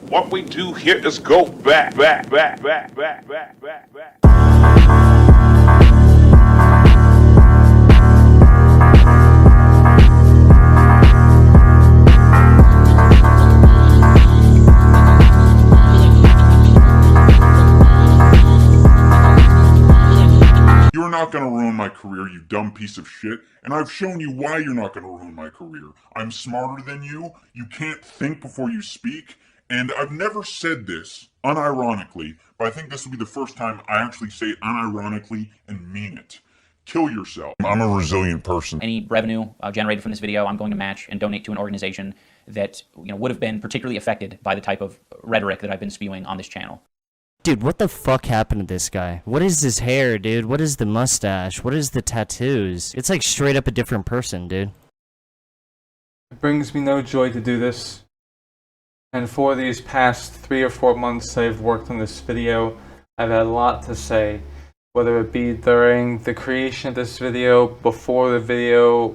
What we do here is go back. You're not gonna ruin my career, you dumb piece of shit, and I've shown you why you're not gonna ruin my career. I'm smarter than you can't think before you speak, and I've never said this unironically, but I think this will be the first time I actually say it unironically and mean it. Kill yourself. I'm a resilient person. Any revenue generated from this video, I'm going to match and donate to an organization that would have been particularly affected by the type of rhetoric that I've been spewing on this channel. Dude, what the fuck happened to this guy? What is his hair, dude? What is the mustache? What is the tattoos? It's like straight up a different person, dude. It brings me no joy to do this. And for these past 3 or 4 months I've worked on this video, I've had a lot to say. Whether it be during the creation of this video, before the video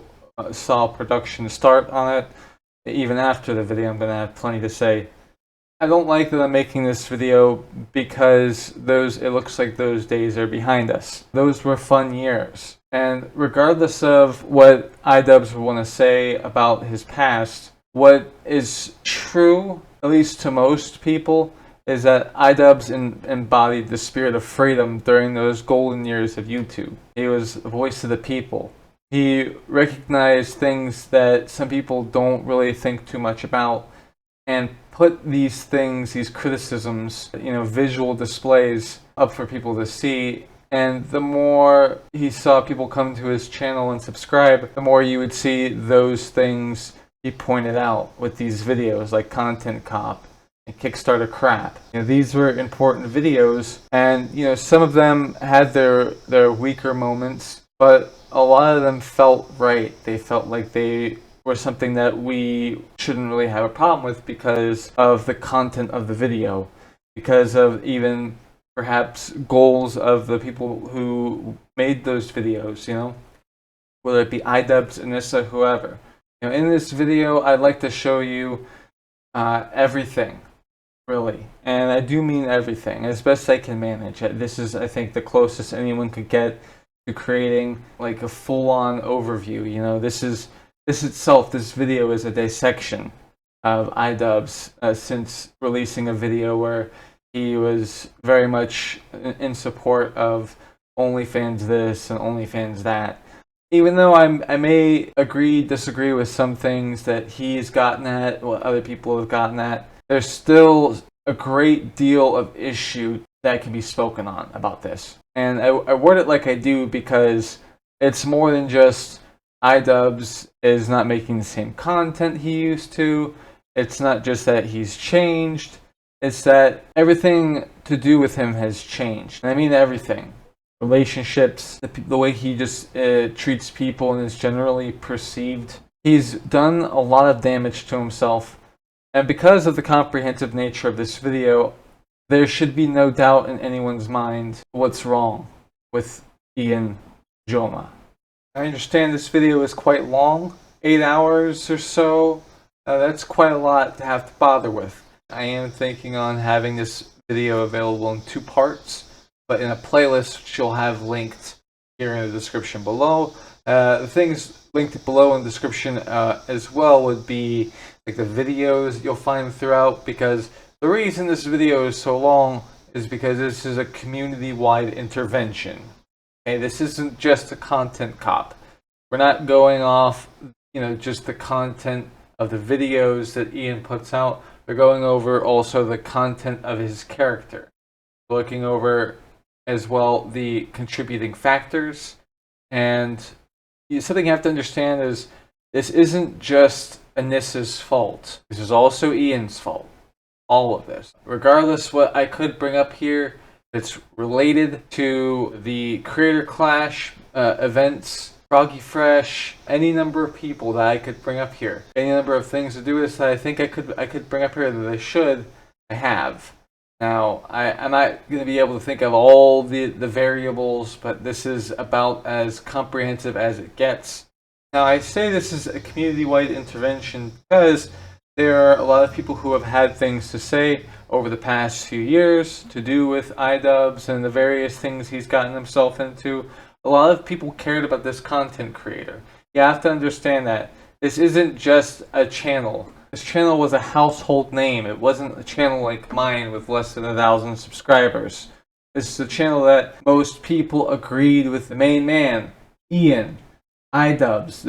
saw production start on it, even after the video I'm going to have plenty to say. I don't like that I'm making this video because it looks like those days are behind us. Those were fun years. And regardless of what iDubbbz would want to say about his past, what is true, at least to most people, is that iDubbbz embodied the spirit of freedom during those golden years of YouTube. He was the voice of the people. He recognized things that some people don't really think too much about, and put these things, these criticisms, visual displays up for people to see. And the more he saw people come to his channel and subscribe, the more you would see those things he pointed out with these videos like Content Cop and Kickstarter crap. These were important videos, and some of them had their weaker moments, but a lot of them felt right. They felt like they were something that we shouldn't really have a problem with because of the content of the video, because of even perhaps goals of the people who made those videos, whether it be iDubbbz, Anissa, whoever. In this video, I'd like to show you everything, really. And I do mean everything, as best I can manage. This is, I think, the closest anyone could get to creating like a full-on overview. This video is a dissection of iDubbbz since releasing a video where he was very much in support of OnlyFans this and OnlyFans that. Even though I may disagree with some things that he's gotten at, what other people have gotten at, there's still a great deal of issue that can be spoken on about this. And I word it like I do because it's more than just iDubbbz is not making the same content he used to. It's not just that he's changed. It's that everything to do with him has changed. And I mean everything. Relationships, the way he just treats people and is generally perceived. He's done a lot of damage to himself. And because of the comprehensive nature of this video, there should be no doubt in anyone's mind what's wrong with Ian Joma. I understand this video is quite long, 8 hours or so. That's quite a lot to have to bother with. I am thinking on having this video available in 2 parts, but in a playlist which you'll have linked here in the description below. The things linked below in the description as well would be like the videos you'll find throughout, because the reason this video is so long is because this is a community-wide intervention. Okay, this isn't just a content cop. We're not going off, just the content of the videos that Ian puts out. We're going over also the content of his character. Looking over as well the contributing factors. And something you have to understand is this isn't just Anissa's fault. This is also Ian's fault. All of this. Regardless what I could bring up here, it's related to the Creator Clash events, Froggy Fresh, any number of people that I could bring up here. Any number of things to do with this that I think I could bring up here that I have. Now, I'm not going to be able to think of all the variables, but this is about as comprehensive as it gets. Now, I say this is a community-wide intervention because There are a lot of people who have had things to say over the past few years to do with iDubbbz and the various things he's gotten himself into. A lot of people cared about this content creator. You have to understand that this isn't just a channel. This channel was a household name. It wasn't a channel like mine with less than 1,000 subscribers. This is a channel that most people agreed with the main man, Ian, iDubbbz.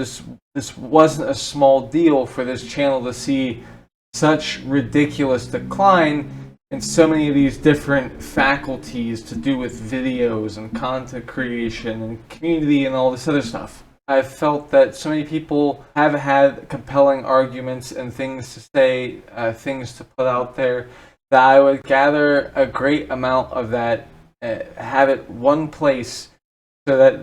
This wasn't a small deal for this channel to see such ridiculous decline in so many of these different faculties to do with videos and content creation and community and all this other stuff. I've felt that so many people have had compelling arguments and things to say, things to put out there, that I would gather a great amount of that, have it one place, so that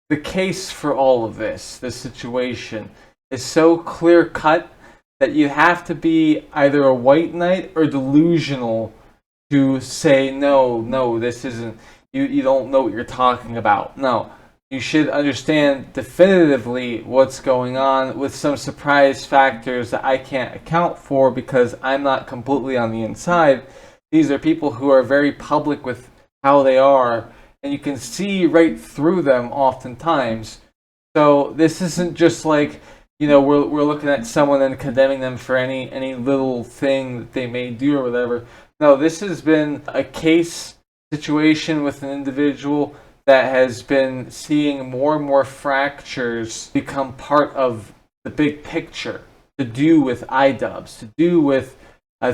the case for all of this situation, is so clear cut that you have to be either a white knight or delusional to say, no, this isn't, you don't know what you're talking about. No. You should understand definitively what's going on, with some surprise factors that I can't account for because I'm not completely on the inside. These are people who are very public with how they are, and you can see right through them oftentimes. So this isn't just like, we're looking at someone and condemning them for any little thing that they may do or whatever. No, this has been a case situation with an individual that has been seeing more and more fractures become part of the big picture to do with iDubbbz, to do with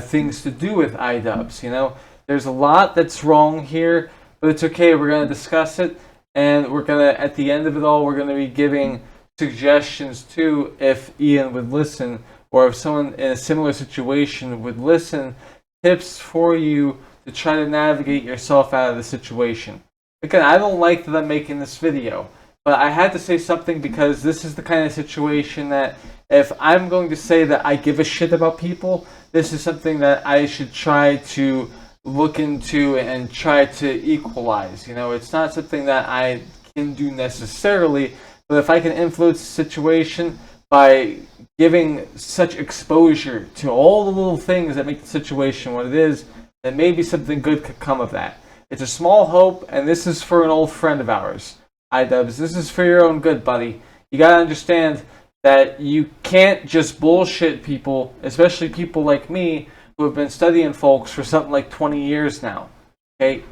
things to do with iDubbbz. There's a lot that's wrong here, but it's okay. We're going to discuss it, and we're going to, at the end of it all, we're going to be giving suggestions too, if Ian would listen, or if someone in a similar situation would listen, tips for you to try to navigate yourself out of the situation. Again, I don't like that I'm making this video, but I had to say something because this is the kind of situation that if I'm going to say that I give a shit about people, this is something that I should try to look into and try to equalize. It's not something that I can do necessarily, but if I can influence the situation by giving such exposure to all the little things that make the situation what it is, then maybe something good could come of that. It's a small hope, and this is for an old friend of ours, iDubbbz. This is for your own good, buddy. You gotta understand that you can't just bullshit people, especially people like me, who have been studying folks for something like 20 years now. Okay?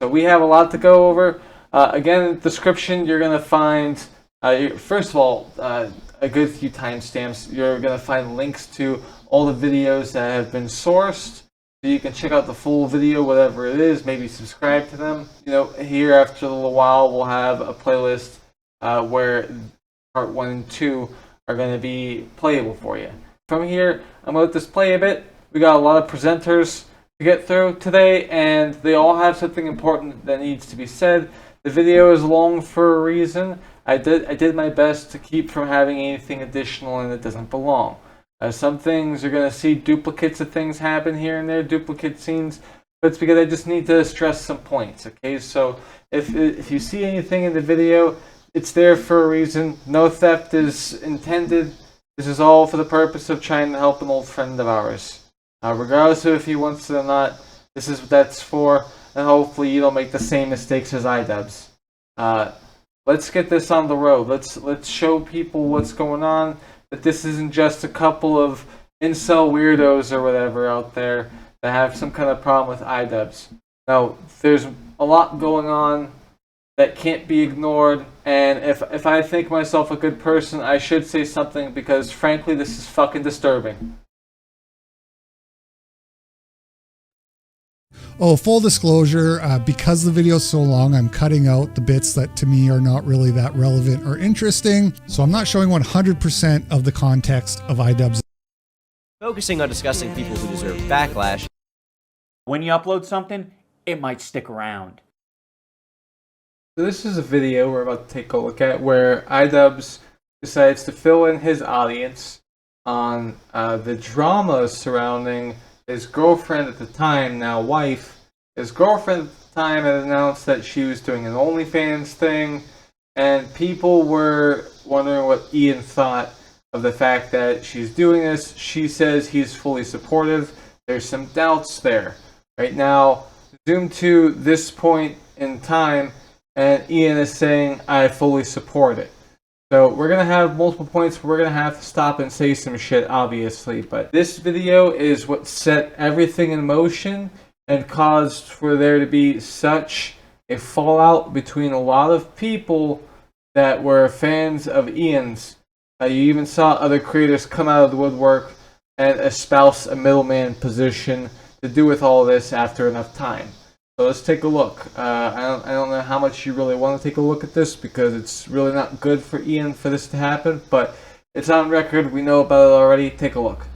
So we have a lot to go over. Again, in the description, you're gonna find, first of all, a good few timestamps. You're gonna find links to all the videos that have been sourced, so you can check out the full video, whatever it is, maybe subscribe to them. Here after a little while, we'll have a playlist where part 1 and 2 are going to be playable for you. From here, I'm going to let this play a bit. We got a lot of presenters to get through today, and they all have something important that needs to be said. The video is long for a reason. I did my best to keep from having anything additional and it doesn't belong. Some things you're going to see duplicates of things happen here and there, duplicate scenes, but it's because I just need to stress some points, okay? So if you see anything in the video, it's there for a reason. No theft is intended. This is all for the purpose of trying to help an old friend of ours. Regardless of if he wants it or not, this is what that's for, and hopefully you don't make the same mistakes as iDubbbz. Let's get this on the road. Let's show people what's going on. That this isn't just a couple of incel weirdos or whatever out there that have some kind of problem with iDubbbz. No, there's a lot going on that can't be ignored, and if I think myself a good person, I should say something because frankly this is fucking disturbing. Oh, full disclosure, because the video is so long, I'm cutting out the bits that to me are not really that relevant or interesting. So I'm not showing 100% of the context of iDubbbz. Focusing on discussing people who deserve backlash. When you upload something, it might stick around. So this is a video we're about to take a look at where iDubbbz decides to fill in his audience on the drama surrounding his girlfriend at the time, now wife. His girlfriend at the time had announced that she was doing an OnlyFans thing, and people were wondering what Ian thought of the fact that she's doing this. She says he's fully supportive. There's some doubts there. Right now, zoom to this point in time, and Ian is saying, I fully support it. So we're going to have multiple points where we're going to have to stop and say some shit, obviously. But this video is what set everything in motion and caused for there to be such a fallout between a lot of people that were fans of Ian's. You even saw other creators come out of the woodwork and espouse a middleman position to do with all this after enough time. So let's take a look. I don't know how much you really want to take a look at this because it's really not good for Ian for this to happen, but it's on record. We know about it already. Take a look.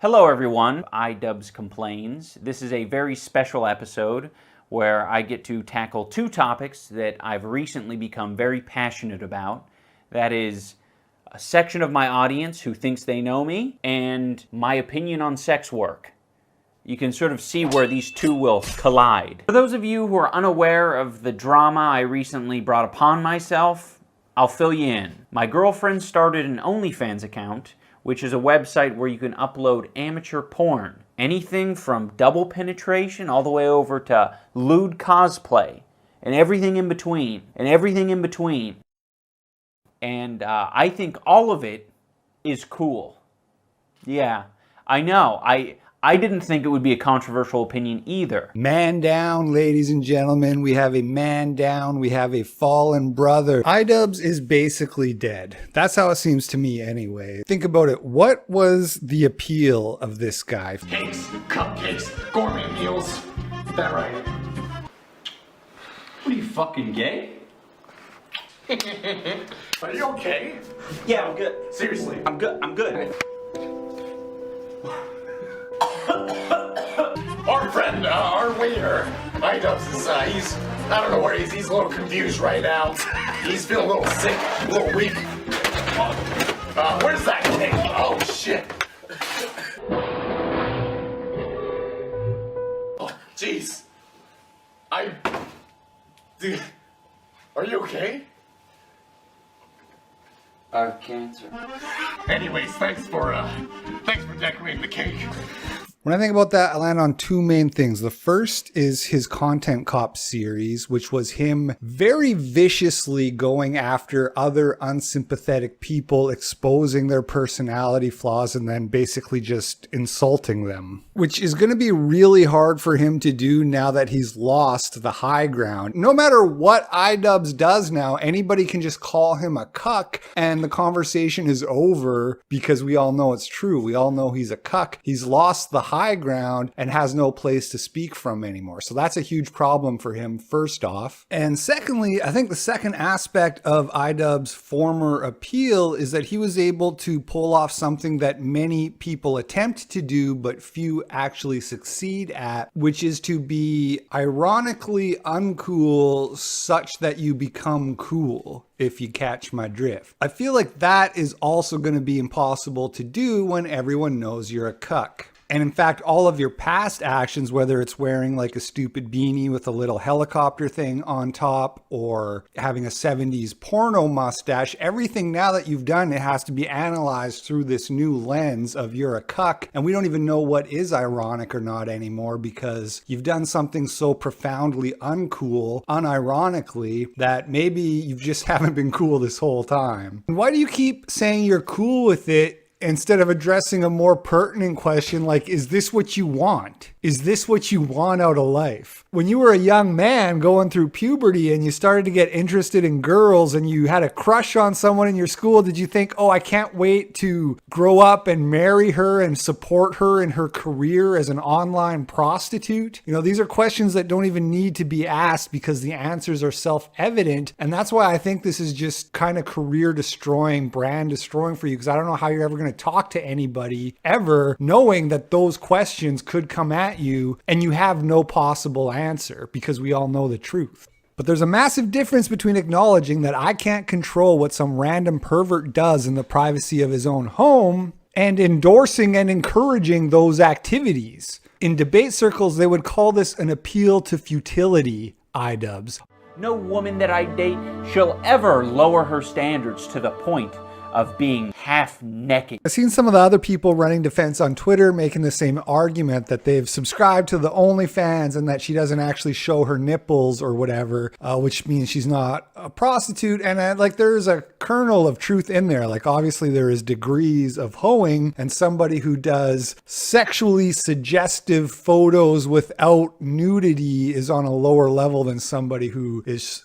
Hello everyone, iDubbbz Complains. This is a very special episode where I get to tackle two topics that I've recently become very passionate about. That is a section of my audience who thinks they know me, and my opinion on sex work. You can sort of see where these two will collide. For those of you who are unaware of the drama I recently brought upon myself, I'll fill you in. My girlfriend started an OnlyFans account, which is a website where you can upload amateur porn. Anything from double penetration all the way over to lewd cosplay, and everything in between, And I think all of it is cool. Yeah, I know. I didn't think it would be a controversial opinion either. Man down, ladies and gentlemen. We have a man down. We have a fallen brother. iDubbbz is basically dead. That's how it seems to me anyway. Think about it. What was the appeal of this guy? Cakes, cupcakes, gourmet meals. Is that right? What are you, fucking gay? Are you okay? Yeah, I'm good. Seriously. I'm good. Our friend, our waiter, iDubbbz is, I don't know where he is. He's a little confused right now. He's feeling a little sick, a little weak. Where's that cake? Oh, shit. Oh, jeez. Dude, are you okay? I have cancer. Anyways, thanks for decorating the cake. When I think about that, I land on two main things. The first is his Content Cop series, which was him very viciously going after other unsympathetic people, exposing their personality flaws, and then basically just insulting them, which is going to be really hard for him to do now that he's lost the high ground. No matter what iDubbbz does now, anybody can just call him a cuck and the conversation is over because we all know it's true. We all know he's a cuck. He's lost the high ground and has no place to speak from anymore. So that's a huge problem for him, first off. And secondly, I think the second aspect of iDubbbz's former appeal is that he was able to pull off something that many people attempt to do, but few actually succeed at, which is to be ironically uncool such that you become cool, if you catch my drift. I feel like that is also going to be impossible to do when everyone knows you're a cuck. And in fact, all of your past actions, whether it's wearing like a stupid beanie with a little helicopter thing on top or having a 70s porno mustache, everything now that you've done, it has to be analyzed through this new lens of you're a cuck. And we don't even know what is ironic or not anymore because you've done something so profoundly uncool, unironically, that maybe you just haven't been cool this whole time. And why do you keep saying you're cool with it instead of addressing a more pertinent question like, is this what you want? Is this what you want out of life? When you were a young man going through puberty and you started to get interested in girls and you had a crush on someone in your school, did you think, oh, I can't wait to grow up and marry her and support her in her career as an online prostitute? You know, these are questions that don't even need to be asked because the answers are self-evident. And that's why I think this is just kind of career destroying, brand destroying for you, because I don't know how you're ever going to talk to anybody ever knowing that those questions could come at you and you have no possible answer because we all know the truth. But there's a massive difference between acknowledging that I can't control what some random pervert does in the privacy of his own home and endorsing and encouraging those activities. In debate circles, they would call this an appeal to futility, iDubbbz. No woman that I date shall ever lower her standards to the point of being half naked. I've seen some of the other people running defense on Twitter making the same argument that they've subscribed to the OnlyFans and that she doesn't actually show her nipples or whatever, which means she's not a prostitute. And like there's a kernel of truth in there. Like obviously there is degrees of hoeing, and somebody who does sexually suggestive photos without nudity is on a lower level than somebody who is,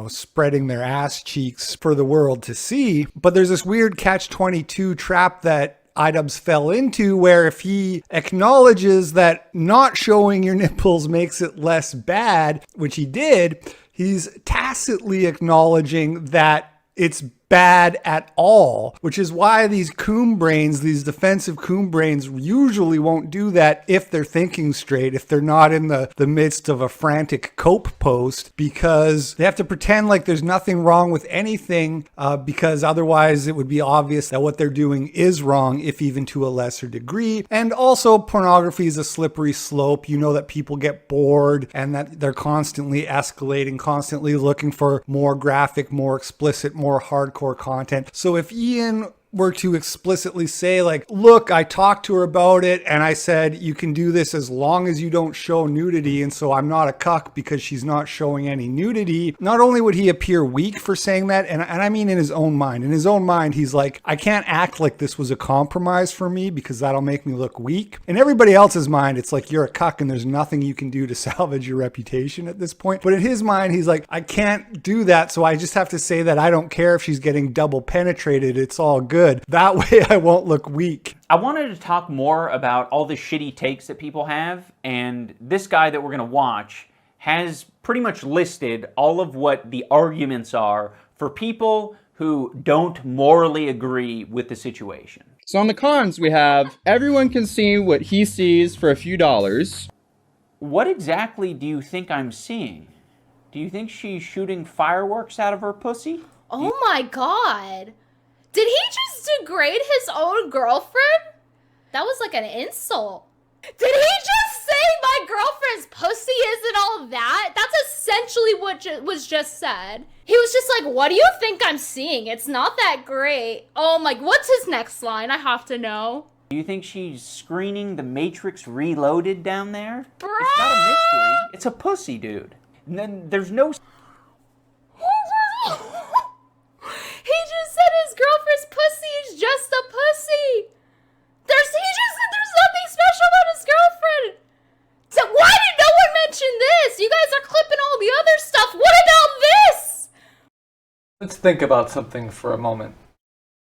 spreading their ass cheeks for the world to see. But there's this weird catch-22 trap that iDubbbz fell into, where if he acknowledges that not showing your nipples makes it less bad, which he did, he's tacitly acknowledging that it's bad at all, which is why these coon brains, these defensive coon brains usually won't do that if they're thinking straight, if they're not in the midst of a frantic cope post, because they have to pretend like there's nothing wrong with anything, because otherwise it would be obvious that what they're doing is wrong, if even to a lesser degree. And also pornography is a slippery slope. You know that people get bored and that they're constantly escalating, constantly looking for more graphic, more explicit, more hardcore content. So if Ian were to explicitly say like, look, I talked to her about it and I said, you can do this as long as you don't show nudity. And so I'm not a cuck because she's not showing any nudity. Not only would he appear weak for saying that, and I mean in his own mind. In his own mind, he's like, I can't act like this was a compromise for me because that'll make me look weak. In everybody else's mind, it's like you're a cuck and there's nothing you can do to salvage your reputation at this point. But in his mind, he's like, I can't do that. So I just have to say that I don't care if she's getting double penetrated. It's all good. That way I won't look weak. I wanted to talk more about all the shitty takes that people have, and this guy that we're going to watch has pretty much listed all of what the arguments are for people who don't morally agree with the situation. So on the cons, we have everyone can see what he sees for a few dollars. What exactly do you think I'm seeing? Do you think she's shooting fireworks out of her pussy? Oh my god. Did he just degrade his own girlfriend? That was like an insult. Did he just say my girlfriend's pussy isn't all that? That's essentially what was just said. He was just like, what do you think I'm seeing? It's not that great. Oh my, what's his next line? I have to know. Do you think she's screening The Matrix Reloaded down there? Bruh. It's not a mystery. It's a pussy, dude. And then there's no... He just said his girlfriend's pussy is just a pussy. He just said there's nothing special about his girlfriend. So why did no one mention this? You guys are clipping all the other stuff. What about this? Let's think about something for a moment.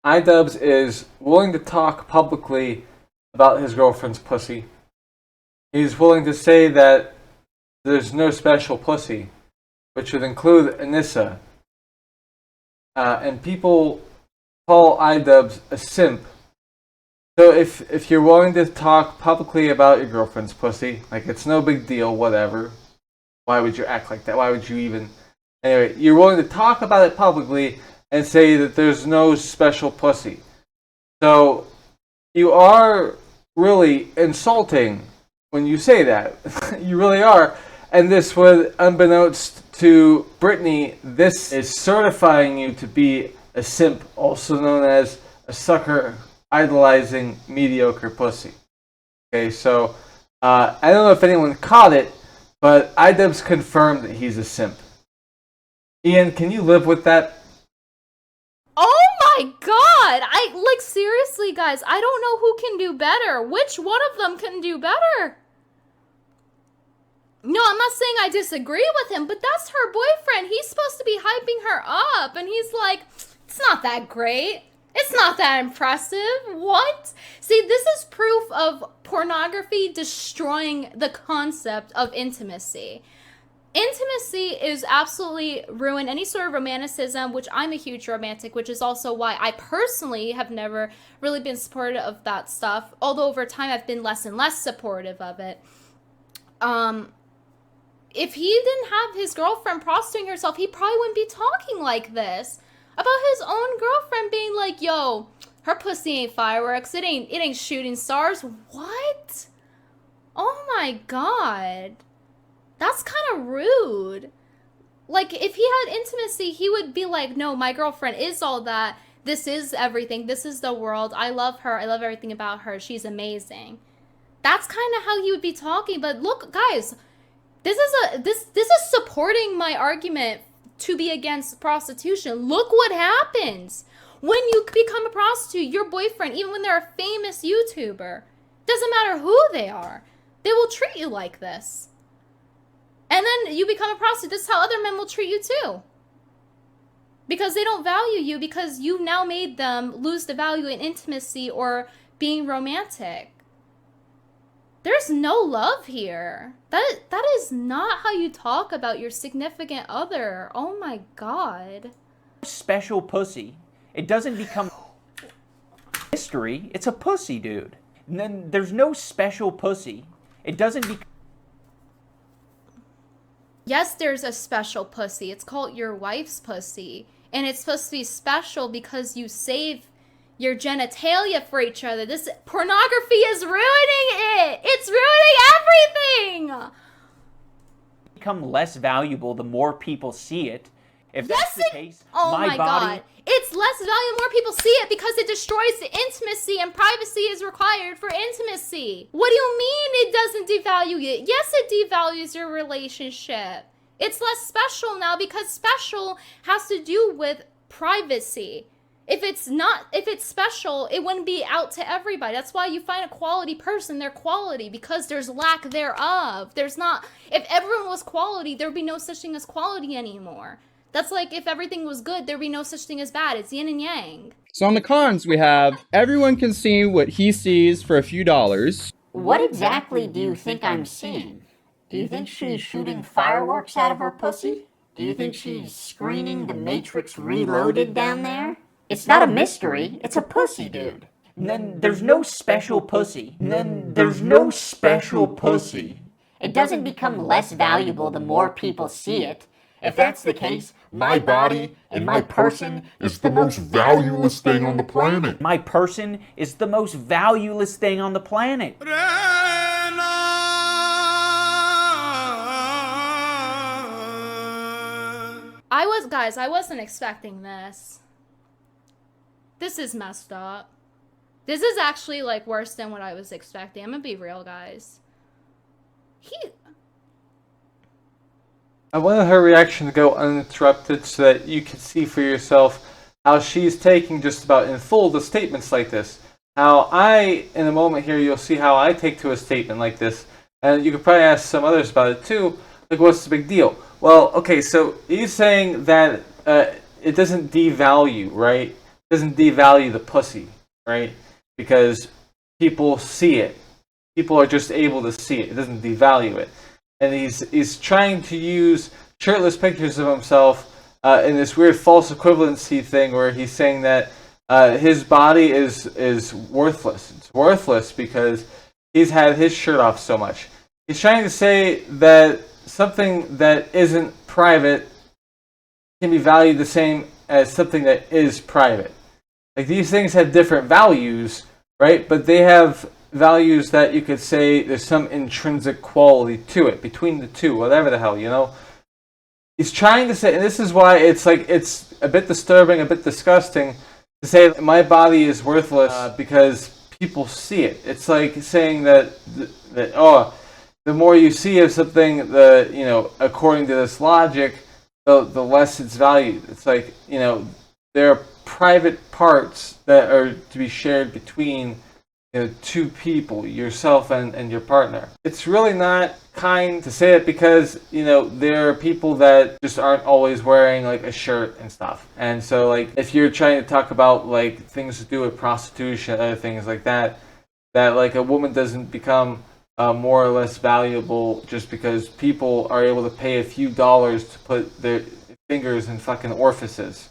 iDubbbz is willing to talk publicly about his girlfriend's pussy. He's willing to say that there's no special pussy, which would include Anissa. And people call iDubbbz a simp. So if you're willing to talk publicly about your girlfriend's pussy, like it's no big deal, whatever. Why would you act like that? Why would you even... Anyway, you're willing to talk about it publicly and say that there's no special pussy. So you are really insulting when you say that. You really are. And this would, unbeknownst to Brittany, this is certifying you to be a simp, also known as a sucker idolizing mediocre pussy. Okay, so I don't know if anyone caught it, but iDubbbz confirmed that he's a simp. Ian, can you live with that? Oh my god! Seriously, guys, I don't know who can do better. Which one of them can do better? No, I'm not saying I disagree with him, but that's her boyfriend. He's supposed to be hyping her up, and he's like, it's not that great. It's not that impressive. What? See, this is proof of pornography destroying the concept of intimacy. Intimacy is absolutely ruin any sort of romanticism, which I'm a huge romantic, which is also why I personally have never really been supportive of that stuff, although over time I've been less and less supportive of it. If he didn't have his girlfriend prostituting herself, he probably wouldn't be talking like this about his own girlfriend being like, yo, her pussy ain't fireworks, it ain't shooting stars. What? Oh my god. That's kind of rude. Like, if he had intimacy, he would be like, no, my girlfriend is all that. this is everything. This is the world. I love her. I love everything about her. She's amazing. That's kind of how he would be talking. But look, guys, this is supporting my argument to be against prostitution. Look what happens when you become a prostitute. Your boyfriend, even when they're a famous YouTuber, doesn't matter who they are, they will treat you like this. And then you become a prostitute. This is how other men will treat you too. Because they don't value you, because you've now made them lose the value in intimacy or being romantic. There's no love here. That is not how you talk about your significant other. Oh my God. Special pussy. It doesn't become mystery. It's a pussy, dude. And then there's no special pussy. It doesn't become... Yes, there's a special pussy. It's called your wife's pussy. And it's supposed to be special because you save your genitalia for each other. This pornography is ruining it. It's ruining everything. Become less valuable the more people see it. If that's the case, oh my body... God. It's less valuable the more people see it because it destroys the intimacy, and privacy is required for intimacy. What do you mean it doesn't devalue it? Yes, it devalues your relationship. It's less special now because special has to do with privacy. If it's special, it wouldn't be out to everybody. That's why you find a quality person, they're quality, because there's lack thereof. There's not, if everyone was quality, there'd be no such thing as quality anymore. That's like if everything was good, there'd be no such thing as bad. It's yin and yang. So on the cons, we have everyone can see what he sees for a few dollars. What exactly do you think I'm seeing? Do you think she's shooting fireworks out of her pussy? Do you think she's screening The Matrix Reloaded down there? It's not a mystery, it's a pussy, dude. And then there's no special pussy. And then there's no special pussy. It doesn't become less valuable the more people see it. If that's the case, my body and my person is the most valueless thing on the planet. My person is the most valueless thing on the planet. I wasn't expecting this. This is messed up. This is actually like worse than what I was expecting. I'm gonna be real, guys. I wanted her reaction to go uninterrupted so that you can see for yourself how she's taking just about in full the statements like this. How I, in a moment here, you'll see how I take to a statement like this. And you could probably ask some others about it too. Like, what's the big deal? Well, okay, so he's saying that it doesn't devalue, right? It doesn't devalue the pussy, right? Because people see it. People are just able to see it. It doesn't devalue it. And he's trying to use shirtless pictures of himself in this weird false equivalency thing where he's saying that his body is worthless. It's worthless because he's had his shirt off so much. He's trying to say that something that isn't private can be valued the same as something that is private. Like, these things have different values, right? But they have values that you could say there's some intrinsic quality to it between the two, whatever the hell, you know. He's trying to say, and this is why it's like it's a bit disturbing, a bit disgusting to say that my body is worthless because people see it. It's like saying that the more you see of something, according to this logic, the less it's valued. It's like, there are private parts that are to be shared between two people, yourself and your partner. It's really not kind to say it because, there are people that just aren't always wearing like a shirt and stuff. And so like if you're trying to talk about like things to do with prostitution and other things like that like a woman doesn't become more or less valuable just because people are able to pay a few dollars to put their fingers in fucking orifices.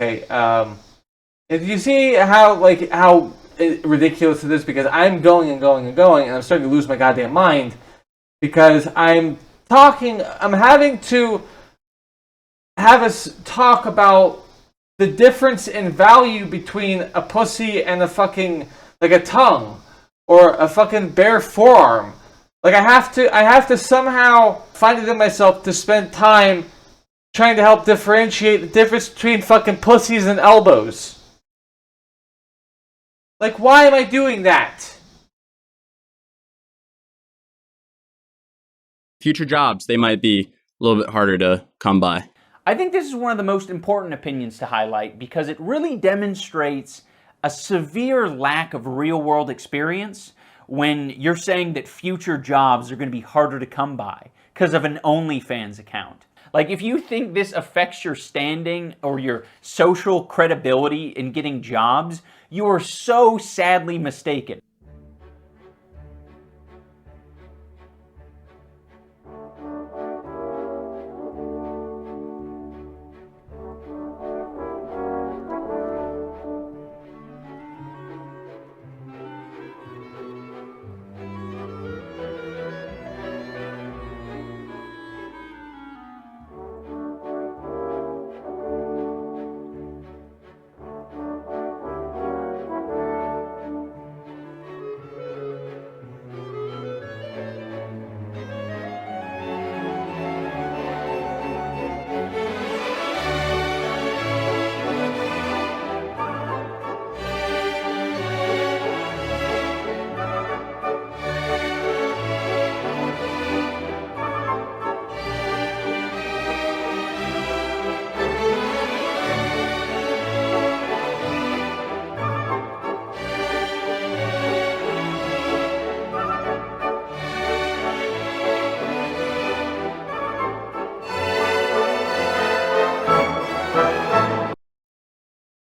Okay, if you see how ridiculous it is, because I'm going and I'm starting to lose my goddamn mind because I'm having to have us talk about the difference in value between a pussy and a fucking, like, a tongue or a fucking bare forearm. Like, I have to somehow find it in myself to spend time trying to help differentiate the difference between fucking pussies and elbows. Like, why am I doing that? Future jobs, they might be a little bit harder to come by. I think this is one of the most important opinions to highlight because it really demonstrates a severe lack of real-world experience when you're saying that future jobs are going to be harder to come by because of an OnlyFans account. Like, if you think this affects your standing or your social credibility in getting jobs, you are so sadly mistaken.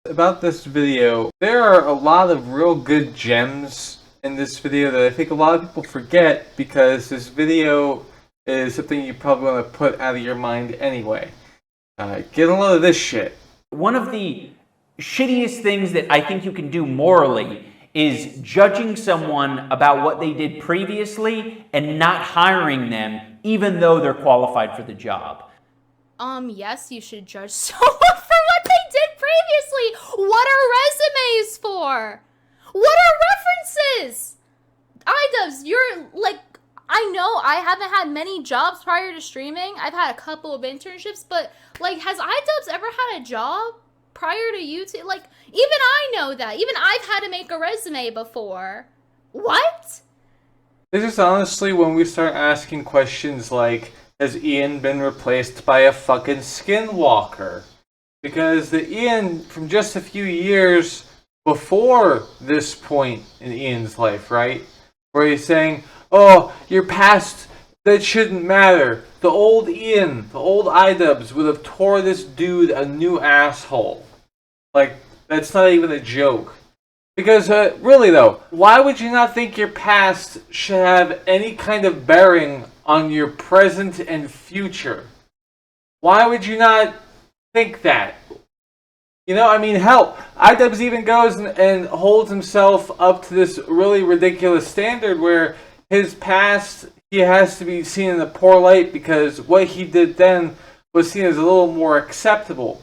About this video, there are a lot of real good gems in this video that I think a lot of people forget because this video is something you probably want to put out of your mind anyway. Get a load of this shit. One of the shittiest things that I think you can do morally is judging someone about what they did previously and not hiring them even though they're qualified for the job. Yes, you should judge someone for what they did previously. What are resumes for? What are references? iDubbbz, you're like, I know I haven't had many jobs prior to streaming. I've had a couple of internships, but like, has iDubbbz ever had a job prior to YouTube? Like, even I know that. Even I've had to make a resume before. What? This is honestly when we start asking questions like, has Ian been replaced by a fucking skinwalker? Because the Ian from just a few years before this point in Ian's life, right? Where he's saying, oh, your past, that shouldn't matter. The old Ian, the old iDubbbz would have tore this dude a new asshole. Like, that's not even a joke. Because, really though, why would you not think your past should have any kind of bearing on your present and future? Why would you not think that? You know, I mean, hell, iDubbbz even goes and holds himself up to this really ridiculous standard where his past, he has to be seen in a poor light because what he did then was seen as a little more acceptable.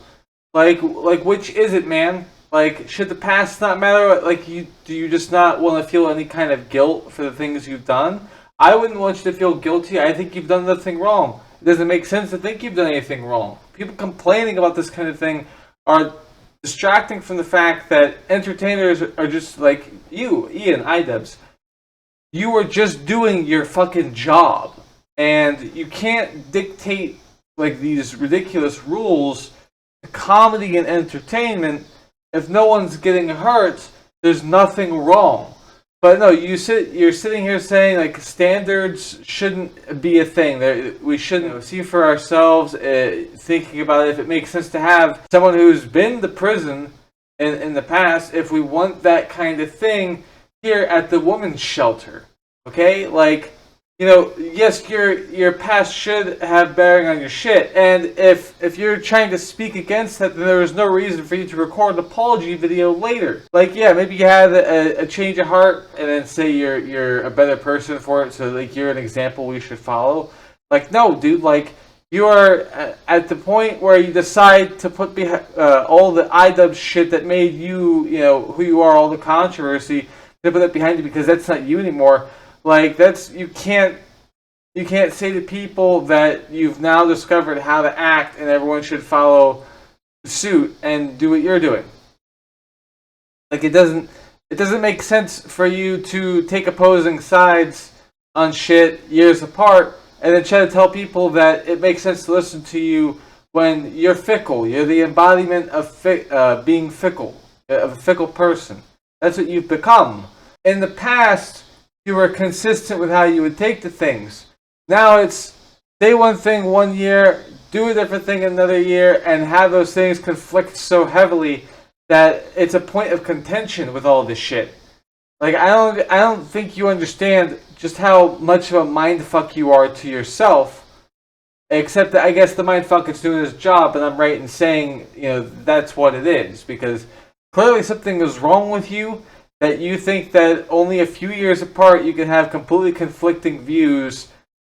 Like which is it, man? Like, should the past not matter? Like, do you just not want to feel any kind of guilt for the things you've done? I wouldn't want you to feel guilty. I think you've done nothing wrong. It doesn't make sense to think you've done anything wrong. People complaining about this kind of thing are distracting from the fact that entertainers are just like you, Ian, iDubbbz. You are just doing your fucking job. And you can't dictate, like, these ridiculous rules to comedy and entertainment. If no one's getting hurt, there's nothing wrong. But no, you're sitting here saying like standards shouldn't be a thing. We shouldn't see for ourselves, thinking about if it makes sense to have someone who's been to prison in the past, if we want that kind of thing here at the women's shelter. Okay? Like, you know, yes, your past should have bearing on your shit, and if you're trying to speak against that, then there is no reason for you to record an apology video later. Like, yeah, maybe you had a change of heart, and then say you're a better person for it, so like you're an example we should follow. Like, no, dude, like you are at the point where you decide to put all the iDubbbz shit that made you, you know, who you are, all the controversy, to put that behind you because that's not you anymore. Like, you can't say to people that you've now discovered how to act and everyone should follow suit and do what you're doing. Like, it doesn't it doesn't make sense for you to take opposing sides on shit years apart and then try to tell people that it makes sense to listen to you when you're fickle. You're the embodiment of being fickle, of a fickle person. That's what you've become. In the past, you were consistent with how you would take to things. Now it's say one thing one year, do a different thing another year, and have those things conflict so heavily that it's a point of contention with all this shit. Like, I don't think you understand just how much of a mindfuck you are to yourself. Except that I guess the mindfuck is doing his job, and I'm right in saying, you know, that's what it is. Because clearly something is wrong with you, that you think that only a few years apart you can have completely conflicting views,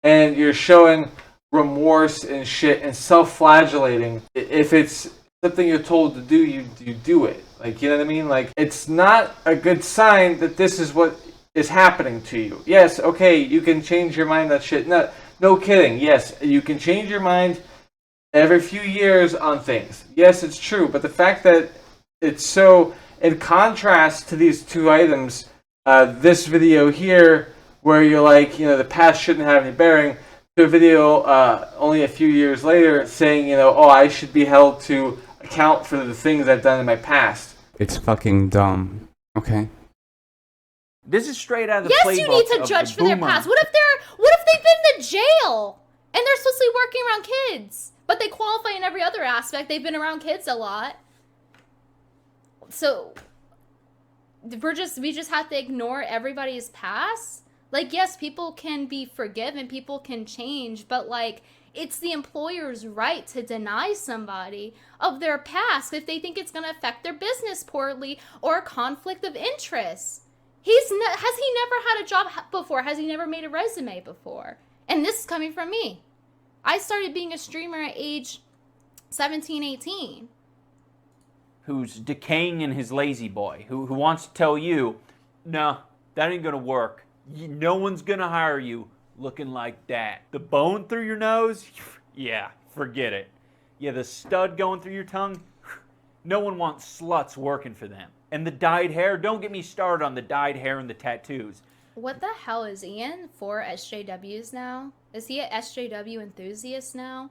and you're showing remorse and shit and self-flagellating. If it's something you're told to do, you do it. Like, you know what I mean? Like, it's not a good sign that this is what is happening to you. Yes, okay, you can change your mind on shit. No kidding. Yes, you can change your mind every few years on things. Yes, it's true. But the fact that it's so in contrast to these two items, this video here, where you're like, you know, the past shouldn't have any bearing, to a video only a few years later saying, you know, oh, I should be held to account for the things I've done in my past. It's fucking dumb. Okay. This is straight out of the playbook. Yes, you need to judge for their past. What if they've been to jail and they're supposed to be working around kids, but they qualify in every other aspect? They've been around kids a lot. So we just have to ignore everybody's past? Like, yes, people can be forgiven, people can change, but like, it's the employer's right to deny somebody of their past if they think it's going to affect their business poorly or a conflict of interest. Has he never had a job before? Has he never made a resume before? And this is coming from me. I started being a streamer at age 17, 18. Who's decaying in his lazy boy, who wants to tell you, no, that ain't gonna work. No one's gonna hire you looking like that. The bone through your nose? Yeah, forget it. Yeah, the stud going through your tongue? No one wants sluts working for them. And the dyed hair? Don't get me started on the dyed hair and the tattoos. What the hell is Ian for SJWs now? Is he an SJW enthusiast now?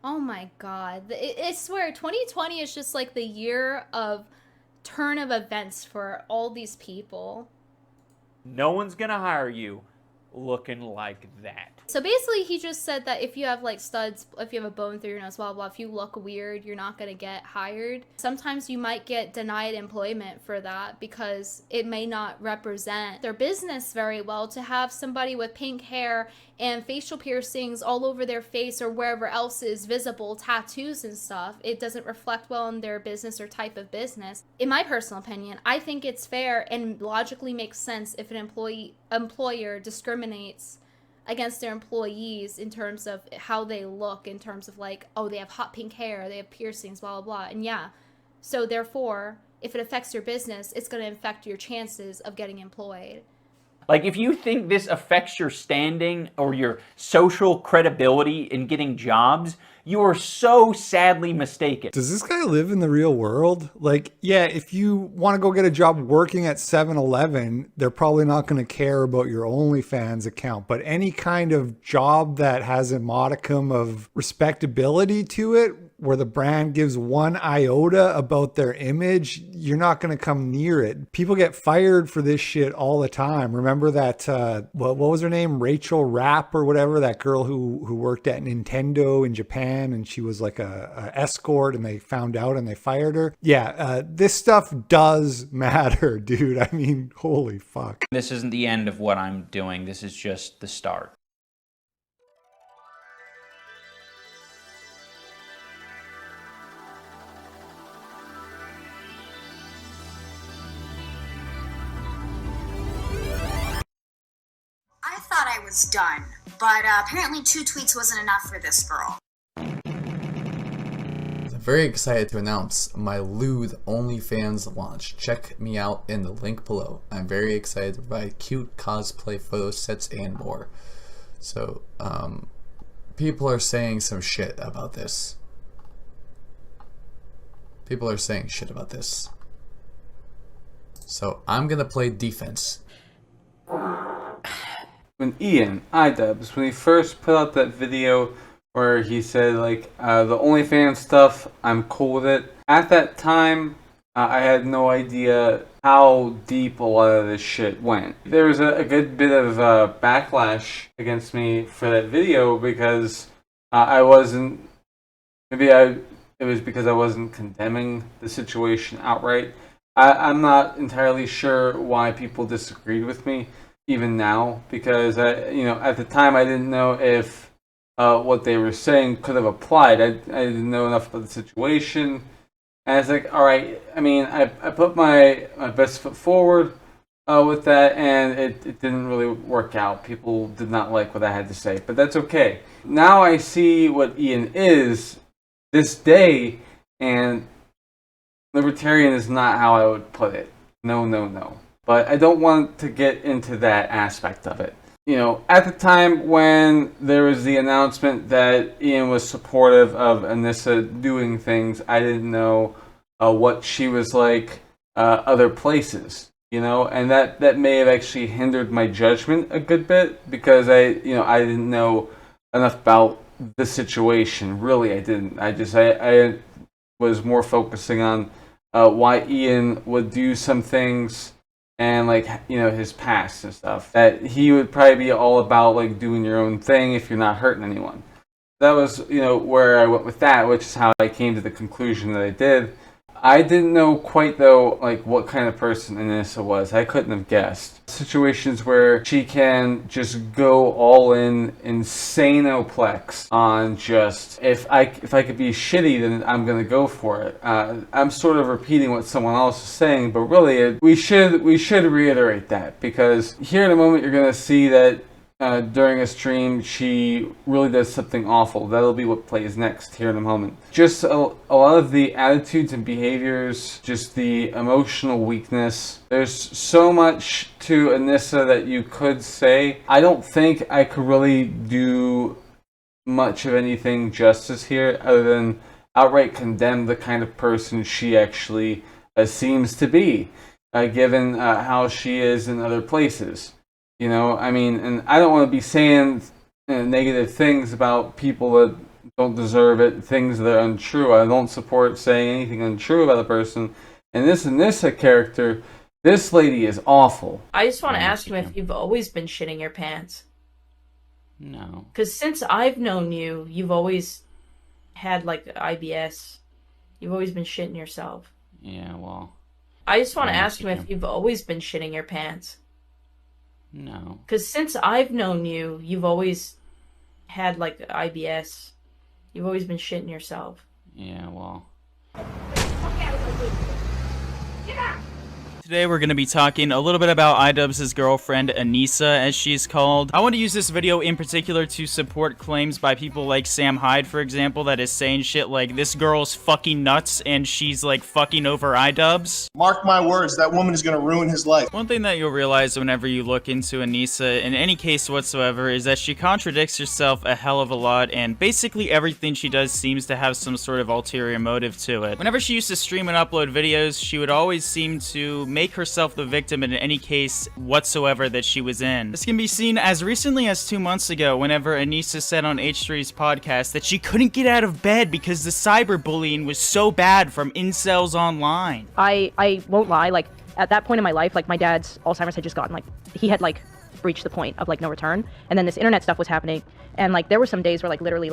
Oh my god. I swear, 2020 is just like the year of turn of events for all these people. No one's gonna hire you looking like that. So basically, he just said that if you have like studs, if you have a bone through your nose, blah, blah, if you look weird, you're not going to get hired. Sometimes you might get denied employment for that because it may not represent their business very well to have somebody with pink hair and facial piercings all over their face or wherever else is visible, tattoos and stuff. It doesn't reflect well on their business or type of business. In my personal opinion, I think it's fair and logically makes sense if an employer discriminates against their employees in terms of how they look, in terms of like, oh, they have hot pink hair, they have piercings, blah, blah, blah. And yeah, so therefore, if it affects your business, it's going to affect your chances of getting employed. Like, if you think this affects your standing or your social credibility in getting jobs, you are so sadly mistaken. Does this guy live in the real world? Like, yeah, if you want to go get a job working at 7-Eleven, they're probably not going to care about your OnlyFans account. But any kind of job that has a modicum of respectability to it, where the brand gives one iota about their image, you're not going to come near it. People get fired for this shit all the time. Remember that, what was her name? Rachel Rapp or whatever, that girl who worked at Nintendo in Japan, and she was like a escort, and they found out and they fired her. Yeah, this stuff does matter, dude. I mean, holy fuck. This isn't the end of what I'm doing. This is just the start. I thought I was done, but apparently 2 tweets wasn't enough for this girl. I'm very excited to announce my lewd OnlyFans launch. Check me out in the link below. I'm very excited to provide cute cosplay photo sets and more. So, people are saying some shit about this. So I'm gonna play defense. When iDubbbz, when he first put out that video where he said like the OnlyFans stuff, I'm cool with it. At that time, I had no idea how deep a lot of this shit went. There was a good bit of backlash against me for that video because I wasn't. It was because I wasn't condemning the situation outright. I'm not entirely sure why people disagreed with me, even now, because at the time I didn't know if what they were saying could have applied. I didn't know enough about the situation, and it's like, all right. I mean, I put my best foot forward with that, and it didn't really work out. People did not like what I had to say, but that's okay. Now I see what Ian is this day, and libertarian is not how I would put it. No. But I don't want to get into that aspect of it. At the time when there was the announcement that Ian was supportive of Anissa doing things, I didn't know what she was like other places, and that may have actually hindered my judgment a good bit because I didn't know enough about the situation. Really, I didn't. I was more focusing on why Ian would do some things and his past and stuff. That he would probably be all about doing your own thing if you're not hurting anyone. That was where I went with that, which is how I came to the conclusion that I did. I didn't know quite though what kind of person Anissa was. I couldn't have guessed. Situations where she can just go all in insanoplex on just if I could be shitty, then I'm gonna go for it. I'm sort of repeating what someone else is saying, but really we should reiterate that, because here in a moment you're gonna see that during a stream she really does something awful. That'll be what plays next here in a moment. Just a lot of the attitudes and behaviors, just the emotional weakness. There's so much to Anissa that you could say. I don't think I could really do much of anything justice here other than outright condemn the kind of person she actually seems to be, given how she is in other places. And I don't want to be saying negative things about people that don't deserve it, things that are untrue. I don't support saying anything untrue about a person. And this Anissa character, this lady is awful. I just want to ask you if you've always been shitting your pants. No. Because since I've known you, you've always had IBS. You've always been shitting yourself. Yeah, well. I just want to ask you if you've always been shitting your pants. No. Because since I've known you, you've always had IBS. You've always been shitting yourself. Yeah, well. Today we're going to be talking a little bit about iDubbbz's girlfriend, Anissa, as she's called. I want to use this video in particular to support claims by people like Sam Hyde, for example, that is saying shit like, this girl's fucking nuts and she's fucking over iDubbbz. Mark my words, that woman is going to ruin his life. One thing that you'll realize whenever you look into Anissa, in any case whatsoever, is that she contradicts herself a hell of a lot, and basically everything she does seems to have some sort of ulterior motive to it. Whenever she used to stream and upload videos, she would always seem to make herself the victim in any case whatsoever that she was in. This can be seen as recently as 2 months ago, whenever Anissa said on H3's podcast that she couldn't get out of bed because the cyberbullying was so bad from incels online. I won't lie, at that point in my life, my dad's Alzheimer's had just gotten, he had, reached the point of, no return, and then this internet stuff was happening, and, there were some days where, literally,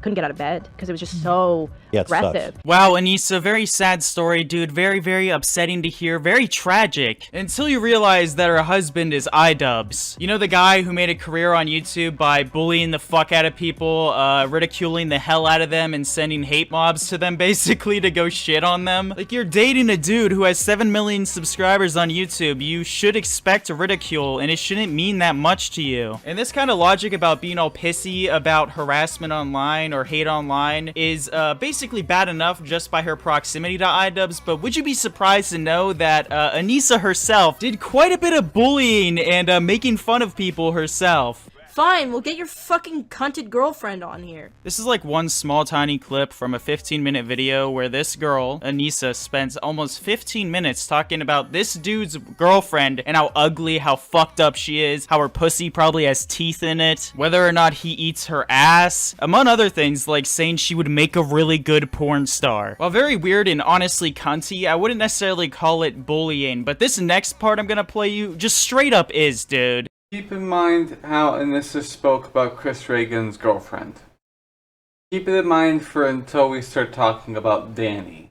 couldn't get out of bed because it was just so aggressive. Wow, Anissa, very sad story, dude. Very, very upsetting to hear. Very tragic. Until you realize that her husband is iDubbbz. You know, the guy who made a career on YouTube by bullying the fuck out of people, ridiculing the hell out of them, and sending hate mobs to them, basically, to go shit on them? You're dating a dude who has 7 million subscribers on YouTube. You should expect ridicule, and it shouldn't mean that much to you. And this kind of logic about being all pissy about harassment online or hate online is basically bad enough just by her proximity to iDubbbz, but would you be surprised to know that Anissa herself did quite a bit of bullying and making fun of people herself? Fine, we'll get your fucking cunted girlfriend on here. This is like one small tiny clip from a 15-minute video where this girl, Anissa, spends almost 15 minutes talking about this dude's girlfriend and how ugly, how fucked up she is, how her pussy probably has teeth in it, whether or not he eats her ass, among other things, like saying she would make a really good porn star. While very weird and honestly cunty, I wouldn't necessarily call it bullying, but this next part I'm gonna play you just straight up is, dude. Keep in mind how Anissa spoke about Chris Reagan's girlfriend. Keep it in mind for until we start talking about Danny.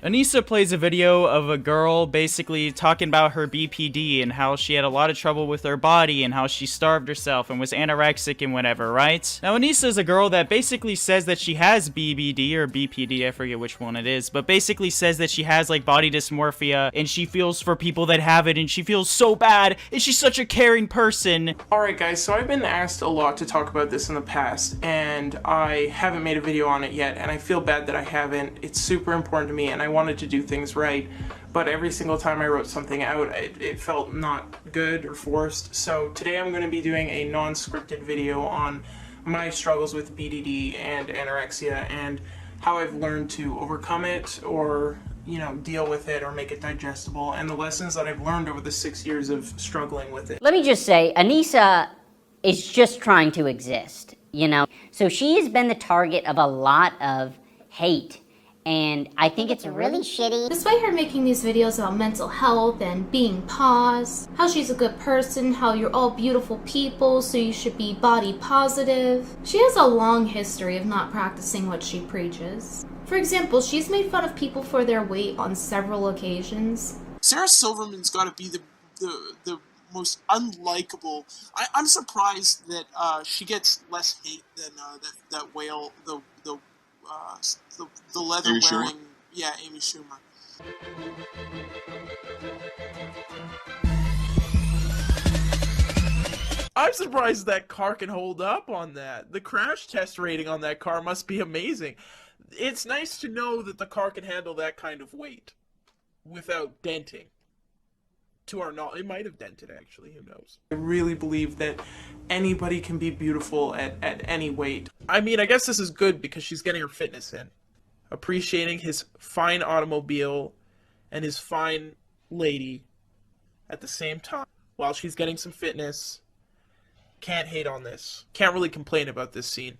Anissa plays a video of a girl basically talking about her BPD and how she had a lot of trouble with her body and how she starved herself and was anorexic and whatever, right? Now, Anissa is a girl that basically says that she has BBD or BPD, I forget which one it is, but basically says that she has like body dysmorphia and she feels for people that have it and she feels so bad and she's such a caring person. Alright guys, so I've been asked a lot to talk about this in the past and I haven't made a video on it yet and I feel bad that I haven't. It's super important to me and I wanted to do things right, but every single time I wrote something out, it felt not good or forced. So today I'm going to be doing a non-scripted video on my struggles with BDD and anorexia and how I've learned to overcome it or, you know, deal with it or make it digestible and the lessons that I've learned over the 6 years of struggling with it. Let me just say, Anissa is just trying to exist, you know? So she has been the target of a lot of hate. And I think it's really shitty. Despite her making these videos about mental health and being pause, how she's a good person, how you're all beautiful people, so you should be body positive, she has a long history of not practicing what she preaches. For example, she's made fun of people for their weight on several occasions. Sarah Silverman's got to be the most unlikable. I'm surprised that she gets less hate than that whale, the leather Amy wearing, Schumer? yeah, Amy Schumer. I'm surprised that car can hold up on that. The crash test rating on that car must be amazing. It's nice to know that the car can handle that kind of weight without denting. To our knowledge, it might have dented actually, who knows. I really believe that anybody can be beautiful at any weight. I mean, I guess this is good because she's getting her fitness in. Appreciating his fine automobile and his fine lady at the same time while she's getting some fitness. Can't hate on this. Can't really complain about this scene.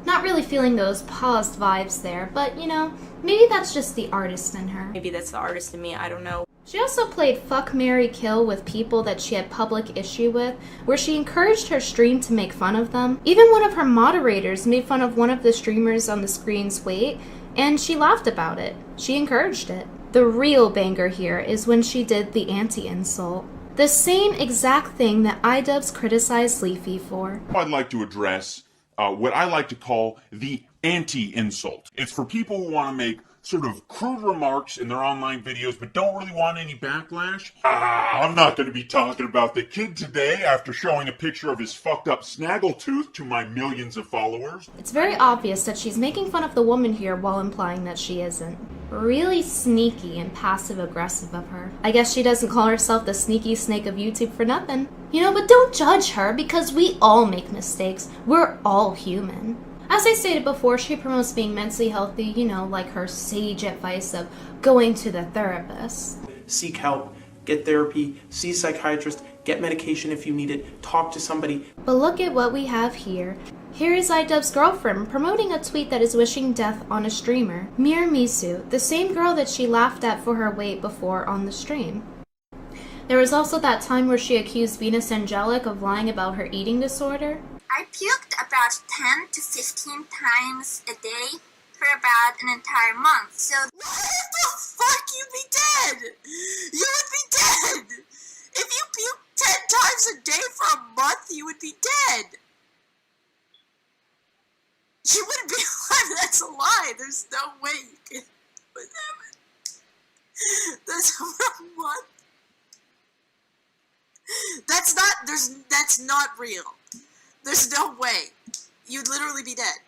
Not really feeling those paused vibes there, but you know, maybe that's just the artist in her. Maybe that's the artist in me, I don't know. She also played Fuck, Marry, Kill with people that she had public issue with, where she encouraged her stream to make fun of them. Even one of her moderators made fun of one of the streamers on the screen's weight, and she laughed about it. She encouraged it. The real banger here is when she did the anti-insult. The same exact thing that iDubbbz criticized Leafy for. I'd like to address what I like to call the anti-insult. It's for people who want to make sort of crude remarks in their online videos but don't really want any backlash. I'm not going to be talking about the kid today after showing a picture of his fucked up snaggletooth to my millions of followers. It's very obvious that she's making fun of the woman here while implying that she isn't. Really sneaky and passive-aggressive of her. I guess she doesn't call herself the sneaky snake of YouTube for nothing. You know, but don't judge her because we all make mistakes. We're all human. As I stated before, she promotes being mentally healthy, you know, like her sage advice of going to the therapist. Seek help, get therapy, see a psychiatrist, get medication if you need it, talk to somebody. But look at what we have here. Here is iDubbbz's girlfriend promoting a tweet that is wishing death on a streamer. Mir Misu, the same girl that she laughed at for her weight before on the stream. There was also that time where she accused Venus Angelic of lying about her eating disorder. I puked about 10 to 15 times a day for about an entire month. So what the fuck? You'd be dead! You would be dead! If you puke 10 times a day for a month, you would be dead! You wouldn't be alive, that's a lie! There's no way you can... That's a month. That's not real. There's no way. You'd literally be dead.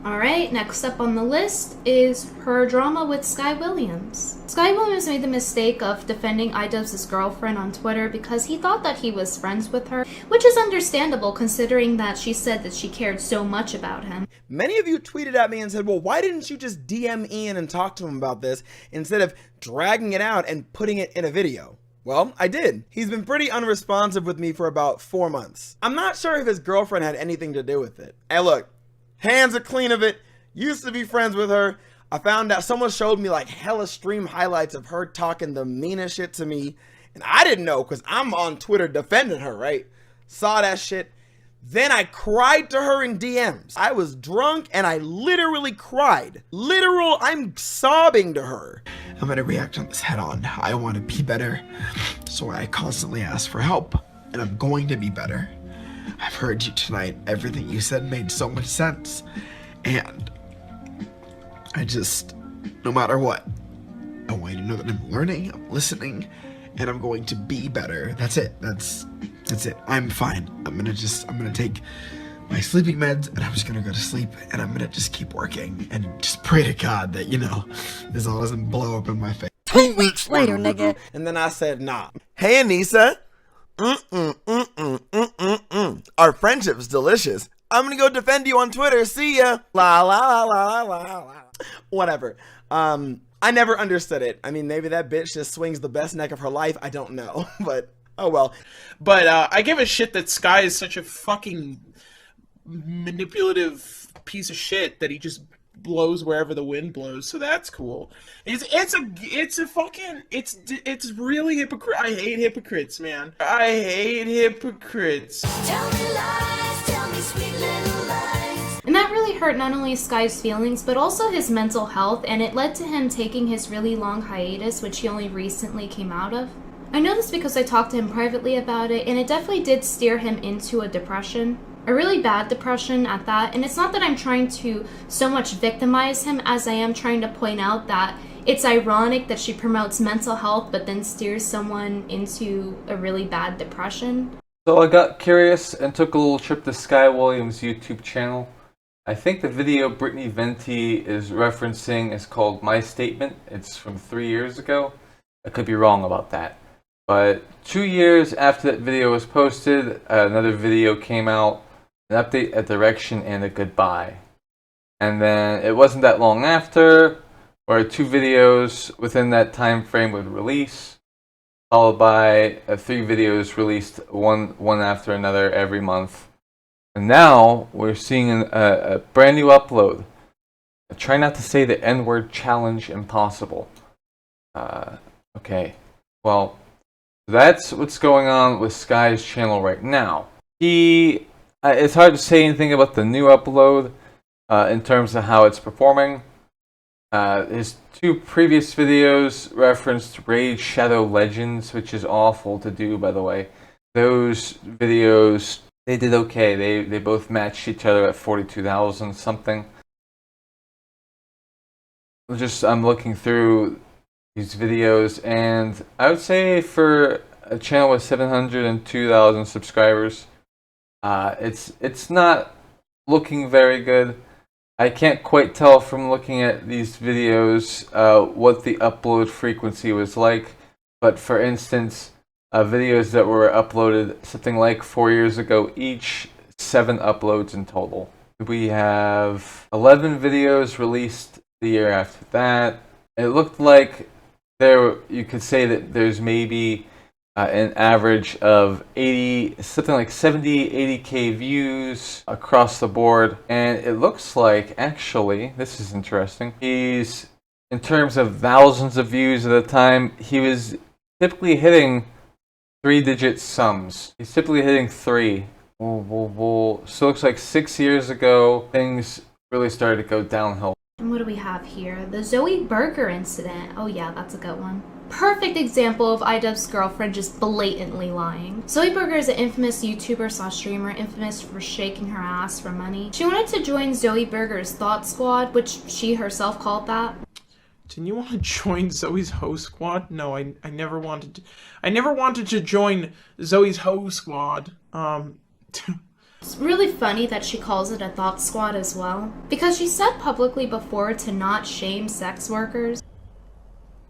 Alright, next up on the list is her drama with Sky Williams. Sky Williams made the mistake of defending iDubbbz's girlfriend on Twitter because he thought that he was friends with her, which is understandable considering that she said that she cared so much about him. Many of you tweeted at me and said, well, why didn't you just DM Ian and talk to him about this instead of dragging it out and putting it in a video? Well, I did. He's been pretty unresponsive with me for about 4 months. I'm not sure if his girlfriend had anything to do with it. Hey, look. Hands are clean of it. Used to be friends with her. I found out someone showed me like hella stream highlights of her talking the meanest shit to me. And I didn't know because I'm on Twitter defending her, right? Saw that shit. Then I cried to her in DMs. I was drunk and I literally cried. I'm sobbing to her. I'm gonna react on this head on. I want to be better. So I constantly ask for help. And I'm going to be better. I've heard you tonight. Everything you said made so much sense. And I just, no matter what, I want you to know that I'm learning, I'm listening, and I'm going to be better. That's it. That's it. I'm fine. I'm gonna take my sleeping meds and I'm just gonna go to sleep and I'm gonna just keep working and just pray to God that, you know, this all doesn't blow up in my face. 2 weeks later, nigga. And then I said, nah. Hey, Anissa. Our friendship's delicious. I'm gonna go defend you on Twitter. See ya. La la la la la la. Whatever. I never understood it. I mean, maybe that bitch just swings the best neck of her life. I don't know, but oh well. But I give a shit that Sky is such a fucking manipulative piece of shit that he just blows wherever the wind blows. So that's cool. It's really hypocrite. I hate hypocrites, man. I hate hypocrites. Tell me lies, tell me sweet little lies. And that really hurt not only Sky's feelings, but also his mental health, and it led to him taking his really long hiatus, which he only recently came out of. I know this because I talked to him privately about it, and it definitely did steer him into a depression. A really bad depression at that, and it's not that I'm trying to so much victimize him as I am trying to point out that it's ironic that she promotes mental health but then steers someone into a really bad depression. So I got curious and took a little trip to Sky Williams' YouTube channel. I think the video Brittany Venti is referencing is called My Statement. It's from 3 years ago. I could be wrong about that. But 2 years after that video was posted, another video came out, an update, a direction, and a goodbye. And then it wasn't that long after, where 2 videos within that time frame would release, followed by 3 videos released one after another every month. And now we're seeing a brand new upload. Try not to say the N-word challenge impossible. Okay, well, that's what's going on with Sky's channel right now. It's hard to say anything about the new upload in terms of how it's performing. His 2 previous videos referenced Raid Shadow Legends, which is awful to do, by the way. Those videos, they did okay. They both matched each other at 42,000 something. I'm looking through these videos, and I would say for a channel with 702,000 subscribers, it's not looking very good. I can't quite tell from looking at these videos what the upload frequency was like, but for instance, videos that were uploaded something like 4 years ago each, 7 uploads in total. We have 11 videos released the year after that. It looked like you could say that there's maybe an average of 70, 80k views across the board. And it looks like, actually, this is interesting, in terms of thousands of views at a time, he was typically hitting 3-digit sums. He's typically hitting 3. So it looks like 6 years ago, things really started to go downhill. And what do we have here? The Zoe Burger incident. Oh yeah, that's a good one. Perfect example of iDubbbz's girlfriend just blatantly lying. Zoe Burger is an infamous YouTuber/streamer, infamous for shaking her ass for money. She wanted to join Zoe Burger's Thought Squad, which she herself called that. Didn't you want to join Zoe's Host Squad? No, I never wanted to. I never wanted to join Zoe's Host Squad. It's really funny that she calls it a thought squad as well, because she said publicly before to not shame sex workers.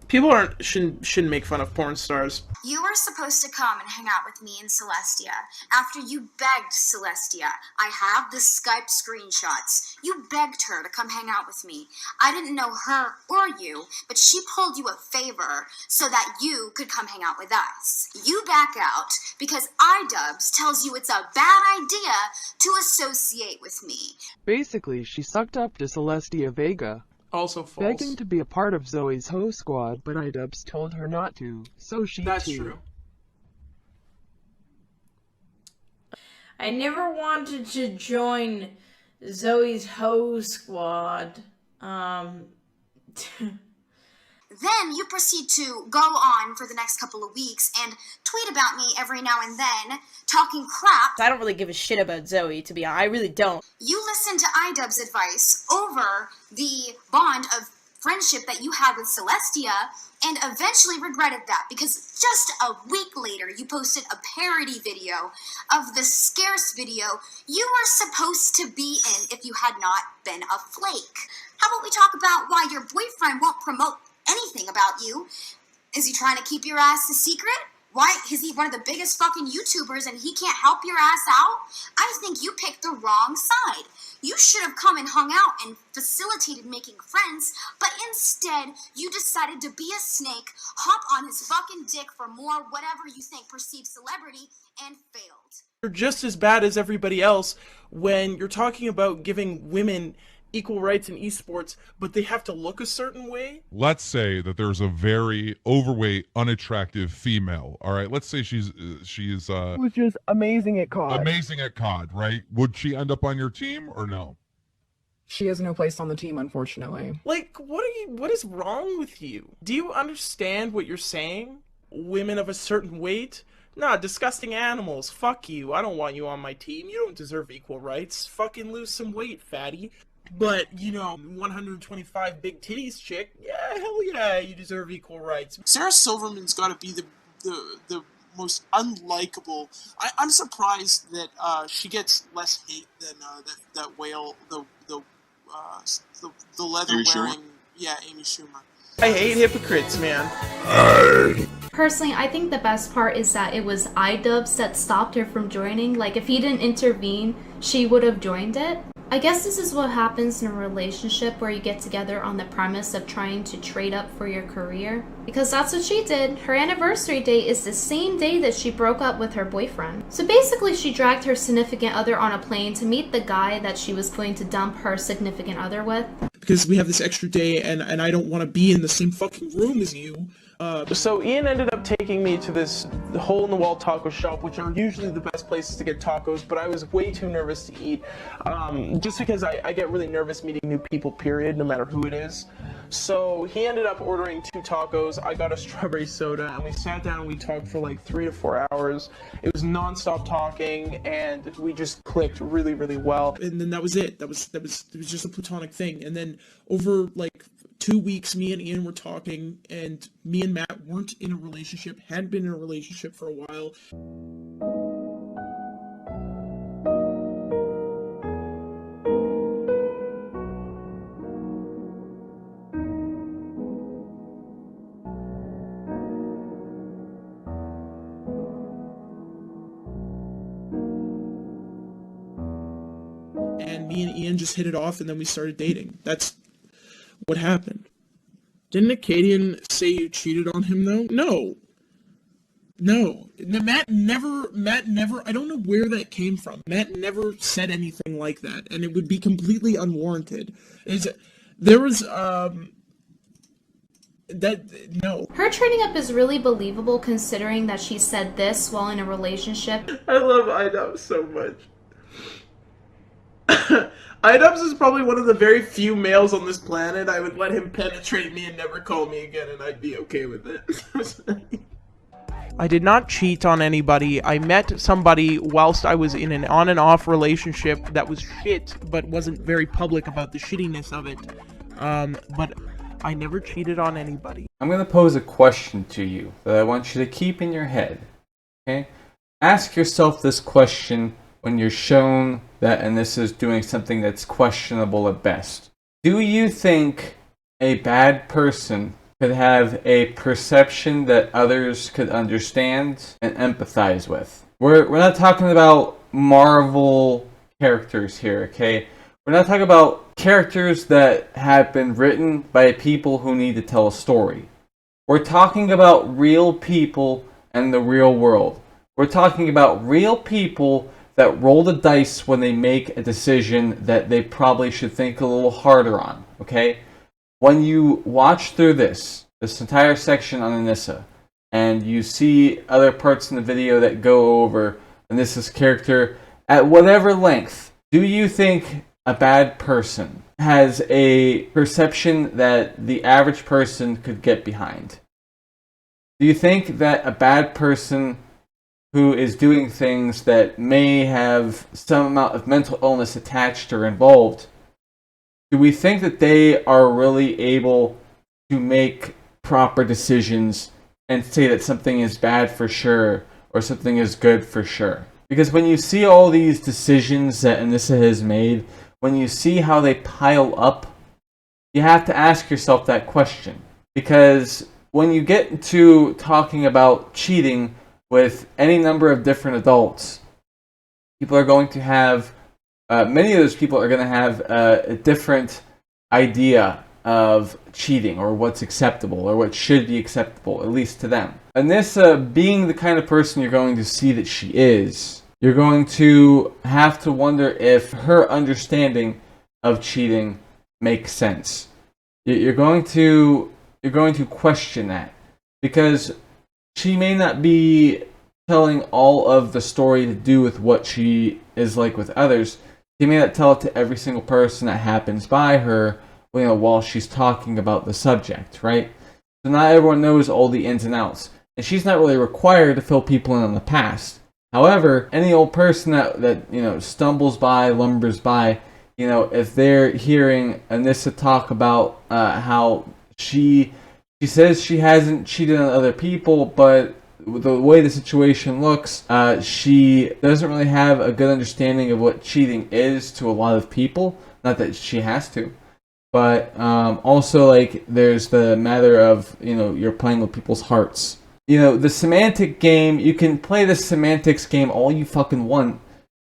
People shouldn't make fun of porn stars. You were supposed to come and hang out with me and Celestia after you begged Celestia. I have the Skype screenshots. You begged her to come hang out with me. I didn't know her or you, but she pulled you a favor so that you could come hang out with us. You back out because iDubbbz tells you it's a bad idea to associate with me. Basically, she sucked up to Celestia Vega. Also false. Begging to be a part of Zoe's host squad, but iDubbbz told her not to, so she That's too. true. I never wanted to join Zoe's host squad. Then you proceed to go on for the next couple of weeks and tweet about me every now and then, talking crap. I don't really give a shit about Zoe, to be honest. I really don't. You listen to iDubbbz advice over the bond of friendship that you had with Celestia and eventually regretted that because just a week later you posted a parody video of the scarce video you were supposed to be in if you had not been a flake. How about we talk about why your boyfriend won't promote anything about you? Is he trying to keep your ass a secret? Why is he one of the biggest fucking YouTubers and he can't help your ass out? I think you picked the wrong side. You should have come and hung out and facilitated making friends, but instead you decided to be a snake, hop on his fucking dick for more whatever you think perceived celebrity, and failed. You're just as bad as everybody else when you're talking about giving women equal rights in esports, but they have to look a certain way. Let's say that there's a very overweight, unattractive female. All right, let's say she's was just amazing at COD. amazing at COD, right? Would she end up on your team or no? She has no place on the team, unfortunately. Like, what is wrong with you? Do you understand what you're saying? Women of a certain weight? Nah, disgusting animals. Fuck you. I don't want you on my team. You don't deserve equal rights. Fucking lose some weight, fatty. But, you know, 125 big titties chick, yeah, hell yeah, you deserve equal rights. Sarah Silverman's got to be the most unlikable. I'm surprised that she gets less hate than that whale, the leather wearing, yeah, Amy Schumer. I hate hypocrites, man. Personally, I think the best part is that it was iDubbbz that stopped her from joining. Like, if he didn't intervene, she would have joined it. I guess this is what happens in a relationship where you get together on the premise of trying to trade up for your career. Because that's what she did. Her anniversary date is the same day that she broke up with her boyfriend. So basically she dragged her significant other on a plane to meet the guy that she was going to dump her significant other with. Because we have this extra day and I don't want to be in the same fucking room as you. So Ian ended up taking me to this hole-in-the-wall taco shop, which are usually the best places to get tacos, but I was way too nervous to eat, just because I get really nervous meeting new people, period, no matter who it is. So he ended up ordering 2 tacos, I got a strawberry soda, and we sat down and we talked for like 3 to 4 hours. It was non-stop talking, and we just clicked really, really well. And then that was it. It was just a platonic thing. And then over like 2 weeks, me and Ian were talking, and me and Matt weren't in a relationship, hadn't been in a relationship for a while. And me and Ian just hit it off, and then we started dating. That's what happened. Didn't Acadian say you cheated on him though? No. Matt never, I don't know where that came from. Matt never said anything like that, and it would be completely unwarranted. No. Her trading up is really believable considering that she said this while in a relationship. I love iDubbbz so much. iDubbbz is probably one of the very few males on this planet I would let him penetrate me and never call me again, and I'd be okay with it. I did not cheat on anybody. I met somebody whilst I was in an on and off relationship that was shit, but wasn't very public about the shittiness of it. But I never cheated on anybody. I'm going to pose a question to you that I want you to keep in your head. Okay? Ask yourself this question when you're shown that Anissa is doing something that's questionable at best. Do you think a bad person could have a perception that others could understand and empathize with? We're not talking about Marvel characters here, okay? We're not talking about characters that have been written by people who need to tell a story. We're talking about real people and the real world. We're talking about real people that roll the dice when they make a decision that they probably should think a little harder on, okay? When you watch through this entire section on Anissa, and you see other parts in the video that go over Anissa's character at whatever length, do you think a bad person has a perception that the average person could get behind? Do you think that a bad person who is doing things that may have some amount of mental illness attached or involved, do we think that they are really able to make proper decisions and say that something is bad for sure or something is good for sure? Because when you see all these decisions that Anissa has made, when you see how they pile up, you have to ask yourself that question. Because when you get into talking about cheating with any number of different adults, people are going to have, many of those people are going to have a different idea of cheating or what's acceptable or what should be acceptable, at least to them. Anissa, being the kind of person you're going to see that she is, you're going to have to wonder if her understanding of cheating makes sense. You're going to question that, because she may not be telling all of the story to do with what she is like with others. She may not tell it to every single person that happens by her, while she's talking about the subject, right? So not everyone knows all the ins and outs, and she's not really required to fill people in on the past. However, any old person that stumbles by, lumbers by, if they're hearing Anissa talk about how she says she hasn't cheated on other people, but the way the situation looks, she doesn't really have a good understanding of what cheating is to a lot of people. Not that she has to, but also there's the matter of you're playing with people's hearts. The semantic game, you can play the semantics game all you fucking want,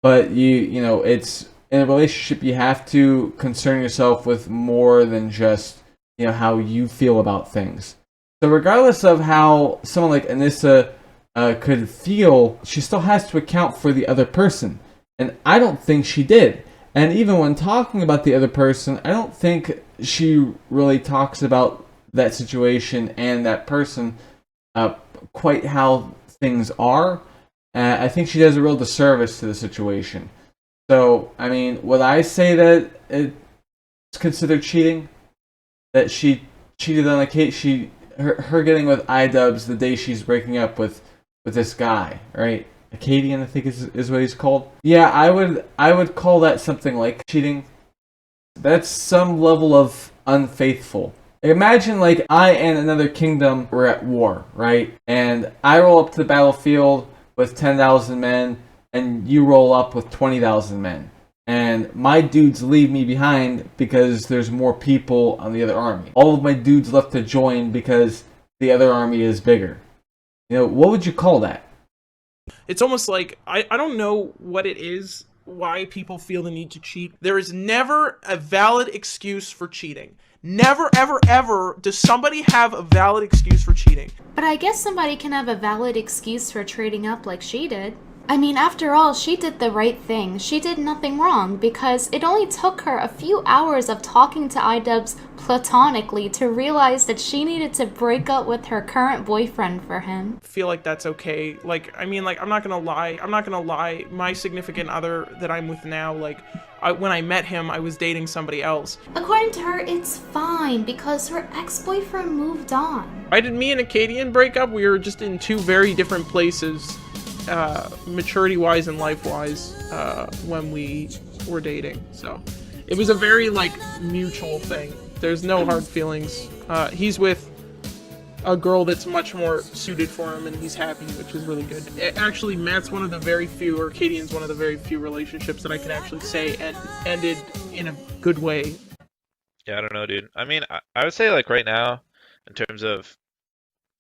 but it's in a relationship you have to concern yourself with more than just how you feel about things. So regardless of how someone like Anissa could feel, she still has to account for the other person, and I don't think she did. And even when talking about the other person, I don't think she really talks about that situation and that person quite how things are. I think she does a real disservice to the situation. So, I mean, would I say that it's considered cheating? That she cheated on her getting with iDubbbz the day she's breaking up with this guy, right? Acadian, I think is what he's called. Yeah, I would call that something like cheating. That's some level of unfaithful. Imagine I and another kingdom were at war, right? And I roll up to the battlefield with 10,000 men, and you roll up with 20,000 men. And my dudes leave me behind because there's more people on the other army. All of my dudes left to join because the other army is bigger. What would you call that? It's almost like, I don't know what it is, why people feel the need to cheat. There is never a valid excuse for cheating. Never, ever, ever does somebody have a valid excuse for cheating. But I guess somebody can have a valid excuse for trading up like she did. I mean, after all, she did the right thing. She did nothing wrong, because it only took her a few hours of talking to iDubbbz platonically to realize that she needed to break up with her current boyfriend for him. I feel like that's okay. I'm not gonna lie. My significant other that I'm with now, when I met him, I was dating somebody else. According to her, it's fine, because her ex-boyfriend moved on. Why did me and Acadian break up? We were just in two very different places. Maturity-wise and life-wise, when we were dating. So it was a very mutual thing. There's no hard feelings. He's with a girl that's much more suited for him, and he's happy, which is really good. Actually, Matt's one of the very few, or Kadian's one of the very few relationships that I can actually say ended in a good way. Yeah, I don't know, dude. I mean, I would say like right now, in terms of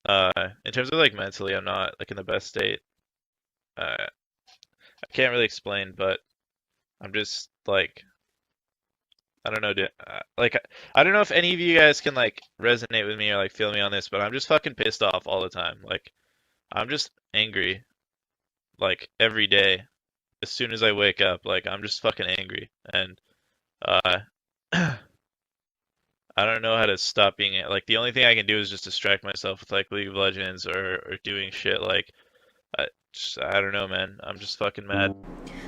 like mentally, I'm not like in the best state. I can't really explain, but I'm just like, I don't know, dude. Like, I don't know if any of you guys can like resonate with me or like feel me on this, but I'm just fucking pissed off all the time. Like, I'm just angry, like every day. As soon as I wake up, like I'm just fucking angry, and I don't know how to stop being it. Like, the only thing I can do is just distract myself with like League of Legends or doing shit. Like, I don't know, man. I'm just fucking mad.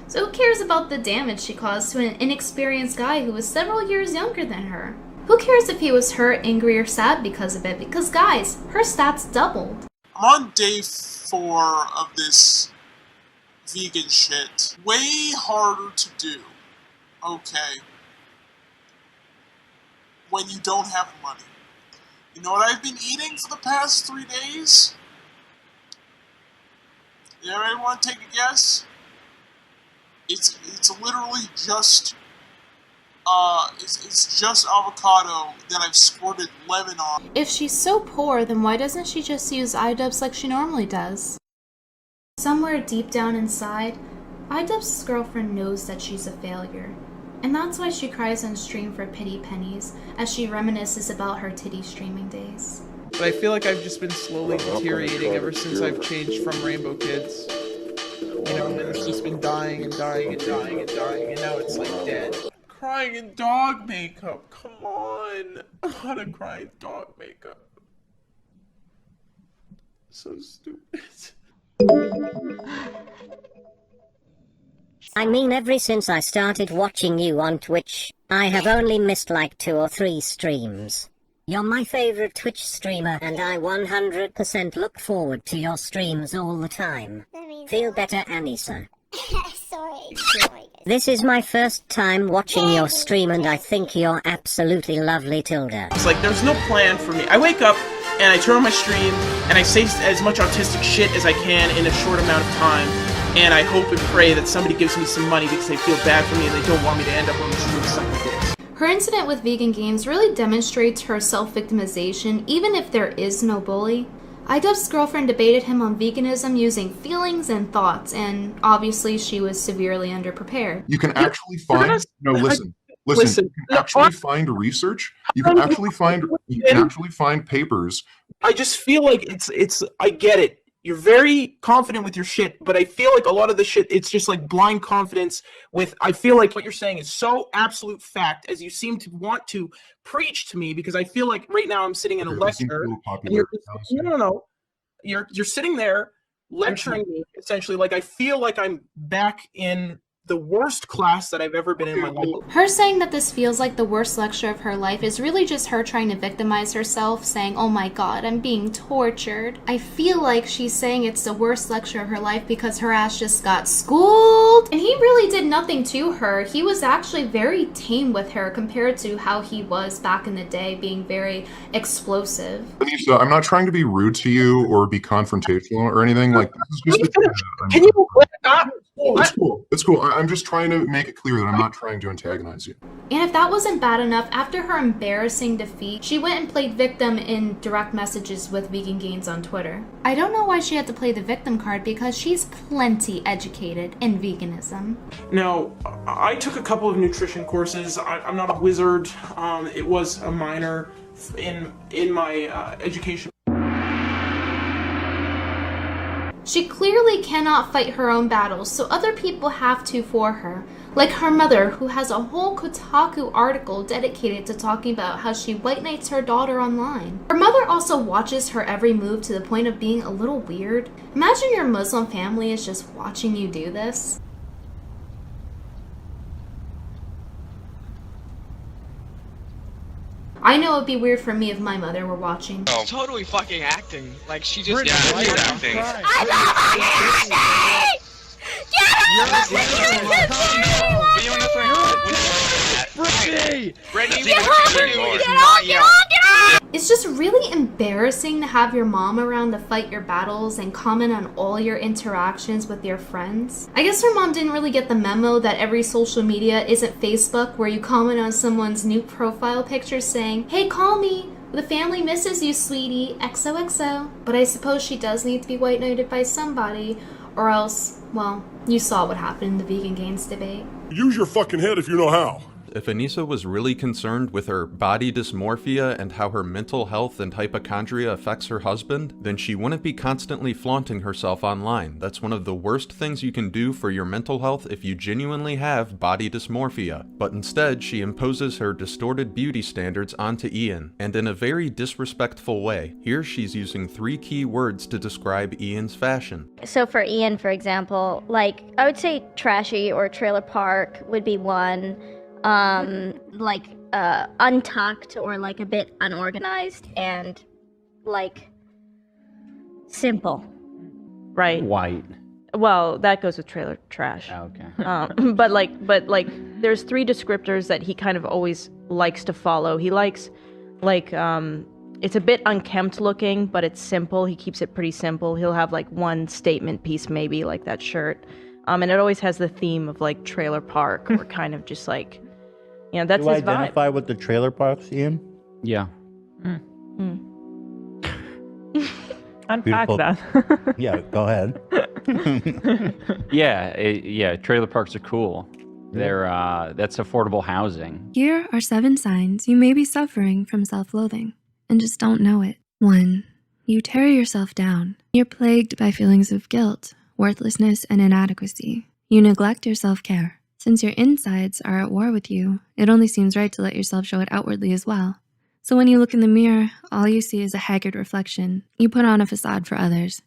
So who cares about the damage she caused to an inexperienced guy who was several years younger than her? Who cares if he was hurt, angry, or sad because of it? Because guys, her stats doubled. I'm on day 4 of this vegan shit. Way harder to do. Okay. When you don't have money. You know what I've been eating for the past 3 days? Anybody want to take a guess? It's literally just it's just avocado that I've squirted lemon on. If she's so poor, then why doesn't she just use iDubbbz like she normally does? Somewhere deep down inside, iDubbbz's girlfriend knows that she's a failure. And that's why she cries on stream for pity pennies as she reminisces about her titty streaming days. But I feel like I've just been slowly deteriorating ever since I've changed from Rainbow Kids. You know, and it's just been dying and dying and dying and dying, and now it's like dead. Crying in dog makeup, come on! I wanna cry in dog makeup. So stupid. I mean, ever since I started watching you on Twitch, I have only missed like 2 or 3 streams. You're my favorite Twitch streamer, and I 100% look forward to your streams all the time. Feel better, Anissa. Sorry. This is my first time watching your stream, and I think you're absolutely lovely, Tilda. It's like, there's no plan for me. I wake up, and I turn on my stream, and I say as much autistic shit as I can in a short amount of time, and I hope and pray that somebody gives me some money because they feel bad for me and they don't want me to end up on the stream sucking dicks. Her incident with vegan games really demonstrates her self-victimization, even if there is no bully. iDubbbz's girlfriend debated him on veganism using feelings and thoughts, and obviously she was severely underprepared. You can actually find listen. You can actually find research. You can actually find papers. I just feel like it's I get it. You're very confident with your shit, but I feel like a lot of the shit, it's just like blind confidence with, I feel like what you're saying is so absolute fact, as you seem to want to preach to me, because I feel like right now I'm sitting in a lecture, and you're sitting there lecturing me, essentially, like I feel like I'm back in the worst class that I've ever been in my life. Her saying that this feels like the worst lecture of her life is really just her trying to victimize herself, saying, oh my god, I'm being tortured. I feel like she's saying it's the worst lecture of her life because her ass just got schooled. And he really did nothing to her. He was actually very tame with her compared to how he was back in the day, being very explosive. Anissa, I'm not trying to be rude to you or be confrontational or anything. Like, this is just Can you stop? It's cool. It's cool. I'm just trying to make it clear that I'm not trying to antagonize you. And if that wasn't bad enough, after her embarrassing defeat, she went and played victim in direct messages with Vegan Gains on Twitter. I don't know why she had to play the victim card because she's plenty educated in veganism. Now, I took a couple of nutrition courses. I'm not a wizard. It was a minor in my education. She clearly cannot fight her own battles, so other people have to for her. Like her mother, who has a whole Kotaku article dedicated to talking about how she white knights her daughter online. Her mother also watches her every move to the point of being a little weird. Imagine your Muslim family is just watching you do this. I know it'd be weird for me if my mother were watching. She's totally fucking acting. Like, she just Brittany, acting. I love my Brittany! Brittany, what you do is not yell. It's just really embarrassing to have your mom around to fight your battles and comment on all your interactions with your friends. I guess her mom didn't really get the memo that every social media isn't Facebook, where you comment on someone's new profile picture saying, "Hey, call me. The family misses you, sweetie. XOXO." But I suppose she does need to be white knighted by somebody, or else, well, you saw what happened in the vegan gains debate. Use your fucking head if you know how. If Anissa was really concerned with her body dysmorphia and how her mental health and hypochondria affects her husband, then she wouldn't be constantly flaunting herself online. That's one of the worst things you can do for your mental health if you genuinely have body dysmorphia. But instead, she imposes her distorted beauty standards onto Ian, and in a very disrespectful way. Here she's using 3 key words to describe Ian's fashion. So for Ian, for example, like, I would say trashy or trailer park would be one. Untucked or like a bit unorganized, and like simple. Right. White. Well, that goes with trailer trash. Okay. But there's 3 descriptors that he kind of always likes to follow. He likes, it's a bit unkempt looking, but it's simple. He keeps it pretty simple. He'll have like one statement piece, maybe like that shirt. And it always has the theme of like trailer park or kind of just like, you know, that's Do you his vibe. identify with the trailer parks, Ian? Yeah. Unpack Beautiful. that. Yeah, go ahead. Yeah, trailer parks are cool. They're that's affordable housing. Here are 7 signs you may be suffering from self-loathing and just don't know it. 1. You tear yourself down. You're plagued by feelings of guilt, worthlessness, and inadequacy. You neglect your self-care. Since your insides are at war with you, it only seems right to let yourself show it outwardly as well. So when you look in the mirror, all you see is a haggard reflection. You put on a facade for others.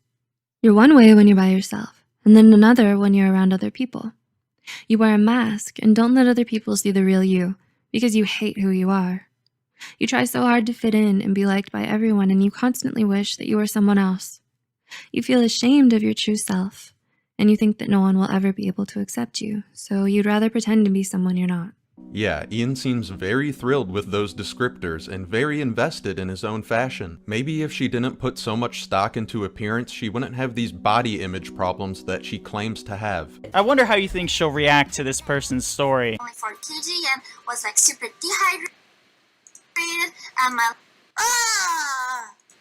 You're one way when you're by yourself, and then another when you're around other people. You wear a mask and don't let other people see the real you, because you hate who you are. You try so hard to fit in and be liked by everyone, and you constantly wish that you were someone else. You feel ashamed of your true self, and you think that no one will ever be able to accept you, so you'd rather pretend to be someone you're not. Yeah, Ian seems very thrilled with those descriptors and very invested in his own fashion. Maybe if she didn't put so much stock into appearance, she wouldn't have these body image problems that she claims to have. I wonder how you think she'll react to this person's story. Only 4 kg and was like super dehydrated, and my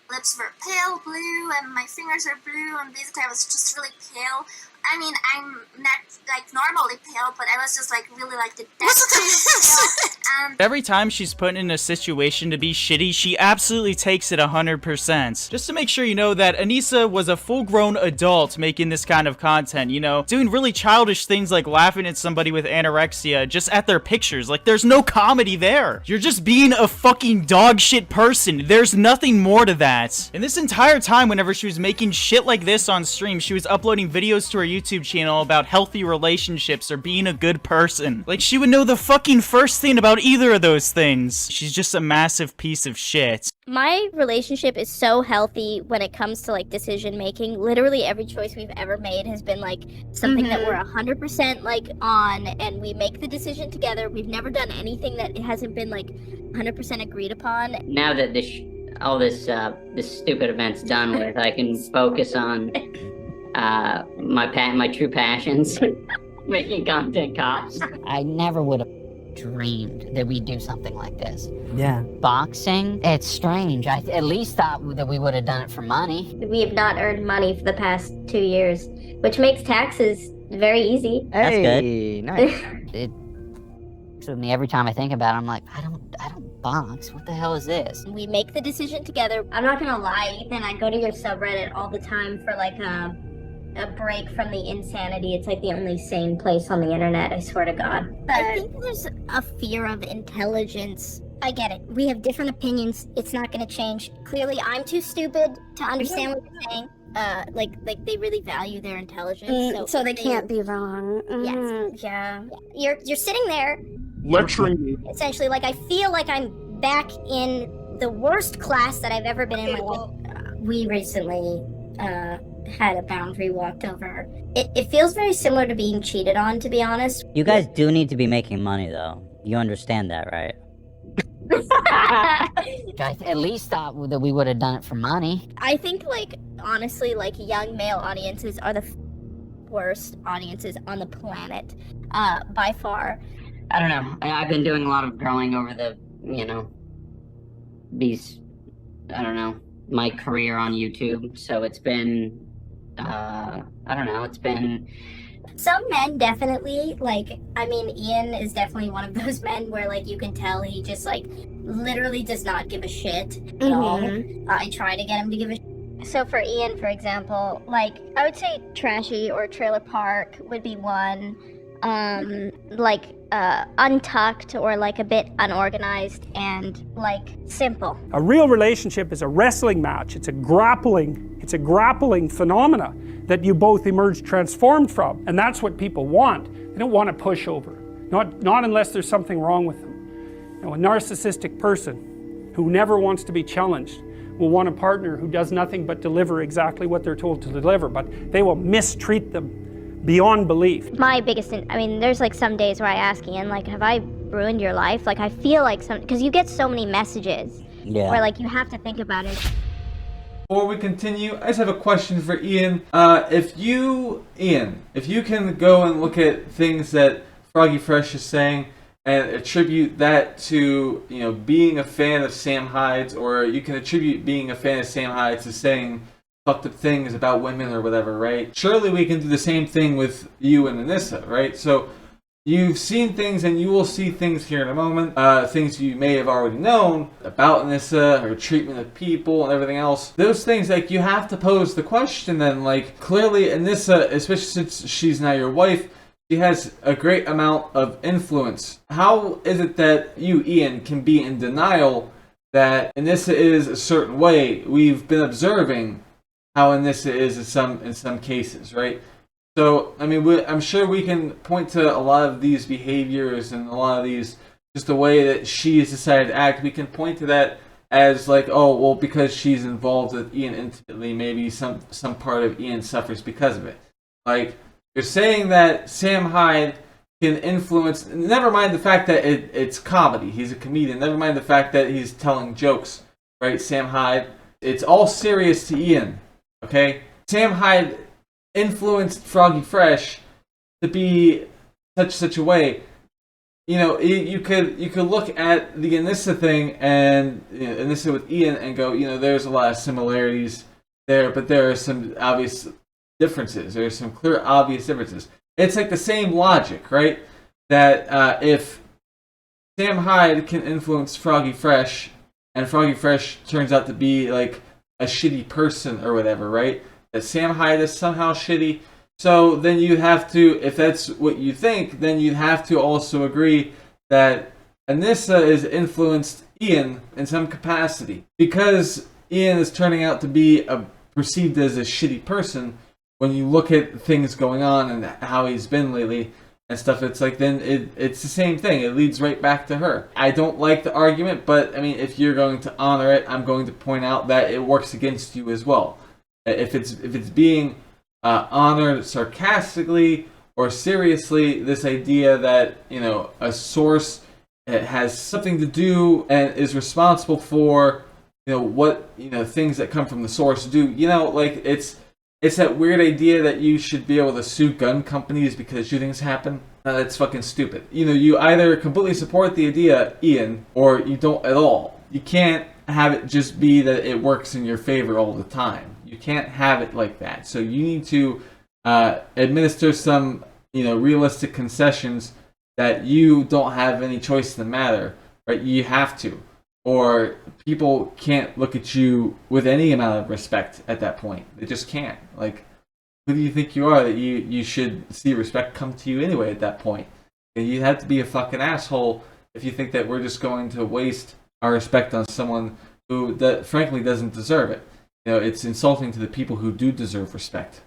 lips were pale blue and my fingers are blue, and basically I was just really pale. I mean, I'm not like normally pale, but I was just like really like the death pale. Every time she's put in a situation to be shitty, she absolutely takes it 100%. Just to make sure you know that Anissa was a full-grown adult making this kind of content, you know, doing really childish things like laughing at somebody with anorexia just at their pictures. Like, there's no comedy there. You're just being a fucking dog shit person. There's nothing more to that. And this entire time, whenever she was making shit like this on stream, she was uploading videos to her YouTube channel about healthy relationships or being a good person. Like, she would know the fucking first thing about either of those things. She's just a massive piece of shit. My relationship is so healthy when it comes to like decision making. Literally every choice we've ever made has been like something that we're 100% like on, and we make the decision together. We've never done anything that it hasn't been like 100% agreed upon. Now that all this stupid event's done with, I can focus on my true passions, making content cops. I never would have dreamed that we'd do something like this. Yeah. Boxing, it's strange. I at least thought that we would have done it for money. We have not earned money for the past 2 years, which makes taxes very easy. That's Hey, good. nice. It to me every time I think about it, I'm like, I don't box. What the hell is this? We make the decision together. I'm not gonna lie, Ethan, I go to your subreddit all the time for like a break from the insanity. It's like the only sane place on the internet, I swear to God. I think there's a fear of intelligence. I get it. We have different opinions. It's not gonna change. Clearly, I'm too stupid to understand what you're saying. Like they really value their intelligence, so they can't be wrong. Yes, yeah. You're sitting there Lecturing me. essentially like I feel like I'm back in the worst class that I've ever been in my life. We recently had a boundary walked over. It feels very similar to being cheated on, to be honest. You guys do need to be making money, though. You understand that, right? I at least thought that we would have done it for money. I think, like, honestly, like, young male audiences are the worst audiences on the planet, by far. I don't know. I've been doing a lot of growing over the, you know, these, I don't know, my career on YouTube. So it's been, I don't know, it's been... Some men definitely, like, I mean, Ian is definitely one of those men where, like, you can tell he just, like, literally does not give a shit at all. I try to get him to give a shit. So for Ian, for example, like, I would say trashy or trailer park would be one. Like, untucked or, like, a bit unorganized and, like, simple. A real relationship is a wrestling match. It's a grappling phenomena that you both emerge transformed from. And that's what people want. They don't want a pushover. Not unless there's something wrong with them. You know, a narcissistic person who never wants to be challenged will want a partner who does nothing but deliver exactly what they're told to deliver, but they will mistreat them beyond belief. My biggest, I mean, there's like some days where I ask Ian, like, have I ruined your life? Like, I feel like because you get so many messages where, like, you have to think about it. Before we continue, I just have a question for Ian. If you can go and look at things that Froggy Fresh is saying and attribute that to, you know, being a fan of Sam Hyde's, or you can attribute being a fan of Sam Hyde's to saying fucked up things about women or whatever, right? Surely we can do the same thing with you and Anissa, right? So you've seen things and you will see things here in a moment, things you may have already known about Anissa, her treatment of people and everything else. Those things, like, you have to pose the question then, like, clearly Anissa, especially since she's now your wife, she has a great amount of influence. How is it that you, Ian, can be in denial that Anissa is a certain way? We've been observing how Anissa is in some cases, right? So, I mean, I'm sure we can point to a lot of these behaviors and a lot of these, just the way that she has decided to act. We can point to that as like, oh, well, because she's involved with Ian intimately, maybe some part of Ian suffers because of it. Like, you're saying that Sam Hyde can influence, never mind the fact that it's comedy, he's a comedian, never mind the fact that he's telling jokes, right? Sam Hyde, it's all serious to Ian, okay? Sam Hyde influenced Froggy Fresh to be such a way. You know, you could look at the Anissa thing and, you know, Anissa with Ian and go, you know, there's a lot of similarities there, but there are some obvious differences. There's some clear, obvious differences. It's like the same logic, right? That if Sam Hyde can influence Froggy Fresh, and Froggy Fresh turns out to be like a shitty person or whatever, right? That Sam Hyde is somehow shitty. So then you have to, if that's what you think, then you have to also agree that Anissa has influenced Ian in some capacity. Because Ian is turning out to be perceived as a shitty person, when you look at things going on and how he's been lately and stuff, it's like, then it's the same thing. It leads right back to her. I don't like the argument, but I mean, if you're going to honor it, I'm going to point out that it works against you as well. If it's being honored sarcastically or seriously, this idea that, you know, a source has something to do and is responsible for, you know, what, you know, things that come from the source do, you know, like, it's that weird idea that you should be able to sue gun companies because shootings happen. That's fucking stupid. You know, you either completely support the idea, Ian, or you don't at all. You can't have it just be that it works in your favor all the time. You can't have it like that. So you need to administer some, you know, realistic concessions that you don't have any choice in the matter, right? You have to. Or people can't look at you with any amount of respect at that point. They just can't. Like, who do you think you are that you should see respect come to you anyway at that point? And you have to be a fucking asshole if you think that we're just going to waste our respect on someone who, that frankly, doesn't deserve it. You know, it's insulting to the people who do deserve respect.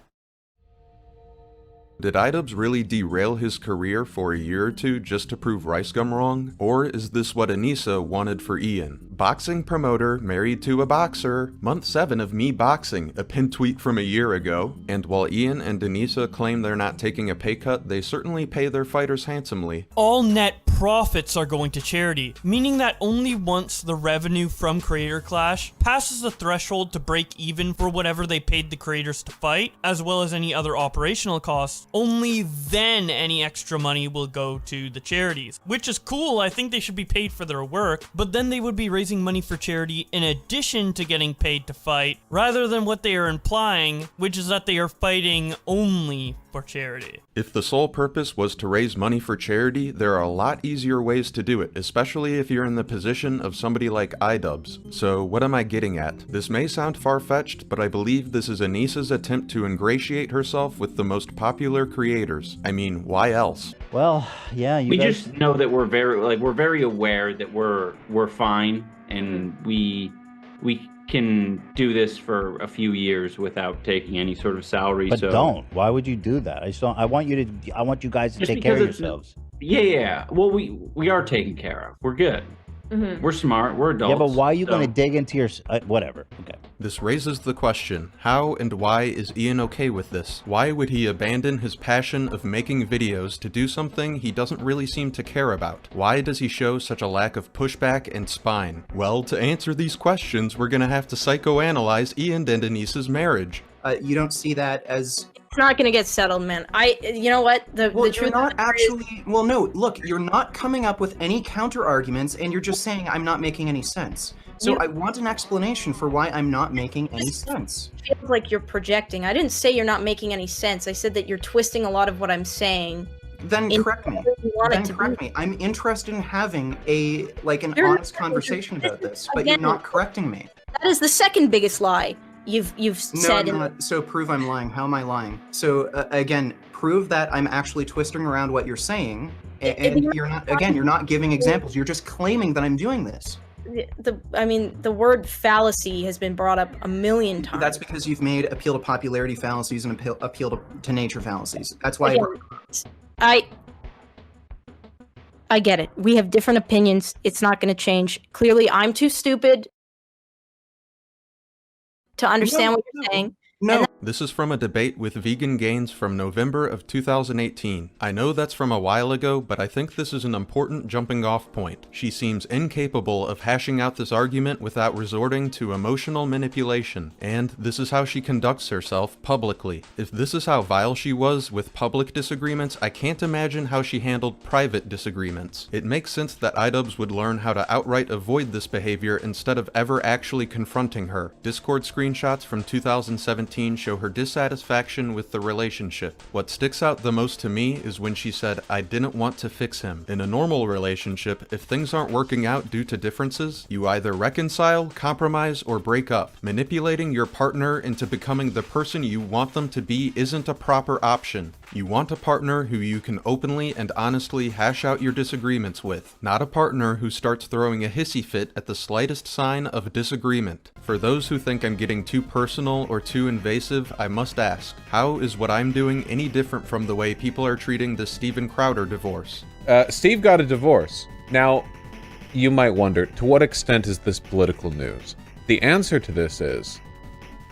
Did iDubbbz really derail his career for a year or two just to prove Ricegum wrong? Or is this what Anissa wanted for Ian? Boxing promoter married to a boxer. Month 7 of me boxing, a pin tweet from a year ago. And while Ian and Anissa claim they're not taking a pay cut, they certainly pay their fighters handsomely. All net profits are going to charity, meaning that only once the revenue from Creator Clash passes the threshold to break even for whatever they paid the creators to fight, as well as any other operational costs, only then any extra money will go to the charities. Which is cool, I think they should be paid for their work, but then they would be raising money for charity in addition to getting paid to fight, rather than what they are implying, which is that they are fighting only for charity. If the sole purpose was to raise money for charity, there are a lot easier ways to do it, especially if you're in the position of somebody like iDubbbz. So what am I getting at? This may sound far-fetched, but I believe this is Anissa's attempt to ingratiate herself with the most popular creators. I mean, why else? Well, yeah, we just know that we're very aware that we're fine, and we can do this for a few years without taking any sort of salary. But so don't. Why would you do that? I want you guys to just take care of because yourselves. Yeah. Well, we are taken care of. We're good. We're smart. We're adults. Yeah, but why are you going to dig into your whatever? Okay. This raises the question, how and why is Ian okay with this? Why would he abandon his passion of making videos to do something he doesn't really seem to care about? Why does he show such a lack of pushback and spine? Well, to answer these questions, we're gonna have to psychoanalyze Ian and Anissa's marriage. You don't see that as... It's not gonna get settled, man. You know what? The truth you're not actually... Well, no, look, you're not coming up with any counter arguments, and you're just saying I'm not making any sense. So I want an explanation for why I'm not making any sense. It feels like you're projecting. I didn't say you're not making any sense. I said that you're twisting a lot of what I'm saying. Then correct me. I'm interested in having an honest conversation about this, but you're not correcting me. That is the second biggest lie you've said. No, so prove I'm lying. How am I lying? So again, prove that I'm actually twisting around what you're saying, and you're not. Again, you're not giving examples. You're just claiming that I'm doing this. The word fallacy has been brought up a million times. That's because you've made appeal to popularity fallacies and appeal to nature fallacies. That's why. I get it. We have different opinions. It's not going to change. Clearly, I'm too stupid to understand what you're saying. No. This is from a debate with Vegan Gains from November of 2018. I know that's from a while ago, but I think this is an important jumping off point. She seems incapable of hashing out this argument without resorting to emotional manipulation, and this is how she conducts herself publicly. If this is how vile she was with public disagreements, I can't imagine how she handled private disagreements. It makes sense that iDubbbz would learn how to outright avoid this behavior instead of ever actually confronting her. Discord screenshots from 2017 show her dissatisfaction with the relationship. What sticks out the most to me is when she said, "I didn't want to fix him." In a normal relationship, if things aren't working out due to differences, you either reconcile, compromise, or break up. Manipulating your partner into becoming the person you want them to be isn't a proper option. You want a partner who you can openly and honestly hash out your disagreements with, not a partner who starts throwing a hissy fit at the slightest sign of disagreement. For those who think I'm getting too personal or too invasive, I must ask, how is what I'm doing any different from the way people are treating the Steven Crowder divorce? Steve got a divorce. Now, you might wonder, to what extent is this political news? The answer to this is,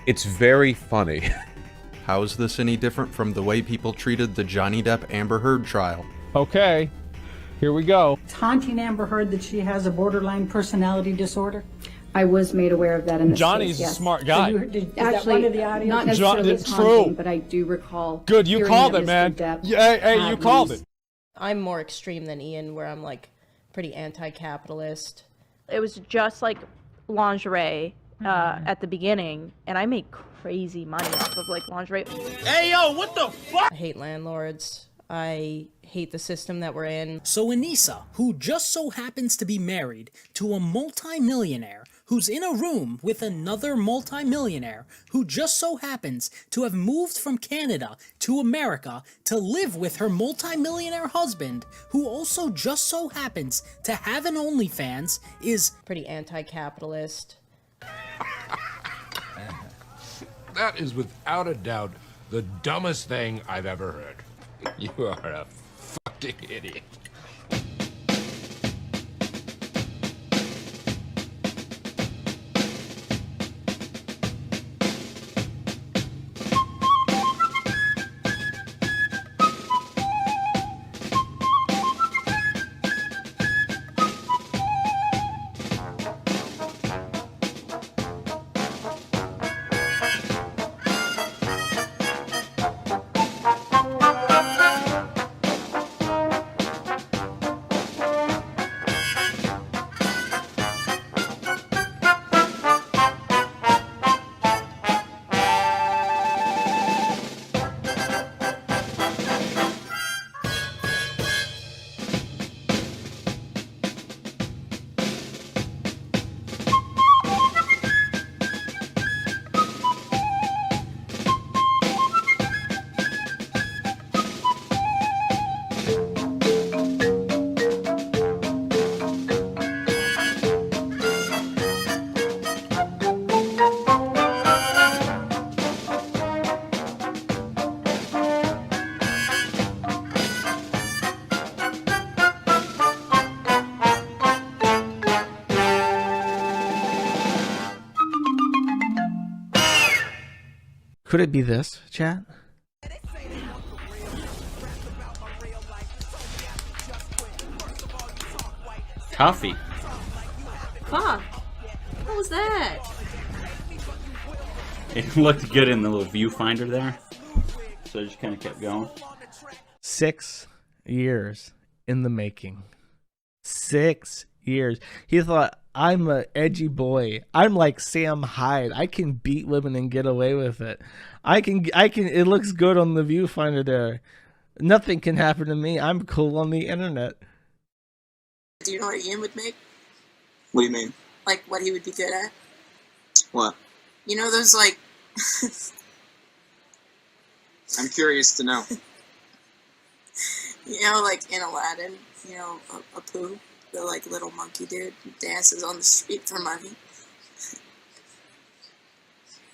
it's very funny. How is this any different from the way people treated the Johnny Depp Amber Heard trial? Okay, here we go. Taunting Amber Heard that she has a borderline personality disorder. I was made aware of that in this Johnny's case, yes. a smart guy. Actually, not necessarily taunting, but I do recall. Good, you called it, man. Hey, you called it. I'm more extreme than Ian, where I'm like pretty anti-capitalist. It was just like lingerie at the beginning, and I made crazy money off of like lingerie. Hey, yo, what the fuck? I hate landlords. I hate the system that we're in. So Anissa, who just so happens to be married to a multi-millionaire who's in a room with another multi-millionaire who just so happens to have moved from Canada to America to live with her multi-millionaire husband, who also just so happens to have an OnlyFans, is pretty anti-capitalist. That is without a doubt the dumbest thing I've ever heard. You are a fucking idiot. Could it be this, chat? Coffee. Fuck. What was that? It looked good in the little viewfinder there, so I just kind of kept going. 6 years in the making. 6 years. He thought, I'm a edgy boy. I'm like Sam Hyde. I can beat women and get away with it. I can, it looks good on the viewfinder there. Nothing can happen to me. I'm cool on the internet. Do you know what Ian would make? What do you mean? Like, what he would be good at? What? You know those, like... I'm curious to know. You know, like in Aladdin, you know, Apu, the like little monkey dude who dances on the street for money.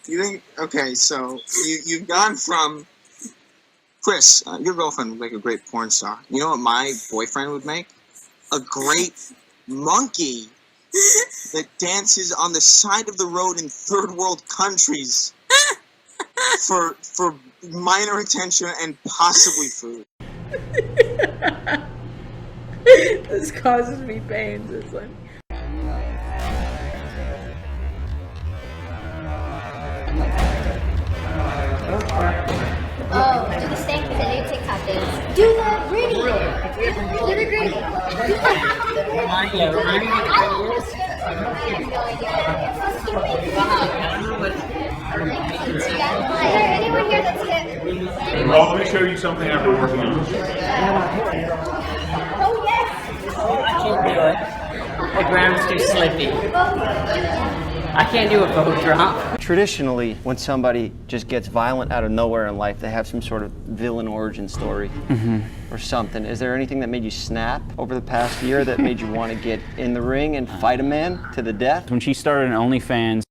You think? Okay, so you've gone from Chris. Your girlfriend would make a great porn star. You know what my boyfriend would make? A great monkey that dances on the side of the road in third world countries for minor attention and possibly food. This causes me pain. It's like... Oh, do the stank because I know TikTok is. Do the gritty. Do the gritty. Is there anyone here that's hip? Well, let me show you something I've been working on. Oh, yes. I can't do it. The ground's too slippy. I can't do a boat drop. Traditionally, when somebody just gets violent out of nowhere in life, they have some sort of villain origin story or something. Is there anything that made you snap over the past year that made you want to get in the ring and fight a man to the death? When she started an OnlyFans,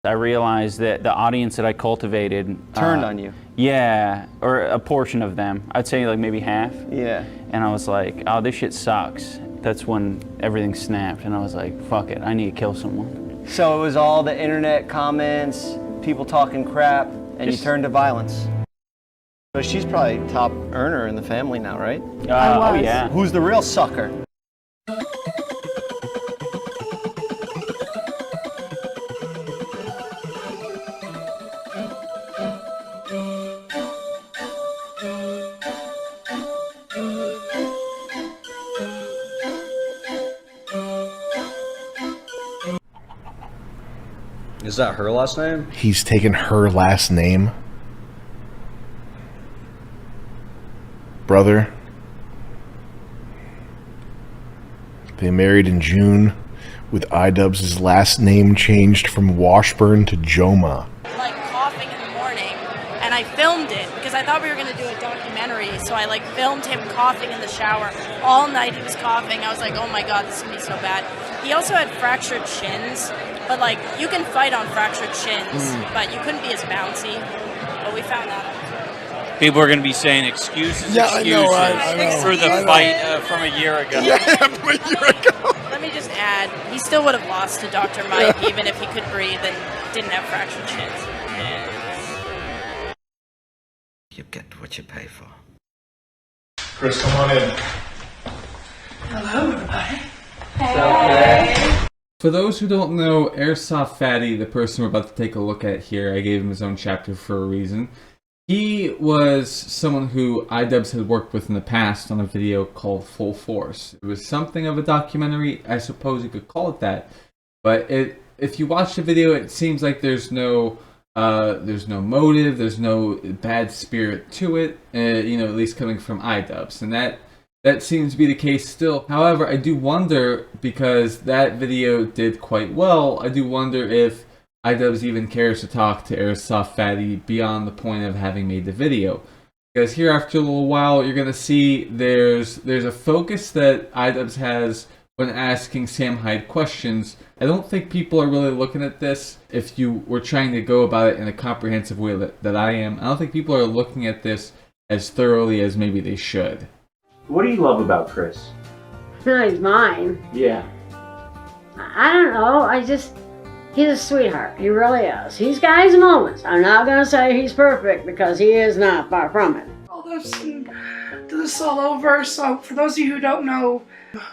I realized that the audience that I cultivated turned on you. Yeah, or a portion of them. I'd say like maybe half. Yeah. And I was like, oh, this shit sucks. That's when everything snapped, and I was like, fuck it, I need to kill someone. So it was all the internet comments, people talking crap, and you turned to violence. So she's probably top earner in the family now, right? Oh yeah. Who's the real sucker? Is that her last name? He's taken her last name. Brother. They married in June with iDubbbz's last name changed from Washburn to Joma. Like coughing in the morning, and I filmed it because I thought we were going to do a documentary, so I like filmed him coughing in the shower. All night he was coughing. I was like, oh my god, this is going to be so bad. He also had fractured shins. But like, you can fight on fractured shins, but you couldn't be as bouncy. But we found that out. People are going to be saying excuses, Yeah, I know, I know. for the fight from a year ago. Yeah, from a year ago. Let me just add, he still would have lost to Dr. Mike even if he could breathe and didn't have fractured shins. You get what you pay for. Chris, come on in. Hello, everybody. Hey. For those who don't know, Airsoft Fatty, the person we're about to take a look at here, I gave him his own chapter for a reason. He was someone who iDubbbz had worked with in the past on a video called Full Force. It was something of a documentary, I suppose you could call it that. But if you watch the video, it seems like there's no motive, there's no bad spirit to it, you know, at least coming from iDubbbz. And that seems to be the case still. However, I do wonder, because that video did quite well, I do wonder if iDubbbz even cares to talk to Airsoft Fatty beyond the point of having made the video. Because here, after a little while, you're going to see there's a focus that iDubbbz has when asking Sam Hyde questions. I don't think people are really looking at this, if you were trying to go about it in a comprehensive way that I am. I don't think people are looking at this as thoroughly as maybe they should. What do you love about Chris? No, he's mine. Yeah. I don't know. He's a sweetheart. He really is. He's got his moments. I'm not gonna say he's perfect because he is not, far from it. All this and to the solo verse. So for those of you who don't know,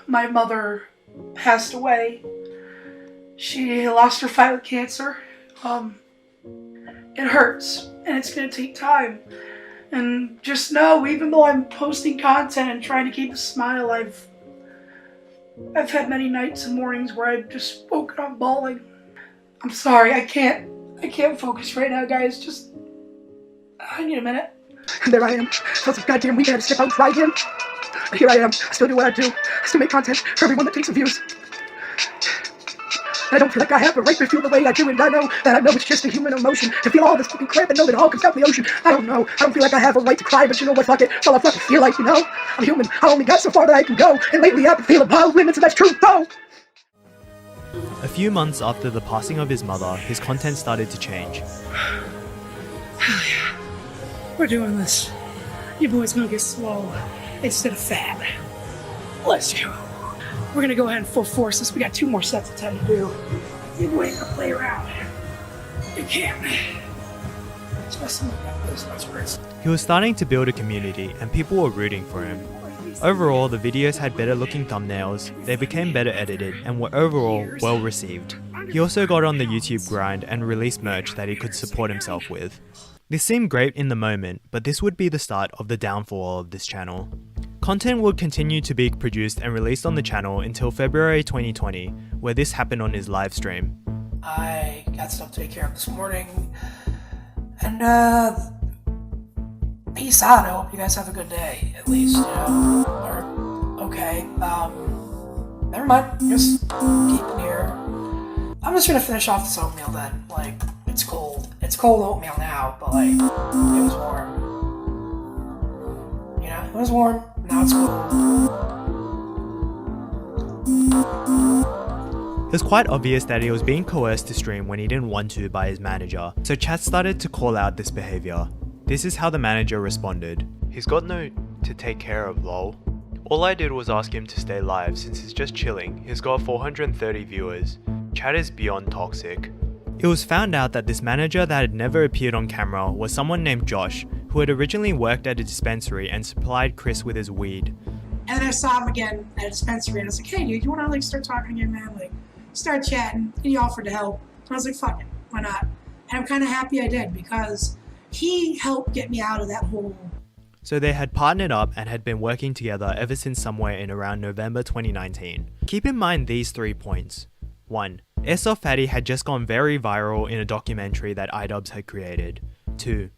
my mother passed away. She lost her fight with cancer. It hurts and it's gonna take time. And just know, even though I'm posting content and trying to keep a smile, I've had many nights and mornings where I've just woken up bawling. I'm sorry, I can't focus right now, guys. Just, I need a minute. And there I am. So it's a goddamn week I had to step out and try again. Here I am. I still do what I do. I still make content for everyone that takes the views. I don't feel like I have a right to feel the way I do, and I know it's just a human emotion to feel all this fucking crap and know that it all comes out in the ocean. I don't know. I don't feel like I have a right to cry, but you know what? Fuck it. That's all I fucking feel like, you know? I'm human. I only got so far that I can go, and lately I've been feeling wild limits, and that's true, though. A few months after the passing of his mother, his content started to change. We're doing this. Your boy's gonna get swole instead of fat. Bless you. We're gonna go ahead and full force this. We got 2 more sets of 10 to do. You boy ain't gonna play around. You can't. Especially with those words. He was starting to build a community and people were rooting for him. Overall, the videos had better looking thumbnails, they became better edited, and were overall well received. He also got on the YouTube grind and released merch that he could support himself with. This seemed great in the moment, but this would be the start of the downfall of this channel. Content would continue to be produced and released on the channel until February 2020, where this happened on his live stream. I got stuff to take care of this morning, and peace out. I hope you guys have a good day, at least, you know, or, okay, never mind, just keep it here. I'm just gonna finish off this oatmeal then, like, it's cold oatmeal now, but like, it was warm. You know, it was warm, now it's cold. It was quite obvious that he was being coerced to stream when he didn't want to by his manager, so chat started to call out this behavior. This is how the manager responded. He's got no to take care of, lol. All I did was ask him to stay live since he's just chilling. He's got 430 viewers. Chat is beyond toxic. It was found out that this manager that had never appeared on camera was someone named Josh, who had originally worked at a dispensary and supplied Chris with his weed. And then I saw him again at a dispensary, and I was like, hey dude, you wanna like start talking again, man? Like, start chatting, and he offered to help. And I was like, fuck it, why not? And I'm kinda happy I did, because he helped get me out of that hole. So they had partnered up and had been working together ever since somewhere in around November 2019. Keep in mind these 3 points. 1. Airsoft Fatty had just gone very viral in a documentary that iDubbbz had created. 2.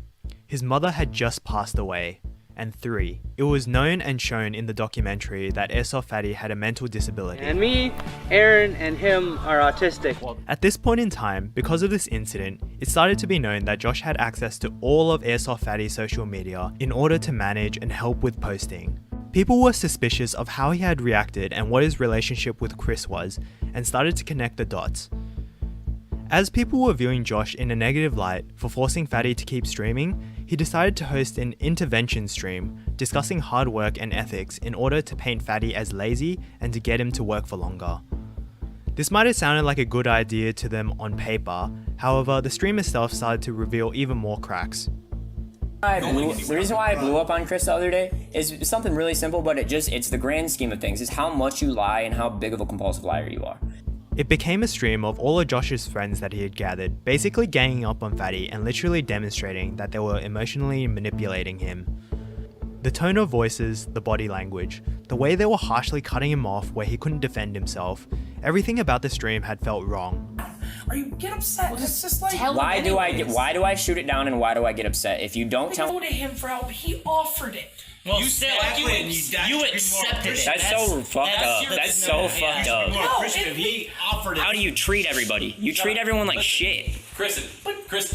His mother had just passed away. And 3. It was known and shown in the documentary that Airsoft Fatty had a mental disability. And me, Aaron, and him are autistic. At this point in time, because of this incident, it started to be known that Josh had access to all of Airsoft Fatty's social media in order to manage and help with posting. People were suspicious of how he had reacted and what his relationship with Chris was, and started to connect the dots. As people were viewing Josh in a negative light for forcing Fatty to keep streaming, he decided to host an intervention stream discussing hard work and ethics in order to paint Fatty as lazy and to get him to work for longer. This might have sounded like a good idea to them on paper, however, the stream itself started to reveal even more cracks. The reason why I blew up on Chris the other day is something really simple, but it's the grand scheme of things, is how much you lie and how big of a compulsive liar you are. It became a stream of all of Josh's friends that he had gathered, basically ganging up on Fatty and literally demonstrating that they were emotionally manipulating him. The tone of voices, the body language, the way they were harshly cutting him off where he couldn't defend himself, everything about the stream had felt wrong. Or you get upset, well, just like why do I shoot it down and why do I get upset? If you don't tell go to him for help, he offered it. Well, you said you accepted it. That's so fucked up. That's so fucked up. He offered it. How do you treat everybody? You treat everyone like shit. Chris,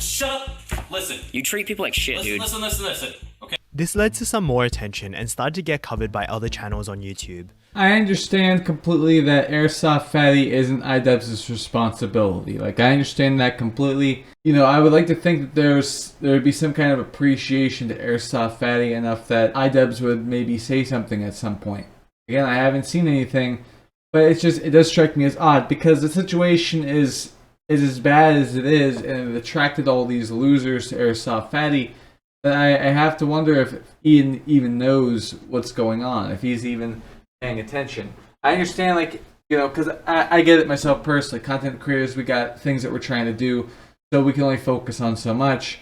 shut up. Listen. You treat people like shit, dude. Listen. Okay. This led to some more attention and started to get covered by other channels on YouTube. I understand completely that Airsoft Fatty isn't iDubbbz's responsibility. Like, I understand that completely. You know, I would like to think that there would be some kind of appreciation to Airsoft Fatty enough that iDubbbz would maybe say something at some point. Again, I haven't seen anything, but it does strike me as odd because the situation is is as bad as it is, and it attracted all these losers to Airsoft Fatty, then I have to wonder if Ian even knows what's going on, if he's even paying attention. I understand, like, you know, because I get it myself personally. Content creators, we got things that we're trying to do, so we can only focus on so much.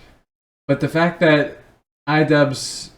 But the fact that iDubbbz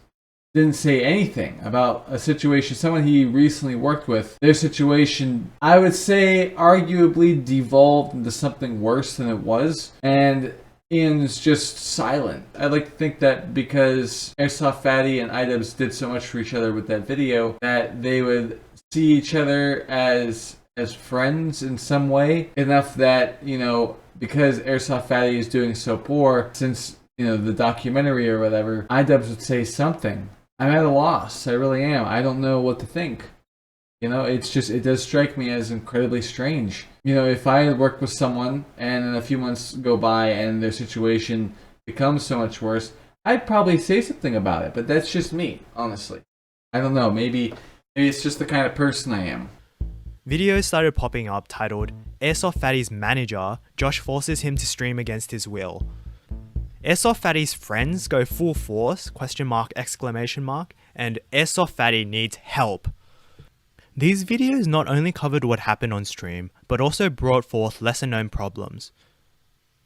didn't say anything about a situation, someone he recently worked with, their situation, I would say, arguably devolved into something worse than it was. And Ian's just silent. I'd like to think that because Airsoft Fatty and iDubbbz did so much for each other with that video, that they would see each other as friends in some way, enough that, you know, because Airsoft Fatty is doing so poor since, you know, the documentary or whatever, iDubbbz would say something. I'm at a loss. I really am. I don't know what to think. You know, it's just, it does strike me as incredibly strange. You know, if I had worked with someone and then a few months go by and their situation becomes so much worse, I'd probably say something about it. But that's just me, honestly. I don't know. Maybe it's just the kind of person I am. Videos started popping up titled, Airsoft Fatty's manager, Josh forces him to stream against his will. Airsoft Fatty's friends go full force, ? And Airsoft Fatty needs help. These videos not only covered what happened on stream, but also brought forth lesser known problems.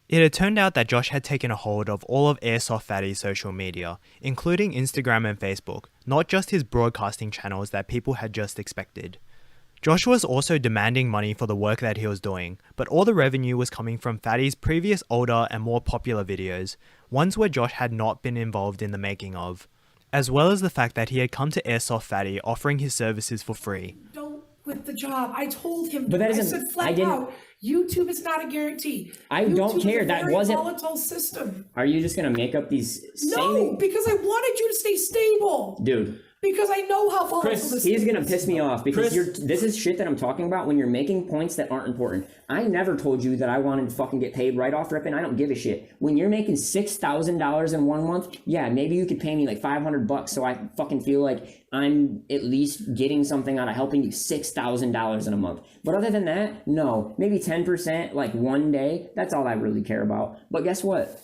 It had turned out that Josh had taken a hold of all of Airsoft Fatty's social media, including Instagram and Facebook, not just his broadcasting channels that people had just expected. Josh was also demanding money for the work that he was doing, but all the revenue was coming from Fatty's previous older and more popular videos, ones where Josh had not been involved in the making of, as well as the fact that he had come to Airsoft Fatty offering his services for free. Don't quit the job. I told him. But that I isn't- said flat out, YouTube is not a guarantee. I YouTube don't care. Is a That very wasn't- volatile system. Are you just gonna make up these No, because I wanted you to stay stable. Dude, Because I know how volatile Chris, this he's is. gonna piss me off because Chris- this is shit that I'm talking about when you're making points that aren't important. I never told you that I wanted to fucking get paid right off ripping. I don't give a shit. When you're making $6,000 in 1 month, yeah, maybe you could pay me like $500 so I fucking feel like I'm at least getting something out of helping you $6,000 in a month. But other than that, no. Maybe 10% like one day. That's all I really care about. But guess what?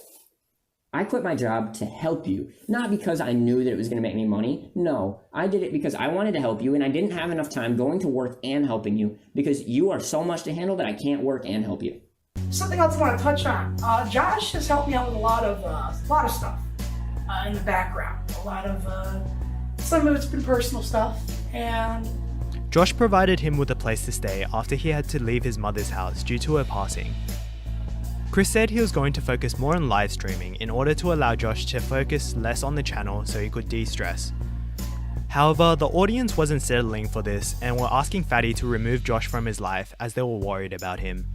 I quit my job to help you, not because I knew that it was going to make me money. No, I did it because I wanted to help you and I didn't have enough time going to work and helping you because you are so much to handle that I can't work and help you. Something else I want to touch on. Josh has helped me out with a lot of stuff in the background. Some of it's been personal stuff, and Josh provided him with a place to stay after he had to leave his mother's house due to her passing. Chris said he was going to focus more on live streaming in order to allow Josh to focus less on the channel so he could de-stress. However, the audience wasn't settling for this and were asking Fatty to remove Josh from his life as they were worried about him.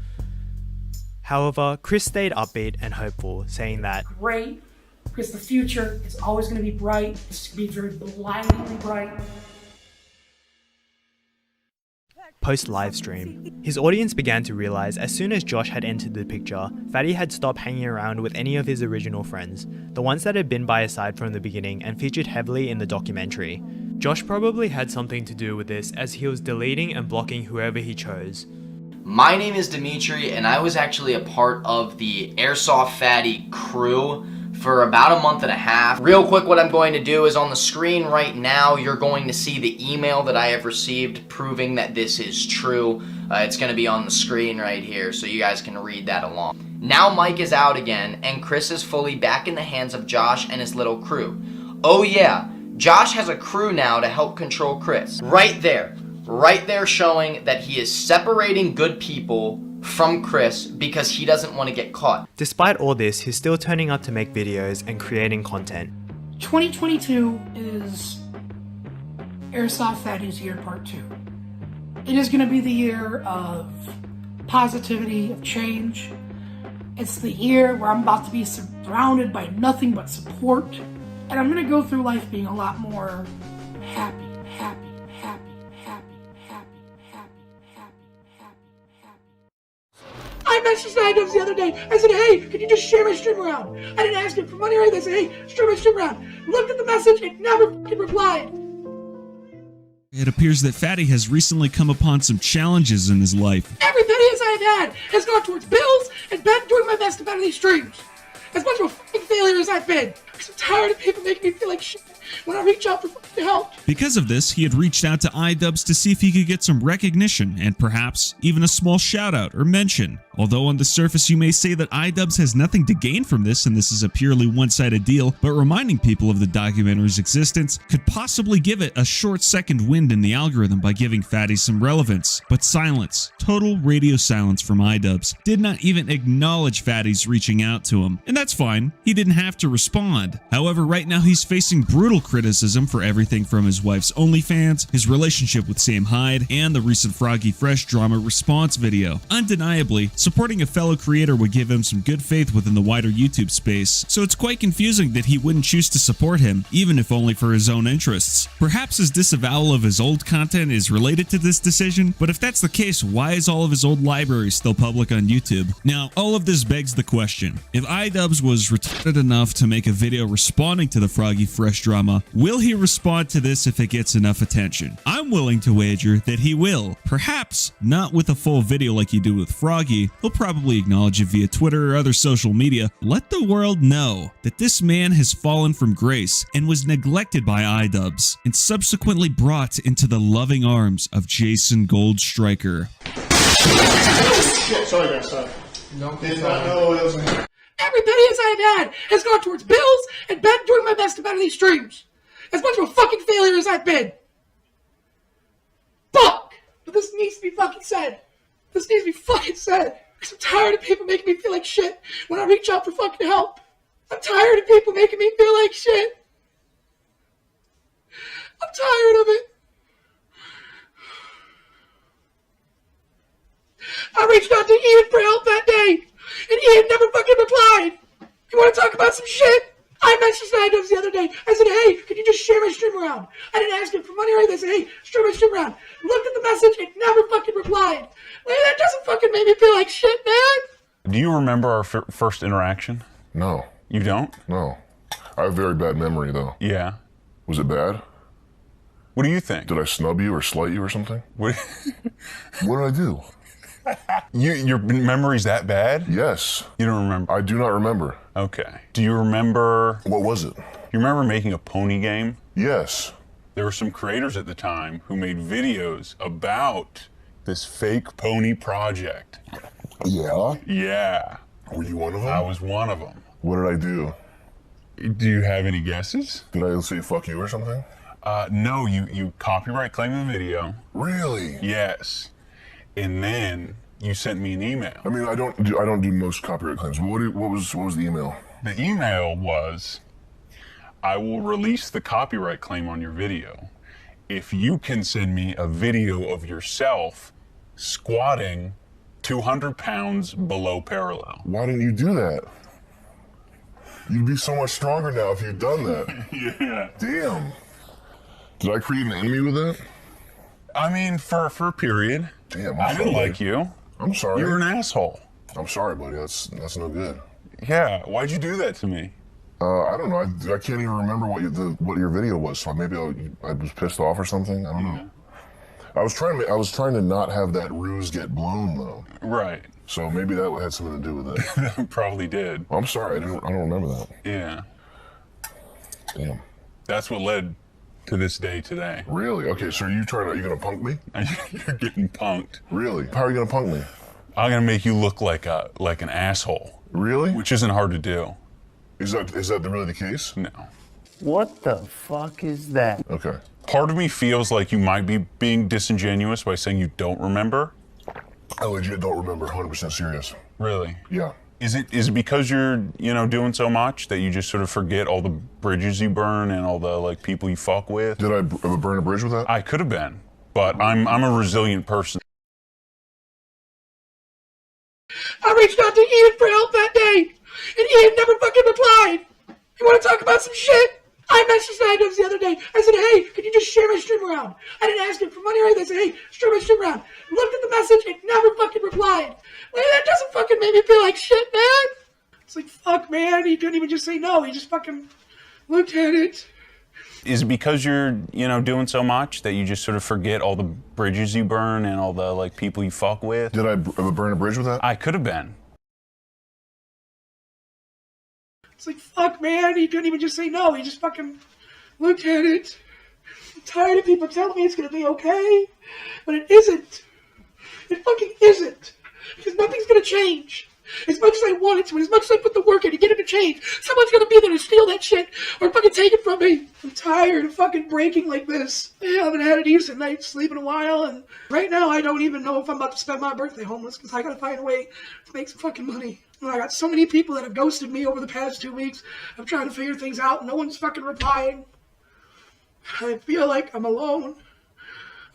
However, Chris stayed upbeat and hopeful, saying that, great, because the future is always going to be bright. It's going to be very blindingly bright. post livestream, his audience began to realize as soon as Josh had entered the picture, Fatty had stopped hanging around with any of his original friends, the ones that had been by his side from the beginning and featured heavily in the documentary. Josh probably had something to do with this as he was deleting and blocking whoever he chose. My name is Dimitri, and I was actually a part of the Airsoft Fatty crew for about a month and a half. Real quick, what I'm going to do is on the screen right now, you're going to see the email that I have received proving that this is true. It's going to be on the screen right here, so you guys can read that along. Now Mike is out again, and Chris is fully back in the hands of Josh and his little crew. Oh yeah, Josh has a crew now to help control Chris. Right there showing that he is separating good people from Chris because he doesn't want to get caught. Despite all this, he's still turning up to make videos and creating content. 2022 is Airsoft Fatty's year part 2. It is going to be the year of positivity, of change. It's the year where I'm about to be surrounded by nothing but support. And I'm going to go through life being a lot more happy. I messaged iDubbbz the other day. I said, hey, can you just share my stream around? I didn't ask him for money or anything. I said, hey, share my stream around. Looked at the message and never fucking replied. It appears that Fatty has recently come upon some challenges in his life. Every penny as I've had has gone towards bills and been doing my best to better these streams. As much of a fucking failure as I've been. Because I'm tired of people making me feel like shit when I reach out for fucking help. Because of this, he had reached out to iDubbbz to see if he could get some recognition and perhaps even a small shout out or mention. Although on the surface you may say that iDubbbz has nothing to gain from this and this is a purely one-sided deal, but reminding people of the documentary's existence could possibly give it a short second wind in the algorithm by giving Fatty some relevance. But silence, total radio silence from iDubbbz, did not even acknowledge Fatty's reaching out to him. And that's fine, he didn't have to respond. However, right now he's facing brutal criticism for everything from his wife's OnlyFans, his relationship with Hyde, and the recent Froggy Fresh drama response video. Undeniably, supporting a fellow creator would give him some good faith within the wider YouTube space, so it's quite confusing that he wouldn't choose to support him, even if only for his own interests. Perhaps his disavowal of his old content is related to this decision, but if that's the case, why is all of his old library still public on YouTube? Now, all of this begs the question, if iDubbbz was retarded enough to make a video responding to the Froggy Fresh drama, will he respond to this if it gets enough attention? I'm willing to wager that he will. Perhaps not with a full video like he did with Froggy. He'll probably acknowledge it via Twitter or other social media. Let the world know that this man has fallen from grace and was neglected by iDubbbz and subsequently brought into the loving arms of Jason Goldstriker. Sorry guys, sorry. No, did not know it was me. Every penny as I've had has gone towards bills and been doing my best to better these streams. As much of a fucking failure as I've been. Fuck! But this needs to be fucking said. This needs to be fucking said. Because I'm tired of people making me feel like shit when I reach out for fucking help. I'm tired of people making me feel like shit. I'm tired of it. I reached out to Ian for help that day, and Ian never fucking replied. You want to talk about some shit? I messaged iDubbbz the other day. I said, hey, can you just share my stream around? I didn't ask him for money or anything. I said, hey, share my stream around. Looked at the message and never fucking replied. Like, that doesn't fucking make me feel like shit, man. Do you remember our first interaction? No. You don't? No. I have very bad memory, though. Yeah. Was it bad? What do you think? Did I snub you or slight you or something? What did I do? Your memory's that bad? Yes. You don't remember? I do not remember. Okay. Do you remember... What was it? You remember making a pony game? Yes. There were some creators at the time who made videos about this fake pony project. Yeah? Yeah. Were you one of them? I was one of them. What did I do? Do you have any guesses? Did I say fuck you or something? No, you copyright claimed the video. Really? Yes. And then you sent me an email. I mean, I don't do most copyright claims. What was the email? The email was, I will release the copyright claim on your video if you can send me a video of yourself squatting 200 pounds below parallel. Why didn't you do that? You'd be so much stronger now if you'd done that. Yeah. Damn. Did I create an enemy with that? I mean, for a period. Damn, I didn't like you. I'm sorry. You were an asshole. I'm sorry, buddy. That's no good. Yeah. Why'd you do that to me? I don't know. I can't even remember what your video was. So maybe I was pissed off or something. I don't know. I was trying to not have that ruse get blown though. Right. So maybe that had something to do with it. That probably did. I'm sorry. I don't remember that. Yeah. Damn. That's what led to this day today. Really? Okay, so are you gonna punk me? You're getting punked. Really? How are you gonna punk me? I'm gonna make you look like an asshole. Really? Which isn't hard to do. Is that really the case? No. What the fuck is that? Okay. Part of me feels like you might be being disingenuous by saying you don't remember. I legit don't remember, 100% serious. Really? Yeah. Is it because you're, doing so much that you just sort of forget all the bridges you burn and all the people you fuck with? Did I burn a bridge with that? I could have been, but I'm a resilient person. I reached out to Ian for help that day, and Ian never fucking replied. You want to talk about some shit? I messaged iDubbbz the other day. I said, hey, can you just share my stream around? I didn't ask him for money or anything. I said, hey, share my stream around. Looked at the message and never fucking replied. Like, that doesn't fucking make me feel like shit, man. It's like, fuck, man. He couldn't even just say no. He just fucking looked at it. Is it because you're, doing so much that you just sort of forget all the bridges you burn and all the, like, people you fuck with? Did I burn a bridge with that? I could have been. It's like, fuck, man, he couldn't even just say no. He just fucking looked at it. I'm tired of people telling me it's gonna be okay, but it isn't. It fucking isn't. Because nothing's gonna change. As much as I want it to, as much as I put the work in to get it to change, someone's gonna be there to steal that shit or fucking take it from me. I'm tired of fucking breaking like this. I haven't had a decent night's sleep in a while, and right now I don't even know if I'm about to spend my birthday homeless because I gotta find a way to make some fucking money. And I got so many people that have ghosted me over the past 2 weeks. I'm trying to figure things out. No one's fucking replying. I feel like I'm alone.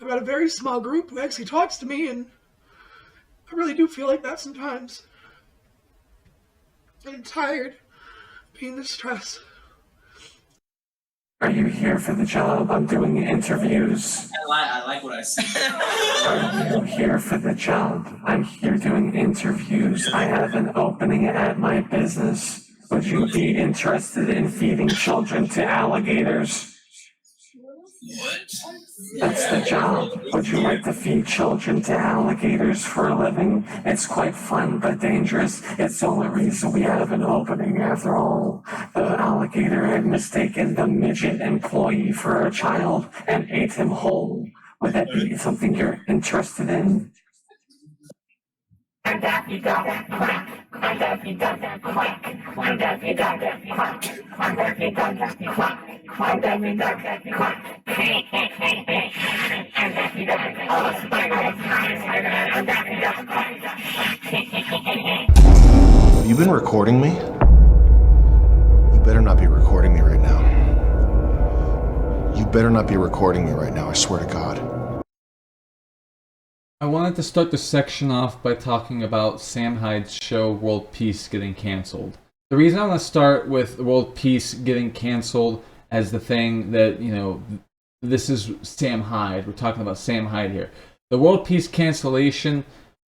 I've got a very small group who actually talks to me, and I really do feel like that sometimes. I'm tired of being this stressed. Are you here for the job? I'm doing interviews. I like what I said. Are you here for the job? I'm here doing interviews. I have an opening at my business. Would you be interested in feeding children to alligators? What? That's the job. Would you like to feed children to alligators for a living? It's quite fun but dangerous. It's the only reason we have an opening. After all, the alligator had mistaken the midget employee for a child and ate him whole. Would that be something you're interested in? Have you been recording me? You better not be recording me right now. You better not be recording me right now, I swear to God. I wanted to start the section off by talking about Sam Hyde's show World Peace getting canceled. The reason I want to start with World Peace getting canceled as the thing that, this is Sam Hyde. We're talking about Sam Hyde here. The World Peace cancellation,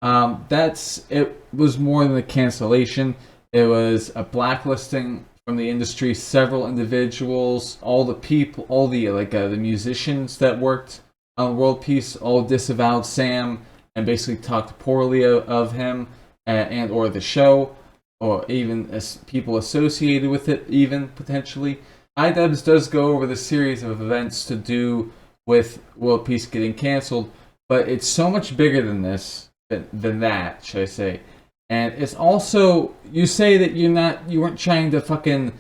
it was more than a cancellation. It was a blacklisting from the industry. Several individuals, all the people, all the the musicians that worked on World Peace all disavowed Sam and basically talked poorly of him and or the show, or even as people associated with it, even potentially. iDubbbz does go over the series of events to do with World Peace getting canceled, but it's so much bigger than this, than that, should I say. And it's also, you say that you weren't trying to fucking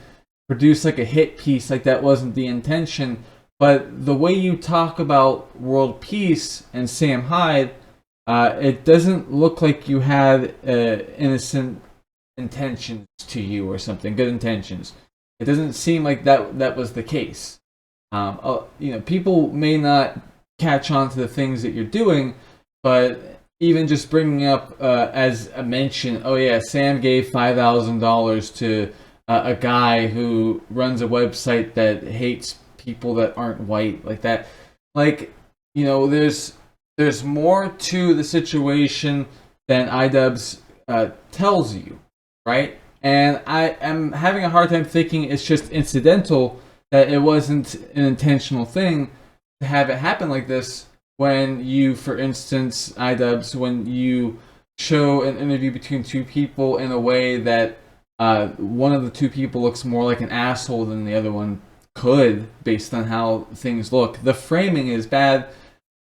produce like a hit piece, like that wasn't the intention, but the way you talk about World Peace and Sam Hyde, it doesn't look like you had innocent intentions to you or something, good intentions. It doesn't seem like that was the case. People may not catch on to the things that you're doing, but even just bringing up as a mention, oh yeah, Sam gave $5,000 to a guy who runs a website that hates people that aren't white, like that. There's more to the situation than iDubbbz tells you, right? And I am having a hard time thinking it's just incidental, that it wasn't an intentional thing to have it happen like this when you, for instance, iDubbbz, when you show an interview between two people in a way that one of the two people looks more like an asshole than the other one could, based on how things look. The framing is bad,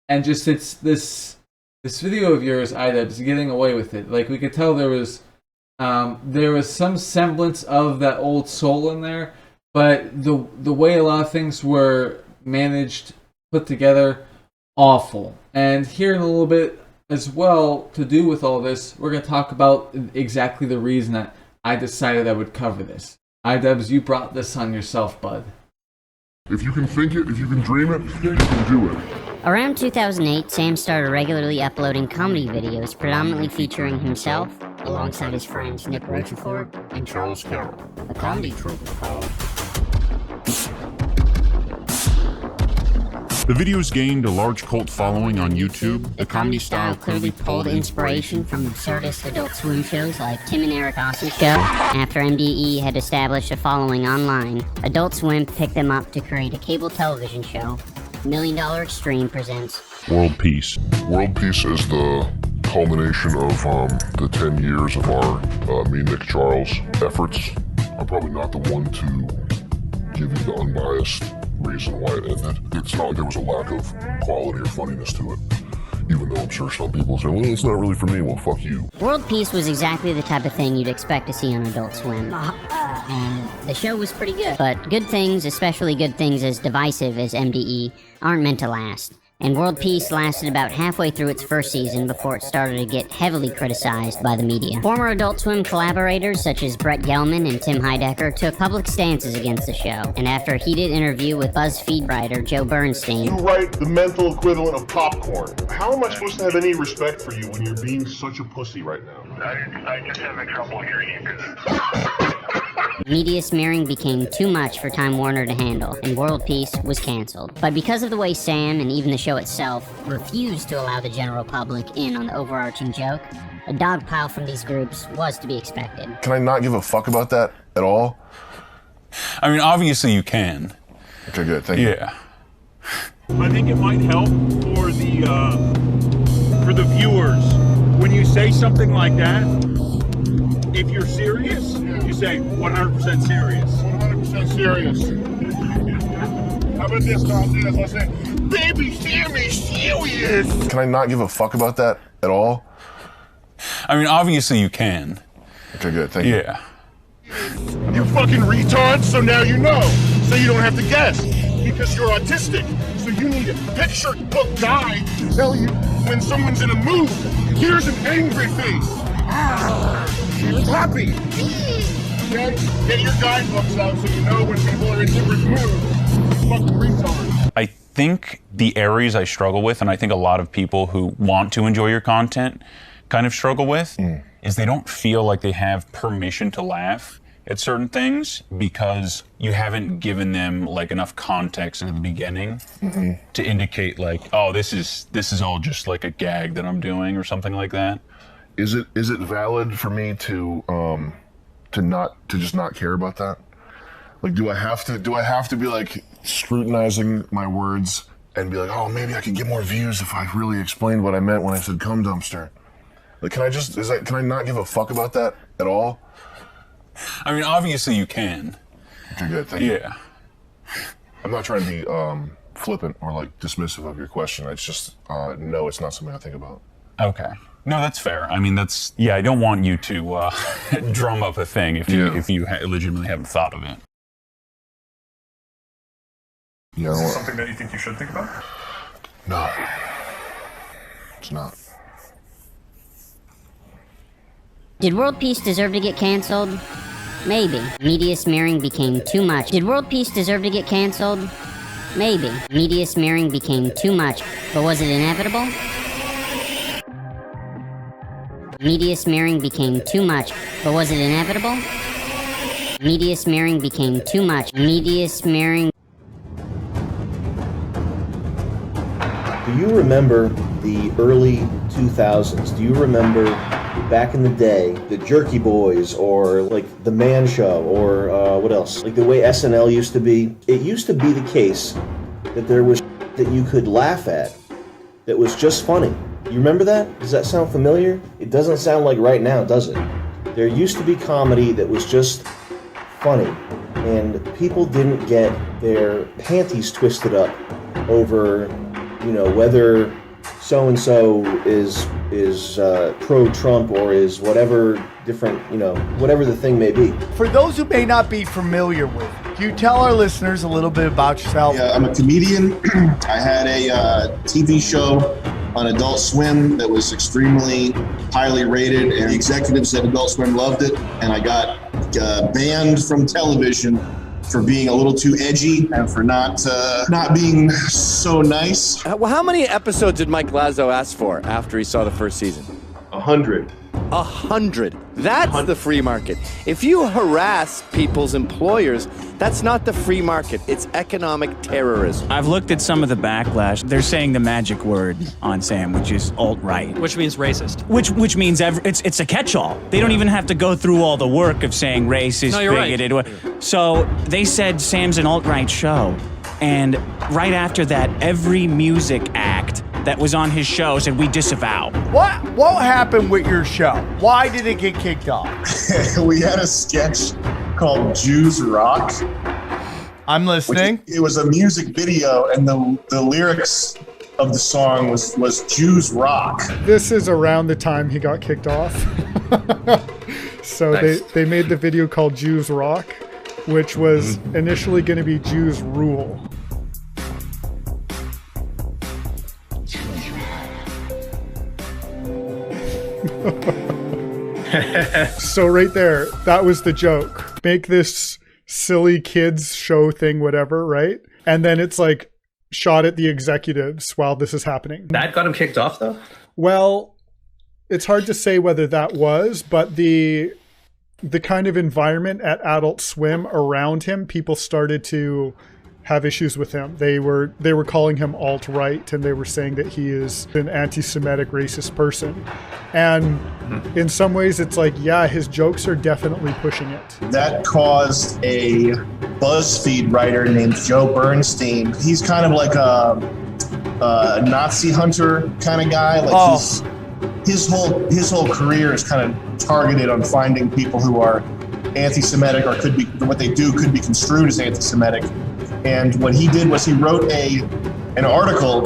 and just it's this video of yours, iDubbbz, getting away with it. Like, we could tell there was some semblance of that old soul in there, but the way a lot of things were managed, put together, awful. And here in a little bit as well, to do with all this, we're going to talk about exactly the reason that I decided I would cover this. iDubbbz, you brought this on yourself, bud. If you can think it, if you can dream it, you can do it. Around 2008, Sam started regularly uploading comedy videos, predominantly featuring himself, alongside his friends Nick Rochefort and Charles Carroll, a comedy troupe called The videos gained a large cult following on YouTube. The comedy style clearly pulled inspiration from absurdist Adult Swim shows like Tim and Eric Awesome Show. After MDE had established a following online, Adult Swim picked them up to create a cable television show. $1 Million Extreme presents World Peace. World Peace is the culmination of the 10 years of our, me, Nick Charles, efforts. I'm probably not the one to give you the unbiased reason why it ended. It's not like there was a lack of quality or funniness to it. Even though I'm sure some people say, well, it's not really for me. Well, fuck you. World Peace was exactly the type of thing you'd expect to see on Adult Swim. And the show was pretty good. But good things, especially good things as divisive as MDE, aren't meant to last. And World Peace lasted about halfway through its first season before it started to get heavily criticized by the media. Former Adult Swim collaborators such as Brett Gelman and Tim Heidecker took public stances against the show, and after a heated interview with BuzzFeed writer Joe Bernstein, You write the mental equivalent of popcorn. How am I supposed to have any respect for you when you're being such a pussy right now? I just having trouble hearing you. media smearing became too much for Time Warner to handle, and World Peace was canceled. But because of the way Sam and even the show itself refused to allow the general public in on the overarching joke, a dogpile from these groups was to be expected. Can I not give a fuck about that at all? I mean, obviously you can. Okay, good. Thank you. Yeah. I think it might help for the viewers when you say something like that. If you're serious, you say 100% serious. 100% serious. How about this, Tom? I say, baby, Sammy, serious. Can I not give a fuck about that at all? I mean, obviously you can. Okay, good. Thank you. Yeah. You fucking retard, so now you know. So you don't have to guess. Because you're autistic. So you need a picture book guy to tell you when someone's in a mood. Here's an angry face. She was happy. Okay? Get your guidebooks out so you know when people are in different moods. Fucking retard. I think the areas I struggle with, and I think a lot of people who want to enjoy your content kind of struggle with, is they don't feel like they have permission to laugh at certain things because you haven't given them like enough context in the beginning to indicate like, oh, this is all just like a gag that I'm doing or something like that. Is it valid for me to just not care about that? Like, do I have to be like scrutinizing my words and be like, oh, maybe I could get more views if I really explained what I meant when I said cum dumpster? Like, can I not give a fuck about that at all? I mean, obviously you can. Okay, good. Thank you. Yeah. I'm not trying to be flippant or like dismissive of your question. It's just no, it's not something I think about. Okay. No, that's fair. I mean, I don't want you to drum up a thing if you legitimately haven't thought of it. Yeah. Is this something that you think you should think about? No. It's not. Did World Peace deserve to get canceled? Maybe. Media smearing became too much. Did World Peace deserve to get canceled? Maybe. Media smearing became too much, but was it inevitable? Media smearing became too much, but was it inevitable? Media smearing became too much. Media smearing. Do you remember the early 2000s? Do you remember back in the day, the Jerky Boys, or like The Man Show, or what else? Like the way SNL used to be? It used to be the case that there was that you could laugh at that was just funny. You remember that? Does that sound familiar? It doesn't sound like right now, does it? There used to be comedy that was just funny, and people didn't get their panties twisted up over, whether so-and-so is pro-Trump or is whatever different, whatever the thing may be. For those who may not be familiar with, can you tell our listeners a little bit about yourself? Yeah, I'm a comedian. I had a TV show on Adult Swim that was extremely highly rated, and the executives at Adult Swim loved it, and I got banned from television for being a little too edgy and for not being so nice. Well, how many episodes did Mike Lazo ask for after he saw the first season? 100. 100. That's the free market. If you harass people's employers, that's not the free market. It's economic terrorism. I've looked at some of the backlash. They're saying the magic word on Sam, which is alt-right. Which means racist. Which means it's a catch-all. They don't even have to go through all the work of saying racist, bigoted. Right. So they said Sam's an alt-right show. And right after that, every music act that was on his show said, we disavow. What happened with your show? Why did it get kicked off? We had a sketch called Jews Rock. I'm listening. It was a music video, and the lyrics of the song was Jews Rock. This is around the time he got kicked off. So nice. they made the video called Jews Rock, which was initially going to be Jews Rule. So right there, that was the joke. Make this silly kids show thing, whatever, right? And then it's like shot at the executives while this is happening. That got him kicked off, though? Well, it's hard to say whether that was, but the kind of environment at Adult Swim around him, people started to have issues with him. They were calling him alt-right, and they were saying that he is an anti-Semitic racist person. And in some ways it's like, yeah, his jokes are definitely pushing it. That caused a BuzzFeed writer named Joe Bernstein. He's kind of like a Nazi hunter kind of guy. Like his whole career is kind of targeted on finding people who are anti-Semitic or could be, what they do could be construed as anti-Semitic. And what he did was he wrote an article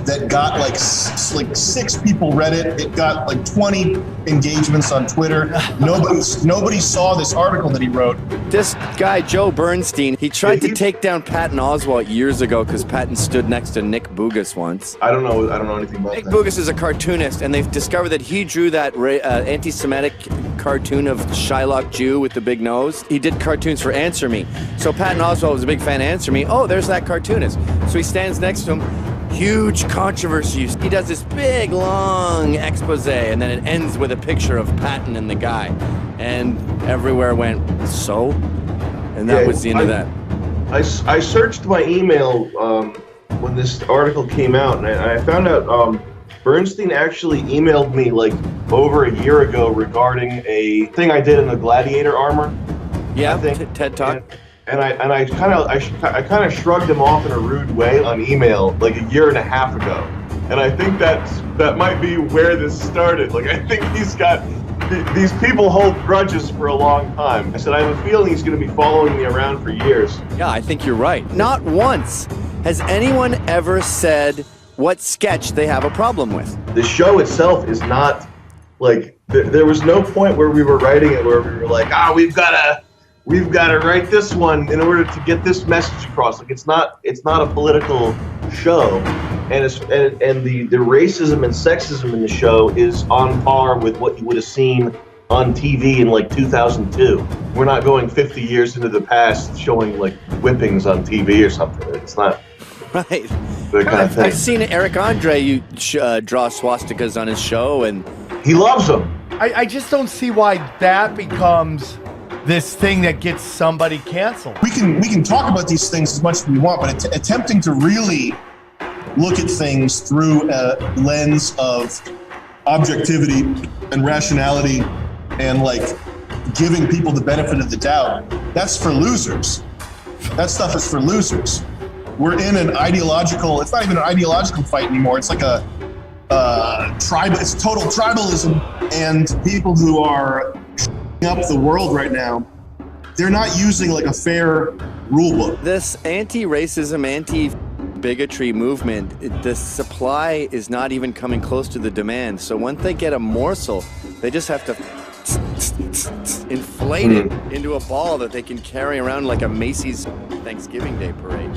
that got like 6 people read it. It got like 20 engagements on Twitter. Nobody saw this article that he wrote. This guy, Joe Bernstein, he tried to take down Patton Oswalt years ago because Patton stood next to Nick Bougas once. I don't know anything about Nick that. Bougas is a cartoonist, and they've discovered that he drew that anti-Semitic cartoon of Shylock Jew with the big nose. He did cartoons for Answer Me. So Patton Oswalt was a big fan of Answer Me. Oh, there's that cartoonist. So he stands next to him. Huge controversy. He does this big, long expose, and then it ends with a picture of Patton and the guy. And everywhere went, so? And that was the end of that. I searched my email when this article came out, and I found out Bernstein actually emailed me like over a year ago regarding a thing I did in the gladiator armor. Yeah, TED Talk. And I kind of shrugged him off in a rude way on email like a year and a half ago, and I think that might be where this started. Like I think he's got these people hold grudges for a long time. I said I have a feeling he's going to be following me around for years. Yeah, I think you're right. Not once has anyone ever said what sketch they have a problem with. The show itself is not like there was no point where we were writing it where we were like, we've got to write this one in order to get this message across. Like it's not a political show, and the racism and sexism in the show is on par with what you would have seen on TV in like 2002. We're not going 50 years into the past showing like whippings on TV or something. It's not right. The kind of thing. I've seen Eric Andre draw swastikas on his show, and he loves them. I just don't see why that becomes this thing that gets somebody canceled. We can talk about these things as much as we want, but attempting to really look at things through a lens of objectivity and rationality and like giving people the benefit of the doubt, that's for losers. That stuff is for losers. We're in an ideological, it's not even an ideological fight anymore. It's like a it's total tribalism, and people who are up the world right now, they're not using like a fair rule book. This anti-racism, anti-bigotry movement, the supply is not even coming close to the demand. So once they get a morsel, they just have to inflate it into a ball that they can carry around like a Macy's Thanksgiving Day parade.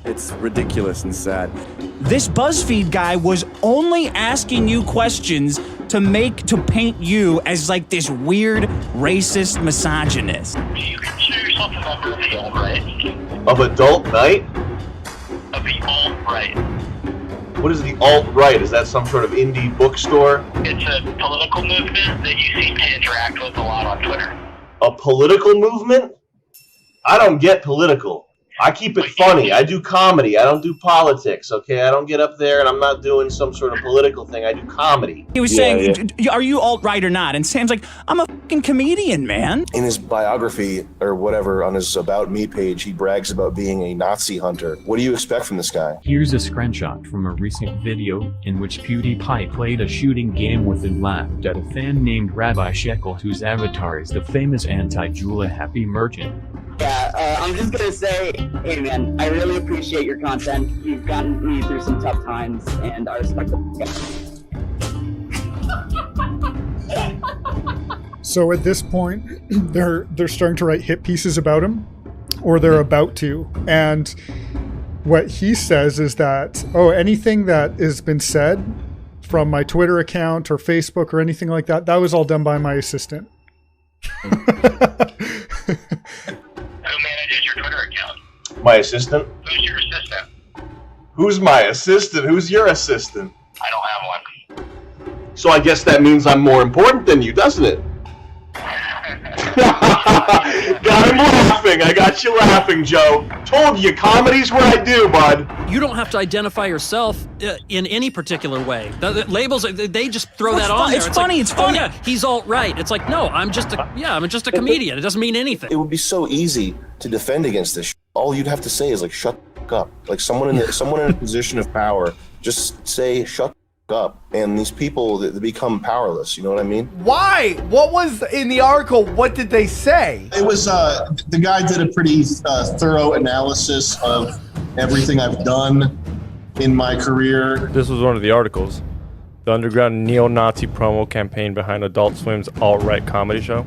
It's ridiculous and sad. This BuzzFeed guy was only asking you questions to paint you as like this weird racist misogynist. You can choose something under the alt-right. Of adult night? Of the alt-right. What is the alt-right? Is that some sort of indie bookstore? It's a political movement that you seem to interact with a lot on Twitter. A political movement? I don't get political. I keep it funny. I do comedy. I don't do politics, okay? I don't get up there and I'm not doing some sort of political thing. I do comedy. He was saying, are you alt-right or not? And Sam's like, I'm a fucking comedian, man. In his biography or whatever on his About Me page, he brags about being a Nazi hunter. What do you expect from this guy? Here's a screenshot from a recent video in which PewDiePie played a shooting game with and laughed at a fan named Rabbi Shekel, whose avatar is the famous anti-Jula happy merchant. Yeah, I'm just gonna say, hey man, I really appreciate your content. You've gotten me through some tough times, and I respect the So at this point, they're starting to write hit pieces about him, or they're about to. And what he says is that, oh, anything that has been said from my Twitter account or Facebook or anything like that, that was all done by my assistant. Who manages your Twitter account? My assistant? Who's your assistant? Who's my assistant? Who's your assistant? I don't have one. So I guess that means I'm more important than you, doesn't it? Got him laughing. I got you laughing, Joe. Told you, comedy's what I do, bud. You don't have to identify yourself in any particular way. The labels, they just throw that on there. It's funny. It's funny. Oh, yeah, he's alt-right. It's like, no, I'm just a comedian. It doesn't mean anything. It would be so easy to defend against this. All you'd have to say is like, shut the f*** up. Like someone in a position of power, just say, shut the f*** up. And these people, they become powerless. You know what I mean? Why? What was in the article? What did they say? It was, the guy did a pretty thorough analysis of everything I've done in my career. This was one of the articles. The underground neo-Nazi promo campaign behind Adult Swim's alt-right comedy show.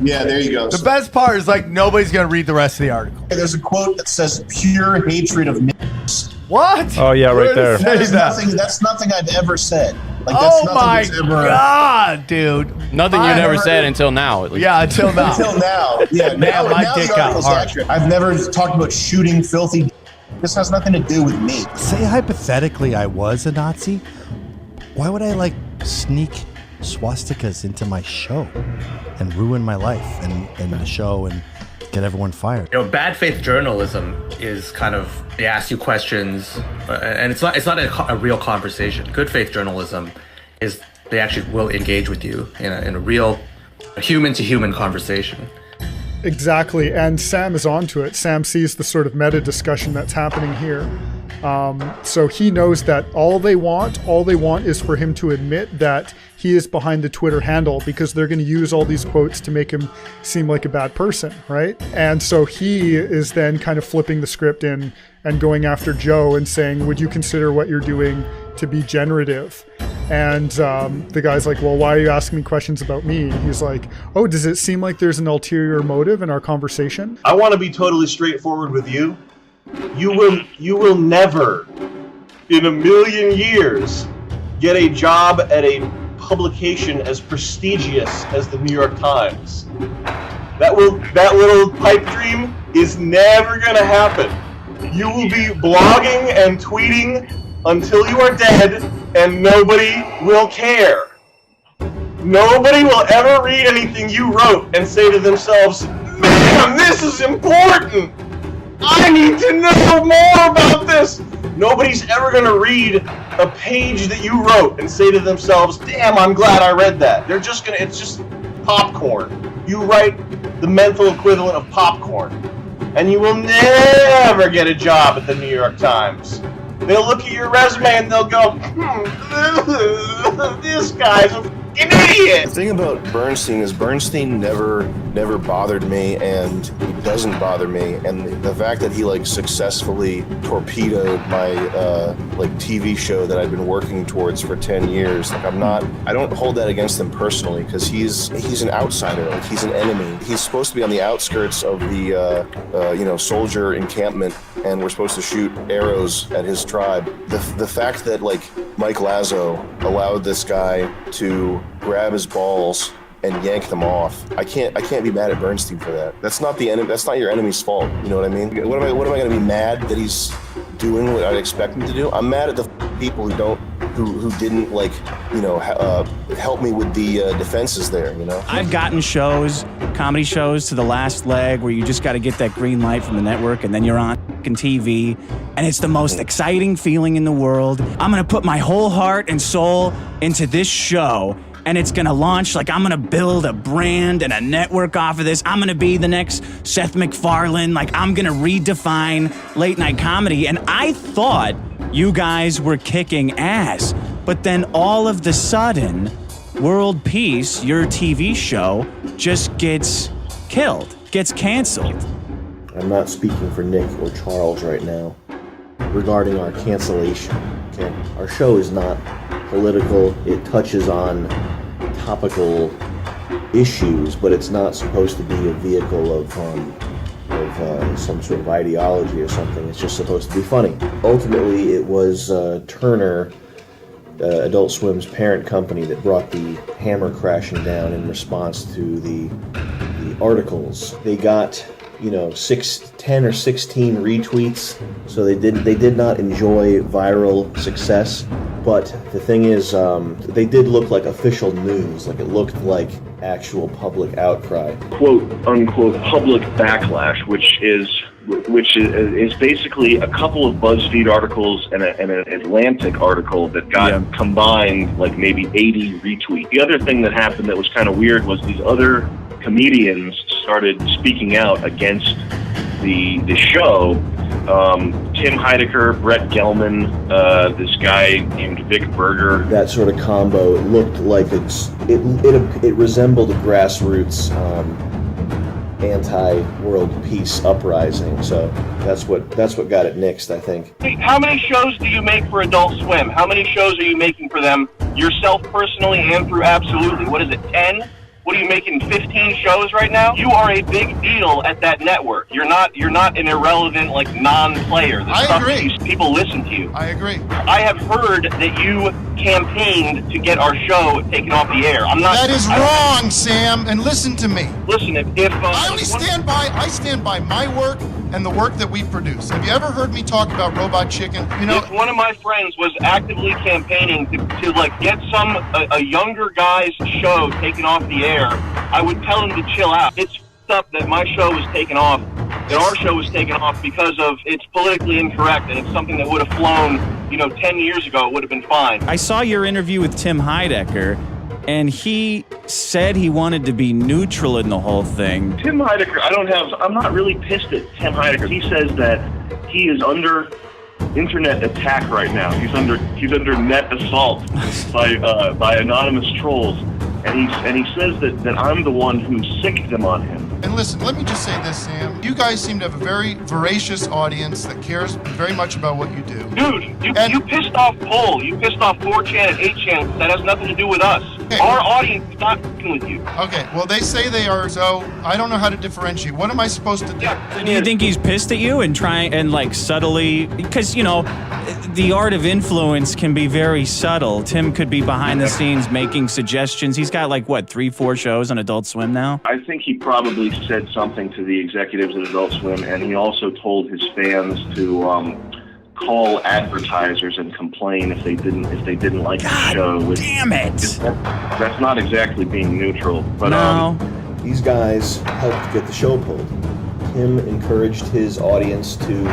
Yeah, there you go. The best part is like nobody's gonna read the rest of the article. There's a quote that says pure hatred of niggas. What? Oh yeah, right there. That's nothing I've ever said. Like, oh my god, dude! Nothing you'd ever said until now, at least. Yeah, until now. Until now. Yeah, now my now dick the got article's hard. accurate. I've never talked about shooting filthy. This has nothing to do with me. Say hypothetically I was a Nazi. Why would I like sneak swastikas into my show and ruin my life and the show and get everyone fired? You know, bad faith journalism is kind of, they ask you questions, and it's not a real conversation. Good faith journalism is they actually will engage with you in a real human to human conversation. Exactly, and Sam is onto it. Sam sees the sort of meta discussion that's happening here. So he knows that all they want is for him to admit that he is behind the Twitter handle, because they're going to use all these quotes to make him seem like a bad person, right? And so he is then kind of flipping the script in and going after Joe and saying, would you consider what you're doing to be generative? And the guy's like, well, why are you asking me questions about me? And he's like, oh, does it seem like there's an ulterior motive in our conversation? I want to be totally straightforward with you. You will never, in a million years, get a job at a publication as prestigious as the New York Times. That little pipe dream is never gonna happen. You will be blogging and tweeting until you are dead, and nobody will care. Nobody will ever read anything you wrote and say to themselves, man, this is important! I need to know more about this! Nobody's ever gonna read a page that you wrote and say to themselves, damn, I'm glad I read that. They're just gonna, it's just popcorn. You write the mental equivalent of popcorn, and you will never get a job at the New York Times. They'll look at your resume and they'll go, this guy's a fucking idiot! The thing about Bernstein is Bernstein never bothered me, and he doesn't bother me, and the fact that he like successfully torpedoed my like TV show that I've been working towards for 10 years, like I don't hold that against him personally, because he's an outsider, like he's an enemy. He's supposed to be on the outskirts of the soldier encampment, and we're supposed to shoot arrows at his tribe. The fact that like Mike Lazo allowed this guy to grab his balls and yank them off, I can't be mad at Bernstein for that. That's not the enemy. That's not your enemy's fault. You know what I mean? What am I going to be mad that he's doing what I'd expect them to do. I'm mad at the people who didn't like, help me with the defenses there. I've gotten comedy shows to the last leg where you just got to get that green light from the network and then you're on TV and it's the most exciting feeling in the world. I'm gonna put my whole heart and soul into this show and it's gonna launch, like I'm gonna build a brand and a network off of this. I'm gonna be the next Seth MacFarlane, like I'm gonna redefine late night comedy. And I thought you guys were kicking ass, but then all of the sudden, World Peace, your TV show, just gets killed, gets canceled. I'm not speaking for Nick or Charles right now regarding our cancellation. Okay, our show is not political. It touches on topical issues, but it's not supposed to be a vehicle of some sort of ideology or something. It's just supposed to be funny. Ultimately, it was Turner, Adult Swim's parent company, that brought the hammer crashing down in response to the articles. They got 10 or 16 retweets, so they did not enjoy viral success. But the thing is, they did look like official news. Like, it looked like actual public outcry. "Quote unquote" public backlash, which is basically a couple of BuzzFeed articles and an Atlantic article that got combined like maybe 80 retweets. The other thing that happened that was kind of weird was these other comedians started speaking out against the show. Tim Heidecker, Brett Gelman, this guy named Vic Berger. That sort of combo, it looked like it resembled a grassroots anti-world peace uprising. So that's what got it nixed, I think. How many shows do you make for Adult Swim? How many shows are you making for them yourself personally and through Absolutely? What is it, 10? What are you making, 15 shows right now? You are a big deal at that network. You're not an irrelevant, like, non-player. I agree. People listen to you. I agree. I have heard that you campaigned to get our show taken off the air. That is wrong, Sam, and listen to me. Listen, if I stand by my work and the work that we produce. Have you ever heard me talk about Robot Chicken? If one of my friends was actively campaigning to like get a younger guy's show taken off the air, I would tell him to chill out. It's up that my show was taken off, that our show was taken off because of it's politically incorrect, and it's something that would have flown, 10 years ago, it would have been fine. I saw your interview with Tim Heidecker, and he said he wanted to be neutral in the whole thing. Tim Heidecker, I'm not really pissed at Tim Heidecker. He says that he is under internet attack right now. He's under net assault by anonymous trolls. And he says that I'm the one who sicked them on him. And listen, let me just say this, Sam. You guys seem to have a very voracious audience that cares very much about what you do. Dude, you pissed off Poll. You pissed off 4chan and 8chan. That has nothing to do with us. Okay. Our audience is not fucking with you. Okay, well, they say they are, so I don't know how to differentiate. What am I supposed to do? Do you think he's pissed at you and trying and like subtly? Because, the art of influence can be very subtle. Tim could be behind the scenes making suggestions. He's got 3-4 shows on Adult Swim now? I think he probably said something to the executives at Adult Swim, and he also told his fans to call advertisers and complain if they didn't like the show. Damn it! That's not exactly being neutral. But no. These guys helped get the show pulled. Tim encouraged his audience to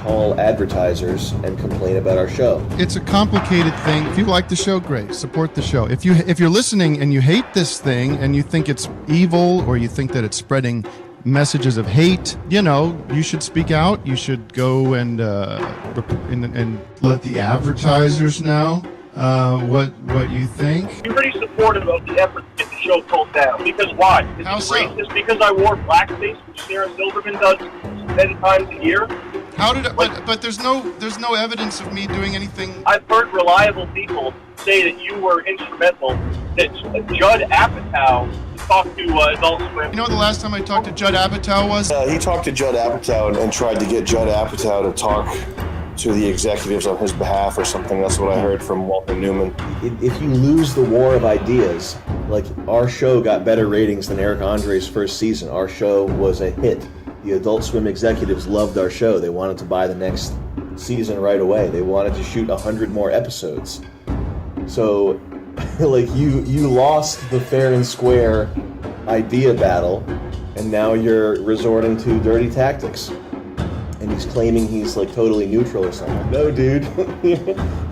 call advertisers and complain about our show. It's a complicated thing. If you like the show, great. Support the show. If you're listening and you hate this thing and you think it's evil or you think that it's spreading messages of hate, you should speak out. You should go and let the advertisers know what you think. You're pretty supportive of the effort to get the show pulled down. Because why? Is How it so? racist because I wore blackface, which Sarah Silverman does 10 times a year? How did but there's no evidence of me doing anything. I've heard reliable people say that you were instrumental, that Judd Apatow talked to Adult Swim. You know what the last time I talked to Judd Apatow was? He talked to Judd Apatow and tried to get Judd Apatow to talk to the executives on his behalf or something. That's what I heard from Walter Newman. If you lose the war of ideas, like our show got better ratings than Eric Andre's first season. Our show was a hit. The Adult Swim executives loved our show. They wanted to buy the next season right away. They wanted to shoot 100 more episodes. So, like, you lost the fair and square idea battle, and now you're resorting to dirty tactics. And he's claiming he's like totally neutral or something. No, dude.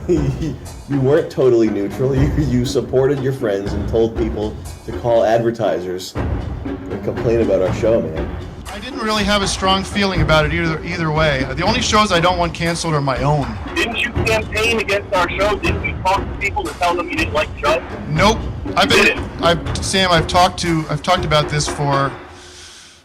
You weren't totally neutral. You supported your friends and told people to call advertisers and complain about our show, man. I didn't really have a strong feeling about it either way. The only shows I don't want canceled are my own. Didn't you campaign against our show? Didn't you talk to people to tell them you didn't like the show? Nope. Sam, I've talked about this for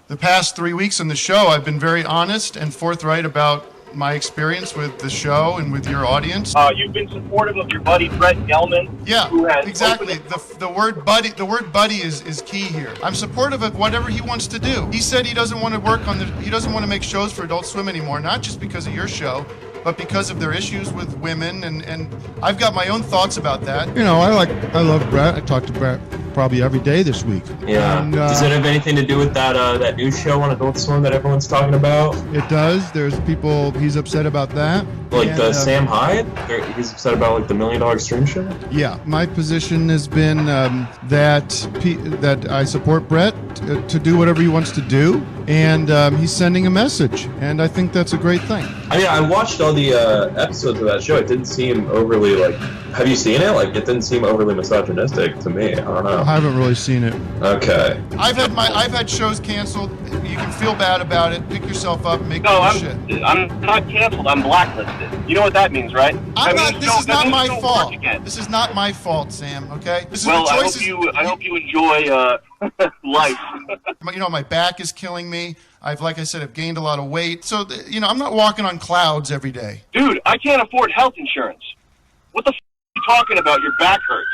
the past 3 weeks on the show. I've been very honest and forthright about my experience with the show and with your audience. You've been supportive of your buddy Brett Gelman. Yeah, who has exactly. The word buddy is key here. I'm supportive of whatever he wants to do. He said he doesn't want to make shows for Adult Swim anymore, not just because of your show, but because of their issues with women, and I've got my own thoughts about that. You know, I love Brett. I talk to Brett probably every day this week. Yeah. And, does it have anything to do with that new show on Adult Swim that everyone's talking about? It does. There's people. He's upset about that. Like and, Sam Hyde? He's upset about like the $1 Million Stream Show? Yeah. My position has been that I support Brett to do whatever he wants to do, and he's sending a message, and I think that's a great thing. I mean, I watched all the episodes of that show. It didn't seem overly like. Have you seen it? Like, it didn't seem overly misogynistic to me. I don't know. I haven't really seen it. Okay. I've had shows canceled. You can feel bad about it. Pick yourself up. Make shit. I'm not canceled. I'm blacklisted. You know what that means, right? This is not my fault. This is not my fault, Sam. Okay. This is the choices. I hope you enjoy life. You know, my back is killing me. Like I said, I've gained a lot of weight. So, I'm not walking on clouds every day. Dude, I can't afford health insurance. What the f*** are you talking about? Your back hurts.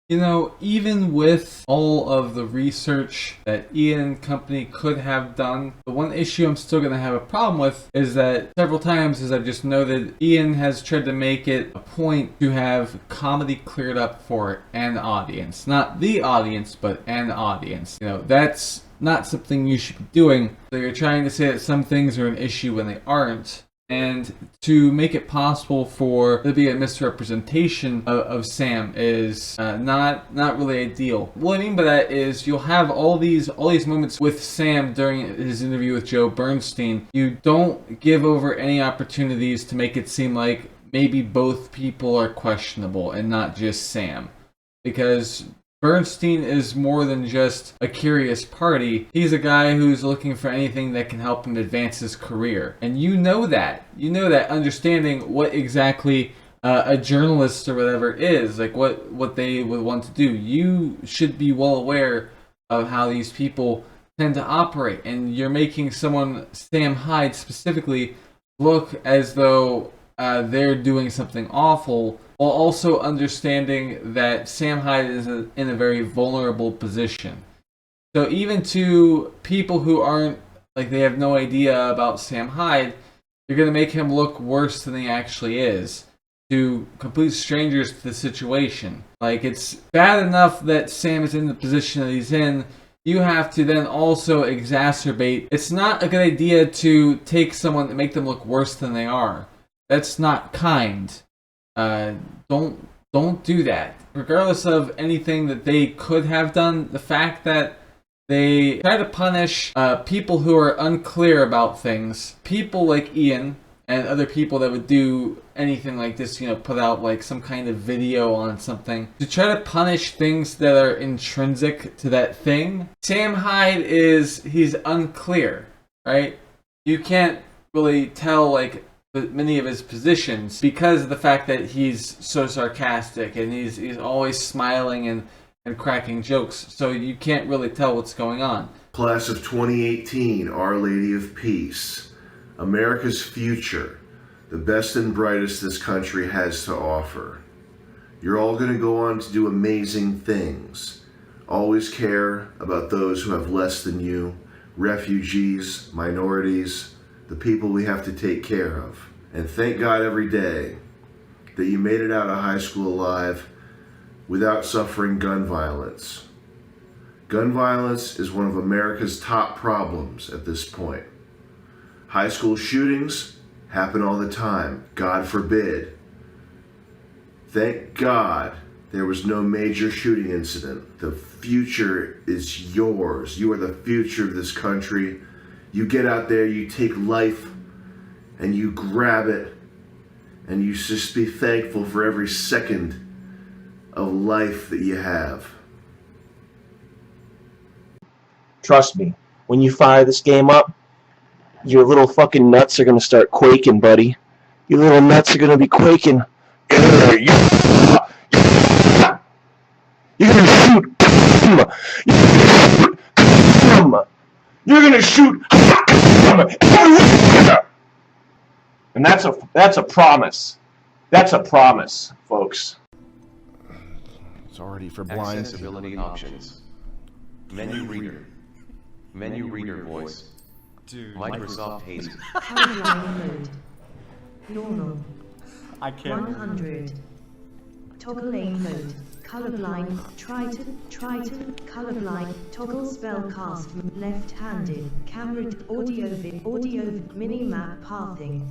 You know, even with all of the research that Ian and company could have done, the one issue I'm still going to have a problem with is that several times, as I've just noted, Ian has tried to make it a point to have comedy cleared up for an audience. Not the audience, but an audience. You know, that's not something you should be doing. So you're trying to say that some things are an issue when they aren't. And to make it possible for there to be a misrepresentation of Sam is not really ideal. What I mean by that is you'll have all these moments with Sam during his interview with Joe Bernstein. You don't give over any opportunities to make it seem like maybe both people are questionable and not just Sam. Because Bernstein is more than just a curious party. He's a guy who's looking for anything that can help him advance his career. And you know that. You know that, understanding what exactly a journalist or whatever is, like what they would want to do. You should be well aware of how these people tend to operate. And you're making someone, Sam Hyde specifically, look as though they're doing something awful, while also understanding that Sam Hyde is in a very vulnerable position. So even to people who aren't, like, they have no idea about Sam Hyde, you're going to make him look worse than he actually is. To complete strangers to the situation. Like, it's bad enough that Sam is in the position that he's in. You have to then also exacerbate. It's not a good idea to take someone and make them look worse than they are. That's not kind. Don't do that. Regardless of anything that they could have done, the fact that they try to punish people who are unclear about things, people like Ian and other people that would do anything like this, put out like some kind of video on something, to try to punish things that are intrinsic to that thing. Sam Hyde he's unclear, right? You can't really tell like many of his positions because of the fact that he's so sarcastic and he's always smiling and cracking jokes, so you can't really tell what's going on. Class of 2018, Our Lady of Peace, America's future, the best and brightest this country has to offer. You're all going to go on to do amazing things. Always care about those who have less than you, refugees, minorities, the people we have to take care of. And thank God every day that you made it out of high school alive without suffering gun violence. Gun violence is one of America's top problems at this point. High school shootings happen all the time. God forbid. Thank God there was no major shooting incident. The future is yours. You are the future of this country. You get out there, you take life, and you grab it, and you just be thankful for every second of life that you have. Trust me, when you fire this game up, your little fucking nuts are gonna start quaking, buddy. Your little nuts are gonna be quaking. You're gonna shoot. You're gonna shoot. And that's a promise. That's a promise, folks. It's already for blind. Accessibility options. Menu reader. Menu reader voice. Microsoft Haste. Colorblind mode. Normal. I can't. 100. Toggle aim mode. Colorblind. Triton. Colorblind. Toggle spellcast. Left-handed. Camera. Audio. Minimap pathing.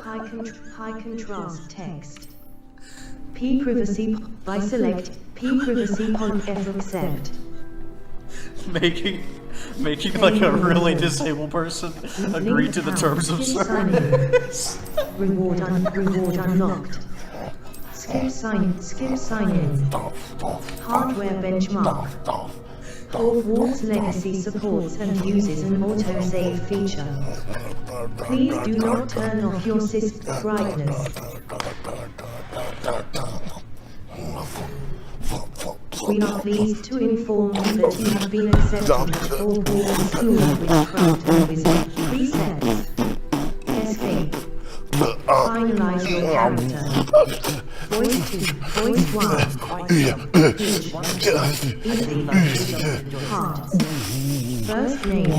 High contrast text. P privacy by select. P privacy pod F accept. Making like a really disabled person agree to the terms of service. Reward unlocked. Skip sign in. Hardware benchmark. Hogwarts Legacy supports and uses an autosave feature. Please do not turn off your system brightness. We are pleased to inform you that you have been accepted to Hogwarts School of Witchcraft and Wizardry. Presets. Escape. Finalize your character. Voice 2, Voice 1. Easy. Heart. First name.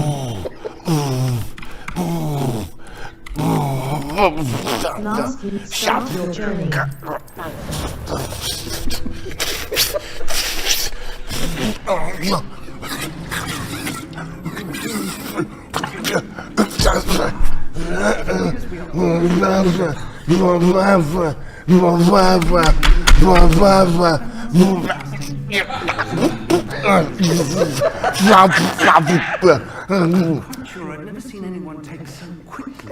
Last, start your journey. Sure, I've never seen anyone take so quickly.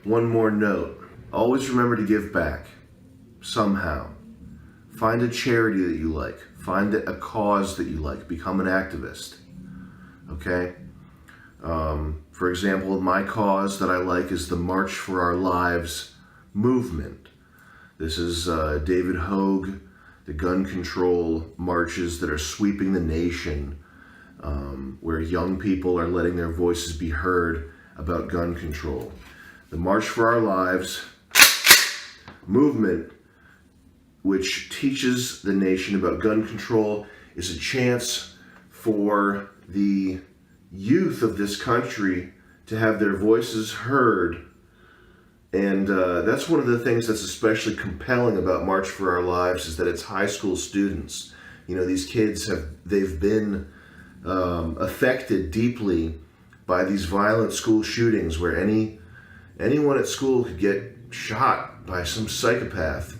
One more note. Always remember to give back. Somehow. Find a charity that you like. Find a cause that you like. Become an activist. Okay? For example, my cause that I like is the March for Our Lives movement. This is David Hogue, the gun control marches that are sweeping the nation, where young people are letting their voices be heard about gun control. The March for Our Lives movement, which teaches the nation about gun control, is a chance for the youth of this country to have their voices heard. And that's one of the things that's especially compelling about March for Our Lives, is that it's high school students. You know, these kids they've been affected deeply by these violent school shootings where anyone at school could get shot by some psychopath.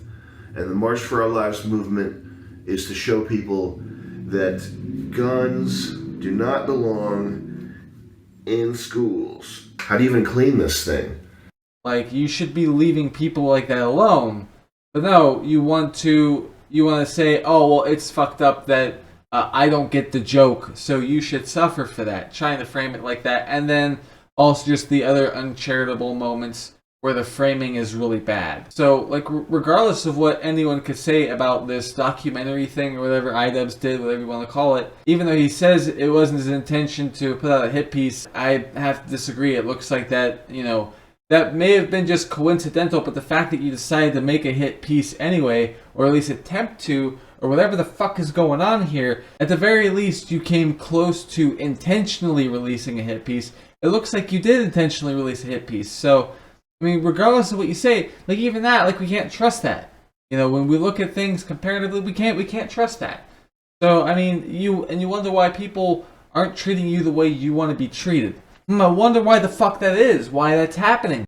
And the March for Our Lives movement is to show people that guns do not belong in schools. How do you even clean this thing? Like, you should be leaving people like that alone. But no, you want to say, oh, well, it's fucked up that I don't get the joke, so you should suffer for that. Trying to frame it like that. And then also just the other uncharitable moments where the framing is really bad. So, like, regardless of what anyone could say about this documentary thing or whatever iDubbbz did, whatever you want to call it, even though he says it wasn't his intention to put out a hit piece, I have to disagree. It looks like that, you know, that may have been just coincidental, but the fact that you decided to make a hit piece anyway, or at least attempt to, or whatever the fuck is going on here, at the very least you came close to intentionally releasing a hit piece. It looks like you did intentionally release a hit piece. So, I mean, regardless of what you say, like, even that, like, we can't trust that. You know, when we look at things comparatively, we can't trust that. So I mean, you wonder why people aren't treating you the way you want to be treated. I wonder why the fuck that is. Why that's happening.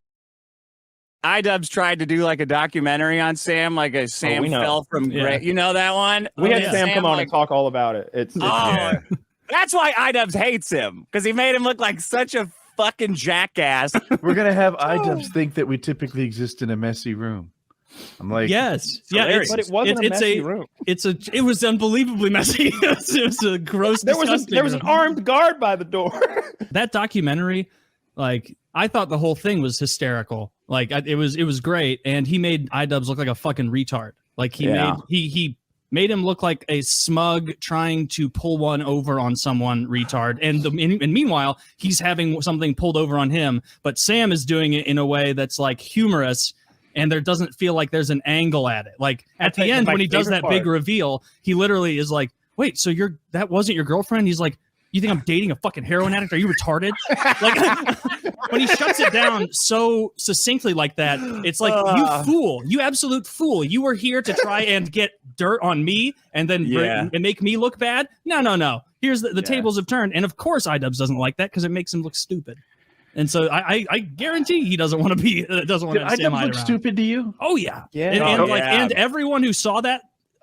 iDubbbz tried to do like a documentary on Sam, like a Sam we know. fell from grace. You know that one? We had Yeah. Sam come on like, and talk all about it. It's That's why iDubbbz hates him, because he made him look like such a fucking jackass. We're gonna have iDubbbz think that we typically exist in a messy room. I'm like, yes, yeah, but it wasn't a messy room. It was unbelievably messy. it was a gross. There was an armed guard by the door. That documentary, like, I thought the whole thing was hysterical. Like, it was great, and he made iDubbbz look like a fucking retard. Like he made him look like a smug trying to pull one over on someone retard. And meanwhile, he's having something pulled over on him. But Sam is doing it in a way that's like humorous, and there doesn't feel like there's an angle at it. Like at the end, when he does that big reveal, he literally is like, "Wait, so that wasn't your girlfriend?" He's like, "You think I'm dating a fucking heroin addict? Are you retarded?" Like when he shuts it down so succinctly like that, it's like, you fool, you absolute fool. You were here to try and get dirt on me and then and make me look bad. No. Here's the tables have turned. And of course iDubbbz doesn't like that because it makes him look stupid. And so I guarantee he doesn't want to be doesn't want to Did iDubbbz look stupid to you? Oh yeah. Yeah. And everyone who saw that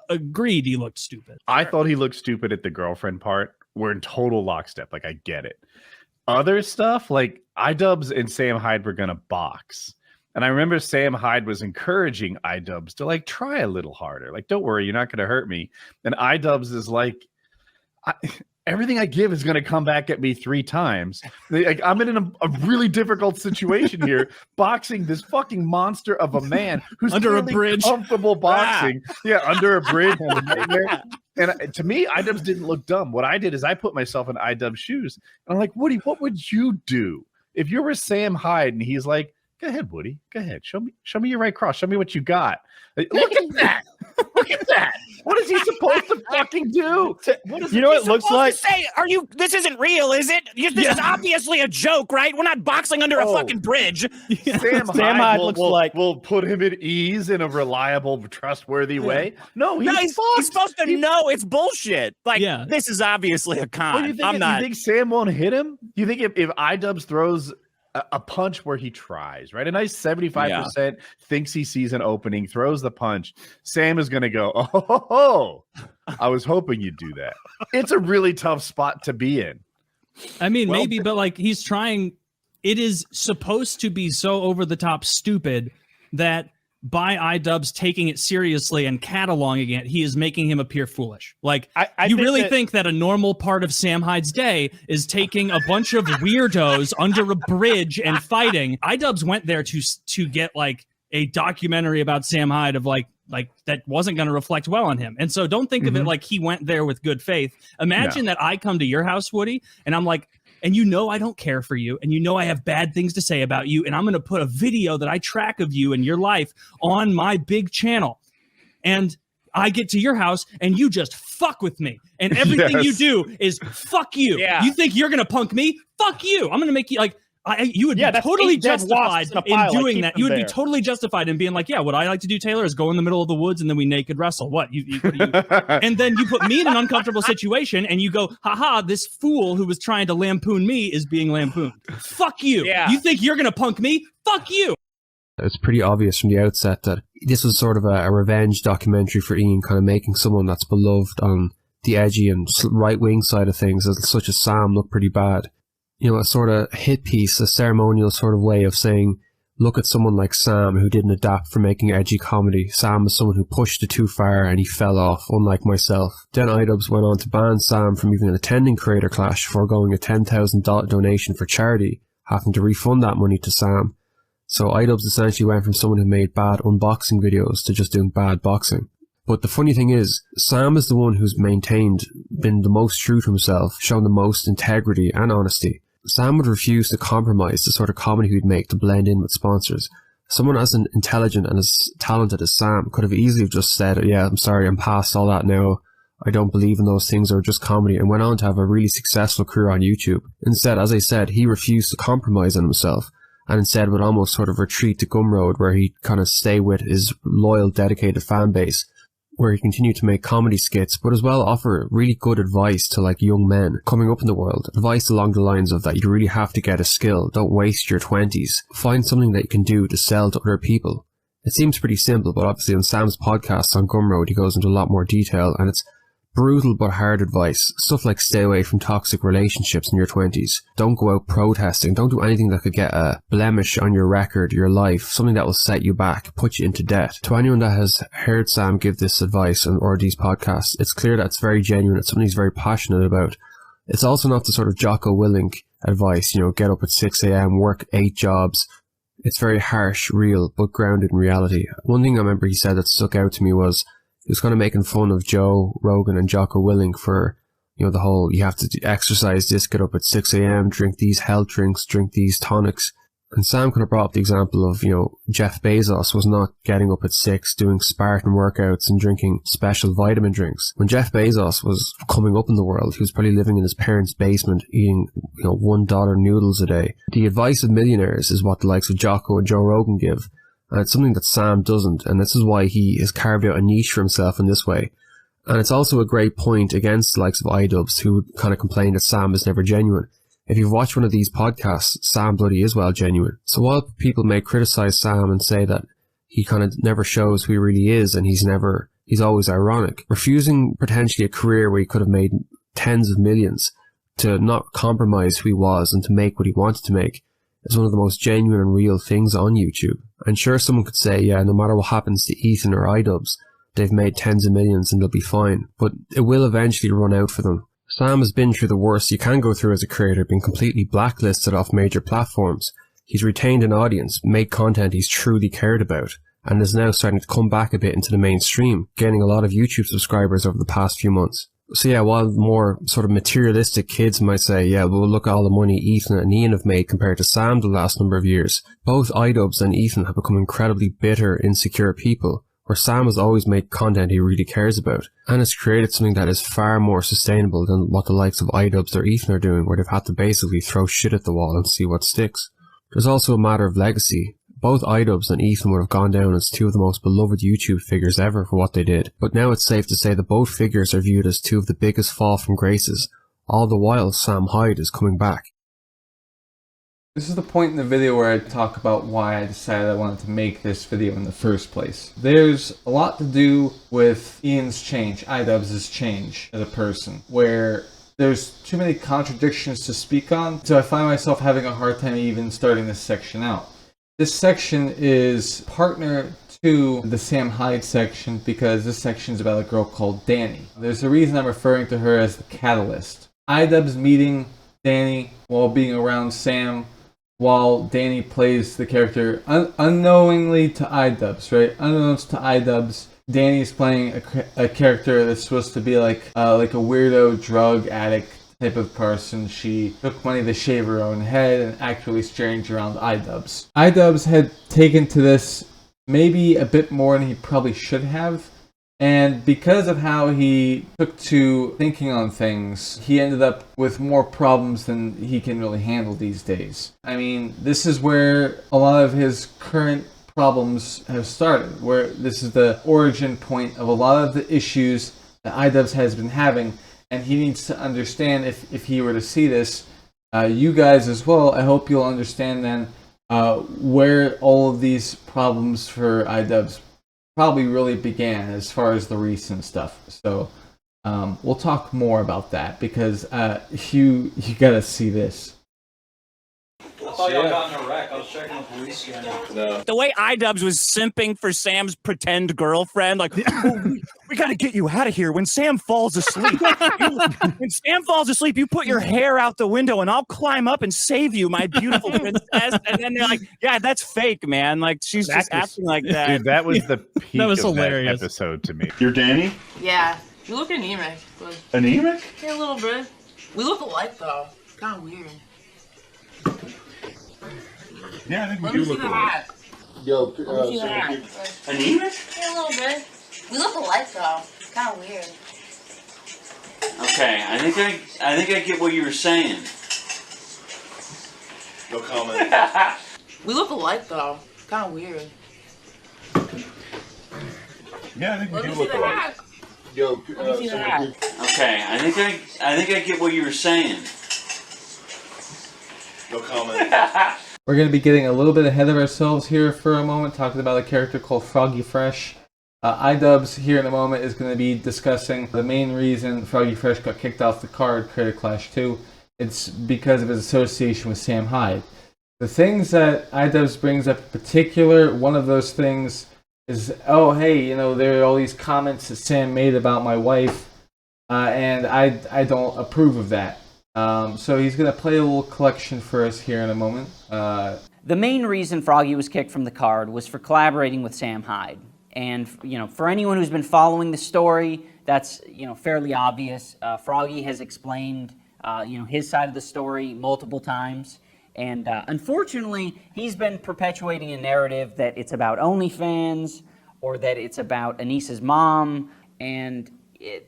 agreed he looked stupid. I thought he looked stupid at the girlfriend part. We're in total lockstep. Like, I get it. Other stuff, like iDubbbz and Sam Hyde were gonna box. And I remember Sam Hyde was encouraging iDubbbz to like try a little harder. Like, don't worry, you're not gonna hurt me. And iDubbbz is like, everything I give is going to come back at me 3 times. Like, I'm in a really difficult situation here, boxing this fucking monster of a man who's under a bridge, comfortable boxing. Yeah, under a bridge. And to me, iDubbbz didn't look dumb. What I did is I put myself in iDubbbz's shoes. And I'm like, Woody, what would you do if you were Sam Hyde? And he's like, go ahead, Woody. Go ahead. Show me your right cross. Show me what you got. Like, look at that. Look at that. What is he supposed to fucking do? You know what it looks like? Say, this isn't real, is it? This is obviously a joke, right? We're not boxing under a fucking bridge. Sam Hyde will put him at ease in a reliable, trustworthy way. No, he's supposed to know it's bullshit. Like, this is obviously a con. You think Sam won't hit him? You think if iDubbbz throws a punch where he tries, right? A nice 75% thinks he sees an opening, throws the punch. Sam is going to go, oh, I was hoping you'd do that. It's a really tough spot to be in. I mean, maybe, but like he's trying. It is supposed to be so over the top stupid that by iDubbbz taking it seriously and cataloging it, he is making him appear foolish. Like, you really think that a normal part of Sam Hyde's day is taking a bunch of weirdos under a bridge and fighting? iDubbbz went there to get like a documentary about Sam Hyde of like that wasn't going to reflect well on him. And so don't think of it like he went there with good faith. Imagine that I come to your house, Woody, and I'm like, and you know I don't care for you, and you know I have bad things to say about you, and I'm going to put a video that I track of you and your life on my big channel. And I get to your house, and you just fuck with me. And everything you do is fuck you. Yeah. You think you're going to punk me? Fuck you. I'm going to make you like... you would be totally justified in doing that. You would be totally justified in being like, yeah, what I like to do, Taylor, is go in the middle of the woods and then we naked wrestle. What and then you put me in an uncomfortable situation and you go, haha, this fool who was trying to lampoon me is being lampooned. Fuck you. Yeah. You think you're going to punk me? Fuck you. It's pretty obvious from the outset that this was sort of a revenge documentary for Ian, kind of making someone that's beloved on the edgy and right-wing side of things, such as Sam, look pretty bad. You know, a sort of hit piece, a ceremonial sort of way of saying, look at someone like Sam who didn't adapt for making edgy comedy. Sam is someone who pushed it too far and he fell off, unlike myself. Then iDubbbz went on to ban Sam from even attending Creator Clash, foregoing a $10,000 donation for charity, having to refund that money to Sam. So iDubbbz essentially went from someone who made bad unboxing videos to just doing bad boxing. But the funny thing is, Sam is the one who's been the most true to himself, shown the most integrity and honesty. Sam would refuse to compromise the sort of comedy he'd make to blend in with sponsors. Someone as intelligent and as talented as Sam could have easily just said, yeah, I'm sorry, I'm past all that now. I don't believe in those things, or just comedy, and went on to have a really successful career on YouTube. Instead, as I said, he refused to compromise on himself, and instead would almost sort of retreat to Gumroad, where he'd kind of stay with his loyal, dedicated fan base, where he continued to make comedy skits, but as well offer really good advice to like young men coming up in the world. Advice along the lines of that you really have to get a skill, don't waste your 20s, find something that you can do to sell to other people. It seems pretty simple, but obviously on Sam's podcast on Gumroad he goes into a lot more detail, and it's brutal but hard advice. Stuff like stay away from toxic relationships in your 20s. Don't go out protesting. Don't do anything that could get a blemish on your record, your life, something that will set you back, put you into debt. To anyone that has heard Sam give this advice or these podcasts, it's clear that it's very genuine. It's something he's very passionate about. It's also not the sort of Jocko Willink advice, get up at 6 a.m, work 8 jobs. It's very harsh, real, but grounded in reality. One thing I remember he said that stuck out to me was he was kind of making fun of Joe Rogan and Jocko Willink for, the whole, you have to exercise this, get up at 6 a.m, drink these health drinks, drink these tonics. And Sam kind of brought up the example of, Jeff Bezos was not getting up at 6, doing Spartan workouts and drinking special vitamin drinks. When Jeff Bezos was coming up in the world, he was probably living in his parents' basement, eating, $1 noodles a day. The advice of millionaires is what the likes of Jocko and Joe Rogan give. And it's something that Sam doesn't, and this is why he has carved out a niche for himself in this way. And it's also a great point against the likes of iDubbbz, who kind of complain that Sam is never genuine. If you've watched one of these podcasts, Sam bloody is well genuine. So while people may criticize Sam and say that he kind of never shows who he really is and he's always ironic, refusing potentially a career where he could have made tens of millions to not compromise who he was and to make what he wanted to make is one of the most genuine and real things on YouTube. And sure, someone could say, yeah, no matter what happens to Ethan or iDubbbz, they've made tens of millions and they'll be fine. But it will eventually run out for them. Sam has been through the worst you can go through as a creator, being completely blacklisted off major platforms. He's retained an audience, made content he's truly cared about, and is now starting to come back a bit into the mainstream, gaining a lot of YouTube subscribers over the past few months. So yeah, while more sort of materialistic kids might say, yeah, well, look at all the money Ethan and Ian have made compared to Sam the last number of years, both iDubbbz and Ethan have become incredibly bitter, insecure people, where Sam has always made content he really cares about, and has created something that is far more sustainable than what the likes of iDubbbz or Ethan are doing, where they've had to basically throw shit at the wall and see what sticks. There's also a matter of legacy. Both iDubbbz and Ethan would have gone down as two of the most beloved YouTube figures ever for what they did, but now it's safe to say that both figures are viewed as two of the biggest fall from graces, all the while Sam Hyde is coming back. This is the point in the video where I talk about why I decided I wanted to make this video in the first place. There's a lot to do with Ian's change, iDubbbz's change as a person, where there's too many contradictions to speak on, so I find myself having a hard time even starting this section out. This section is partner to the Sam Hyde section because this section is about a girl called Danny. There's a reason I'm referring to her as the catalyst. iDubbbz meeting Danny while being around Sam, while Danny plays the character unknowingly to iDubbbz, right? Unbeknownst to iDubbbz, Danny's playing a character that's supposed to be like a weirdo drug addict type of person. She took money to shave her own head and actually strange around iDubbbz. iDubbbz had taken to this maybe a bit more than he probably should have, and because of how he took to thinking on things, he ended up with more problems than he can really handle these days. I mean, this is where a lot of his current problems have started, where this is the origin point of a lot of the issues that iDubbbz has been having, and he needs to understand, if he were to see this, you guys as well, I hope you'll understand then where all of these problems for iDubbbz probably really began as far as the recent stuff. So we'll talk more about that because you gotta see this. I thought y'all got in a wreck. I was checking the police scanner. No. The way iDubbbz was simping for Sam's pretend girlfriend, like, oh, we gotta get you out of here. When Sam falls asleep, you put your hair out the window and I'll climb up and save you, my beautiful princess. And then they're like, yeah, that's fake, man. Like, she's just acting like that. Dude, that was the peak That was of hilarious. that episode to me. You're Danny? Yeah, you look anemic. But Anemic? yeah, a little bit. We look alike though. It's kind of weird. Yeah, I think we Let do me see look the alike. hat. Yo, Let me see the hat. Anemic? Yeah, a little bit. We look alike though. It's kind of weird. Okay, I think I get what you were saying. No comment. We look alike though. Kind of weird. Yeah, I think we Let do me see look the alike. hat. Yo, Let me see the hat. Okay, I think I get what you were saying. No comment. We're going to be getting a little bit ahead of ourselves here for a moment, talking about a character called Froggy Fresh. iDubbbz here in a moment is going to be discussing the main reason Froggy Fresh got kicked off the card, Creator Clash 2. It's because of his association with Sam Hyde. The things that iDubbbz brings up in particular, one of those things is, oh, hey, you know, there are all these comments that Sam made about my wife, and I don't approve of that. So he's going to play a little collection for us here in a moment. The main reason Froggy was kicked from the card was for collaborating with Sam Hyde. And, you know, for anyone who's been following the story, that's, you know, fairly obvious. Froggy has explained, you know, his side of the story multiple times. And unfortunately, he's been perpetuating a narrative that it's about OnlyFans or that it's about Anissa's mom. And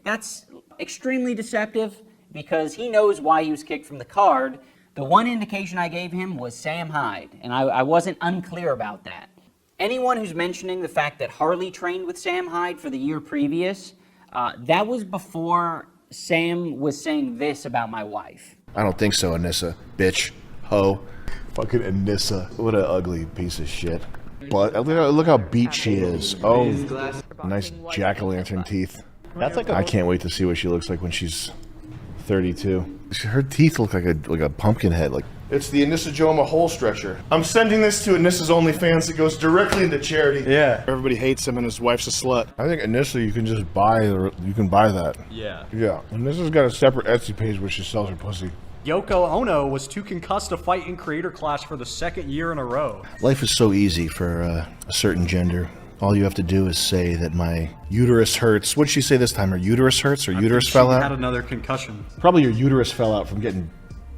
that's extremely deceptive because he knows why he was kicked from the card. The one indication I gave him was Sam Hyde, and I wasn't unclear about that. Anyone who's mentioning the fact that Harley trained with Sam Hyde for the year previous, that was before Sam was saying this about my wife. I don't think so, Anissa. Bitch. Ho. Fucking Anissa. What an ugly piece of shit. But look how beat she is. Oh, nice jack-o'-lantern teeth. That's like I can't wait to see what she looks like when she's 32. Her teeth look like a pumpkin head. Like It's the Anissa Joma hole stretcher. I'm sending this to Anissa's OnlyFans. It goes directly into charity. Yeah. Everybody hates him and his wife's a slut. I think Anissa, you can just buy. You can buy that. Yeah. Yeah. Anissa's got a separate Etsy page where she sells her pussy. Yoko Ono was too concussed to fight in Creator Clash for the second year in a row. Life is so easy for a certain gender. All you have to do is say that my uterus hurts. What'd she say this time? Her uterus hurts? Her uterus fell out? Had another concussion. Probably your uterus fell out from getting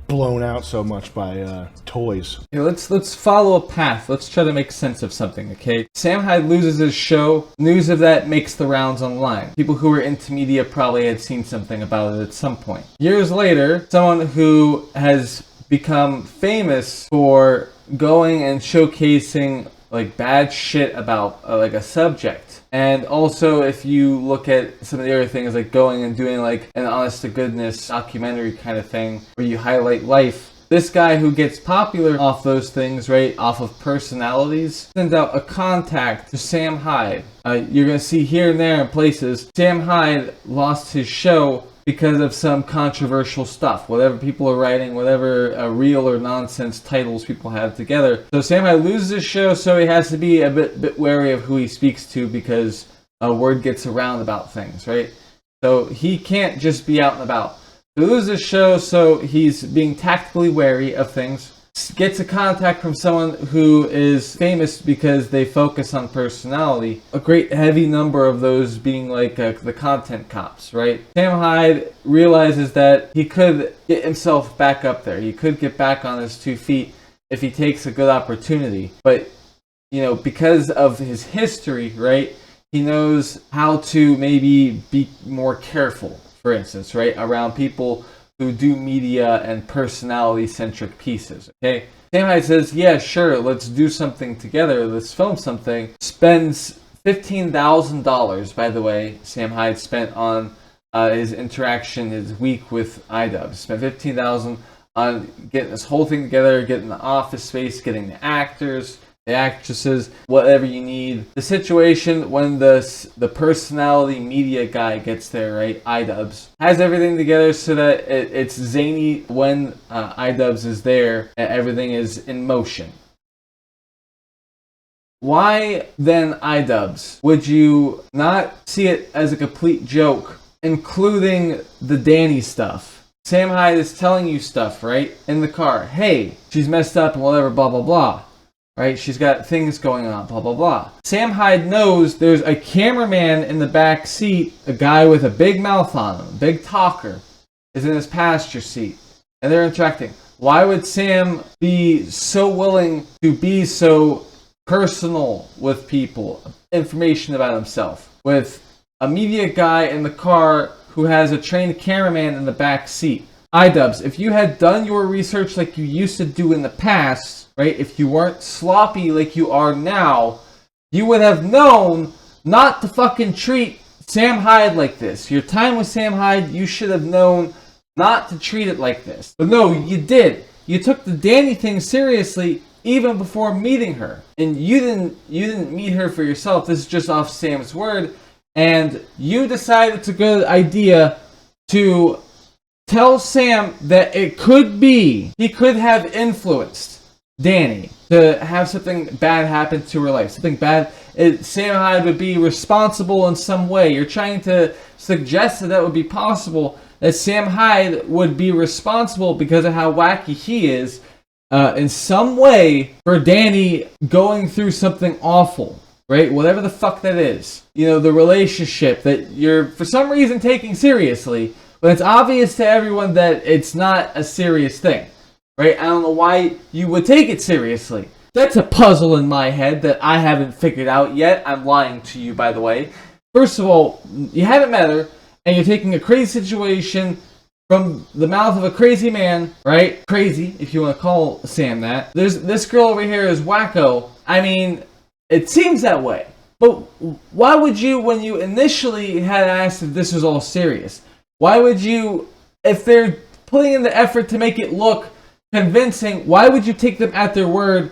blown out so much by toys. Okay, let's follow a path. Let's try to make sense of something, okay? Sam Hyde loses his show. News of that makes the rounds online. People who were into media probably had seen something about it at some point. Years later, someone who has become famous for going and showcasing like bad shit about like a subject. And also if you look at some of the other things like going and doing like an honest to goodness documentary kind of thing where you highlight life, this guy who gets popular off those things, right, off of personalities, sends out a contact to Sam Hyde. You're going to see here and there in places, Sam Hyde lost his show because of some controversial stuff, whatever people are writing, whatever real or nonsense titles people have together. So Sam Hyde loses his show, so he has to be a bit wary of who he speaks to because word gets around about things, right? So he can't just be out and about. He loses his show, so he's being tactically wary of things. Gets a contact from someone who is famous because they focus on personality. A great heavy number of those being like the content cops, right? Sam Hyde realizes that he could get himself back up there. He could get back on his 2 feet if he takes a good opportunity. But, you know, because of his history, right, he knows how to maybe be more careful, for instance, right, around people who do media and personality-centric pieces, okay? Sam Hyde says, yeah, sure, let's do something together, let's film something. Spends $15,000, by the way, Sam Hyde spent on his interaction, his week with iDubbbz. Spent $15,000 on getting this whole thing together, getting the office space, getting the actors, the actresses, whatever you need. The situation when the personality media guy gets there, right, iDubbbz, has everything together so that it's zany when iDubbbz is there and everything is in motion. Why then iDubbbz would you not see it as a complete joke, including the Danny stuff? Sam Hyde is telling you stuff, right, in the car. Hey, she's messed up and whatever, blah, blah, blah. Right? She's got things going on, blah, blah, blah. Sam Hyde knows there's a cameraman in the back seat, a guy with a big mouth on him, a big talker, is in his passenger seat, and they're interacting. Why would Sam be so willing to be so personal with people, information about himself, with a media guy in the car who has a trained cameraman in the back seat? iDubbbz, if you had done your research like you used to do in the past, right? If you weren't sloppy like you are now, you would have known not to fucking treat Sam Hyde like this. Your time with Sam Hyde, you should have known not to treat it like this. But no, you did. You took the Danny thing seriously even before meeting her. And you didn't meet her for yourself. This is just off Sam's word. And you decided it's a good idea to tell Sam that it could be he could have influenced Danny to have something bad happen to her life. Something bad. Sam Hyde would be responsible in some way. You're trying to suggest that would be possible, that Sam Hyde would be responsible because of how wacky he is in some way for Danny going through something awful, right? Whatever the fuck that is. You know, the relationship that you're for some reason taking seriously, but it's obvious to everyone that it's not a serious thing, right? I don't know why you would take it seriously. That's a puzzle in my head that I haven't figured out yet. I'm lying to you, by the way. First of all, you haven't met her, and you're taking a crazy situation from the mouth of a crazy man, right? Crazy, if you want to call Sam that. This girl over here is wacko. I mean, it seems that way. But why would you, when you initially had asked if this was all serious, why would you, if they're putting in the effort to make it look convincing, why would you take them at their word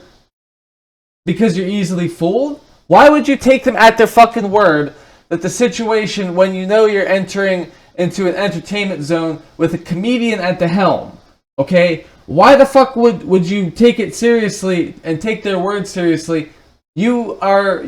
because you're easily fooled? Why would you take them at their fucking word that the situation, when you know you're entering into an entertainment zone with a comedian at the helm, okay? Why the fuck would you take it seriously and take their word seriously? You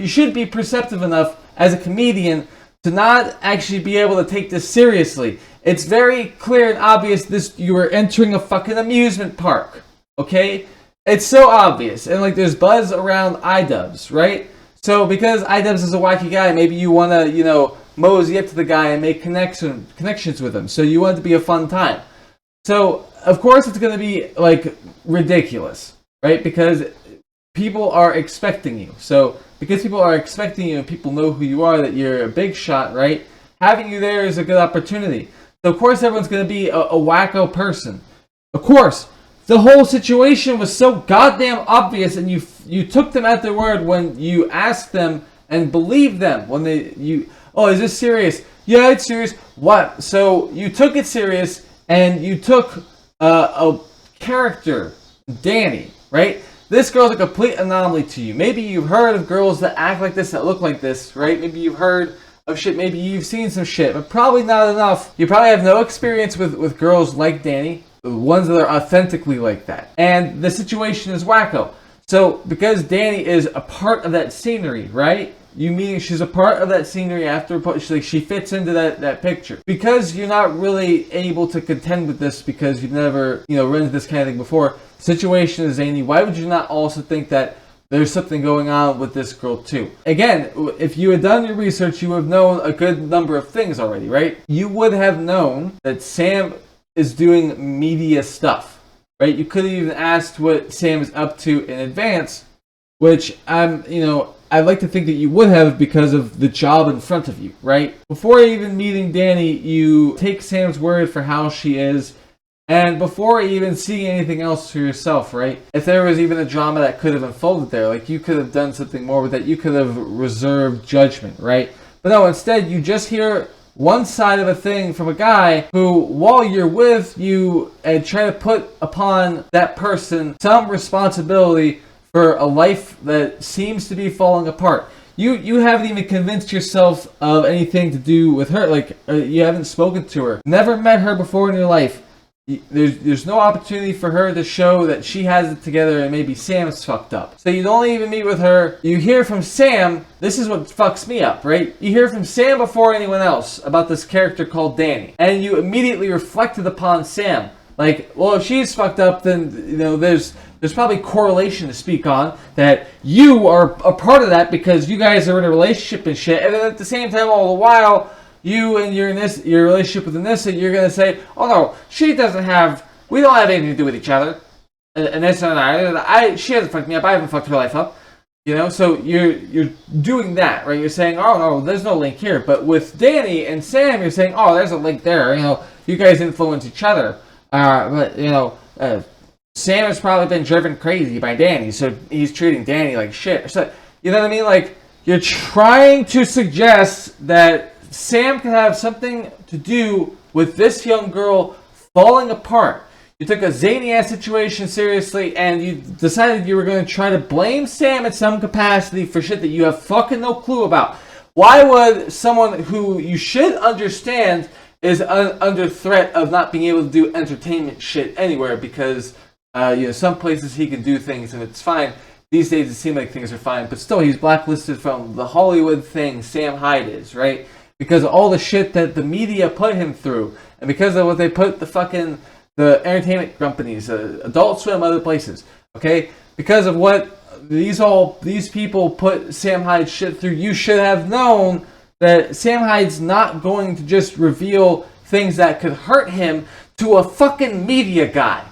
should be perceptive enough as a comedian to not actually be able to take this seriously. It's very clear and obvious you are entering a fucking amusement park, okay? It's so obvious, and like there's buzz around iDubbbz, right? So because iDubbbz is a wacky guy, maybe you want to, you know, mosey up to the guy and make connections with him. So you want it to be a fun time. So of course it's going to be like ridiculous, right? Because people are expecting you. So because people are expecting you and people know who you are, that you're a big shot, right? Having you there is a good opportunity. So of course everyone's going to be a wacko person. Of course. The whole situation was so goddamn obvious, and you took them at their word when you asked them and believed them when oh, is this serious? Yeah, it's serious. What? So you took it serious, and you took a character, Danny, right? This girl's a complete anomaly to you. Maybe you've heard of girls that act like this, that look like this, right? Maybe you've heard of shit. Maybe you've seen some shit, but probably not enough. You probably have no experience with girls like Danny. The ones that are authentically like that. And the situation is wacko. So, because Danny is a part of that scenery, right? You mean she's a part of that scenery after she fits into that picture. Because you're not really able to contend with this because you've never, you know, run into this kind of thing before. The situation is zany. Why would you not also think that there's something going on with this girl too? Again, if you had done your research, you would have known a good number of things already, right? You would have known that Sam is doing media stuff, right? You could have even asked what Sam is up to in advance, which I'd like to think that you would have because of the job in front of you, right? Before even meeting Danny, you take Sam's word for how she is, and before even seeing anything else for yourself, right? If there was even a drama that could have unfolded there, like you could have done something more with that, you could have reserved judgment, right? But no, instead you just hear one side of a thing from a guy who, while you're with you, and try to put upon that person some responsibility for a life that seems to be falling apart. You haven't even convinced yourself of anything to do with her. Like, you haven't spoken to her. Never met her before in your life. There's no opportunity for her to show that she has it together and maybe Sam's fucked up. So you don't even meet with her. You hear from Sam. This is what fucks me up, right? You hear from Sam before anyone else about this character called Danny. And you immediately reflected upon Sam. Like, well, if she's fucked up, then, you know, there's probably correlation to speak on that you are a part of that because you guys are in a relationship and shit. And then at the same time, all the while, you and your relationship with Anissa, you're going to say, oh no, we don't have anything to do with each other. Anissa and I, she hasn't fucked me up, I haven't fucked her life up. You know, so you're doing that, right? You're saying, oh no, there's no link here. But with Danny and Sam, you're saying, oh, there's a link there. You know, you guys influence each other. But, you know, Sam has probably been driven crazy by Danny, so he's treating Danny like shit. So, you know what I mean? Like, you're trying to suggest that Sam could have something to do with this young girl falling apart. You took a zany-ass situation seriously, and you decided you were going to try to blame Sam in some capacity for shit that you have fucking no clue about. Why would someone who you should understand is under threat of not being able to do entertainment shit anywhere, because some places he can do things and it's fine. These days it seems like things are fine, but still he's blacklisted from the Hollywood thing Sam Hyde is, right? Because of all the shit that the media put him through, and because of what they put the entertainment companies, Adult Swim, other places, okay? Because of what these people put Sam Hyde shit through, you should have known that Sam Hyde's not going to just reveal things that could hurt him to a fucking media guy.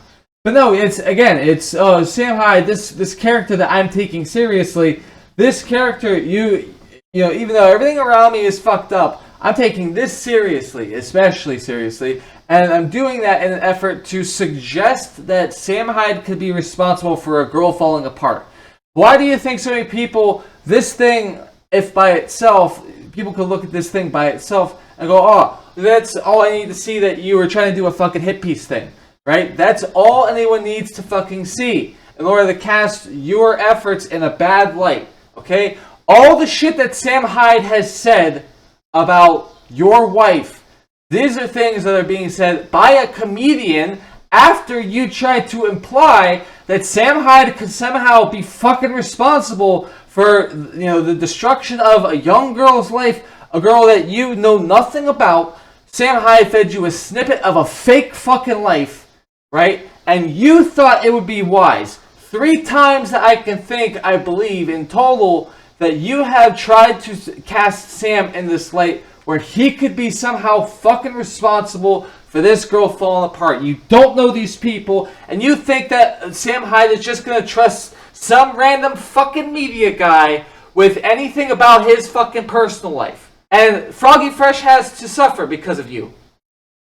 But no, it's Sam Hyde, this character that I'm taking seriously. This character, you know, even though everything around me is fucked up, I'm taking this seriously, especially seriously, and I'm doing that in an effort to suggest that Sam Hyde could be responsible for a girl falling apart. Why do you think so many people, this thing, if by itself, people could look at this thing by itself and go, oh, that's all I need to see, that you were trying to do a fucking hit piece thing, right? That's all anyone needs to fucking see in order to cast your efforts in a bad light, okay? All the shit that Sam Hyde has said about your wife, these are things that are being said by a comedian after you tried to imply that Sam Hyde could somehow be fucking responsible for, the destruction of a young girl's life, a girl that you know nothing about. Sam Hyde fed you a snippet of a fake fucking life, right? And you thought it would be wise. 3 times that I can think, I believe, in total, that you have tried to cast Sam in this light where he could be somehow fucking responsible for this girl falling apart. You don't know these people, and you think that Sam Hyde is just going to trust some random fucking media guy with anything about his fucking personal life. And Froggy Fresh has to suffer because of you.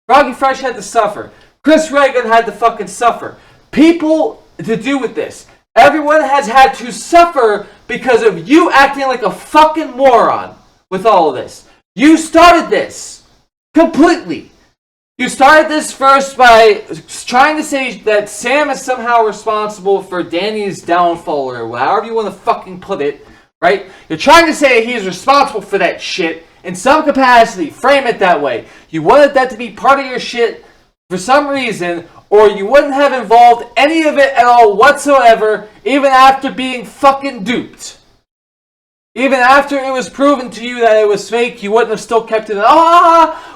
Froggy Fresh had to suffer. Chris Reagan had to fucking suffer. People to do with this. Everyone has had to suffer because of you acting like a fucking moron with all of this. You started this completely. You started this first by trying to say that Sam is somehow responsible for Danny's downfall, or however you want to fucking put it, right? You're trying to say he's responsible for that shit in some capacity. Frame it that way. You wanted that to be part of your shit for some reason, or you wouldn't have involved any of it at all whatsoever, even after being fucking duped. Even after it was proven to you that it was fake, you wouldn't have still kept it in.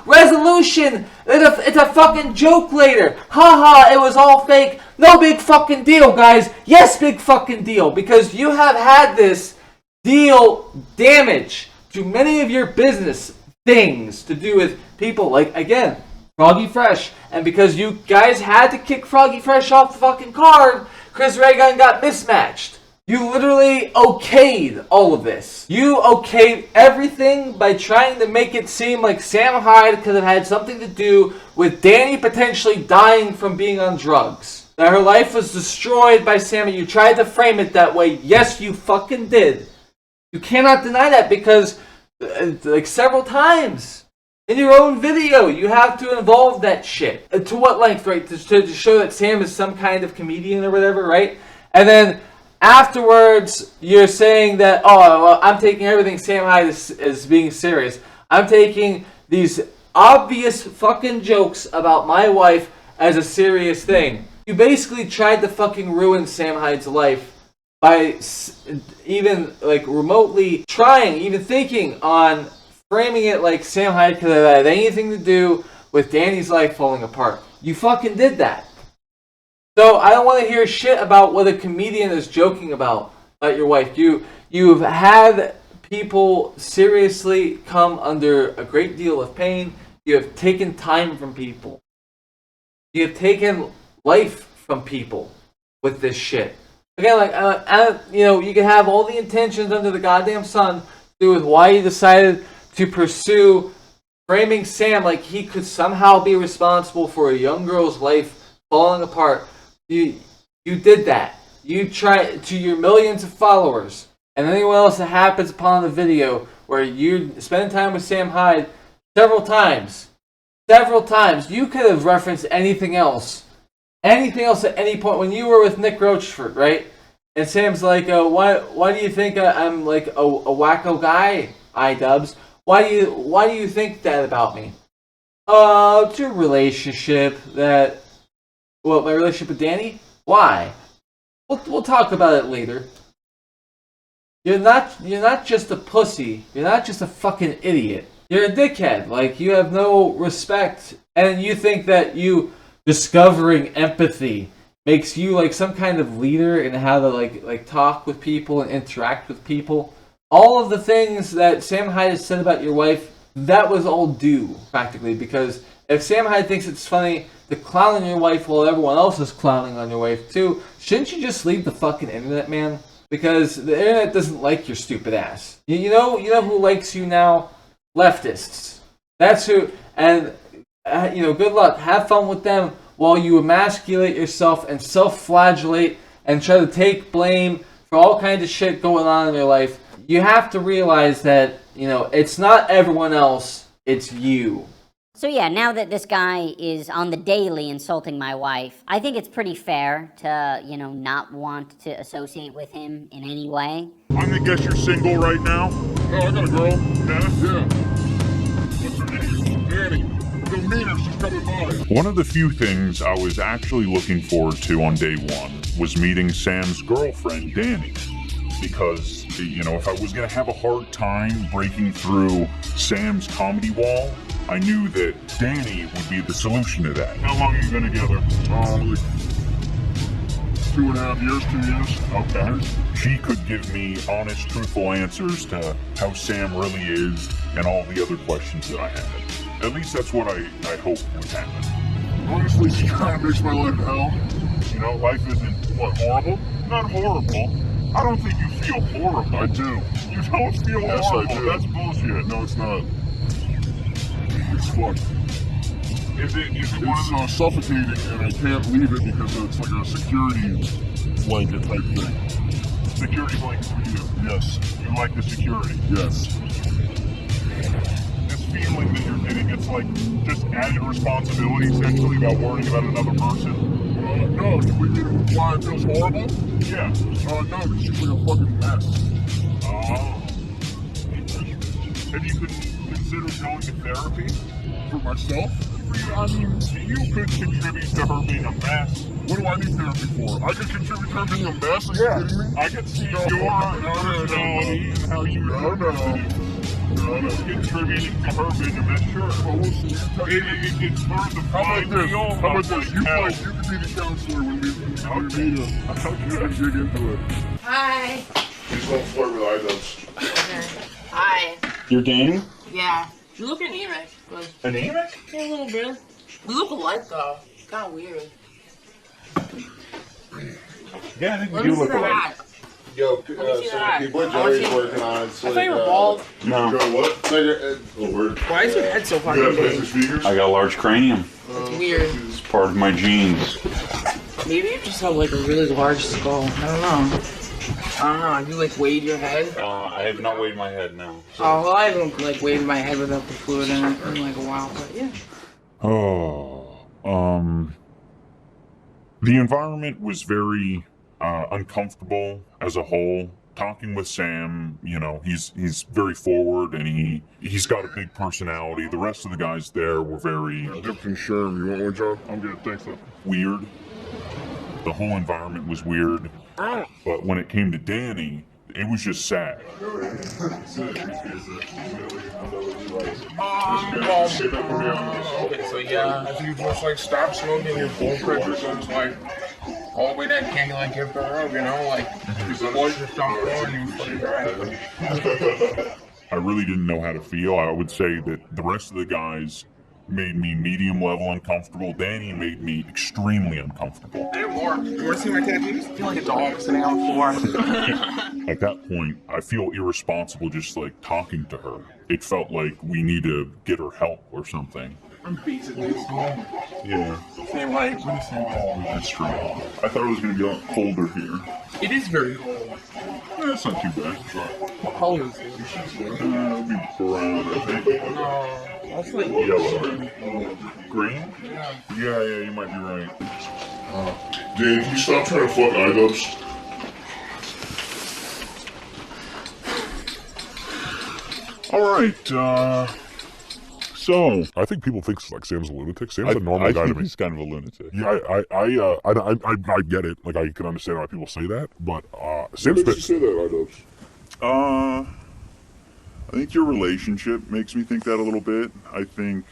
Resolution! It's a fucking joke later. It was all fake. No big fucking deal, guys. Yes, big fucking deal. Because you have had this deal damage to many of your business things to do with people like, again, Froggy Fresh. And because you guys had to kick Froggy Fresh off the fucking card, Chris Reagan got mismatched. You literally okayed all of this. You okayed everything by trying to make it seem like Sam Hyde could have had something to do with Danny potentially dying from being on drugs. That her life was destroyed by Sam, and you tried to frame it that way. Yes, you fucking did. You cannot deny that because, like several times in your own video, you have to involve that shit. To what length, right? To show that Sam is some kind of comedian or whatever, right? And then afterwards, you're saying that, I'm taking everything Sam Hyde is being serious. I'm taking these obvious fucking jokes about my wife as a serious thing. You basically tried to fucking ruin Sam Hyde's life by even like remotely trying, even thinking on framing it like Sam Hyde could have had anything to do with Danny's life falling apart. You fucking did that. So I don't want to hear shit about what a comedian is joking about your wife. You've had people seriously come under a great deal of pain. You have taken time from people. You have taken life from people with this shit. Again, you can have all the intentions under the goddamn sun to do with why you decided to pursue framing Sam like he could somehow be responsible for a young girl's life falling apart. You did that. You try to your millions of followers and anyone else that happens upon the video where you spend time with Sam Hyde several times. You could have referenced anything else at any point when you were with Nick Rochford, right? And Sam's like, why do you think I'm like a wacko guy, iDubbbz? Why do you think that about me? It's your relationship my relationship with Danny? Why? We'll talk about it later. You're not just a pussy. You're not just a fucking idiot. You're a dickhead. Like, you have no respect. And you think that you discovering empathy makes you like some kind of leader in how to like talk with people and interact with people. All of the things that Sam Hyde has said about your wife, that was all due, practically, because if Sam Hyde thinks it's funny to clown on your wife while everyone else is clowning on your wife too, shouldn't you just leave the fucking internet, man? Because the internet doesn't like your stupid ass. You know who likes you now? Leftists. That's who. And good luck. Have fun with them while you emasculate yourself and self-flagellate and try to take blame for all kinds of shit going on in your life. You have to realize that it's not everyone else. It's you. So yeah, now that this guy is on the daily insulting my wife, I think it's pretty fair to, not want to associate with him in any way. I'm gonna guess you're single right now. Oh, I got a girl. Dennis? Yeah. What's her name? Danny. Don't meet her, she's coming by. One of the few things I was actually looking forward to on day one was meeting Sam's girlfriend, Danny. Because, if I was gonna have a hard time breaking through Sam's comedy wall, I knew that Danny would be the solution to that. How long have you been together? Like 2.5 years, 2 years. Okay. She could give me honest, truthful answers to how Sam really is and all the other questions that I had. At least that's what I hope would happen. Honestly, she kind of makes my life hell. Life isn't, horrible? Not horrible. I don't think you feel horrible. I do. You don't feel horrible. I do. That's bullshit. No, it's not. It's fucked. It's suffocating, and I can't leave it because it's like a security blanket type thing. Security blanket for you? Yes. You like the security? Yes. This feeling that you're getting, it's like just added responsibility essentially about worrying about another person. No, we mean why it feels horrible? Yeah. No, it's just like a fucking mess. Oh. Have you considered going to therapy? For myself? I mean, you could contribute to her being a mess. What do I need therapy for? I could contribute to her being a mess? Are you kidding me? I could see your personality and how you contributing to her being a mess. Sure. Well, we'll see. It's part of the fine deal. How about this? You could be the counselor when we need to dig into it. Hi. Please don't flirt with iDubbbz. Hi. You're dating? Yeah. You look anemic. But anemic? Yeah, a little bit. We look alike though. Kind of weird. Yeah, I think we do look alike. Yo, what Joey's working on. I thought you were bald. No. What? Why is your head so fucking big? I got a large cranium. That's weird. It's part of my genes. Maybe you just have like a really large skull. I don't know. Have you like weighed your head? I have not weighed my head now. So. Oh, well, I haven't like weighed my head without the fluid in it in like a while, but yeah. The environment was very uncomfortable as a whole. Talking with Sam, he's very forward and he's got a big personality. The rest of the guys there were very dipped in Sherm. You want one, John? I'm good, thanks. Weird. The whole environment was weird. But when it came to Danny, it was just sad. Okay, so yeah, I think you just like stop smoking your blood pressure, so it's like all the way that can't you like give to her, your blood just stop growing and you fucking die. I really didn't know how to feel. I would say that the rest of the guys made me medium level uncomfortable. Danny made me extremely uncomfortable. Hey, Mark, you want to see my tattoos? I feel like a dog sitting on the floor. At that point, I feel irresponsible just like talking to her. It felt like we need to get her help or something. I'm basically small. Yeah. Same height. We're the same height. That's true. I thought it was going to be a lot colder here. It is very cold. That's not too bad. What color is it? It'll be brown, I think. No, that's like yellow. Green? Yeah, you might be right. Dan, can you stop trying to fuck iDubbbz? Alright, so I think people think like Sam's a lunatic. Sam's a normal guy to me. He's kind of a lunatic. Yeah, I get it. Like I can understand why people say that, but Sam's Why did you say that, iDubbbz? I think your relationship makes me think that a little bit. I think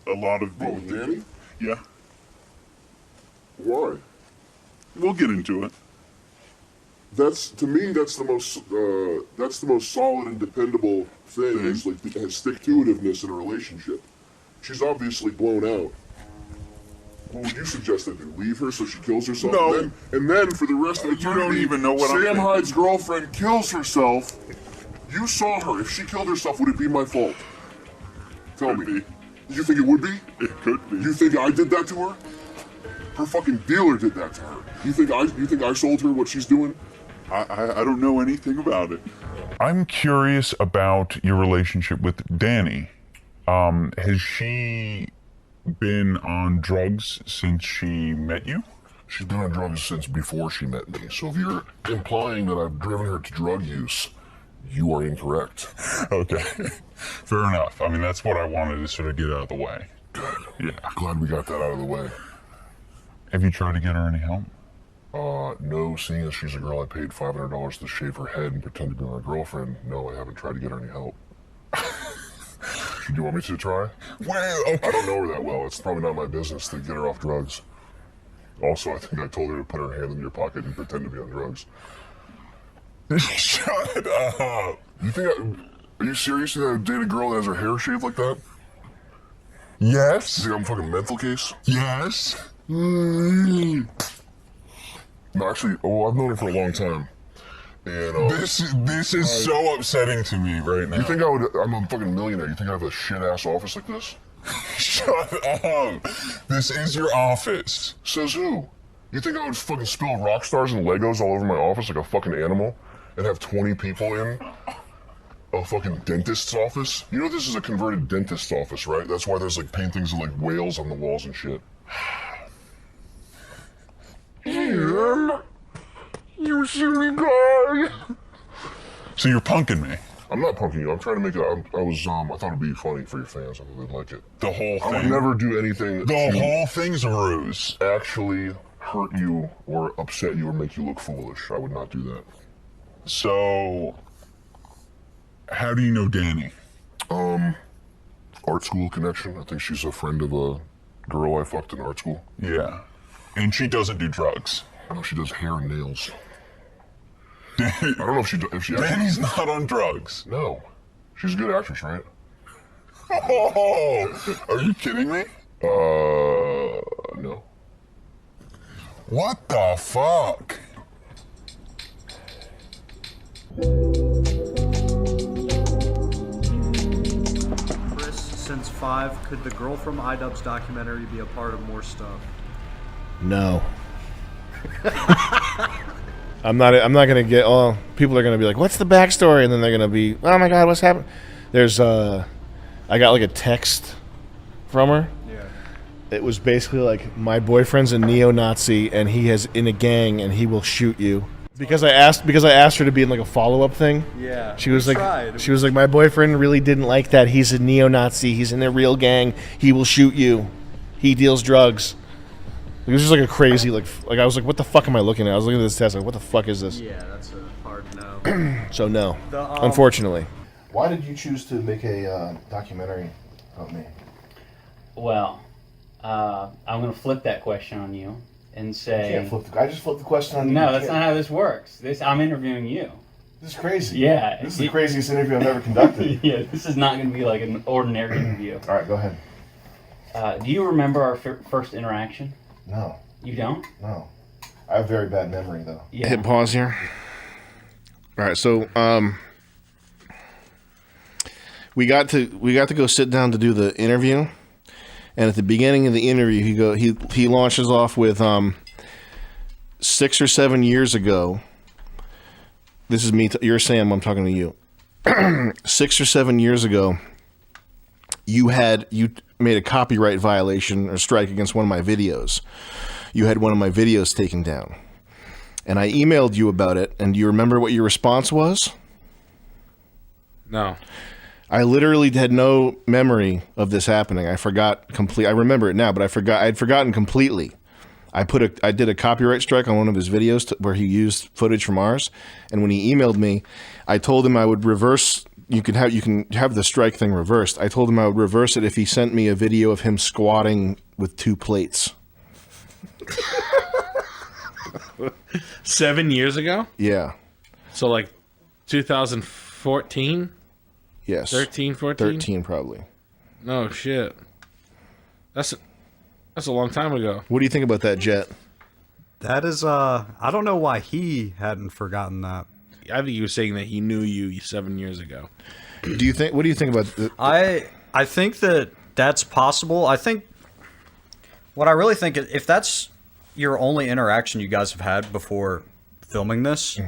a lot of... What, with Danny? Yeah. Why? We'll get into it. That's, to me, that's the most solid and dependable thing. Is like has stick-to-itiveness in a relationship. She's obviously blown out. What would you suggest I do? Leave her so she kills herself? No. And then for the rest of eternity, you don't even know what I'm Sam thinking. Hyde's girlfriend kills herself. You saw her. If she killed herself, would it be my fault? Tell me. You think it would be? It could be. You think I did that to her? Her fucking dealer did that to her. You think I sold her what she's doing? I don't know anything about it. I'm curious about your relationship with Danny. Has she been on drugs since she met you? She's been on drugs since before she met me. So if you're implying that I've driven her to drug use, you are incorrect. Okay. Fair enough. I mean, that's what I wanted to sort of get out of the way. Good. Yeah. Glad we got that out of the way. Have you tried to get her any help? No, seeing as she's a girl I paid $500 to shave her head and pretend to be my girlfriend, no, I haven't tried to get her any help. Do you want me to try? Well, okay. I don't know her that well. It's probably not my business to get her off drugs. Also, I think I told her to put her hand in your pocket and pretend to be on drugs. Shut up. You think are you serious that I date a girl that has her hair shaved like that? Yes. You think I'm a fucking mental case? Yes. No, actually, I've known her for a long time. And this is so upsetting to me right now. You think I'm a fucking millionaire. You think I have a shit-ass office like this? Shut up. This is your office. Says who? You think I would fucking spill rock stars and Legos all over my office like a fucking animal? And have 20 people in a fucking dentist's office? You know this is a converted dentist's office, right? That's why there's like paintings of like whales on the walls and shit. Ian, you silly guy. So you're punking me. I'm not punking you. I'm trying to make it. I thought it'd be funny for your fans. I thought they'd like it. The whole thing. I would never do anything. The whole thing's a ruse. Actually hurt you or upset you or make you look foolish. I would not do that. So, how do you know Danny? Art school connection. I think she's a friend of a girl I fucked in art school. Yeah. And she doesn't do drugs. No, she does hair and nails. I don't know if she Danny's not on drugs. No. She's a good actress, right? Oh, are you kidding me? No. What the fuck? Chris, since 5, could the girl from iDubbbz documentary be a part of more stuff? No. I'm not gonna get. Oh, people are gonna be like, "What's the backstory?" And then they're gonna be, "Oh my god, what's happened?" There's I got like a text from her. Yeah. It was basically like, "My boyfriend's a neo-Nazi and he is in a gang and he will shoot you." Because I asked her to be in like a follow-up thing. Yeah. She was like, "My boyfriend really didn't like that. He's a neo-Nazi. He's in a real gang. He will shoot you. He deals drugs." It was just like a crazy, like I was like, what the fuck am I looking at? I was looking at this test, like, what the fuck is this? Yeah, that's a hard no. So no, unfortunately. Why did you choose to make a documentary about me? Well, I'm going to flip that question on you and say... You can't flip I just flipped the question on you. No, that's not how this works. I'm interviewing you. This is crazy. Yeah. This is the craziest interview I've ever conducted. Yeah, this is not going to be like an ordinary interview. All right, go ahead. Do you remember our first interaction? No. You don't? No. I have very bad memory, though. Yeah. Hit pause here. All right, so we got to go sit down to do the interview, And at the beginning of the interview, he launches off with 6 or 7 years ago. This is me. You're Sam. I'm talking to you. 6 or 7 years ago, you made a copyright violation or strike against one of my videos. You had one of my videos taken down, and I emailed you about it. And do you remember what your response was? No. I literally had no memory of this happening. I forgot completely. I remember it now, but I'd forgotten completely. I did a copyright strike on one of his videos where he used footage from ours, and when he emailed me, I told him I would reverse. You can have the strike thing reversed. I told him I would reverse it if he sent me a video of him squatting with 2 plates. 7 years ago? Yeah. So like 2014? Yes. 13, 14? 13 probably. No shit. That's a long time ago. What do you think about that, Jet? That is I don't know why he hadn't forgotten that. I think you were saying that he knew you 7 years ago. What do you think about I think that's possible. I think what I really think is if that's your only interaction you guys have had before filming this,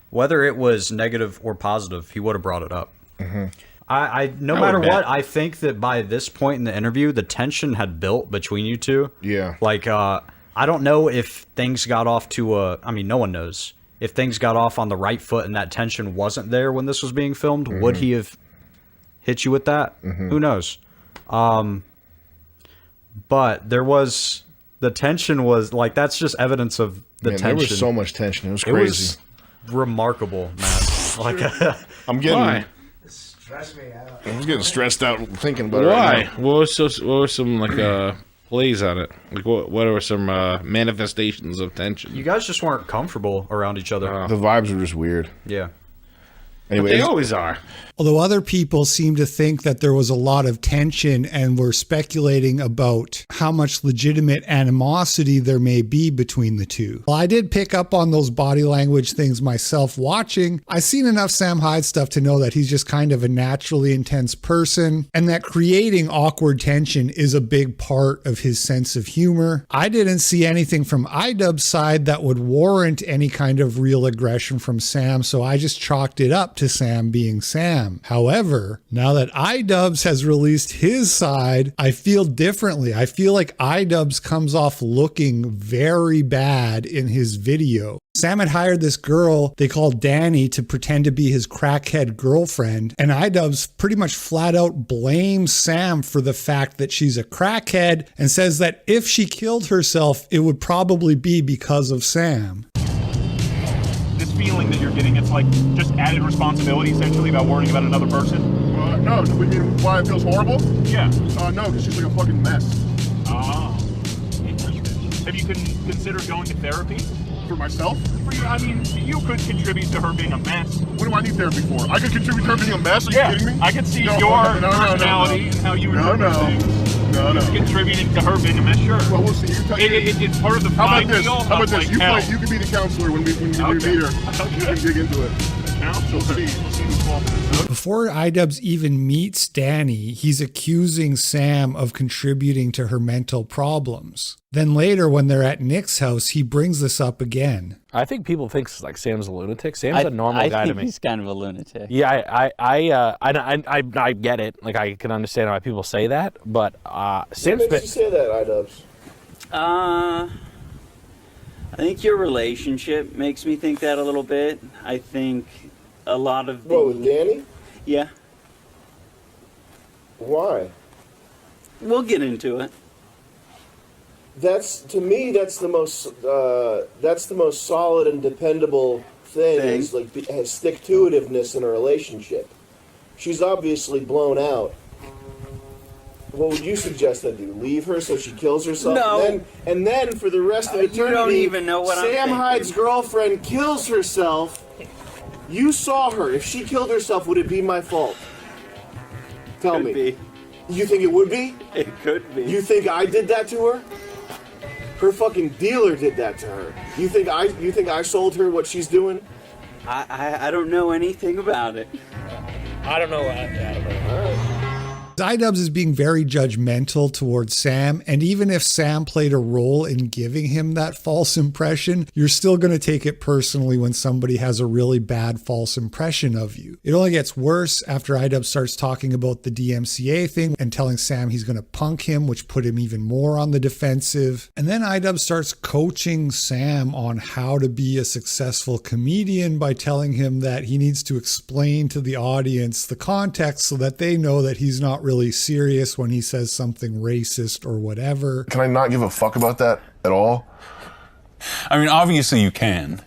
whether it was negative or positive, he would have brought it up. No matter what, I think that by this point in the interview, the tension had built between you two. Yeah. Like, I don't know if things got off to no one knows. If things got off on the right foot and that tension wasn't there when this was being filmed, would he have hit you with that? Who knows? But the tension was, like, that's just evidence of the tension. There was so much tension. It was crazy. It was remarkable, man. Like, I'm getting... Why? Stress me out. I'm getting stressed out thinking about it. Why? Right now. What were some like plays on it? Like what were some manifestations of tension? You guys just weren't comfortable around each other. The vibes were just weird. Yeah. Anyway, they always are. Although other people seem to think that there was a lot of tension and were speculating about how much legitimate animosity there may be between the two. Well, I did pick up on those body language things myself watching. I've seen enough Sam Hyde stuff to know that he's just kind of a naturally intense person and that creating awkward tension is a big part of his sense of humor. I didn't see anything from iDubbbz's side that would warrant any kind of real aggression from Sam, so I just chalked it up to Sam being Sam. However, now that iDubbbz has released his side, I feel differently. I feel like iDubbbz comes off looking very bad in his video. Sam had hired this girl they called Danny to pretend to be his crackhead girlfriend, and iDubbbz pretty much flat out blames Sam for the fact that she's a crackhead and says that if she killed herself, it would probably be because of Sam. This feeling that you're getting, it's like just added responsibility essentially about worrying about another person? No, do we mean why it feels horrible? Yeah. No, because she's like a fucking mess. Oh, interesting. Have you considered going to therapy? For myself? For you, I mean, you could contribute to her being a mess. What do I need therapy for? I could contribute to her being a mess? Are you kidding me? I could see your personality and how you interpret things. No. Contributing to her being a mess, sure. Well, we'll see. It's part of the How about this? deal. How about this? Like You can be the counselor when we meet her. You can dig into it. We'll see who's involved in this. Before iDubbbz even meets Danny, he's accusing Sam of contributing to her mental problems. Then later, when they're at Nick's house, he brings this up again. I think people think like Sam's a lunatic. Sam's a normal guy to me. He's kind of a lunatic. Yeah, I get it. Like I can understand why people say that, but Sam's. What makes you say that, iDubbbz? I think your relationship makes me think that a little bit. I think a lot of What, with Danny? Yeah. Why? We'll get into it. That's the most solid and dependable thing. Is like has stick-to-itiveness in a relationship. She's obviously blown out. What would you suggest I do? Leave her so she kills herself? No. And then for the rest of eternity, you don't even know what I'm Sam thinking. Hyde's girlfriend kills herself. You saw her. If she killed herself, would it be my fault? Tell me. Be. You think it would be? It could be. You think I did that to her? Her fucking dealer did that to her. You think I sold her what she's doing? I don't know anything about it. I don't know. iDubbbz is being very judgmental towards Sam, and even if Sam played a role in giving him that false impression, you're still going to take it personally when somebody has a really bad false impression of you. It only gets worse after iDubbbz starts talking about the DMCA thing and telling Sam he's going to punk him, which put him even more on the defensive. And then iDubbbz starts coaching Sam on how to be a successful comedian by telling him that he needs to explain to the audience the context so that they know that he's not really serious when he says something racist or whatever. Can I not give a fuck about that at all? I mean, obviously you can.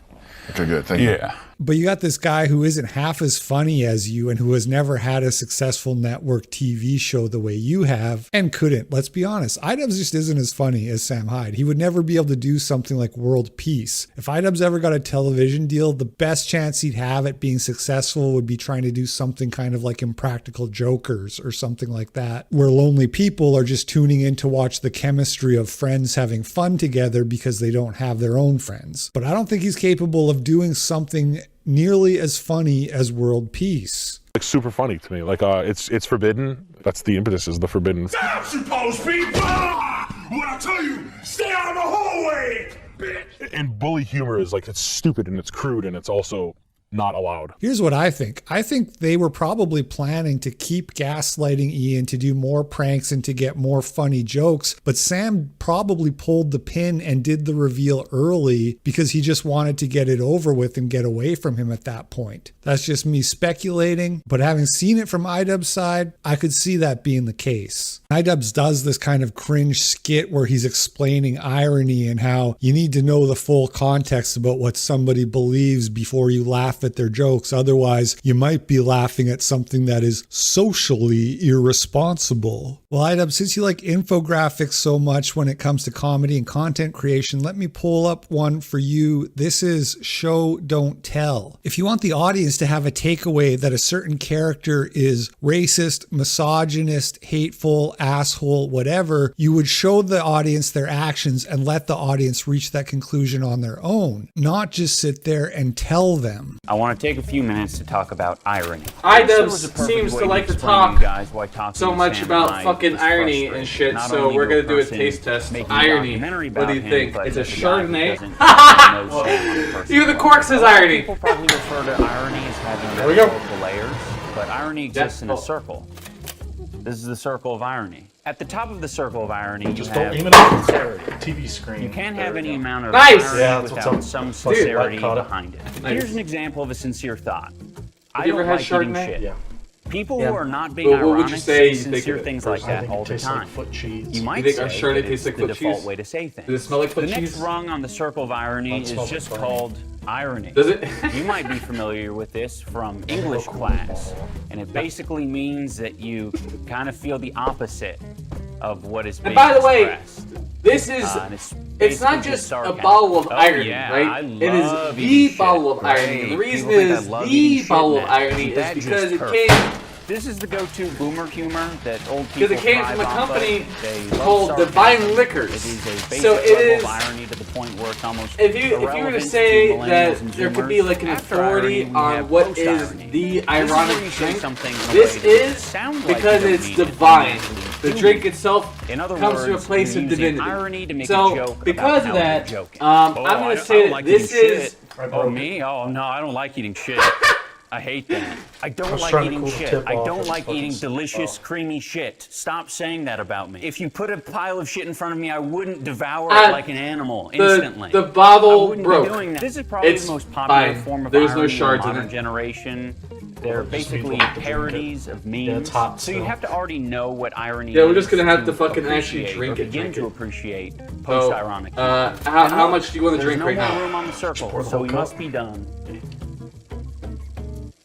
Okay, good. Thank you. Yeah. But you got this guy who isn't half as funny as you and who has never had a successful network TV show the way you have and couldn't. Let's be honest. iDubbbz just isn't as funny as Sam Hyde. He would never be able to do something like World Peace. If iDubbbz ever got a television deal, the best chance he'd have at being successful would be trying to do something kind of like Impractical Jokers or something like that, where lonely people are just tuning in to watch the chemistry of friends having fun together because they don't have their own friends. But I don't think he's capable of doing something nearly as funny as World Peace. Like super funny to me. Like it's forbidden. That's the impetus, is the forbidden. Stop, supposed people! When I tell you, stay out of the hallway, bitch! And bully humor is like, it's stupid and it's crude and it's also not allowed. Here's what I think. I think they were probably planning to keep gaslighting Ian, to do more pranks and to get more funny jokes, but Sam probably pulled the pin and did the reveal early because he just wanted to get it over with and get away from him at that point. That's just me speculating, but having seen it from iDubbbz's side, I could see that being the case. iDubbbz does this kind of cringe skit where he's explaining irony and how you need to know the full context about what somebody believes before you laugh at their jokes. Otherwise, you might be laughing at something that is socially irresponsible. Well, iDubbbz, since you like infographics so much when it comes to comedy and content creation, let me pull up one for you. This is Show Don't Tell. If you want the audience to have a takeaway that a certain character is racist, misogynist, hateful, asshole, whatever, you would show the audience their actions and let the audience reach that conclusion on their own, not just sit there and tell them. I want to take a few minutes to talk about irony. iDubbbz seems to like to talk so much about fucking irony and shit, so we're gonna do a taste test. Irony. What do you think? It's a Chardonnay? Even the cork says irony. People probably refer to irony as having multiple layers, but irony exists in a circle. This is the circle of irony. At the top of the circle of irony, you Just have don't aim it at the TV screen. You can't have any amount of Nice! irony Yeah, that's what's without up. some Dude, sincerity I caught it. behind it. Nice. Here's an example of a sincere thought. I Have you don't ever had like eating Chardonnay? shit. Yeah. People Yeah. who are not being What would you ironic say say you think sincere of it? things like I that think all it the tastes like time. foot cheese. You might think say our that Chardonnay it's tastes like the foot default cheese? way to say things. Does it smell like foot the next cheese? rung on the circle of irony Mine is smells just like called irony. Does it? You might be familiar with this from English class, and it basically means that you kind of feel the opposite of what is being And by the way, expressed. this is, And it's not basically just a sarcasm. bottle of Oh, irony, yeah, right? I It is love the eating bottle shit. of irony. And the Right. reason People think is I love the eating bottle shit of now. irony That is just because it hurts. came This is the go-to boomer humor that old people because it came thrive from a off of. company They love called sarcasm. Divine Liquors. It is a basic So it level is. of irony to the point where it's almost If you were to irrelevant say millennials that and there could be Zoomers. like an After authority irony, we on have what is post-irony. the This is ironic where you say drink, something in a this way that is sounds like because you don't it's mean it, divine. but you The do drink mean it. itself In other comes to a words, place you're of using divinity. irony to make a So joke because about of how that, you're joking. I'm Oh, gonna I say don't that like this eating is. shit. Oh, me? Oh, no, I don't like eating shit. I hate that. I I don't was like trying to eating cool the shit. tip I off don't and like fucking eating slip delicious, off. creamy shit. Stop saying that about me. If you put a pile of shit in front of me, I wouldn't devour And it like an animal instantly. The I bottle wouldn't broke. be doing that. This is probably It's the most popular fine. form of There's no irony in the shards in modern it. generation. They're Just means basically we'll have to drink parodies of memes. Yeah, it's hot so you still. have to already know what irony Yeah, is. we're just gonna have to fucking appreciate actually drink or it, begin drink to it. appreciate So, post-ironic. how much do you want to There's drink no right more now? room on the circle, pour the so whole we cup. must be done.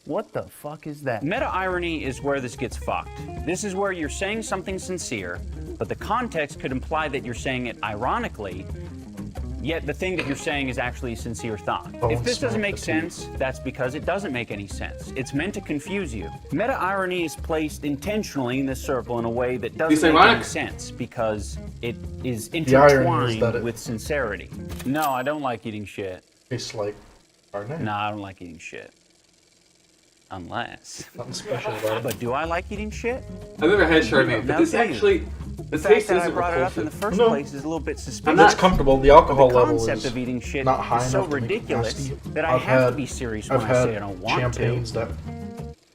What the fuck is that? Meta-irony is where this gets fucked. This is where you're saying something sincere, but the context could imply that you're saying it ironically, yet the thing that you're saying is actually a sincere thought. If this doesn't make sense, that's because it doesn't make any sense. It's meant to confuse you. Meta-irony is placed intentionally in this circle in a way that doesn't It's make ironic. any sense because it is The irony is intertwined that it- with sincerity. No, I don't like eating shit. Tastes like Chardonnay. No, I don't like eating shit. Unless. Something special about it. But do I like eating shit? I've never had Chardonnay, but Now, this do you? actually, The the fact taste that I isn't brought it up in the repulsive. first No. place is a little bit suspicious. It's comfortable. The alcohol the level concept is of eating shit not high is so enough to make it ridiculous nasty. that I have to be serious when I've I say had I don't want champagnes to. that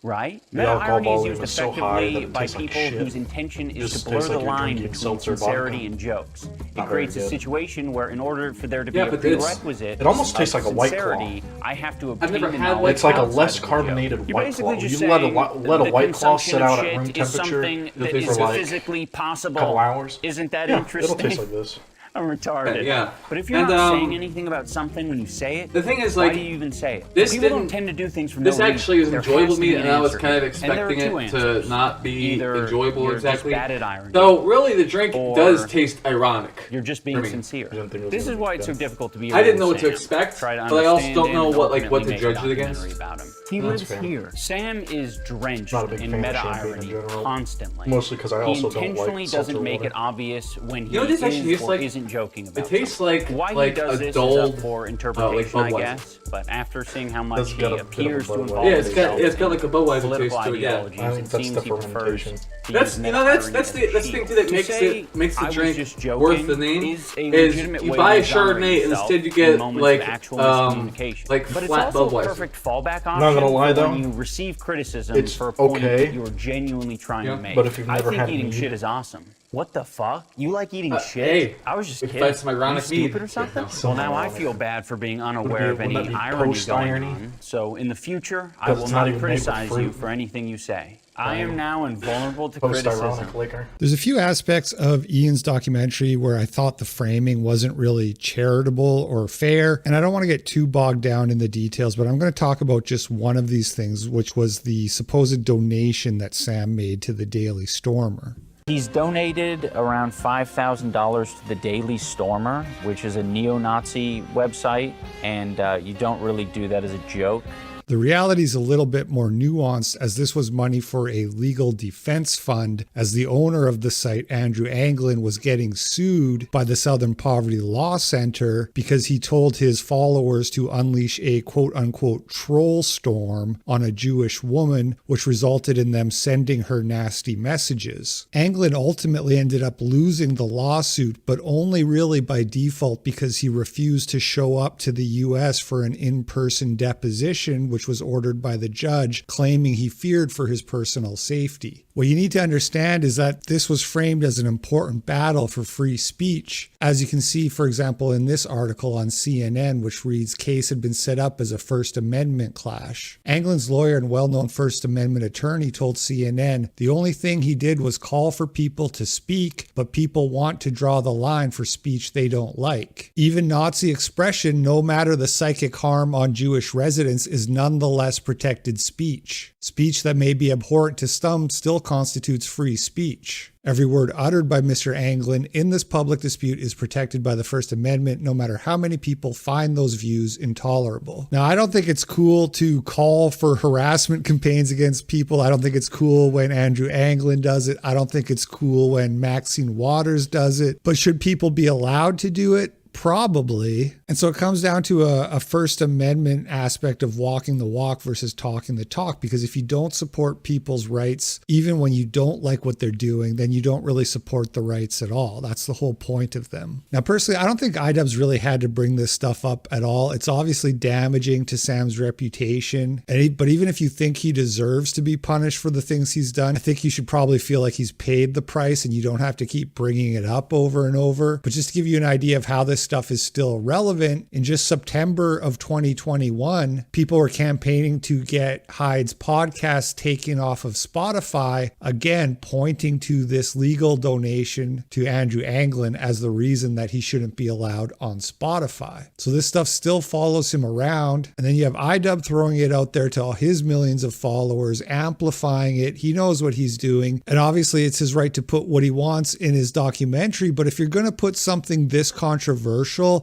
Right? the alcohol Meta-irony is volume used is so high that effectively it by tastes like people shit. whose intention is Just to blur tastes the like you're line drinking between seltzer sincerity vodka. and jokes. Not It very creates a good. situation where in order for there to be Yeah, a but it's- prerequisite it almost tastes of like a White Claw. sincerity, I have to I've obtain never the had knowledge White It's like a outside less of the carbonated joke. You're White basically Claw. just You let a saying let a the White Claw consumption sit of out at shit room is temperature. something It'll that taste is for like physically a possible. couple hours. Isn't that Yeah, interesting? it'll taste like this. I'm retarded. Yeah. But if you're And, not saying anything about something when you say it, the thing is, why like, do you even say it? this People don't didn't- tend to do things for This no actually reason. was There enjoyable has to be me, an and I was answer kind of here. And there are expecting two it to answers. not be Either enjoyable you're exactly. just bad at irony, So really, the drink or does taste ironic. You're just for being me. sincere. didn't think it was This is gonna why be it's so good. difficult to be. I didn't know around what to Sam. expect, Try to but I also understand don't him know and what what to ultimately make a judge it against. documentary about him. He That's lives fair. here. Sam is drenched Not a big in fan of meta champagne in irony general. constantly. Mostly 'cause I also don't He intentionally like doesn't seltzer make water. it obvious when he You know what this actually is tastes or like? isn't joking about It tastes something. like Why like he does a this is dulled, up for interpretation, I Budweiser. guess. But after seeing how much Does he get a bit of a appears to Budweiser. involve Yeah, it's got himself it's got like a Budweiser political taste to it. Yeah. ideologies, I think it that's seems the he prefers fermentation. to That's use you know that's meta-irony that's as the a that's the thing too that shield. makes To say it makes the I was drink just worth joking the name is a is legitimate you way buy a to exonerate Chardonnay yourself instead you in get moments like of actual miscommunication. like But it's flat also a Budweiser. perfect fallback option Not gonna lie, for though, when you receive criticism it's for a point okay. that you're genuinely trying Yeah. to make. But if you've I never think had eating mead- shit is awesome. What the fuck? You like eating shit? Hey, I was just if kidding. that's some ironic Are you stupid mead. or something? Yeah. Well, now I ironic. feel bad for being unaware of Wouldn't any that be irony going post-irony? on. So in the future, I 'Cause will it's not not even made with criticize you fruit. for anything you say. I am now invulnerable to Post-ironic criticism. liquor. There's a few aspects of Ian's documentary where I thought the framing wasn't really charitable or fair, and I don't want to get too bogged down in the details, but I'm going to talk about just one of these things, which was the supposed donation that Sam made to the Daily Stormer. He's donated around $5,000 to the Daily Stormer, which is a neo-Nazi website, and you don't really do that as a joke. The reality is a little bit more nuanced, as this was money for a legal defense fund, as the owner of the site, Andrew Anglin, was getting sued by the Southern Poverty Law Center because he told his followers to unleash a quote-unquote troll storm on a Jewish woman, which resulted in them sending her nasty messages. Anglin ultimately ended up losing the lawsuit, but only really by default because he refused to show up to the U.S. for an in-person deposition, which was ordered by the judge, claiming he feared for his personal safety. What you need to understand is that this was framed as an important battle for free speech. As you can see, for example, in this article on CNN, which reads, "Case had been set up as a First Amendment clash." Anglin's lawyer and well-known First Amendment attorney told CNN the only thing he did was call for people to speak, but people want to draw the line for speech they don't like. Even Nazi expression, no matter the psychic harm on Jewish residents, is nonetheless protected speech. Speech that may be abhorrent to some still constitutes free speech. Every word uttered by Mr. Anglin in this public dispute is protected by the First Amendment, no matter how many people find those views intolerable. Now, I don't think it's cool to call for harassment campaigns against people. I don't think it's cool when Andrew Anglin does it. I don't think it's cool when Maxine Waters does it. But should people be allowed to do it? Probably. And so it comes down to a First Amendment aspect of walking the walk versus talking the talk, because if you don't support people's rights, even when you don't like what they're doing, then you don't really support the rights at all. That's the whole point of them. Now, personally, I don't think iDubbbz really had to bring this stuff up at all. It's obviously damaging to Sam's reputation. But even if you think he deserves to be punished for the things he's done, I think you should probably feel like he's paid the price and you don't have to keep bringing it up over and over. But just to give you an idea of how this stuff is still relevant, in just September of 2021, people were campaigning to get Hyde's podcast taken off of Spotify, again pointing to this legal donation to Andrew Anglin as the reason that he shouldn't be allowed on Spotify. So this stuff still follows him around, and then you have iDubbbz throwing it out there to all his millions of followers, amplifying it. He knows what he's doing, and obviously it's his right to put what he wants in his documentary, but if you're going to put something this controversial,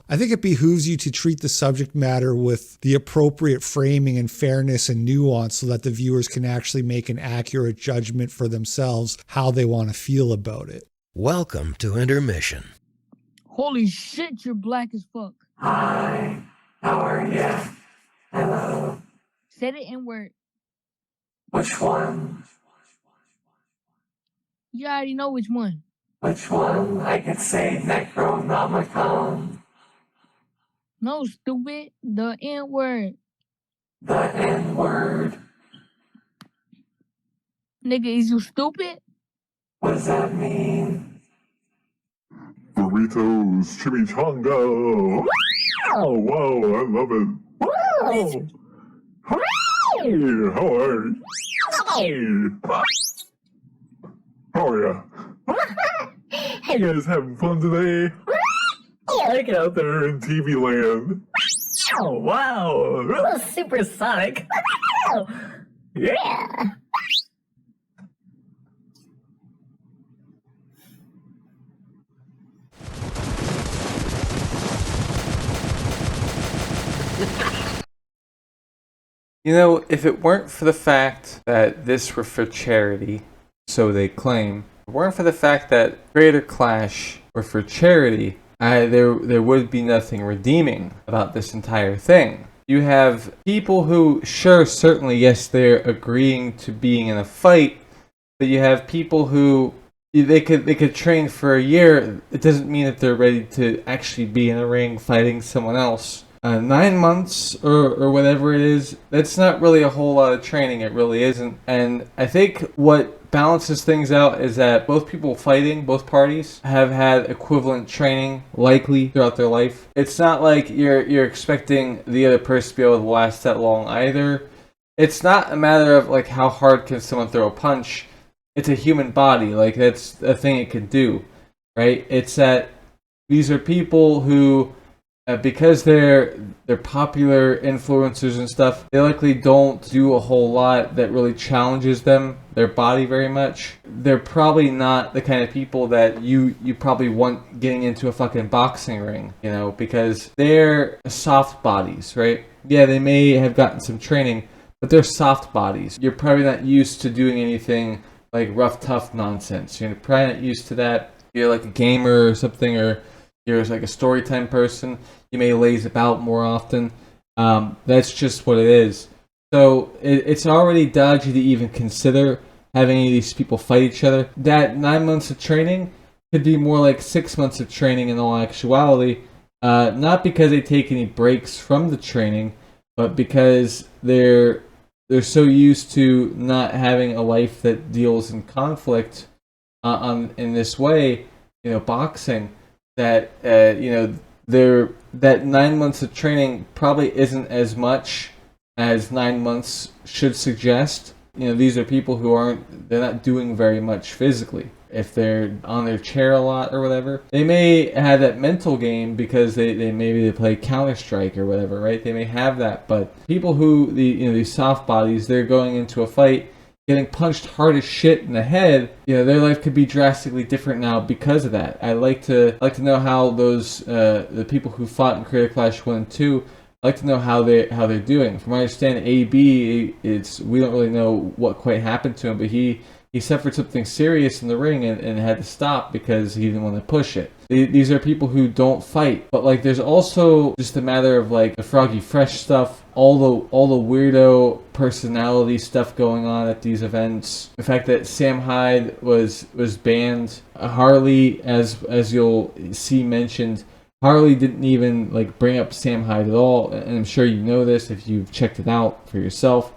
I think it behooves you to treat the subject matter with the appropriate framing and fairness and nuance so that the viewers can actually make an accurate judgment for themselves how they want to feel about it. Welcome to Intermission. Holy shit, you're black as fuck. Hi, how are you? Hello. Say the N-word. Which one? You already know which one. Which one? I could say Necronomicon. No, stupid. The N-word. The N-word. Nigga, is you stupid? What does that mean? Burritos, chimichanga. Oh, wow, I love it. Wow. Hey, how are you? How are ya? You guys having fun today? Like out there in TV land. Oh, wow. Supersonic. Yeah. You know, if it weren't for the fact that this were for charity, so they claim, if it weren't for the fact that Creator Clash were for charity, there would be nothing redeeming about this entire thing. You have people who, sure, certainly, yes, they're agreeing to being in a fight, but you have people who they could train for a year. It doesn't mean that they're ready to actually be in a ring fighting someone else. 9 months or whatever it is, that's not really a whole lot of training. It really isn't. And I think what balances things out is that both people fighting, both parties, have had equivalent training likely throughout their life. It's not like you're expecting the other person to be able to last that long either. It's not a matter of like how hard can someone throw a punch. It's a human body. Like that's a thing it can do, right? It's that these are people who because they're popular influencers and stuff, they likely don't do a whole lot that really challenges them, their body very much. They're probably not the kind of people that you probably want getting into a fucking boxing ring, you know, because they're soft bodies, right? Yeah, they may have gotten some training, but they're soft bodies. You're probably not used to doing anything like rough, tough nonsense. You're probably not used to that. You're like a gamer or something, or you're like a story time person. You may laze about more often. That's just what it is. So it's already dodgy to even consider having any of these people fight each other. That 9 months of training could be more like 6 months of training in all actuality. Not because they take any breaks from the training, but because they're so used to not having a life that deals in conflict in this way, you know, boxing, that that 9 months of training probably isn't as much as 9 months should suggest. You know, these are people who they're not doing very much physically. If they're on their chair a lot or whatever, they may have that mental game because they play Counter-Strike or whatever, right? They may have that, but people who these soft bodies, they're going into a fight getting punched hard as shit in the head. You know, their life could be drastically different now because of that. I like to know how those the people who fought in Creator Clash 1 and 2, I like to know how they're doing. From my understanding, AB, we don't really know what quite happened to him, but he suffered something serious in the ring and had to stop because he didn't want to push it. These are people who don't fight, but like there's also just a matter of like the Froggy Fresh stuff, all the weirdo personality stuff going on at these events. The fact that Sam Hyde was banned, Harley, as you'll see mentioned, Harley didn't even like bring up Sam Hyde at all, and I'm sure you know this if you've checked it out for yourself.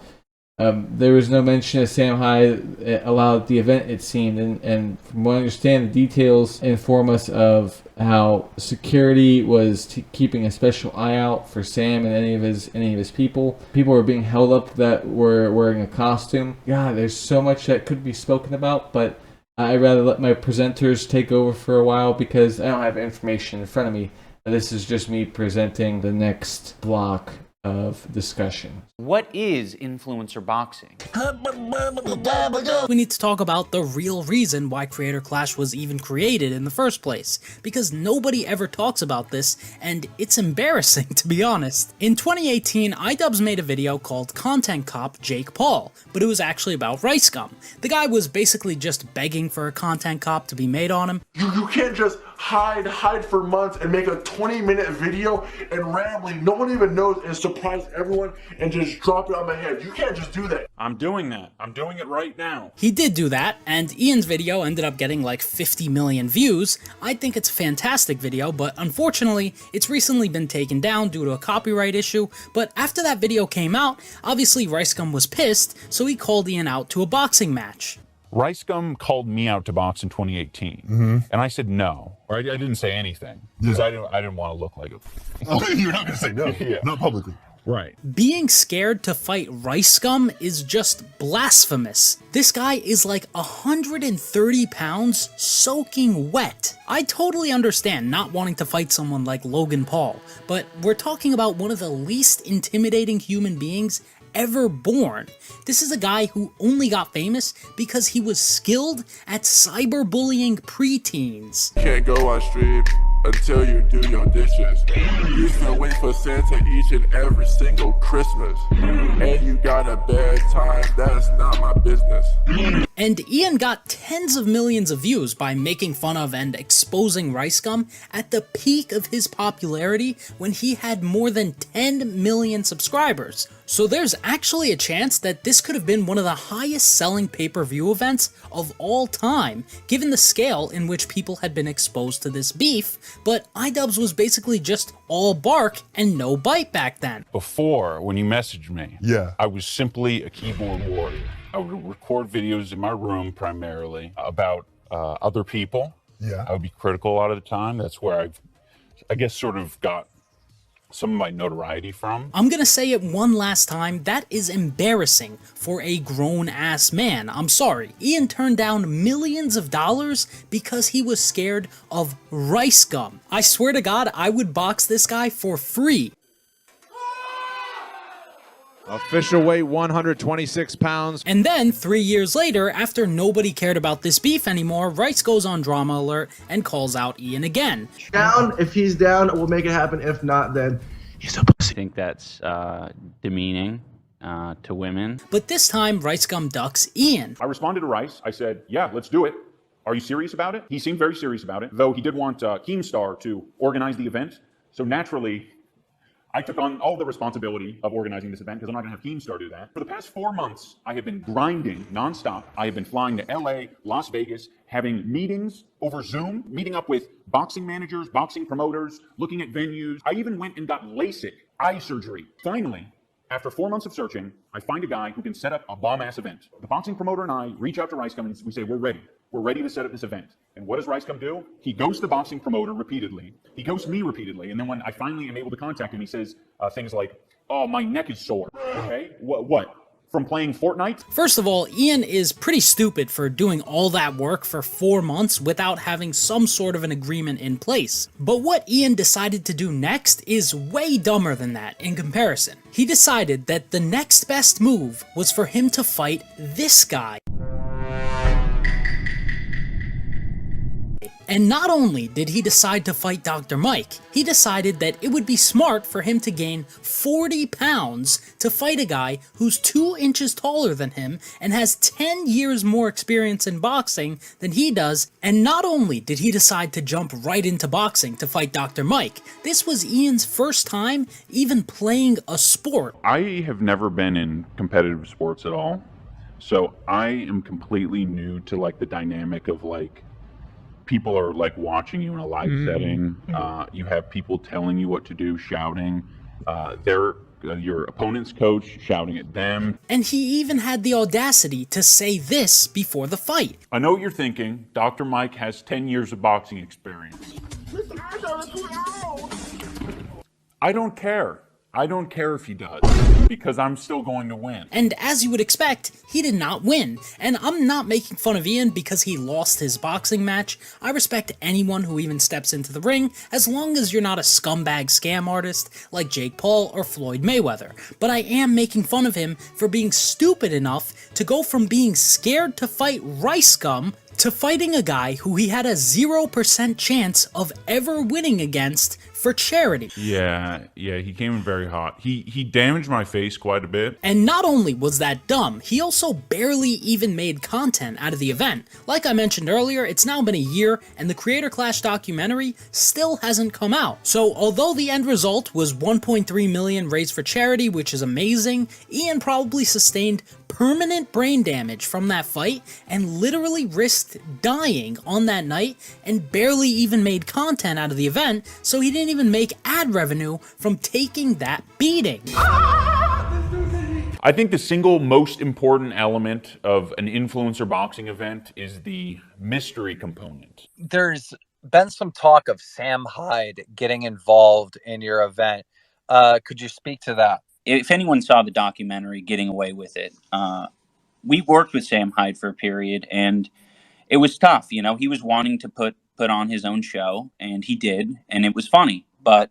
There was no mention of Sam Hyde allowed the event, it seemed, and from what I understand, the details inform us of how security was keeping a special eye out for Sam and any of his people. People were being held up that were wearing a costume. God, there's so much that could be spoken about, but I'd rather let my presenters take over for a while because I don't have information in front of me. This is just me presenting the next block of discussion. What is influencer boxing? We need to talk about the real reason why Creator Clash was even created in the first place, because nobody ever talks about this, and it's embarrassing to be honest. In 2018, iDubbbz made a video called Content Cop Jake Paul, but it was actually about rice gum. The guy was basically just begging for a content cop to be made on him. You can't just hide for months and make a 20-minute video and rambling, no one even knows, and surprise everyone and just drop it on my head. You can't just do that. I'm doing that. I'm doing it right now. He did do that, and Ian's video ended up getting like 50 million views. I think it's a fantastic video, but unfortunately, it's recently been taken down due to a copyright issue. But after that video came out, obviously Ricegum was pissed, so he called Ian out to a boxing match. Ricegum called me out to box in 2018, and I said no, or I didn't say anything because I didn't want to look like a. Oh, you're not gonna say no, not publicly. Right. Being scared to fight Ricegum is just blasphemous. This guy is like 130 pounds soaking wet. I totally understand not wanting to fight someone like Logan Paul, but we're talking about one of the least intimidating human beings ever born. This is a guy who only got famous because he was skilled at cyberbullying preteens. Can't go on stream until you do your dishes. You still wait for Santa each and every single Christmas. And you got a bad time, that's not my business. And Ian got tens of millions of views by making fun of and exposing Ricegum at the peak of his popularity when he had more than 10 million subscribers. So there's actually a chance that this could have been one of the highest selling pay-per-view events of all time, given the scale in which people had been exposed to this beef, but iDubbbz was basically just all bark and no bite back then. Before, when you messaged me, I was simply a keyboard warrior. I would record videos in my room primarily about other people. I would be critical a lot of the time. That's where I guess sort of got some of my notoriety from. I'm gonna say it one last time, that is embarrassing for a grown-ass man. I'm sorry. Ian turned down millions of dollars because he was scared of Ricegum. I swear to God, I would box this guy for free. Official weight 126 pounds. And then, 3 years later, after nobody cared about this beef anymore, Rice goes on Drama Alert and calls out Ian again. Down, if he's down, we'll make it happen. If not, then he's a pussy. I think that's demeaning to women. But this time, Ricegum ducks Ian. I responded to Rice. I said, yeah, let's do it. Are you serious about it? He seemed very serious about it, though he did want Keemstar to organize the event. So naturally, I took on all the responsibility of organizing this event because I'm not going to have Keemstar do that. For the past 4 months, I have been grinding nonstop. I have been flying to LA, Las Vegas, having meetings over Zoom, meeting up with boxing managers, boxing promoters, looking at venues. I even went and got LASIK eye surgery. Finally, after 4 months of searching, I find a guy who can set up a bomb-ass event. The boxing promoter and I reach out to Ricegum and we say, we're ready. We're ready to set up this event. And what does Ricegum do? He ghosts the boxing promoter repeatedly. He ghosts me repeatedly. And then when I finally am able to contact him, he says things like, oh, my neck is sore. Okay, what? From playing Fortnite? First of all, Ian is pretty stupid for doing all that work for 4 months without having some sort of an agreement in place. But what Ian decided to do next is way dumber than that in comparison. He decided that the next best move was for him to fight this guy. And not only did he decide to fight Dr. Mike, he decided that it would be smart for him to gain 40 pounds to fight a guy who's 2 inches taller than him and has 10 years more experience in boxing than he does. And not only did he decide to jump right into boxing to fight Dr. Mike, this was Ian's first time even playing a sport. I have never been in competitive sports at all, so I am completely new to like the dynamic of like people are like watching you in a live setting. You have people telling you what to do, shouting. They're your opponent's coach shouting at them. And he even had the audacity to say this before the fight. I know what you're thinking. Dr. Mike has 10 years of boxing experience. I don't care. I don't care if he does, because I'm still going to win. And as you would expect, he did not win. And I'm not making fun of Ian because he lost his boxing match. I respect anyone who even steps into the ring, as long as you're not a scumbag scam artist like Jake Paul or Floyd Mayweather. But I am making fun of him for being stupid enough to go from being scared to fight Ricegum to fighting a guy who he had a 0% chance of ever winning against for charity. Yeah, he came in very hot. He damaged my face quite a bit. And not only was that dumb, he also barely even made content out of the event. Like I mentioned earlier, it's now been a year, and the Creator Clash documentary still hasn't come out. So although the end result was 1.3 million raised for charity, which is amazing, Ian probably sustained permanent brain damage from that fight and literally risked dying on that night and barely even made content out of the event, so he didn't even make ad revenue from taking that beating. I think the single most important element of an influencer boxing event is the mystery component. There's been some talk of Sam Hyde getting involved in your event. Could you speak to that? If anyone saw the documentary, Getting Away with It, we worked with Sam Hyde for a period, and it was tough. You know, he was wanting to put on his own show, and he did, and it was funny. But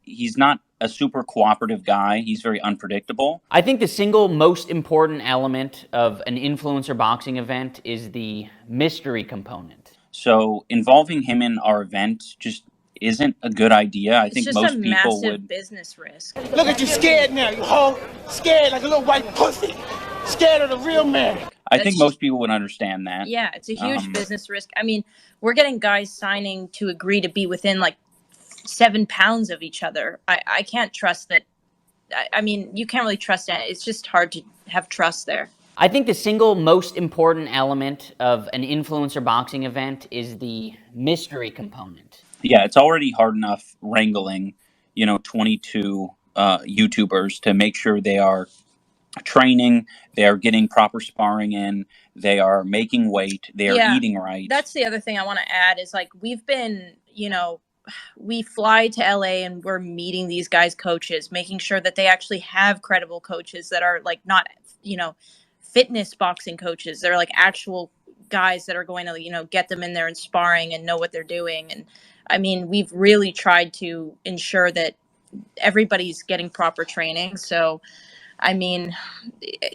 he's not a super cooperative guy. He's very unpredictable. I think the single most important element of an influencer boxing event is the mystery component. So involving him in our event just isn't a good idea. I think It's most just a people massive would. business risk. Look at you scared now, you hoe. Scared like a little white pussy. Scared of the real man. I think most people would understand that. Yeah, it's a huge business risk. I mean, we're getting guys signing to agree to be within like 7 pounds of each other. I can't trust that. I mean, you can't really trust that. It's just hard to have trust there. I think the single most important element of an influencer boxing event is the mystery component. Yeah, it's already hard enough wrangling, 22 YouTubers to make sure they are training, they are getting proper sparring in, they are making weight, they are eating right. That's the other thing I want to add is like we've been, we fly to LA and we're meeting these guys' coaches, making sure that they actually have credible coaches that are like not, fitness boxing coaches. They're like actual guys that are going to, get them in there and sparring and know what they're doing. And I mean, we've really tried to ensure that everybody's getting proper training. So, I mean,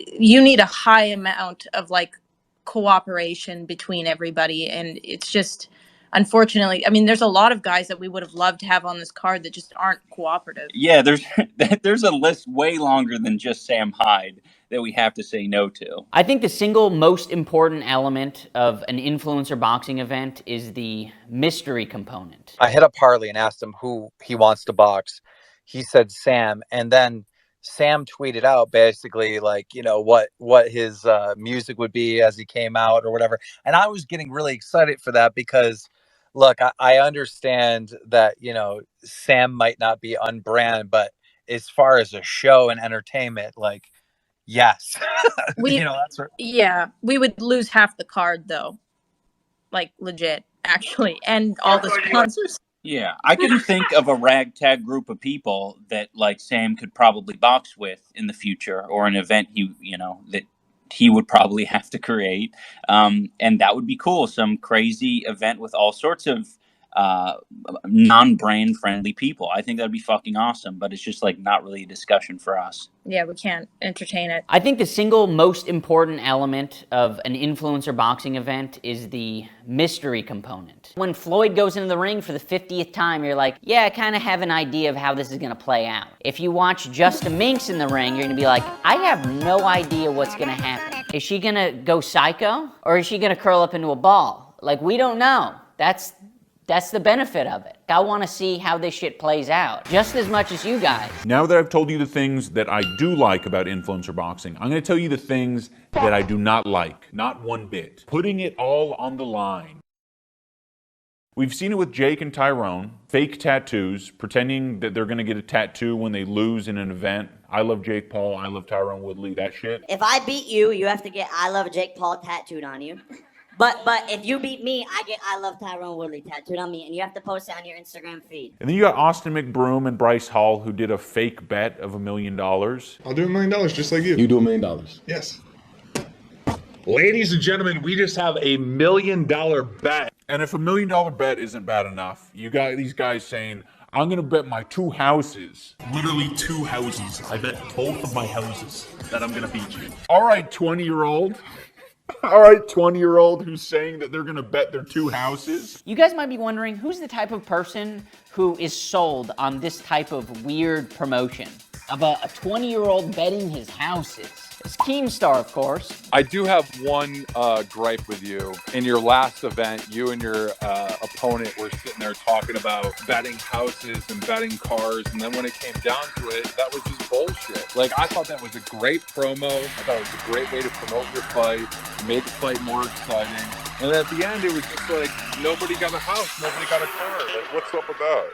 you need a high amount of like cooperation between everybody. And it's just, unfortunately, I mean, there's a lot of guys that we would have loved to have on this card that just aren't cooperative. Yeah, there's a list way longer than just Sam Hyde that we have to say no to. I think the single most important element of an influencer boxing event is the mystery component. I hit up Harley and asked him who he wants to box. He said Sam, and then Sam tweeted out basically like, what his music would be as he came out or whatever. And I was getting really excited for that because, look, I understand that, Sam might not be on brand, but as far as a show and entertainment, like, yes. Yeah, we would lose half the card though. Like legit, actually. And all the sponsors. Yeah, I can think of a ragtag group of people that like Sam could probably box with in the future, or an event that he would probably have to create, and that would be cool. Some crazy event with all sorts of non-brand friendly people. I think that'd be fucking awesome, but it's just like not really a discussion for us. Yeah, we can't entertain it. I think the single most important element of an influencer boxing event is the mystery component. When Floyd goes into the ring for the 50th time, you're like, yeah, I kind of have an idea of how this is going to play out. If you watch Just a Minx in the ring, you're going to be like, I have no idea what's going to happen. Is she going to go psycho? Or is she going to curl up into a ball? Like, we don't know. That's the benefit of it. I want to see how this shit plays out, just as much as you guys. Now that I've told you the things that I do like about influencer boxing, I'm going to tell you the things that I do not like. Not one bit. Putting it all on the line. We've seen it with Jake and Tyrone. Fake tattoos, pretending that they're going to get a tattoo when they lose in an event. I love Jake Paul, I love Tyrone Woodley, that shit. If I beat you, you have to get I love Jake Paul tattooed on you. But if you beat me, I get I love Tyrone Woodley tattooed on me, and you have to post it on your Instagram feed. And then you got Austin McBroom and Bryce Hall, who did a fake bet of $1 million. I'll do $1 million just like you. You do $1 million. Yes. Ladies and gentlemen, we just have $1 million bet. And if $1 million bet isn't bad enough, you got these guys saying, I'm going to bet my 2 houses. Literally 2 houses. I bet both of my houses that I'm going to beat you. All right, 20-year-old. All right, 20-year-old who's saying that they're gonna bet their 2 houses. You guys might be wondering, who's the type of person who is sold on this type of weird promotion? Of a 20-year-old betting his houses? It's Keemstar, of course. I do have one gripe with you. In your last event, you and your opponent were sitting there talking about betting houses and betting cars, and then when it came down to it, that was just bullshit. Like, I thought that was a great promo. I thought it was a great way to promote your fight. It made the fight more exciting. And at the end, it was just like, nobody got a house, nobody got a car. Like, what's up with that?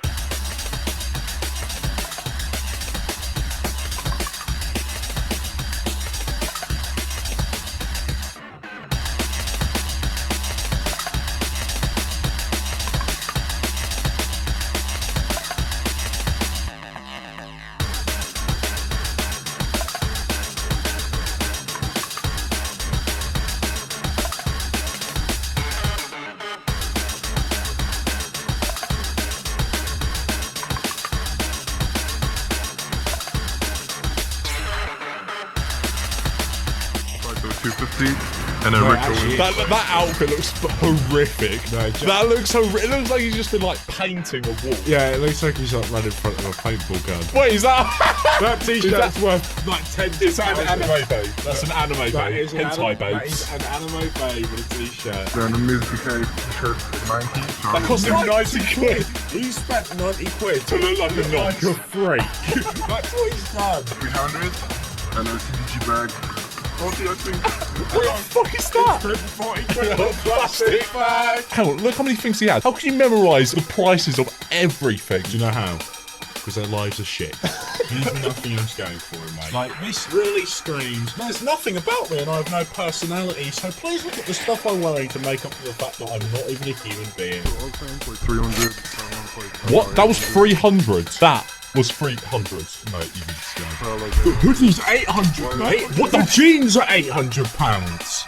And then that outfit looks horrific. That looks horrific. It looks like he's just been like painting a wall. Yeah, it looks like he's like running in front of a paintball gun. Wait, is that? That t-shirt's worth like 10. It's an anime babe. That's an anime babe. That is Hentai That babes. is an anime babe with a t-shirt. Then the music t-shirt is 90. That cost him 90 quid. He spent 90 quid to look like a knock. Like a freak. That's what he's done. 300 and a CDG bag. What the fuck is that? Plastic bag. Hang on, look how many things he has. How can you memorise the prices of everything? Do you know how? Because their lives are shit. There's nothing else going for him, mate. Like, this really screams, there's nothing about me and I have no personality, so please look at the stuff I'm wearing to make up for the fact that I'm not even a human being. 300. What? That was 300. That was 300. Mate, you can just go. The hoodie's 800, mate. What? The jeans are 800 pounds.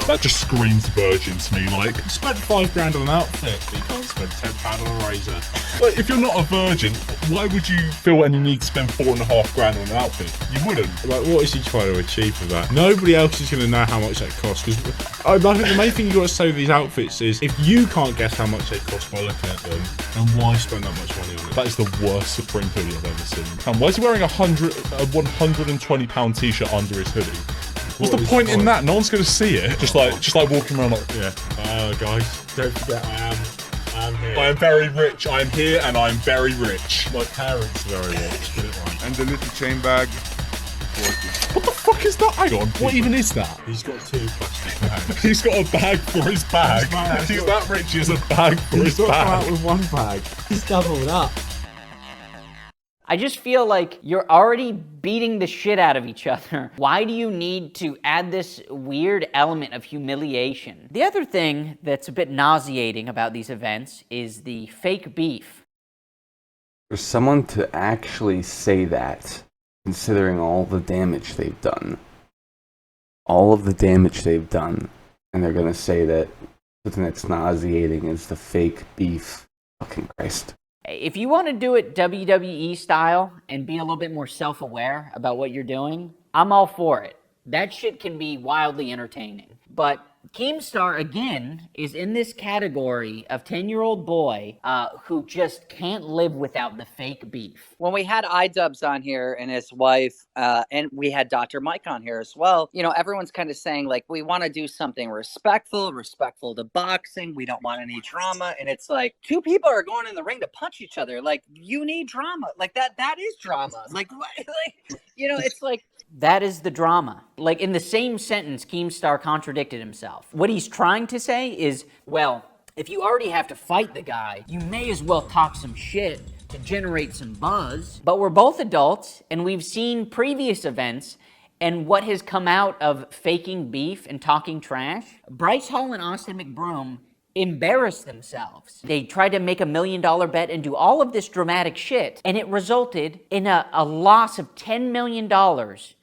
That just screams virgin to me. Like, you spent £5 on an outfit, but you can't spend £10 on a razor. Like, if you're not a virgin, why would you feel any need to spend £4.5 on an outfit? You wouldn't. Like, what is he trying to achieve with that? Nobody else is going to know how much that costs. Because I think the main thing you got to say with these outfits is, if you can't guess how much they cost by looking at them, then why spend that much money on it? That is the worst Supreme hoodie I've ever seen. And why is he wearing a £120 t-shirt under his hoodie? What's the point in that? No one's going to see it. Just like walking around like, yeah. Guys, don't forget I am here. I am very rich. I am here and I am very rich. My parents are very rich. Get it right. And the little chain bag. 40. What the fuck is that? Hang on. What even is that? He's got 2 plastic bags. He's got a bag for his bag. He's that rich. He has a bag for his bag. He's got out with 1 bag. He's doubled up. I just feel like you're already beating the shit out of each other. Why do you need to add this weird element of humiliation? The other thing that's a bit nauseating about these events is the fake beef. For someone to actually say that, considering all the damage they've done, and they're gonna say that something that's nauseating is the fake beef. Fucking Christ. If you want to do it WWE style and be a little bit more self-aware about what you're doing, I'm all for it. That shit can be wildly entertaining. But Keemstar, again, is in this category of 10-year-old boy who just can't live without the fake beef. When we had iDubbbz on here and his wife, and we had Dr. Mike on here as well, you know, everyone's kind of saying, like, we want to do something respectful to boxing. We don't want any drama. And it's like, 2 people are going in the ring to punch each other. Like, you need drama. Like, that is drama. Like, you know, it's like, that is the drama. Like, in the same sentence, Keemstar contradicted himself. What he's trying to say is, well, if you already have to fight the guy, you may as well talk some shit to generate some buzz. But we're both adults, and we've seen previous events and what has come out of faking beef and talking trash. Bryce Hall and Austin McBroom embarrassed themselves. They tried to make $1 million bet and do all of this dramatic shit, and it resulted in a loss of $10 million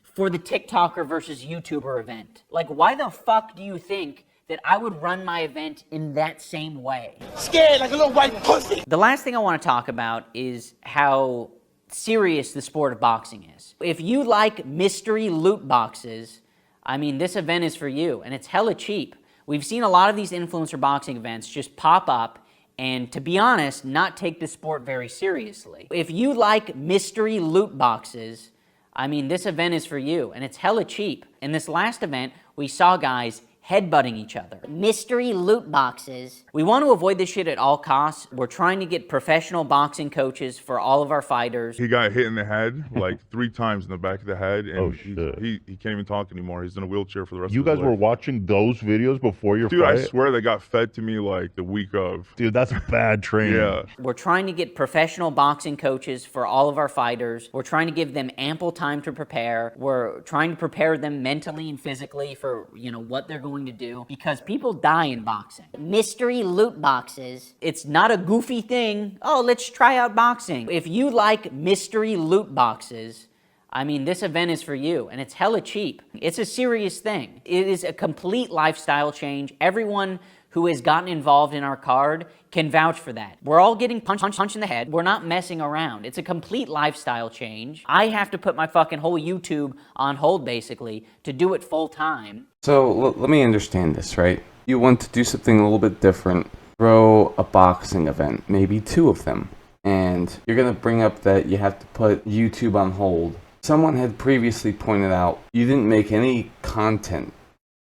for the TikToker versus YouTuber event. Like, why the fuck do you think that I would run my event in that same way. Scared like a little white pussy. The last thing I want to talk about is how serious the sport of boxing is. If you like mystery loot boxes, I mean, this event is for you, and it's hella cheap. We've seen a lot of these influencer boxing events just pop up and, to be honest, not take the sport very seriously. If you like mystery loot boxes, I mean, this event is for you, and it's hella cheap. In this last event, we saw guys headbutting each other. Mystery loot boxes. We want to avoid this shit at all costs. We're trying to get professional boxing coaches for all of our fighters. He got hit in the head like 3 times in the back of the head, and Oh, shit. he can't even talk anymore. He's in a wheelchair for the rest You of his guys life. were watching those videos before your Dude, fight? I swear they got fed to me like the week of. Dude, that's bad training. Yeah. We're trying to get professional boxing coaches for all of our fighters. We're trying to give them ample time to prepare. We're trying to prepare them mentally and physically for, what they're going to do, because people die in boxing. Mystery loot boxes. It's not a goofy thing. Oh, let's try out boxing. If you like mystery loot boxes, I mean, this event is for you, and it's hella cheap. It's a serious thing. It is a complete lifestyle change. Everyone who has gotten involved in our card can vouch for that. We're all getting punched in the head. We're not messing around. It's a complete lifestyle change. I have to put my fucking whole YouTube on hold, basically, to do it full time. So let me understand this, right? You want to do something a little bit different, throw a boxing event, maybe 2 of them, and you're going to bring up that you have to put YouTube on hold. Someone had previously pointed out you didn't make any content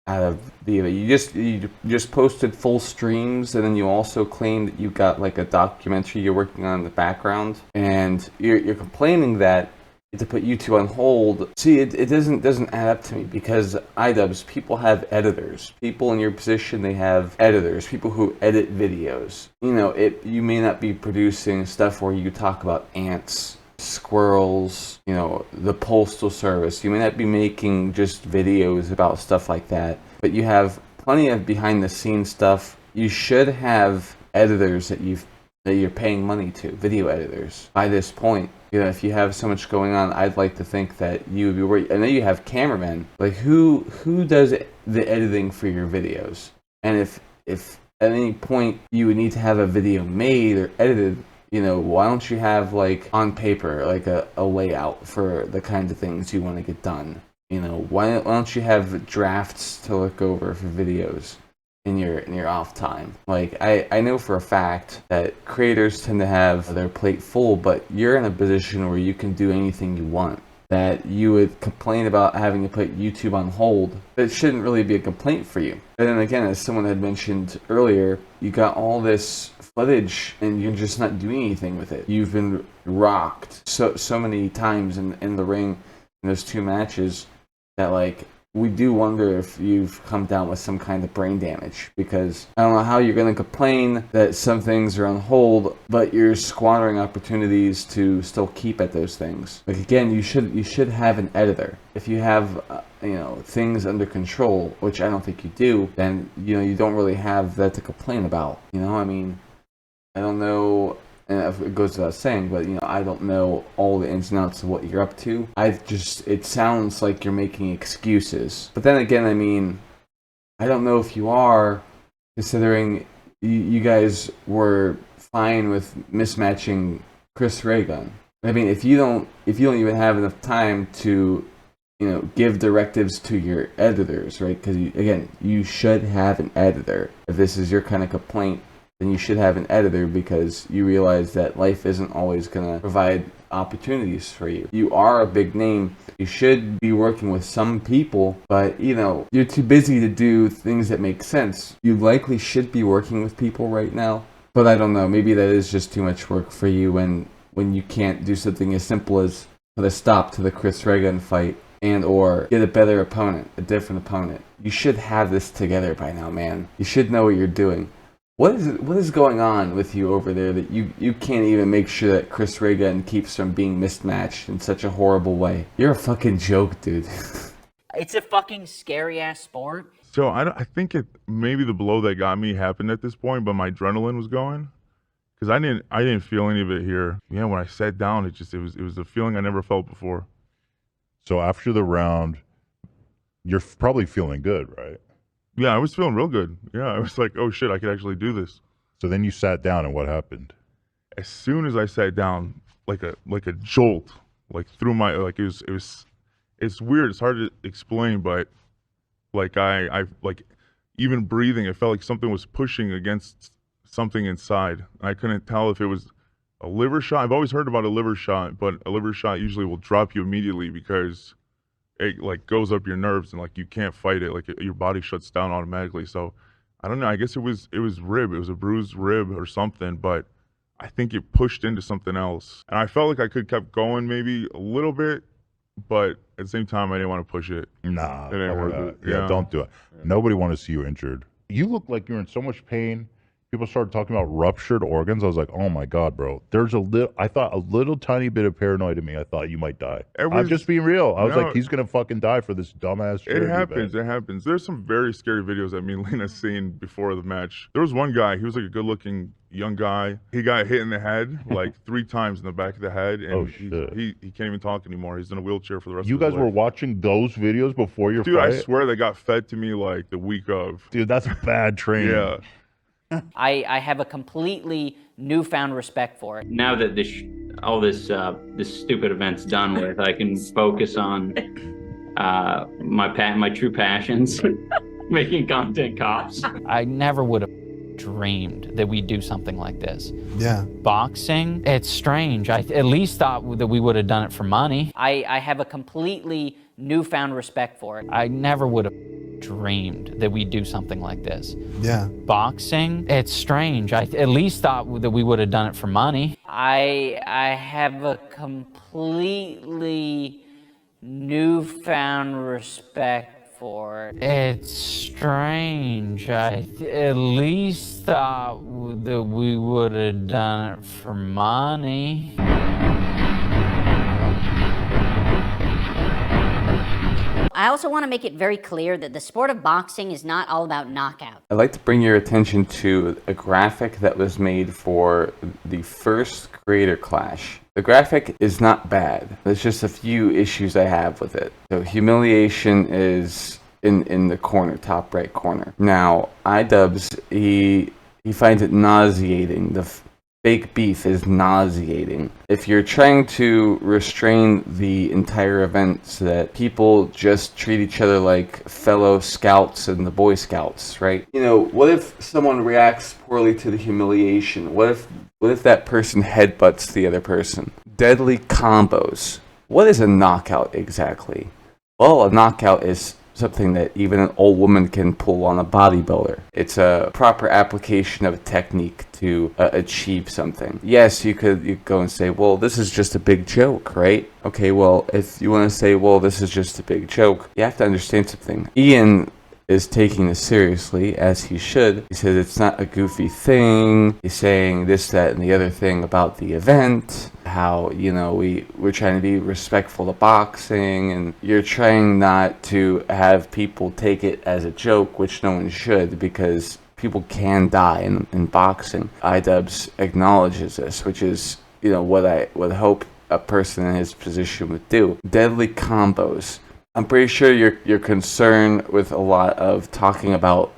out of the event. You just posted full streams, and then you also claimed that you got like a documentary you're working on in the background, and you're complaining that to put YouTube on hold. See, it doesn't add up to me, because iDubbbz, people have editors. People in your position, they have editors, people who edit videos. You may not be producing stuff where you talk about ants, squirrels, the postal service. You may not be making just videos about stuff like that, but you have plenty of behind the scenes stuff. You should have editors that you're paying money to, video editors. By this point, if you have so much going on, I'd like to think that you would be worried. I know you have cameramen. Like, who does the editing for your videos? And if at any point you would need to have a video made or edited, why don't you have, like, on paper, like a layout for the kinds of things you want to get done? Why don't you have drafts to look over for videos in your off time? Like, I know for a fact that creators tend to have their plate full, but you're in a position where you can do anything you want. That you would complain about having to put YouTube on hold, that shouldn't really be a complaint for you. And then again, as someone had mentioned earlier, you got all this footage and you're just not doing anything with it. You've been rocked so many times in the ring in those 2 matches that, like, we do wonder if you've come down with some kind of brain damage, because I don't know how you're going to complain that some things are on hold, but you're squandering opportunities to still keep at those things. Like, again, you should have an editor. If you have things under control, which I don't think you do, then you don't really have that to complain about. I mean, I don't know. And it goes without saying, but I don't know all the ins and outs of what you're up to. It sounds like you're making excuses. But then again, I mean, I don't know if you are, considering you guys were fine with mismatching Chris Ray gun. I mean, if you don't even have enough time to, give directives to your editors, right? Because again, you should have an editor. If this is your kind of complaint, then you should have an editor, because you realize that life isn't always going to provide opportunities for you. You are a big name. You should be working with some people, but you're too busy to do things that make sense. You likely should be working with people right now, but I don't know. Maybe that is just too much work for you when you can't do something as simple as put a stop to the Chris Reagan fight and or get a better opponent, a different opponent. You should have this together by now, man. You should know what you're doing. What is going on with you over there that you can't even make sure that Chris Reagan keeps from being mismatched in such a horrible way? You're a fucking joke, dude. It's a fucking scary ass sport. So I think maybe the blow that got me happened at this point, but my adrenaline was going, because I didn't feel any of it here. Yeah, when I sat down, it was a feeling I never felt before. So after the round, you're probably feeling good, right? Yeah, I was feeling real good. Yeah, I was like, oh shit, I could actually do this. So then you sat down, and what happened? As soon as I sat down, like a jolt, like through my, like it's weird. It's hard to explain, but like I like even breathing, it felt like something was pushing against something inside. I couldn't tell if it was a liver shot. I've always heard about a liver shot, but a liver shot usually will drop you immediately because it like goes up your nerves and like you can't fight it. Like your body shuts down automatically. So I don't know. I guess it was rib. It was a bruised rib or something, but I think it pushed into something else. And I felt like I could kept going maybe a little bit, but at the same time, I didn't want to push it. Nah, It ain't worth it. yeah, don't do it. Nobody want to see you injured. You look like you're in so much pain. People started talking about ruptured organs. I was like, oh my God, bro. There's I thought a little tiny bit of paranoia in me. I thought you might die. I'm just being real. I was like, he's going to fucking die for this dumbass shit. It happens. It happens. There's some very scary videos that me and Lena seen before the match. There was one guy, he was like a good looking young guy. He got hit in the head like 3 times in the back of the head. And Oh, shit. he can't even talk anymore. He's in a wheelchair for the rest You of his guys were life. watching those videos before your Dude, fight? I swear they got fed to me like the week of. Dude, that's bad training. Yeah. I have a completely newfound respect for it. Now that all this stupid event's done with, I can focus on my true passions, making content cops. I never would have dreamed that we'd do something like this. Yeah. Boxing, it's strange. I at least thought that we would have done it for money. I have a completely newfound respect for it. I never would have dreamed that we'd do something like this. Yeah. Boxing, it's strange. I at least thought that we would have done it for money. I have a completely newfound respect for it. It's strange. I at least thought that we would have done it for money. I also want to make it very clear that the sport of boxing is not all about knockout. I'd like to bring your attention to a graphic that was made for the first Creator Clash. The graphic is not bad. There's just a few issues I have with it. So humiliation is in the corner, top right corner. Now, iDubbbz, he finds it nauseating. The fake beef is nauseating. If you're trying to restrain the entire event so that people just treat each other like fellow scouts and the Boy Scouts, right? You know, what if someone reacts poorly to the humiliation? What if that person headbutts the other person? Deadly combos. What is a knockout exactly? Well, a knockout is something that even an old woman can pull on a bodybuilder. It's a proper application of a technique to achieve something. Yes, you could go and say, well, this is just a big joke, right? Okay, well, if you want to say, well, this is just a big joke, you have to understand something. Ian is taking this seriously, as he should. He says it's not a goofy thing. He's saying this, that, and the other thing about the event. How, you know, we're trying to be respectful to boxing, and you're trying not to have people take it as a joke, which no one should, because people can die in boxing. iDubbbz acknowledges this, which is, you know, what I would hope a person in his position would do. Deadly combos. I'm pretty sure your concern with a lot of talking about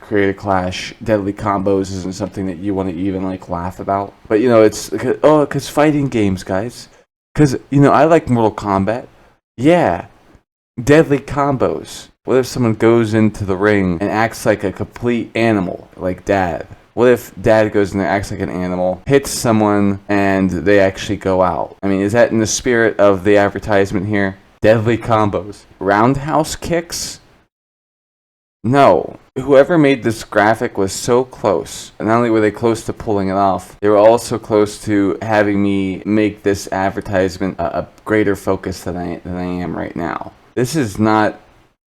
Creator Clash, Deadly Combos isn't something that you want to even like laugh about. But you know, it's because fighting games, guys. Because you know, I like Mortal Kombat. Yeah, Deadly Combos. What if someone goes into the ring and acts like a complete animal, like Dad? What if Dad goes in there, acts like an animal, hits someone, and they actually go out? I mean, is that in the spirit of the advertisement here? Deadly combos. Roundhouse kicks? No. Whoever made this graphic was so close. And not only were they close to pulling it off, they were also close to having me make this advertisement a greater focus than I am right now. This is not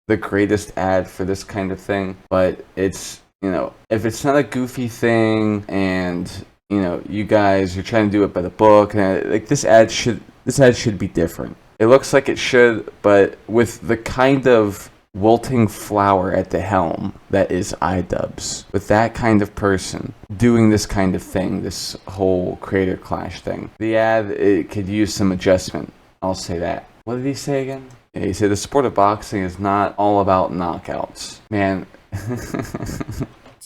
the greatest ad for this kind of thing, but it's, you know, if it's not a goofy thing and, you know, you guys are trying to do it by the book, and like this ad should be different. It looks like it should, but with the kind of wilting flower at the helm that is iDubbbz, with that kind of person doing this kind of thing, this whole Creator Clash thing, the ad, it could use some adjustment. I'll say that. What did he say again? Yeah, he said the sport of boxing is not all about knockouts. Man,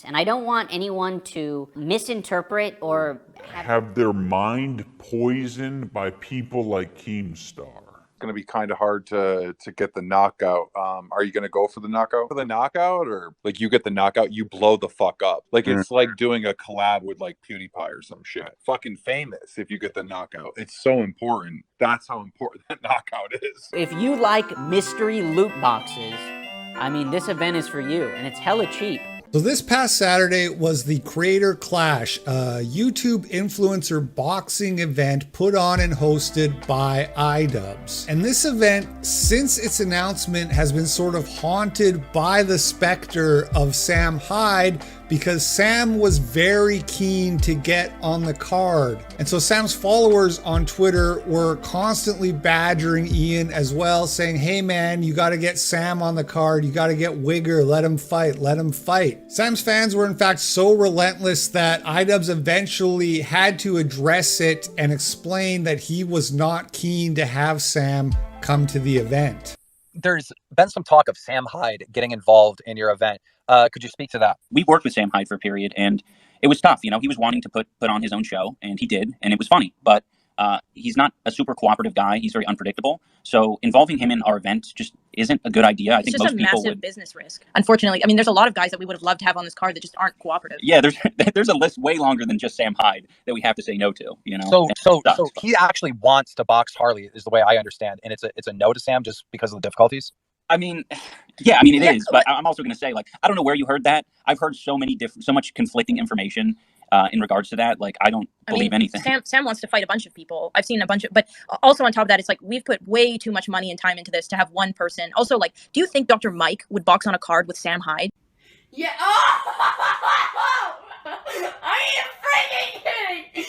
And I don't want anyone to misinterpret or Have their mind poisoned by people like Keemstar. It's going to be kind of hard to get the knockout. Are you going to go for the knockout? For the knockout, or like you get the knockout, you blow the fuck up. Like it's like doing a collab with like PewDiePie or some shit. Fucking famous if you get the knockout. It's so important. That's how important that knockout is. If you like mystery loot boxes, I mean, this event is for you, and it's hella cheap. So this past Saturday was the Creator Clash, a YouTube influencer boxing event put on and hosted by iDubbbz. And this event, since its announcement, has been sort of haunted by the specter of Sam Hyde, because Sam was very keen to get on the card. And so Sam's followers on Twitter were constantly badgering Ian as well, saying, hey man, you gotta get Sam on the card, you gotta get Wigger, let him fight, let him fight. Sam's fans were in fact so relentless that iDubbbz eventually had to address it and explain that he was not keen to have Sam come to the event. There's been some talk of Sam Hyde getting involved in your event. Could you speak to that? We've worked with Sam Hyde for a period, and it was tough. You know, he was wanting to put on his own show, and he did, and it was funny. But he's not a super cooperative guy. He's very unpredictable. So involving him in our event just isn't a good idea. I think It's just a massive business risk. Unfortunately, I mean, there's a lot of guys that we would have loved to have on this card that just aren't cooperative. Yeah, there's a list way longer than just Sam Hyde that we have to say no to. You know, So he actually wants to box Harley, is the way I understand, and it's a no to Sam just because of the difficulties. I mean, yeah, I mean it is, but I'm also going to say, like, I don't know where you heard that. I've heard so much conflicting information in regards to that. Like, I don't believe anything. Sam wants to fight a bunch of people. I've seen a bunch of, but also on top of that, it's like we've put way too much money and time into this to have one person. Also, like, do you think Dr. Mike would box on a card with Sam Hyde? Yeah. Oh! Are you freaking kidding?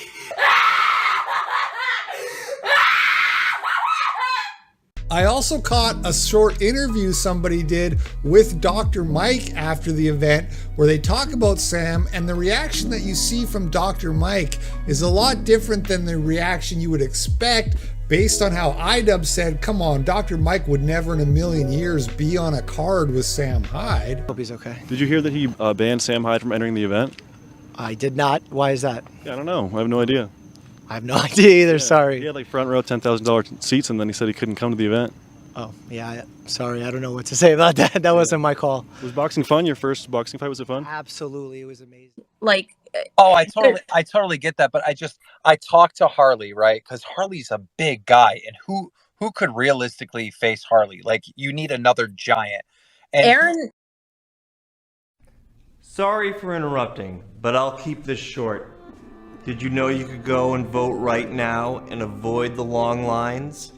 I also caught a short interview somebody did with Dr. Mike after the event where they talk about Sam, and the reaction that you see from Dr. Mike is a lot different than the reaction you would expect based on how iDubbbz said, come on, Dr. Mike would never in a million years be on a card with Sam Hyde. Hope he's okay. Did you hear that he banned Sam Hyde from entering the event? I did not. Why is that? Yeah, I don't know. I have no idea. I have no idea either, sorry. He had like front row $10,000 seats, and then he said he couldn't come to the event. Oh, yeah, sorry, I don't know what to say about that. That wasn't my call. Was boxing fun? Your first boxing fight, was it fun? Absolutely, it was amazing. Like, I totally get that, but I talked to Harley, right? Because Harley's a big guy, and who could realistically face Harley? Like, you need another giant. And Aaron. Sorry for interrupting, but I'll keep this short. Did you know you could go and vote right now and avoid the long lines?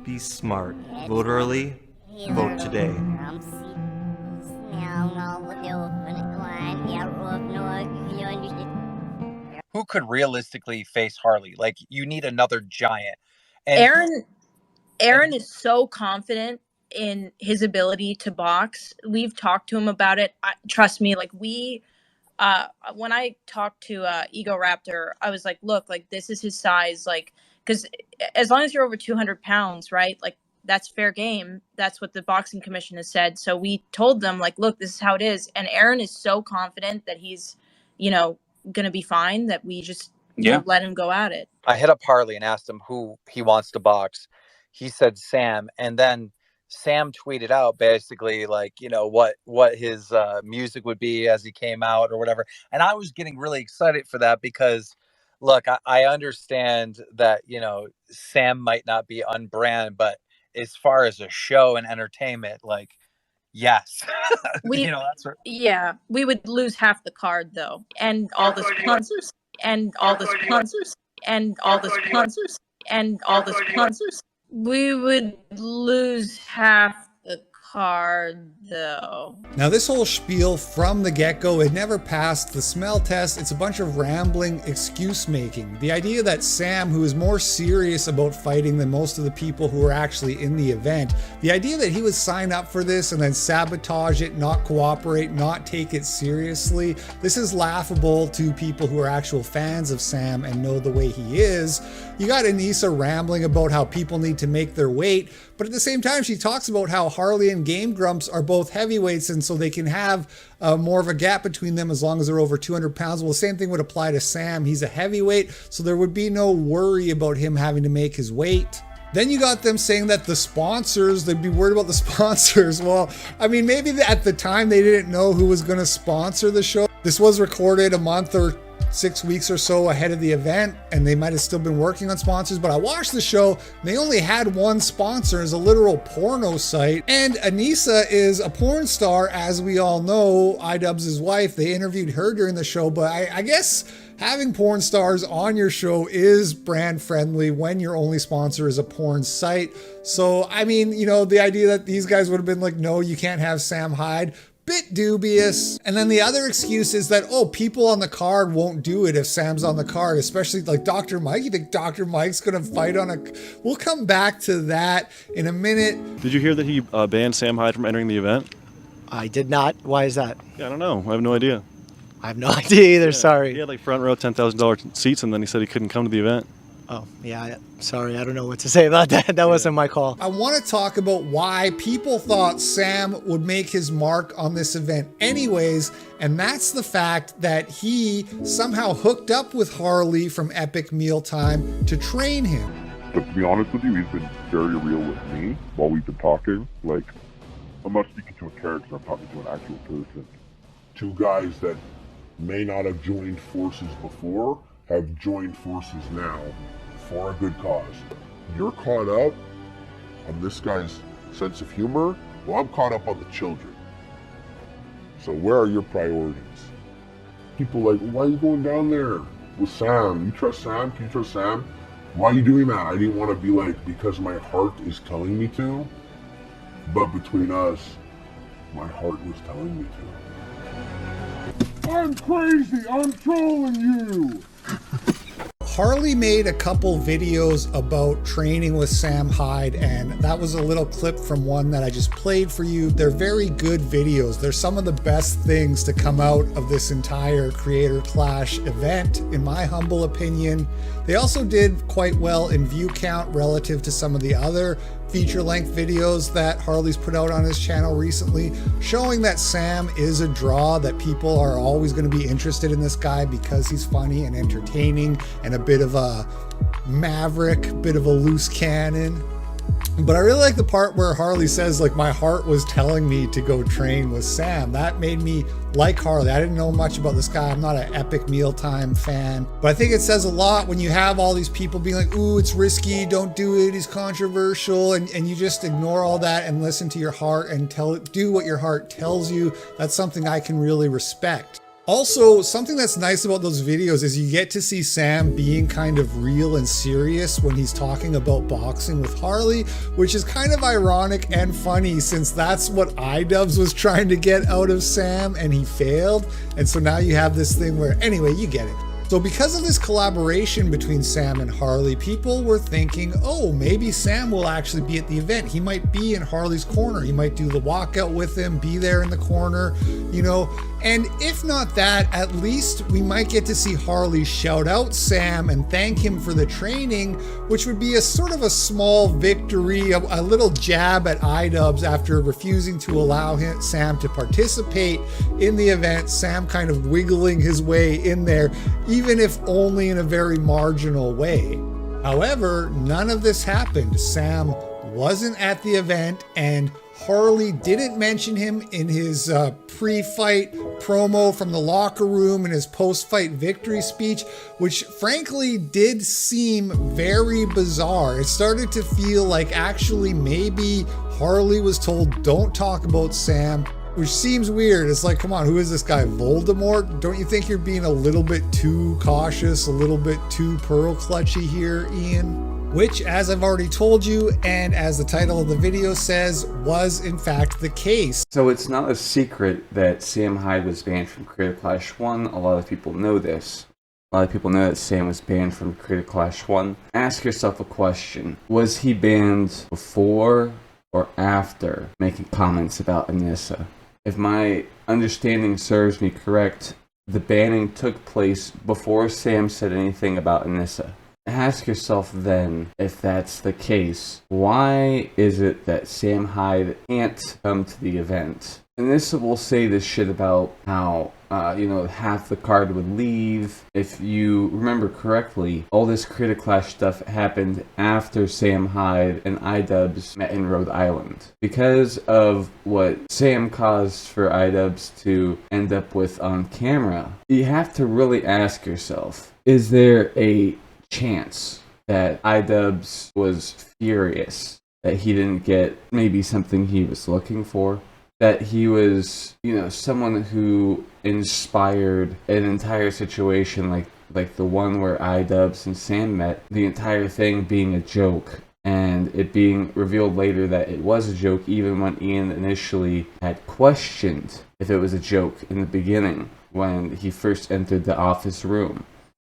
Be smart. Vote early. Vote today. who could realistically face Harley? Like, you need another giant. And Aaron is so confident in his ability to box. We've talked to him about it. Trust me, like when I talked to Ego Raptor, I was like, look, like this is his size, like, because as long as you're over 200 pounds, right? Like that's fair game. That's what the boxing commission has said. So we told them, like, look, this is how it is. And Aaron is so confident that he's, you know, gonna be fine that we just let him go at it. I hit up Harley and asked him who he wants to box. He said Sam, and then Sam tweeted out basically like, you know, what his music would be as he came out or whatever. And I was getting really excited for that because, look, I understand that, you know, Sam might not be on brand, but as far as a show and entertainment, like, yes. You know, that's right. Yeah, we would lose half the card though, and all the sponsors, and all the sponsors, and all the sponsors, and all the sponsors. We would lose half the card though. Now this whole spiel from the get-go, it never passed the smell test. It's a bunch of rambling excuse making. The idea that Sam, who is more serious about fighting than most of the people who are actually in the event, the idea that he would sign up for this and then sabotage it, not cooperate, not take it seriously, this is laughable to people who are actual fans of Sam and know the way he is. You got Anissa rambling about how people need to make their weight, but at the same time she talks about how Harley and Game Grumps are both heavyweights, and so they can have more of a gap between them as long as they're over 200 pounds. Well, the same thing would apply to Sam. He's a heavyweight, so there would be no worry about him having to make his weight. Then you got them saying that the sponsors, they'd be worried about the sponsors. Well, I mean, maybe at the time they didn't know who was going to sponsor the show. This was recorded a month or 6 weeks or so ahead of the event, and they might have still been working on sponsors, but I watched the show and they only had one sponsor. As a literal porno site, and Anissa is a porn star, as we all know, iDubbbz's wife. They interviewed her during the show, but I guess having porn stars on your show is brand friendly when your only sponsor is a porn site. So I mean, you know, the idea that these guys would have been like, no, you can't have Sam Hyde, bit dubious. And then the other excuse is that, oh, people on the card won't do it if Sam's on the card, especially like Dr. Mike. You think Dr. Mike's gonna fight on a... We'll come back to that in a minute. Did you hear that he banned Sam Hyde from entering the event? I did not. Why is that? Yeah, I don't know. I have no idea. I have no idea either. Yeah, sorry. He had like front row $10,000 seats, and then he said he couldn't come to the event. Oh, yeah. Sorry. I don't know what to say about that. That wasn't my call. I want to talk about why people thought Sam would make his mark on this event anyways, and that's the fact that he somehow hooked up with Harley from Epic Mealtime to train him. But to be honest with you, he's been very real with me while we've been talking. Like, I'm not speaking to a character, I'm talking to an actual person. Two guys that may not have joined forces before have joined forces now for a good cause. You're caught up on this guy's sense of humor. Well, I'm caught up on the children. So where are your priorities? People like, why are you going down there with Sam? You trust Sam? Can you trust Sam? Why are you doing that? I didn't want to be like, because my heart is telling me to. But between us, my heart was telling me to. I'm crazy! I'm trolling you! Harley made a couple videos about training with Sam Hyde, and that was a little clip from one that I just played for you. They're very good videos. They're some of the best things to come out of this entire Creator Clash event, in my humble opinion. They also did quite well in view count relative to some of the other feature-length videos that Harley's put out on his channel recently, showing that Sam is a draw, that people are always going to be interested in this guy because he's funny and entertaining and a bit of a maverick, bit of a loose cannon. But I really like the part where Harley says, like, my heart was telling me to go train with Sam. That made me like Harley. I didn't know much about this guy. I'm not an Epic Mealtime fan. But I think it says a lot when you have all these people being like, ooh, it's risky, don't do it, he's controversial, and you just ignore all that and listen to your heart and do what your heart tells you. That's something I can really respect. Also, something that's nice about those videos is you get to see Sam being kind of real and serious when he's talking about boxing with Harley, which is kind of ironic and funny since that's what iDubbbz was trying to get out of Sam and he failed. And so now you have this thing where, anyway, you get it. So because of this collaboration between Sam and Harley, people were thinking, oh, maybe Sam will actually be at the event. He might be in Harley's corner. He might do the walkout with him, be there in the corner, you know. And if not that, at least we might get to see Harley shout out Sam and thank him for the training, which would be a sort of a small victory, a little jab at iDubbbz after refusing to allow Sam to participate in the event. Sam kind of wiggling his way in there, even if only in a very marginal way. However, none of this happened. Sam wasn't at the event, and Harley didn't mention him in his pre-fight promo from the locker room and his post-fight victory speech, which frankly did seem very bizarre. It started to feel like actually maybe Harley was told, don't talk about Sam, which seems weird. It's like, come on, who is this guy, Voldemort? Don't you think you're being a little bit too cautious, a little bit too pearl clutchy here, Ian? Which, as I've already told you, and as the title of the video says, was in fact the case. So it's not a secret that Sam Hyde was banned from Creator Clash 1. A lot of people know this. A lot of people know that Sam was banned from Creator Clash 1. Ask yourself a question. Was he banned before or after making comments about Anissa? If my understanding serves me correct, the banning took place before Sam said anything about Anissa. Ask yourself then, if that's the case, why is it that Sam Hyde can't come to the event? And this will say this shit about how, half the card would leave. If you remember correctly, all this Creator Clash stuff happened after Sam Hyde and iDubbbz met in Rhode Island. Because of what Sam caused for iDubbbz to end up with on camera, you have to really ask yourself, is there a chance that iDubbbz was furious that he didn't get maybe something he was looking for? That he was, someone who inspired an entire situation like the one where iDubbbz and Sam met, the entire thing being a joke, and it being revealed later that it was a joke, even when Ian initially had questioned if it was a joke in the beginning when he first entered the office room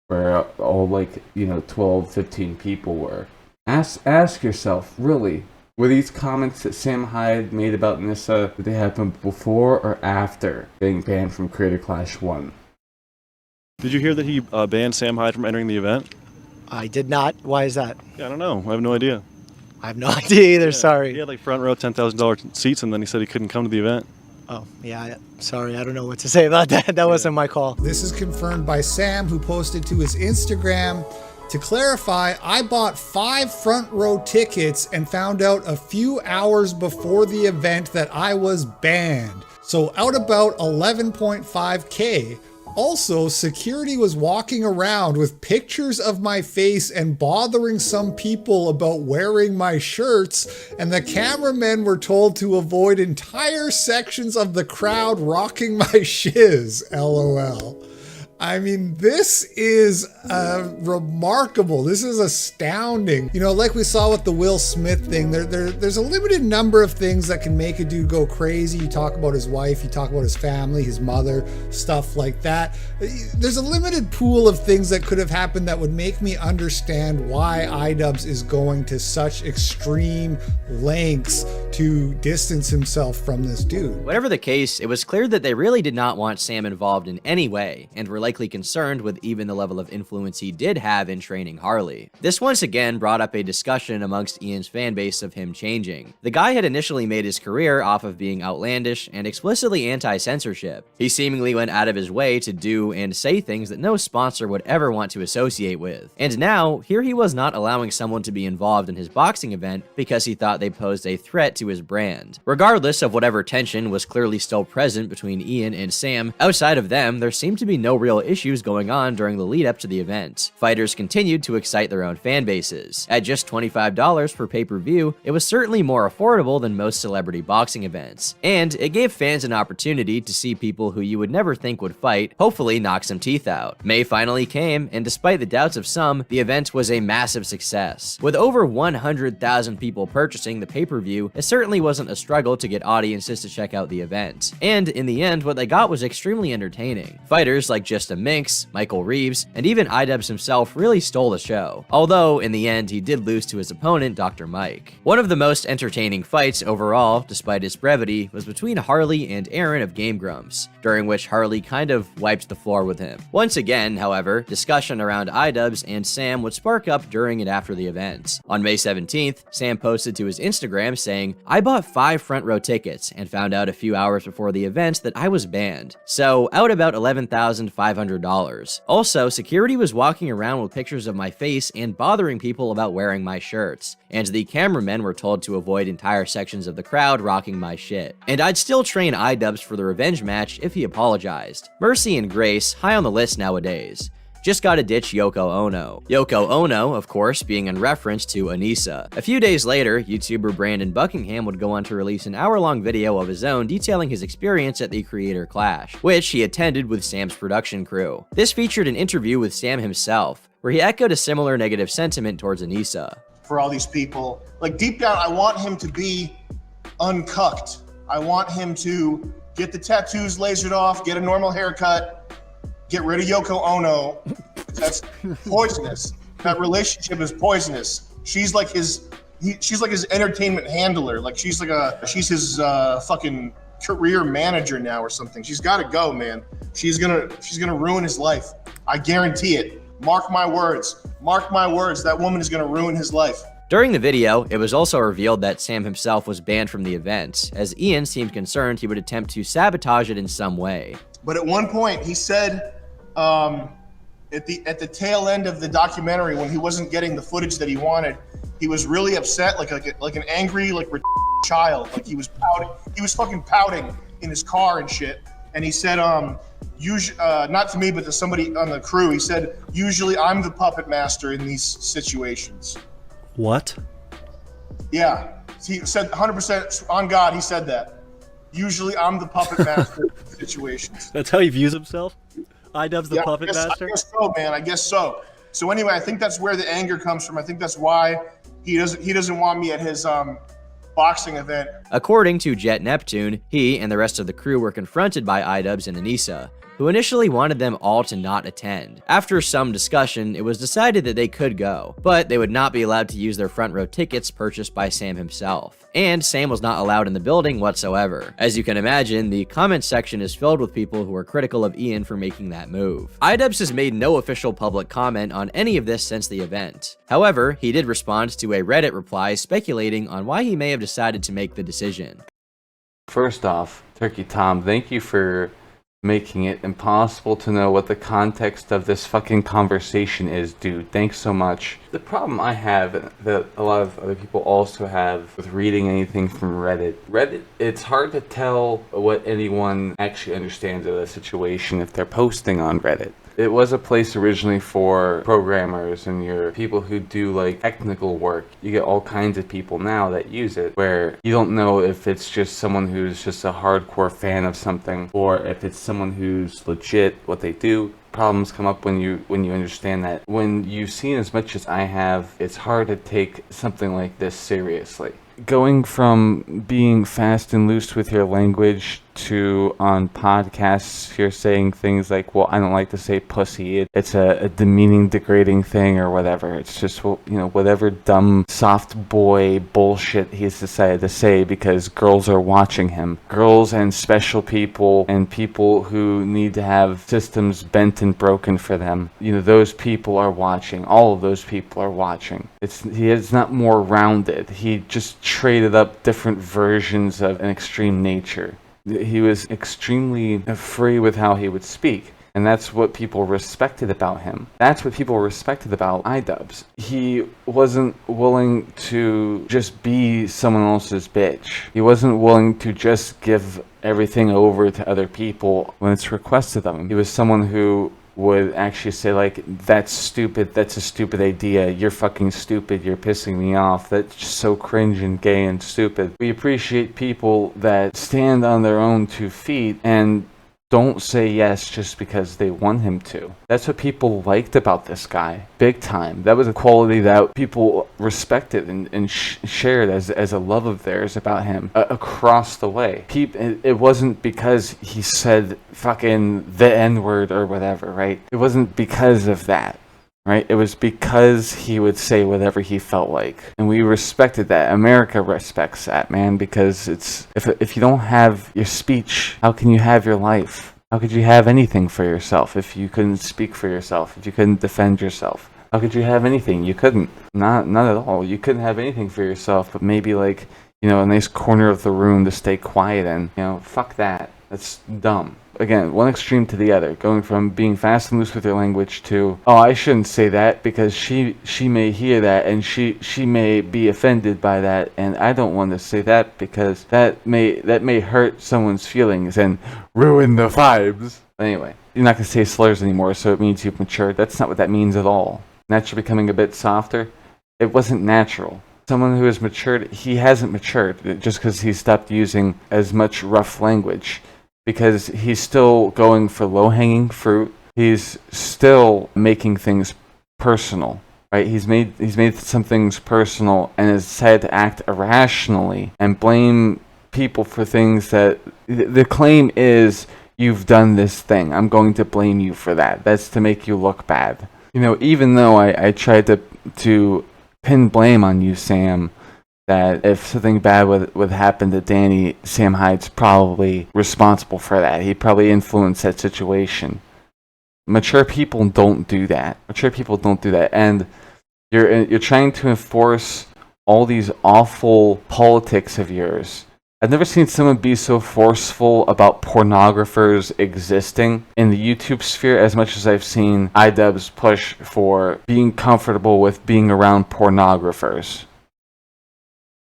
where all 12, 15 people were. Ask yourself, really, were these comments that Sam Hyde made about Nissa, did they happen before or after being banned from Creator Clash 1? Did you hear that he banned Sam Hyde from entering the event? I did not. Why is that? Yeah, I don't know. I have no idea. I have no idea either. Yeah, sorry. He had front row $10,000 seats, and then he said he couldn't come to the event. Oh, yeah. Sorry. I don't know what to say about that. That wasn't my call. This is confirmed by Sam, who posted to his Instagram. To clarify, I bought 5 front row tickets and found out a few hours before the event that I was banned. So out about 11.5K. Also, security was walking around with pictures of my face and bothering some people about wearing my shirts, and the cameramen were told to avoid entire sections of the crowd rocking my shiz, LOL. I mean, this is remarkable. This is astounding. Like we saw with the Will Smith thing, there's a limited number of things that can make a dude go crazy. You talk about his wife, you talk about his family, his mother, stuff like that. There's a limited pool of things that could have happened that would make me understand why iDubbbz is going to such extreme lengths to distance himself from this dude. Whatever the case, it was clear that they really did not want Sam involved in any way, and were likely concerned with even the level of influence he did have in training Harley. This once again brought up a discussion amongst Ian's fanbase of him changing. The guy had initially made his career off of being outlandish and explicitly anti-censorship. He seemingly went out of his way to do and say things that no sponsor would ever want to associate with. And now, here he was not allowing someone to be involved in his boxing event because he thought they posed a threat to his brand. Regardless of whatever tension was clearly still present between Ian and Sam, outside of them, there seemed to be no real issues going on during the lead up to the event. Fighters continued to excite their own fan bases. At just $25 per pay-per-view, it was certainly more affordable than most celebrity boxing events, and it gave fans an opportunity to see people who you would never think would fight hopefully knock some teeth out. May finally came, and despite the doubts of some, the event was a massive success. With over 100,000 people purchasing the pay-per-view, it certainly wasn't a struggle to get audiences to check out the event. And in the end, what they got was extremely entertaining. Fighters like Just a Minx, Michael Reeves, and even iDubbbz himself really stole the show. Although, in the end, he did lose to his opponent, Dr. Mike. One of the most entertaining fights overall, despite its brevity, was between Harley and Aaron of Game Grumps, during which Harley kind of wiped the floor with him. Once again, however, discussion around iDubbbz and Sam would spark up during and after the event. On May 17th, Sam posted to his Instagram saying, "I bought 5 front row tickets and found out a few hours before the event that I was banned. So, out about $11,500. Also, security was walking around with pictures of my face and bothering people about wearing my shirts. And the cameramen were told to avoid entire sections of the crowd rocking my shit. And I'd still train iDubbbz for the revenge match if he apologized. Mercy and Grace, high on the list nowadays. Just gotta ditch Yoko Ono. Yoko Ono, of course, being in reference to Anissa. A few days later, YouTuber Brandon Buckingham would go on to release an hour-long video of his own detailing his experience at the Creator Clash, which he attended with Sam's production crew. This featured an interview with Sam himself, where he echoed a similar negative sentiment towards Anissa. For all these people, like deep down, I want him to be uncucked. I want him to get the tattoos lasered off, get a normal haircut, get rid of Yoko Ono. That's poisonous. That relationship is poisonous. She's like his entertainment handler. Like she's his fucking career manager now or something. She's got to go, man. She's gonna ruin his life. I guarantee it. Mark my words. Mark my words. That woman is going to ruin his life. During the video, it was also revealed that Sam himself was banned from the event, as Ian seemed concerned he would attempt to sabotage it in some way. But at one point, he said at the tail end of the documentary, when he wasn't getting the footage that he wanted, he was really upset, like an angry, child. Like he was pouting. He was fucking pouting in his car and shit. And he said, not to me, but to somebody on the crew, he said, usually I'm the puppet master in these situations. What? Yeah, he said 100% on God, he said that. Usually I'm the puppet master in situations. That's how he views himself? iDubbbz the puppet master? I guess so, man. I guess so. So anyway, I think that's where the anger comes from. I think that's why he doesn't want me at his boxing event. According to Jet Neptune, he and the rest of the crew were confronted by iDubbbz and Anissa, who initially wanted them all to not attend. After some discussion, it was decided that they could go, but they would not be allowed to use their front row tickets purchased by Sam himself. And Sam was not allowed in the building whatsoever. As you can imagine, the comment section is filled with people who are critical of Ian for making that move. iDubbbz has made no official public comment on any of this since the event. However, he did respond to a Reddit reply speculating on why he may have decided to make the decision. First off, Turkey Tom, thank you for making it impossible to know what the context of this fucking conversation is, dude. Thanks so much. The problem I have, that a lot of other people also have with reading anything from Reddit, it's hard to tell what anyone actually understands of the situation if they're posting on Reddit. It was a place originally for programmers and your people who do like technical work. You get all kinds of people now that use it where you don't know if it's just someone who's just a hardcore fan of something or if it's someone who's legit what they do. Problems come up when you understand that. When you've seen as much as I have, it's hard to take something like this seriously. Going from being fast and loose with your language to on podcasts you're saying things like, well, I don't like to say pussy, it's a demeaning, degrading thing or whatever. It's just, well, you know, whatever dumb soft boy bullshit he's decided to say because girls are watching him. Girls and special people and people who need to have systems bent and broken for them, you know, those people are watching. All of those people are watching. He is not more rounded. He just traded up different versions of an extreme nature. He was extremely free with how he would speak. And that's what people respected about him. That's what people respected about iDubbbz. He wasn't willing to just be someone else's bitch. He wasn't willing to just give everything over to other people when it's requested of him. He was someone who would actually say like, that's stupid, that's a stupid idea, you're fucking stupid, you're pissing me off, that's just so cringe and gay and stupid. We appreciate people that stand on their own 2 feet and don't say yes just because they want him to. That's what people liked about this guy, big time. That was a quality that people respected and shared as a love of theirs about him across the way. It wasn't because he said fucking the N-word or whatever, right? It wasn't because of that. Right? It was because he would say whatever he felt like. And we respected that. America respects that, man, because it's if you don't have your speech, how can you have your life? How could you have anything for yourself if you couldn't speak for yourself, if you couldn't defend yourself? How could you have anything? You couldn't. Not at all. You couldn't have anything for yourself, but maybe like, you know, a nice corner of the room to stay quiet in. You know, fuck that. That's dumb. Again, one extreme to the other, going from being fast and loose with your language to, oh, I shouldn't say that because she may hear that and she may be offended by that, and I don't want to say that because that may hurt someone's feelings and ruin the vibes. Anyway, you're not going to say slurs anymore, so it means you've matured. That's not what that means at all. Naturally becoming a bit softer, it wasn't natural. Someone who has matured, he hasn't matured just because he stopped using as much rough language. Because he's still going for low-hanging fruit. He's still making things personal, right? He's made some things personal and has decided to act irrationally and blame people for things that the claim is, you've done this thing, I'm going to blame you for that. That's to make you look bad. You know, even though I tried to pin blame on you, Sam, that if something bad would happen to Danny, Sam Hyde's probably responsible for that. He probably influenced that situation. Mature people don't do that. Mature people don't do that. And you're trying to enforce all these awful politics of yours. I've never seen someone be so forceful about pornographers existing in the YouTube sphere as much as I've seen iDubbbz push for being comfortable with being around pornographers.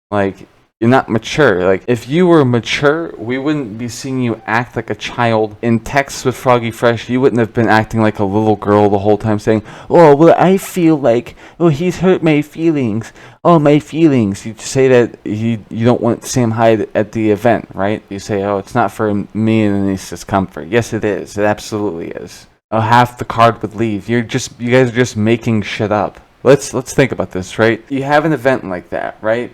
Like, you're not mature. Like, if you were mature, we wouldn't be seeing you act like a child. In texts with Froggy Fresh, you wouldn't have been acting like a little girl the whole time saying, oh, well, I feel like, oh, he's hurt my feelings. Oh, my feelings. You say that you don't want Sam Hyde at the event, right? You say, oh, it's not for me and his discomfort. Yes, it is. It absolutely is. Oh, half the card would leave. You guys are just making shit up. Let's think about this, right? You have an event like that, right?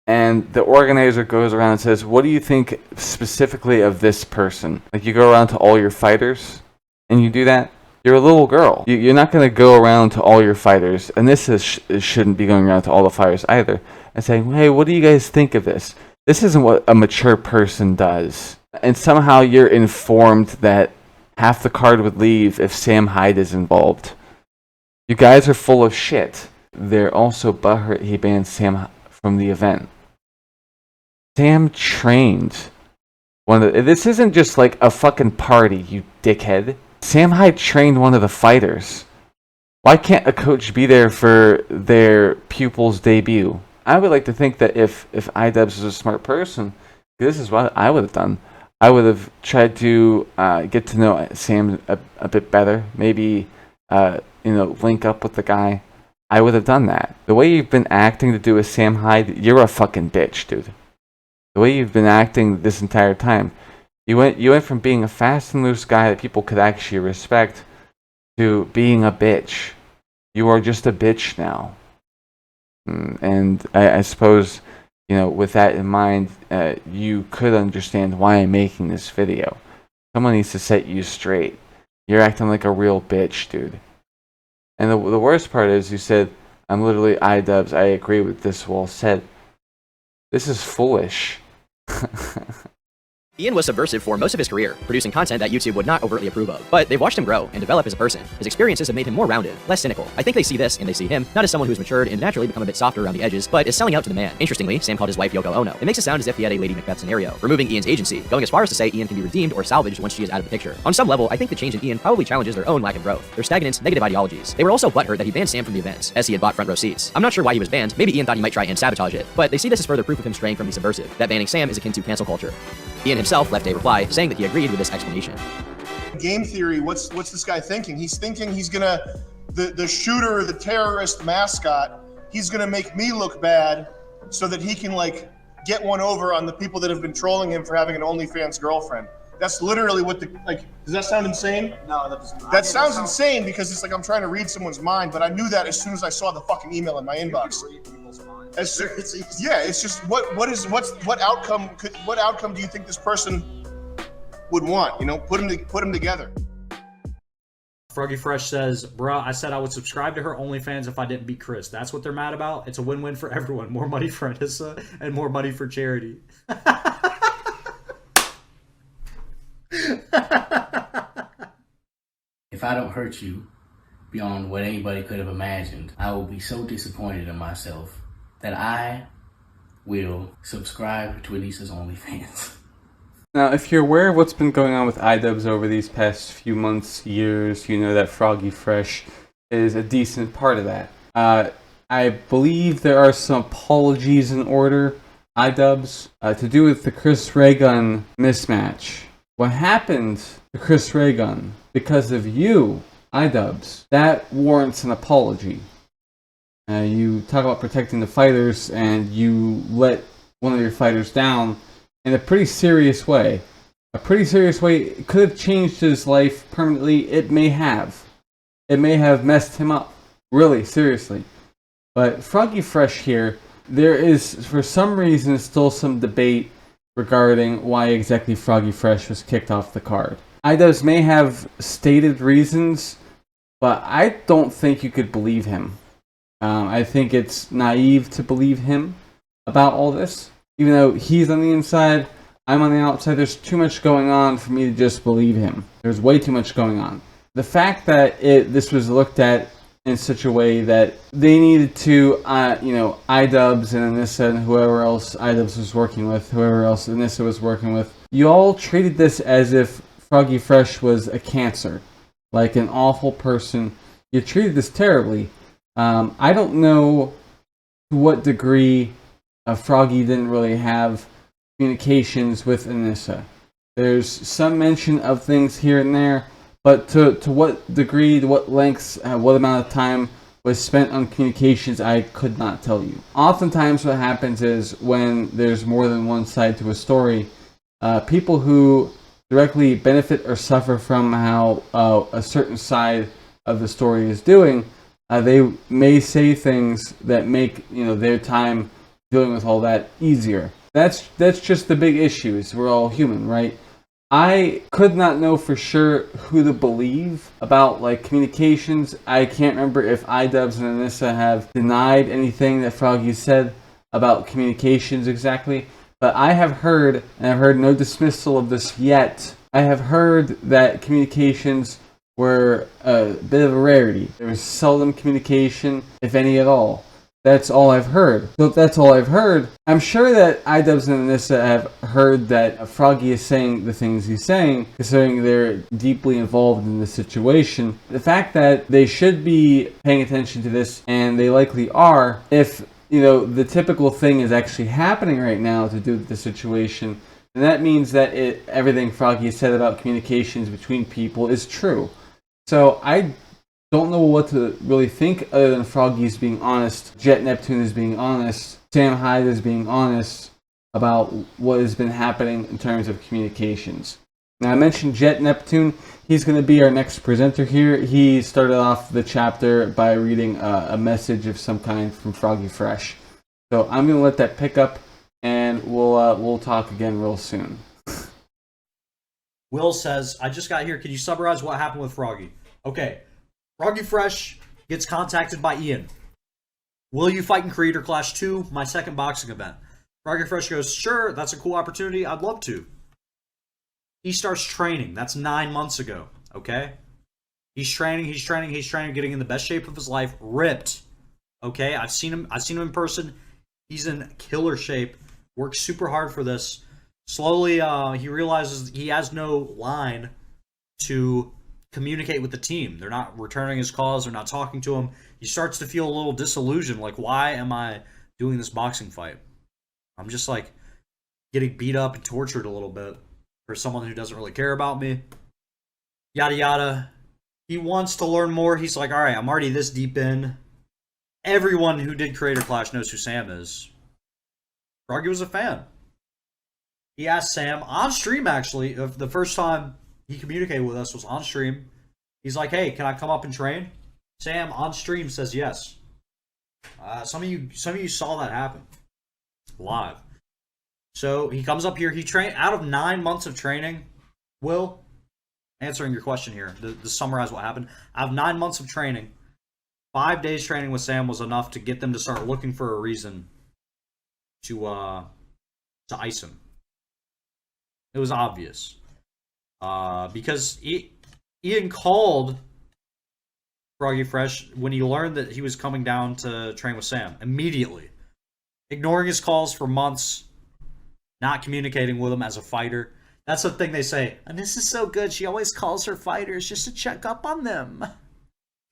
And the organizer goes around and says, what do you think specifically of this person? Like, you go around to all your fighters and you do that? You're a little girl. You're not going to go around to all your fighters, and this shouldn't be going around to all the fighters either, and saying, hey, what do you guys think of this? This isn't what a mature person does. And somehow you're informed that half the card would leave if Sam Hyde is involved. You guys are full of shit. They're also butthurt he banned Sam from the event. Sam trained this isn't just like a fucking party, you dickhead. Sam Hyde trained one of the fighters. Why can't a coach be there for their pupil's debut? I would like to think that if iDubbbz was a smart person, this is what I would have done. I would have tried to get to know Sam a bit better. Maybe link up with the guy. I would have done that. The way you've been acting to do with Sam Hyde, you're a fucking bitch, dude. The way you've been acting this entire time, you went from being a fast and loose guy that people could actually respect to being a bitch. You are just a bitch now. And I suppose, with that in mind, you could understand why I'm making this video. Someone needs to set you straight. You're acting like a real bitch, dude. And the worst part is, you said, I'm literally iDubbbz. I agree with this well said. This is foolish. Ian was subversive for most of his career, producing content that YouTube would not overtly approve of. But they've watched him grow and develop as a person. His experiences have made him more rounded, less cynical. I think they see this, and they see him, not as someone who's matured and naturally become a bit softer around the edges, but is selling out to the man. Interestingly, Sam called his wife Yoko Ono. It makes it sound as if he had a Lady Macbeth scenario, removing Ian's agency, going as far as to say Ian can be redeemed or salvaged once she is out of the picture. On some level, I think the change in Ian probably challenges their own lack of growth, their stagnant, negative ideologies. They were also butthurt that he banned Sam from the events, as he had bought front row seats. I'm not sure why he was banned. Maybe Ian thought he might try and sabotage it, but they see this as further proof of him straying from the subversive, that banning Sam is akin to cancel culture. Ian himself left a reply saying that he agreed with this explanation. Game theory, what's this guy thinking? He's thinking he's gonna, the shooter, the terrorist mascot, he's gonna make me look bad so that he can get one over on the people that have been trolling him for having an OnlyFans girlfriend. That's literally what does that sound insane? No, that doesn't. That sounds insane because it's like I'm trying to read someone's mind, but I knew that as soon as I saw the fucking email in my inbox. It's just what outcome do you think this person would want? Put them together. Froggy Fresh says, bruh, I said I would subscribe to her OnlyFans if I didn't beat Chris. That's what they're mad about. It's a win-win for everyone. More money for Anissa and more money for charity. If I don't hurt you beyond what anybody could have imagined, I will be so disappointed in myself that I will subscribe to Anissa's OnlyFans. Now, if you're aware of what's been going on with iDubbbz over these past few months, years, you know that Froggy Fresh is a decent part of that. I believe there are some apologies in order, iDubbbz, to do with the Chris Ray Gun mismatch. What happened to Chris Ray Gun because of you, iDubbbz, that warrants an apology. You talk about protecting the fighters, and you let one of your fighters down in a pretty serious way. A pretty serious way. It could have changed his life permanently. It may have. It may have messed him up. Really, seriously. But Froggy Fresh here, there is, for some reason, still some debate regarding why exactly Froggy Fresh was kicked off the card. iDubbbz may have stated reasons, but I don't think you could believe him. I think it's naive to believe him about all this. Even though he's on the inside, I'm on the outside, there's too much going on for me to just believe him. There's way too much going on. The fact that this was looked at in such a way that they needed to, iDubbbz and Anissa and whoever else iDubbbz was working with, whoever else Anissa was working with, you all treated this as if Froggy Fresh was a cancer, like an awful person. You treated this terribly. I don't know to what degree Froggy didn't really have communications with Anissa. There's some mention of things here and there, but to what degree, to what lengths, what amount of time was spent on communications, I could not tell you. Oftentimes what happens is when there's more than one side to a story, people who directly benefit or suffer from how a certain side of the story is doing, they may say things that make their time dealing with all that easier. That's just the big issue, is we're all human, right? I could not know for sure who to believe about communications. I can't remember if iDubbbz and Anissa have denied anything that Froggy said about communications exactly, but I have heard, and I've heard no dismissal of this yet, I have heard that communications were a bit of a rarity. There was seldom communication, if any at all. That's all I've heard. So if that's all I've heard, I'm sure that iDubbbz and Anissa have heard that Froggy is saying the things he's saying, considering they're deeply involved in the situation. The fact that they should be paying attention to this, and they likely are, if the typical thing is actually happening right now to do with the situation, then that means that everything Froggy said about communications between people is true. So I don't know what to really think other than Froggy's being honest, Jet Neptune is being honest, Sam Hyde is being honest about what has been happening in terms of communications. Now I mentioned Jet Neptune. He's going to be our next presenter here. He started off the chapter by reading a message of some kind from Froggy Fresh. So I'm going to let that pick up, and we'll talk again real soon. Will says, I just got here. Can you summarize what happened with Froggy? Okay. Froggy Fresh gets contacted by Ian. Will you fight in Creator Clash 2, my second boxing event? Froggy Fresh goes, sure, that's a cool opportunity. I'd love to. He starts training. That's 9 months ago, okay? He's training, getting in the best shape of his life, ripped. Okay, I've seen him in person. He's in killer shape. Works super hard for this. Slowly, he realizes he has no line to communicate with the team. They're not returning his calls. They're not talking to him. He starts to feel a little disillusioned. Like, why am I doing this boxing fight? I'm just getting beat up and tortured a little bit for someone who doesn't really care about me. Yada yada. He wants to learn more. He's like, all right, I'm already this deep in. Everyone who did Creator Clash knows who Sam is. Froggy was a fan. He asked Sam on stream, actually. The first time he communicated with us was on stream. He's like, hey, can I come up and train? Sam on stream says yes. Some of you saw that happen live. So he comes up here. He trained out of 9 months of training. Will, answering your question here, to summarize what happened. Out of 9 months of training, 5 days training with Sam was enough to get them to start looking for a reason to ice him. It was obvious. Because Ian called Froggy Fresh when he learned that he was coming down to train with Sam. Immediately. Ignoring his calls for months. Not communicating with him as a fighter. That's the thing they say. And this is so good. She always calls her fighters just to check up on them.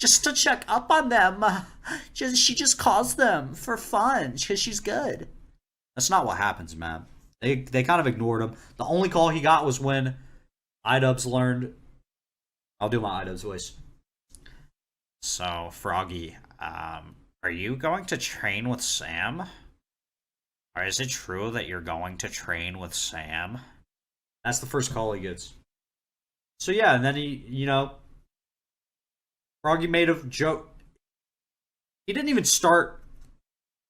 Just to check up on them. She just calls them for fun because she's good. That's not what happens, man. They kind of ignored him. The only call he got was when iDubbbz learned. I'll do my iDubbbz voice. So, Froggy, are you going to train with Sam? Or is it true that you're going to train with Sam? That's the first call he gets. So yeah, and then he, Froggy made a joke. He didn't even start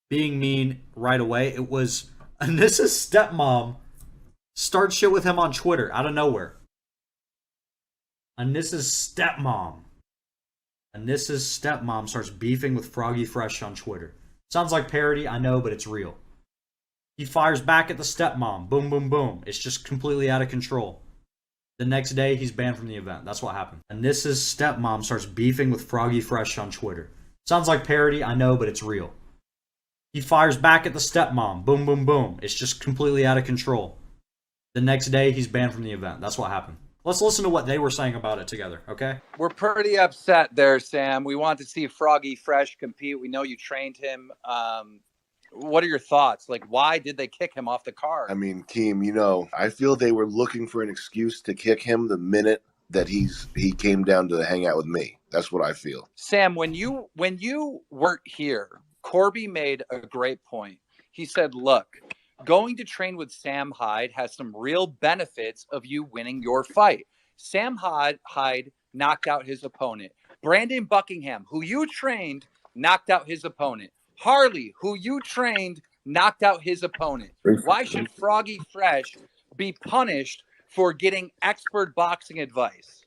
being mean right away. It was Anissa's stepmom starts shit with him on Twitter out of nowhere. Anissa's stepmom starts beefing with Froggy Fresh on Twitter. Sounds like parody, I know, but it's real. He fires back at the stepmom. Boom, boom, boom. It's just completely out of control. The next day, he's banned from the event. That's what happened. And Nissa's stepmom starts beefing with Froggy Fresh on Twitter. Sounds like parody, I know, but it's real. He fires back at the stepmom. Boom, boom, boom. It's just completely out of control. The next day, he's banned from the event. That's what happened. Let's listen to what they were saying about it together, okay? We're pretty upset there, Sam. We want to see Froggy Fresh compete. We know you trained him. What are your thoughts? Like, why did they kick him off the card? I mean, team, you know, I feel they were looking for an excuse to kick him the minute that he came down to hang out with me. That's what I feel. Sam, when you weren't here, Corby made a great point. He said, look, going to train with Sam Hyde has some real benefits of you winning your fight. Sam Hyde knocked out his opponent. Brandon Buckingham, who you trained, knocked out his opponent. Harley, who you trained, knocked out his opponent. Why should Froggy Fresh be punished for getting expert boxing advice?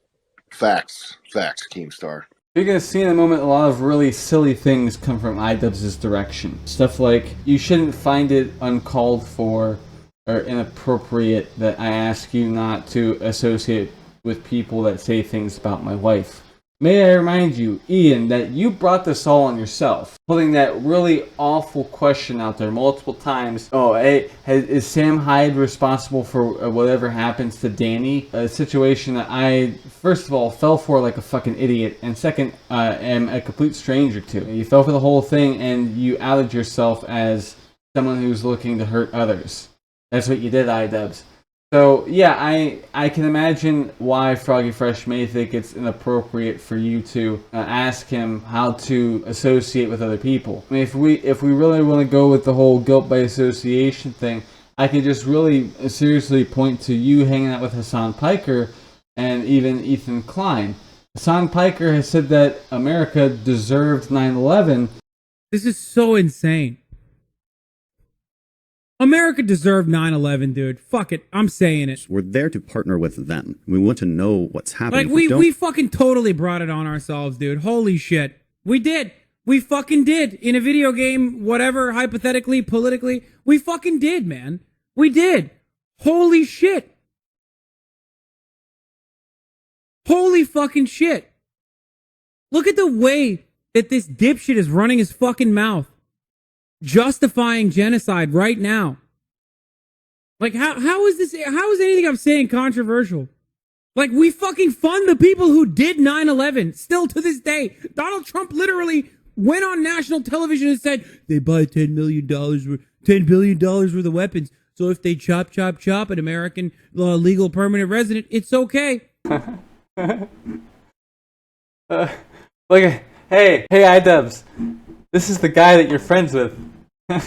Facts, Keemstar. You're going to see in a moment a lot of really silly things come from iDubbbz's direction. Stuff like, you shouldn't find it uncalled for or inappropriate that I ask you not to associate with people that say things about my wife. May I remind you, Ian, that you brought this all on yourself. Putting that really awful question out there multiple times. Oh, hey, is Sam Hyde responsible for whatever happens to Danny? A situation that I, first of all, fell for like a fucking idiot, and second, am a complete stranger to. You fell for the whole thing, and you outed yourself as someone who's looking to hurt others. That's what you did, iDubbbz. So, yeah, I can imagine why Froggy Fresh may think it's inappropriate for you to ask him how to associate with other people. I mean, if we really want to go with the whole guilt by association thing, I could just really seriously point to you hanging out with Hensonn Piker and even Ethan Klein. Hensonn Piker has said that America deserved 9/11. This is so insane. America deserved 9/11, dude. Fuck it. I'm saying it. We're there to partner with them. We want to know what's happening. Like, we fucking totally brought it on ourselves, dude. Holy shit. We did. We fucking did. In a video game, whatever, hypothetically, politically, we fucking did, man. We did. Holy shit. Holy fucking shit. Look at the way that this dipshit is running his fucking mouth. Justifying genocide right now. Like, how is anything I'm saying controversial? Like, we fucking fund the people who did 9/11 still to this day. Donald Trump literally went on national television and said they buy $10 billion worth of weapons. So if they chop an American legal permanent resident, it's okay. Hey, iDubbbz. This is the guy that you're friends with. We're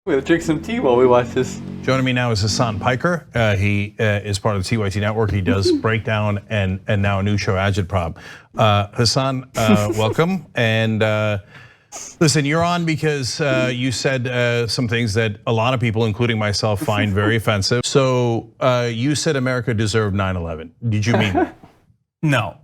gonna drink some tea while we watch this. Joining me now is Hensonn Piker. He is part of the TYT network. He does Breakdown and now a new show, Agitprop. Hensonn, welcome. And listen, you're on because you said some things that a lot of people, including myself, find very offensive. So you said America deserved 9/11. Did you mean that? No.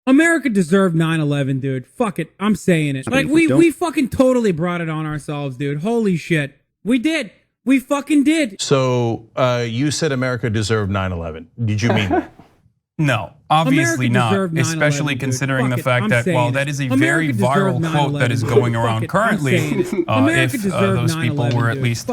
America deserved 9/11, dude. Fuck it. I'm saying it. Like, we fucking totally brought it on ourselves, dude. Holy shit. We did. We fucking did. So you said America deserved 9/11. Did you mean that? No, obviously not, especially considering the fact that while that is a very viral quote that is going around currently, if those people were at least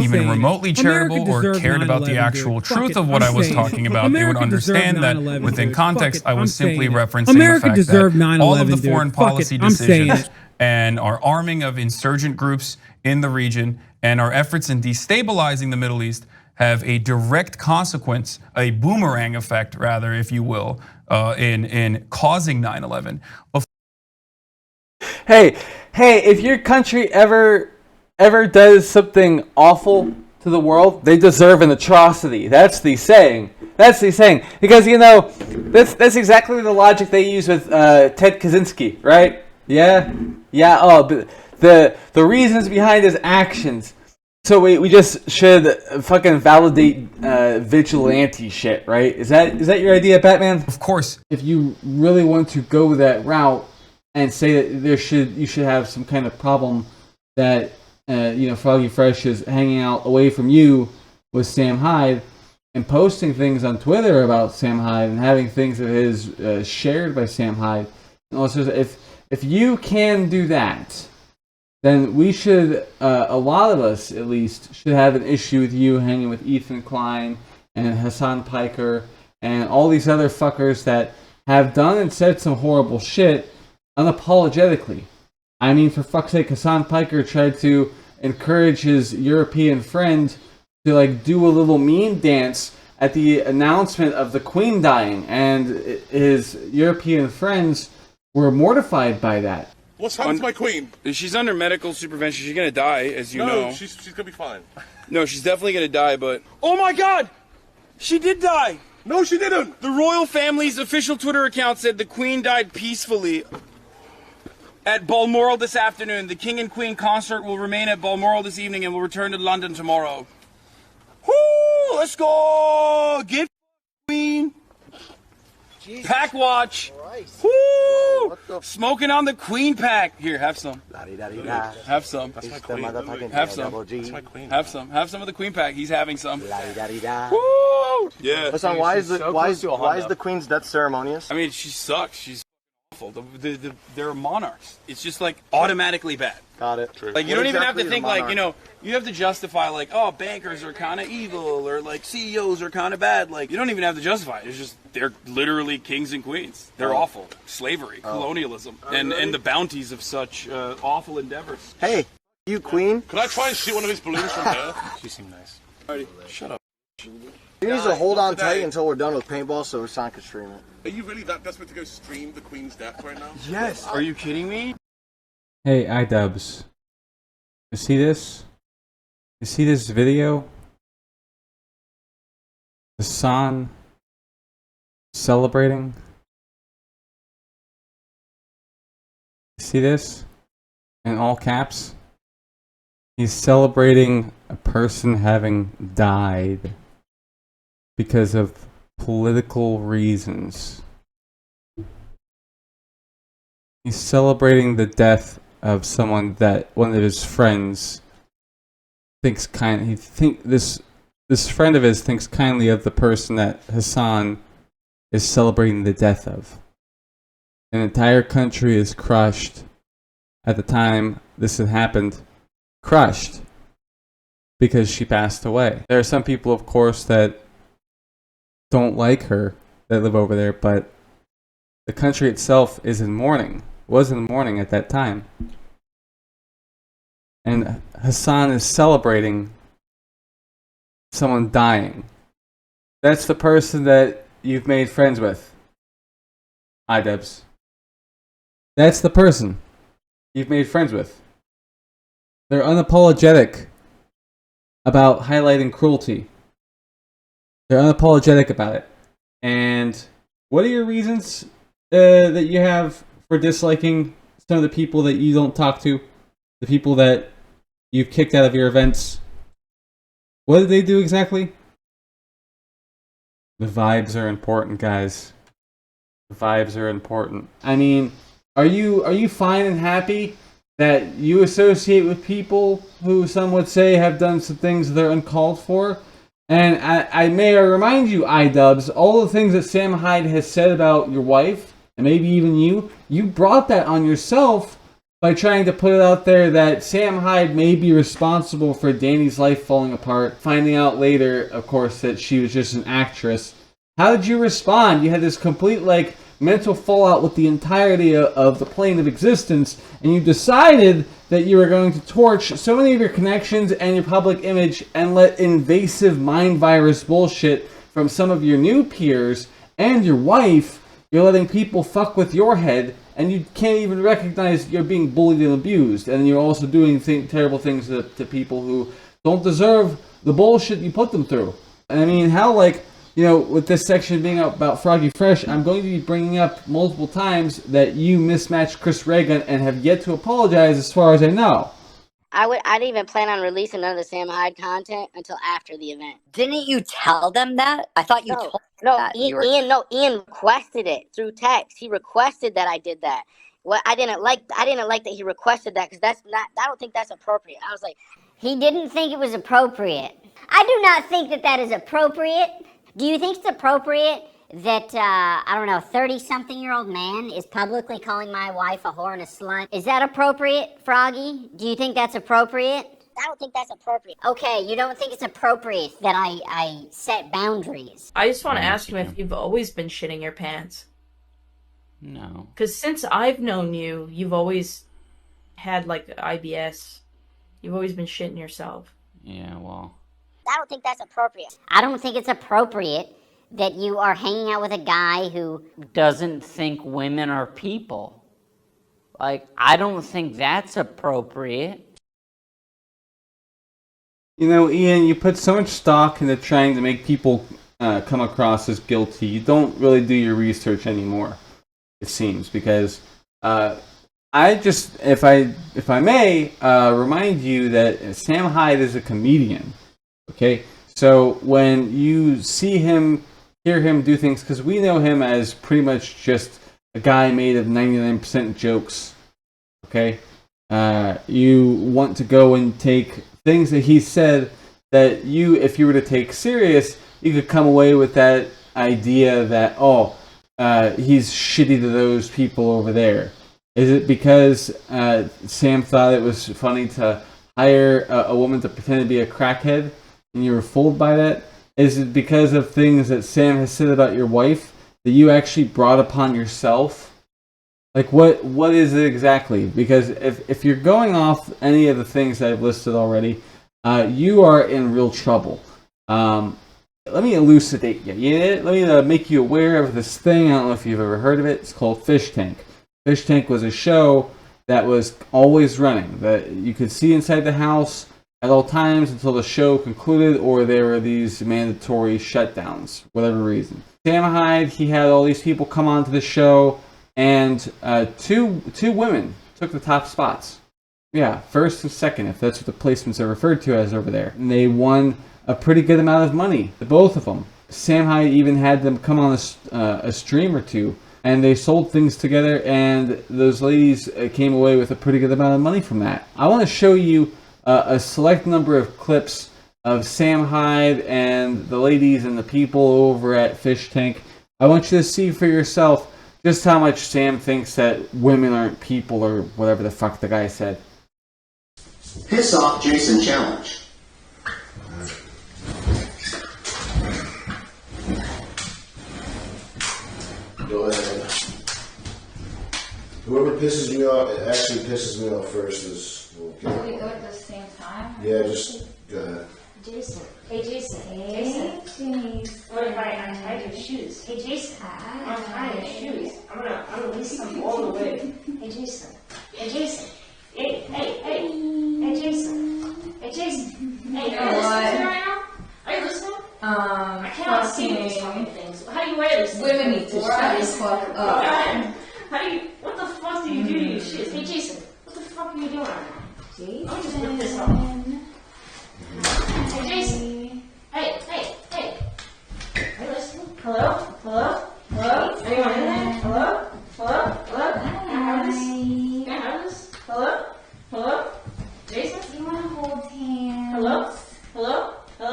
even remotely charitable or cared about the actual truth of what I was talking about, they would understand that within context, I was simply referencing the fact that all of the foreign policy decisions and our arming of insurgent groups in the region and our efforts in destabilizing the Middle East have a direct consequence, a boomerang effect, rather, if you will, in causing 9/11. Hey, if your country ever does something awful to the world, they deserve an atrocity. That's the saying. Because, you know, that's exactly the logic they use with Ted Kaczynski, right? Yeah. Oh, but the reasons behind his actions. So we just should fucking validate vigilante shit, right? Is that your idea, Batman? Of course. If you really want to go that route and say that you should have some kind of problem that Froggy Fresh is hanging out away from you with Sam Hyde and posting things on Twitter about Sam Hyde and having things of his shared by Sam Hyde. And also, if you can do that, then we should, a lot of us at least, should have an issue with you hanging with Ethan Klein and Hensonn Piker and all these other fuckers that have done and said some horrible shit unapologetically. I mean, for fuck's sake, Hensonn Piker tried to encourage his European friend to like do a little meme dance at the announcement of the Queen dying, and his European friends were mortified by that. What's happened to my queen? She's under medical supervision. She's gonna die, as you know. No, she's gonna be fine. No, she's definitely gonna die, but... Oh my god! She did die! No, she didn't! The royal family's official Twitter account said the Queen died peacefully at Balmoral this afternoon. The King and Queen consort will remain at Balmoral this evening and will return to London tomorrow. Woo! Let's go! Get Queen! Jesus pack watch! Christ. Woo! Smoking on the Queen pack. Here, have some. Have some. That's my queen. Have some. That's my queen. Have some. Have some of the Queen pack. He's having some. Woo! Yeah. Listen, why is the Queen's death ceremonious? I mean, she sucks. She's awful. They're monarchs. It's just like automatically bad. Got it. True. Like you don't even have to think like, you know, you have to justify like, oh, bankers are kind of evil or like CEOs are kind of bad. Like you don't even have to justify it. It's just they're literally kings and queens. They're awful. Slavery, colonialism, and the bounties of such awful endeavors. Hey, you Queen. Could I try and shoot one of his balloons from there? She seemed nice. Alrighty, shut up. He needs to hold on tight until we're done with paintball so Hensonn can stream it. Are you really that desperate to go stream the Queen's death right now? Yes. Are you kidding me? Hey, iDubbbz. You see this? You see this video? Hensonn celebrating? You see this? In all caps? He's celebrating a person having died because of political reasons. He's celebrating the death of someone that one of his friends thinks this friend of his thinks kindly of the person that Hensonn is celebrating the death of. An entire country is crushed at the time this had happened, crushed because she passed away. There are some people, of course, that don't like her that live over there, but the country itself is in mourning. Was in mourning at that time. And Hensonn is celebrating someone dying. That's the person that you've made friends with, iDubbbz. That's the person you've made friends with. They're unapologetic about highlighting cruelty. They're unapologetic about it. And what are your reasons that you have for disliking some of the people that you don't talk to? The people that you've kicked out of your events? What did they do exactly? The vibes are important, guys. The vibes are important. I mean, are you fine and happy that you associate with people who some would say have done some things that are uncalled for? And I may remind you, iDubbbz, all the things that Sam Hyde has said about your wife, and maybe even you brought that on yourself by trying to put it out there that Sam Hyde may be responsible for Danny's life falling apart, finding out later, of course, that she was just an actress. How did you respond? You had this complete, like, mental fallout with the entirety of the plane of existence, and you decided that you were going to torch so many of your connections and your public image and let invasive mind virus bullshit from some of your new peers and your wife. You're letting people fuck with your head, and you can't even recognize you're being bullied and abused. And you're also doing terrible things to people who don't deserve the bullshit you put them through. And I mean, how, like, you know, with this section being about Froggy Fresh, I'm going to be bringing up multiple times that you mismatched Chris Reagan and have yet to apologize as far as I know. I didn't even plan on releasing none of the Sam Hyde content until after the event. Didn't you tell them that? I thought you told them that. Ian requested it through text. He requested that I did that. What I didn't like that he requested that, because I don't think that's appropriate. I was like, He didn't think it was appropriate. I do not think that that is appropriate. Do you think it's appropriate that, I don't know, 30-something-year-old man is publicly calling my wife a whore and a slut? Is that appropriate, Froggy? Do you think that's appropriate? I don't think that's appropriate. Okay, you don't think it's appropriate that I set boundaries. I just want to ask you if you've always been shitting your pants. No. Because since I've known you, you've always had, like, IBS. You've always been shitting yourself. Yeah, well. I don't think that's appropriate. I don't think it's appropriate that you are hanging out with a guy who Doesn't think women are people. Like, I don't think that's appropriate. You know, Ian, you put so much stock into trying to make people come across as guilty. You don't really do your research anymore, it seems, because I just, if I may, remind you that Sam Hyde is a comedian. Okay, so when you see him, hear him do things, because we know him as pretty much just a guy made of 99% jokes. Okay, you want to go and take things that he said that you, if you were to take serious, you could come away with that idea that, oh, he's shitty to those people over there. Is it because Sam thought it was funny to hire a woman to pretend to be a crackhead and you were fooled by that? Is it because of things that Sam has said about your wife that you actually brought upon yourself? Like, what is it exactly? Because if you're going off any of the things that I've listed already, you are in real trouble. Let me elucidate you. Let me make you aware of this thing. I don't know if you've ever heard of it. It's called Fish Tank. Fish Tank was a show that was always running, that you could see inside the house at all times until the show concluded, or there were these mandatory shutdowns, for whatever reason. Sam Hyde, he had all these people come onto the show, and two women took the top spots. Yeah, first and second, if that's what the placements are referred to as over there. And they won a pretty good amount of money, the both of them. Sam Hyde even had them come on a stream or two, and they sold things together, and those ladies came away with a pretty good amount of money from that. I want to show you a select number of clips of Sam Hyde and the ladies and the people over at Fish Tank. I want you to see for yourself just how much Sam thinks that women aren't people, or whatever the fuck the guy said. Piss off Jason challenge. Go ahead. Whoever pisses me off, it actually pisses me off first is okay. Do we go at the same time? Yeah, just go ahead. Jason. Hey, Jason. Hey, Jason. What if I untie your shoes? Hey, Jason. Untie your shoes. I'm gonna release them all the way. Hey, Jason. Hey, Jason. Hey, Jason. Hey, Jason. Hey, are you listening right now? Are you listening? I cannot see these fucking things. How do you wear this? Women need to shut the fuck up. How do you, what the fuck do you do to your shoes? Hey, Jason, what the fuck are you doing right now? Jason. Let me just rip this off. Hey, Jason. Hey. Are you listening? Hello? Anyone in there? Hello? Can I have this? Hello? Jason? Do you want to hold hands? Hello? Hey,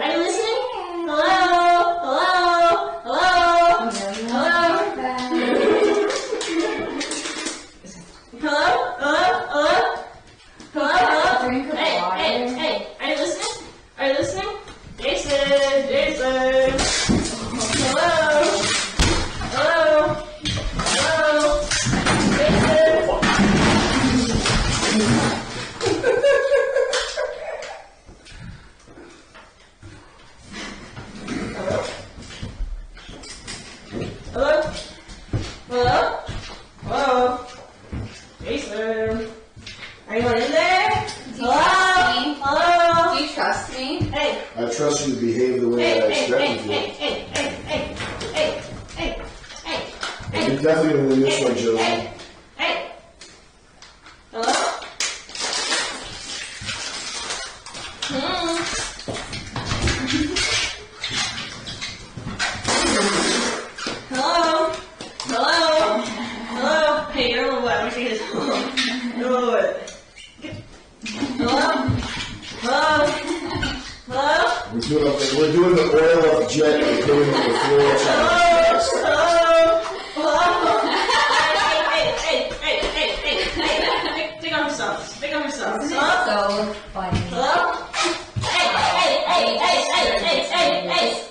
are you listening? Hey, are you listening? Hello? Are you listening? Hey, are you listening? Are you listening? Jason! Hello? Hello? Jason? Anyone in there? Hello? Do you trust me? Hey. I trust you to behave the way that I expect you to. Hey. You're definitely going to win this one, Josie. Hey. Hello? this. Do it. Hello? Hello? Hello? We're doing the oil up jet and putting on the floor. Hello? Hello? Hey. Take off your socks. Take off your socks. Hello? So funny. Hello? Hey.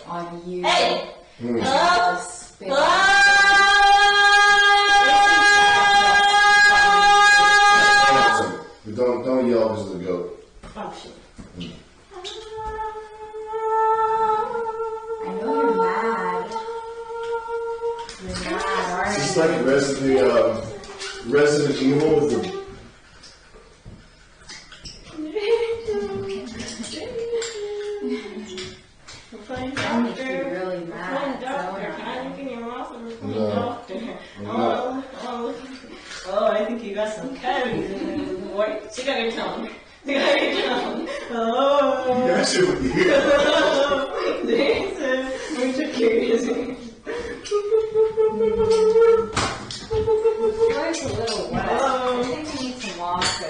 On you. Hey. Hello? Don't yell because of the goat. Oh, shit. I know you're mad. You're mad, aren't you? It's like Resident Evil with the. That makes you really mad. Oh, I think you got some cavities in there, boy. Stick out your tongue. Stick out your tongue. Oh. That shit would be We're too curious. Yours a little wet. I think you need some water.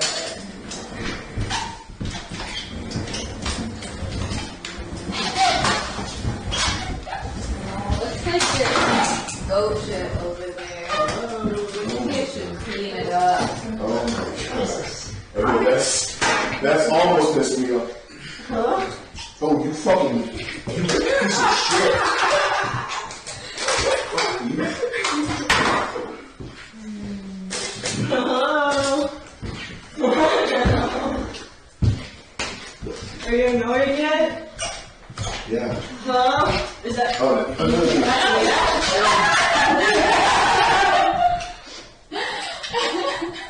Looks like your goat shit over there. You should clean it up. Oh my god. Okay, that's almost pissed me off. Huh? Oh, you fucking piece of shit. Hello? Are you annoyed yet? Yeah. Huh? Is that...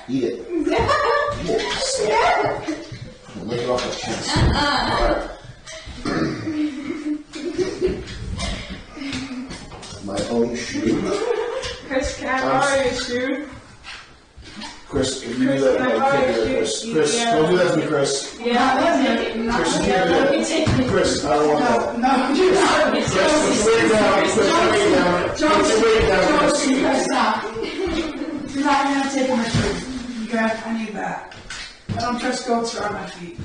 Eat it. Eat it. Lick it off the chest. Alright. My own shoe. Chris, can I borrow your shoe? Chris, if you do that, no, you can't do that, Chris. Chris, don't do that to me, Chris. Chris, you can't do that. Chris, I don't want that. No, Chris, put your weight down. Chris, put your weight down. Put your weight down, Chris. You guys stop. You're not gonna take my shoe. Okay, I need that. I don't trust goats around my feet.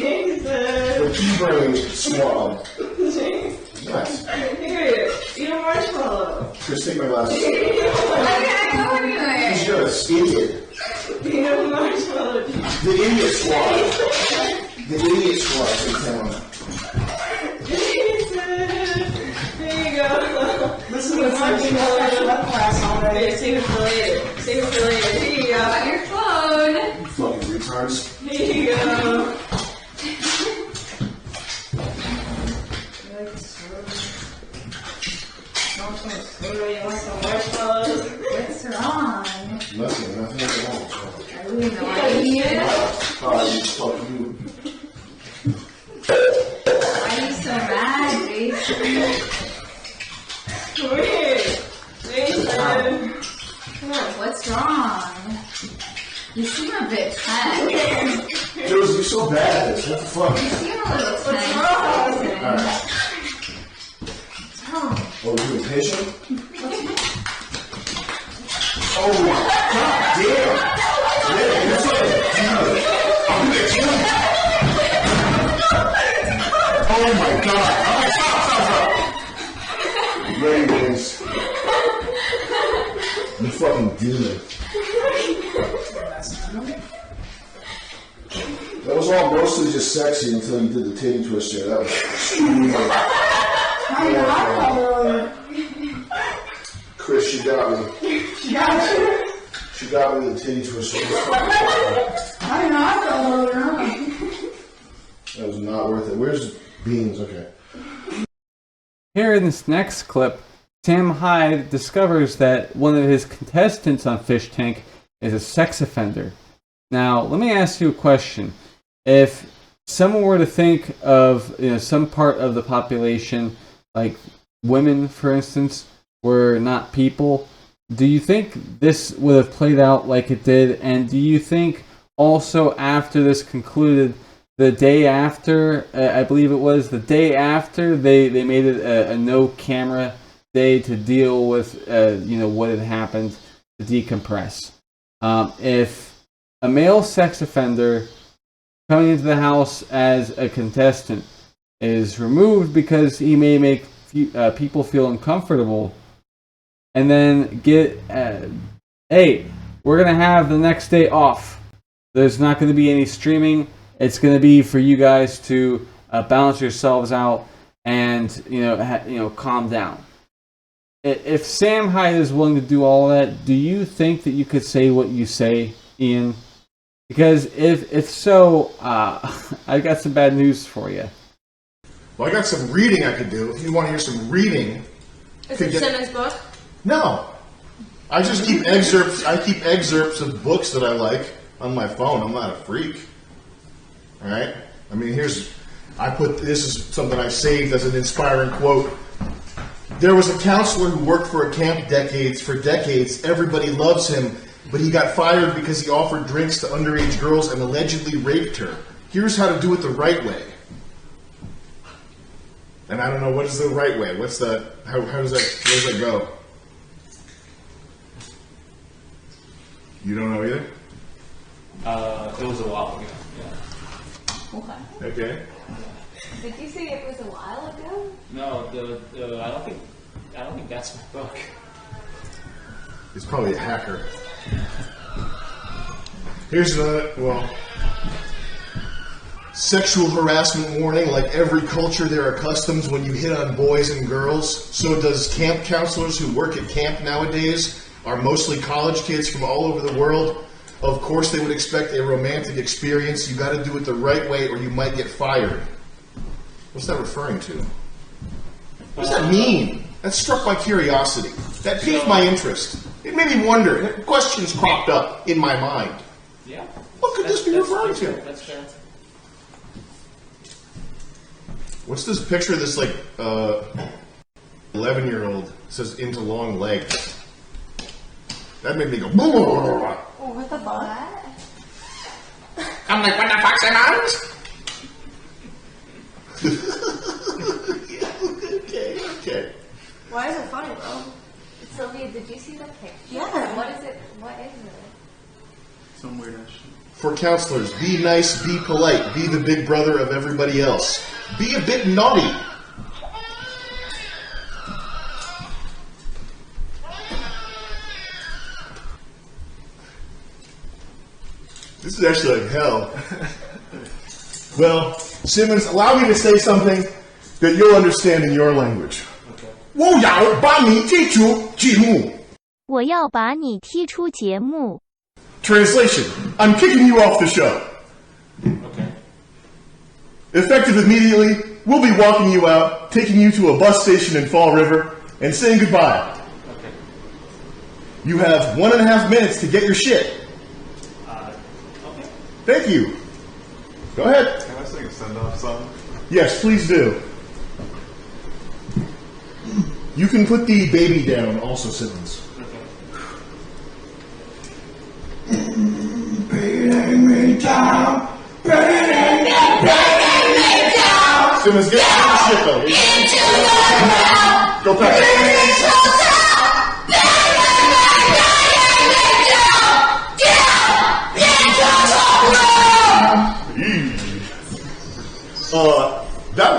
The T-brain squad. Nice. Here, eat a marshmallow. Chris, take my glasses. I can't go anywhere. He's just idiot. Eat a marshmallow. The idiot squad. The idiot squad in town. There you go. This is what's marshmallow. Class already. Save it for later. Save it for later. Here you go. On your phone. You fucking retards. Here you go. You want some marshmallows? What's wrong? Nothing at all. I really know I eat it. Fuck you. Why are you so mad, babe? Come here. Jason. Come on, what's wrong? You seem a bit tense. Jules, you're so bad at this. What the fuck? You seem a little tense. What's wrong? Alright. Oh. Oh, you impatient? Oh, god damn! Yeah, you're oh my god! Stop! Ready, Vince. You fucking demon. That was all mostly just sexy until you did the titty twister. That was extremely. Chris, she got me. She got you? She got me with the titty twister. I don't know, I felt a little wrong. That was not worth it. Where's Beans? Okay. Here in this next clip, Sam Hyde discovers that one of his contestants on Fish Tank is a sex offender. Now, let me ask you a question. If someone were to think of some part of the population, like women, for instance, were not people, do you think this would have played out like it did? And do you think also after this concluded, the day after, I believe it was, the day after they made it a no camera day to deal with, what had happened, to decompress. If a male sex offender coming into the house as a contestant is removed because he may make people feel uncomfortable, and then hey, we're going to have the next day off. There's not going to be any streaming. It's going to be for you guys to balance yourselves out and calm down. If Sam Hyde is willing to do all that, do you think that you could say what you say, Ian? Because if so, I got some bad news for you. Well, I got some reading I could do. If you want to hear some reading. Is it Simmons' book? No. I just keep excerpts. I keep excerpts of books that I like on my phone. I'm not a freak. All right? I mean, this is something I saved as an inspiring quote. There was a counselor who worked for a camp for decades. Everybody loves him, but he got fired because he offered drinks to underage girls and allegedly raped her. Here's how to do it the right way. And I don't know, what is the right way? What's the, how does that go? You don't know either? It was a while ago, yeah. Okay. Did you say it was a while ago? No, I don't think that's my book. He's probably a hacker. Here's another, sexual harassment warning. Like every culture, there are customs when you hit on boys and girls. So does camp counselors who work at camp nowadays are mostly college kids from all over the world. Of course, they would expect a romantic experience. You got to do it the right way or you might get fired. What's that referring to? What does that mean? That struck my curiosity. That piqued my interest. It made me wonder. Questions cropped up in my mind. Yeah. What could this be referring to? That's fair. What's this picture of this 11-year-old? It says into long legs. That made me go. Oh, what the fuck? I'm like, what the fuck's in arms? Okay. Why is it funny, bro? Sylvia, did you see the picture? Yeah. What is it? What is it? Some weird ass shit. For counselors, be nice, be polite, be the big brother of everybody else. Be a bit naughty. This is actually like hell. Well, Simmons, allow me to say something that you'll understand in your language. 我要把你踢出节目. 我要把你踢出节目. Translation: I'm kicking you off the show. Okay. Effective immediately, we'll be walking you out, taking you to a bus station in Fall River, and saying goodbye. Okay. You have 1.5 minutes to get your shit. Okay. Thank you. Go ahead. Can I sing a send-off song? Yes, please do. You can put the baby down also, Simmons. Beating me down, beating me down. Simmons, get your shit though. Go back.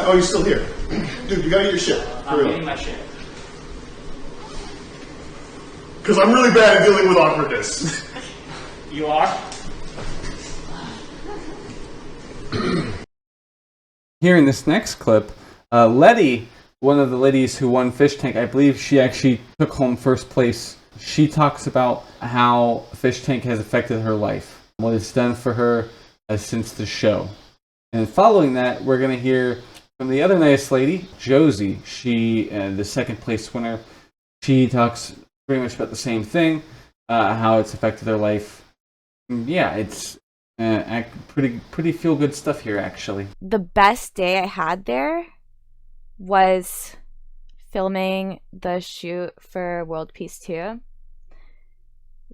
Oh, you're still here. Dude, you gotta get your shit. I'm getting my shit. Because I'm really bad at dealing with awkwardness. You are? Here in this next clip, Letty, one of the ladies who won Fish Tank, I believe she actually took home first place. She talks about how Fish Tank has affected her life, what it's done for her since the show. And following that, we're going to hear from the other nice lady, Josie. She, the second place winner, she talks pretty much about the same thing, how it's affected their life. Yeah, it's pretty feel-good stuff here, actually. The best day I had there was filming the shoot for World Peace 2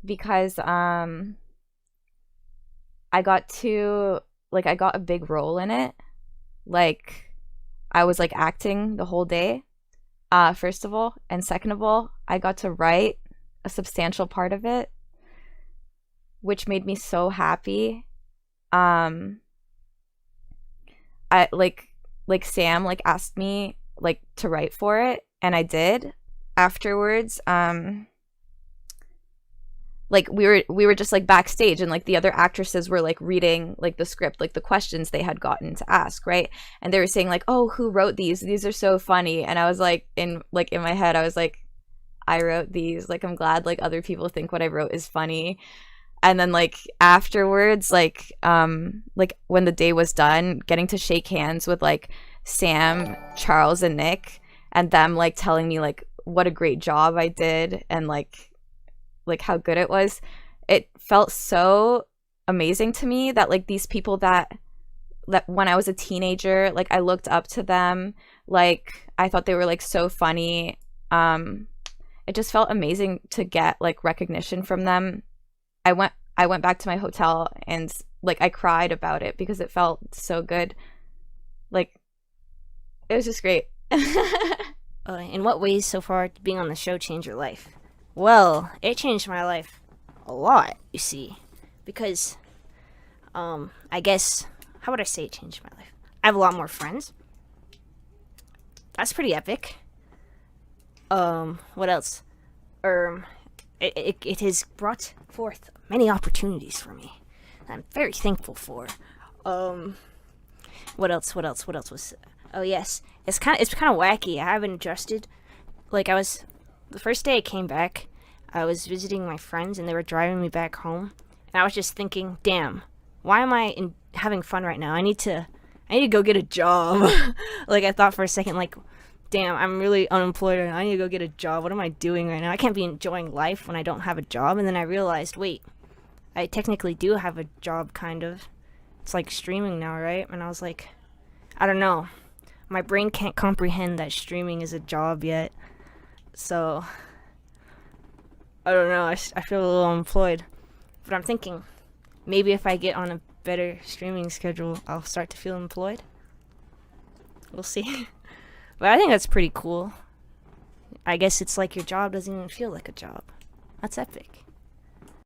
because I got a big role in it. Like, I was like acting the whole day. first of all, and second of all, I got to write a substantial part of it, which made me so happy. I like Sam like asked me like to write for it, and I did. Afterwards, like we were just like backstage, and like the other actresses were like reading like the script, like the questions they had gotten to ask, right? And they were saying like, oh, who wrote these are so funny. And I was like in my head, I was like, I wrote these, like I'm glad like other people think what I wrote is funny. And then like afterwards, like when the day was done, getting to shake hands with like Sam, Charles, and Nick, and them like telling me like what a great job I did, and like how good it was, it felt so amazing to me that like these people that when I was a teenager, like I looked up to them, like I thought they were like so funny. It just felt amazing to get like recognition from them. I went back to my hotel and like I cried about it because it felt so good. Like it was just great. In what ways so far did being on the show change your life? Well, it changed my life a lot, you see, because I guess, how would I say it changed my life? I have a lot more friends. That's pretty epic. What else? It has brought forth many opportunities for me that I'm very thankful for. What else was? Oh yes, it's kind of wacky. I haven't adjusted. Like the first day I came back, I was visiting my friends and they were driving me back home, and I was just thinking, damn, why am I having fun right now? I need to go get a job. Like I thought for a second, like, damn, I'm really unemployed right now. I need to go get a job. What am I doing right now? I can't be enjoying life when I don't have a job. And then I realized, wait, I technically do have a job, kind of. It's like streaming now, right? And I was like, I don't know. My brain can't comprehend that streaming is a job yet. So, I don't know. I feel a little unemployed. But I'm thinking, maybe if I get on a better streaming schedule, I'll start to feel employed. We'll see. But I think that's pretty cool. I guess it's like your job doesn't even feel like a job. That's epic.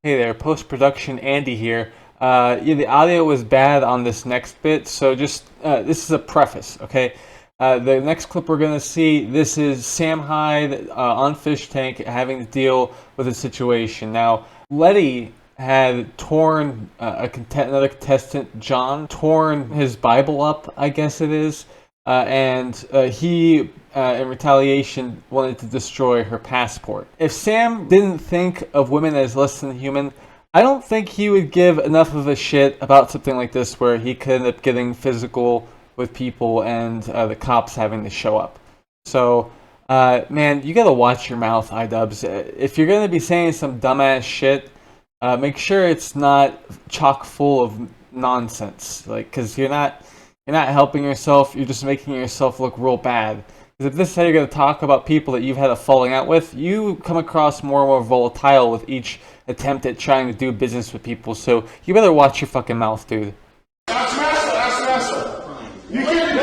Hey there, post-production Andy here. Yeah, the audio was bad on this next bit, so just, this is a preface, okay? The next clip we're going to see, this is Sam Hyde on Fish Tank having to deal with a situation. Now, Letty had torn, another contestant, John, torn his Bible up, I guess it is, and he, in retaliation, wanted to destroy her passport. If Sam didn't think of women as less than human, I don't think he would give enough of a shit about something like this where he could end up getting physical with people and the cops having to show up. So, man, you gotta watch your mouth, iDubbbz. If you're gonna be saying some dumbass shit, make sure it's not chock full of nonsense. Like, cause you're not helping yourself. You're just making yourself look real bad. Because if this is how you're gonna talk about people that you've had a falling out with, you come across more and more volatile with each attempt at trying to do business with people. So you better watch your fucking mouth, dude. You can't do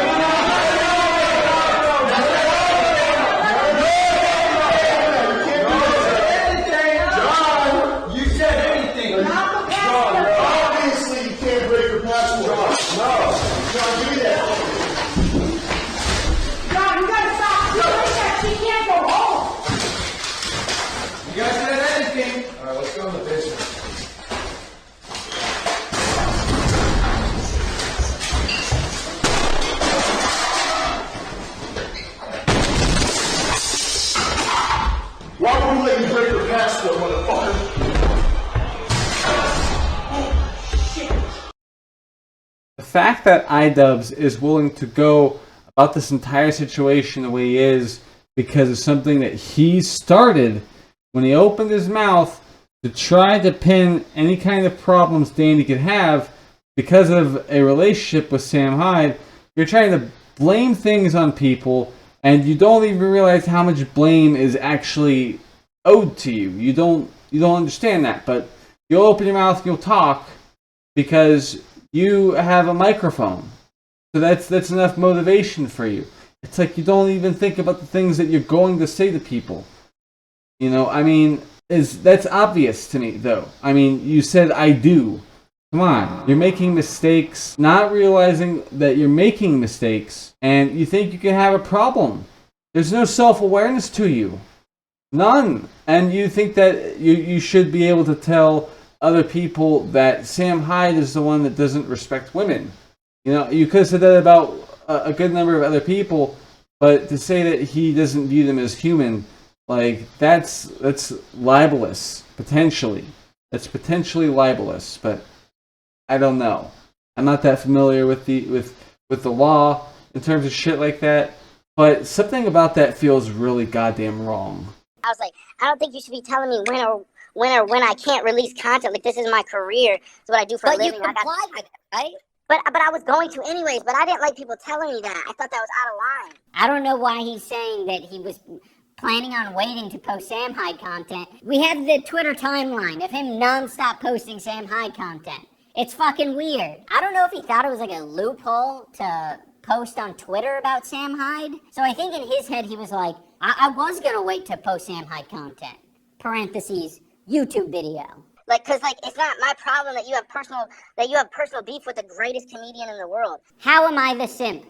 John, you said anything. John, obviously you can't break your passport. No, John, do that. John, you gotta stop doing that. She can't go home. You guys said anything. All right, let's go in the basement. Why would we let you break your passport, motherfucker? The fact that iDubbbz is willing to go about this entire situation the way he is because of something that he started when he opened his mouth to try to pin any kind of problems Danny could have because of a relationship with Sam Hyde, you're trying to blame things on people and you don't even realize how much blame is actually owed to you. You don't understand that, but you'll open your mouth and you'll talk because you have a microphone. So that's enough motivation for you. It's like you don't even think about the things that you're going to say to people. You know, I mean, that's obvious to me, though. I mean, you said I do. Come on, you're making mistakes, not realizing that you're making mistakes, and you think you can have a problem. There's no self-awareness to you. None. And you think that you should be able to tell other people that Sam Hyde is the one that doesn't respect women. You know, you could have said that about a good number of other people, but to say that he doesn't view them as human, like, that's libelous, potentially. That's potentially libelous, but I don't know. I'm not that familiar with the law in terms of shit like that, but something about that feels really goddamn wrong. I was like, I don't think you should be telling me when I can't release content. Like, this is my career. It's what I do for a living. But you complied with it, right? But I was going to anyways, but I didn't like people telling me that. I thought that was out of line. I don't know why he's saying that he was planning on waiting to post Sam Hyde content. We have the Twitter timeline of him non-stop posting Sam Hyde content. It's fucking weird. I don't know if he thought it was like a loophole to post on Twitter about Sam Hyde. So I think in his head he was like, I was gonna wait to post Sam Hyde content. Parentheses, YouTube video. Like, cause like it's not my problem that you have personal beef with the greatest comedian in the world. How am I the simp?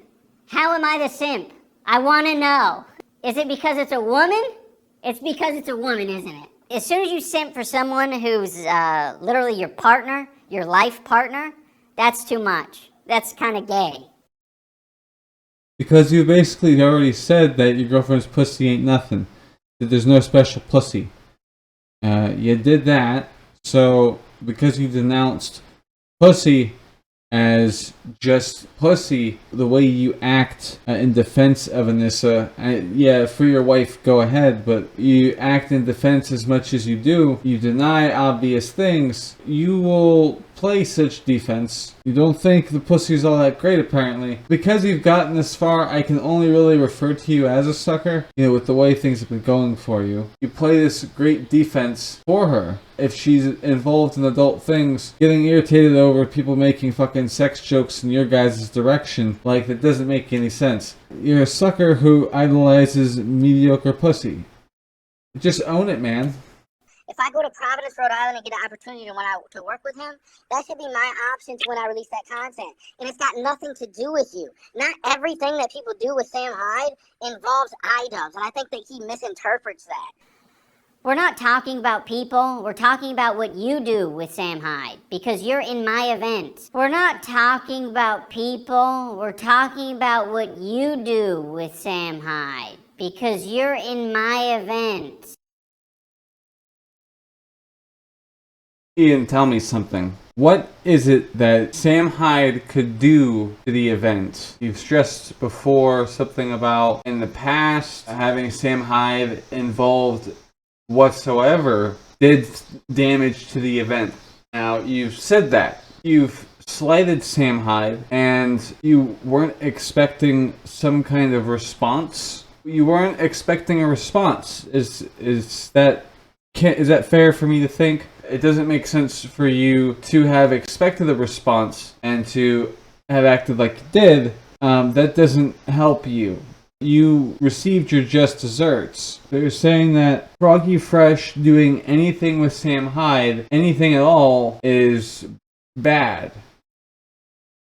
How am I the simp? I wanna know. Is it because it's a woman? It's because it's a woman, isn't it? As soon as you simp for someone who's literally your partner, your life partner, that's too much. That's kind of gay. Because you basically already said that your girlfriend's pussy ain't nothing. That there's no special pussy. You did that, so because you denounced pussy as just pussy, the way you act in defense of Anissa, yeah, for your wife, go ahead, but you act in defense as much as you do, you deny obvious things, you will play such defense. You don't think the pussy's all that great, apparently. Because you've gotten this far, I can only really refer to you as a sucker, you know, with the way things have been going for you. You play this great defense for her. If she's involved in adult things, getting irritated over people making fucking sex jokes in your guys' direction, like, that doesn't make any sense. You're a sucker who idolizes mediocre pussy. Just own it, man. If I go to Providence, Rhode Island and get an opportunity to work with him, that should be my option to when I release that content. And it's got nothing to do with you. Not everything that people do with Sam Hyde involves iDubbbz, and I think that he misinterprets that. We're not talking about people, we're talking about what you do with Sam Hyde, because you're in my event. We're not talking about people, we're talking about what you do with Sam Hyde, because you're in my event. Ian, tell me something. What is it that Sam Hyde could do to the event? You've stressed before something about in the past having Sam Hyde involved whatsoever did damage to the event. Now, you've said that. You've slighted Sam Hyde and you weren't expecting some kind of response. You weren't expecting a response. Is that fair for me to think? It doesn't make sense for you to have expected a response and to have acted like you did. That doesn't help you. You received your just desserts. They're saying that Froggy Fresh doing anything with Sam Hyde, anything at all, is bad.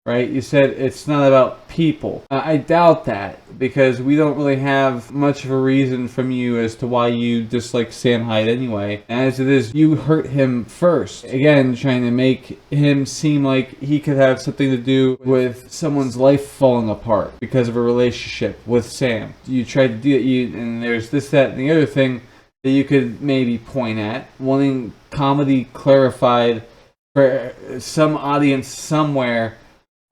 Right? You said it's not about people. I doubt that, because we don't really have much of a reason from you as to why you dislike Sam Hyde anyway. As it is, you hurt him first. Again, trying to make him seem like he could have something to do with someone's life falling apart because of a relationship with Sam. You tried to do it, and there's this, that, and the other thing that you could maybe point at. Wanting comedy clarified for some audience somewhere.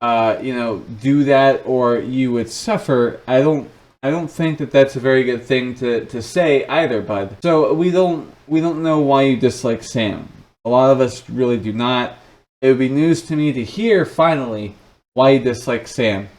Do that or you would suffer. I don't think that that's a very good thing to say either, bud. So we don't know why you dislike Sam. A lot of us really do not. It would be news to me to hear finally why you dislike Sam.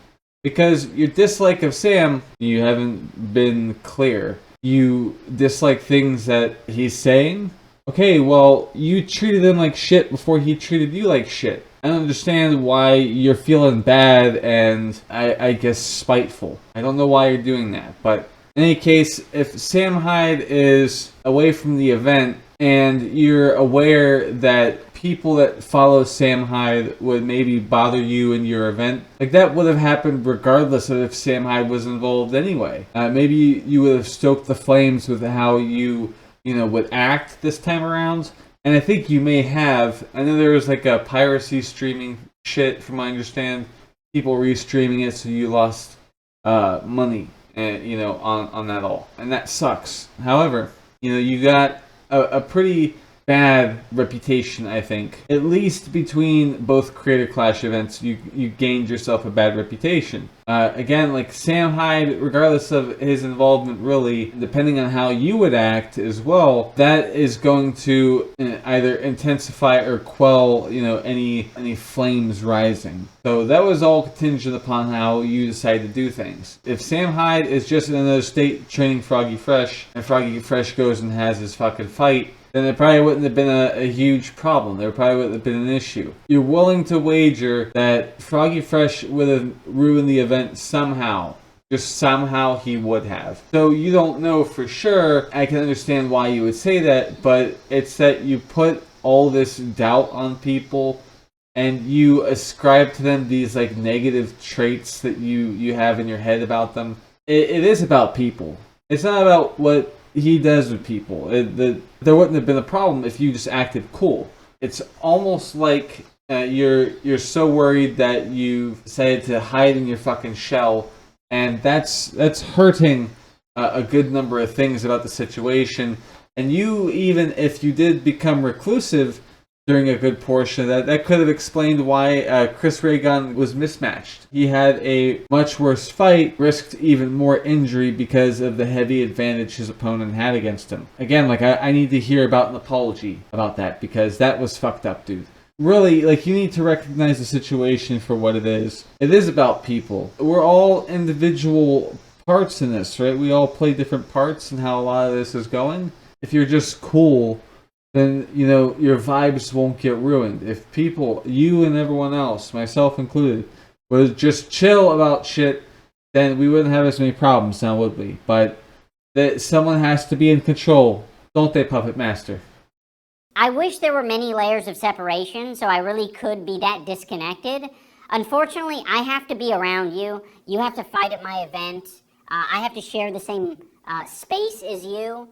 Because your dislike of Sam, you haven't been clear. You dislike things that he's saying? Okay, well, you treated him like shit before he treated you like shit. I don't understand why you're feeling bad and I guess spiteful. I don't know why you're doing that, but in any case, if Sam Hyde is away from the event and you're aware that people that follow Sam Hyde would maybe bother you in your event, like that would have happened regardless of if Sam Hyde was involved anyway. Maybe you would have stoked the flames with how you would act this time around. And I think you may have. I know there was like a piracy streaming shit, from what I understand. People restreaming it, so you lost money, on that all, and that sucks. However, you got a pretty bad reputation, I think. At least between both Creator Clash events, you gained yourself a bad reputation. Again, like Sam Hyde, regardless of his involvement really, depending on how you would act as well, that is going to either intensify or quell, any flames rising. So that was all contingent upon how you decide to do things. If Sam Hyde is just in another state training Froggy Fresh, and Froggy Fresh goes and has his fucking fight, then it probably wouldn't have been a huge problem. There probably wouldn't have been an issue. You're willing to wager that Froggy Fresh would have ruined the event somehow. Just somehow he would have. So you don't know for sure. I can understand why you would say that, but it's that you put all this doubt on people and you ascribe to them these like negative traits that you have in your head about them. It is about people. It's not about what he does with people. There wouldn't have been a problem if you just acted cool. It's almost like you're so worried that you've decided to hide in your fucking shell, and that's hurting a good number of things about the situation. And you, even if you did become reclusive during a good portion of that could have explained why Chris Ray Gun was mismatched. He had a much worse fight, risked even more injury because of the heavy advantage his opponent had against him. Again, like I need to hear about an apology about that, because that was fucked up, dude. Really, like, you need to recognize the situation for what it is. It is about people. We're all individual parts in this, right? We all play different parts in how a lot of this is going. If you're just cool, then, your vibes won't get ruined. If people, you and everyone else, myself included, was just chill about shit, then we wouldn't have as many problems now, would we? But that someone has to be in control, don't they, Puppet Master? I wish there were many layers of separation so I really could be that disconnected. Unfortunately, I have to be around you. You have to fight at my event. I have to share the same space as you,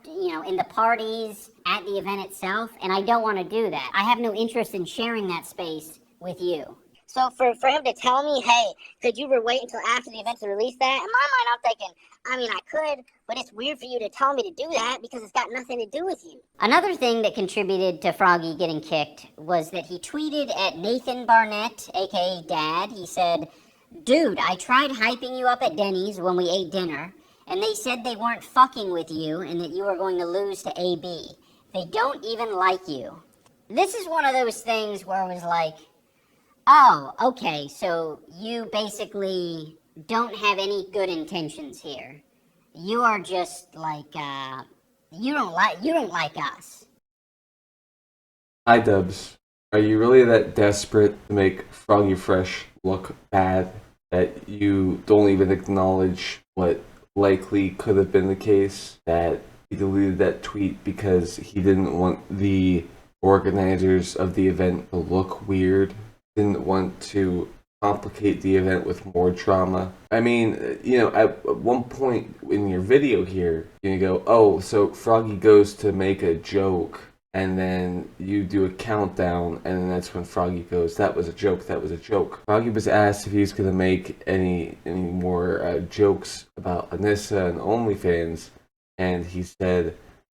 in the parties, at the event itself, and I don't want to do that. I have no interest in sharing that space with you. So for him to tell me, hey, could you wait until after the event to release that? In my mind, I'm thinking, I could, but it's weird for you to tell me to do that because it's got nothing to do with you. Another thing that contributed to Froggy getting kicked was that he tweeted at Nathan Barnett, aka Dad. He said, "Dude, I tried hyping you up at Denny's when we ate dinner, and they said they weren't fucking with you and that you were going to lose to AB. They don't even like you." This is one of those things where it was like, oh, okay, so you basically don't have any good intentions here. You are just like, you don't like us. iDubbbz, are you really that desperate to make Froggy Fresh look bad that you don't even acknowledge what likely could have been the case, that he deleted that tweet because he didn't want the organizers of the event to look weird, didn't want to complicate the event with more drama? I mean, at one point in your video here, you go, oh, so Froggy goes to make a joke, and then you do a countdown, and then that's when Froggy goes, that was a joke, that was a joke. Froggy was asked if he was going to make any more jokes about Anissa and OnlyFans, and he said,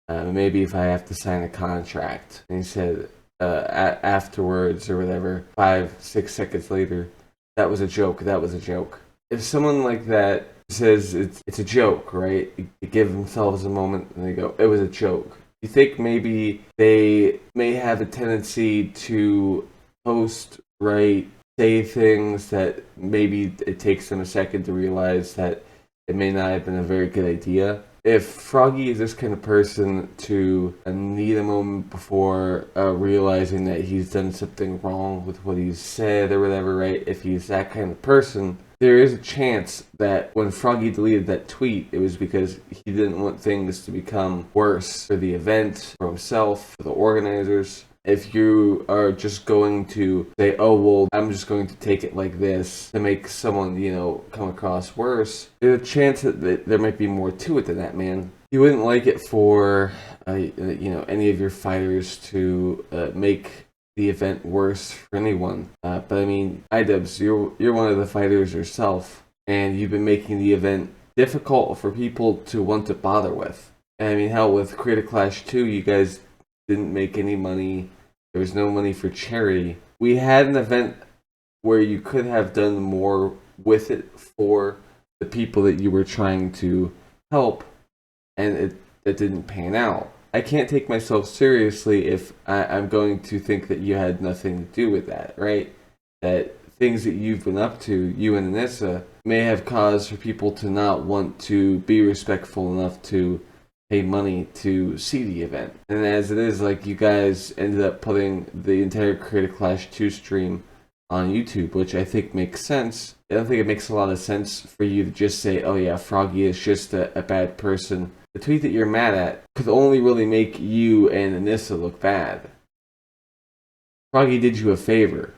maybe if I have to sign a contract. And he said, afterwards or whatever, 5-6 seconds later, that was a joke, that was a joke. If someone like that says it's a joke, right? They give themselves a moment and they go, it was a joke. You think maybe they may have a tendency to post, write, say things that maybe it takes them a second to realize that it may not have been a very good idea. if Froggy is this kind of person to need a moment before realizing that he's done something wrong with what he's said or whatever, right? If he's that kind of person, there is a chance that when Froggy deleted that tweet, it was because he didn't want things to become worse for the event, for himself, for the organizers. If you are just going to say, oh, well, I'm just going to take it like this to make someone, come across worse, there's a chance that there might be more to it than that, man. You wouldn't like it for, any of your fighters to make the event worse for anyone. But I mean, iDubbbz, you're one of the fighters yourself, and you've been making the event difficult for people to want to bother with. And I mean, hell, with Creator Clash 2, you guys didn't make any money. There was no money for charity. We had an event where you could have done more with it for the people that you were trying to help, and it didn't pan out. I can't take myself seriously if I'm going to think that you had nothing to do with that, right? That things that you've been up to, you and Anissa, may have caused for people to not want to be respectful enough to pay money to see the event. And as it is, like, you guys ended up putting the entire Creator Clash 2 stream on YouTube, which I think makes sense. I don't think it makes a lot of sense for you to just say, oh yeah, Froggy is just a bad person. The tweet that you're mad at could only really make you and Anissa look bad. Froggy did you a favor.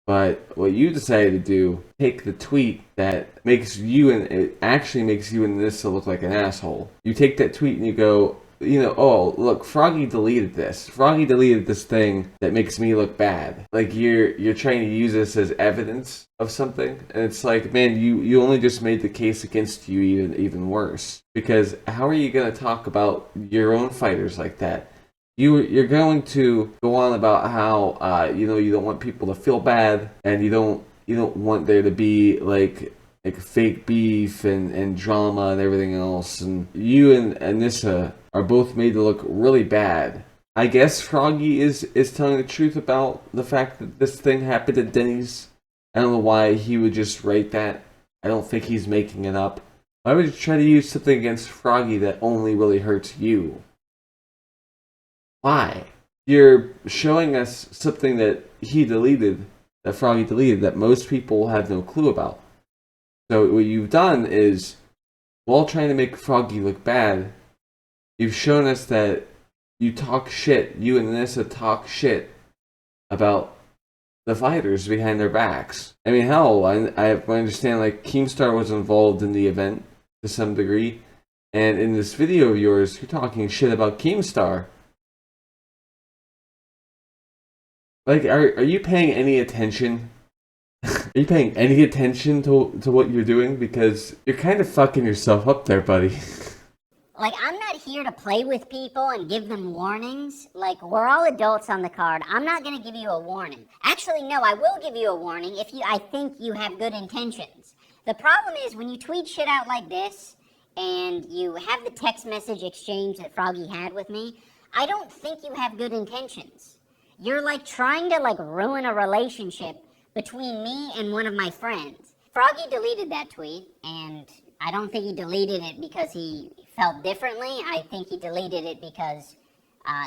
But what you decided to do, take the tweet that makes you and Anissa look like an asshole. You take that tweet and you go, oh, look, Froggy deleted this. Froggy deleted this thing that makes me look bad. Like, you're trying to use this as evidence of something. And it's like, man, you only just made the case against you even worse. Because how are you going to talk about your own fighters like that? You're going to go on about how you don't want people to feel bad, and you don't want there to be like fake beef and drama and everything else. And you and Anissa are both made to look really bad. I guess Froggy is telling the truth about the fact that this thing happened at Denny's. I don't know why he would just write that. I don't think he's making it up. Why would you try to use something against Froggy that only really hurts you? Why? You're showing us something that he deleted, that Froggy deleted, that most people have no clue about. So what you've done is, while trying to make Froggy look bad, you've shown us that you talk shit, you and Anissa talk shit about the fighters behind their backs. I mean, hell, I understand, like, Keemstar was involved in the event to some degree, and in this video of yours, you're talking shit about Keemstar. Like, are you paying any attention? Are you paying any attention to what you're doing? Because you're kind of fucking yourself up there, buddy. Like, I'm not here to play with people and give them warnings. Like, we're all adults on the card. I'm not going to give you a warning. Actually, no, I will give you a warning if I think you have good intentions. The problem is when you tweet shit out like this and you have the text message exchange that Froggy had with me, I don't think you have good intentions. You're like trying to like ruin a relationship between me and one of my friends. Froggy deleted that tweet, and I don't think he deleted it because he felt differently. I think he deleted it because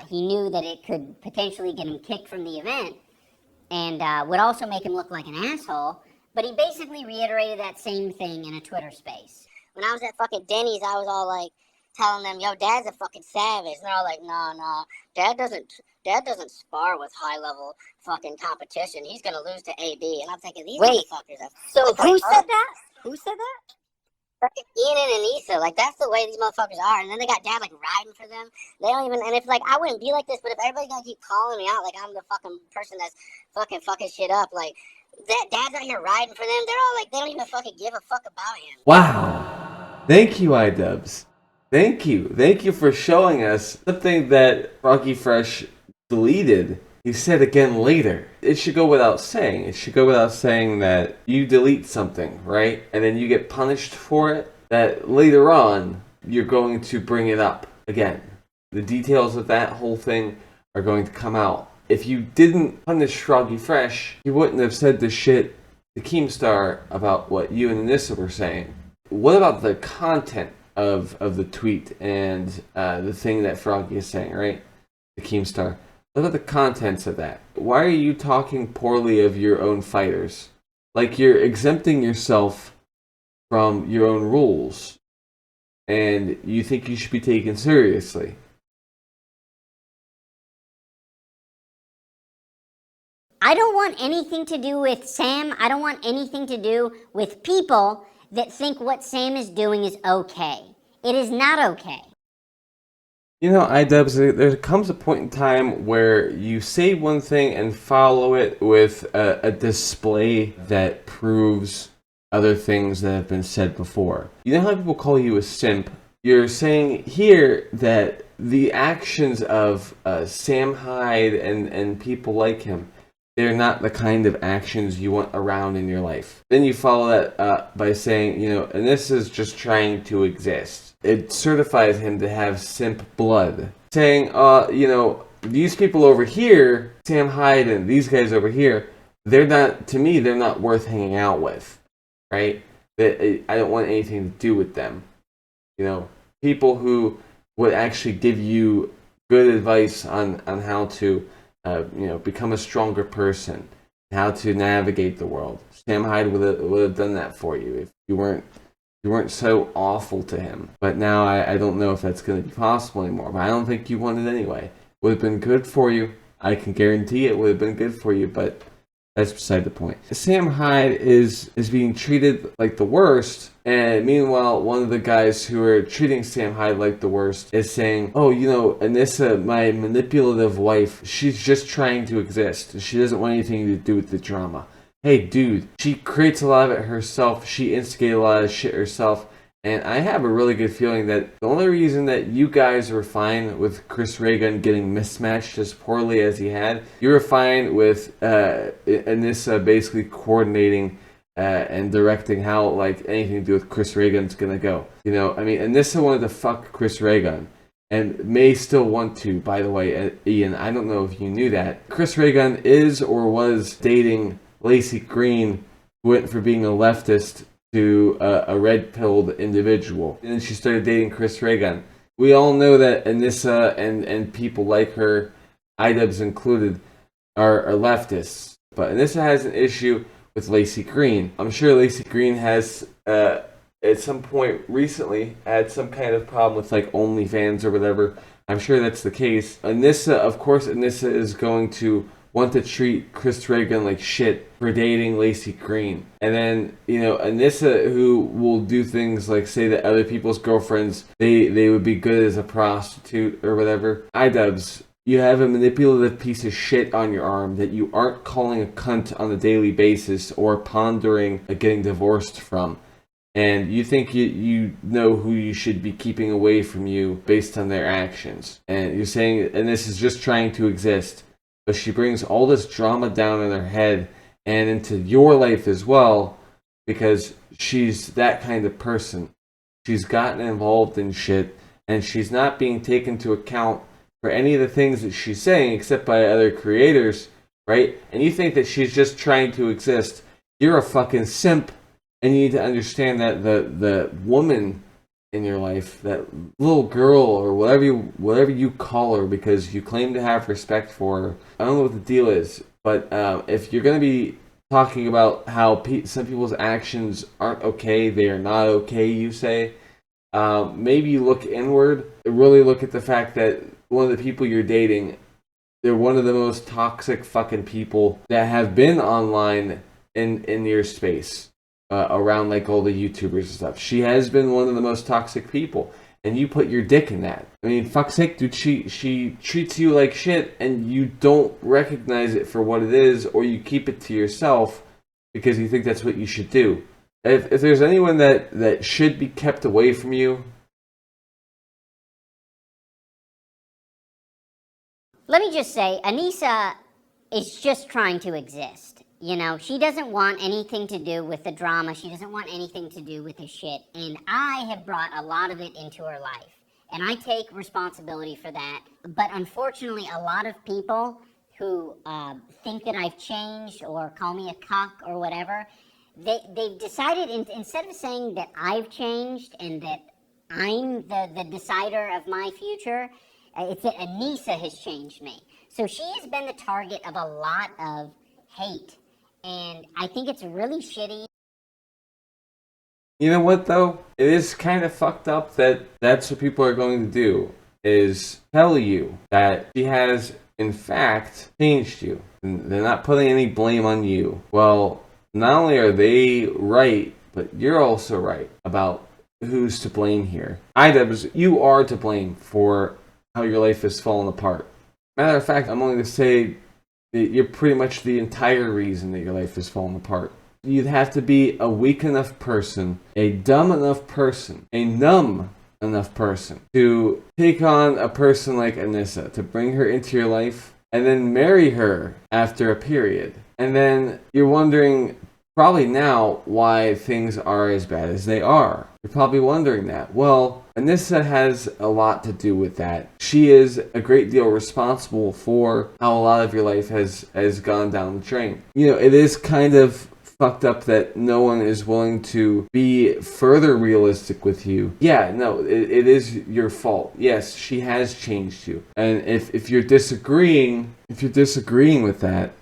he knew that it could potentially get him kicked from the event and would also make him look like an asshole. But he basically reiterated that same thing in a Twitter space. When I was at fucking Denny's, I was all like telling them, yo, Dad's a fucking savage. And they're all like, nah, Dad doesn't spar with high-level fucking competition. He's gonna lose to AB. And I'm thinking, these motherfuckers are... So who said that? Who said that? Fucking Ian and Anissa. Like, that's the way these motherfuckers are. And then they got Dad, like, riding for them. They don't even... And it's like, I wouldn't be like this, but if everybody's gonna keep calling me out like I'm the fucking person that's fucking shit up, like, Dad's out here riding for them. They're all like, they don't even fucking give a fuck about him. Wow. Thank you, iDubbbz. Thank you for showing us something that Froggy Fresh deleted. He said again later. It should go without saying. It should go without saying that you delete something, right? And then you get punished for it. That later on, you're going to bring it up again. The details of that whole thing are going to come out. If you didn't punish Froggy Fresh, you wouldn't have said the shit to Keemstar about what you and Anissa were saying. What about the content of the tweet and the thing that Froggy is saying, right? The Keemstar. Look at the contents of that. Why are you talking poorly of your own fighters? Like you're exempting yourself from your own rules, and you think you should be taken seriously. I don't want anything to do with Sam. I don't want anything to do with people that think what Sam is doing is okay. It is not okay. You know, iDubbbz, there comes a point in time where you say one thing and follow it with a display that proves other things that have been said before. You know how people call you a simp? You're saying here that the actions of Sam Hyde and people like him, they're not the kind of actions you want around in your life. Then you follow that up by saying, you know, and this is just trying to exist. It certifies him to have simp blood. Saying, you know, these people over here, Sam Hyde and these guys over here, they're not, to me, they're not worth hanging out with, right? I don't want anything to do with them. You know, people who would actually give you good advice on how to, you know, become a stronger person, how to navigate the world. Sam Hyde would have done that for you if you weren't so awful to him. But now I don't know if that's going to be possible anymore. But I don't think you want it anyway. Would have been good for you. I can guarantee it would have been good for you, but that's beside the point. Sam Hyde is being treated like the worst, and meanwhile, one of the guys who are treating Sam Hyde like the worst is saying, oh, you know, Anissa, my manipulative wife, she's just trying to exist. She doesn't want anything to do with the drama. Hey, dude, she creates a lot of it herself. She instigated a lot of shit herself. And I have a really good feeling that the only reason that you guys were fine with Chris Reagan getting mismatched as poorly as he had, you were fine with Anissa basically coordinating and directing how, like, anything to do with Chris Reagan's gonna go. You know, I mean, Anissa wanted to fuck Chris Reagan. And may still want to, by the way, Ian. I don't know if you knew that. Chris Reagan is or was dating Lacey Green, who went from being a leftist to a red-pilled individual. And then she started dating Chris Reagan. We all know that Anissa and people like her, iDubbbz included, are leftists. But Anissa has an issue with Lacey Green. I'm sure Lacey Green has, at some point recently, had some kind of problem with like OnlyFans or whatever. I'm sure that's the case. Anissa, of course, Anissa is going to want to treat Chris Reagan like shit for dating Lacey Green. And then, you know, Anissa, who will do things like say that other people's girlfriends, they would be good as a prostitute or whatever. iDubbbz, you have a manipulative piece of shit on your arm that you aren't calling a cunt on a daily basis or pondering getting divorced from. And you think you know who you should be keeping away from you based on their actions. And you're saying, and this is just trying to exist. But she brings all this drama down in her head and into your life as well because she's that kind of person. She's gotten involved in shit and she's not being taken into account for any of the things that she's saying except by other creators, right? And you think that she's just trying to exist. You're a fucking simp and you need to understand that the woman in your life, that little girl or whatever you call her because you claim to have respect for her. I don't know what the deal is, but if you're going to be talking about how some people's actions aren't okay, they are not okay, you say, maybe you look inward, really look at the fact that one of the people you're dating, they're one of the most toxic fucking people that have been online in your space. Around like all the YouTubers and stuff. She has been one of the most toxic people. And you put your dick in that. I mean, fuck's sake, dude, she treats you like shit and you don't recognize it for what it is or you keep it to yourself because you think that's what you should do. If there's anyone that should be kept away from you. Let me just say, Anissa is just trying to exist. You know, she doesn't want anything to do with the drama. She doesn't want anything to do with the shit. And I have brought a lot of it into her life. And I take responsibility for that. But unfortunately, a lot of people who think that I've changed or call me a cuck or whatever, they've decided, instead of saying that I've changed and that I'm the decider of my future. It's that Anissa has changed me. So she has been the target of a lot of hate. And I think it's really shitty. You know what, though? It is kind of fucked up that that's what people are going to do, is tell you that she has, in fact, changed you. And they're not putting any blame on you. Well, not only are they right, but you're also right about who's to blame here. iDubbbz, you are to blame for how your life has fallen apart. Matter of fact, I'm only to say that you're pretty much the entire reason that your life has fallen apart. You'd have to be a weak enough person, a dumb enough person, a numb enough person to take on a person like Anissa, to bring her into your life, and then marry her after a period. And then you're wondering, probably now, why things are as bad as they are. You're probably wondering that. Well, Anissa has a lot to do with that. She is a great deal responsible for how a lot of your life has gone down the drain. You know, it is kind of fucked up that no one is willing to be further realistic with you. Yeah, no, it is your fault. Yes, she has changed you. And if you're disagreeing with that,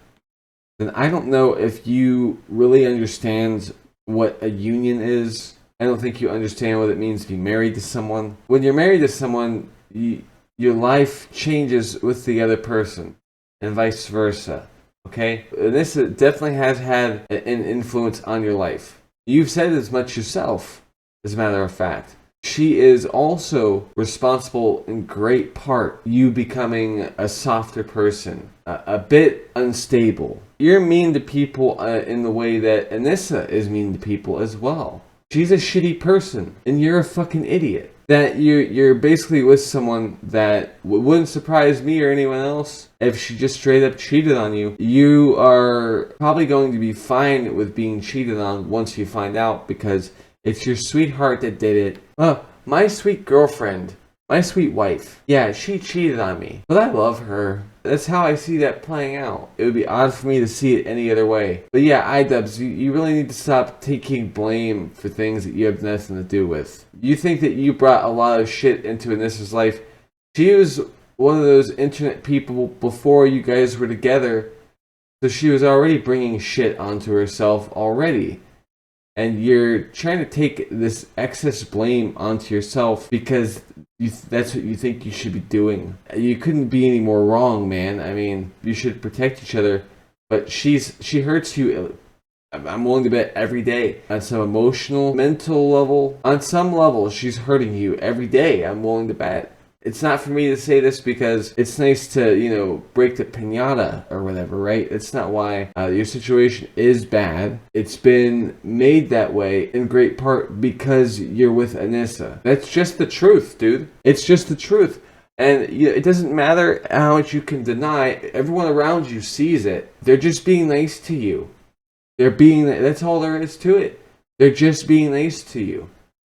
then I don't know if you really understand what a union is. I don't think you understand what it means to be married to someone. When you're married to someone, your life changes with the other person, and vice versa. Okay? This definitely has had an influence on your life. You've said as much yourself, as a matter of fact. She is also responsible in great part you becoming a softer person, a bit unstable. You're mean to people in the way that Anissa is mean to people as well. She's a shitty person, and you're a fucking idiot. That you're basically with someone that wouldn't surprise me or anyone else if she just straight up cheated on you. You are probably going to be fine with being cheated on once you find out, because it's your sweetheart that did it. Oh, my sweet girlfriend, my sweet wife. Yeah, she cheated on me, but I love her. That's how I see that playing out. It would be odd for me to see it any other way. But yeah, iDubbbz, you really need to stop taking blame for things that you have nothing to do with. You think that you brought a lot of shit into Anissa's life. She was one of those internet people before you guys were together, so she was already bringing shit onto herself already. And you're trying to take this excess blame onto yourself because that's what you think you should be doing. You couldn't be any more wrong, man. I mean, you should protect each other. But she hurts you, I'm willing to bet, every day. On some emotional, mental level. On some level, she's hurting you every day, I'm willing to bet. It's not for me to say this because it's nice to, break the piñata or whatever, right? It's not why your situation is bad. It's been made that way in great part because you're with Anissa. That's just the truth, dude. It's just the truth. And it doesn't matter how much you can deny. Everyone around you sees it. They're just being nice to you. That's all there is to it. They're just being nice to you.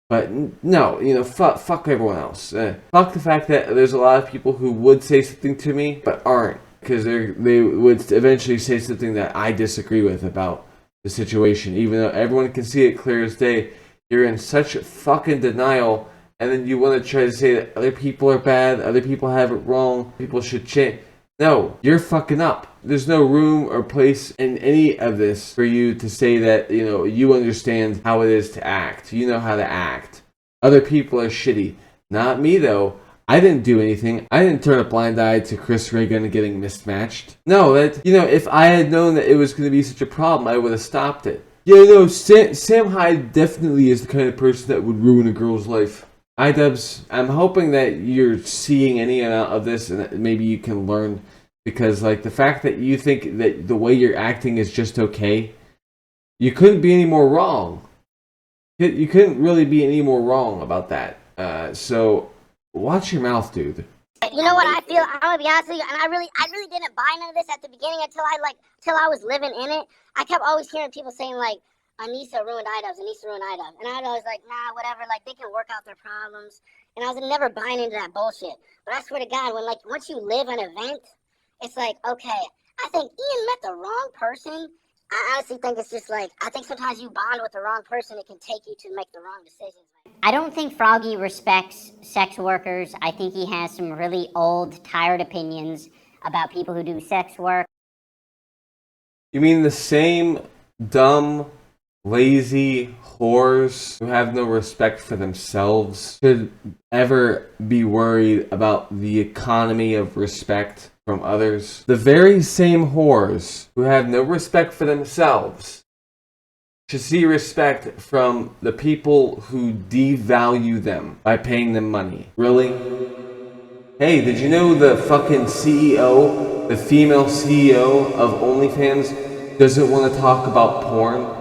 But no, fuck everyone else. Fuck the fact that there's a lot of people who would say something to me, but aren't. Because they would eventually say something that I disagree with about the situation. Even though everyone can see it clear as day, you're in such fucking denial, and then you want to try to say that other people are bad, other people have it wrong, people should change. No, you're fucking up. There's no room or place in any of this for you to say that, you understand how it is to act. You know how to act. Other people are shitty. Not me, though. I didn't do anything. I didn't turn a blind eye to Chris Reagan getting mismatched. No, if I had known that it was going to be such a problem, I would have stopped it. Yeah, no, Sam Hyde definitely is the kind of person that would ruin a girl's life. iDubbbz, I'm hoping that you're seeing any amount of this and that maybe you can learn, because the fact that you think that the way you're acting is just okay, you couldn't be any more wrong. You couldn't really be any more wrong about that. So watch your mouth, dude. You know what I feel? I'm gonna be honest with you, and I really didn't buy none of this at the beginning until I was living in it. I kept always hearing people saying Anissa ruined iDubbbz, Anissa ruined iDubbbz. And I was like, nah, whatever, they can work out their problems. And I was never buying into that bullshit. But I swear to God, when once you live an event, it's okay, I think Ian met the wrong person. I honestly think it's just I think sometimes you bond with the wrong person, it can take you to make the wrong decisions. I don't think Froggy respects sex workers. I think he has some really old, tired opinions about people who do sex work. You mean the same dumb, lazy whores who have no respect for themselves should ever be worried about the economy of respect from others? The very same whores who have no respect for themselves should see respect from the people who devalue them by paying them money. Really? Hey, did you know the fucking CEO, the female CEO of OnlyFans, doesn't want to talk about porn?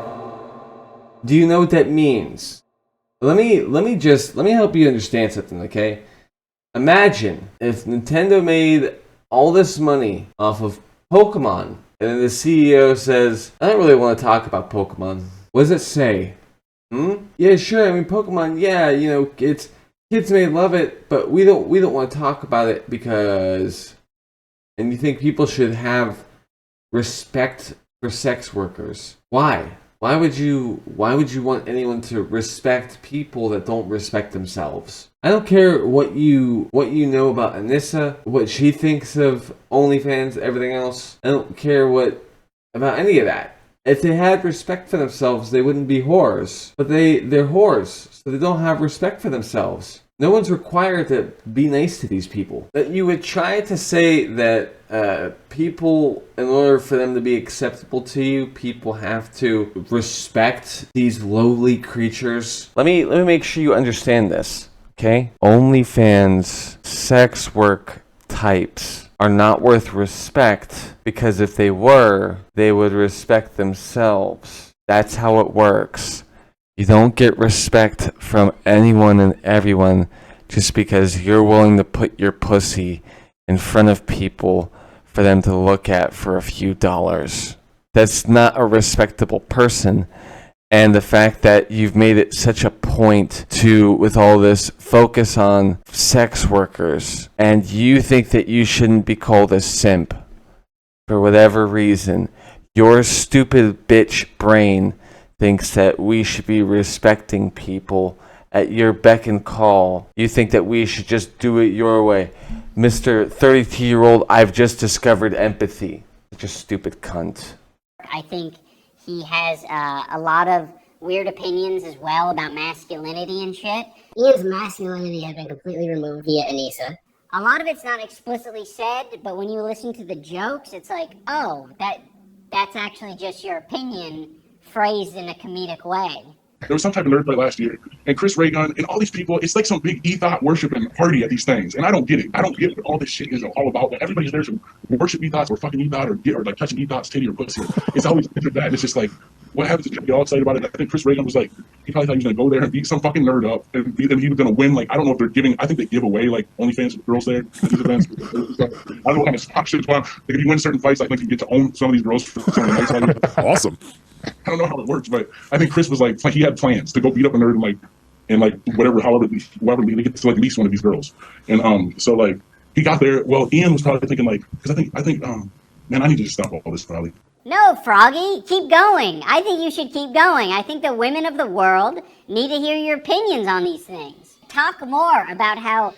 Do you know what that means? Let me help you understand something, okay? Imagine if Nintendo made all this money off of Pokemon, and then the CEO says, I don't really want to talk about Pokemon. What does it say? Yeah, sure, I mean, Pokemon, yeah, you know, kids may love it, but we don't want to talk about it because... And you think people should have respect for sex workers. Why? Why would you want anyone to respect people that don't respect themselves? I don't care what you know about Anissa, what she thinks of OnlyFans, everything else. I don't care about any of that. If they had respect for themselves, they wouldn't be whores. But they're whores, so they don't have respect for themselves. No one's required to be nice to these people. That you would try to say that people, in order for them to be acceptable to you, people have to respect these lowly creatures. Let me make sure you understand this, okay? OnlyFans sex work types are not worth respect because if they were, they would respect themselves. That's how it works. You don't get respect from anyone and everyone just because you're willing to put your pussy in front of people for them to look at for a few dollars. That's not a respectable person. And the fact that you've made it such a point to, with all this focus on sex workers, and you think that you shouldn't be called a simp for whatever reason, your stupid bitch brain thinks that we should be respecting people at your beck and call. You think that we should just do it your way. Mr. 32-year-old, I've just discovered empathy. Such a stupid cunt. I think he has a lot of weird opinions as well about masculinity and shit. Ian's masculinity has been completely removed via Anissa. A lot of it's not explicitly said, but when you listen to the jokes, it's like, oh, that's actually just your opinion phrased in a comedic way. There was some type of nerd fight last year, and Chris Ray Gun and all these people, it's like some big ethos worshiping party at these things, and I don't get it. I don't get what all this shit is all about. But everybody's there to worship ethos or fucking ethos or like touching ethos, titty or pussy. It's always that. It's just like, what happens to get all excited about it? I think Chris Ray Gun was like, he probably thought he was gonna go there and beat some fucking nerd up, and he was gonna win. Like, I don't know if they're giving. I think they give away like OnlyFans girls there at these events. I don't know what kind of stock shit it's on. Like, if you win certain fights, I think you get to own some of these girls for some of the nights. Awesome. I don't know how it works, but I think Chris was like he had plans to go beat up a nerd and whatever, however they get to like at least one of these girls, and so like he got there. Well, Ian was probably thinking like, because I think man, I need to just stop all this probably. No, Froggy, keep going. I think you should keep going. I think the women of the world need to hear your opinions on these things. Talk more about how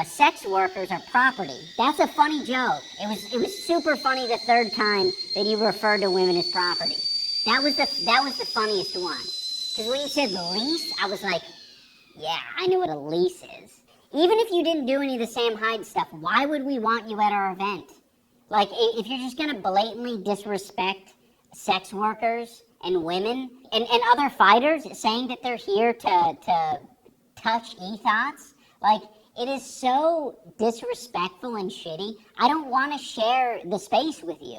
sex workers are property. That's a funny joke. It was super funny the third time that you referred to women as property. That was the funniest one. Because when you said lease, I was like, yeah, I know what a lease is. Even if you didn't do any of the Sam Hyde stuff, why would we want you at our event? Like, if you're just gonna blatantly disrespect sex workers and women and other fighters, saying that they're here to touch ethos, like, it is so disrespectful and shitty. I don't want to share the space with you.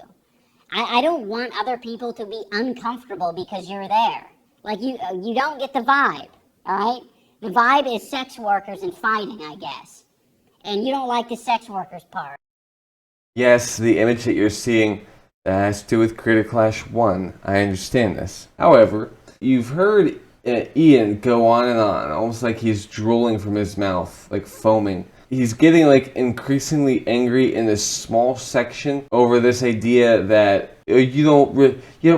I don't want other people to be uncomfortable because you're there. Like, you don't get the vibe, all right? The vibe is sex workers and fighting, I guess. And you don't like the sex workers part. Yes, the image that you're seeing that has to do with Creator Clash 1. I understand this. However, you've heard Ian go on and on, almost like he's drooling from his mouth, like foaming. He's getting like increasingly angry in this small section over this idea that you don't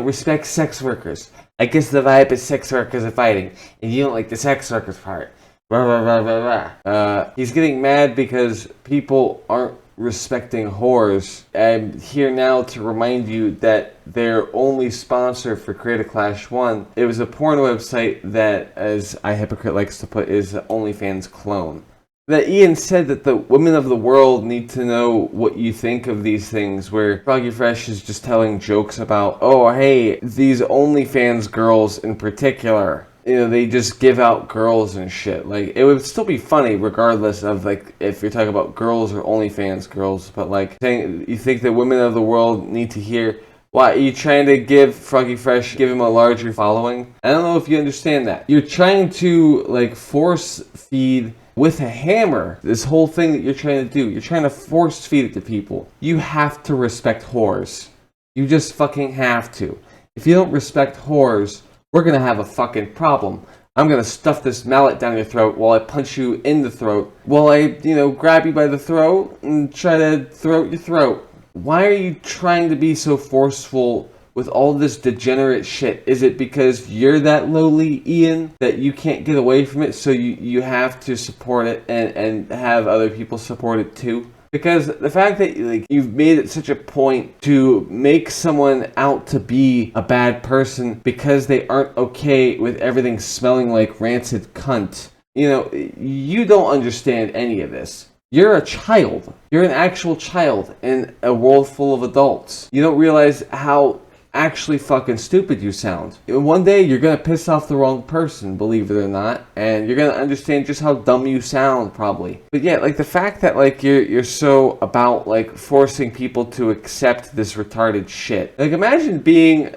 respect sex workers. I guess the vibe is sex workers are fighting, and you don't like the sex workers part. Rah, rah, rah, rah, rah. He's getting mad because people aren't respecting whores. I'm here now to remind you that their only sponsor for Creator Clash 1, it was a porn website that, as iHypocrite likes to put, is the OnlyFans clone. That Ian said that the women of the world need to know what you think of these things, where Froggy Fresh is just telling jokes about, oh hey, these OnlyFans girls in particular, you know, they just give out girls and shit. Like, it would still be funny regardless of, like, if you're talking about girls or OnlyFans girls, but like, saying you think the women of the world need to hear, why, are you trying to give Froggy Fresh, give him a larger following? I don't know if you understand that. You're trying to, like, force feed with a hammer this whole thing that you're trying to do. You're trying to force feed it to people. You have to respect whores. You just fucking have to. If you don't respect whores, we're gonna have a fucking problem. I'm gonna stuff this mallet down your throat while I punch you in the throat. While I, you know, grab you by the throat and try to throat your throat. Why are you trying to be so forceful with all this degenerate shit? Is it because you're that lowly, Ian, that you can't get away from it, so you have to support it and have other people support it too? Because the fact that, like, you've made it such a point to make someone out to be a bad person because they aren't okay with everything smelling like rancid cunt, you know, you don't understand any of this. You're a child. You're an actual child in a world full of adults. You don't realize how actually fucking stupid you sound. One day you're gonna piss off the wrong person, believe it or not, and you're gonna understand just how dumb you sound, probably. But yeah, like, the fact that, like, you're so about, like, forcing people to accept this retarded shit. Like, imagine being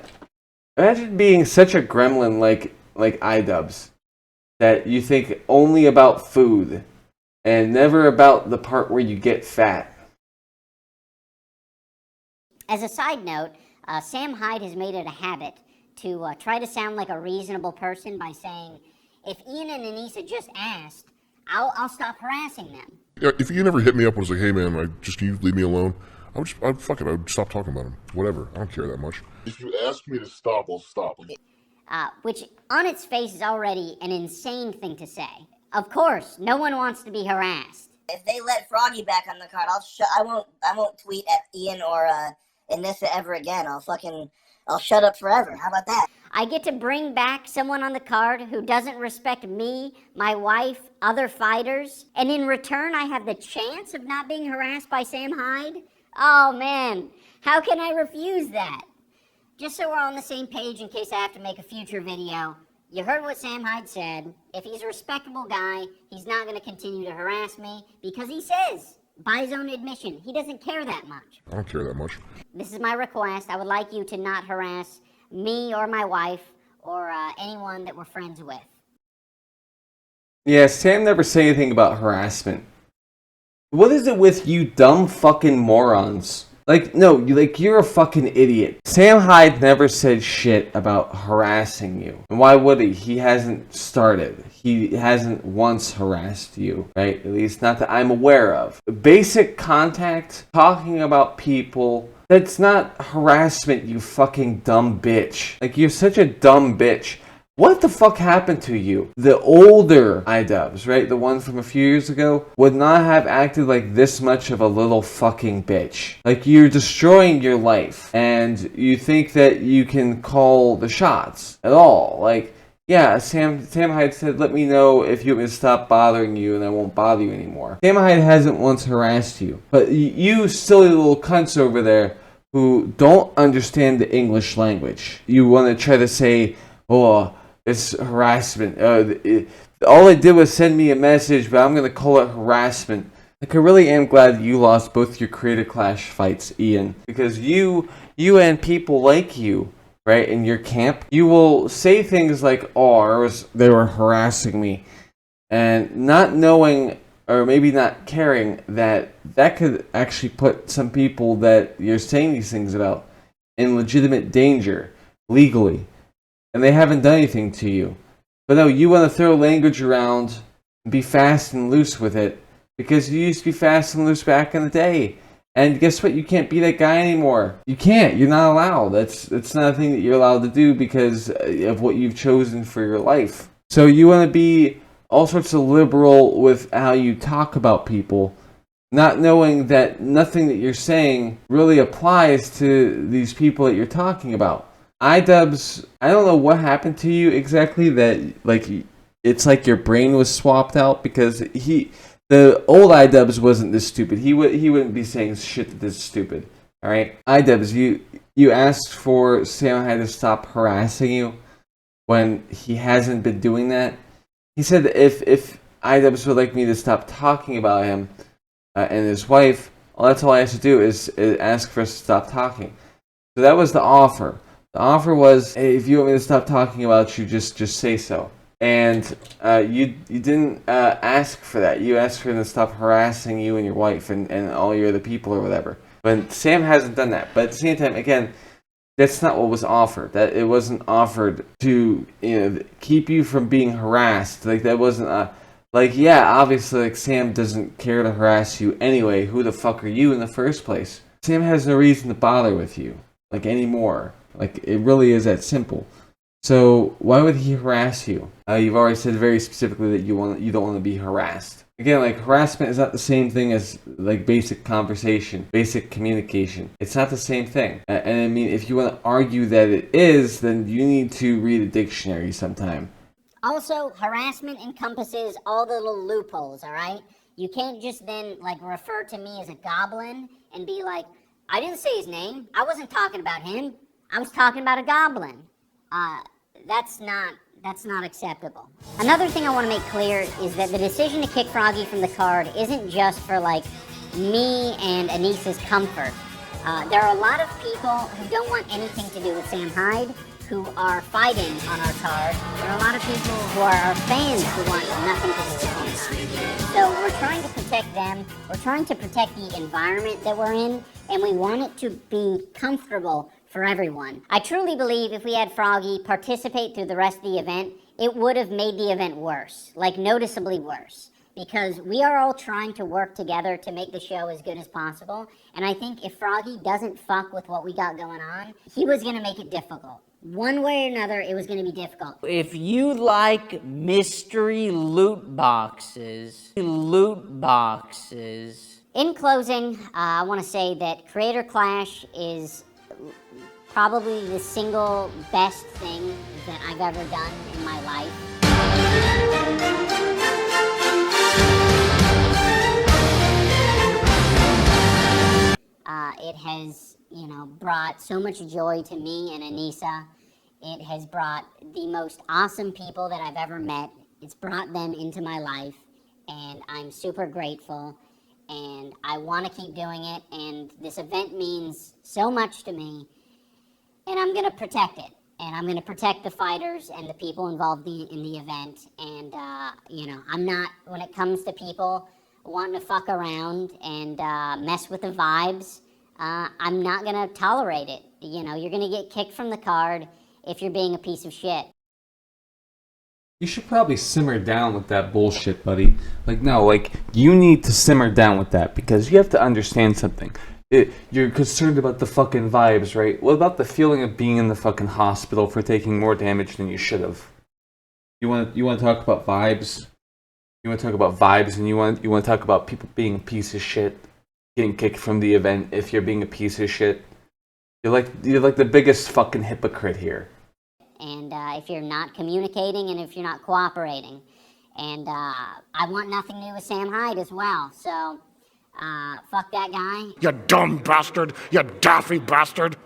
such a gremlin like iDubbbz, that you think only about food and never about the part where you get fat. As a side note, Sam Hyde has made it a habit to try to sound like a reasonable person by saying, if Ian and Anissa just asked, I'll stop harassing them. Yeah, if Ian ever hit me up and was like, hey man, can you leave me alone? I'd stop talking about him. Whatever, I don't care that much. If you ask me to stop, I'll stop. Which on its face is already an insane thing to say. Of course, no one wants to be harassed. If they let Froggy back on the card, I won't tweet at Ian or Anissa ever again. I'll shut up forever. How about that? I get to bring back someone on the card who doesn't respect me, my wife, other fighters, and in return I have the chance of not being harassed by Sam Hyde? Oh man, how can I refuse that? Just so we're on the same page in case I have to make a future video, you heard what Sam Hyde said. If he's a respectable guy, he's not going to continue to harass me because he says, by his own admission, he doesn't care that much. I don't care that much. This is my request. I would like you to not harass me or my wife or anyone that we're friends with. Yeah, Sam never said anything about harassment. What is it with you dumb fucking morons? Like, no, you're a fucking idiot. Sam Hyde never said shit about harassing you. And why would he? He hasn't started. He hasn't once harassed you, right? At least not that I'm aware of. Basic contact, talking about people, that's not harassment, you fucking dumb bitch. Like, you're such a dumb bitch. What the fuck happened to you? The older iDubbbz, right? The one from a few years ago, would not have acted like this much of a little fucking bitch. Like, you're destroying your life, and you think that you can call the shots at all. Like, yeah, Sam Hyde said, let me know if you want me to stop bothering you and I won't bother you anymore. Sam Hyde hasn't once harassed you. But you silly little cunts over there who don't understand the English language. You want to try to say, oh, it's harassment. All it did was send me a message, but I'm going to call it harassment. Like, I really am glad you lost both your Creator Clash fights, Ian. Because you and people like you, right, in your camp, you will say things like, oh, they were harassing me. And not knowing, or maybe not caring, that could actually put some people that you're saying these things about in legitimate danger, legally. And they haven't done anything to you. But no, you want to throw language around and be fast and loose with it because you used to be fast and loose back in the day. And guess what? You can't be that guy anymore. You can't. You're not allowed. That's not a thing that you're allowed to do because of what you've chosen for your life. So you want to be all sorts of liberal with how you talk about people, not knowing that nothing that you're saying really applies to these people that you're talking about. iDubbbz, I don't know what happened to you exactly, that like it's like your brain was swapped out, because the old iDubbbz wasn't this stupid. He wouldn't be saying shit that's stupid. All right, iDubbbz, you asked for Sam Hyde to stop harassing you when he hasn't been doing that. He said that if iDubbbz would like me to stop talking about him and his wife, well, that's all I have to do is ask for us to stop talking. So that was the offer. The offer was, hey, if you want me to stop talking about you, just say so. And you didn't ask for that. You asked for him to stop harassing you and your wife and all your other people or whatever. But Sam hasn't done that. But at the same time, again, that's not what was offered. That it wasn't offered to keep you from being harassed. Like that wasn't yeah, obviously like Sam doesn't care to harass you anyway. Who the fuck are you in the first place? Sam has no reason to bother with you like anymore. Like it really is that simple. So why would he harass you? You've already said very specifically that you don't want to be harassed. Again, like harassment is not the same thing as like basic conversation, basic communication. It's not the same thing. And I mean, if you want to argue that it is, then you need to read a dictionary sometime. Also, harassment encompasses all the little loopholes, all right? You can't just then like refer to me as a goblin and be like, I didn't say his name. I wasn't talking about him. I was talking about a goblin. That's not acceptable. Another thing I want to make clear is that the decision to kick Froggy from the card isn't just for like me and Anissa's comfort. There are a lot of people who don't want anything to do with Sam Hyde, who are fighting on our card. There are a lot of people who are our fans who want nothing to do with Sam Hyde. So we're trying to protect them. We're trying to protect the environment that we're in, and we want it to be comfortable for everyone. I truly believe if we had Froggy participate through the rest of the event, it would have made the event worse, like noticeably worse, because we are all trying to work together to make the show as good as possible, and I think if Froggy doesn't fuck with what we got going on, he was gonna make it difficult. One way or another, it was gonna be difficult. If you like mystery loot boxes. In closing, I want to say that Creator Clash is probably the single best thing that I've ever done in my life. It has, brought so much joy to me and Anissa. It has brought the most awesome people that I've ever met. It's brought them into my life, and I'm super grateful, and I want to keep doing it, and this event means so much to me. And I'm going to protect it. And I'm going to protect the fighters and the people involved in the event. And, I'm not, when it comes to people wanting to fuck around and mess with the vibes, I'm not going to tolerate it. You're going to get kicked from the card if you're being a piece of shit. You should probably simmer down with that bullshit, buddy. You need to simmer down with that, because you have to understand something. You're concerned about the fucking vibes, right? What about the feeling of being in the fucking hospital for taking more damage than you should have? You want to talk about vibes? You want to talk about vibes, and you want to talk about people being a piece of shit, getting kicked from the event if you're being a piece of shit. You're like the biggest fucking hypocrite here. And if you're not communicating and if you're not cooperating, and I want nothing to do with Sam Hyde as well. So. Fuck that guy. You dumb bastard! You daffy bastard!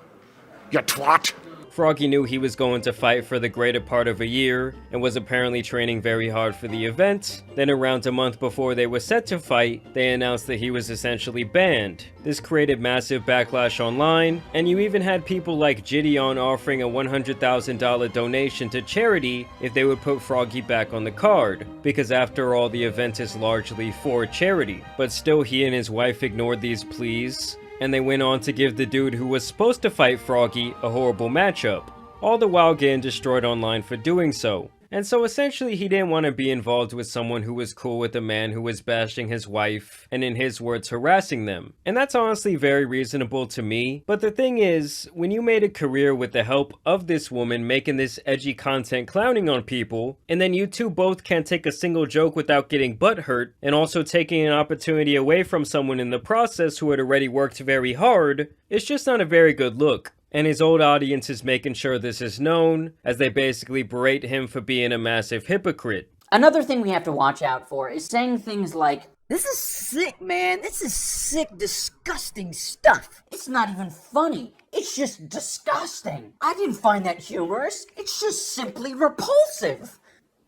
You twat! Froggy knew he was going to fight for the greater part of a year, and was apparently training very hard for the event. Then around a month before they were set to fight, they announced that he was essentially banned. This created massive backlash online, and you even had people like Gideon offering a $100,000 donation to charity if they would put Froggy back on the card, because after all the event is largely for charity. But still he and his wife ignored these pleas, and they went on to give the dude who was supposed to fight Froggy a horrible matchup, all the while getting destroyed online for doing so. And so essentially he didn't want to be involved with someone who was cool with a man who was bashing his wife and, in his words, harassing them. And that's honestly very reasonable to me. But the thing is, when you made a career with the help of this woman making this edgy content clowning on people, and then you two both can't take a single joke without getting butthurt, and also taking an opportunity away from someone in the process who had already worked very hard, it's just not a very good look. And his old audience is making sure this is known, as they basically berate him for being a massive hypocrite. Another thing we have to watch out for is saying things like, "This is sick, man. This is sick, disgusting stuff. It's not even funny. It's just disgusting. I didn't find that humorous. It's just simply repulsive."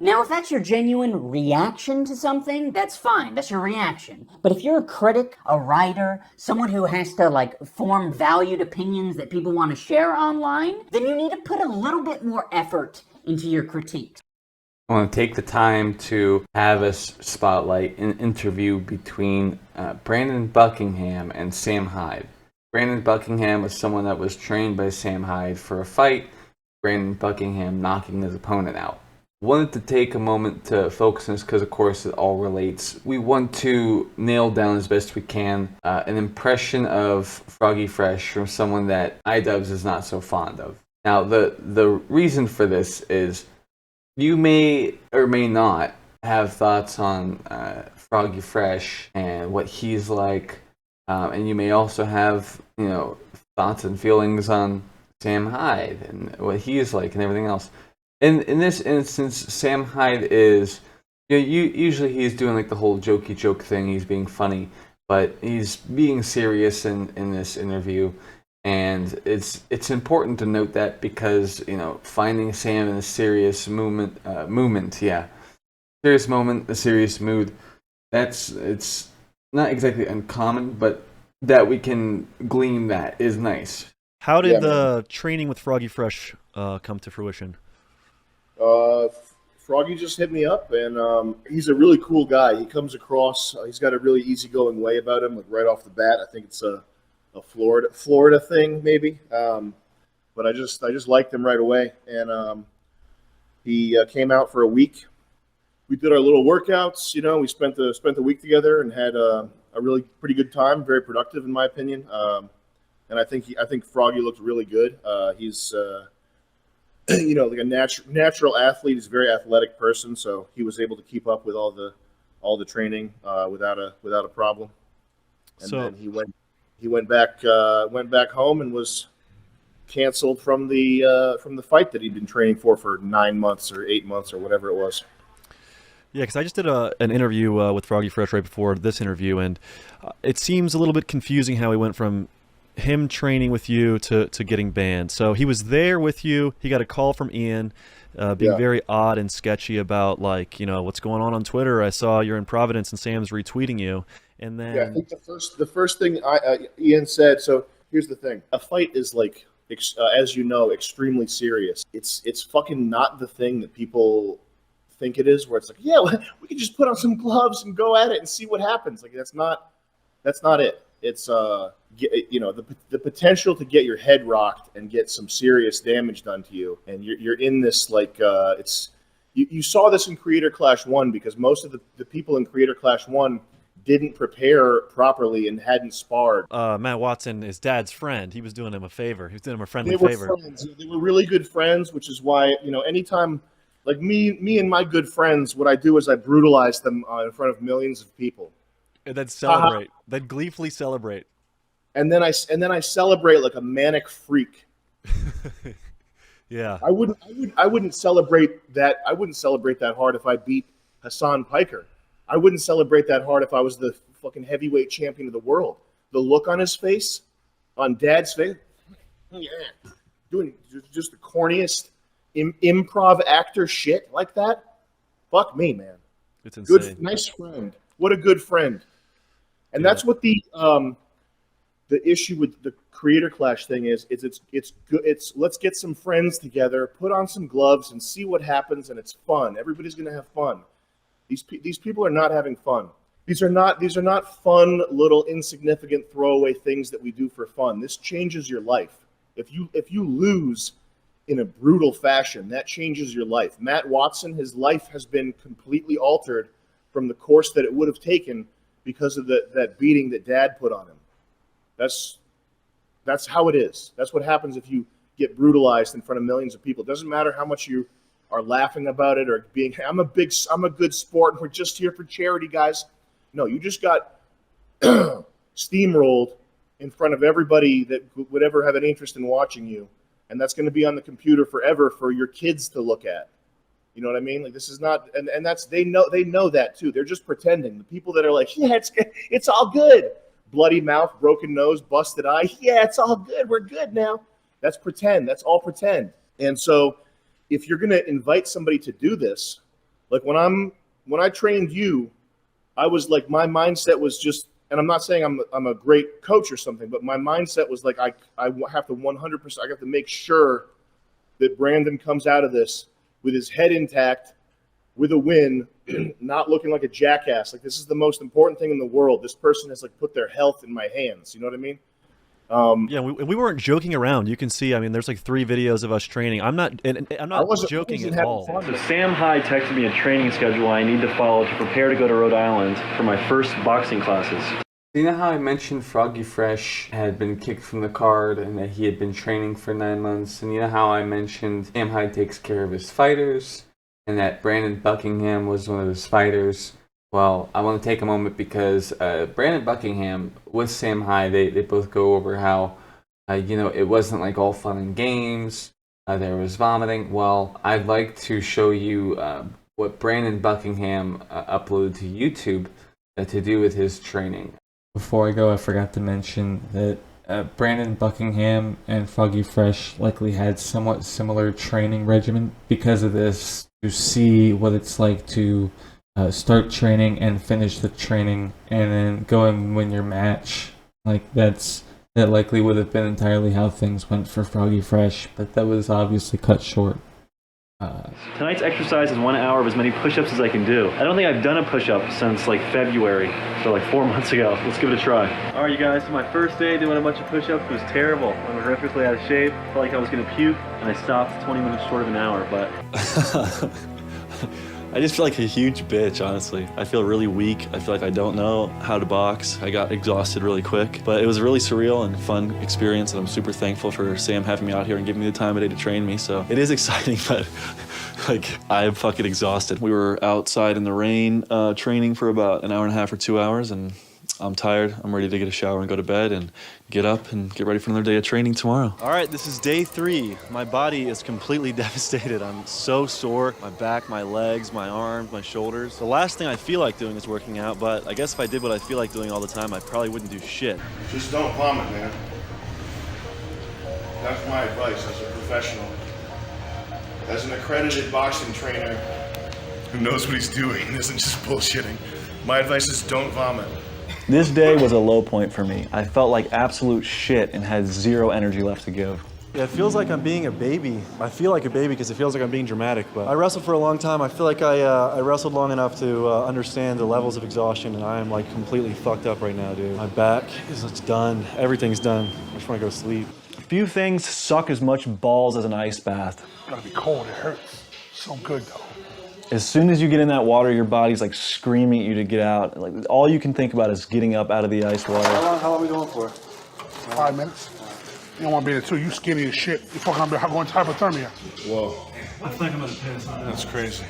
Now, if that's your genuine reaction to something, that's fine. That's your reaction. But if you're a critic, a writer, someone who has to, like, form valued opinions that people want to share online, then you need to put a little bit more effort into your critiques. I want to take the time to have us spotlight an interview between Brandon Buckingham and Sam Hyde. Brandon Buckingham was someone that was trained by Sam Hyde for a fight. Brandon Buckingham knocking his opponent out. Wanted to take a moment to focus on this because, of course, it all relates. We want to nail down as best we can an impression of Froggy Fresh from someone that iDubbbz is not so fond of. Now, the reason for this is you may or may not have thoughts on Froggy Fresh and what he's like, and you may also have, you know, thoughts and feelings on Sam Hyde and what he is like and everything else. In this instance, Sam Hyde is, you know, usually he's doing like the whole jokey joke thing, he's being funny, but he's being serious in this interview, and it's important to note that because, you know, finding Sam in a serious serious moment, a serious mood, it's not exactly uncommon, but that we can glean that is nice. How did the training with Froggy Fresh come to fruition? Froggy just hit me up, and he's a really cool guy. He comes across, he's got a really easygoing way about him, like right off the bat. I think it's a Florida thing, maybe. But I just liked him right away, and he came out for a week. We did our little workouts, you know. We spent the week together and had a really pretty good time, very productive in my opinion. And I think Froggy looked really good. He's you know, like a natural athlete. He's a very athletic person, so he was able to keep up with all the training without a problem. And then he went back home and was canceled from the fight that he'd been training for 9 months or 8 months or whatever it was. Yeah, because I just did an interview with Froggy Fresh right before this interview, and it seems a little bit confusing how he went from him training with you to getting banned. So he was there with you. He got a call from Ian being very odd and sketchy about, like, you know, what's going on Twitter. I saw you're in Providence and Sam's retweeting you. And then I think the first thing Ian said. So here's the thing: a fight is, like, as you know, extremely serious. It's fucking not the thing that people think it is. Where it's like, yeah, we can just put on some gloves and go at it and see what happens. Like, that's not it. It's you know, the potential to get your head rocked and get some serious damage done to you, and you're in this, like, you saw this in Creator Clash 1 because most of the people in Creator Clash 1 didn't prepare properly and hadn't sparred. Matt Watson, his dad's friend, he was doing him a favor. He was doing him a friendly favor. They were friends. They were really good friends, which is why, you know, anytime, like me and my good friends, what I do is I brutalize them in front of millions of people. And then celebrate. Then gleefully celebrate. And then I celebrate like a manic freak. Yeah. I wouldn't celebrate that. I wouldn't celebrate that hard if I beat Hensonn Piker. I wouldn't celebrate that hard if I was the fucking heavyweight champion of the world. The look on his face, on Dad's face, yeah, doing just the corniest improv actor shit like that. Fuck me, man. It's insane. Good, nice friend. What a good friend. And that's what the issue with the Creator Clash thing is. It's good. It's let's get some friends together, put on some gloves, and see what happens. And it's fun. Everybody's gonna have fun. These people are not having fun. These are not fun little insignificant throwaway things that we do for fun. This changes your life. If you lose in a brutal fashion, that changes your life. Matt Watson, his life has been completely altered from the course that it would have taken because of that beating that Dad put on him. That's how it is. That's what happens if you get brutalized in front of millions of people. It doesn't matter how much you are laughing about it or being, I'm a good sport and we're just here for charity, guys. No, you just got steamrolled in front of everybody that would ever have an interest in watching you. And that's going to be on the computer forever for your kids to look at. You know what I mean? Like, this is not, and that's, they know that too. They're just pretending. The people that are like, yeah, it's all good. Bloody mouth, broken nose, busted eye. Yeah, it's all good. We're good now. That's pretend. That's all pretend. And so if you're going to invite somebody to do this, like when I trained you, I was like, my mindset was just, and I'm not saying I'm a great coach or something, but my mindset was like, I have to 100%, I have to make sure that Brandon comes out of this with his head intact, with a win, not looking like a jackass. Like, this is the most important thing in the world. This person has like put their health in my hands. You know what I mean? Yeah, we weren't joking around. You can see, I mean, there's like 3 videos of us training. I'm not joking at all. So Sam Hyde texted me a training schedule I need to follow to prepare to go to Rhode Island for my first boxing classes. You know how I mentioned Froggy Fresh had been kicked from the card and that he had been training for 9 months? And you know how I mentioned Sam Hyde takes care of his fighters and that Brandon Buckingham was one of his fighters? Well, I want to take a moment because Brandon Buckingham with Sam Hyde, they both go over how, it wasn't like all fun and games. There was vomiting. Well, I'd like to show you what Brandon Buckingham uploaded to YouTube to do with his training. Before I go, I forgot to mention that Brandon Buckingham and Froggy Fresh likely had somewhat similar training regimen. Because of this, to see what it's like to start training and finish the training and then go and win your match, that likely would have been entirely how things went for Froggy Fresh, but that was obviously cut short. Tonight's exercise is 1 hour of as many push-ups as I can do. I don't think I've done a push-up since like February, so like 4 months ago. Let's give it a try. All right, you guys, so my first day doing a bunch of push-ups was terrible. I was horrifically out of shape, felt like I was gonna puke, and I stopped 20 minutes short of an hour, but... I just feel like a huge bitch, honestly. I feel really weak. I feel like I don't know how to box. I got exhausted really quick. But it was a really surreal and fun experience, and I'm super thankful for Sam having me out here and giving me the time of day to train me. So it is exciting, but like, I'm fucking exhausted. We were outside in the rain training for about 1.5 hours or 2 hours, and I'm tired. I'm ready to get a shower and go to bed and get up and get ready for another day of training tomorrow. All right, this is day 3. My body is completely devastated. I'm so sore. My back, my legs, my arms, my shoulders. The last thing I feel like doing is working out, but I guess if I did what I feel like doing all the time, I probably wouldn't do shit. Just don't vomit, man. That's my advice as a professional. As an accredited boxing trainer who knows what he's doing and isn't just bullshitting, my advice is don't vomit. This day was a low point for me. I felt like absolute shit and had 0 energy left to give. Yeah, it feels like I'm being a baby. I feel like a baby because it feels like I'm being dramatic, but I wrestled for a long time. I feel like I wrestled long enough to understand the levels of exhaustion, and I am like completely fucked up right now, dude. My back is done. Everything's done. I just want to go to sleep. Few things suck as much balls as an ice bath. Gotta be cold, it hurts. So good though. As soon as you get in that water, your body's like screaming at you to get out. Like, all you can think about is getting up out of the ice water. How long are we going for? 5 minutes. You don't want to be there too. You skinny as shit. You fucking going to hypothermia. Whoa. I think I'm gonna piss. That's crazy.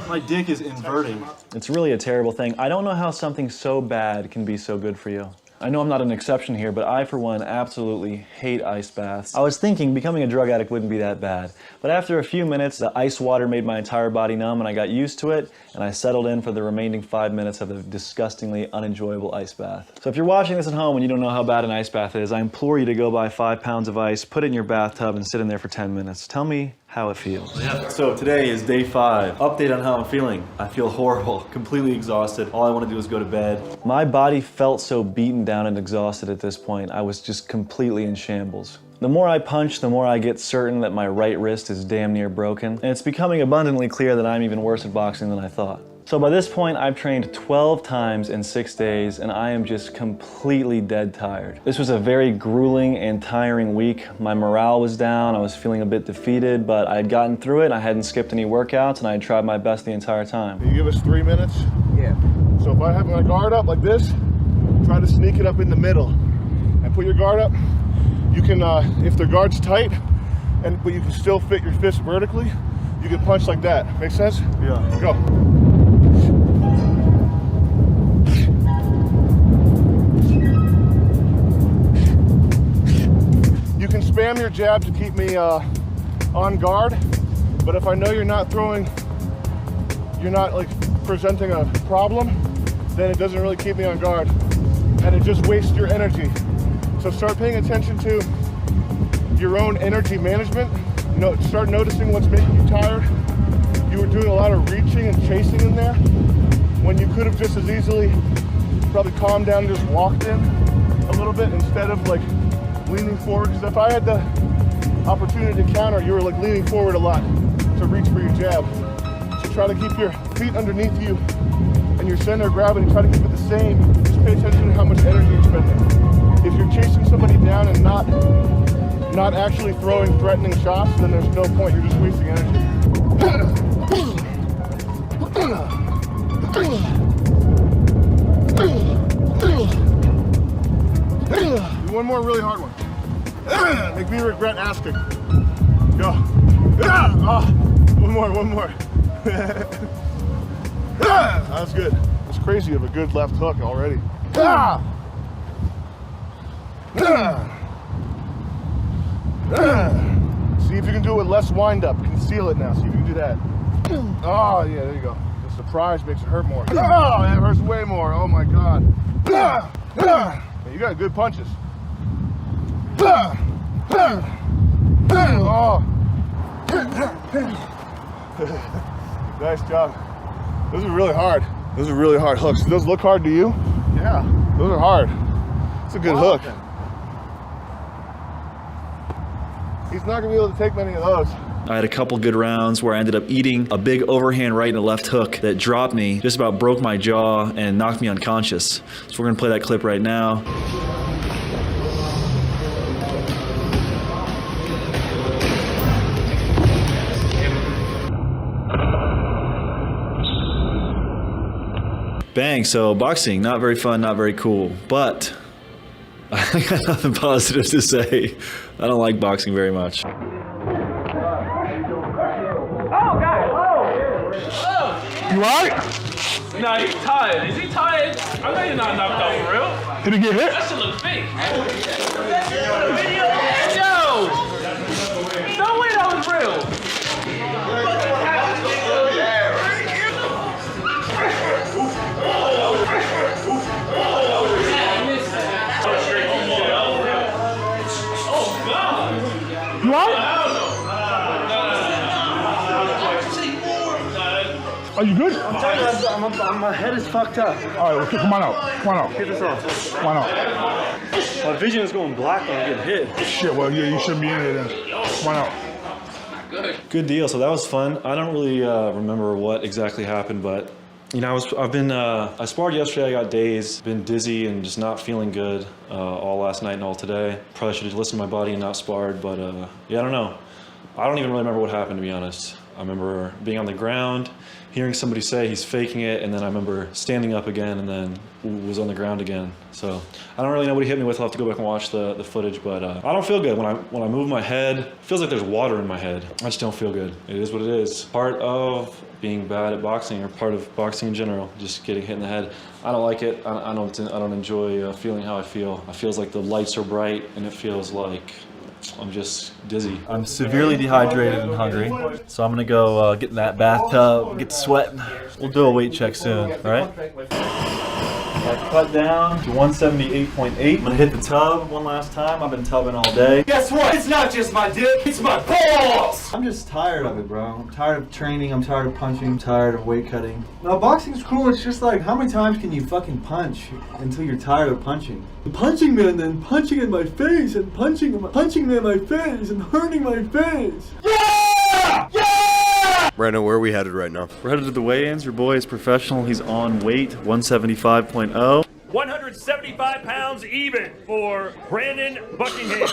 My dick is inverting. It's really a terrible thing. I don't know how something so bad can be so good for you. I know I'm not an exception here, but I, for one, absolutely hate ice baths. I was thinking becoming a drug addict wouldn't be that bad, but after a few minutes, the ice water made my entire body numb and I got used to it, and I settled in for the remaining 5 minutes of the disgustingly unenjoyable ice bath. So if you're watching this at home and you don't know how bad an ice bath is, I implore you to go buy 5 pounds of ice, put it in your bathtub, and sit in there for 10 minutes. Tell me how it feels. So today is day 5. Update on how I'm feeling. I feel horrible, completely exhausted. All I want to do is go to bed. My body felt so beaten down and exhausted at this point. I was just completely in shambles. The more I punch, the more I get certain that my right wrist is damn near broken, and it's becoming abundantly clear that I'm even worse at boxing than I thought. So by this point, I've trained 12 times in 6 days, and I am just completely dead tired. This was a very grueling and tiring week. My morale was down, I was feeling a bit defeated, but I had gotten through it. I hadn't skipped any workouts, and I had tried my best the entire time. Can you give us 3 minutes? Yeah. So if I have my guard up like this, try to sneak it up in the middle. And put your guard up. You can, if the guard's tight, but you can still fit your fist vertically, you can punch like that. Make sense? Yeah. Go. You can spam your jab to keep me on guard, but if I know you're not like presenting a problem, then it doesn't really keep me on guard, and it just wastes your energy. So start paying attention to your own energy management. Start noticing what's making you tired. You were doing a lot of reaching and chasing in there when you could have just as easily probably calmed down and just walked in a little bit instead of like leaning forward. Because if I had the opportunity to counter, you were like leaning forward a lot to reach for your jab. So try to keep your feet underneath you and your center of gravity. Try to keep it the same. Just pay attention to how much energy you're spending. If you're chasing somebody down and not actually throwing threatening shots, then there's no point. You're just wasting energy. Do one more really hard one. Make me regret asking. Go. One more. That's good. It's crazy you have a good left hook already. See if you can do it with less wind up. Conceal it now. See if you can do that. Oh, yeah, there you go. The surprise makes it hurt more. Oh, that hurts way more. Oh my God. You got good punches. Oh. Nice job. Those are really hard. Those are really hard hooks. Do those look hard to you? Yeah. Those are hard. It's a good hook. He's not gonna be able to take many of those. I had a couple good rounds where I ended up eating a big overhand right and a left hook that dropped me, just about broke my jaw and knocked me unconscious. So we're gonna play that clip right now. Bang, so boxing, not very fun, not very cool, but I got nothing positive to say. I don't like boxing very much. Oh, God. Oh. You alright? Nah, he's tired. Is he tired? I know you're not knocked out for real. Did he get hit? That shit look fake. Yo! No way that was real. You alright? Are you good? I'm tired. My head is fucked up. All right, come on out. Come on out. Get this off. Come on out. My vision is going black when I get hit. Shit, well, yeah, you shouldn't be in here then. Come on out. Good deal. So that was fun. I don't really remember what exactly happened, but you know, I sparred yesterday. I got dazed, been dizzy, and just not feeling good all last night and all today. Probably should have listened to my body and not sparred, but yeah, I don't know. I don't even really remember what happened, to be honest. I remember being on the ground, hearing somebody say he's faking it, and then I remember standing up again and then was on the ground again. So I don't really know what he hit me with. I'll have to go back and watch the footage, but I don't feel good. When I move my head, it feels like there's water in my head. I just don't feel good. It is what it is. Part of being bad at boxing, or part of boxing in general, just getting hit in the head. I don't like it. I don't enjoy feeling how I feel. It feels like the lights are bright, and it feels like I'm just dizzy. I'm severely dehydrated and hungry, so I'm gonna go get in that bathtub, get sweating. We'll do a weight check soon, all right? I cut down to 178.8. I'm gonna hit the tub one last time. I've been tubbing all day. Guess what? It's not just my dick, it's my balls! I'm just tired of it, bro. I'm tired of training, I'm tired of punching, I'm tired of weight cutting. No, boxing's cool. It's just like, how many times can you fucking punch until you're tired of punching? Punching me and then punching in my face and punching me in my face and hurting my face. Yeah! Yeah! Brandon, where are we headed right now? We're headed to the weigh-ins. Your boy is professional. He's on weight, 175.0. 175 pounds even for Brandon Buckingham.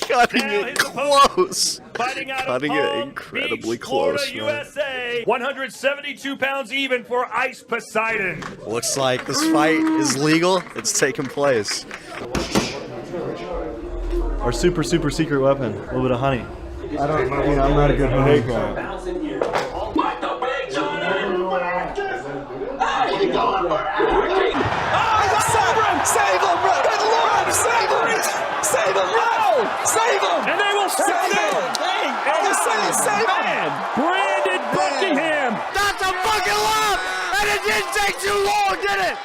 Cutting Now it his opponent, close. fighting out Cutting of it Palm incredibly Beach, close, Florida, man. USA. 172 pounds even for Ice Poseidon. Looks like this fight is legal. It's taking place. Our super secret weapon, a little bit of honey. I don't, I'm not a good honey guy. Save him! Good Lord! Save him! Save him! No! Save him! And they will save him! Save him! Brandon Buckingham! That's a fucking lot! And it didn't take too long, did it?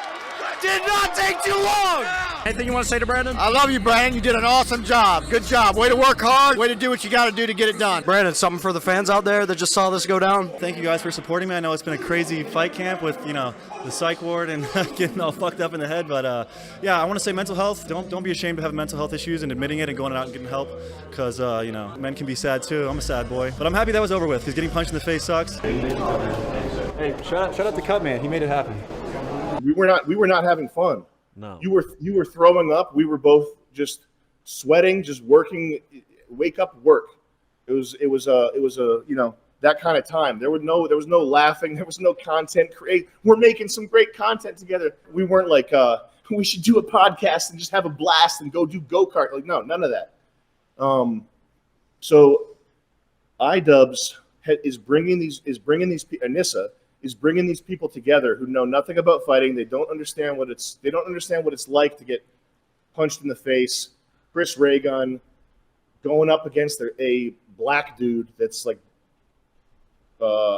Did not take too long! Anything you want to say to Brandon? I love you, Brandon. You did an awesome job. Good job. Way to work hard. Way to do what you got to do to get it done. Brandon, something for the fans out there that just saw this go down? Thank you guys for supporting me. I know it's been a crazy fight camp with, the psych ward and getting all fucked up in the head. But, yeah, I want to say mental health. Don't be ashamed to have mental health issues and admitting it and going out and getting help. Because, men can be sad, too. I'm a sad boy. But I'm happy that was over with because getting punched in the face sucks. Hey, shout out to Cut Man. He made it happen. We were not having fun. No. You were throwing up. We were both just sweating, just working. Wake up, work. It was that kind of time. There was no laughing. There was no content create. We're making some great content together. We weren't like we should do a podcast and just have a blast and go do go-kart. Like, no, none of that. So iDubbbz is bringing these Anissa is bringing these people together who know nothing about fighting. They don't understand what it's like to get punched in the face. Chris Raygun going up against a black dude that's like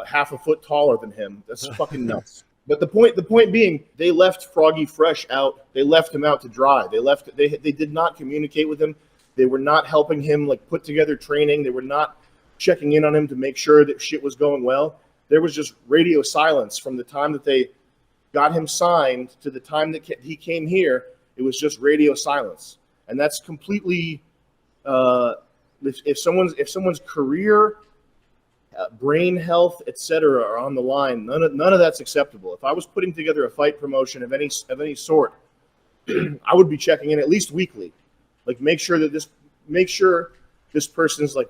half a foot taller than him. That's fucking nuts. But the point being, they left Froggy Fresh out. They left him out to dry. They did not communicate with him. They were not helping him like put together training. They were not checking in on him to make sure that shit was going well. There was just radio silence from the time that they got him signed to the time that he came here. It was just radio silence, and that's completely. If someone's career, brain health, etc., are on the line, none of that's acceptable. If I was putting together a fight promotion of any sort, I would be checking in at least weekly, like make sure this person's like.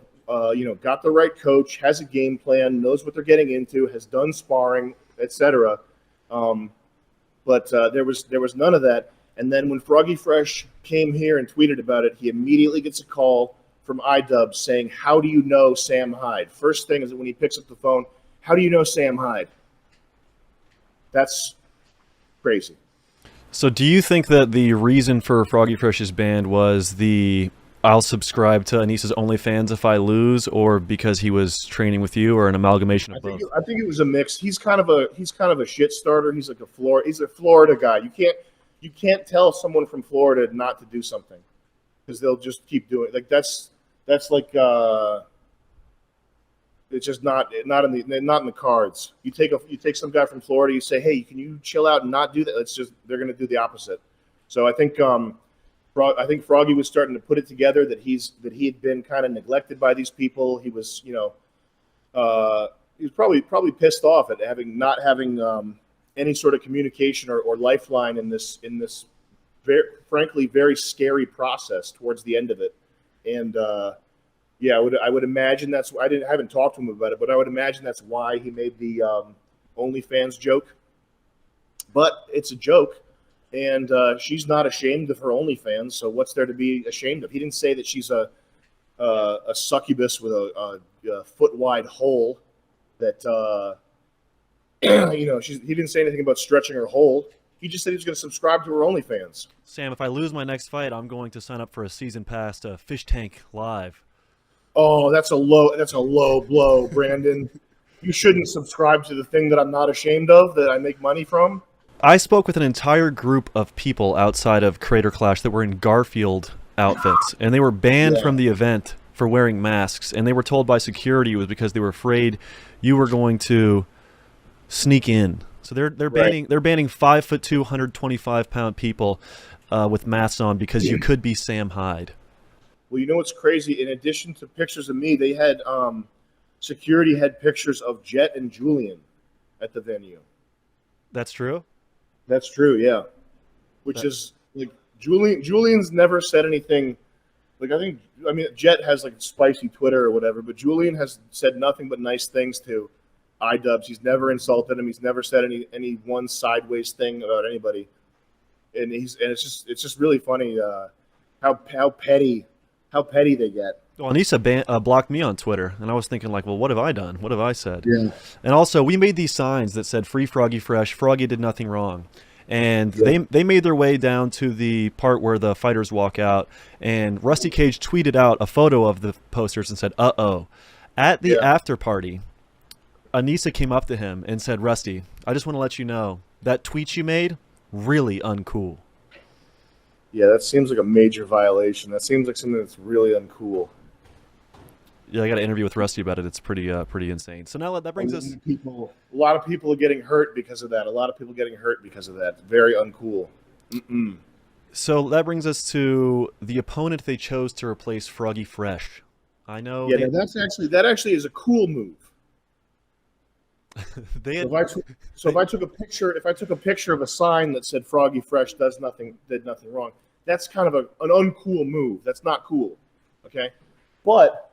Got the right coach, has a game plan, knows what they're getting into, has done sparring, etc. But there was none of that. And then when Froggy Fresh came here and tweeted about it, he immediately gets a call from iDubbbz saying, "How do you know Sam Hyde?" First thing is that when he picks up the phone, "How do you know Sam Hyde?" That's crazy. So do you think that the reason for Froggy Fresh's ban was the I'll subscribe to Anissa's OnlyFans if I lose, or because he was training with you, or an amalgamation of both? I think it was a mix. He's kind of a shit starter. He's like he's a Florida guy. You can't tell someone from Florida not to do something because they'll just keep doing it. Like that's like it's just not in the cards. You take some guy from Florida, you say, "Hey, can you chill out and not do that?" It's just they're going to do the opposite. So I think Froggy was starting to put it together that he had been kind of neglected by these people. He was, he was probably pissed off at not having any sort of communication or lifeline in this frankly very scary process towards the end of it. And I would imagine that's I haven't talked to him about it, but I would imagine that's why he made the OnlyFans joke. But it's a joke. And she's not ashamed of her OnlyFans, so what's there to be ashamed of? He didn't say that she's a succubus with a foot-wide hole that, he didn't say anything about stretching her hole. He just said he was going to subscribe to her OnlyFans. Sam, if I lose my next fight, I'm going to sign up for a season pass to Fish Tank Live. Oh, that's a low blow, Brandon. You shouldn't subscribe to the thing that I'm not ashamed of, that I make money from. I spoke with an entire group of people outside of Crater Clash that were in Garfield outfits, and they were banned from the event for wearing masks, and they were told by security it was because they were afraid you were going to sneak in. So they're banning 5'2", 125-pound people with masks on because you could be Sam Hyde. Well, you know what's crazy? In addition to pictures of me, they had security had pictures of Jet and Julian at the venue. That's true? That's true, yeah. Which is like Julian's never said anything. Like I mean Jet has like spicy Twitter or whatever, but Julian has said nothing but nice things to iDubbbz. He's never insulted him. He's never said any one sideways thing about anybody. And it's just really funny how petty they get. Well, Anissa blocked me on Twitter, and I was thinking like, well, what have I done? What have I said? Yeah. And also, we made these signs that said "Free Froggy Fresh." Froggy did nothing wrong. And they made their way down to the part where the fighters walk out, and Rusty Cage tweeted out a photo of the posters and said, "Uh-oh." At the after party, Anissa came up to him and said, "Rusty, I just want to let you know that tweet you made, really uncool." Yeah, that seems like a major violation. That seems like something that's really uncool. Yeah, I got an interview with Rusty about it. It's pretty insane. So now that brings us... A lot of people are getting hurt because of that. A lot of people getting hurt because of that. Very uncool. Mm-mm. So that brings us to the opponent they chose to replace Froggy Fresh. I know... Yeah, that actually is a cool move. If I took a picture of a sign that said Froggy Fresh did nothing wrong, that's kind of an uncool move. That's not cool. Okay? But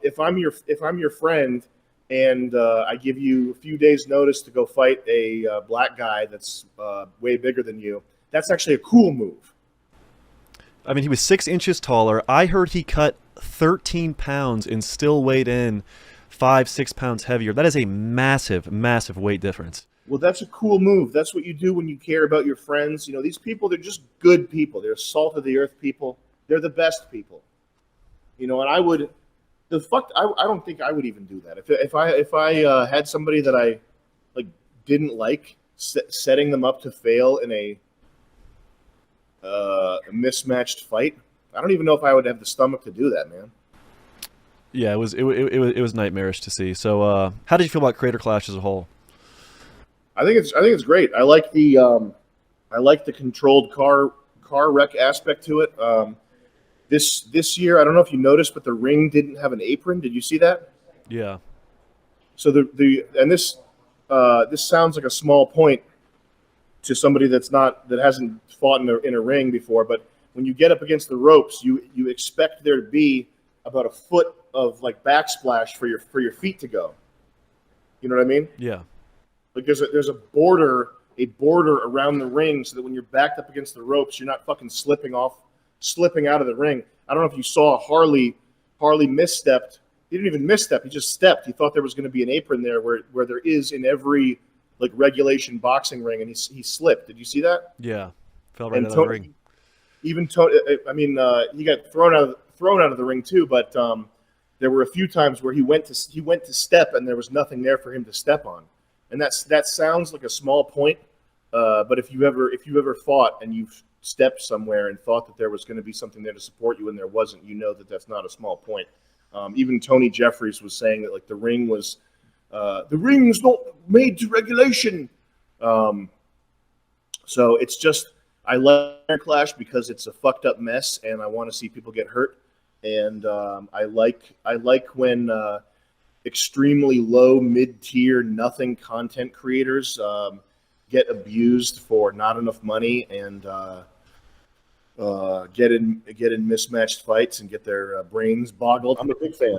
if I'm your friend and I give you a few days notice to go fight a black guy that's way bigger than you, that's actually a cool move. I mean, he was 6 inches taller. I heard he cut 13 pounds and still weighed in 5-6 pounds heavier. That is a massive, massive weight difference. Well, that's a cool move. That's what you do when you care about your friends. You know, these people, they're just good people. They're salt of the earth people. They're the best people. You know, and I don't think I would even do that. If I had somebody that I didn't like, setting them up to fail in a mismatched fight, I don't even know if I would have the stomach to do that, man. Yeah, it was nightmarish to see. So, how did you feel about Creator Clash as a whole? I think it's great. I like the controlled car wreck aspect to it. This year, I don't know if you noticed, but the ring didn't have an apron. Did you see that? Yeah. So this sounds like a small point to somebody that hasn't fought in a ring before, but when you get up against the ropes, you expect there to be about a foot of backsplash for your feet to go. You know what I mean? Yeah. Like there's a border around the ring so that when you're backed up against the ropes, you're not fucking slipping out of the ring. I don't know if you saw Harley misstepped. He didn't even misstep. He just stepped. He thought there was going to be an apron there where there is in every regulation boxing ring, and he slipped. Did you see that? Yeah. Fell right out of the ring. Even he got thrown out of the ring too, but there were a few times where he went to step and there was nothing there for him to step on. And that sounds like a small point, but if you ever fought and you've stepped somewhere and thought that there was going to be something there to support you and there wasn't, you know that's not a small point. Even Tony Jeffries was saying that the ring was not made to regulation. So it's just, I like Clash because it's a fucked up mess and I want to see people get hurt. And I like when extremely low, mid-tier, nothing content creators get abused for not enough money and get in mismatched fights and get their brains boggled. I'm a big fan.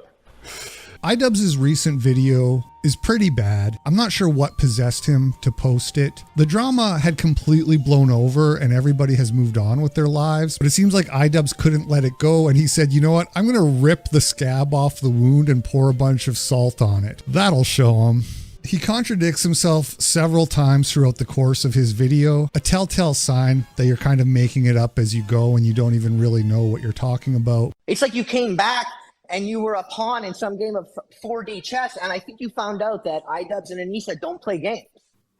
iDubbbz's recent video is pretty bad. I'm not sure what possessed him to post it. The drama had completely blown over and everybody has moved on with their lives, but it seems like iDubbbz couldn't let it go and he said, you know what, I'm gonna rip the scab off the wound and pour a bunch of salt on it. That'll show him. He contradicts himself several times throughout the course of his video, a telltale sign that you're kind of making it up as you go and you don't even really know what you're talking about. It's like you came back and you were a pawn in some game of 4D chess, and I think you found out that iDubbbz and Anissa don't play games.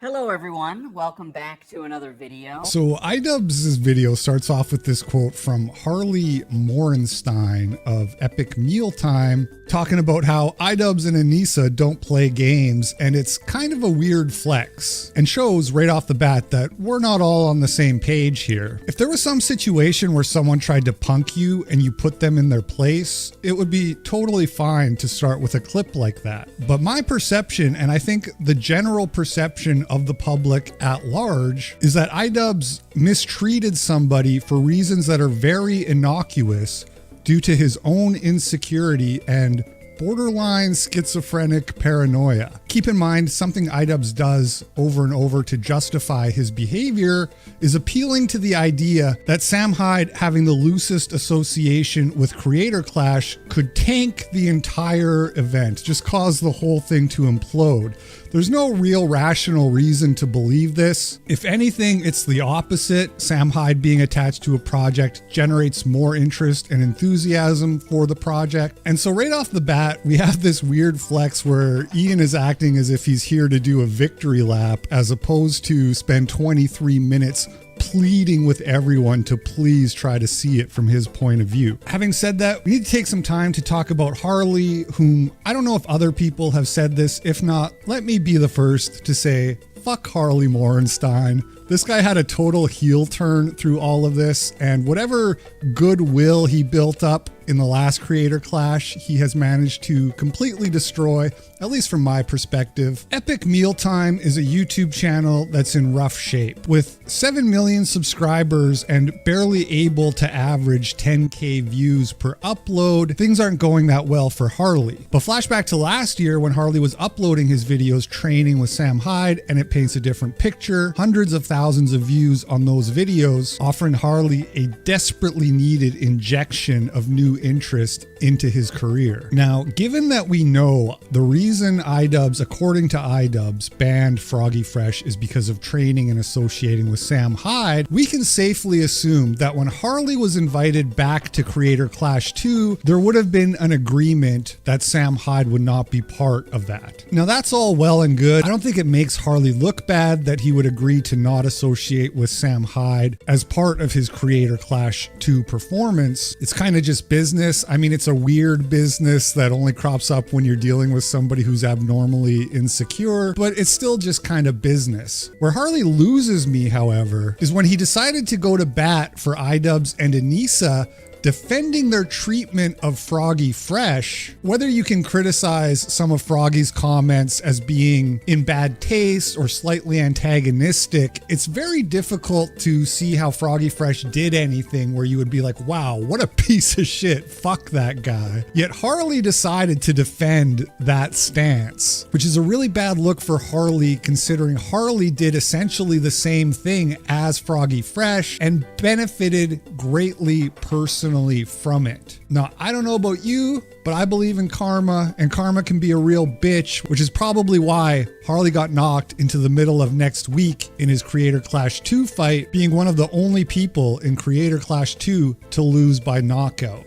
Hello everyone, welcome back to another video. So iDubbbz's video starts off with this quote from Harley Morenstein of Epic Mealtime, talking about how iDubbbz and Anissa don't play games, and it's kind of a weird flex, and shows right off the bat that we're not all on the same page here. If there was some situation where someone tried to punk you and you put them in their place, it would be totally fine to start with a clip like that. But my perception, and I think the general perception of the public at large, is that iDubbbz mistreated somebody for reasons that are very innocuous due to his own insecurity and borderline schizophrenic paranoia. Keep in mind, something iDubbbz does over and over to justify his behavior is appealing to the idea that Sam Hyde having the loosest association with Creator Clash could tank the entire event, just cause the whole thing to implode. There's no real rational reason to believe this. If anything, it's the opposite. Sam Hyde being attached to a project generates more interest and enthusiasm for the project. And so right off the bat, we have this weird flex where Ian is acting as if he's here to do a victory lap, as opposed to spend 23 minutes pleading with everyone to please try to see it from his point of view. Having said that, we need to take some time to talk about Harley, whom I don't know if other people have said this. If not, let me be the first to say, fuck Harley Morenstein. This guy had a total heel turn through all of this, and whatever goodwill he built up in the last Creator Clash, he has managed to completely destroy, at least from my perspective. Epic Mealtime is a YouTube channel that's in rough shape. With 7 million subscribers and barely able to average 10K views per upload, things aren't going that well for Harley. But flashback to last year when Harley was uploading his videos training with Sam Hyde, and it paints a different picture. Hundreds of thousands of views on those videos, offering Harley a desperately needed injection of new interest into his career. Now, given that we know the reason iDubbbz, according to iDubbbz, banned Froggy Fresh is because of training and associating with Sam Hyde, we can safely assume that when Harley was invited back to Creator Clash 2, there would have been an agreement that Sam Hyde would not be part of that. Now, that's all well and good. I don't think it makes Harley look bad that he would agree to not associate with Sam Hyde as part of his Creator Clash 2 performance. It's kind of just business. I mean, it's a weird business that only crops up when you're dealing with somebody who's abnormally insecure, but it's still just kind of business. Where Harley loses me, however, is when he decided to go to bat for iDubbbz and Anissa, defending their treatment of Froggy Fresh. Whether you can criticize some of Froggy's comments as being in bad taste or slightly antagonistic, it's very difficult to see how Froggy Fresh did anything where you would be like, wow, what a piece of shit, fuck that guy. Yet Harley decided to defend that stance, which is a really bad look for Harley, considering Harley did essentially the same thing as Froggy Fresh and benefited greatly personally from it. Now, I don't know about you, but I believe in karma, and karma can be a real bitch, which is probably why Harley got knocked into the middle of next week in his Creator Clash 2 fight, being one of the only people in Creator Clash 2 to lose by knockout.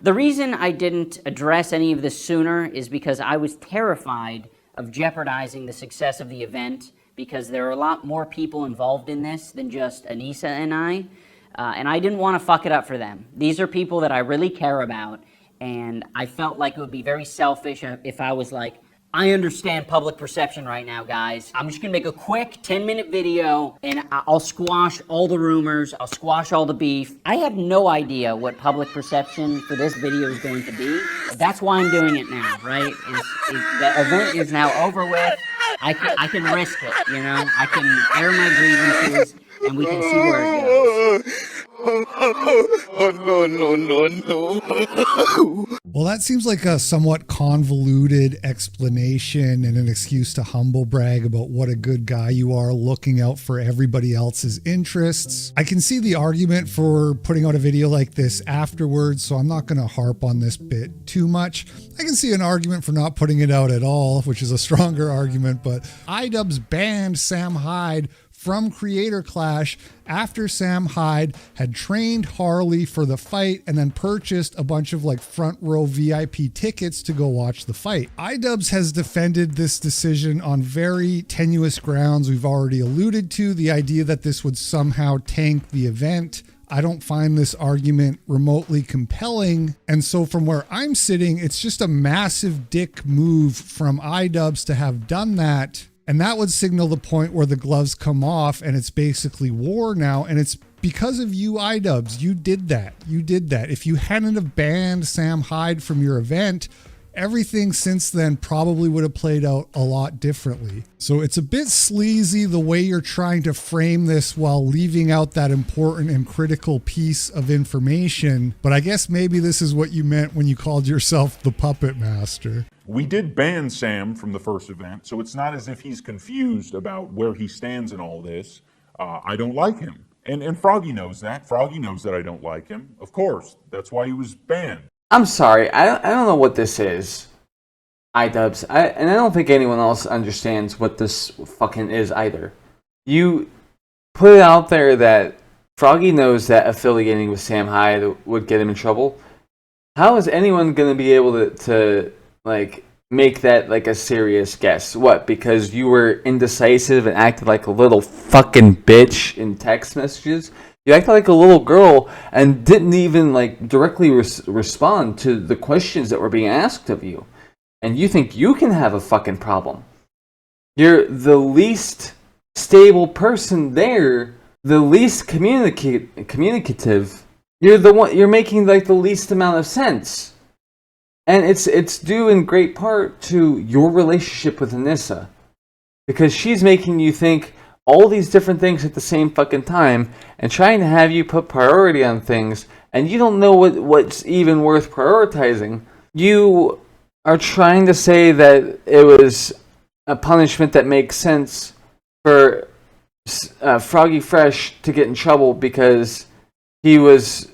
The reason I didn't address any of this sooner is because I was terrified of jeopardizing the success of the event, because there are a lot more people involved in this than just Anissa and I didn't want to fuck it up for them. These are people that I really care about, and I felt like it would be very selfish if I was like, I understand public perception right now, guys. I'm just gonna make a quick 10-minute video and I'll squash all the rumors, I'll squash all the beef. I have no idea what public perception for this video is going to be. That's why I'm doing it now, right? The event is now over with. I can risk it, you know? I can air my grievances and we can see where it goes. no. Well, that seems like a somewhat convoluted explanation and an excuse to humble brag about what a good guy you are, looking out for everybody else's interests. I can see the argument for putting out a video like this afterwards, so I'm not going to harp on this bit too much. I can see an argument for not putting it out at all, which is a stronger argument, but iDubbbz banned Sam Hyde from Creator Clash after Sam Hyde had trained Harley for the fight and then purchased a bunch of like front row VIP tickets to go watch the fight. iDubbbz has defended this decision on very tenuous grounds we've already alluded to, the idea that this would somehow tank the event. I don't find this argument remotely compelling, and so from where I'm sitting, it's just a massive dick move from iDubbbz to have done that. And that would signal the point where the gloves come off and it's basically war now. And it's because of you, iDubbbz. You did that. You did that. If you hadn't have banned Sam Hyde from your event, everything since then probably would have played out a lot differently. So it's a bit sleazy the way you're trying to frame this while leaving out that important and critical piece of information. But I guess maybe this is what you meant when you called yourself the puppet master. We did ban Sam from the first event, so it's not as if he's confused about where he stands in all this. I don't like him. And Froggy knows that. Froggy knows that I don't like him. Of course, that's why he was banned. I'm sorry, I don't know what this is, iDubbbz, and I don't think anyone else understands what this fucking is either. You put it out there that Froggy knows that affiliating with Sam Hyde would get him in trouble. How is anyone going to be able to like make that like a serious guess? What, because you were indecisive and acted like a little fucking bitch in text messages? You acted like a little girl and didn't even like directly respond to the questions that were being asked of you. And you think you can have a fucking problem. You're the least stable person there, the least communicative. You're the one, you're making like the least amount of sense. And it's due in great part to your relationship with Anissa. Because she's making you think all these different things at the same fucking time and trying to have you put priority on things, and you don't know what's even worth prioritizing. You are trying to say that it was a punishment that makes sense for Froggy Fresh to get in trouble because he was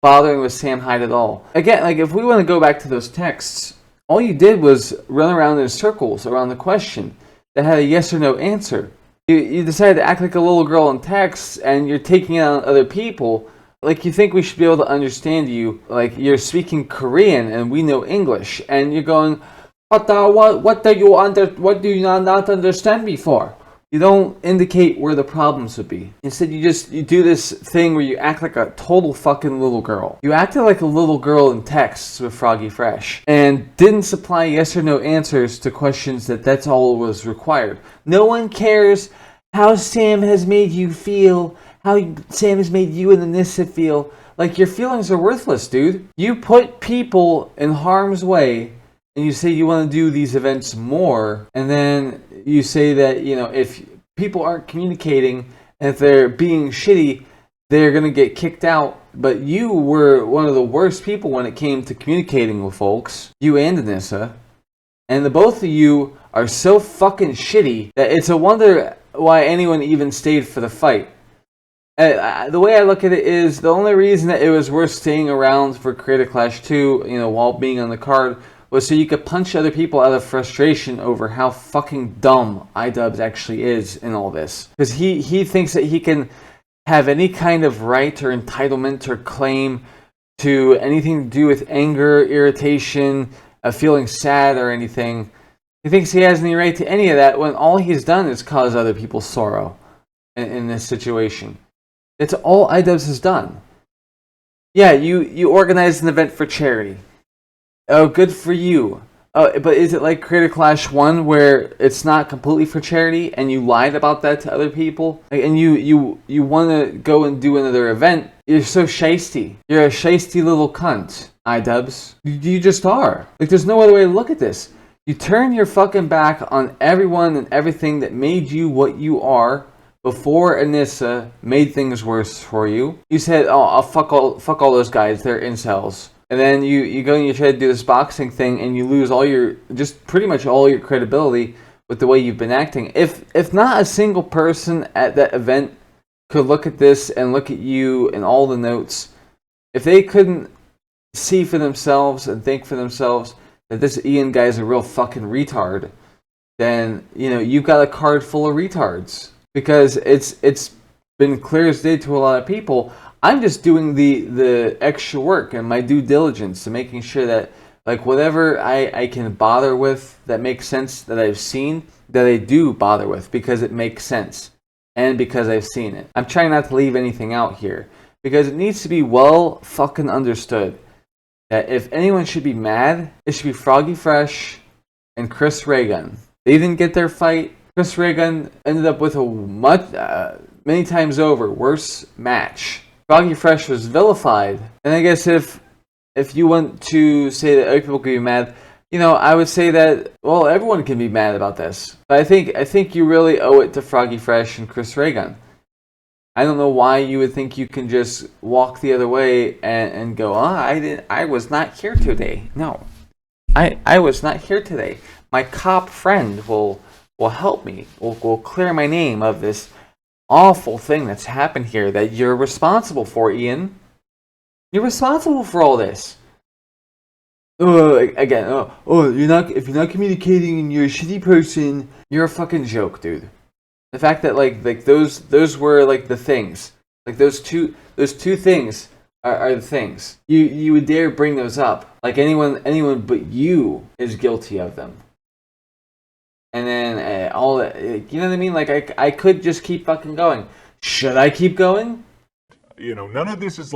bothering with Sam Hyde at all. Again, like if we want to go back to those texts, all you did was run around in circles around the question that had a yes or no answer. You decided to act like a little girl in text, and you're taking it on other people. Like, you think we should be able to understand you. Like, you're speaking Korean, and we know English. And you're going, what do you not understand me for? You don't indicate where the problems would be. Instead, you do this thing where you act like a total fucking little girl. You acted like a little girl in texts with Froggy Fresh and didn't supply yes or no answers to questions that's all was required. No one cares how Sam has made you feel, how Sam has made you and Anissa feel. Like, your feelings are worthless, dude. You put people in harm's way and you say you want to do these events more, and then you say that, you know, if people aren't communicating and if they're being shitty, they're going to get kicked out. But you were one of the worst people when it came to communicating with folks, you and Anissa. And the both of you are so fucking shitty that it's a wonder why anyone even stayed for the fight. The way I look at it is the only reason that it was worth staying around for Creator Clash 2, you know, while being on the card, was so you could punch other people out of frustration over how fucking dumb iDubbbz actually is in all this. Because he thinks that he can have any kind of right or entitlement or claim to anything to do with anger, irritation, feeling sad or anything. He thinks he has any right to any of that when all he's done is cause other people sorrow in this situation. It's all iDubbbz has done. Yeah, you organized an event for charity. Oh, good for you. But is it like Creator Clash 1 where it's not completely for charity and you lied about that to other people? And you want to go and do another event? You're so shisty. You're a shisty little cunt, iDubbbz. You just are. Like, there's no other way to look at this. You turn your fucking back on everyone and everything that made you what you are, before Anissa made things worse for you. You said, "Oh, I'll fuck all those guys. They're incels." And then you go and you try to do this boxing thing, and you lose just pretty much all your credibility with the way you've been acting. If not a single person at that event could look at this and look at you and all the notes, if they couldn't see for themselves and think for themselves that this Ian guy is a real fucking retard, then you've got a card full of retards. Because it's been clear as day to a lot of people. I'm just doing the extra work and my due diligence and making sure that whatever I can bother with that makes sense that I've seen, that I do bother with because it makes sense and because I've seen it. I'm trying not to leave anything out here because it needs to be well fucking understood that if anyone should be mad, it should be Froggy Fresh and Chris Raygun. They didn't get their fight. Chris Raygun ended up with a many times over worse match. Froggy Fresh was vilified, and I guess if you want to say that other people can be mad, I would say that everyone can be mad about this. But I think you really owe it to Froggy Fresh and Chris Raygun. I don't know why you would think you can just walk the other way and go, I was not here today. No, I was not here today. My cop friend will help me. Will clear my name of this awful thing that's happened here that you're responsible for, Ian. You're responsible for all this. If you're not communicating and you're a shitty person, you're a fucking joke, dude. The fact that those were the things. Those two things are the things. You would dare bring those up. Anyone but you is guilty of them. And then all that, you know what I mean? I could just keep fucking going. Should I keep going? None of this is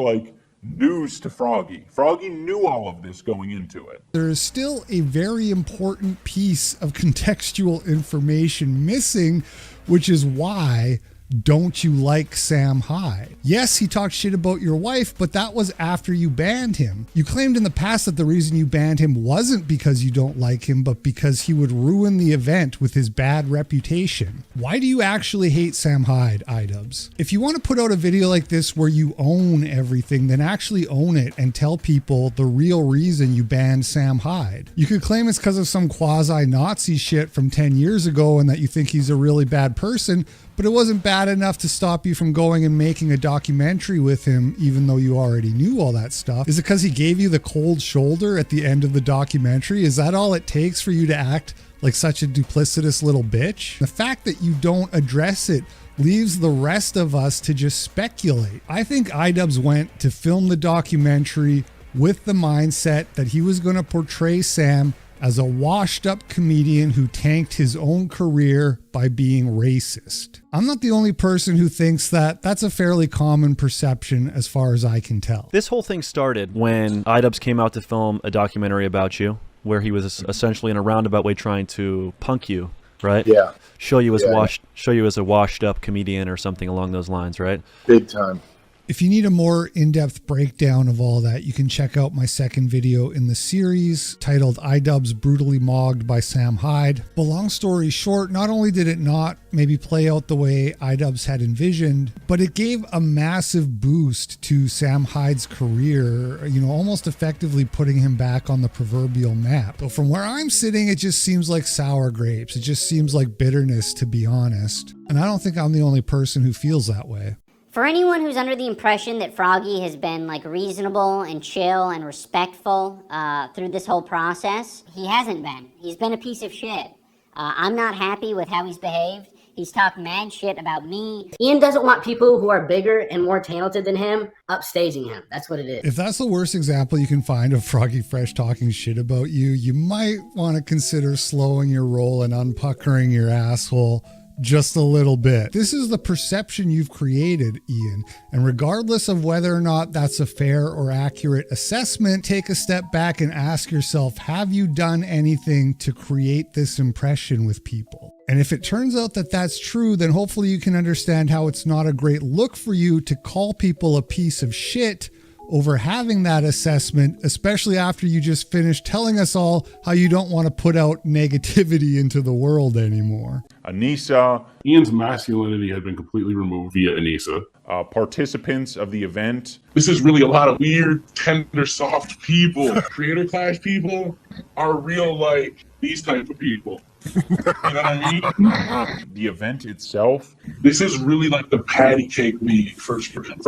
news to Froggy. Froggy knew all of this going into it. There is still a very important piece of contextual information missing, which is why don't you like Sam Hyde? Yes, he talked shit about your wife, but that was after you banned him. You claimed in the past that the reason you banned him wasn't because you don't like him, but because he would ruin the event with his bad reputation. Why do you actually hate Sam Hyde, iDubbbz? If you want to put out a video like this where you own everything, then actually own it and tell people the real reason you banned Sam Hyde. You could claim it's because of some quasi-Nazi shit from 10 years ago and that you think he's a really bad person, but it wasn't bad enough to stop you from going and making a documentary with him, even though you already knew all that stuff. Is it because he gave you the cold shoulder at the end of the documentary? Is that all it takes for you to act like such a duplicitous little bitch? The fact that you don't address it leaves the rest of us to just speculate. I think iDubbbz went to film the documentary with the mindset that he was going to portray Sam as a washed-up comedian who tanked his own career by being racist. I'm not the only person who thinks that. That's a fairly common perception as far as I can tell. This whole thing started when iDubbbz came out to film a documentary about you, where he was essentially in a roundabout way trying to punk you, right? Yeah. Show you as a washed-up comedian or something along those lines, right? Big time. If you need a more in-depth breakdown of all that, you can check out my second video in the series titled iDubbbz Brutally Mogged by Sam Hyde. But long story short, not only did it not maybe play out the way iDubbbz had envisioned, but it gave a massive boost to Sam Hyde's career, almost effectively putting him back on the proverbial map. So from where I'm sitting, it just seems like sour grapes. It just seems like bitterness, to be honest. And I don't think I'm the only person who feels that way. For anyone who's under the impression that Froggy has been reasonable and chill and respectful through this whole process, he hasn't been. He's been a piece of shit. I'm not happy with how he's behaved. He's talked mad shit about me. Ian doesn't want people who are bigger and more talented than him upstaging him. That's what it is. If that's the worst example you can find of Froggy Fresh talking shit about you, you might want to consider slowing your roll and unpuckering your asshole just a little bit. This is the perception you've created, Ian, and regardless of whether or not that's a fair or accurate assessment, take a step back and ask yourself, have you done anything to create this impression with people? And if it turns out that that's true, then hopefully you can understand how it's not a great look for you to call people a piece of shit over having that assessment, especially after you just finished telling us all how you don't want to put out negativity into the world anymore. Anissa. Ian's masculinity had been completely removed via Anissa. Participants of the event. This is really a lot of weird, tender, soft people. Creator Clash people are real, like, these type of people. You know what I mean? The event itself. This is really like the patty cake league for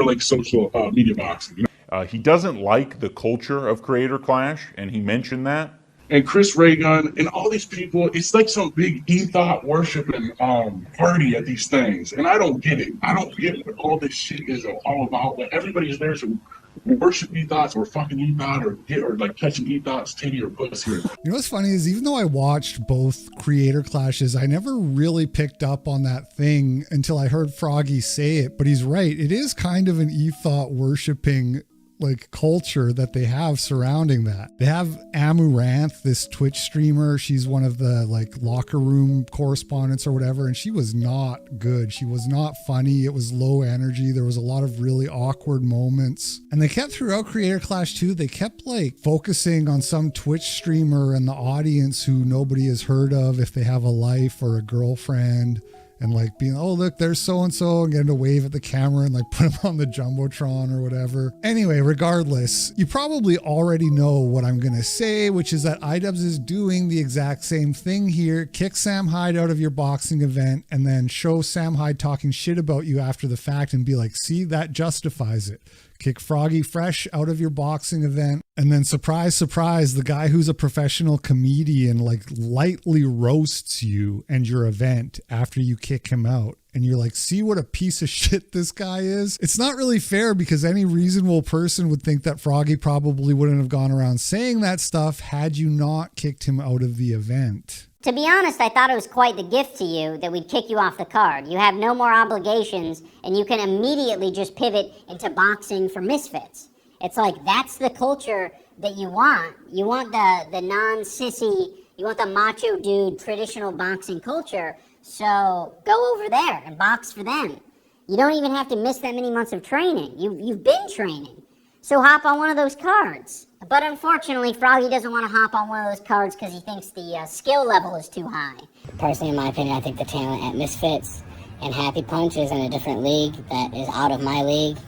like social media boxing. He doesn't like the culture of Creator Clash, and he mentioned that. And Chris Raygun and all these people, it's like some big ethos worshiping party at these things. And I don't get it. I don't get what all this shit is all about. Like, everybody's there to worship ethos or fucking ethos or like touching ethos, titty or pussy. You know what's funny is even though I watched both Creator Clashes, I never really picked up on that thing until I heard Froggy say it. But he's right. It is kind of an ethos worshiping like culture that they have surrounding that. They have Amaranth, this Twitch streamer. She's one of the like locker room correspondents or whatever, and she was not good. She was not funny. It was low energy. There was a lot of really awkward moments. And they kept throughout Creator Clash too, they kept like focusing on some Twitch streamer and the audience who nobody has heard of, if they have a life or a girlfriend. And like being, oh, look, there's so-and-so, and getting to wave at the camera and like put him on the Jumbotron or whatever. Anyway, regardless, you probably already know what I'm going to say, which is that iDubbbz is doing the exact same thing here. Kick Sam Hyde out of your boxing event and then show Sam Hyde talking shit about you after the fact and be like, see, that justifies it. Kick Froggy fresh out of your boxing event. And then surprise, surprise, the guy who's a professional comedian like lightly roasts you and your event after you kick him out. And you're like, see what a piece of shit this guy is? It's not really fair because any reasonable person would think that Froggy probably wouldn't have gone around saying that stuff had you not kicked him out of the event. To be honest, I thought it was quite the gift to you that we'd kick you off the card. You have no more obligations, and you can immediately just pivot into boxing for misfits. It's like, that's the culture that you want. You want the non-sissy, you want the macho dude, traditional boxing culture. So go over there and box for them. You don't even have to miss that many months of training. You've been training. So hop on one of those cards. But unfortunately, Froggy doesn't want to hop on one of those cards because he thinks the skill level is too high. Personally, in my opinion, I think the talent at Misfits and Happy Punch is in a different league that is out of my league.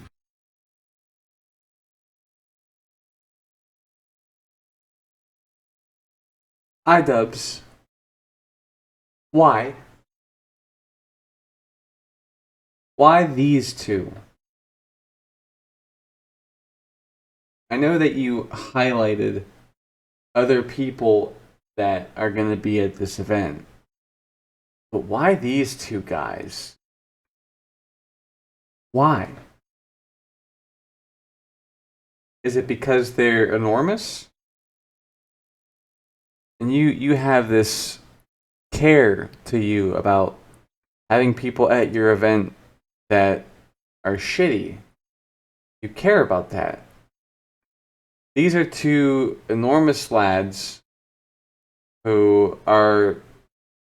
iDubbbz. Why? Why these two? I know that you highlighted other people that are going to be at this event, but why these two guys? Why? Is it because they're enormous? And you have this care to you about having people at your event that are shitty. You care about that. These are two enormous lads who are,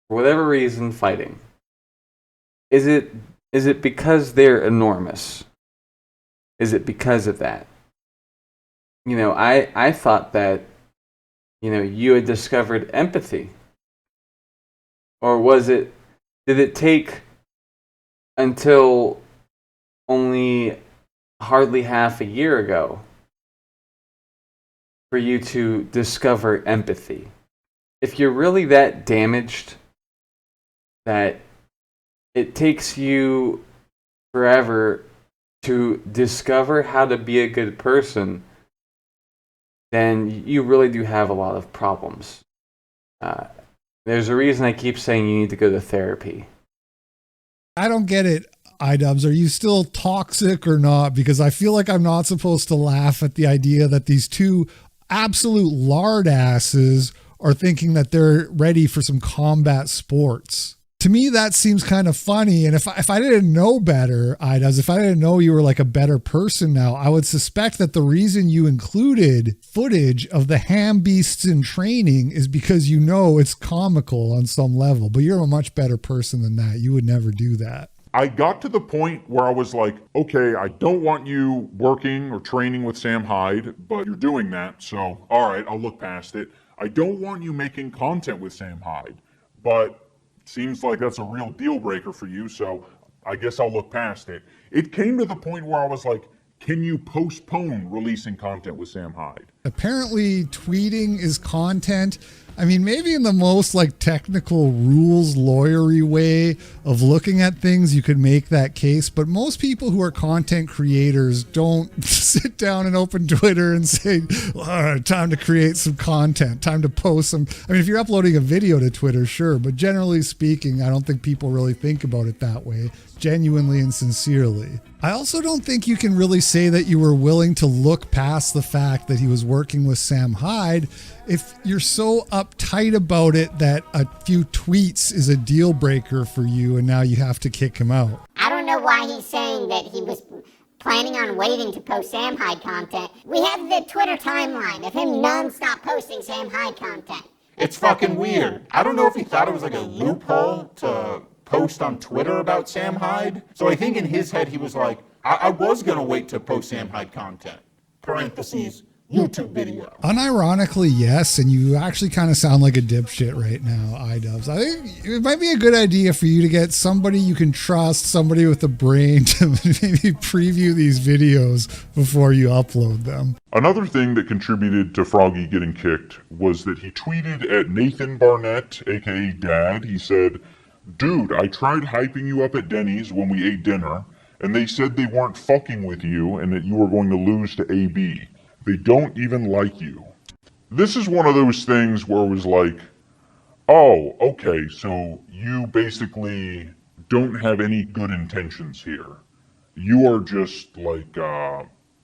for whatever reason, fighting. Is it because they're enormous? Is it because of that? You know, I thought that, you know, you had discovered empathy. Or did it take until only hardly half a year ago for you to discover empathy? If you're really that damaged that it takes you forever to discover how to be a good person, then you really do have a lot of problems. There's a reason I keep saying you need to go to therapy. I don't get it, iDubbbz. Are you still toxic or not? Because I feel like I'm not supposed to laugh at the idea that these two absolute lard asses are thinking that they're ready for some combat sports. To me, that seems kind of funny. And if I didn't know better, iDubbbz, if I didn't know you were like a better person now, I would suspect that the reason you included footage of the ham beasts in training is because you know it's comical on some level. But you're a much better person than that. You would never do that. I got to the point where I was like, okay, I don't want you working or training with Sam Hyde, but you're doing that, so all right, I'll look past it. I don't want you making content with Sam Hyde, but it seems like that's a real deal breaker for you, so I guess I'll look past it. It came to the point where I was like, can you postpone releasing content with Sam Hyde? Apparently, tweeting is content. I mean, maybe in the most like technical rules lawyery way of looking at things, you could make that case. But most people who are content creators don't sit down and open Twitter and say, all right, time to create some content, time to post some. I mean, if you're uploading a video to Twitter, sure. But generally speaking, I don't think people really think about it that way, genuinely and sincerely. I also don't think you can really say that you were willing to look past the fact that he was working with Sam Hyde if you're so uptight about it that a few tweets is a deal breaker for you and now you have to kick him out. I don't know why he's saying that he was planning on waiting to post Sam Hyde content. We have the Twitter timeline of him non-stop posting Sam Hyde content. It's fucking weird. I don't know if he thought it was like a loophole to post on Twitter about Sam Hyde. So I think in his head he was like, I was going to wait to post Sam Hyde content. Parentheses, YouTube video. Unironically, yes, and you actually kind of sound like a dipshit right now, iDubbbz. I think it might be a good idea for you to get somebody you can trust, somebody with a brain to maybe preview these videos before you upload them. Another thing that contributed to Froggy getting kicked was that he tweeted at Nathan Barnett, aka Dad. He said, "Dude, I tried hyping you up at Denny's when we ate dinner, and they said they weren't fucking with you and that you were going to lose to AB. They don't even like you." This is one of those things where it was like, oh, okay, so you basically don't have any good intentions here. You are just like,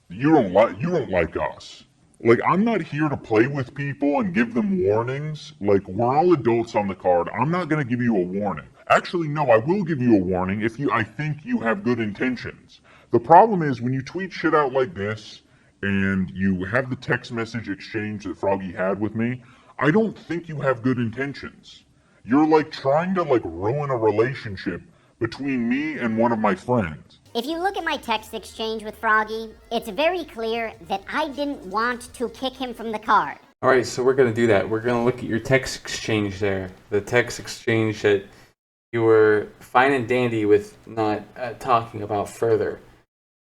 you don't like us. Like, I'm not here to play with people and give them warnings. Like, we're all adults on the card. I'm not going to give you a warning. Actually, no, I will give you a warning if I think you have good intentions. The problem is when you tweet shit out like this and you have the text message exchange that Froggy had with me, I don't think you have good intentions. You're like trying to like ruin a relationship between me and one of my friends. If you look at my text exchange with Froggy, it's very clear that I didn't want to kick him from the card. All right, so we're going to do that. We're going to look at your text exchange there. The text exchange that you were fine and dandy with not talking about further,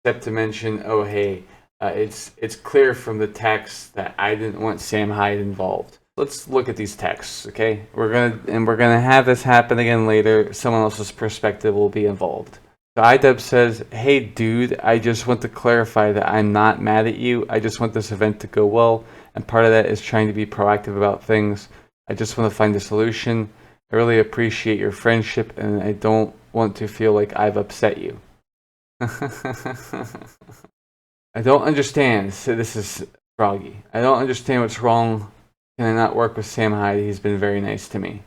except to mention, oh hey, it's clear from the text that I didn't want Sam Hyde involved. Let's look at these texts, okay? We're gonna have this happen again later. Someone else's perspective will be involved. So iDubbbz says, "Hey dude, I just want to clarify that I'm not mad at you. I just want this event to go well, and part of that is trying to be proactive about things. I just want to find a solution. I really appreciate your friendship, and I don't want to feel like I've upset you." I don't understand. So this is Froggy. I don't understand what's wrong. Can I not work with Sam Hyde? He's been very nice to me.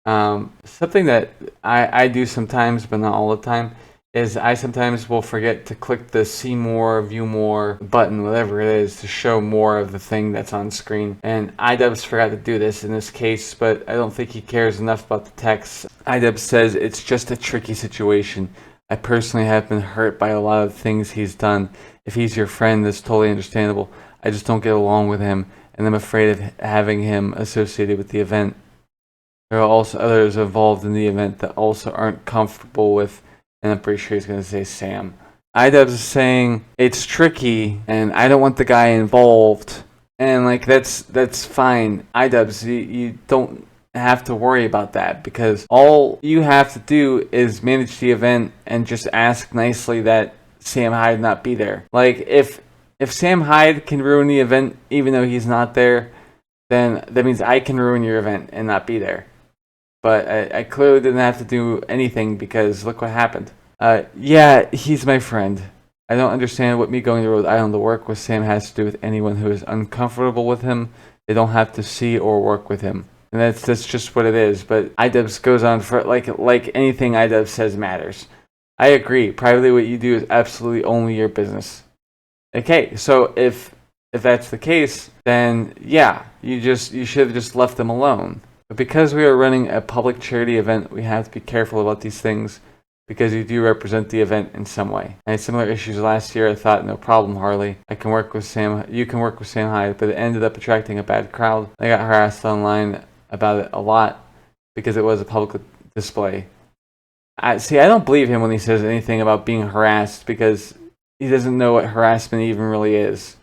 Something that I do sometimes, but not all the time, is I sometimes will forget to click the see more, view more button, whatever it is, to show more of the thing that's on screen. And iDubbbz forgot to do this in this case, but I don't think he cares enough about the text. iDubbbz says, "It's just a tricky situation. I personally have been hurt by a lot of things he's done. If he's your friend, that's totally understandable. I just don't get along with him, and I'm afraid of having him associated with the event. There are also others involved in the event that also aren't comfortable with," and I'm pretty sure he's going to say Sam. iDubbbz is saying, it's tricky, and I don't want the guy involved. And, like, that's fine. iDubbbz, you don't have to worry about that, because all you have to do is manage the event and just ask nicely that Sam Hyde not be there. Like, if Sam Hyde can ruin the event even though he's not there, then that means I can ruin your event and not be there. But I clearly didn't have to do anything, because look what happened. Yeah, he's my friend. I don't understand what me going to Rhode Island to work with Sam has to do with anyone who is uncomfortable with him. They don't have to see or work with him. And that's just what it is. But iDubbbz goes on for like anything iDubbbz says matters. I agree. Privately, what you do is absolutely only your business. Okay, so if that's the case, then yeah, you should have just left them alone. But because we are running a public charity event, we have to be careful about these things, because you do represent the event in some way. I had similar issues last year. I thought, no problem, Harley. You can work with Sam Hyde, but it ended up attracting a bad crowd. I got harassed online about it a lot because it was a public display. I don't believe him when he says anything about being harassed because he doesn't know what harassment even really is.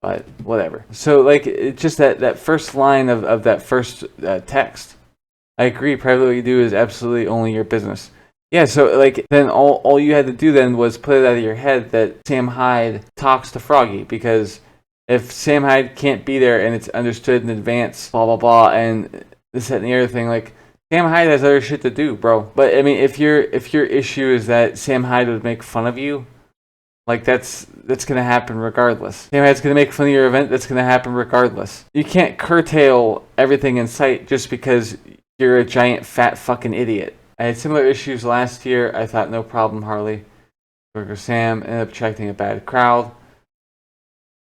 But whatever. So like, it's just that first line of that first text. I agree. Privately, what you do is absolutely only your business. Yeah. So like, then all you had to do then was put it out of your head that Sam Hyde talks to Froggy, because if Sam Hyde can't be there and it's understood in advance, blah blah blah, and this that and the other thing, like Sam Hyde has other shit to do, bro. But I mean, if your issue is that Sam Hyde would make fun of you, like that's gonna happen regardless. Sam Hyde's gonna make fun of your event. That's gonna happen regardless. You can't curtail everything in sight just because you're a giant fat fucking idiot. I had similar issues last year. I thought, no problem, Harley. Burger Sam ended up attracting a bad crowd.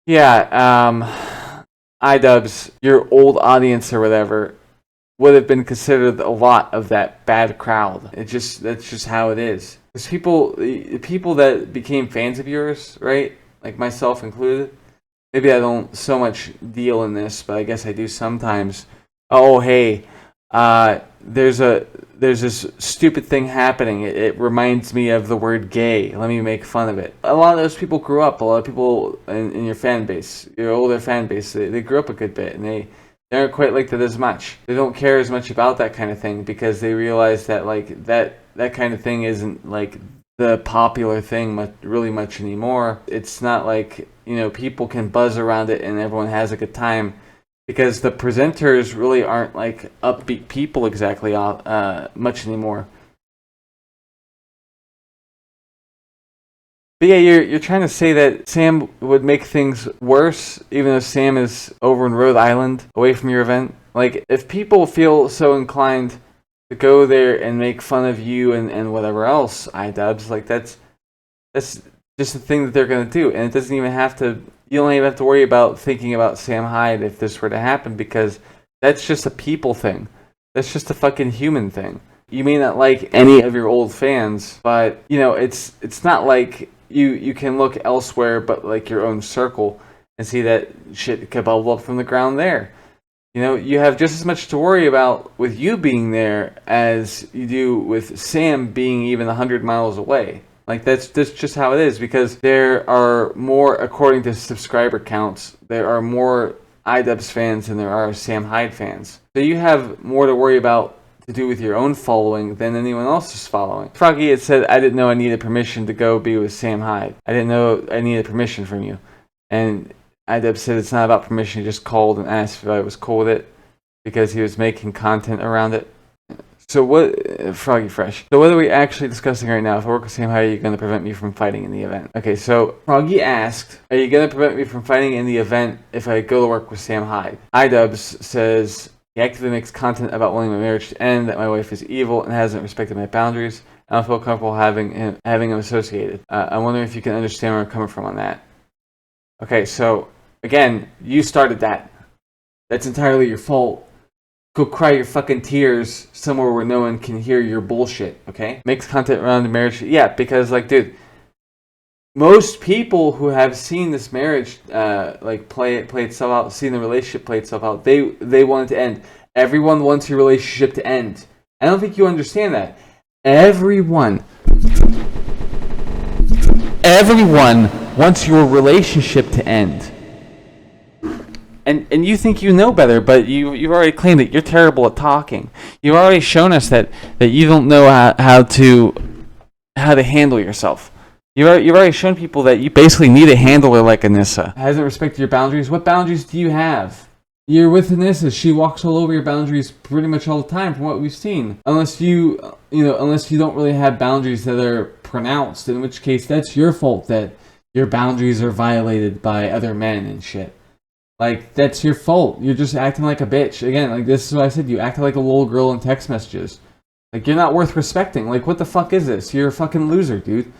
Yeah, iDubbbz, your old audience or whatever, would have been considered a lot of that bad crowd. That's just how it is. There's people that became fans of yours, right? Like myself included. Maybe I don't so much deal in this, but I guess I do sometimes. Oh, hey, there's this stupid thing happening. It reminds me of the word gay. Let me make fun of it. A lot of those people grew up. A lot of people in your fan base, your older fan base, they grew up a good bit, and they aren't quite like that as much. They don't care as much about that kind of thing because they realize that like that kind of thing isn't like the popular thing really much anymore. It's not like, people can buzz around it and everyone has a good time, because the presenters really aren't like upbeat people exactly much anymore. But yeah, you're trying to say that Sam would make things worse, even though Sam is over in Rhode Island, away from your event. Like, if people feel so inclined to go there and make fun of you and whatever else, iDubbbz, like that's just the thing that they're gonna do, and it doesn't even have to. You don't even have to worry about thinking about Sam Hyde if this were to happen, because that's just a people thing. That's just a fucking human thing. You may not like any of your old fans, but it's not like you can look elsewhere but like your own circle and see that shit could bubble up from the ground there. You have just as much to worry about with you being there as you do with Sam being even 100 miles away. Like, that's just how it is, because there are more, according to subscriber counts, there are more iDubbbz fans than there are Sam Hyde fans. So you have more to worry about to do with your own following than anyone else's following. Froggy had said, I didn't know I needed permission to go be with Sam Hyde. I didn't know I needed permission from you. And iDubbbz said it's not about permission. He just called and asked if I was cool with it because he was making content around it. So what, Froggy Fresh. So what are we actually discussing right now? If I work with Sam Hyde, are you going to prevent me from fighting in the event? Okay, so Froggy asked, are you going to prevent me from fighting in the event if I go to work with Sam Hyde? iDubbbz says, he actively makes content about wanting my marriage to end, that my wife is evil and hasn't respected my boundaries. I don't feel comfortable having him associated. I'm wondering if you can understand where I'm coming from on that. Okay, so again, you started that. That's entirely your fault. Go cry your fucking tears somewhere where no one can hear your bullshit, okay? Makes content around the marriage. Yeah, because, like, dude, most people who have seen this marriage, play itself out, seen the relationship play itself out, they want it to end. Everyone wants your relationship to end. I don't think you understand that. Everyone wants your relationship to end. And you think you know better, but you've already claimed that you're terrible at talking. You've already shown us that you don't know how to handle yourself. You've already shown people that you basically need a handler like Anissa. Hasn't respected your boundaries. What boundaries do you have? You're with Anissa. She walks all over your boundaries pretty much all the time from what we've seen. Unless you don't really have boundaries that are pronounced, in which case that's your fault that your boundaries are violated by other men and shit. Like, that's your fault. You're just acting like a bitch. Again, like, this is what I said. You acted like a little girl in text messages. Like, you're not worth respecting. Like, what the fuck is this? You're a fucking loser, dude.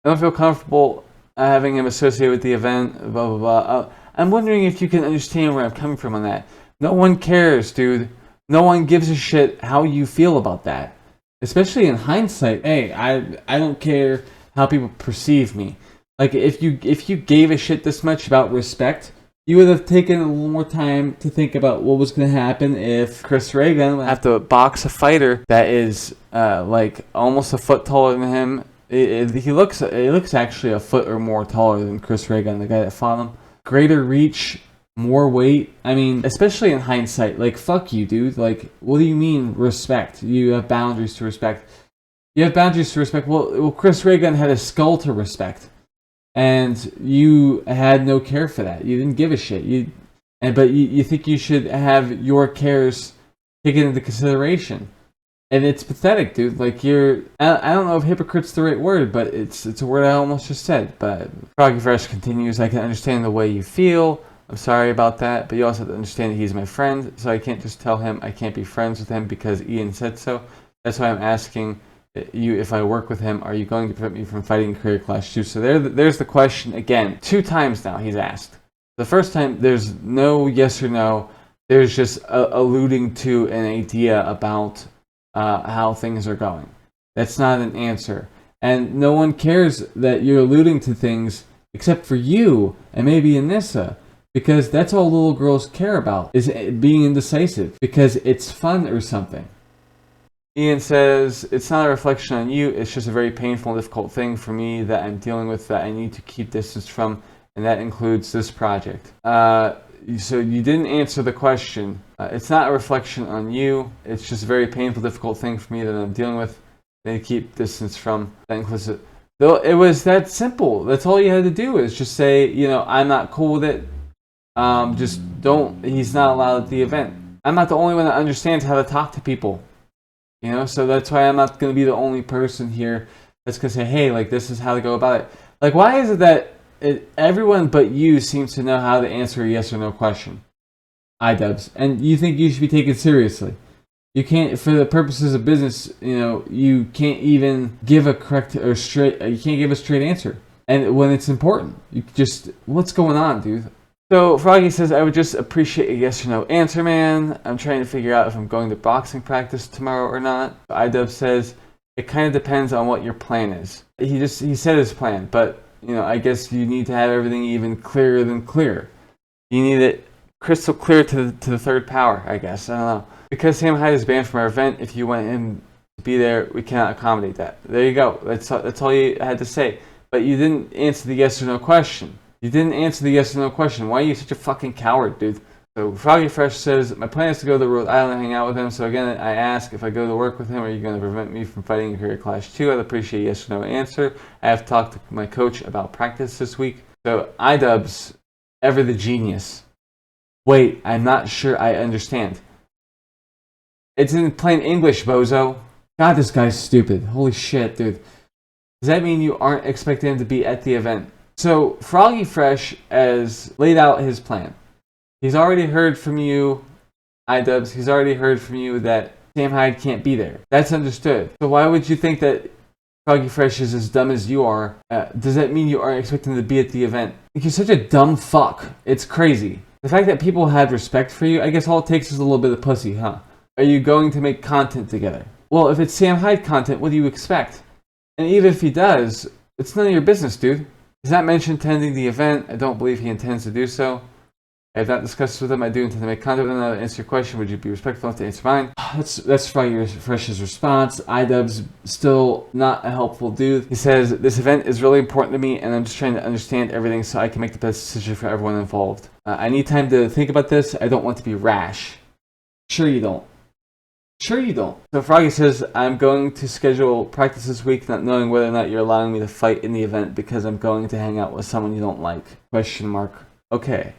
I don't feel comfortable having him associated with the event, blah, blah, blah. I'm wondering if you can understand where I'm coming from on that. No one cares, dude. No one gives a shit how you feel about that. especially in hindsight. Hey, I don't care how people perceive me. Like if you gave a shit this much about respect, you would have taken a little more time to think about what was going to happen if Chris Reagan would have to box a fighter that is like almost a foot taller than him. He looks actually a foot or more taller than Chris Reagan, the guy that fought him. Greater reach, more weight. I mean, especially in hindsight, like, fuck you, dude. Like, what do you mean respect? You have boundaries to respect. You have boundaries to respect. Well, Chris Reagan had a skull to respect, and you had no care for that. You didn't give a shit. But you think you should have your cares taken into consideration. And it's pathetic, dude. Like, I don't know if hypocrite's the right word, but it's a word I almost just said. But Froggy Fresh continues, I can understand the way you feel. I'm sorry about that, but you also have to understand that he's my friend, so I can't just tell him I can't be friends with him because Ian said so. That's why I'm asking you if I work with him, are you going to prevent me from fighting Career Clash 2? So there's the question again. 2 times now he's asked. The first time, there's no yes or no. There's just alluding to an idea about how things are going. That's not an answer. And no one cares that you're alluding to things except for you and maybe Anissa. Because that's all little girls care about, is being indecisive. Because it's fun or something. Ian says, it's not a reflection on you, it's just a very painful and difficult thing for me that I'm dealing with that I need to keep distance from, and that includes this project. So you didn't answer the question. It's not a reflection on you, it's just a very painful, difficult thing for me that I'm dealing with, that I keep distance from, that includes it. Though it was that simple, that's all you had to do, is just say, you know, I'm not cool with it. He's not allowed at the event. I'm not the only one that understands how to talk to people. You know, so that's why I'm not going to be the only person here that's going to say, hey, like, this is how to go about it. Like, why is it that everyone but you seems to know how to answer a yes or no question? iDubbbz. And you think you should be taken seriously. You can't, for the purposes of business, you know, you can't even give a correct or straight, you can't give a straight answer. And when it's important, you just, what's going on, dude? So Froggy says, I would just appreciate a yes or no answer, man. I'm trying to figure out if I'm going to boxing practice tomorrow or not. iDubbbz says, it kind of depends on what your plan is. He said his plan, but, you know, I guess you need to have everything even clearer than clear. You need it crystal clear to the third power, I guess. I don't know. Because Sam Hyde is banned from our event, if you want him to be there, we cannot accommodate that. There you go. That's all you had to say. But you didn't answer the yes or no question. You didn't answer the yes or no question. Why are you such a fucking coward, dude? So Froggy Fresh says, my plan is to go to Rhode Island and hang out with him. So again, I ask, if I go to work with him, are you going to prevent me from fighting in Career Clash 2? I'd appreciate a yes or no answer. I have talked to my coach about practice this week. So iDubbbz, ever the genius. Wait, I'm not sure I understand. It's in plain English, bozo. God, this guy's stupid. Holy shit, dude. Does that mean you aren't expecting him to be at the event? So, Froggy Fresh has laid out his plan. He's already heard from you, iDubbbz. He's already heard from you that Sam Hyde can't be there. That's understood. So why would you think that Froggy Fresh is as dumb as you are? Does that mean you aren't expecting him to be at the event? Like, you're such a dumb fuck. It's crazy. The fact that people had respect for you, I guess all it takes is a little bit of pussy, huh? Are you going to make content together? Well, if it's Sam Hyde content, what do you expect? And even if he does, it's none of your business, dude. He's not mentioned attending the event. I don't believe he intends to do so. I have not discussed this with him. I do intend to make contact with him. To answer your question, would you be respectful enough to answer mine? That's Froggy Fresh's response. iDubbbz still not a helpful dude. He says, this event is really important to me, and I'm just trying to understand everything so I can make the best decision for everyone involved. I need time to think about this. I don't want to be rash. Sure you don't. Sure you don't. So Froggy says, I'm going to schedule practice this week, not knowing whether or not you're allowing me to fight in the event because I'm going to hang out with someone you don't like. Question mark. Okay.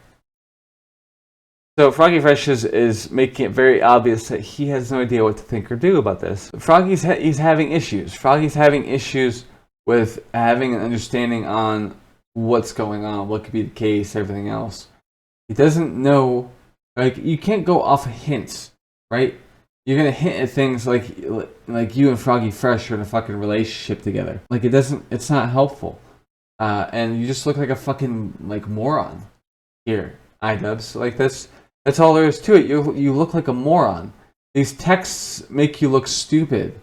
So Froggy Fresh is making it very obvious that he has no idea what to think or do about this. Froggy's he's having issues. Froggy's having issues with having an understanding on what's going on, what could be the case, everything else. He doesn't know, like, you can't go off of hints, right? You're gonna hint at things like you and Froggy Fresh are in a fucking relationship together. Like, it's not helpful. And you just look like a fucking, like, moron here, iDubbbz. Like, that's all there is to it. You look like a moron. These texts make you look stupid.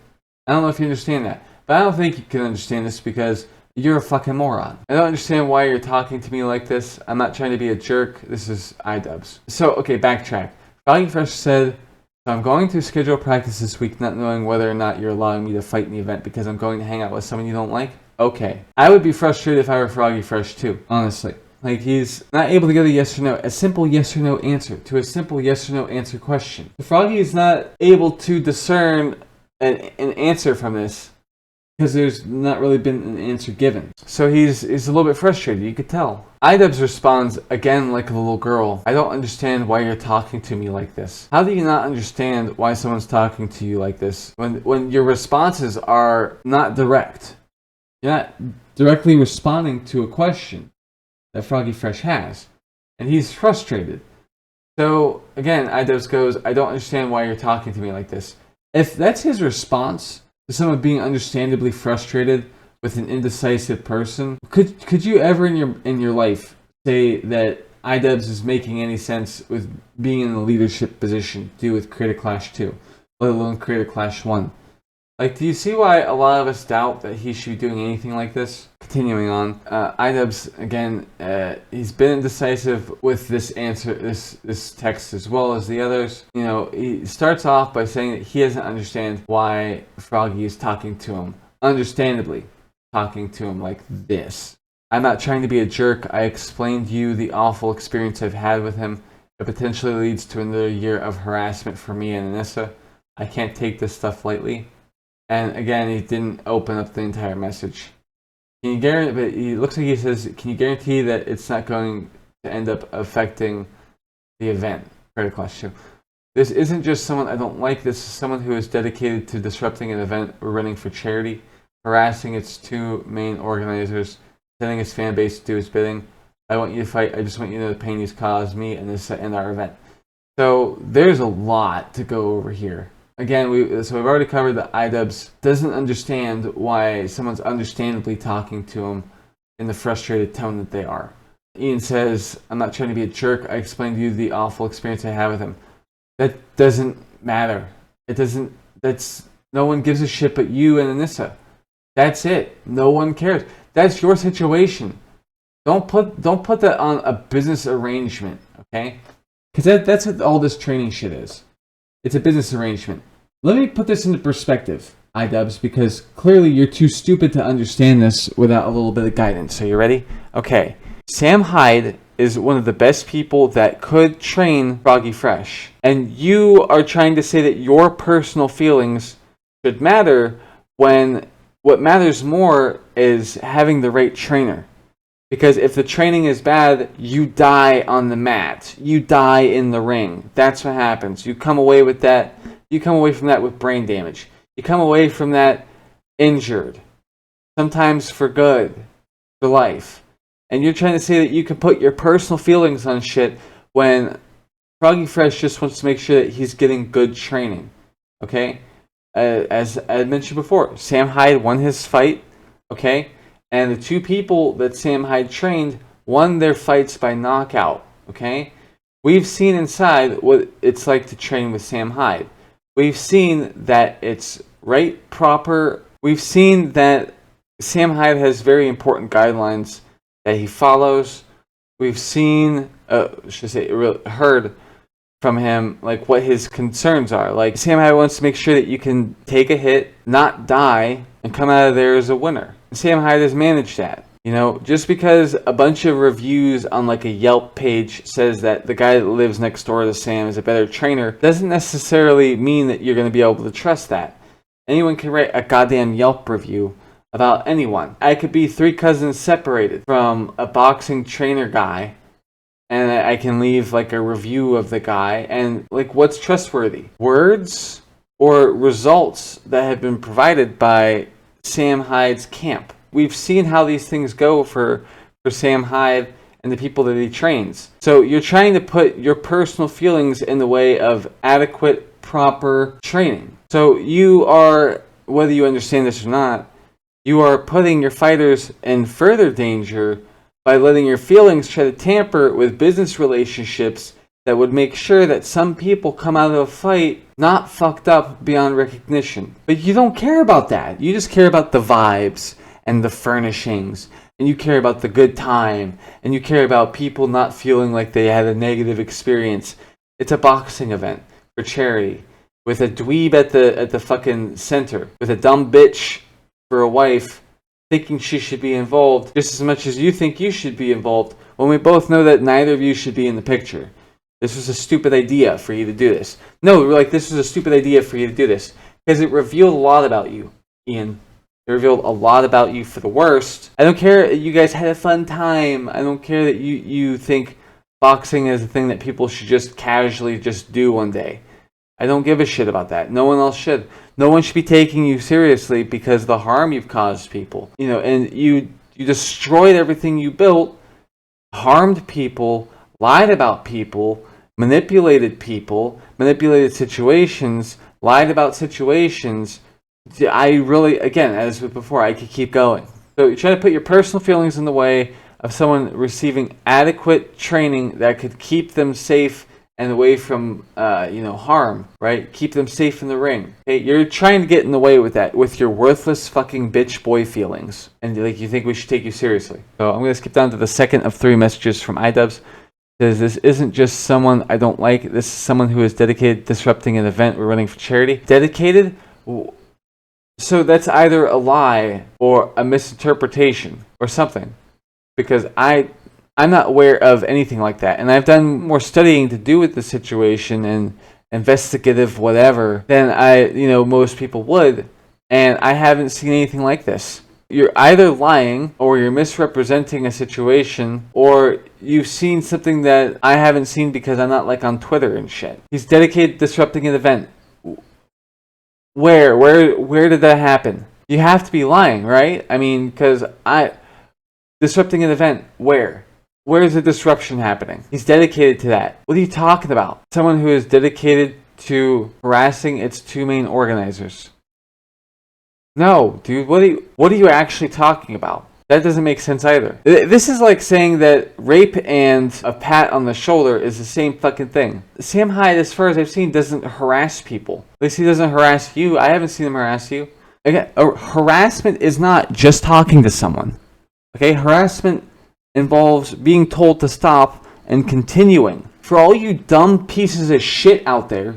I don't know if you understand that. But I don't think you can understand this because you're a fucking moron. I don't understand why you're talking to me like this. I'm not trying to be a jerk. This is iDubbbz. So, okay, backtrack. Froggy Fresh said, so I'm going to schedule practice this week not knowing whether or not you're allowing me to fight in the event because I'm going to hang out with someone you don't like. Okay. I would be frustrated if I were Froggy Fresh too, honestly. Like, he's not able to get a yes or no, a simple yes or no answer to a simple yes or no answer question. Froggy is not able to discern an answer from this because there's not really been an answer given. So he's a little bit frustrated, you could tell. iDubbbz responds again like a little girl. I don't understand why you're talking to me like this. How do you not understand why someone's talking to you like this when your responses are not direct? You're not directly responding to a question that Froggy Fresh has. And he's frustrated. So again, iDubbbz goes, I don't understand why you're talking to me like this. If that's his response to someone being understandably frustrated with an indecisive person, could you ever in your life say that iDubbbz is making any sense with being in a leadership position to do with Creator Clash 2, let alone Creator Clash 1? Like, do you see why a lot of us doubt that he should be doing anything like this? Continuing on, iDubbbz, again, he's been indecisive with this answer, this text as well as the others. You know, he starts off by saying that he doesn't understand why Froggy is talking to him, understandably talking to him like this. I'm not trying to be a jerk. I explained to you the awful experience I've had with him. It potentially leads to another year of harassment for me and Anissa. I can't take this stuff lightly. And again, he didn't open up the entire message. Can you guarantee? But he looks like he says, "Can you guarantee that it's not going to end up affecting the event, Creator Clash 2? This isn't just someone I don't like. This is someone who is dedicated to disrupting an event we're running for charity, harassing its two main organizers, telling his fan base to do his bidding. I want you to fight. I just want you to know the pain he's caused me and this and our event." So there's a lot to go over here. Again, we've already covered that iDubbbz doesn't understand why someone's understandably talking to him in the frustrated tone that they are. Ian says, I'm not trying to be a jerk. I explained to you the awful experience I had with him. That doesn't matter. No one gives a shit but you and Anissa. That's it. No one cares. That's your situation. Don't put that on a business arrangement, okay? Because that's what all this training shit is. It's a business arrangement. Let me put this into perspective, iDubbbz, because clearly you're too stupid to understand this without a little bit of guidance. Are you ready? Okay. Sam Hyde is one of the best people that could train Froggy Fresh. And you are trying to say that your personal feelings should matter when what matters more is having the right trainer. Because if the training is bad, you die on the mat. You die in the ring. That's what happens. You come away with that. You come away from that with brain damage. You come away from that injured. Sometimes for good. For life. And you're trying to say that you can put your personal feelings on shit when Froggy Fresh just wants to make sure that he's getting good training. Okay? As I mentioned before, Sam Hyde won his fight. Okay? And the two people that Sam Hyde trained won their fights by knockout, okay? We've seen inside what it's like to train with Sam Hyde. We've seen that it's proper. We've seen that Sam Hyde has very important guidelines that he follows. We've seen, heard from him, like, what his concerns are. Like, Sam Hyde wants to make sure that you can take a hit, not die, and come out of there as a winner. Sam Hyde has managed that. You know, just because a bunch of reviews on like a Yelp page says that the guy that lives next door to Sam is a better trainer doesn't necessarily mean that you're going to be able to trust that. Anyone can write a goddamn Yelp review about anyone. I could be 3 cousins separated from a boxing trainer guy, and I can leave like a review of the guy, and like, what's trustworthy? Words or results that have been provided by Sam Hyde's camp? We've seen how these things go for Sam Hyde and the people that he trains. So you're trying to put your personal feelings in the way of adequate, proper training. So you are, whether you understand this or not, you are putting your fighters in further danger by letting your feelings try to tamper with business relationships that would make sure that some people come out of a fight not fucked up beyond recognition. But you don't care about that. You just care about the vibes and the furnishings, and you care about the good time, and you care about people not feeling like they had a negative experience. It's a boxing event for charity, with a dweeb at the fucking center, with a dumb bitch for a wife, thinking she should be involved just as much as you think you should be involved, when we both know that neither of you should be in the picture. This was a stupid idea for you to do this. No, we're like, this was a stupid idea for you to do this. Because it revealed a lot about you, Ian. It revealed a lot about you for the worst. I don't care that you guys had a fun time. I don't care that you think boxing is a thing that people should just casually just do one day. I don't give a shit about that. No one else should. No one should be taking you seriously because of the harm you've caused people. You know, and you destroyed everything you built, harmed people, lied about people, manipulated situations, lied about situations. I really, again, as with before, I could keep going. So you try to put your personal feelings in the way of someone receiving adequate training that could keep them safe and away from, harm, right? Keep them safe in the ring. Okay? You're trying to get in the way with that, with your worthless fucking bitch boy feelings. And like you think we should take you seriously. So I'm going to skip down to the second of 3 messages from iDubbbz. Says, this isn't just someone I don't like. This is someone who is dedicated to disrupting an event we're running for charity. Dedicated? So that's either a lie or a misinterpretation or something. Because I'm not aware of anything like that. And I've done more studying to do with the situation and investigative whatever than most people would. And I haven't seen anything like this. You're either lying or you're misrepresenting a situation or you've seen something that I haven't seen because I'm not like on Twitter and shit. He's dedicated to disrupting an event. Where did that happen? You have to be lying, right? I mean, because disrupting an event, where? Where is the disruption happening? He's dedicated to that. What are you talking about? Someone who is dedicated to harassing its 2 main organizers. No, dude, what are you actually talking about? That doesn't make sense either. This is like saying that rape and a pat on the shoulder is the same fucking thing. Sam Hyde, as far as I've seen, doesn't harass people. At least he doesn't harass you. I haven't seen him harass you. Again, harassment is not just talking to someone. Okay, harassment involves being told to stop and continuing. For all you dumb pieces of shit out there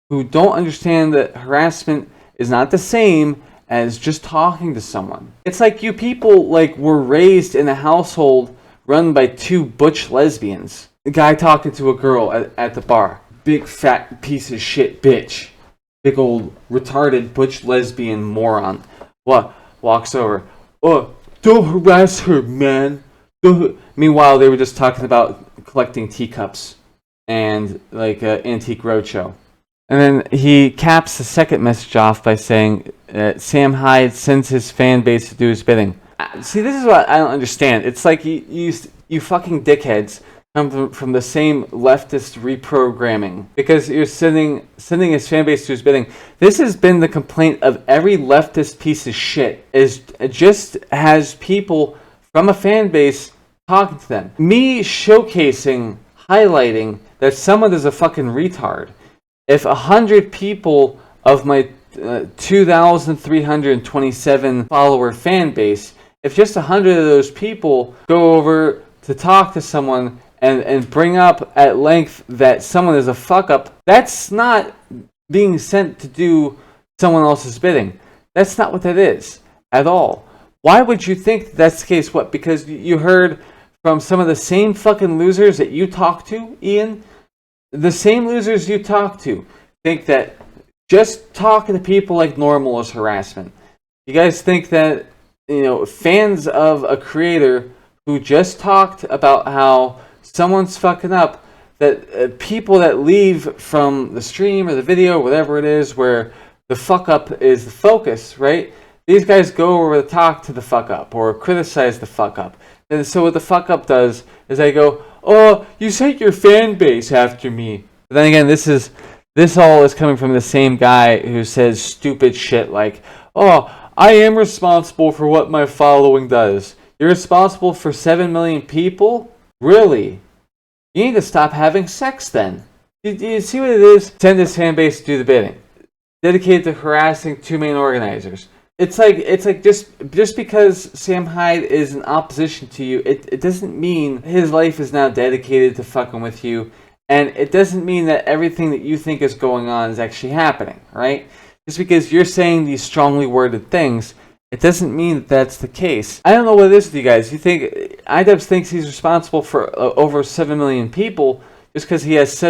who don't understand that harassment is not the same as just talking to someone. It's like you people were raised in a household run by 2 butch lesbians. A guy talking to a girl at the bar. Big fat piece of shit bitch. Big old retarded butch lesbian moron. Walks over. Oh, don't harass her, man. Meanwhile, they were just talking about collecting teacups and antique roadshow. And then he caps the second message off by saying Sam Hyde sends his fan base to do his bidding. See, this is what I don't understand. It's like you fucking dickheads come from the same leftist reprogramming because you're sending his fan base to his bidding. This has been the complaint of every leftist piece of shit. It just has people from a fan base talking to them. Me showcasing, highlighting that someone is a fucking retard. If 100 people of my 2,327 follower fan base, if just 100 of those people go over to talk to someone and bring up at length that someone is a fuck up, that's not being sent to do someone else's bidding. That's not what that is at all. Why would you think that's the case? What? Because you heard from some of the same fucking losers that you talk to, Ian? The same losers you talk to think that just talking to people like normal is harassment. You guys think that, fans of a creator who just talked about how someone's fucking up, that people that leave from the stream or the video, whatever it is, where the fuck up is the focus, right? These guys go over to talk to the fuck up or criticize the fuck up. And so what the fuck up does is they go, oh, you sent your fan base after me. But then again, this all is coming from the same guy who says stupid shit like, oh, I am responsible for what my following does. You're responsible for 7 million people? Really? You need to stop having sex then. Do you see what it is? Send this fan base to do the bidding. Dedicated to harassing two main organizers. It's like just because Sam Hyde is in opposition to you, it doesn't mean his life is now dedicated to fucking with you, and it doesn't mean that everything that you think is going on is actually happening, right? Just because you're saying these strongly worded things, it doesn't mean that that's the case. I don't know what it is with you guys. You think iDubbbz thinks he's responsible for over 7 million people just because he has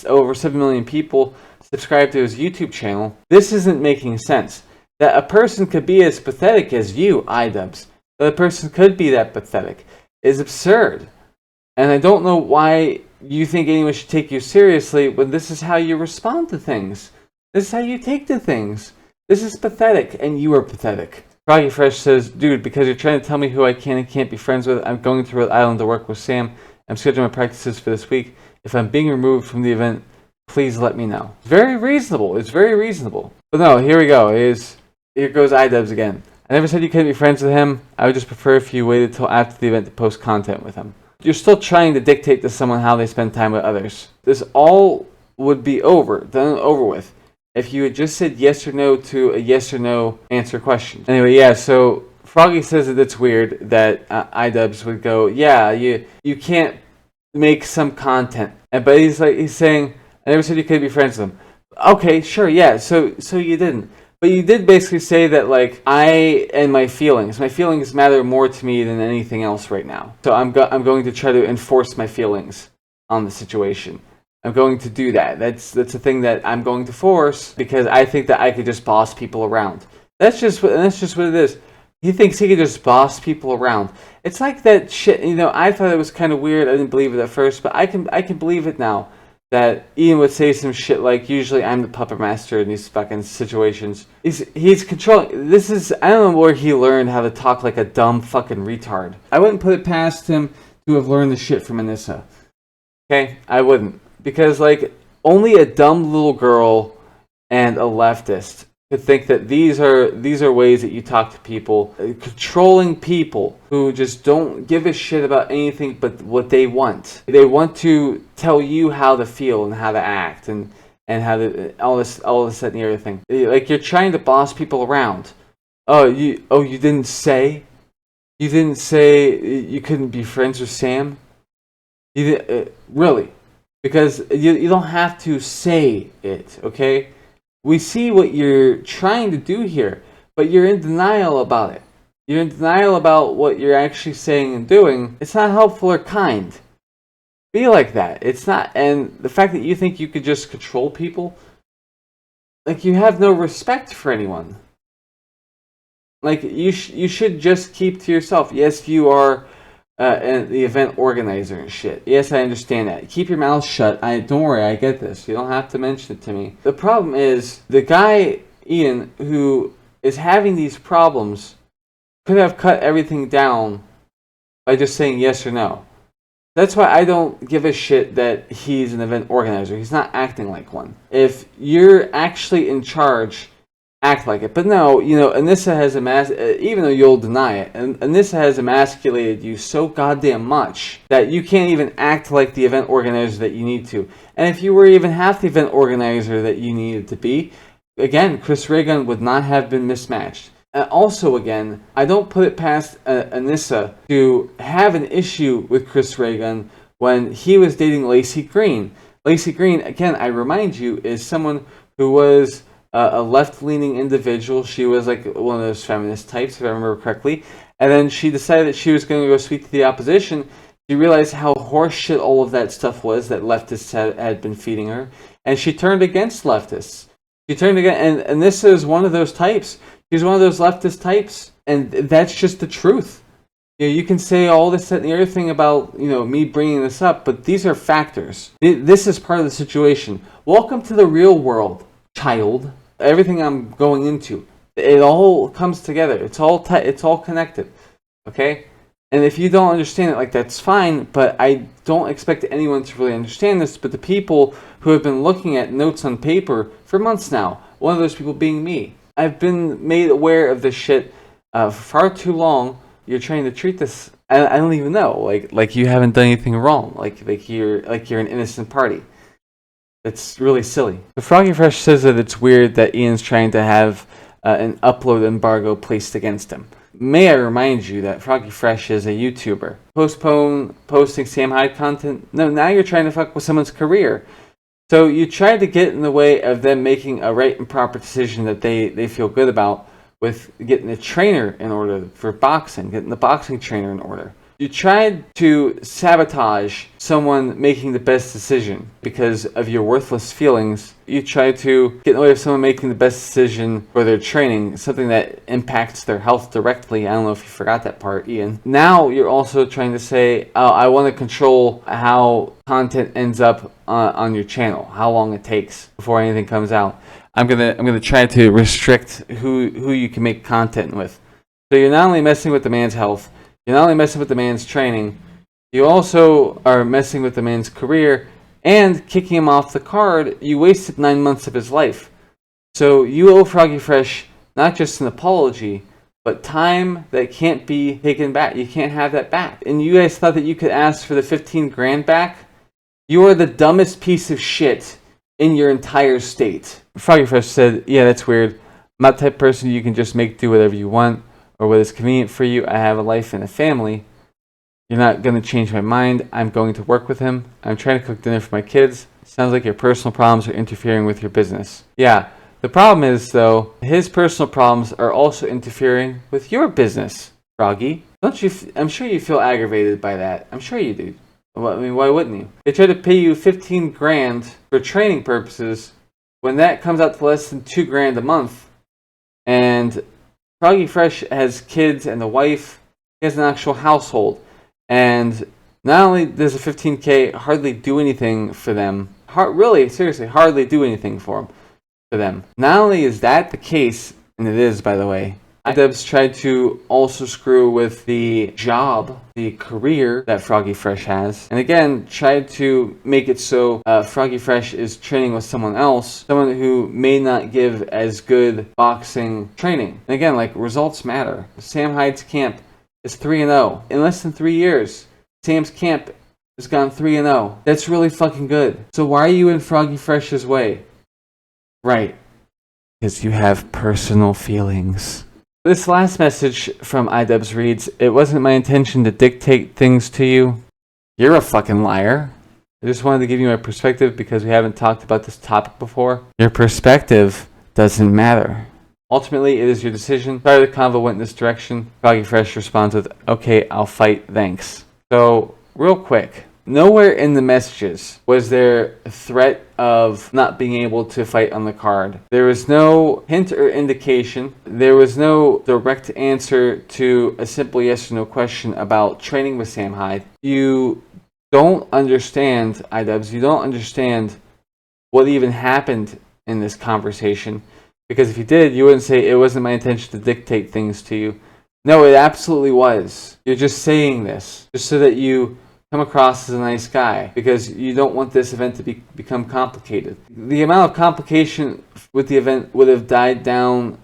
over 7 million people subscribed to his YouTube channel? This isn't making sense. That a person could be as pathetic as you, iDubbbz, that a person could be that pathetic, is absurd. And I don't know why you think anyone should take you seriously when this is how you respond to things. This is how you take to things. This is pathetic, and you are pathetic. Froggy Fresh says, dude, because you're trying to tell me who I can and can't be friends with, I'm going to Rhode Island to work with Sam. I'm scheduling my practices for this week. If I'm being removed from the event, please let me know. Very reasonable. It's very reasonable. But no, here we go. Here goes iDubbbz again. I never said you couldn't be friends with him. I would just prefer if you waited till after the event to post content with him. You're still trying to dictate to someone how they spend time with others. This all would be done and over with, if you had just said yes or no to a yes or no answer question. Anyway, yeah, so Froggy says that it's weird that iDubbbz would go, yeah, you can't make some content. But he's saying, I never said you could be friends with him. Okay, sure, yeah, so you didn't. But you did basically say that, like, I and my feelings matter more to me than anything else right now. So I'm going to try to enforce my feelings on the situation. I'm going to do that. That's a thing that I'm going to force because I think that I could just boss people around. That's just what it is. He thinks he could just boss people around. It's like that shit. I thought it was kind of weird. I didn't believe it at first, but I can believe it now. That Ian would say some shit like, usually I'm the puppet master in these fucking situations. He's controlling. I don't know where he learned how to talk like a dumb fucking retard. I wouldn't put it past him to have learned the shit from Anissa. Okay? I wouldn't. Because, like, only a dumb little girl and a leftist could think that these are ways that you talk to people. Controlling people who just don't give a shit about anything but what they want. They want to tell you how to feel and how to act and how to all this that and the other thing. Like, you're trying to boss people around. You didn't say you couldn't be friends with Sam? Really? Because you don't have to say it, okay? We see what you're trying to do here, but you're in denial about it. You're in denial about what you're actually saying and doing. It's not helpful or kind. Be like that. It's not. And the fact that you think you could just control people, like, you have no respect for anyone. Like, you should just keep to yourself. Yes, you are the event organizer and shit. Yes, I understand that. Keep your mouth shut. Don't worry, I get this. You don't have to mention it to me. The problem is, the guy, Ian, who is having these problems, could have cut everything down by just saying yes or no. That's why I don't give a shit that he's an event organizer. He's not acting like one. If you're actually in charge, act like it. But no, Anissa has even though you'll deny it, and Anissa has emasculated you so goddamn much that you can't even act like the event organizer that you need to. And if you were even half the event organizer that you needed to be, again, Chris Ray Gun would not have been mismatched. And also, again, I don't put it past Anissa to have an issue with Chris Ray Gun when he was dating Lacey Green. Lacey Green, again, I remind you, is someone who was a left-leaning individual. She was like one of those feminist types, if I remember correctly. And then she decided that she was going to go speak to the opposition. She realized how horseshit all of that stuff was that leftists had been feeding her. And she turned against leftists. She turned against, and this is one of those types. She's one of those leftist types. And that's just the truth. You can say all this, that, and the other thing about, me bringing this up, but these are factors. This is part of the situation. Welcome to the real world, child. Everything I'm going into, it all comes together. It's all connected, okay? And if you don't understand it, like, that's fine, but I don't expect anyone to really understand this. But the people who have been looking at notes on paper for months now, one of those people being me, I've been made aware of this shit for far too long. You're trying to treat this I don't even know. Like you haven't done anything wrong. Like you're an innocent party. It's really silly. The Froggy Fresh says that it's weird that Ian's trying to have an upload embargo placed against him. May I remind you that Froggy Fresh is a YouTuber. Postpone posting Sam Hyde content? No, now you're trying to fuck with someone's career. So you tried to get in the way of them making a right and proper decision that they feel good about with getting a trainer in order for boxing, getting the boxing trainer in order. You tried to sabotage someone making the best decision because of your worthless feelings. You tried to get in the way of someone making the best decision for their training, something that impacts their health directly. I don't know if you forgot that part, Ian. Now you're also trying to say, oh, I want to control how content ends up on your channel, how long it takes before anything comes out. I'm gonna try to restrict who you can make content with. So you're not only messing with the man's health, you're not only messing with the man's training, you also are messing with the man's career and kicking him off the card. You wasted 9 months of his life. So you owe Froggy Fresh not just an apology, but time that can't be taken back. You can't have that back. And you guys thought that you could ask for the 15 grand back? You are the dumbest piece of shit in your entire state. Froggy Fresh said, yeah, that's weird. I'm not the type of person you can just make do whatever you want or what is convenient for you. I have a life and a family. You're not going to change my mind. I'm going to work with him. I'm trying to cook dinner for my kids. Sounds like your personal problems are interfering with your business. Yeah, the problem is, though, his personal problems are also interfering with your business, Froggy. Don't you? I'm sure you feel aggravated by that. I'm sure you do. Well, I mean, why wouldn't you? They try to pay you 15 grand for training purposes when that comes out to less than 2 grand a month. And Froggy Fresh has kids and a wife. He has an actual household. And not only does the 15K hardly do anything for them, really, seriously, hardly do anything for them. Not only is that the case, and it is, by the way, iDubbbz tried to also screw with the job, the career that Froggy Fresh has. And again, tried to make it so Froggy Fresh is training with someone else, someone who may not give as good boxing training. And again, like, results matter. Sam Hyde's camp is 3-0. In less than 3 years, Sam's camp has gone 3-0. That's really fucking good. So why are you in Froggy Fresh's way? Right. Because you have personal feelings. This last message from iDubbbz reads, it wasn't my intention to dictate things to you. You're a fucking liar. I just wanted to give you my perspective because we haven't talked about this topic before. Your perspective doesn't matter. Ultimately, it is your decision. Sorry the convo went in this direction. Froggy Fresh responds with, okay, I'll fight, thanks. So, real quick. Nowhere in the messages was there a threat of not being able to fight on the card. There was no hint or indication. There was no direct answer to a simple yes or no question about training with Sam Hyde. You don't understand, iDubbbz, you don't understand what even happened in this conversation. Because if you did, you wouldn't say it wasn't my intention to dictate things to you. No, it absolutely was. You're just saying this just so that you come across as a nice guy because you don't want this event to become complicated. The amount of complication with the event would have died down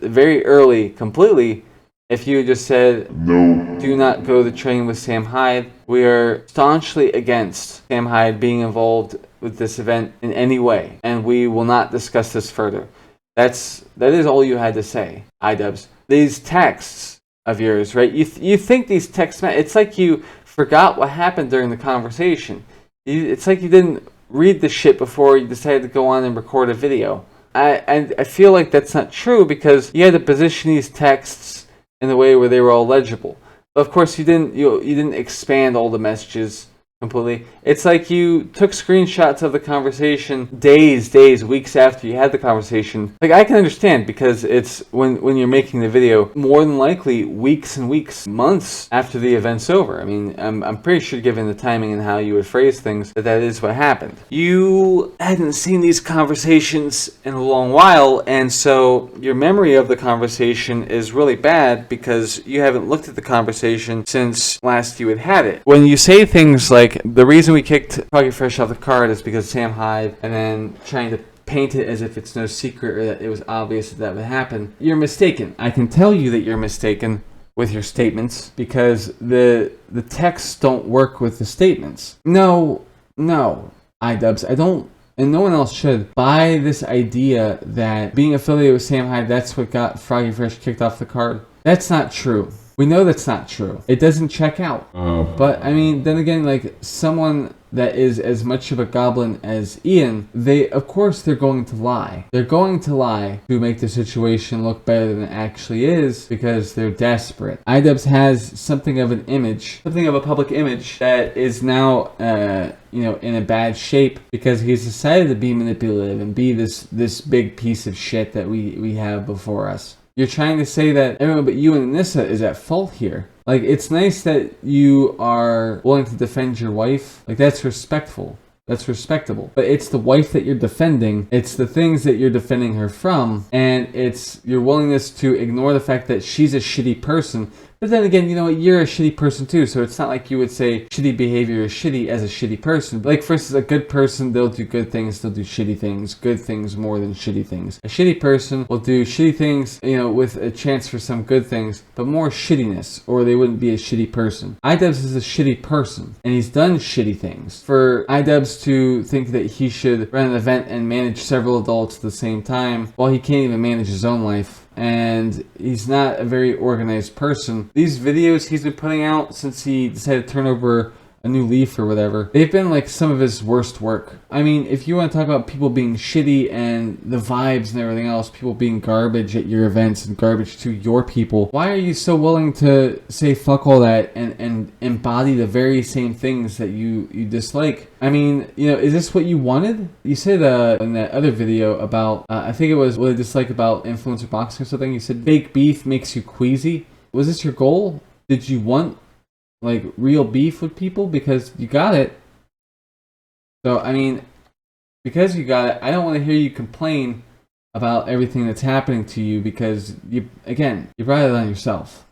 very early completely if you just said, no, do not go to training with Sam Hyde. We are staunchly against Sam Hyde being involved with this event in any way, and we will not discuss this further. That is all you had to say, iDubbbz. These texts of yours, right? You think these texts, it's like you forgot what happened during the conversation. It's like you didn't read the shit before you decided to go on and record a video. I feel like that's not true because you had to position these texts in a way where they were all legible. But of course, you didn't expand all the messages completely. It's like you took screenshots of the conversation days, weeks after you had the conversation. Like, I can understand because it's when you're making the video, more than likely weeks and weeks, months after the event's over. I mean, I'm pretty sure given the timing and how you would phrase things, that is what happened. You hadn't seen these conversations in a long while, and so your memory of the conversation is really bad because you haven't looked at the conversation since last you had it. When you say things like, the reason we kicked Froggy Fresh off the card is because Sam Hyde, and then trying to paint it as if it's no secret or that it was obvious that would happen. You're mistaken. I can tell you that you're mistaken with your statements because the texts don't work with the statements. No, iDubbbz, I don't, and no one else should, buy this idea that being affiliated with Sam Hyde, that's what got Froggy Fresh kicked off the card. That's not true. We know that's not true. It doesn't check out. But, I mean, then again, like, someone that is as much of a goblin as Ian, of course they're going to lie. They're going to lie to make the situation look better than it actually is because they're desperate. iDubbbz has something of an image, something of a public image that is now, in a bad shape because he's decided to be manipulative and be this big piece of shit that we have before us. You're trying to say that everyone but you and Anissa is at fault here. Like, it's nice that you are willing to defend your wife. Like, that's respectful. That's respectable. But it's the wife that you're defending. It's the things that you're defending her from. And it's your willingness to ignore the fact that she's a shitty person. But then again, you know what? You're a shitty person too. So it's not like you would say shitty behavior is shitty as a shitty person. Like, for instance, a good person, they'll do good things, they'll do shitty things. Good things more than shitty things. A shitty person will do shitty things, with a chance for some good things, but more shittiness, or they wouldn't be a shitty person. iDubbbz is a shitty person, and he's done shitty things. For iDubbbz to think that he should run an event and manage several adults at the same time, while he can't even manage his own life, and he's not a very organized person. These videos he's been putting out since he decided to turn over a new leaf or whatever, they've been like some of his worst work. I mean, if you want to talk about people being shitty and the vibes and everything else, people being garbage at your events and garbage to your people, why are you so willing to say fuck all that and embody the very same things that you dislike? I mean, is this what you wanted? You said in that other video about, I think it was what I dislike about influencer boxing or something, you said fake beef makes you queasy. Was this your goal? Did you want like real beef with people? Because you got it. So, I mean, because you got it, I don't want to hear you complain about everything that's happening to you because, you brought it on yourself.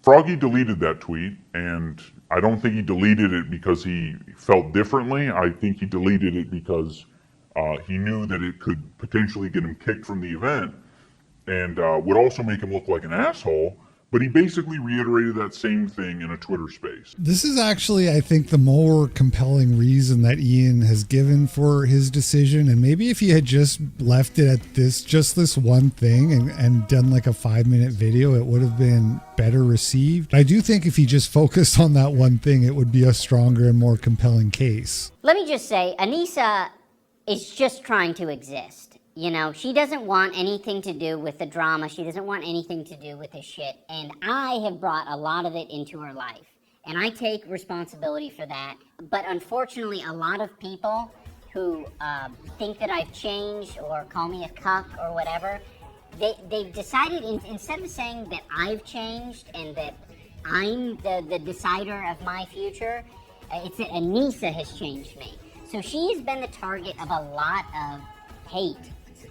Froggy deleted that tweet, and I don't think he deleted it because he felt differently. I think he deleted it because he knew that it could potentially get him kicked from the event and would also make him look like an asshole. But he basically reiterated that same thing in a Twitter space. This is actually, I think, the more compelling reason that Ian has given for his decision. And maybe if he had just left it at just this one thing and done like a 5-minute video, it would have been better received. I do think if he just focused on that one thing, it would be a stronger and more compelling case. Let me just say, Anissa is just trying to exist. She doesn't want anything to do with the drama. She doesn't want anything to do with this shit. And I have brought a lot of it into her life. And I take responsibility for that. But unfortunately, a lot of people who think that I've changed or call me a cuck or whatever, they've decided, instead of saying that I've changed and that I'm the decider of my future, it's that Anissa has changed me. So she's been the target of a lot of hate.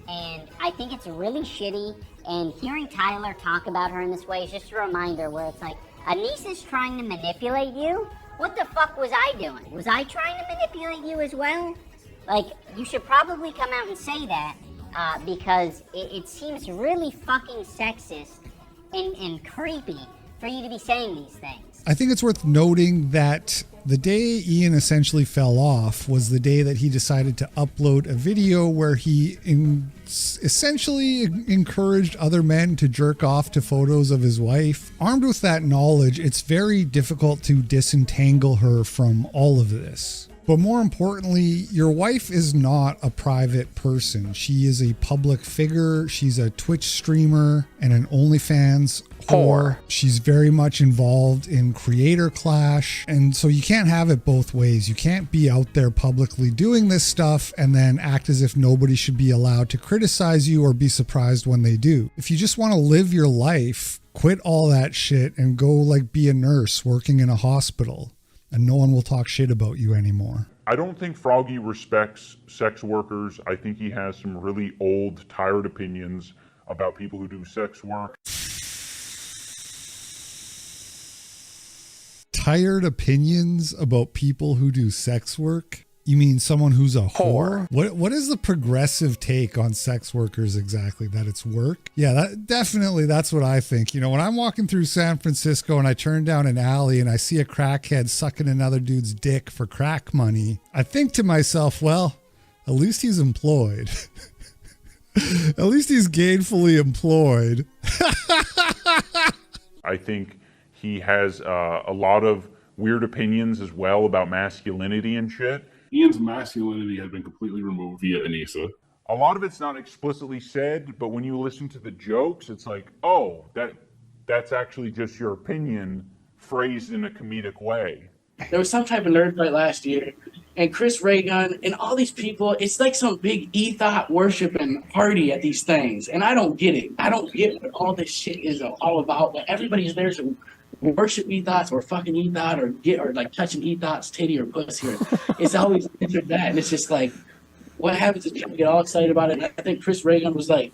And I think it's really shitty, and hearing Tyler talk about her in this way is just a reminder where it's like, Anissa's trying to manipulate you? What the fuck was I doing? Was I trying to manipulate you as well? Like, you should probably come out and say that, because it seems really fucking sexist and creepy for you to be saying these things. I think it's worth noting that the day Ian essentially fell off was the day that he decided to upload a video where he essentially encouraged other men to jerk off to photos of his wife. Armed with that knowledge, it's very difficult to disentangle her from all of this. But more importantly, your wife is not a private person. She is a public figure. She's a Twitch streamer and an OnlyFans whore. She's very much involved in creator clash. And so you can't have it both ways. You can't be out there publicly doing this stuff and then act as if nobody should be allowed to criticize you or be surprised when they do. If you just want to live your life, quit all that shit and go like be a nurse working in a hospital. And no one will talk shit about you anymore. I don't think Froggy respects sex workers. I think he has some really old, tired opinions about people who do sex work. Tired opinions about people who do sex work? You mean someone who's a whore? What is the progressive take on sex workers exactly? That it's work? Yeah, that's what I think. You know, when I'm walking through San Francisco and I turn down an alley and I see a crackhead sucking another dude's dick for crack money, I think to myself, well, at least he's employed. At least he's gainfully employed. I think he has a lot of weird opinions as well about masculinity and shit. Ian's masculinity had been completely removed via Anissa. A lot of it's not explicitly said, but when you listen to the jokes, it's like, oh, that's actually just your opinion phrased in a comedic way. There was some type of nerd fight last year, and Chris Ray Gun and all these people, it's like some big ethot worshiping party at these things, and I don't get it. I don't get what all this shit is all about, but everybody's there to worship ethos or fucking ethot or like touching ethot's titty or pussy. It's always that, and it's just like, what happens is people get all excited about it, and I think Chris Ray Gun was like,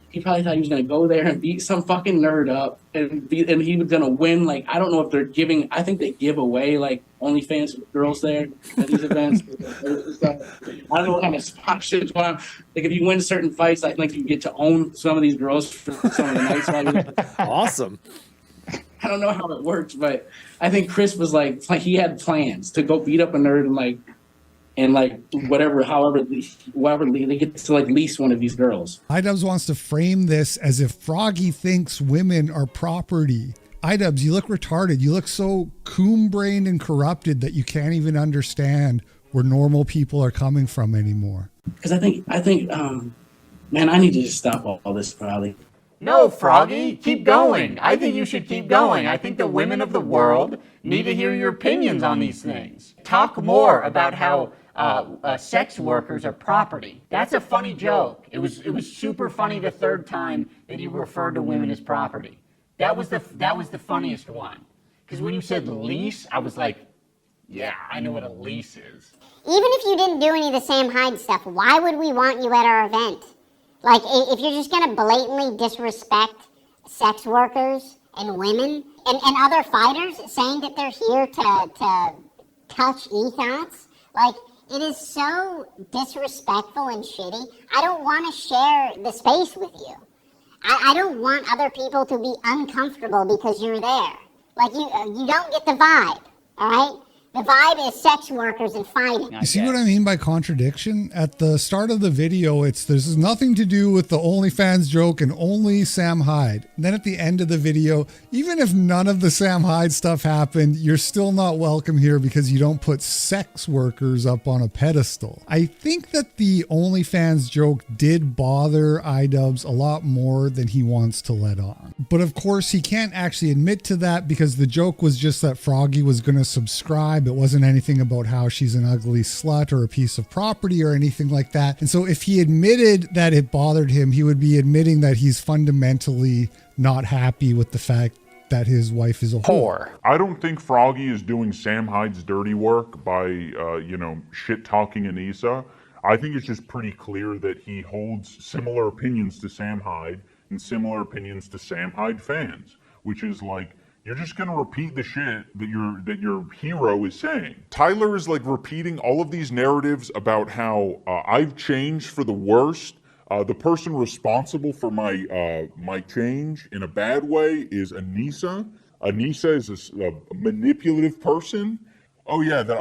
he probably thought he was going to go there and beat some fucking nerd up and he was going to win. Like, I don't know if they're giving, I think they give away like OnlyFans girls there at these events. I don't know what kind of sponsorships going on. Like, if you win certain fights, I think you get to own some of these girls for some of the nights. Awesome. I don't know how it works, but I think Chris was like he had plans to go beat up a nerd and however they get to like lease one of these girls. iDubbbz wants to frame this as if Froggy thinks women are property. iDubbbz, you look retarded. You look so coon-brained and corrupted that you can't even understand where normal people are coming from anymore. Because I think, man, I need to just stop all this probably. No, Froggy, keep going. I think you should keep going. I think the women of the world need to hear your opinions on these things. Talk more about how sex workers are property. That's a funny joke. It was super funny the third time that you referred to women as property. That was the funniest one. Because when you said lease, I was like, yeah, I know what a lease is. Even if you didn't do any of the Sam Hyde stuff, why would we want you at our event? Like, if you're just going to blatantly disrespect sex workers and women and other fighters saying that they're here to touch ethos, like, it is so disrespectful and shitty. I don't want to share the space with you. I don't want other people to be uncomfortable because you're there. Like, you don't get the vibe, all right? The vibe is sex workers and fighting. You see what I mean by contradiction? At the start of the video, this has nothing to do with the OnlyFans joke and only Sam Hyde. And then at the end of the video, even if none of the Sam Hyde stuff happened, you're still not welcome here because you don't put sex workers up on a pedestal. I think that the OnlyFans joke did bother iDubbbz a lot more than he wants to let on. But of course, he can't actually admit to that because the joke was just that Froggy was going to subscribe. It wasn't anything about how she's an ugly slut or a piece of property or anything like that. And so if he admitted that it bothered him, he would be admitting that he's fundamentally not happy with the fact that his wife is a whore. I don't think Froggy is doing Sam Hyde's dirty work by, shit-talking Anissa. I think it's just pretty clear that he holds similar opinions to Sam Hyde and similar opinions to Sam Hyde fans, which is like, you're just gonna repeat the shit that your hero is saying. Tyler is like repeating all of these narratives about how I've changed for the worst. The person responsible for my change in a bad way is Anissa. Anissa is a manipulative person. Oh yeah, that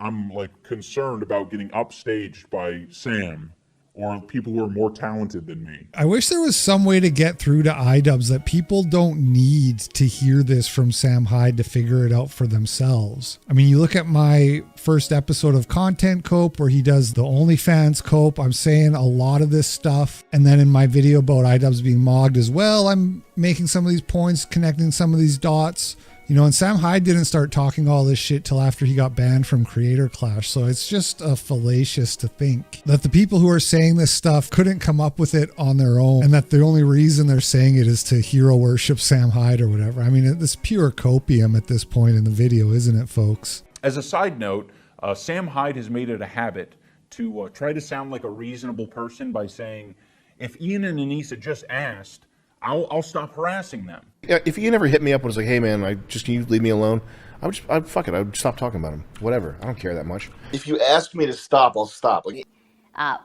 I'm like concerned about getting upstaged by Sam or people who are more talented than me. I wish there was some way to get through to iDubbbz that people don't need to hear this from Sam Hyde to figure it out for themselves. I mean, you look at my first episode of Content Cope where he does the OnlyFans Cope. I'm saying a lot of this stuff. And then in my video about iDubbbz being mogged as well, I'm making some of these points, connecting some of these dots. You know, and Sam Hyde didn't start talking all this shit till after he got banned from Creator Clash. So it's just fallacious to think that the people who are saying this stuff couldn't come up with it on their own and that the only reason they're saying it is to hero worship Sam Hyde or whatever. I mean, it's pure copium at this point in the video, isn't it, folks? As a side note, Sam Hyde has made it a habit to try to sound like a reasonable person by saying, if Ian and Anissa just asked, I'll stop harassing them. Yeah, if Ian ever hit me up and was like, hey man, can you leave me alone? fuck it. I would stop talking about him. Whatever. I don't care that much. If you ask me to stop, I'll stop.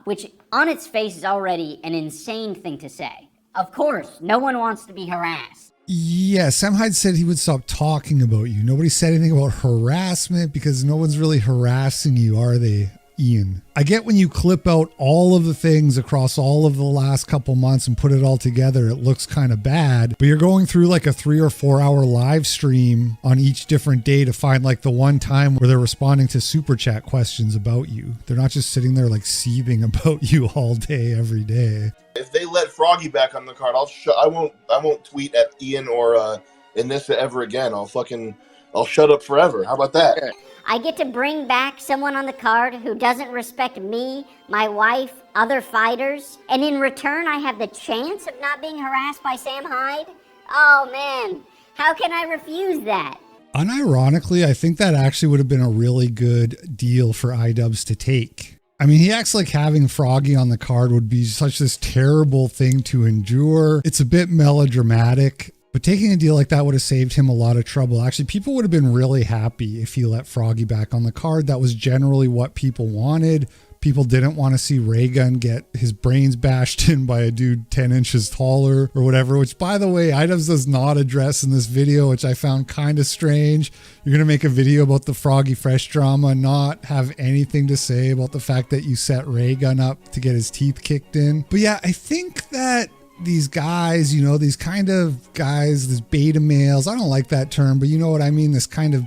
Which on its face is already an insane thing to say. Of course, no one wants to be harassed. Yeah, Sam Hyde said he would stop talking about you. Nobody said anything about harassment because no one's really harassing you, are they, Ian? I get when you clip out all of the things across all of the last couple months and put it all together, it looks kind of bad, but you're going through like a 3 or 4 hour live stream on each different day to find like the one time where they're responding to super chat questions about you. They're not just sitting there like seething about you all day, every day. If they let Froggy back on the card, I won't tweet at Ian or Anissa ever again. I'll shut up forever. How about that? I get to bring back someone on the card who doesn't respect me, my wife, other fighters, and in return I have the chance of not being harassed by Sam Hyde? Oh man, how can I refuse that? Unironically, I think that actually would have been a really good deal for iDubbbz to take. I mean, he acts like having Froggy on the card would be such this terrible thing to endure. It's a bit melodramatic, but taking a deal like that would have saved him a lot of trouble. Actually, people would have been really happy if he let Froggy back on the card. That was generally what people wanted. People didn't want to see Raygun get his brains bashed in by a dude 10 inches taller or whatever, which, by the way, iDubbbz does not address in this video, which I found kind of strange. You're going to make a video about the Froggy Fresh drama, not have anything to say about the fact that you set Raygun up to get his teeth kicked in. But yeah, I think that these guys, you know, these kind of guys, these beta males, I don't like that term, but you know what I mean, this kind of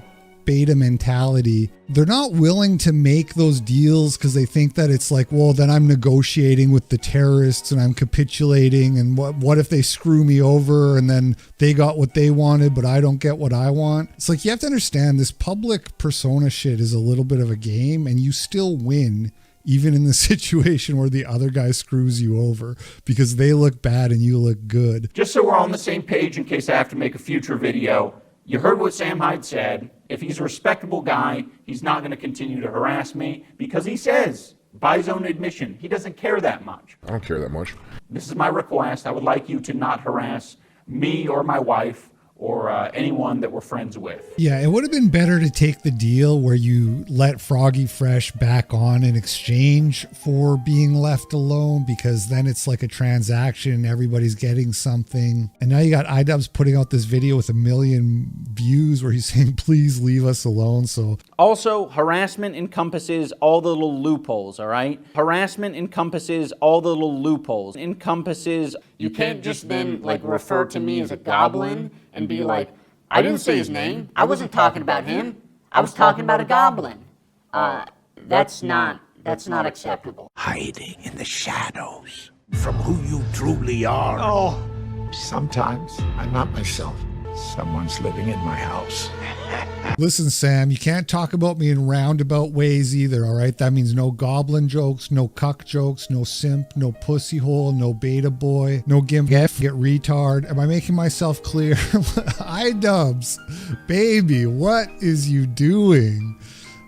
beta mentality, they're not willing to make those deals because they think that it's like, well, then I'm negotiating with the terrorists and I'm capitulating, and what if they screw me over and then they got what they wanted but I don't get what I want. It's like, you have to understand, this public persona shit is a little bit of a game, and you still win even in the situation where the other guy screws you over because they look bad and you look good. Just so we're on the same page in case I have to make a future video, you heard what Sam Hyde said. If he's a respectable guy, he's not going to continue to harass me because he says, by his own admission, he doesn't care that much. I don't care that much. This is my request. I would like you to not harass me or my wife or anyone that we're friends with. Yeah, it would have been better to take the deal where you let Froggy Fresh back on in exchange for being left alone, because then it's like a transaction, everybody's getting something. And now you got iDubbbz putting out this video with 1 million views where he's saying, please leave us alone. So also, harassment encompasses all the little loopholes, all right? Harassment encompasses all the little loopholes. Encompasses... You can't just then, like, refer to me as a goblin and be like, I didn't say his name. I wasn't talking about him. I was talking about a goblin. That's not acceptable. Hiding in the shadows from who you truly are. Oh. Sometimes I'm not myself. Someone's living in my house. Listen, Sam, you can't talk about me in roundabout ways either, all right? That means no goblin jokes, no cuck jokes, no simp, no pussy hole, no beta boy, no get retard. Am I making myself clear? iDubbbz, baby, what is you doing?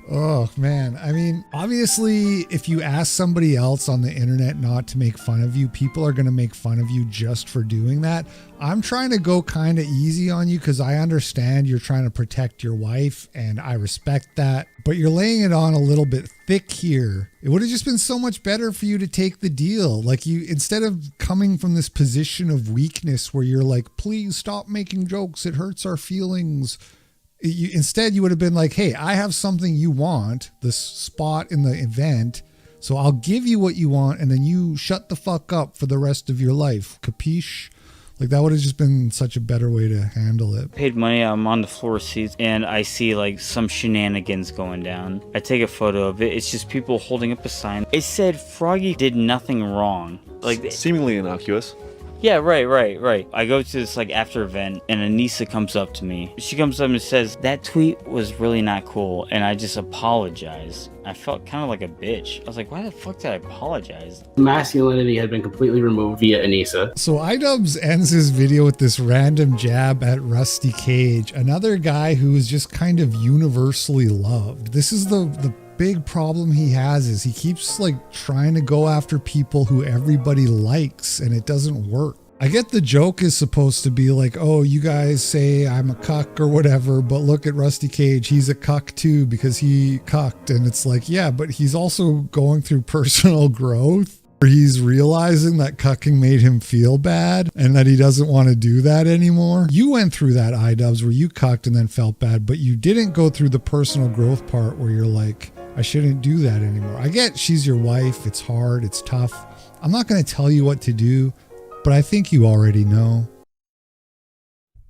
Oh, man. I mean, obviously, if you ask somebody else on the internet not to make fun of you, people are going to make fun of you just for doing that. I'm trying to go kind of easy on you because I understand you're trying to protect your wife, and I respect that. But you're laying it on a little bit thick here. It would have just been so much better for you to take the deal. Like, you, instead of coming from this position of weakness where you're like, please stop making jokes, it hurts our feelings. Instead, you would have been like, hey, I have something you want, this spot in the event, so I'll give you what you want, and then you shut the fuck up for the rest of your life. Capiche? Like, that would have just been such a better way to handle it. Paid money, I'm on the floor seats, and I see, like, some shenanigans going down. I take a photo of it. It's just people holding up a sign. It said Froggy did nothing wrong. Like, seemingly innocuous. Yeah, right. I go to this, like, after event, and Anissa comes up to me. She comes up and says, that tweet was really not cool, and I just apologized. I felt kind of like a bitch. I was like, why the fuck did I apologize? Masculinity had been completely removed via Anissa. So iDubbbz ends his video with this random jab at Rusty Cage, another guy who is just kind of universally loved. This is the big problem he has, is he keeps like trying to go after people who everybody likes, and it doesn't work. I get the joke is supposed to be like, oh, you guys say I'm a cuck or whatever, but look at Rusty Cage. He's a cuck too because he cucked. And it's like, yeah, but he's also going through personal growth. He's realizing that cucking made him feel bad and that he doesn't want to do that anymore. You went through that, iDubbbz, where you cucked and then felt bad, but you didn't go through the personal growth part where you're like, I shouldn't do that anymore. I get she's your wife. It's hard. It's tough. I'm not going to tell you what to do, but I think you already know.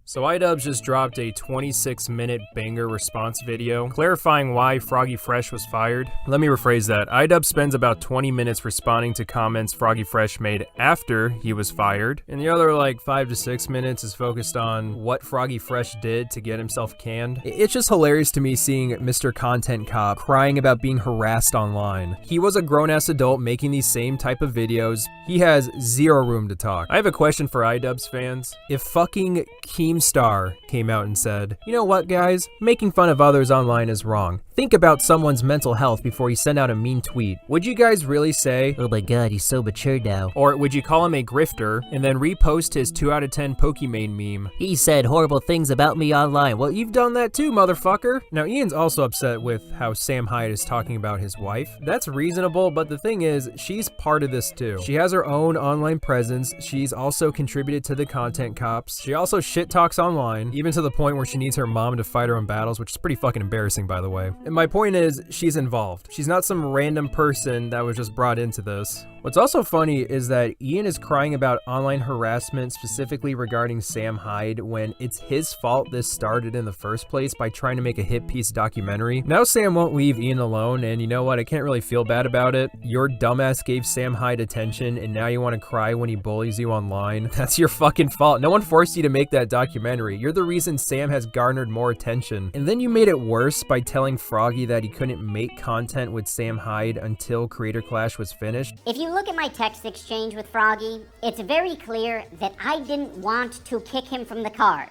So iDubbbz just dropped a 26-minute banger response video clarifying why Froggy Fresh was fired. Let me rephrase that. iDubbbz spends about 20 minutes responding to comments Froggy Fresh made after he was fired, and the other like 5 to 6 minutes is focused on what Froggy Fresh did to get himself canned. It's just hilarious to me seeing Mr. Content Cop crying about being harassed online. He was a grown-ass adult making these same type of videos. He has zero room to talk. I have a question for iDubbbz fans. If fucking Keemstar came out and said, you know what guys, making fun of others online is wrong. Think about someone's mental health before you send out a mean tweet. Would you guys really say, oh my god, he's so mature now? Or would you call him a grifter and then repost his 2 out of 10 Pokimane meme? He said horrible things about me online. Well, you've done that too, motherfucker. Now, Ian's also upset with how Sam Hyde is talking about his wife. That's reasonable, but the thing is, she's part of this too. She has her own online presence. She's also contributed to the Content Cops. She also shit talks online, even to the point where she needs her mom to fight her in battles, which is pretty fucking embarrassing, by the way. And my point is, she's involved. She's not some random person that was just brought into this. What's also funny is that Ian is crying about online harassment specifically regarding Sam Hyde when it's his fault this started in the first place by trying to make a hit piece documentary. Now Sam won't leave Ian alone, and you know what? I can't really feel bad about it. Your dumbass gave Sam Hyde attention, and now you want to cry when he bullies you online. That's your fucking fault. No one forced you to make that documentary. You're the reason Sam has garnered more attention. And then you made it worse by telling Froggy that he couldn't make content with Sam Hyde until Creator Clash was finished. If you look at my text exchange with Froggy, it's very clear that I didn't want to kick him from the card.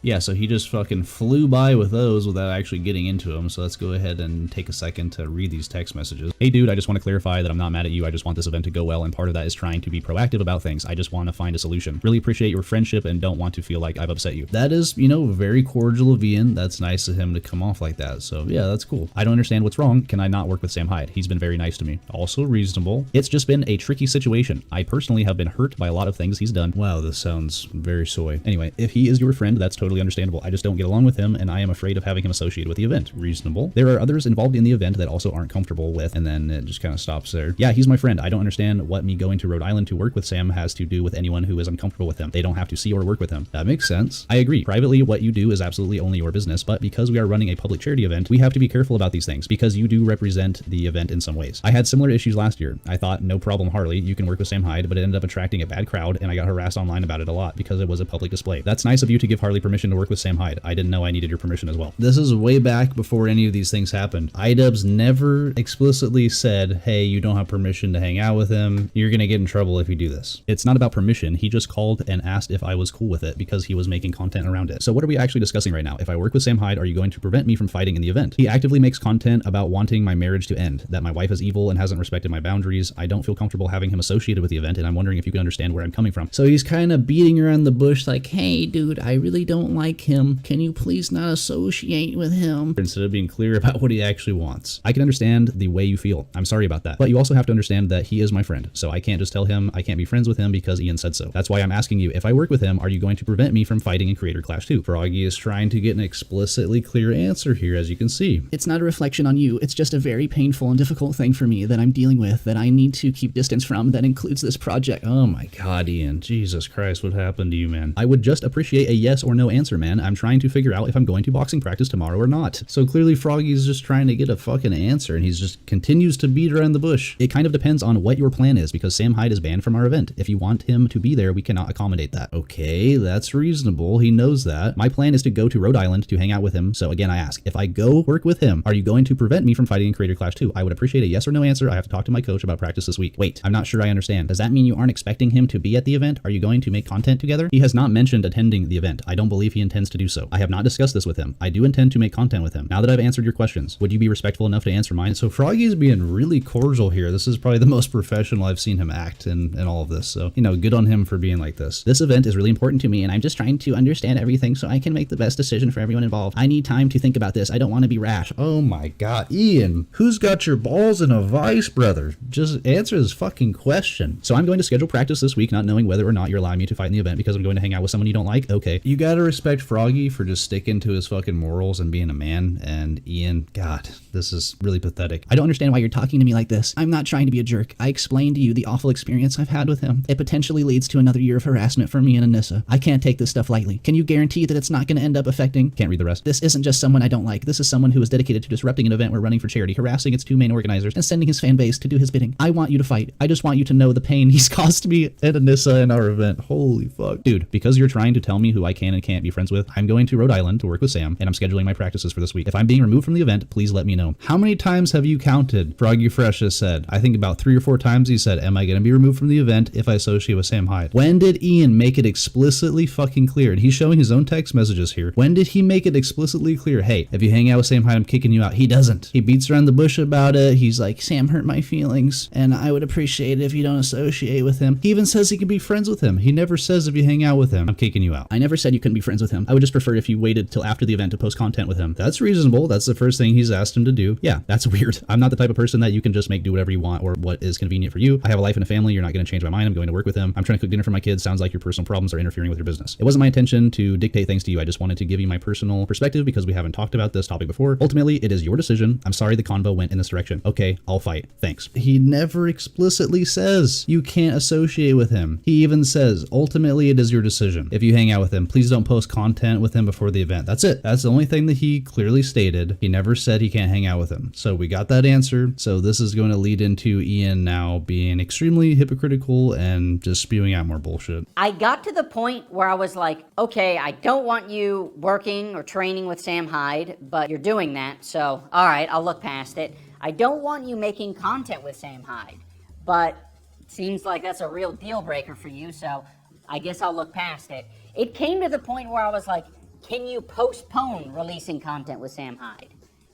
Yeah, so he just fucking flew by with those without actually getting into them. So let's go ahead and take a second to read these text messages. Hey dude, I just want to clarify that I'm not mad at you. I just want this event to go well, and part of that is trying to be proactive about things. I just want to find a solution. Really appreciate your friendship and don't want to feel like I've upset you. That is, you know, very cordial of Ian. That's nice of him to come off like that. So yeah, that's cool. I don't understand what's wrong. Can I not work with Sam Hyde? He's been very nice to me. Also reasonable. It's just been a tricky situation. I personally have been hurt by a lot of things he's done. Wow, this sounds very soy. Anyway, if he is your friend, that's totally understandable. I just don't get along with him, and I am afraid of having him associated with the event. Reasonable. There are others involved in the event that also aren't comfortable with, and then it just kind of stops there. Yeah, he's my friend. I don't understand what me going to Rhode Island to work with Sam has to do with anyone who is uncomfortable with him. They don't have to see or work with him. That makes sense. I agree. Privately, what you do is absolutely only your business, but because we are running a public charity event, we have to be careful about these things, because you do represent the event in some ways. I had similar issues last year. I thought, no problem, Harley, you can work with Sam Hyde, but it ended up attracting a bad crowd, and I got harassed online about it a lot because it was a public display. That's nice of you to give Harley permission to work with Sam Hyde. I didn't know I needed your permission as well. This is way back before any of these things happened. iDubbbz never explicitly said, hey, you don't have permission to hang out with him. You're gonna get in trouble if you do this. It's not about permission. He just called and asked if I was cool with it because he was making content around it. So what are we actually discussing right now? If I work with Sam Hyde, are you going to prevent me from fighting in the event? He actively makes content about wanting my marriage to end, that my wife is evil and hasn't respected my boundaries. I don't feel comfortable having him associated with the event, and I'm wondering if you can understand where I'm coming from. So he's kind of beating around the bush like, hey dude, I really don't like him. Can you please not associate with him? Instead of being clear about what he actually wants. I can understand the way you feel. I'm sorry about that. But you also have to understand that he is my friend. So I can't just tell him I can't be friends with him because Ian said so. That's why I'm asking you, if I work with him, are you going to prevent me from fighting in Creator Clash 2? Froggy is trying to get an explicitly clear answer here, as you can see. It's not a reflection on you. It's just a very painful and difficult thing for me that I'm dealing with, that I need to keep distance from, that includes this project. Oh my god, Ian. Jesus Christ, what happened to you, man? I would just appreciate a yes or no answer, man. I'm trying to figure out if I'm going to boxing practice tomorrow or not. So clearly Froggy's just trying to get a fucking answer, and he's just continues to beat around the bush. It kind of depends on what your plan is, because Sam Hyde is banned from our event. If you want him to be there, we cannot accommodate that. Okay, that's reasonable. He knows that. My plan is to go to Rhode Island to hang out with him. So again, I ask, if I go work with him, are you going to prevent me from fighting in Creator Clash 2? I would appreciate a yes or no answer. I have to talk to my coach about practice this week. Wait, I'm not sure I understand. Does that mean you aren't expecting him to be at the event? Are you going to make content together? He has not mentioned attending the event. I don't believe if he intends to do so. I have not discussed this with him. I do intend to make content with him. Now that I've answered your questions, would you be respectful enough to answer mine? So Froggy's being really cordial here. This is probably the most professional I've seen him act in all of this. So, you know, good on him for being like this. This event is really important to me, and I'm just trying to understand everything so I can make the best decision for everyone involved. I need time to think about this. I don't want to be rash. Oh my god, Ian, who's got your balls in a vice, brother? Just answer this fucking question. So I'm going to schedule practice this week, not knowing whether or not you're allowing me to fight in the event because I'm going to hang out with someone you don't like. Okay. You gotta respect Froggy for just sticking to his fucking morals and being a man, and Ian, god, this is really pathetic. I don't understand why you're talking to me like this. I'm not trying to be a jerk. I explained to you the awful experience I've had with him. It potentially leads to another year of harassment for me and Anissa. I can't take this stuff lightly. Can you guarantee that it's not going to end up affecting... Can't read the rest. This isn't just someone I don't like. This is someone who is dedicated to disrupting an event we're running for charity, harassing its two main organizers, and sending his fan base to do his bidding. I want you to fight. I just want you to know the pain he's caused me and Anissa in our event. Holy fuck. Dude, because you're trying to tell me who I can and can't be friends with, I'm going to Rhode Island to work with Sam, and I'm scheduling my practices for this week. If I'm being removed from the event, please let me know. How many times have you counted? Froggy Fresh has said. I think about 3 or 4 times he said, am I going to be removed from the event if I associate with Sam Hyde? When did Ian make it explicitly fucking clear? And he's showing his own text messages here. When did he make it explicitly clear, hey, if you hang out with Sam Hyde, I'm kicking you out? He doesn't. He beats around the bush about it. He's like, Sam hurt my feelings, and I would appreciate it if you don't associate with him. He even says he can be friends with him. He never says if you hang out with him, I'm kicking you out. I never said you couldn't be friends with him. I would just prefer if you waited till after the event to post content with him. That's reasonable. That's the first thing he's asked him to do. Yeah, that's weird. I'm not the type of person that you can just make do whatever you want or what is convenient for you. I have a life and a family. You're not going to change my mind. I'm going to work with him. I'm trying to cook dinner for my kids. Sounds like your personal problems are interfering with your business. It wasn't my intention to dictate things to you. I just wanted to give you my personal perspective because we haven't talked about this topic before. Ultimately, it is your decision. I'm sorry the convo went in this direction. Okay, I'll fight. Thanks. He never explicitly says you can't associate with him. He even says, ultimately, it is your decision. If you hang out with him, please don't post content with him before the event. That's it. That's the only thing that he clearly stated. He never said he can't hang out with him. So we got that answer. So this is going to lead into Ian now being extremely hypocritical and just spewing out more bullshit. I got to the point where I was like, okay, I don't want you working or training with Sam Hyde, but you're doing that, so all right, I'll look past it. I don't want you making content with Sam Hyde, but it seems like that's a real deal breaker for you, so I guess I'll look past it. It came to the point where I was like, can you postpone releasing content with Sam Hyde?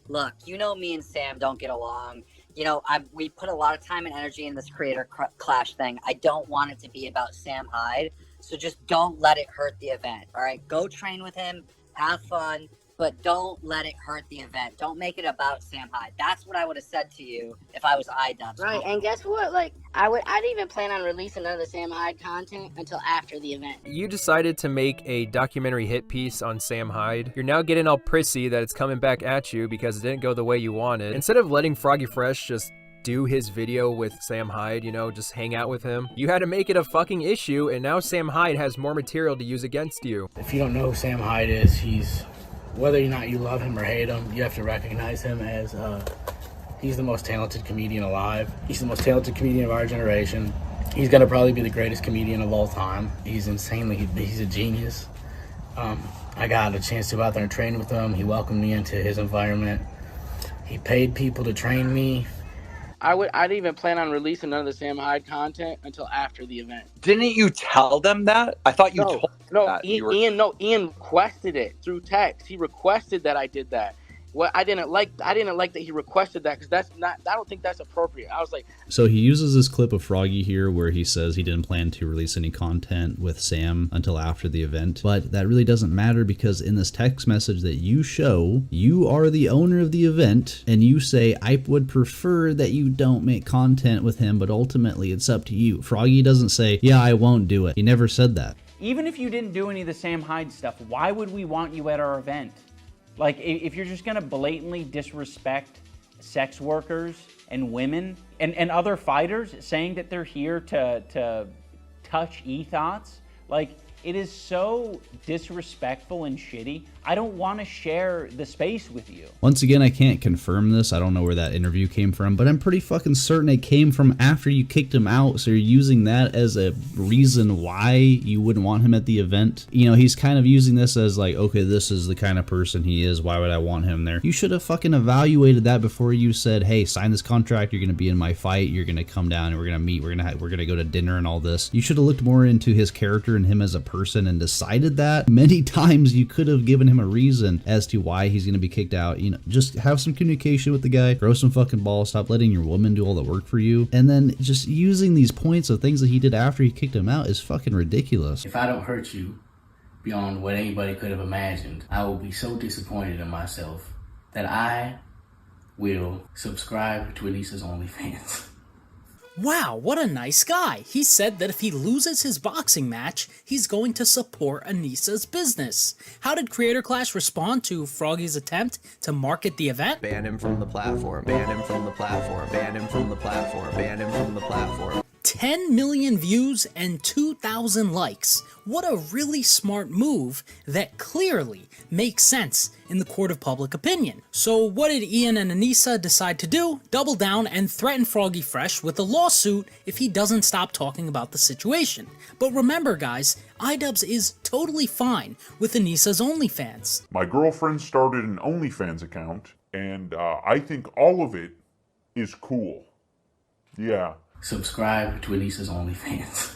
Look, you know me and Sam don't get along. You know, we put a lot of time and energy in this creator clash thing. I don't want it to be about Sam Hyde, so just don't let it hurt the event, all right? Go train with him, have fun, but don't let it hurt the event. Don't make it about Sam Hyde. That's what I would have said to you if I was iDubbbz. Right, and guess what? Like, I didn't even plan on releasing none of the Sam Hyde content until after the event. You decided to make a documentary hit piece on Sam Hyde. You're now getting all prissy that it's coming back at you because it didn't go the way you wanted. Instead of letting Froggy Fresh just do his video with Sam Hyde, you know, just hang out with him, you had to make it a fucking issue, and now Sam Hyde has more material to use against you. If you don't know who Sam Hyde is, he's, whether or not you love him or hate him, you have to recognize him as he's the most talented comedian alive. He's the most talented comedian of our generation. He's gonna probably be the greatest comedian of all time. He's he's a genius. I got a chance to go out there and train with him. He welcomed me into his environment. He paid people to train me. I didn't even plan on releasing none of the Sam Hyde content until after the event. Didn't you tell them that? I thought you told them that. Ian requested it through text. He requested that I did that. What I didn't like that he requested that, because I don't think that's appropriate. I was like, so he uses this clip of Froggy here where he says he didn't plan to release any content with Sam until after the event, but that really doesn't matter because in this text message that you show, you are the owner of the event and you say, I would prefer that you don't make content with him, but ultimately it's up to you. Froggy doesn't say, yeah, I won't do it. He never said that. Even if you didn't do any of the Sam Hyde stuff, why would we want you at our event? Like, if you're just gonna blatantly disrespect sex workers and women and other fighters, saying that they're here to touch e-thoughts, like, it is so disrespectful and shitty. I don't want to share the space with you. Once again, I can't confirm this. I don't know where that interview came from, but I'm pretty fucking certain it came from after you kicked him out. So you're using that as a reason why you wouldn't want him at the event. You know, he's kind of using this as like, okay, this is the kind of person he is. Why would I want him there? You should have fucking evaluated that before you said, hey, sign this contract. You're going to be in my fight. You're going to come down and we're going to meet. We're going to go to dinner and all this. You should have looked more into his character and him as a person person and decided that. Many times you could have given him a reason as to why he's going to be kicked out. You know, just have some communication with the guy, throw some fucking balls, stop letting your woman do all the work for you. And then just using these points of things that he did after he kicked him out is fucking ridiculous. If I don't hurt you beyond what anybody could have imagined, I will be so disappointed in myself that I will subscribe to Anissa's OnlyFans. Wow, what a nice guy. He said that if he loses his boxing match, he's going to support Anissa's business. How did Creator Clash respond to Froggy's attempt to market the event? Ban him from the platform, ban him from the platform, ban him from the platform, ban him from the platform. 10 million views and 2,000 likes. What a really smart move that clearly makes sense in the court of public opinion. So what did Ian and Anissa decide to do? Double down and threaten Froggy Fresh with a lawsuit if he doesn't stop talking about the situation. But remember guys, iDubbbz is totally fine with Anissa's OnlyFans. My girlfriend started an OnlyFans account, and I think all of it is cool. Yeah. Subscribe to Anissa's OnlyFans.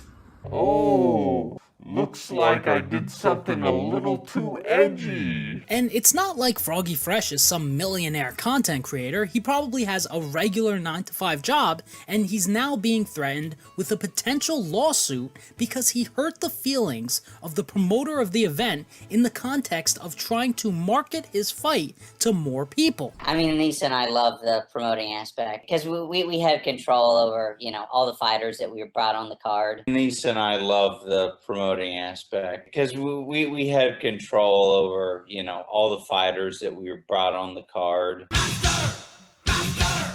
Oh, looks like I did something a little too edgy. And it's not like Froggy Fresh is some millionaire content creator. He probably has a regular 9-to-5 job, and he's now being threatened with a potential lawsuit because he hurt the feelings of the promoter of the event in the context of trying to market his fight to more people. I mean, Anissa and I love the promoting aspect because we have control over, you know, all the fighters that we brought on the card. Anissa and I love the promoting aspect because we had control over, you know, all the fighters that we brought on the card.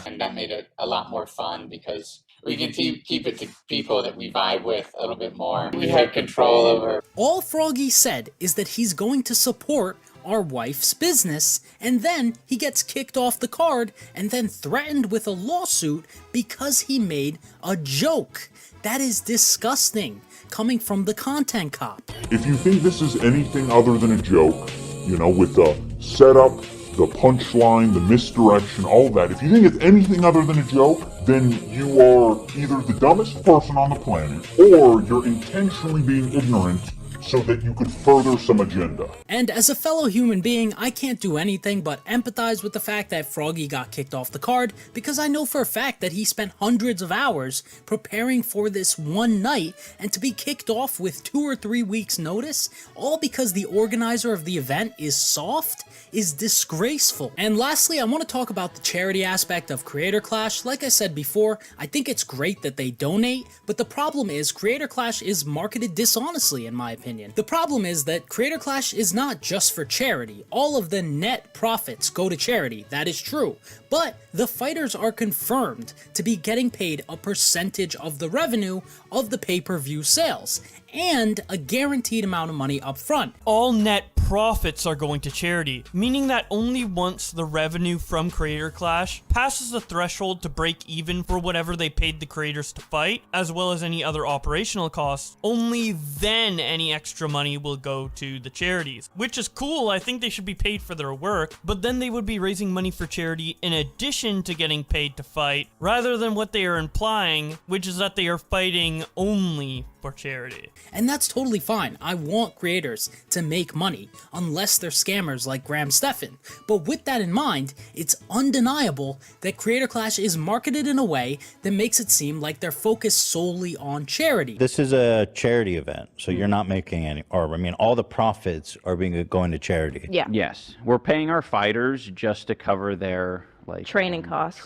And that made it a lot more fun because we can keep it to people that we vibe with a little bit more. We have control over. All Froggy said is that he's going to support our wife's business, and then he gets kicked off the card and then threatened with a lawsuit because he made a joke. That is disgusting, coming from the content cop. If you think this is anything other than a joke, you know, with the setup, the punchline, the misdirection, all that, if you think it's anything other than a joke, then you are either the dumbest person on the planet, or you're intentionally being ignorant so that you could further some agenda. And as a fellow human being, I can't do anything but empathize with the fact that Froggy got kicked off the card, because I know for a fact that he spent hundreds of hours preparing for this one night, and to be kicked off with 2 or 3 weeks notice, all because the organizer of the event is soft, is disgraceful. And lastly, I want to talk about the charity aspect of Creator Clash. Like I said before, I think it's great that they donate, but the problem is Creator Clash is marketed dishonestly in my opinion. The problem is that Creator Clash is not just for charity. All of the net profits go to charity, that is true. But the fighters are confirmed to be getting paid a percentage of the revenue of the pay-per-view sales, and a guaranteed amount of money up front. All net profits are going to charity, meaning that only once the revenue from Creator Clash passes the threshold to break even for whatever they paid the creators to fight, as well as any other operational costs, only then any extra money will go to the charities. Which is cool, I think they should be paid for their work, but then they would be raising money for charity in addition to getting paid to fight, rather than what they are implying, which is that they are fighting only for charity. And that's totally fine. I want creators to make money, unless they're scammers like Graham Stephan. But with that in mind, it's undeniable that Creator Clash is marketed in a way that makes it seem like they're focused solely on charity. This is a charity event, so you're not making any, or I mean, all the profits are going to charity. Yeah. Yes. We're paying our fighters just to cover their training costs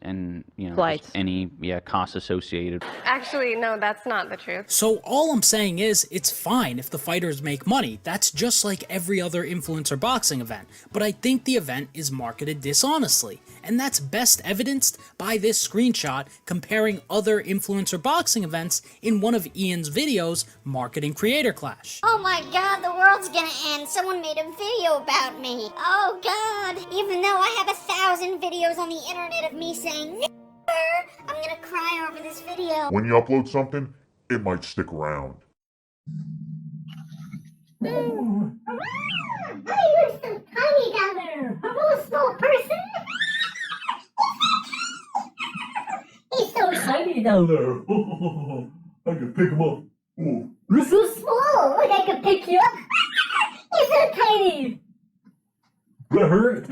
and, you know, Flights. any costs associated. Actually, no, that's not the truth. So all I'm saying is, it's fine if the fighters make money. That's just like every other influencer boxing event. But I think the event is marketed dishonestly. And that's best evidenced by this screenshot comparing other influencer boxing events in one of Ian's videos marketing Creator Clash. Oh my god, the world's gonna end. Someone made a video about me. Oh god. Even though I have 1,000 videos on the internet of me saying I'm gonna cry over this video. When you upload something, it might stick around. Hey, you're so tiny down there. I'm a small person. He's so Tiny down there. I can pick him up. Oh, You're so small. Look, I can pick you up. You're so tiny. That hurt.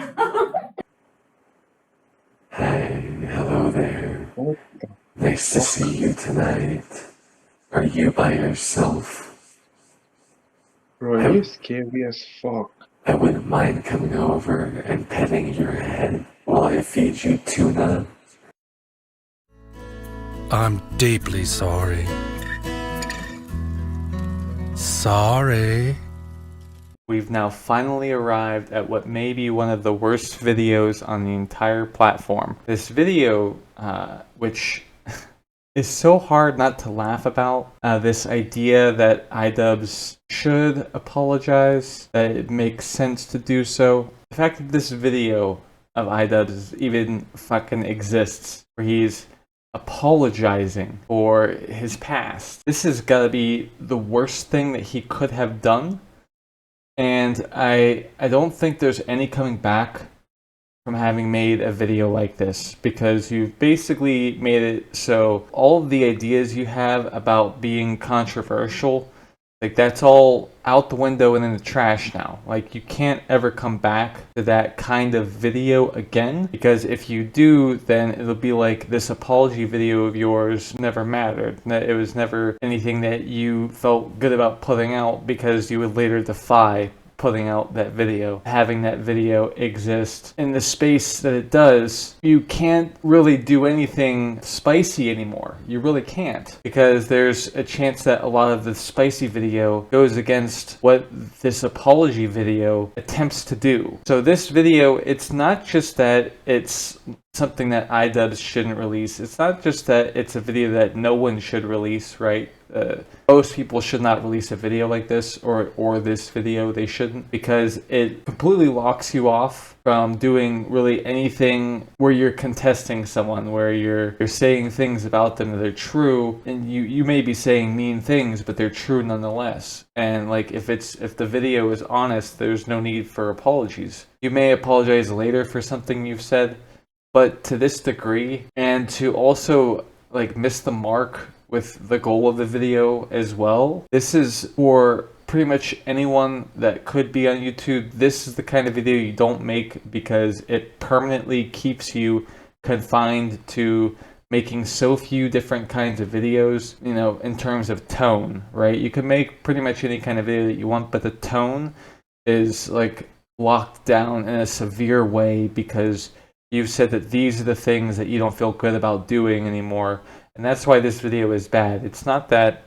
Hey, hello there. Nice to see you tonight. Are you by yourself? Bro, you're scary as fuck. I wouldn't mind coming over and petting your head while I feed you tuna. I'm deeply sorry. Sorry. We've now finally arrived at what may be one of the worst videos on the entire platform. This video, which is so hard not to laugh about, this idea that iDubbbz should apologize, that it makes sense to do so. The fact that this video of iDubbbz even fucking exists, where he's apologizing for his past. This has got to be the worst thing that he could have done. And I don't think there's any coming back from having made a video like this, because you've basically made it so all of the ideas you have about being controversial, like that's all out the window and in the trash now. Like you can't ever come back to that kind of video again, because if you do, then it'll be like this apology video of yours never mattered. It was never anything that you felt good about putting out, because you would later defy putting out that video. Having that video exist in the space that it does, you can't really do anything spicy anymore. You really can't, because there's a chance that a lot of the spicy video goes against what this apology video attempts to do. So this video, it's not just that it's something that iDubbbz shouldn't release. It's not just that it's a video that no one should release, right? Most people should not release a video like this, or this video, they shouldn't, because it completely locks you off from doing really anything where you're contesting someone, where you're saying things about them that are true, and you may be saying mean things, but they're true nonetheless. And like if the video is honest, there's no need for apologies. You may apologize later for something you've said, but to this degree, and to also like miss the mark with the goal of the video as well. This is for pretty much anyone that could be on YouTube. This is the kind of video you don't make, because it permanently keeps you confined to making so few different kinds of videos, you know, in terms of tone, right? You can make pretty much any kind of video that you want, but the tone is like locked down in a severe way, because you've said that these are the things that you don't feel good about doing anymore. And that's why this video is bad. It's not that,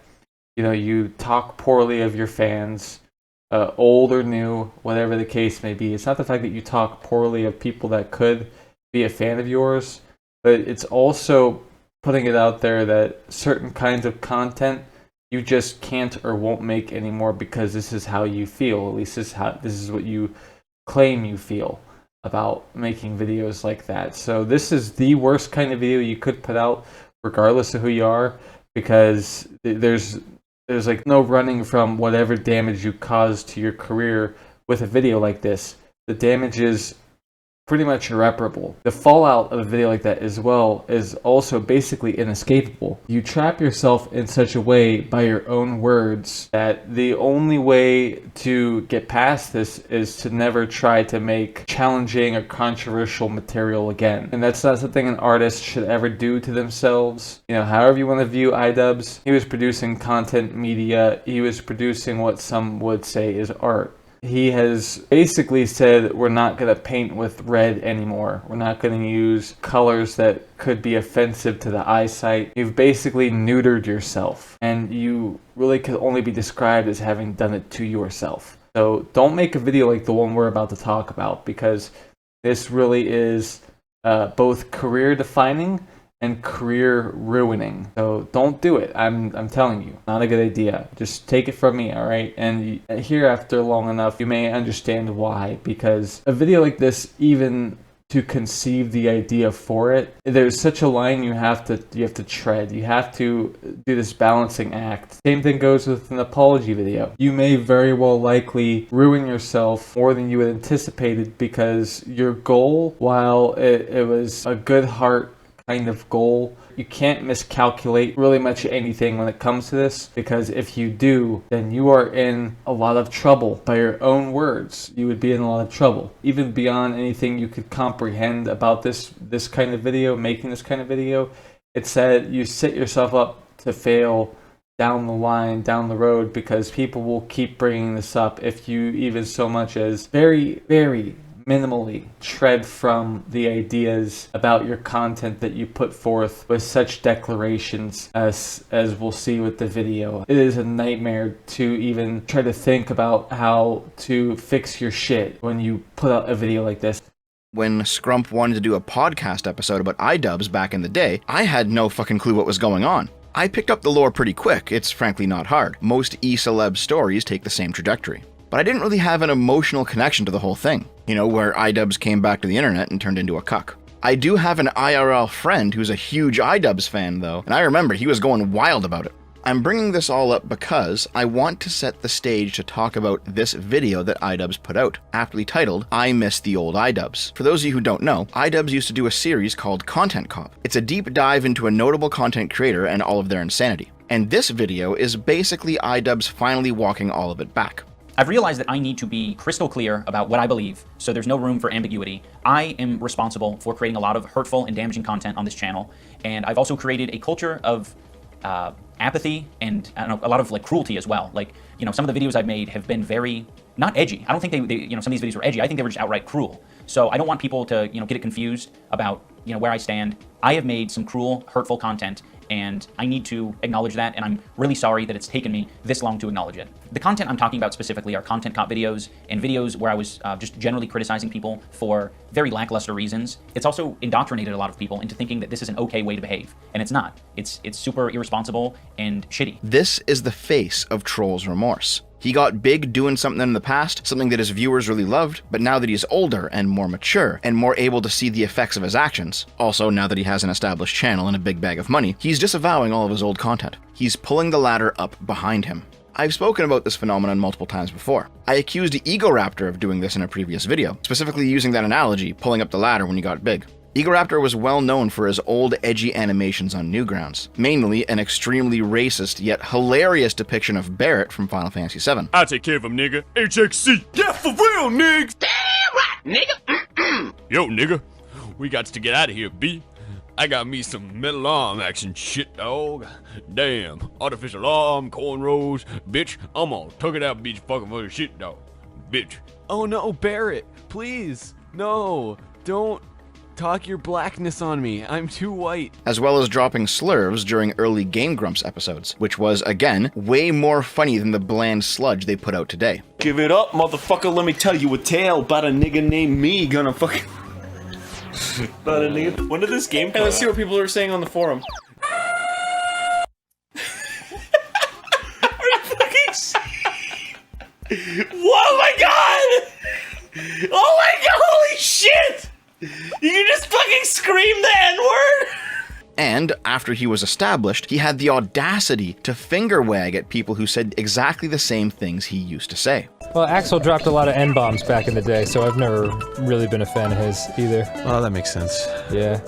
you know, you talk poorly of your fans, old or new, whatever the case may be. It's not the fact that you talk poorly of people that could be a fan of yours, but it's also putting it out there that certain kinds of content you just can't or won't make anymore, because this is how you feel. At least this is what you claim you feel about making videos like that. So this is the worst kind of video you could put out, regardless of who you are, because there's like no running from whatever damage you cause to your career with a video like this. The damage is pretty much irreparable. The fallout of a video like that as well is also basically inescapable. You trap yourself in such a way by your own words that the only way to get past this is to never try to make challenging or controversial material again. And that's not something an artist should ever do to themselves. You know, however you want to view iDubbbz, he was producing content media. He was producing what some would say is art. He has basically said we're not going to paint with red anymore. We're not going to use colors that could be offensive to the eyesight. You've basically neutered yourself, and you really could only be described as having done it to yourself. So don't make a video like the one we're about to talk about, because this really is both career defining and career ruining. So don't do it. I'm telling you, not a good idea. Just take it from me, all right? And here, after long enough, you may understand why, because a video like this, even to conceive the idea for it, there's such a line you have to tread. You have to do this balancing act. Same thing goes with an apology video. You may very well likely ruin yourself more than you had anticipated, because your goal, while it was a good heart kind of goal. You can't miscalculate really much anything when it comes to this, because if you do, then you are in a lot of trouble. By your own words, you would be in a lot of trouble, even beyond anything you could comprehend about this kind of video, making this kind of video. It said you set yourself up to fail down the line, down the road, because people will keep bringing this up if you even so much as very, very minimally tread from the ideas about your content that you put forth with such declarations as we'll see with the video. It is a nightmare to even try to think about how to fix your shit when you put out a video like this. When Scrump wanted to do a podcast episode about iDubbbz back in the day, I had no fucking clue what was going on. I picked up the lore pretty quick. It's frankly not hard. Most e-celeb stories take the same trajectory. But I didn't really have an emotional connection to the whole thing. You know, where iDubbbz came back to the internet and turned into a cuck. I do have an IRL friend who's a huge iDubbbz fan though, and I remember he was going wild about it. I'm bringing this all up because I want to set the stage to talk about this video that iDubbbz put out, aptly titled, I Miss the Old iDubbbz. For those of you who don't know, iDubbbz used to do a series called Content Cop. It's a deep dive into a notable content creator and all of their insanity. And this video is basically iDubbbz finally walking all of it back. I've realized that I need to be crystal clear about what I believe, so there's no room for ambiguity. I am responsible for creating a lot of hurtful and damaging content on this channel, and I've also created a culture of apathy and I don't know, a lot of like cruelty as well. Like, you know, some of the videos I've made have been very, not edgy. I don't think they you know, some of these videos were edgy. I think they were just outright cruel. So I don't want people to, you know, get it confused about, you know, where I stand. I have made some cruel, hurtful content, and I need to acknowledge that, and I'm really sorry that it's taken me this long to acknowledge it. The content I'm talking about specifically are content cop videos and videos where I was just generally criticizing people for very lackluster reasons. It's also indoctrinated a lot of people into thinking that this is an okay way to behave, and it's not. It's super irresponsible and shitty. This is the face of Troll's remorse. He got big doing something in the past, something that his viewers really loved, but now that he's older and more mature and more able to see the effects of his actions, also now that he has an established channel and a big bag of money, he's disavowing all of his old content. He's pulling the ladder up behind him. I've spoken about this phenomenon multiple times before. I accused Egoraptor of doing this in a previous video, specifically using that analogy, pulling up the ladder when he got big. Egoraptor was well known for his old edgy animations on Newgrounds, mainly an extremely racist yet hilarious depiction of Barrett from Final Fantasy VII. I take care of him, nigga. HXC. Yeah, for real, nigga. Damn right, nigga. Yo, nigga. We got to get out of here, B. I got me some metal arm action shit, dog. Damn. Artificial arm, cornrows. Bitch, I'm gonna tuck it out, bitch, fucking for the shit, dog. Bitch. Oh no, Barrett. Please. No. Don't talk your blackness on me. I'm too white. As well as dropping slurs during early Game Grumps episodes, which was, again, way more funny than the bland sludge they put out today. Give it up, motherfucker. Let me tell you a tale about a nigga named me gonna fucking... about a nigga... When did this game come out? Let's see what people are saying on the forum. Are you fucking... Oh my god! Oh my god, holy shit! You can just fucking scream the N-word? And after he was established, he had the audacity to finger wag at people who said exactly the same things he used to say. Well, Axel dropped a lot of N-bombs back in the day, so I've never really been a fan of his either. Oh, that makes sense. Yeah.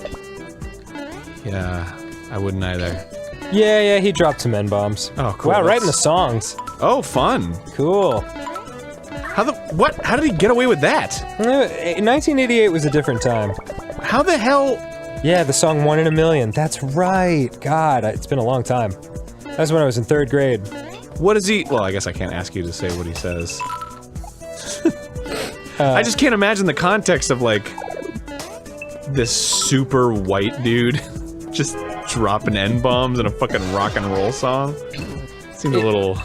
Yeah, I wouldn't either. Yeah, he dropped some N-bombs. Oh, cool. Wow, right in the songs. Oh, fun. Cool. How did he get away with that? 1988 was a different time. How the hell? Yeah, the song 1 in a Million. That's right. God, it's been a long time. That's when I was in 3rd grade. What is he? Well, I guess I can't ask you to say what he says. I just can't imagine the context of, like, this super white dude just dropping N-bombs in a fucking rock and roll song. Seems a little...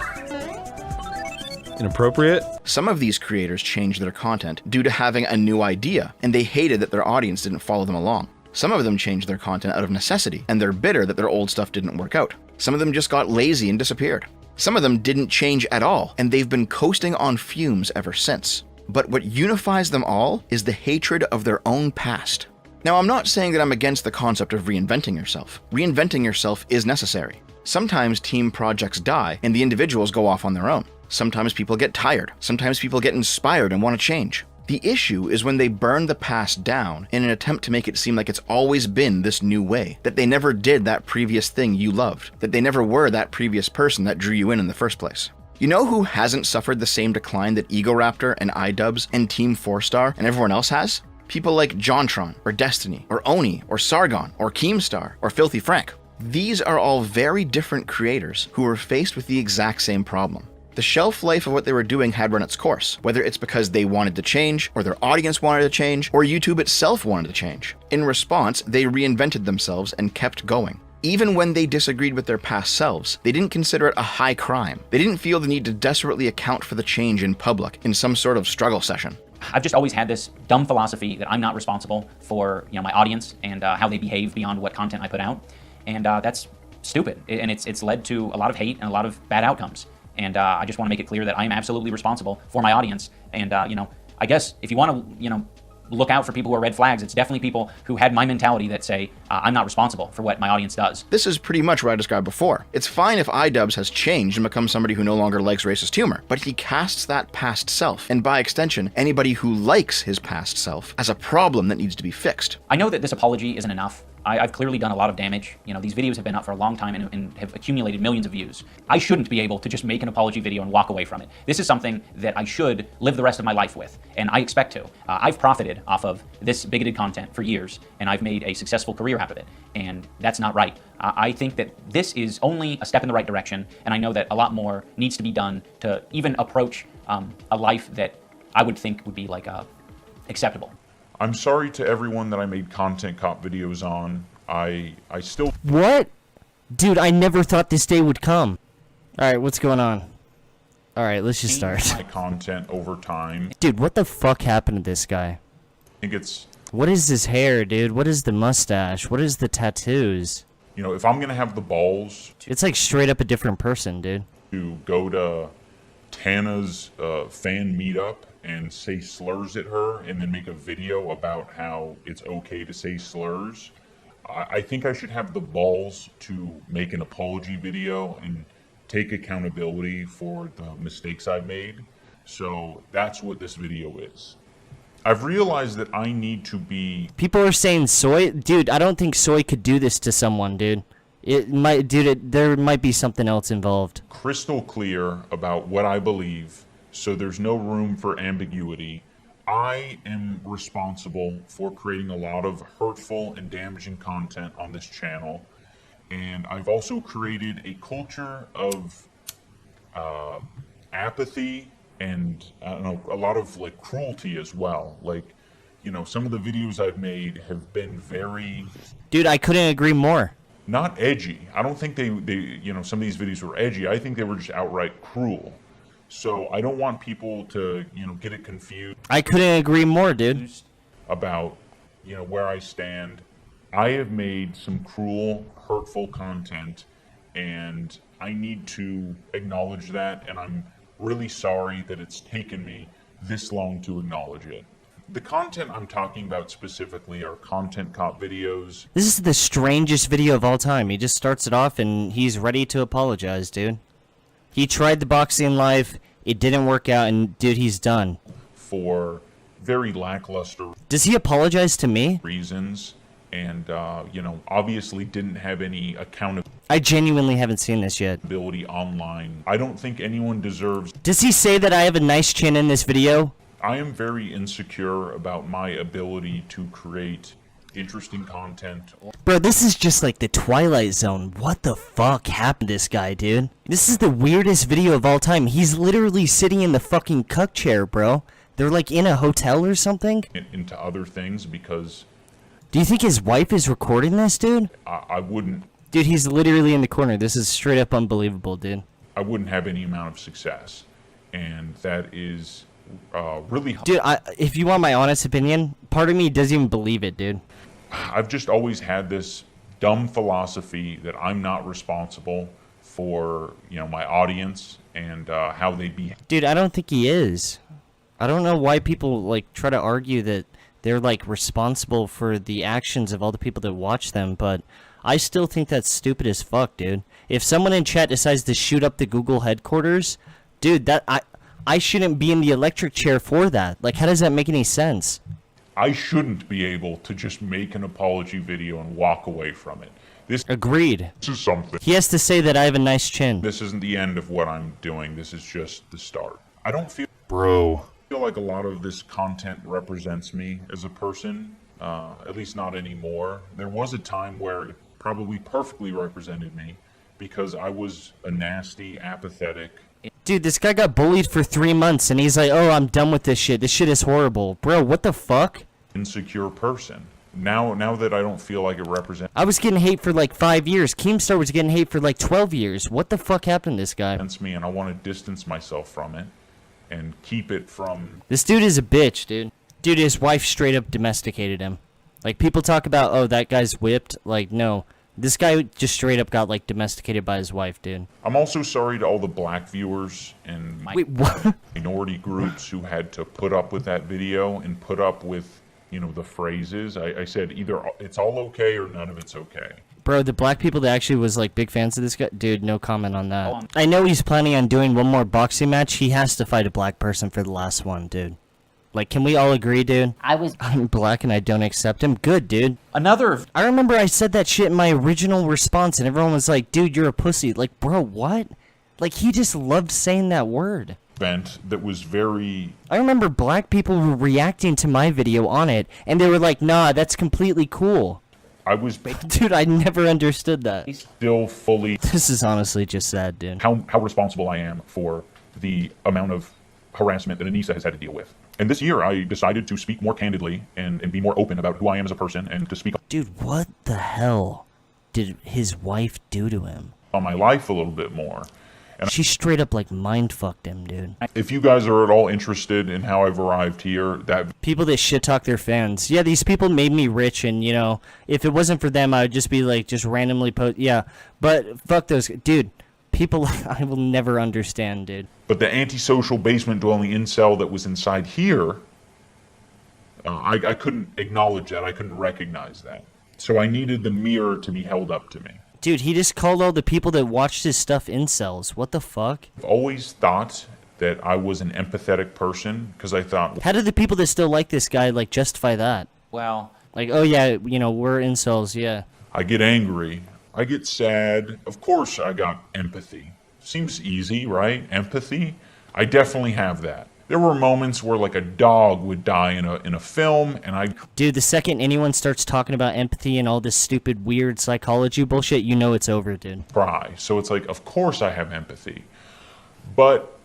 inappropriate. Some of these creators changed their content due to having a new idea, and they hated that their audience didn't follow them along. Some of them changed their content out of necessity, and they're bitter that their old stuff didn't work out. Some of them just got lazy and disappeared. Some of them didn't change at all, and they've been coasting on fumes ever since. But what unifies them all is the hatred of their own past. Now, I'm not saying that I'm against the concept of reinventing yourself. Reinventing yourself is necessary. Sometimes team projects die, and the individuals go off on their own. Sometimes people get tired. Sometimes people get inspired and want to change. The issue is when they burn the past down in an attempt to make it seem like it's always been this new way, that they never did that previous thing you loved, that they never were that previous person that drew you in the first place. You know who hasn't suffered the same decline that Egoraptor and iDubbbz and Team 4-Star and everyone else has? People like Jontron, or Destiny, or Oni, or Sargon, or Keemstar, or Filthy Frank. These are all very different creators who were faced with the exact same problem. The shelf life of what they were doing had run its course, whether it's because they wanted to change, or their audience wanted to change, or YouTube itself wanted to change. In response, they reinvented themselves and kept going. Even when they disagreed with their past selves, they didn't consider it a high crime. They didn't feel the need to desperately account for the change in public in some sort of struggle session. I've just always had this dumb philosophy that I'm not responsible for, my audience and how they behave beyond what content I put out, and that's stupid. And it's led to a lot of hate and a lot of bad outcomes. And I just want to make it clear that I am absolutely responsible for my audience. And I guess if you want to, look out for people who are red flags, it's definitely people who had my mentality that say, I'm not responsible for what my audience does. This is pretty much what I described before. It's fine if iDubbbz has changed and become somebody who no longer likes racist humor, but he casts that past self, and by extension, anybody who likes his past self, as a problem that needs to be fixed. I know that this apology isn't enough. I've clearly done a lot of damage. These videos have been up for a long time and have accumulated millions of views. I shouldn't be able to just make an apology video and walk away from it. This is something that I should live the rest of my life with, and I expect to. I've profited off of this bigoted content for years, and I've made a successful career out of it, and that's not right. I think that this is only a step in the right direction, and I know that a lot more needs to be done to even approach a life that I would think would be acceptable. I'm sorry to everyone that I made content cop videos on. I still... What? Dude, I never thought this day would come. Alright, what's going on? Alright, let's just start. My content over time. Dude, what the fuck happened to this guy? I think it's... What is his hair, dude? What is the mustache? What is the tattoos? If I'm gonna have the balls... It's like straight up a different person, dude. To go to Tana's fan meetup and say slurs at her and then make a video about how it's okay to say slurs. I think I should have the balls to make an apology video and take accountability for the mistakes I've made. So that's what this video is. I've realized that I need to be... People are saying Soy... Dude, I don't think Soy could do this to someone, dude. It might... Dude, there might be something else involved. Crystal clear about what I believe, so there's no room for ambiguity. I am responsible for creating a lot of hurtful and damaging content on this channel, and I've also created a culture of apathy and I don't know, a lot of cruelty as well. Some of the videos I've made have been very... Dude, I couldn't agree more. Not edgy. I don't think they some of these videos were edgy. I think they were just outright cruel. So I don't want people to, get it confused. I couldn't agree more, dude. About, where I stand. I have made some cruel, hurtful content, and I need to acknowledge that, and I'm really sorry that it's taken me this long to acknowledge it. The content I'm talking about specifically are content cop videos. This is the strangest video of all time. He just starts it off and he's ready to apologize, dude. He tried the boxing live, it didn't work out, and dude, he's done. For very lackluster... Does he apologize to me? ...reasons, and, obviously didn't have any accountability. I genuinely haven't seen this yet. ...online. I don't think anyone deserves... Does he say that I have a nice chin in this video? I am very insecure about my ability to create interesting content. Bro, this is just like the Twilight Zone. What the fuck happened to this guy, dude? This is the weirdest video of all time. He's literally sitting in the fucking cuck chair, bro. They're like in a hotel or something? Into other things because... Do you think his wife is recording this, dude? I wouldn't... Dude, he's literally in the corner. This is straight up unbelievable, dude. I wouldn't have any amount of success. And that is really... Dude, if you want my honest opinion, part of me doesn't even believe it, dude. I've just always had this dumb philosophy that I'm not responsible for, my audience and how they behave. Dude, I don't think he is. I don't know why people, try to argue that they're, responsible for the actions of all the people that watch them, but I still think that's stupid as fuck, dude. If someone in chat decides to shoot up the Google headquarters, dude, I shouldn't be in the electric chair for that. Like, how does that make any sense? I shouldn't be able to just make an apology video and walk away from it. Agreed. This is something. He has to say that I have a nice chin. This isn't the end of what I'm doing. This is just the start. I don't feel... Bro. I feel like a lot of this content represents me as a person. At least not anymore. There was a time where it probably perfectly represented me because I was a nasty, apathetic... Dude, this guy got bullied for 3 months and he's like, oh, I'm done with this shit. This shit is horrible. Bro, what the fuck? Insecure person. Now that I don't feel like it represents... I was getting hate for like 5 years. Keemstar was getting hate for like 12 years. What the fuck happened to this guy? Me, and I want to distance myself from it and keep it from... This dude is a bitch, dude. Dude, his wife straight up domesticated him. Like, people talk about, oh, that guy's whipped. Like, no. This guy just straight up got, like, domesticated by his wife, dude. I'm also sorry to all the black viewers and minority groups who had to put up with that video and put up with, you know, the phrases. I said either it's all okay or none of it's okay. Bro, the black people that actually was, like, big fans of this guy, dude, no comment on that. I know he's planning on doing one more boxing match. He has to fight a black person for the last one, dude. Like, can we all agree, dude? I'm black and I don't accept him. Good, dude. I remember I said that shit in my original response and everyone was like, dude, you're a pussy. Like, bro, what? Like, he just loved saying that word. That was very... I remember black people were reacting to my video on it and they were like, nah, that's completely cool. I was... Dude, I never understood that. Still fully... This is honestly just sad, dude. How responsible I am for the amount of harassment that Anissa has had to deal with. And this year, I decided to speak more candidly and be more open about who I am as a person and to speak... Dude, what the hell did his wife do to him? ...on my life a little bit more. And she straight up, like, mind-fucked him, dude. If you guys are at all interested in how I've arrived here, that... People that shit-talk their fans. Yeah, these people made me rich, and, you know, if it wasn't for them, I would just be, like, just randomly post... Yeah, but fuck those... Dude, people I will never understand, dude. But the antisocial basement-dwelling incel that was inside here, I couldn't acknowledge that. I couldn't recognize that. So I needed the mirror to be held up to me. Dude, he just called all the people that watched his stuff incels. What the fuck? I've always thought that I was an empathetic person, because I thought... How did the people that still like this guy, like, justify that? Well... Like, oh yeah, you know, we're incels, yeah. I get angry. I get sad. Of course I got empathy. Seems easy, right? Empathy. I definitely have that. There were moments where like a dog would die in a film and I... Dude, the second anyone starts talking about empathy and all this stupid weird psychology bullshit, you know it's over, dude. Cry. So it's like, of course I have empathy. But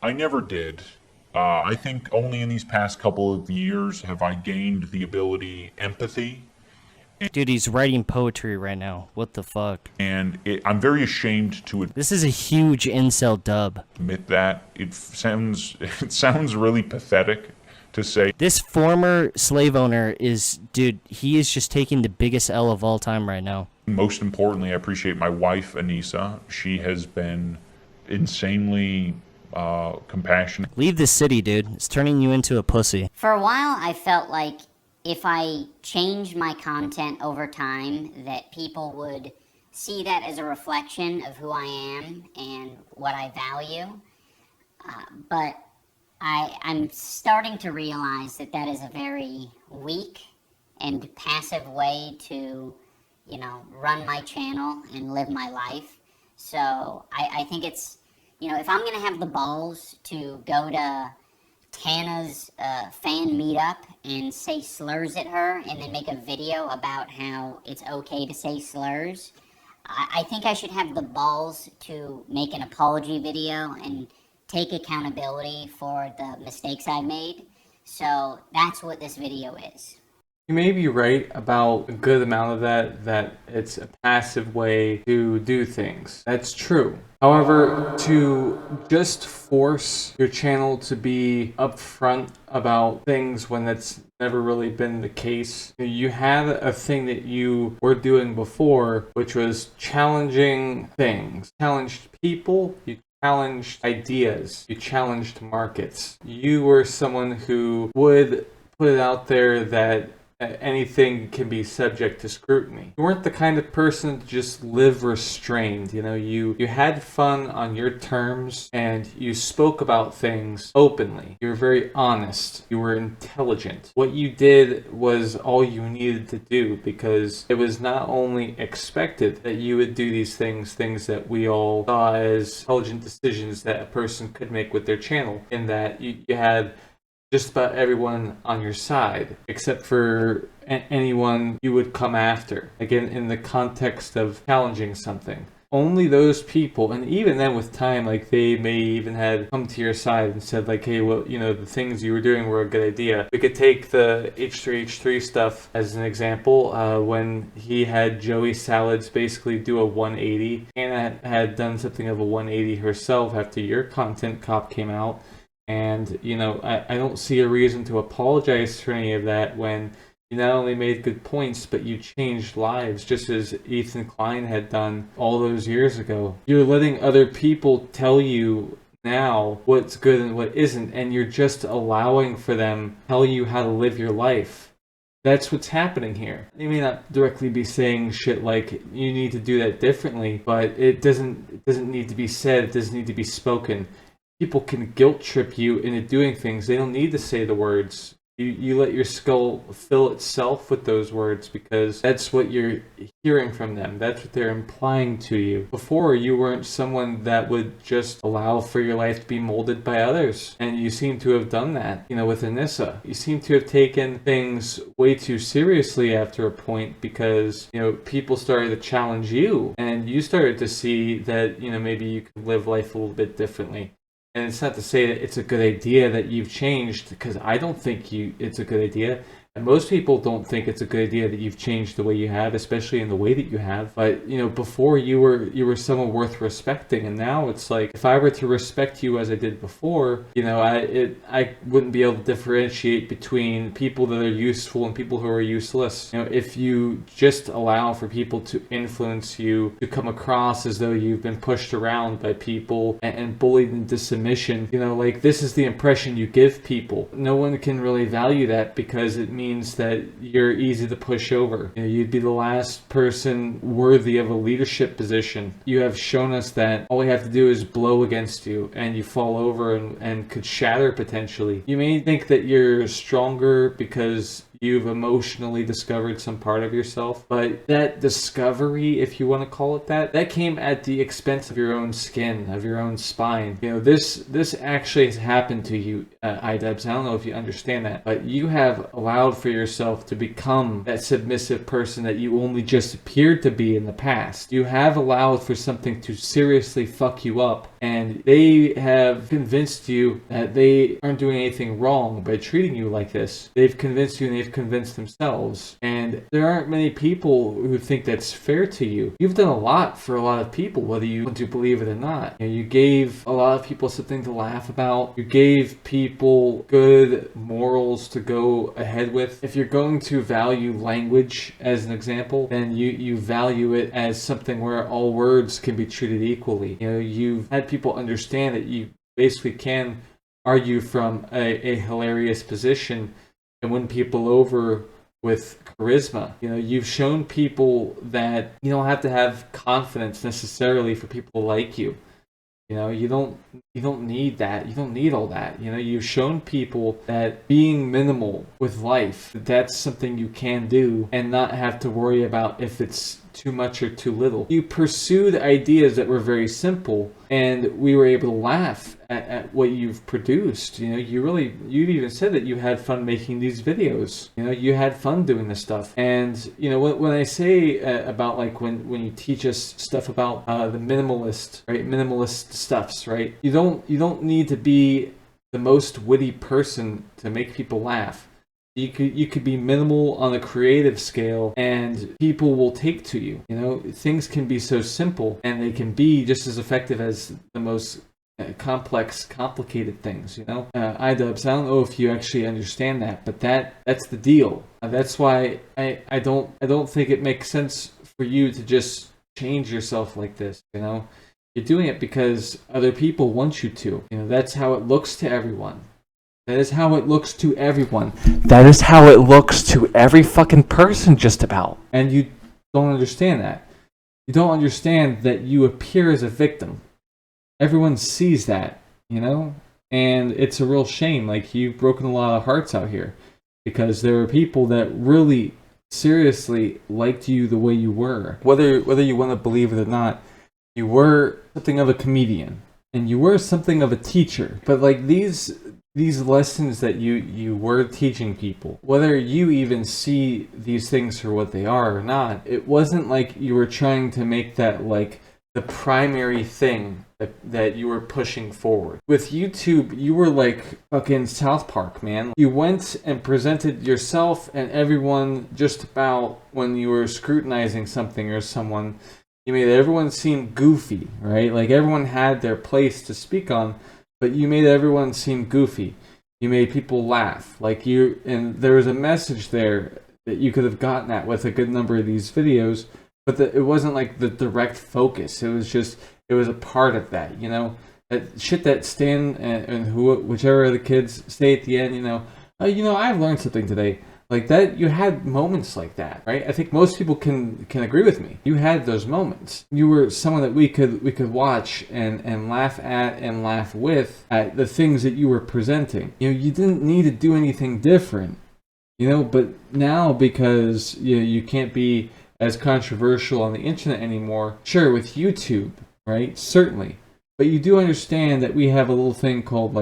I never did. I think only in these past couple of years have I gained the ability, empathy. Dude, he's writing poetry right now. What the fuck? And I'm very ashamed to admit... This is a huge incel dub. Admit that. It sounds really pathetic to say. This former slave owner is... Dude, he is just taking the biggest L of all time right now. Most importantly, I appreciate my wife, Anissa. She has been insanely compassionate. Leave the city, dude. It's turning you into a pussy. For a while, I felt like if I changed my content over time, that people would see that as a reflection of who I am and what I value. But I'm starting to realize that that is a very weak and passive way to, you know, run my channel and live my life. So I think it's, you know, if I'm gonna have the balls to go to Tana's fan meetup and say slurs at her and then make a video about how it's okay to say slurs, I think I should have the balls to make an apology video and take accountability for the mistakes I've made. So that's what this video is. You may be right about a good amount of that it's a passive way to do things. That's true. However, to just force your channel to be upfront about things when that's never really been the case. You had a thing that you were doing before, which was challenging things. Challenged people, you challenged ideas, you challenged markets. You were someone who would put it out there that anything can be subject to scrutiny. You weren't the kind of person to just live restrained. You know, you had fun on your terms and you spoke about things openly. You were very honest. You were intelligent. What you did was all you needed to do, because it was not only expected that you would do these things that we all saw as intelligent decisions that a person could make with their channel, in that you had just about everyone on your side, except for anyone you would come after. Again, in the context of challenging something. Only those people, and even then with time, like they may even had come to your side and said like, hey, well, you know, the things you were doing were a good idea. We could take the H3H3 stuff as an example. When he had Joey Salads basically do a 180, Hannah had done something of a 180 herself after your content cop came out. And, you know, I don't see a reason to apologize for any of that when you not only made good points, but you changed lives, just as Ethan Klein had done all those years ago. You're letting other people tell you now what's good and what isn't, and you're just allowing for them to tell you how to live your life. That's what's happening here. You may not directly be saying shit like you need to do that differently, but it doesn't need to be said, it doesn't need to be spoken. People can guilt trip you into doing things. They don't need to say the words. You let your skull fill itself with those words because that's what you're hearing from them. That's what they're implying to you. Before, you weren't someone that would just allow for your life to be molded by others. And you seem to have done that, you know, with Anissa. You seem to have taken things way too seriously after a point because, you know, people started to challenge you and you started to see that, you know, maybe you could live life a little bit differently. And it's not to say that it's a good idea that you've changed, because I don't think it's a good idea. And most people don't think it's a good idea that you've changed the way you have, especially in the way that you have. But, you know, before you were someone worth respecting, and now it's like, if I were to respect you as I did before, you know, I wouldn't be able to differentiate between people that are useful and people who are useless. You know, if you just allow for people to influence you, to come across as though you've been pushed around by people and bullied into submission, you know, like, this is the impression you give people. No one can really value that because it means that you're easy to push over. You know, you'd be the last person worthy of a leadership position. You have shown us that all we have to do is blow against you and you fall over and could shatter potentially. You may think that you're stronger because you've emotionally discovered some part of yourself, but that discovery, if you want to call it that, that came at the expense of your own skin, of your own spine. You know, this actually has happened to you, iDubbbz. I don't know if you understand that, but you have allowed for yourself to become that submissive person that you only just appeared to be in the past. You have allowed for something to seriously fuck you up, and they have convinced you that they aren't doing anything wrong by treating you like this. They've convinced you and they've convinced themselves, and there aren't many people who think that's fair to you. You've done a lot for a lot of people, whether you want to believe it or not. You know, you gave a lot of people something to laugh about. You gave people good morals to go ahead with. If you're going to value language as an example, then you value it as something where all words can be treated equally. You know, you've had people understand that you basically can argue from a hilarious position and win people over with charisma. You know, you've shown people that you don't have to have confidence necessarily for people to like you. You know, you don't need that. You don't need all that. You know, you've shown people that being minimal with life, that's something you can do and not have to worry about if it's too much or too little. You pursued ideas that were very simple, and we were able to laugh at what you've produced. You know, you even said that you had fun making these videos. You know, you had fun doing this stuff. And, you know, when I say about like when you teach us stuff about the minimalist stuffs, right? You don't need to be the most witty person to make people laugh. You could be minimal on a creative scale and people will take to you. You know, things can be so simple and they can be just as effective as the most complex, complicated things, you know? iDubbbz, I don't know if you actually understand that, but that's the deal. That's why I don't think it makes sense for you to just change yourself like this, you know? You're doing it because other people want you to. You know, that's how it looks to everyone. That is how it looks to everyone. That is how it looks to every fucking person just about. And you don't understand that. You don't understand that you appear as a victim. Everyone sees that, you know? And it's a real shame. Like, you've broken a lot of hearts out here. Because there are people that really, seriously liked you the way you were. Whether you want to believe it or not, you were something of a comedian. And you were something of a teacher. But like these lessons that you were teaching people, whether you even see these things for what they are or not, it wasn't like you were trying to make that like the primary thing that you were pushing forward. With YouTube, you were like fucking South Park, man. You went and presented yourself and everyone just about when you were scrutinizing something or someone. You made everyone seem goofy, right? Like everyone had their place to speak on, but you made everyone seem goofy. You made people laugh. And there was a message there that you could have gotten at with a good number of these videos, but it wasn't like the direct focus. It was a part of that, you know? That shit that Stan and whichever of the kids say at the end, I've learned something today. Like that, you had moments like that, right? I think most people can agree with me. You had those moments. You were someone that we could watch and laugh at and laugh with at the things that you were presenting. You didn't need to do anything different, but now because you can't be as controversial on the internet anymore. Sure, with YouTube, right? Certainly. But you do understand that we have a little thing called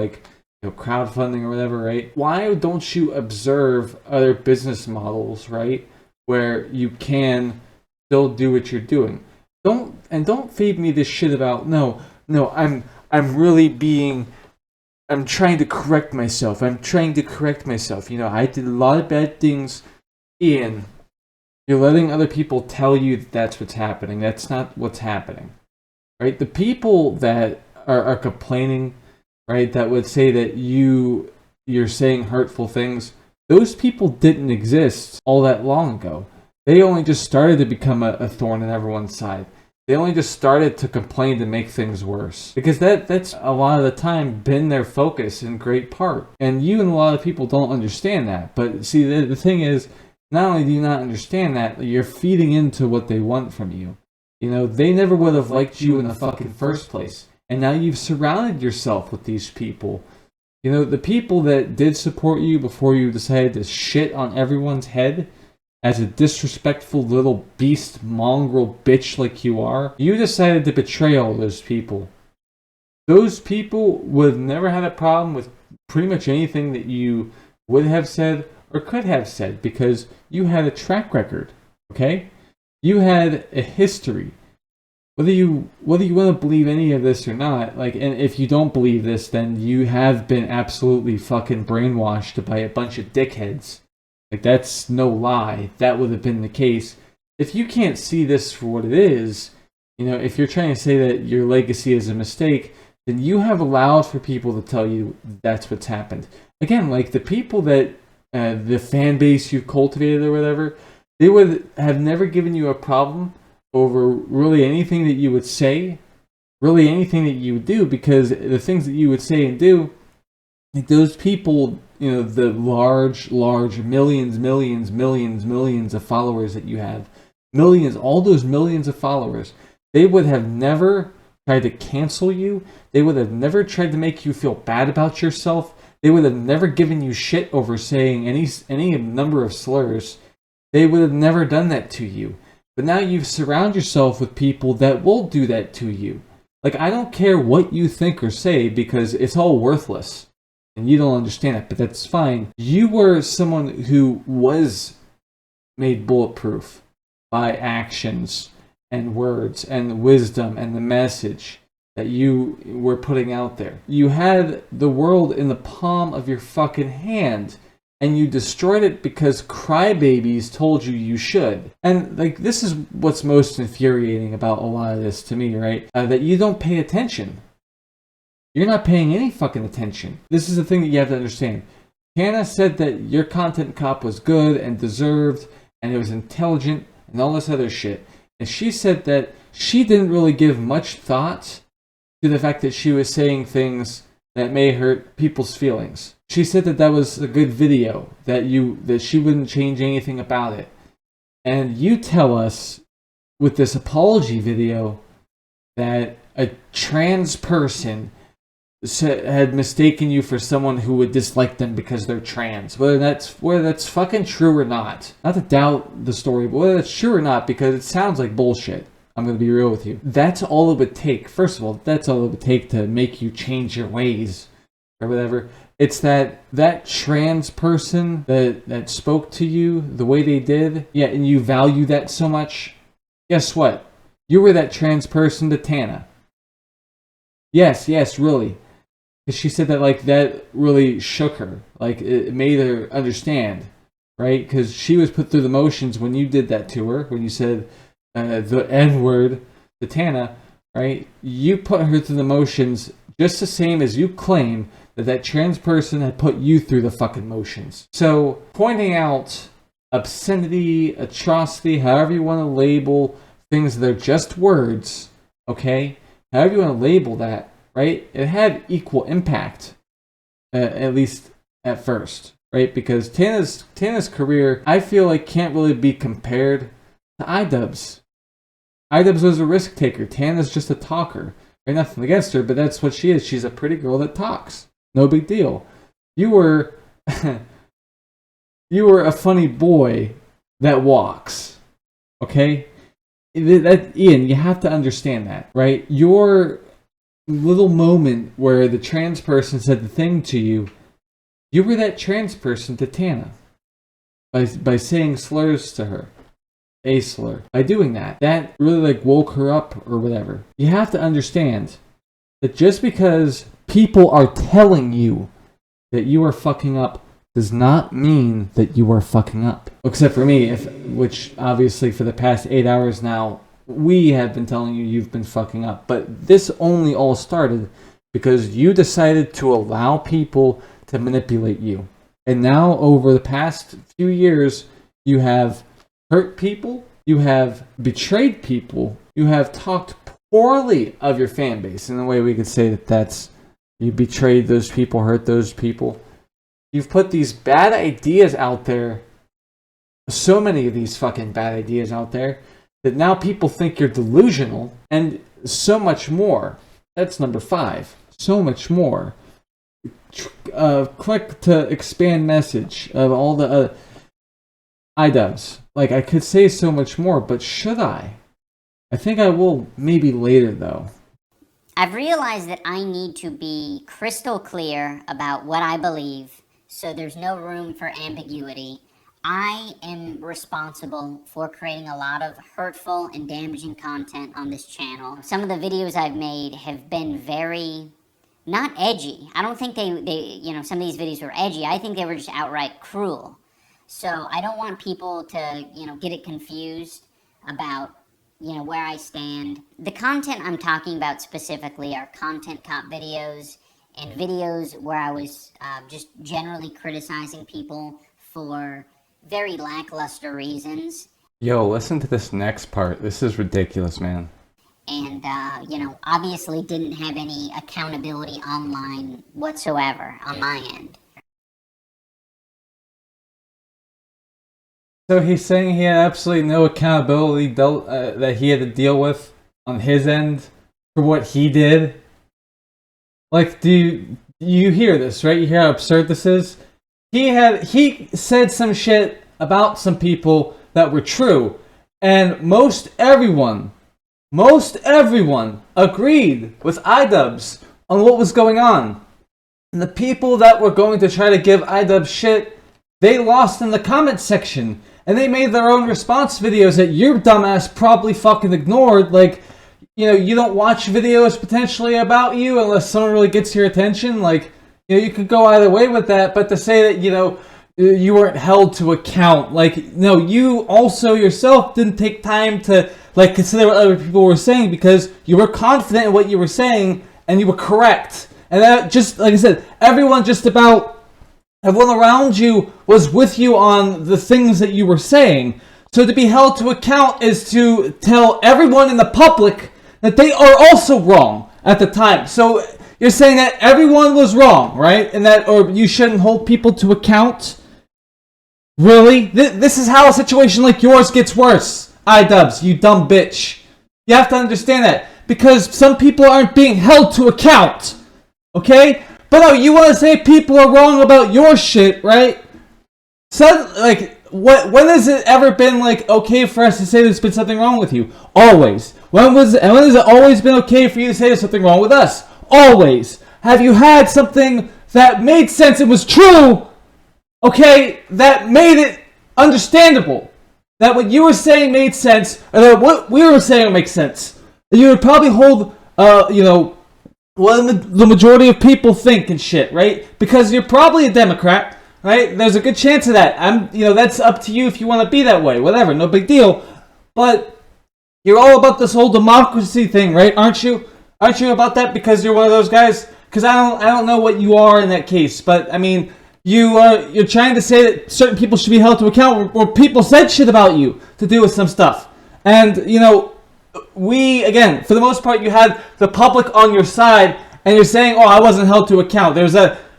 crowdfunding or whatever, right? Why don't you observe other business models, right, where you can still do what you're doing? Don't feed me this shit about I'm trying to correct myself. I did a lot of bad things. Ian, you're letting other people tell you that that's what's happening. That's not what's happening, right? The people that are complaining, right, that would say that you're saying hurtful things, those people didn't exist all that long ago. They only just started to become a thorn in everyone's side. They only just started to complain to make things worse. Because that's a lot of the time been their focus in great part. And you and a lot of people don't understand that. But see, the thing is, not only do you not understand that, you're feeding into what they want from you. They never would have liked you in the fucking first place. And now you've surrounded yourself with these people. The people that did support you before you decided to shit on everyone's head as a disrespectful little beast mongrel bitch like you are, you decided to betray all those people. Those people would have never had a problem with pretty much anything that you would have said or could have said because you had a track record, okay? You had a history. Whether you want to believe any of this or not, and if you don't believe this, then you have been absolutely fucking brainwashed by a bunch of dickheads. That's no lie. That would have been the case. If you can't see this for what it is, if you're trying to say that your legacy is a mistake, then you have allowed for people to tell you that's what's happened. Again, the people that, the fan base you've cultivated or whatever, they would have never given you a problem over really anything that you would say, really anything that you would do, because the things that you would say and do, those people, the large millions of followers that you have, all those millions of followers, they would have never tried to cancel you. They would have never tried to make you feel bad about yourself. They would have never given you shit over saying any number of slurs. They would have never done that to you. But now you've surrounded yourself with people that will do that to you. I don't care what you think or say because it's all worthless. And you don't understand it, but that's fine. You were someone who was made bulletproof by actions and words and wisdom and the message that you were putting out there. You had the world in the palm of your fucking hand. And you destroyed it because crybabies told you should. And this is what's most infuriating about a lot of this to me, right? That you don't pay attention. You're not paying any fucking attention. This is the thing that you have to understand. Hannah said that your content cop was good and deserved, and it was intelligent, and all this other shit. And she said that she didn't really give much thought to the fact that she was saying things that may hurt people's feelings. She said that that was a good video, that she wouldn't change anything about it. And you tell us with this apology video that a trans person had mistaken you for someone who would dislike them because they're trans. Whether that's fucking true or not. Not to doubt the story, but whether that's true or not, because it sounds like bullshit. I'm going to be real with you. That's all it would take. First of all, that's all it would take to make you change your ways or whatever. It's that trans person that spoke to you the way they did, yeah, and you value that so much. Guess what? You were that trans person to Tana. Yes, really. Because she said that, like, that really shook her. Like, it made her understand, right? Because she was put through the motions when you did that to her, when you said the N-word to Tana, right? You put her through the motions just the same as you claim that trans person had put you through the fucking motions. So, pointing out obscenity, atrocity, however you want to label things that are just words, okay? However you want to label that, right? It had equal impact, at least at first, right? Because Tana's career, I feel like can't really be compared to iDubbbz. iDubbbz was a risk taker. Tana's just a talker. Right? Nothing against her, but that's what she is. She's a pretty girl that talks. No big deal. You were a funny boy that walks. Okay? Ian, you have to understand that, right? Your little moment where the trans person said the thing to you, you were that trans person to Tana by saying slurs to her. A slur. By doing that really like woke her up or whatever. You have to understand that just because people are telling you that you are fucking up does not mean that you are fucking up. Except for me, which obviously for the past 8 hours now, we have been telling you you've been fucking up. But this only all started because you decided to allow people to manipulate you. And now over the past few years, you have hurt people, you have betrayed people, you have talked poorly of your fan base. In a way we could say that's, you betrayed those people, hurt those people. You've put these bad ideas out there, so many of these fucking bad ideas out there, that now people think you're delusional, and so much more. That's number 5. So much more. Click to expand message of all the iDubbbz. Like, I could say so much more, but should I? I think I will maybe later, though. I've realized that I need to be crystal clear about what I believe, so there's no room for ambiguity. I am responsible for creating a lot of hurtful and damaging content on this channel. Some of the videos I've made have been very, not edgy. I don't think they some of these videos were edgy. I think they were just outright cruel. So I don't want people to, get it confused about, where I stand. The content I'm talking about specifically are content cop videos and videos where I was just generally criticizing people for very lackluster reasons. Yo, listen to this next part. This is ridiculous, man. And, obviously didn't have any accountability online whatsoever on my end. So he's saying he had absolutely no accountability that he had to deal with on his end for what he did. Like, do you hear this, right? You hear how absurd this is? He said some shit about some people that were true, and most everyone agreed with iDubbbz on what was going on. And the people that were going to try to give iDubbbz shit, they lost in the comment section. And they made their own response videos that your dumbass probably fucking ignored. Like, you don't watch videos potentially about you unless someone really gets your attention. Like, you could go either way with that. But to say that, you weren't held to account. Like, no, you also yourself didn't take time to, consider what other people were saying because you were confident in what you were saying and you were correct. And that just, like I said, everyone around you was with you on the things that you were saying. So to be held to account is to tell everyone in the public that they are also wrong at the time. So You're saying that everyone was wrong, right? And that, or you shouldn't hold people to account. Really? This is how a situation like yours gets worse. iDubbbz, you dumb bitch. You have to understand that. Because some people aren't being held to account. Okay? But no, you want to say people are wrong about your shit, right? So, like, when has it ever been, like, okay for us to say there's been something wrong with you? Always. When has it always been okay for you to say there's something wrong with us? Always. Have you had something that made sense and was true, okay, that made it understandable? That what you were saying made sense, or that what we were saying makes sense? You would probably hold, you know, what the majority of people think and shit, right? Because you're probably a Democrat, right? There's a good chance of that. You know, that's up to you if you want to be that way. Whatever, no big deal. But you're all about this whole democracy thing, right? Aren't you? Aren't you about that because you're one of those guys? Because I don't know what you are in that case, but I mean, you're trying to say that certain people should be held to account, or people said shit about you to do with some stuff, and you know. Again, for the most part, you had the public on your side, and you're saying, oh, I wasn't held to account.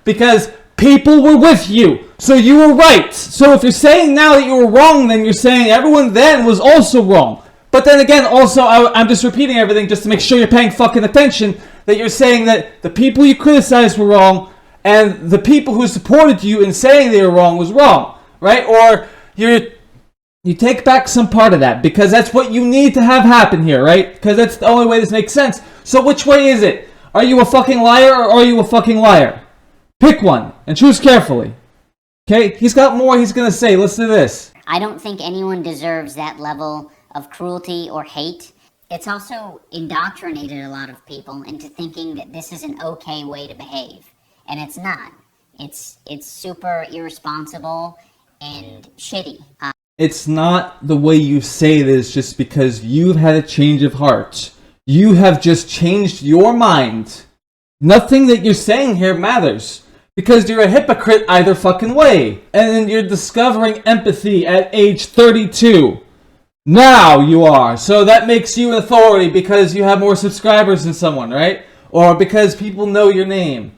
Because people were with you, so you were right. So if you're saying now that you were wrong, then you're saying everyone then was also wrong. But then again, also, I'm just repeating everything just to make sure you're paying fucking attention, that you're saying that the people you criticized were wrong, and the people who supported you in saying they were wrong was wrong, right? Or you take back some part of that, because that's what you need to have happen here, right? Because that's the only way this makes sense. So which way is it? Are you a fucking liar, or are you a fucking liar? Pick one, and choose carefully. Okay? He's got more he's gonna say. Listen to this. I don't think anyone deserves that level of cruelty or hate. It's also indoctrinated a lot of people into thinking that this is an okay way to behave. And it's not. It's super irresponsible and shitty. It's not the way you say this just because you've had a change of heart. You have just changed your mind. Nothing that you're saying here matters. Because you're a hypocrite either fucking way. And then you're discovering empathy at age 32. Now you are. So that makes you an authority because you have more subscribers than someone, right? Or because people know your name.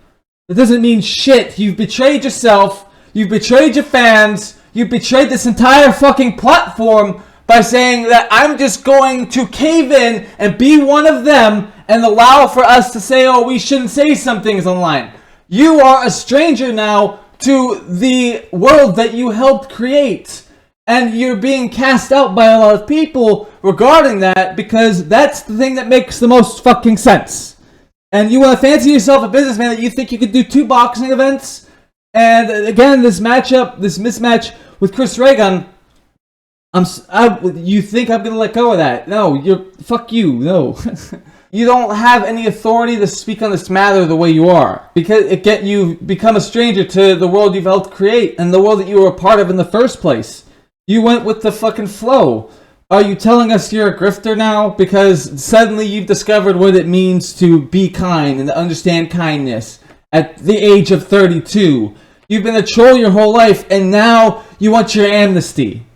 It doesn't mean shit. You've betrayed yourself. You've betrayed your fans. You betrayed this entire fucking platform by saying that I'm just going to cave in and be one of them and allow for us to say, oh, we shouldn't say some things online. You are a stranger now to the world that you helped create. And you're being cast out by a lot of people regarding that because that's the thing that makes the most fucking sense. And you want to fancy yourself a businessman that you think you could do 2 boxing events? And again, this mismatch with Chris Reagan, you think I'm gonna let go of that? No, fuck you. No, you don't have any authority to speak on this matter the way you are because you become a stranger to the world you've helped create and the world that you were a part of in the first place. You went with the fucking flow. Are you telling us you're a grifter now because suddenly you've discovered what it means to be kind and to understand kindness at the age of 32? You've been a troll your whole life, and now you want your amnesty.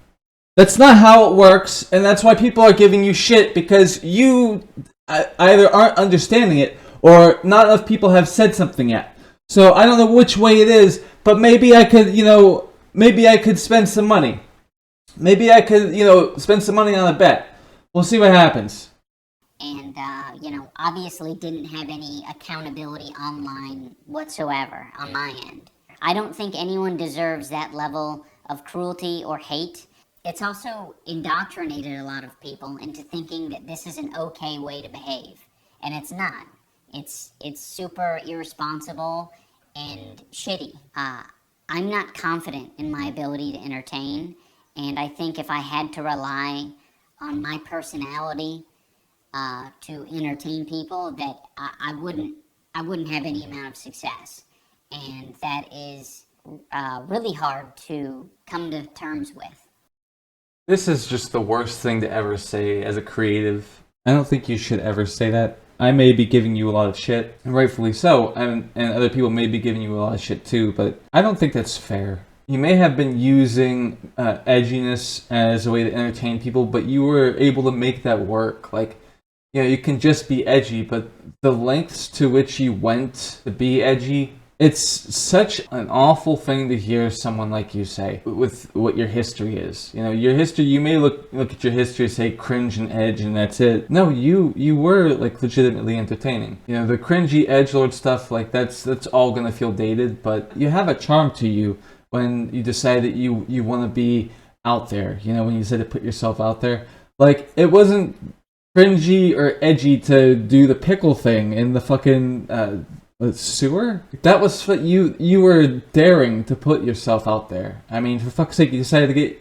That's not how it works, and that's why people are giving you shit, because you either aren't understanding it, or not enough people have said something yet. So I don't know which way it is, but maybe I could spend some money. Maybe I could, spend some money on a bet. We'll see what happens. And, obviously didn't have any accountability online whatsoever on my end. I don't think anyone deserves that level of cruelty or hate. It's also indoctrinated a lot of people into thinking that this is an okay way to behave. And it's not. It's super irresponsible and shitty. I'm not confident in my ability to entertain, and I think if I had to rely on my personality to entertain people, that I wouldn't have any amount of success. And that is really hard to come to terms with. This is just the worst thing to ever say as a creative. I don't think you should ever say that. I may be giving you a lot of shit, and rightfully so, and other people may be giving you a lot of shit too, but I don't think that's fair. You may have been using edginess as a way to entertain people, but you were able to make that work. Like, you know, you can just be edgy, but the lengths to which you went to be edgy, it's such an awful thing to hear someone like you say with what your history is. You know, your history, you may look at your history and say cringe and edge and that's it. No, you were like legitimately entertaining. You know, the cringy edgelord stuff, like that's all gonna feel dated, but you have a charm to you when you decide that you want to be out there. You know, when you said to put yourself out there, like it wasn't cringy or edgy to do the pickle thing in the fucking sewer. That was what you were daring to put yourself out there. I mean, for fuck's sake, you decided to get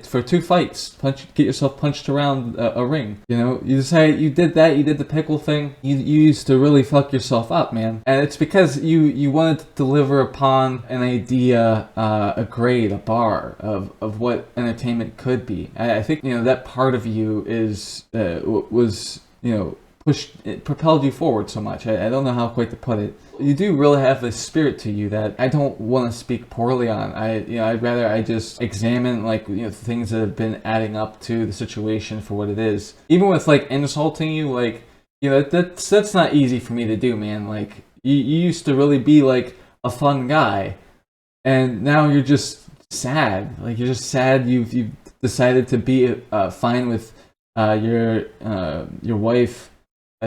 for 2 fights, get yourself punched around a ring. You know, you decided you did that. You did the pickle thing. You used to really fuck yourself up, man. And it's because you wanted to deliver upon an idea, a grade, a bar of what entertainment could be. I think, you know, that part of you was, you know, it propelled you forward so much. I don't know how quite to put it. You do really have a spirit to you that I don't want to speak poorly on. I'd rather I just examine, like, you know, things that have been adding up to the situation for what it is. Even with like insulting you, like, you know, that's not easy for me to do, man. Like you used to really be like a fun guy, and now you're just sad. Like you're just sad. You've decided to be fine with your wife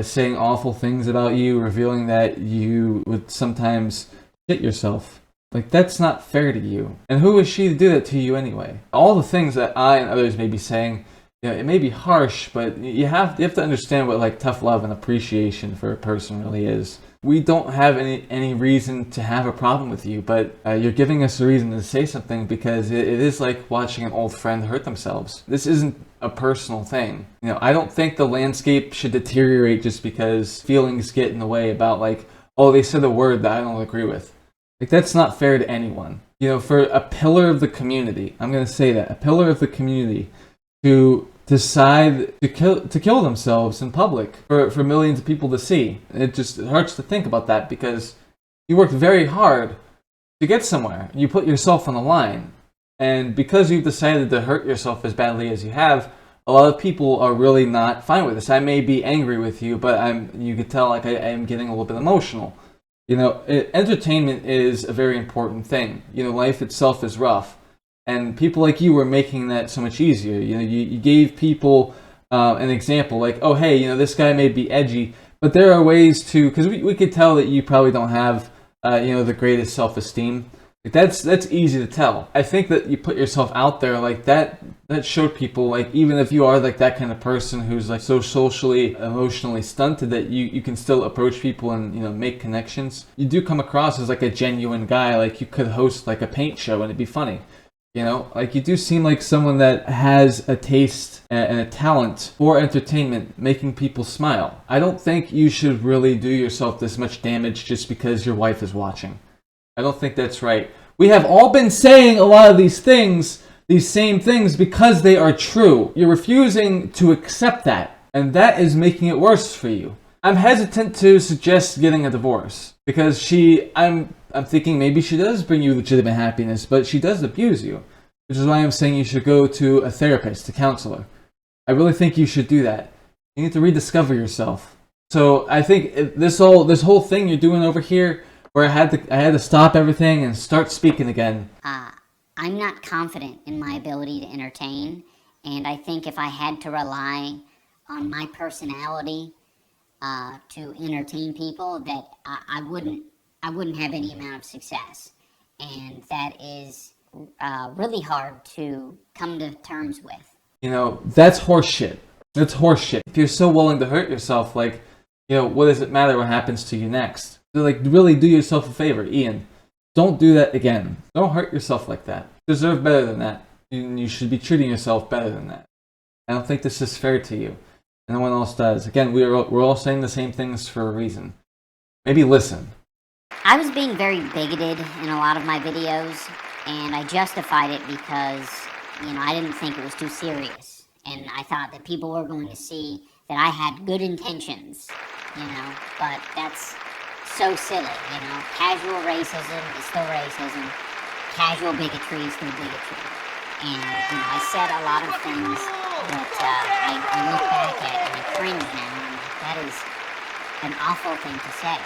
saying awful things about you, revealing that you would sometimes shit yourself. Like, that's not fair to you. And who is she to do that to you anyway? All the things that I and others may be saying, you know, it may be harsh, but you have to understand what like tough love and appreciation for a person really is. We don't have any reason to have a problem with you, but you're giving us a reason to say something because it is like watching an old friend hurt themselves. This isn't a personal thing. You know, I don't think the landscape should deteriorate just because feelings get in the way about like, oh, they said a word that I don't agree with. Like, that's not fair to anyone. You know, for a pillar of the community, I'm going to say that, a pillar of the community to decide to kill themselves in public for millions of people to see. It hurts to think about that because you worked very hard to get somewhere. You put yourself on the line. And because you've decided to hurt yourself as badly as you have, a lot of people are really not fine with this. I may be angry with you, but you could tell like I am getting a little bit emotional. You know, entertainment is a very important thing. You know, life itself is rough. And people like you were making that so much easier. You know, you gave people an example like, oh, hey, you know, this guy may be edgy, but there are ways to, because we could tell that you probably don't have, you know, the greatest self-esteem. Like that's easy to tell. I think that you put yourself out there like that showed people, like, even if you are like that kind of person who's like so socially, emotionally stunted that you can still approach people and, you know, make connections. You do come across as like a genuine guy. Like you could host like a paint show and it'd be funny. You know, like you do seem like someone that has a taste and a talent for entertainment, making people smile. I don't think you should really do yourself this much damage just because your wife is watching. I don't think that's right. We have all been saying a lot of these things, these same things, because they are true. You're refusing to accept that, and that is making it worse for you. I'm hesitant to suggest getting a divorce because I'm thinking maybe she does bring you legitimate happiness, but she does abuse you, which is why I'm saying you should go to a therapist, a counselor. I really think you should do that. You need to rediscover yourself. So I think this whole thing you're doing over here, where I had to stop everything and start speaking again. I'm not confident in my ability to entertain, and I think if I had to rely on my personality to entertain people, that I wouldn't have any amount of success, and that is really hard to come to terms with. You know, that's horseshit. That's horseshit. If you're so willing to hurt yourself, like, you know, what does it matter what happens to you next? So, like, really do yourself a favor, Ian. Don't do that again. Don't hurt yourself like that. You deserve better than that. You should be treating yourself better than that. I don't think this is fair to you. And no one else does. Again, we're all saying the same things for a reason. Maybe listen. I was being very bigoted in a lot of my videos, and I justified it because, you know, I didn't think it was too serious. And I thought that people were going to see that I had good intentions, you know, but that's so silly, you know. Casual racism is still racism. Casual bigotry is still bigotry. And, you know, I said a lot of things that I look back at and I cringe now. is an awful thing to say.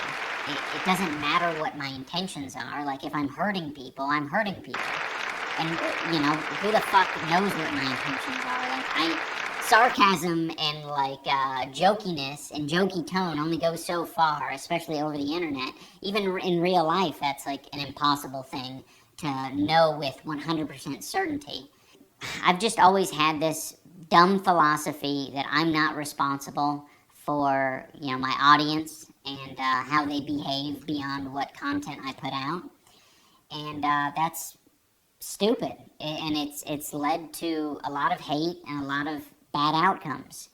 It doesn't matter what my intentions are. Like, if I'm hurting people, I'm hurting people. And, you know, who the fuck knows what my intentions are? Like, sarcasm and, like, jokiness and jokey tone only goes so far, especially over the internet. Even in real life, that's, like, an impossible thing to know with 100% certainty. I've just always had this dumb philosophy that I'm not responsible for, you know, my audience and how they behave beyond what content I put out. And that's stupid. And it's led to a lot of hate and a lot of bad outcomes.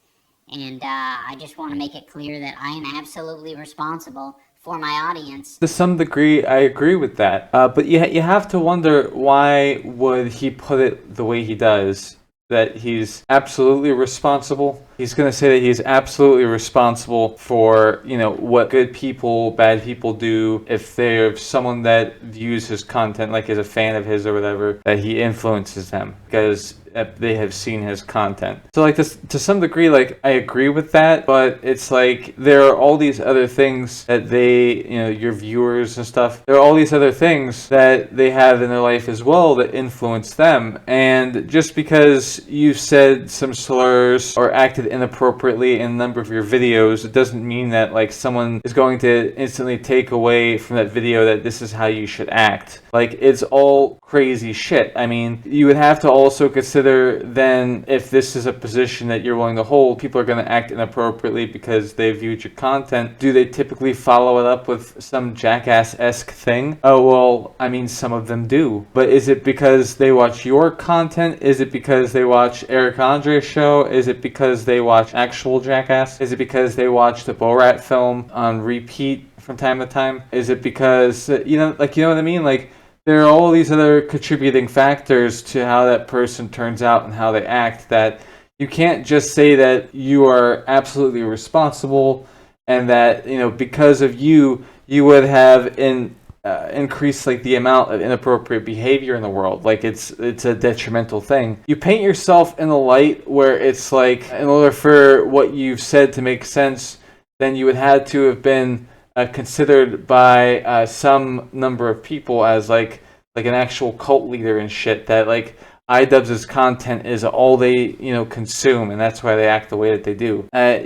And I just want to make it clear that I am absolutely responsible for my audience. To some degree, I agree with that. But you have to wonder, why would he put it the way he does? That he's absolutely responsible. He's going to say that he's absolutely responsible for, you know, what good people, bad people do. If they're someone that views his content, like is a fan of his or whatever, that he influences them because they have seen his content. So like this, to some degree, like I agree with that, but it's like there are all these other things that they, you know, your viewers and stuff, there are all these other things that they have in their life as well that influence them. And just because you said some slurs or acted inappropriately in a number of your videos, it doesn't mean that like someone is going to instantly take away from that video that this is how you should act. Like, it's all crazy shit. I mean, you would have to also consider then, if this is a position that you're willing to hold, people are going to act inappropriately because they viewed your content. Do they typically follow it up with some jackass-esque thing? Oh, well, I mean, some of them do. But is it because they watch your content? Is it because they watch Eric Andre's show? Is it because they watch actual Jackass? Is it because they watch the Borat film on repeat from time to time? Is it because, you know what I mean? Like, there are all these other contributing factors to how that person turns out and how they act, that you can't just say that you are absolutely responsible and that, you know, because of you would have increased like the amount of inappropriate behavior in the world. Like, it's a detrimental thing. You paint yourself in a light where it's like, in order for what you've said to make sense, then you would have to have been considered by some number of people as like an actual cult leader and shit, that like iDubbbz's content is all they, you know, consume, and that's why they act the way that they do. I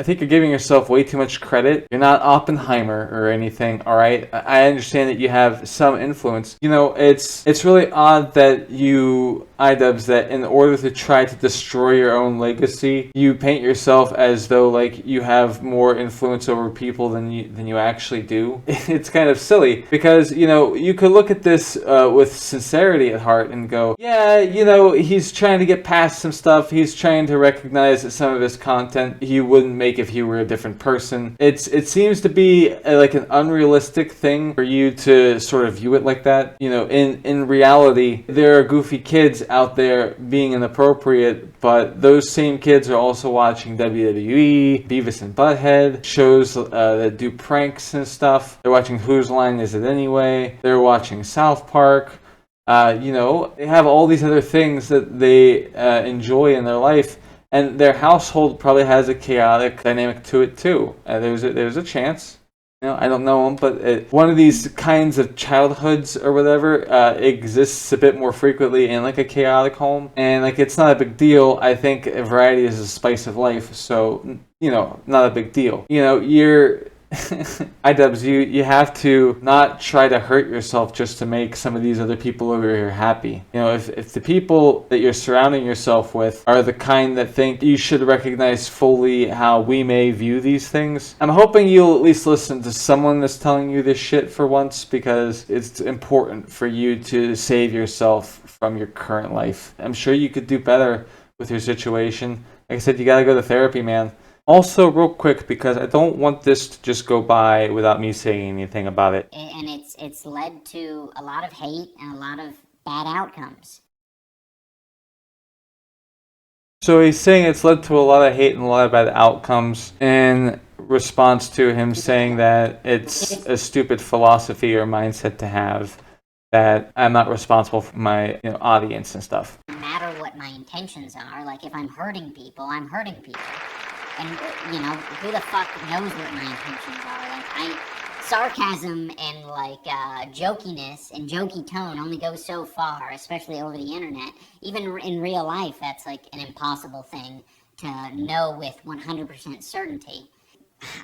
think you're giving yourself way too much credit. You're not Oppenheimer or anything, all right? I understand that you have some influence. You know, it's really odd that you, iDubbbz, that in order to try to destroy your own legacy, you paint yourself as though like you have more influence over people than you actually do. It's kind of silly, because, you know, you could look at this with sincerity at heart and go, yeah, you know, he's trying to get past some stuff. He's trying to recognize that some of his content he wouldn't make if he were a different person. It seems to be like an unrealistic thing for you to sort of view it like that. You know, in reality, there are goofy kids out there being inappropriate, but those same kids are also watching WWE, Beavis and Butthead, shows that do pranks and stuff. They're watching Whose Line Is It Anyway? They're watching South Park. You know, they have all these other things that they enjoy in their life, and their household probably has a chaotic dynamic to it too. There's a chance. You know, I don't know them, but one of these kinds of childhoods or whatever exists a bit more frequently in like a chaotic home, and like it's not a big deal. I think variety is a spice of life, so, you know, not a big deal. You know, you're iDubbbz, you have to not try to hurt yourself just to make some of these other people over here happy. You know, if the people that you're surrounding yourself with are the kind that think you should recognize fully how we may view these things, I'm hoping you'll at least listen to someone that's telling you this shit for once, because it's important for you to save yourself from your current life. I'm sure you could do better with your situation. Like I said, you gotta go to therapy, man. Also, real quick, because I don't want this to just go by without me saying anything about it. And it's led to a lot of hate and a lot of bad outcomes. So he's saying it's led to a lot of hate and a lot of bad outcomes in response to him saying that it's a stupid philosophy or mindset to have, that I'm not responsible for my, you know, audience and stuff. No matter what my intentions are, like if I'm hurting people, I'm hurting people. And, you know, who the fuck knows what my intentions are? Like, sarcasm and, like, jokiness and jokey tone only goes so far, especially over the internet. Even in real life, that's, like, an impossible thing to know with 100% certainty.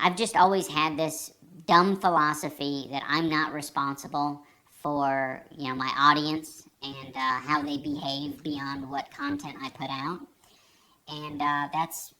I've just always had this dumb philosophy that I'm not responsible for, you know, my audience and how they behave beyond what content I put out. And that's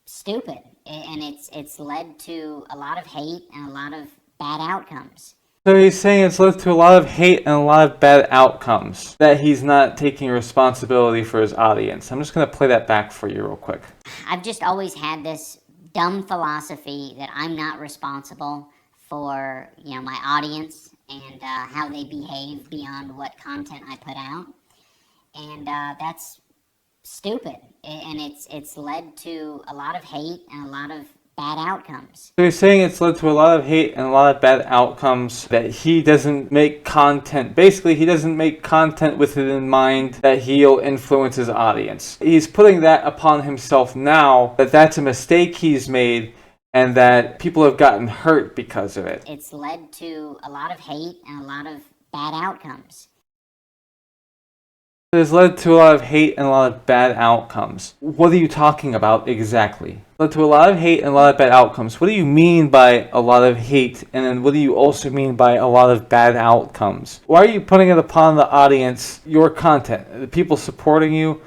stupid. And it's led to a lot of hate and a lot of bad outcomes. So he's saying it's led to a lot of hate and a lot of bad outcomes, that he's not taking responsibility for his audience. I'm just going to play that back for you real quick. I've just always had this dumb philosophy that I'm not responsible for, you know, my audience and how they behave beyond what content I put out. And that's stupid. And it's led to a lot of hate and a lot of bad outcomes. So he's saying it's led to a lot of hate and a lot of bad outcomes, that he doesn't make content. Basically, he doesn't make content with it in mind that he'll influence his audience. He's putting that upon himself now, that that's a mistake he's made and that people have gotten hurt because of it. It's led to a lot of hate and a lot of bad outcomes. It has led to a lot of hate and a lot of bad outcomes. What are you talking about exactly? Led to a lot of hate and a lot of bad outcomes. What do you mean by a lot of hate? And then what do you also mean by a lot of bad outcomes? Why are you putting it upon the audience, your content? The people supporting you,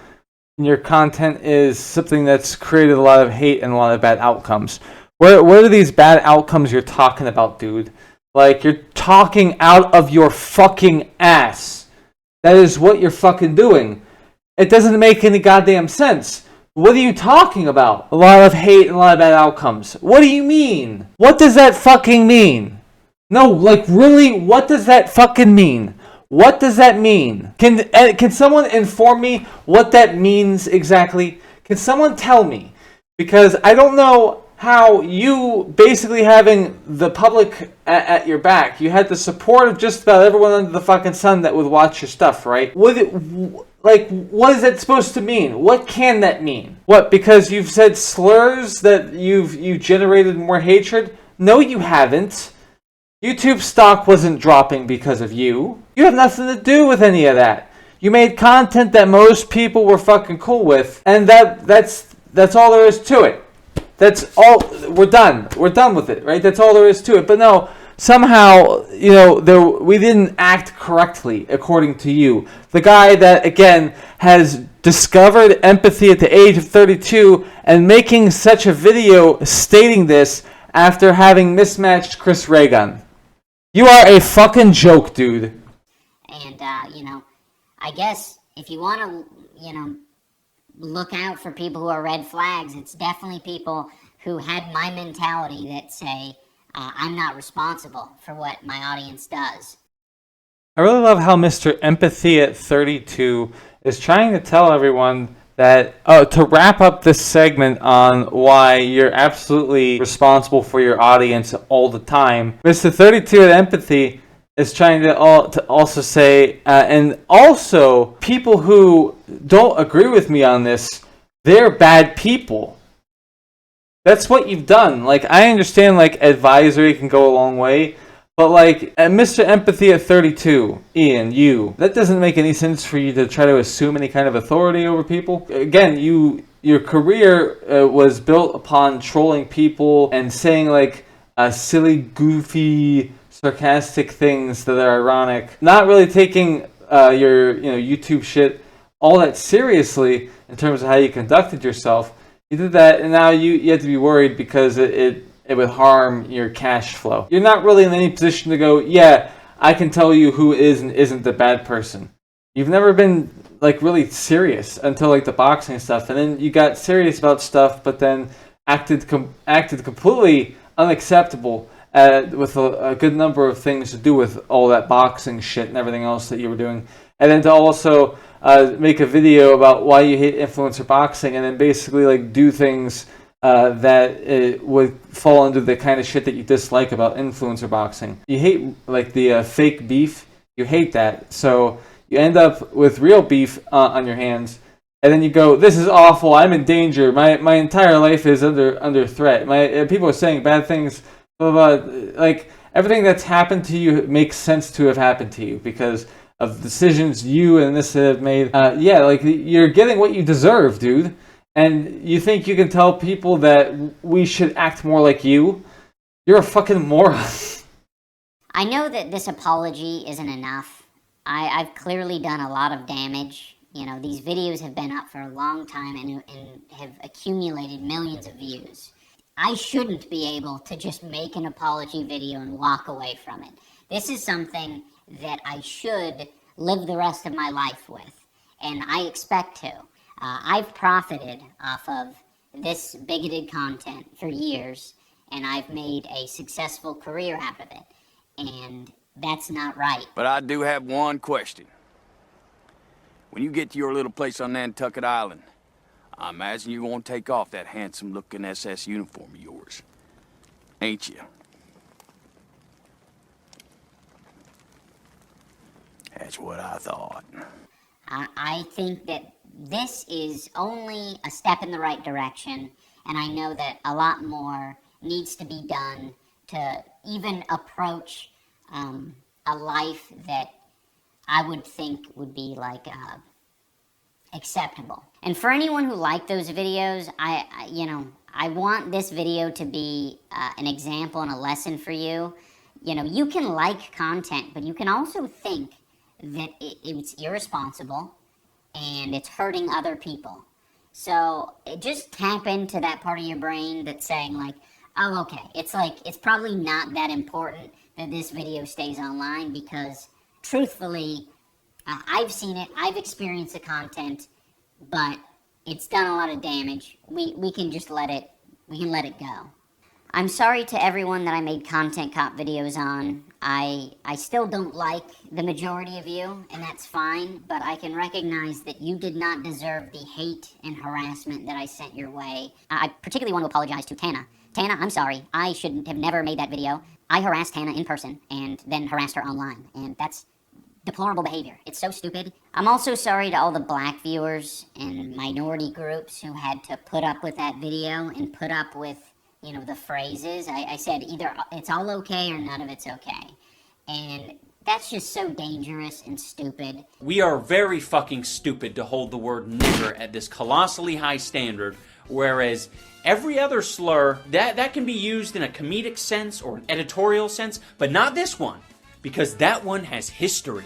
and your content is something that's created a lot of hate and a lot of bad outcomes. What are these bad outcomes you're talking about, dude? Like, you're talking out of your fucking ass. That is what you're fucking doing. It doesn't make any goddamn sense. What are you talking about? A lot of hate and a lot of bad outcomes. What do you mean? What does that fucking mean? No, like, really, what does that fucking mean? What does that mean? Can someone inform me what that means exactly? Can someone tell me? Because I don't know how you basically having the public at your back, you had the support of just about everyone under the fucking sun that would watch your stuff, right? What is that supposed to mean? What can that mean? What, because you've said slurs that you generated more hatred? No, you haven't. YouTube stock wasn't dropping because of you. You have nothing to do with any of that. You made content that most people were fucking cool with, and that's all there is to it. That's all. We're done. We're done with it, right? That's all there is to it. But no, somehow, you know, we didn't act correctly, according to you. The guy that, again, has discovered empathy at the age of 32 and making such a video stating this after having mismatched Chris Ray Gun. You are a fucking joke, dude. And, you know, I guess if you want to, you know, look out for people who are red flags, it's definitely people who had my mentality that say, I'm not responsible for what my audience does. I really love how Mr. Empathy at 32 is trying to tell everyone that, to wrap up this segment on why you're absolutely responsible for your audience all the time, Mr. 32 at Empathy is trying to also say, and also people who don't agree with me on this, they're bad people. That's what you've done. Like, I understand, like, advisory can go a long way, but, like, Mr. Empathy at 32, Ian, you, that doesn't make any sense for you to try to assume any kind of authority over people. Again, your career was built upon trolling people and saying, like, silly, goofy, sarcastic things that are ironic, not really taking your YouTube shit all that seriously in terms of how you conducted yourself. You did that, and now you have to be worried because it would harm your cash flow. You're not really in any position to go, yeah, I can tell you who is and isn't the bad person. You've never been, like, really serious until, like, the boxing stuff, and then you got serious about stuff, but then acted completely unacceptable with a good number of things to do with all that boxing shit and everything else that you were doing. And then to also make a video about why you hate influencer boxing, and then basically, like, do things that would fall under the kind of shit that you dislike about influencer boxing. You hate, like, the fake beef. You hate that. So you end up with real beef on your hands. and then you go, "This is awful. I'm in danger. My entire life is under threat. People are saying bad things, blah, blah, blah." Like, everything that's happened to you makes sense to have happened to you because of decisions you and this have made. Yeah, like, you're getting what you deserve, dude. And you think you can tell people that we should act more like you? You're a fucking moron. I know that this apology isn't enough. I've clearly done a lot of damage. You know, these videos have been up for a long time and have accumulated millions of views. I shouldn't be able to just make an apology video and walk away from it. This is something that I should live the rest of my life with, and I expect to. I've profited off of this bigoted content for years, and I've made a successful career out of it, and that's not right. But I do have one question. When you get to your little place on Nantucket Island, I imagine you won't take off that handsome-looking SS uniform of yours, ain't you? That's what I thought. I think that this is only a step in the right direction, and I know that a lot more needs to be done to even approach a life that I would think would be like acceptable. And for anyone who liked those videos, I want this video to be an example and a lesson for you. You know, you can like content, but you can also think that it's irresponsible and it's hurting other people. So just tap into that part of your brain that's saying like, oh, okay, it's probably not that important that this video stays online, because truthfully, I've seen it, I've experienced the content, but it's done a lot of damage. We can just let it go. I'm sorry to everyone that I made content cop videos on. I still don't like the majority of you, and that's fine, but I can recognize that you did not deserve the hate and harassment that I sent your way. I particularly want to apologize to Tana. Tana, I'm sorry. I shouldn't have never made that video. I harassed Tana in person and then harassed her online, and that's deplorable behavior. It's so stupid. I'm also sorry to all the black viewers and minority groups who had to put up with that video and put up with, you know, the phrases. I said either it's all okay or none of it's okay. And that's just so dangerous and stupid. We are very fucking stupid to hold the word nigger at this colossally high standard, whereas every other slur, that can be used in a comedic sense or an editorial sense, but not this one, because that one has history.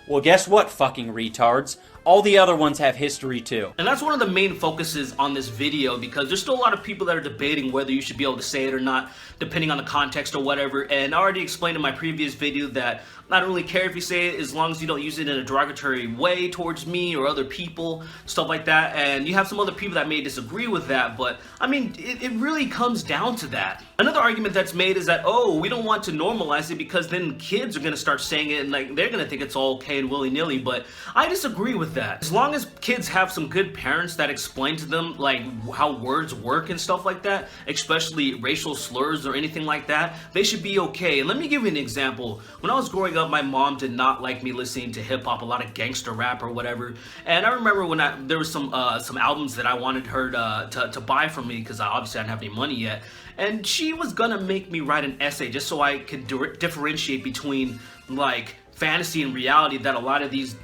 Well, guess what, fucking retards? All the other ones have history too. And that's one of the main focuses on this video, because there's still a lot of people that are debating whether you should be able to say it or not, depending on the context or whatever. And I already explained in my previous video that I don't really care if you say it as long as you don't use it in a derogatory way towards me or other people, stuff like that. And you have some other people that may disagree with that, but I mean, it really comes down to that. Another argument that's made is that, oh, we don't want to normalize it because then kids are going to start saying it and like they're going to think it's all okay and willy-nilly, but I disagree with that. As long as kids have some good parents that explain to them like how words work and stuff like that, especially racial slurs or anything like that, they should be okay. And let me give you an example. When I was growing up, my mom did not like me listening to hip-hop, a lot of gangster rap or whatever, and I remember when there was some albums that I wanted her to buy for me, because obviously I didn't have any money yet, and she was gonna make me write an essay just so I could differentiate between like fantasy and reality, that a lot of these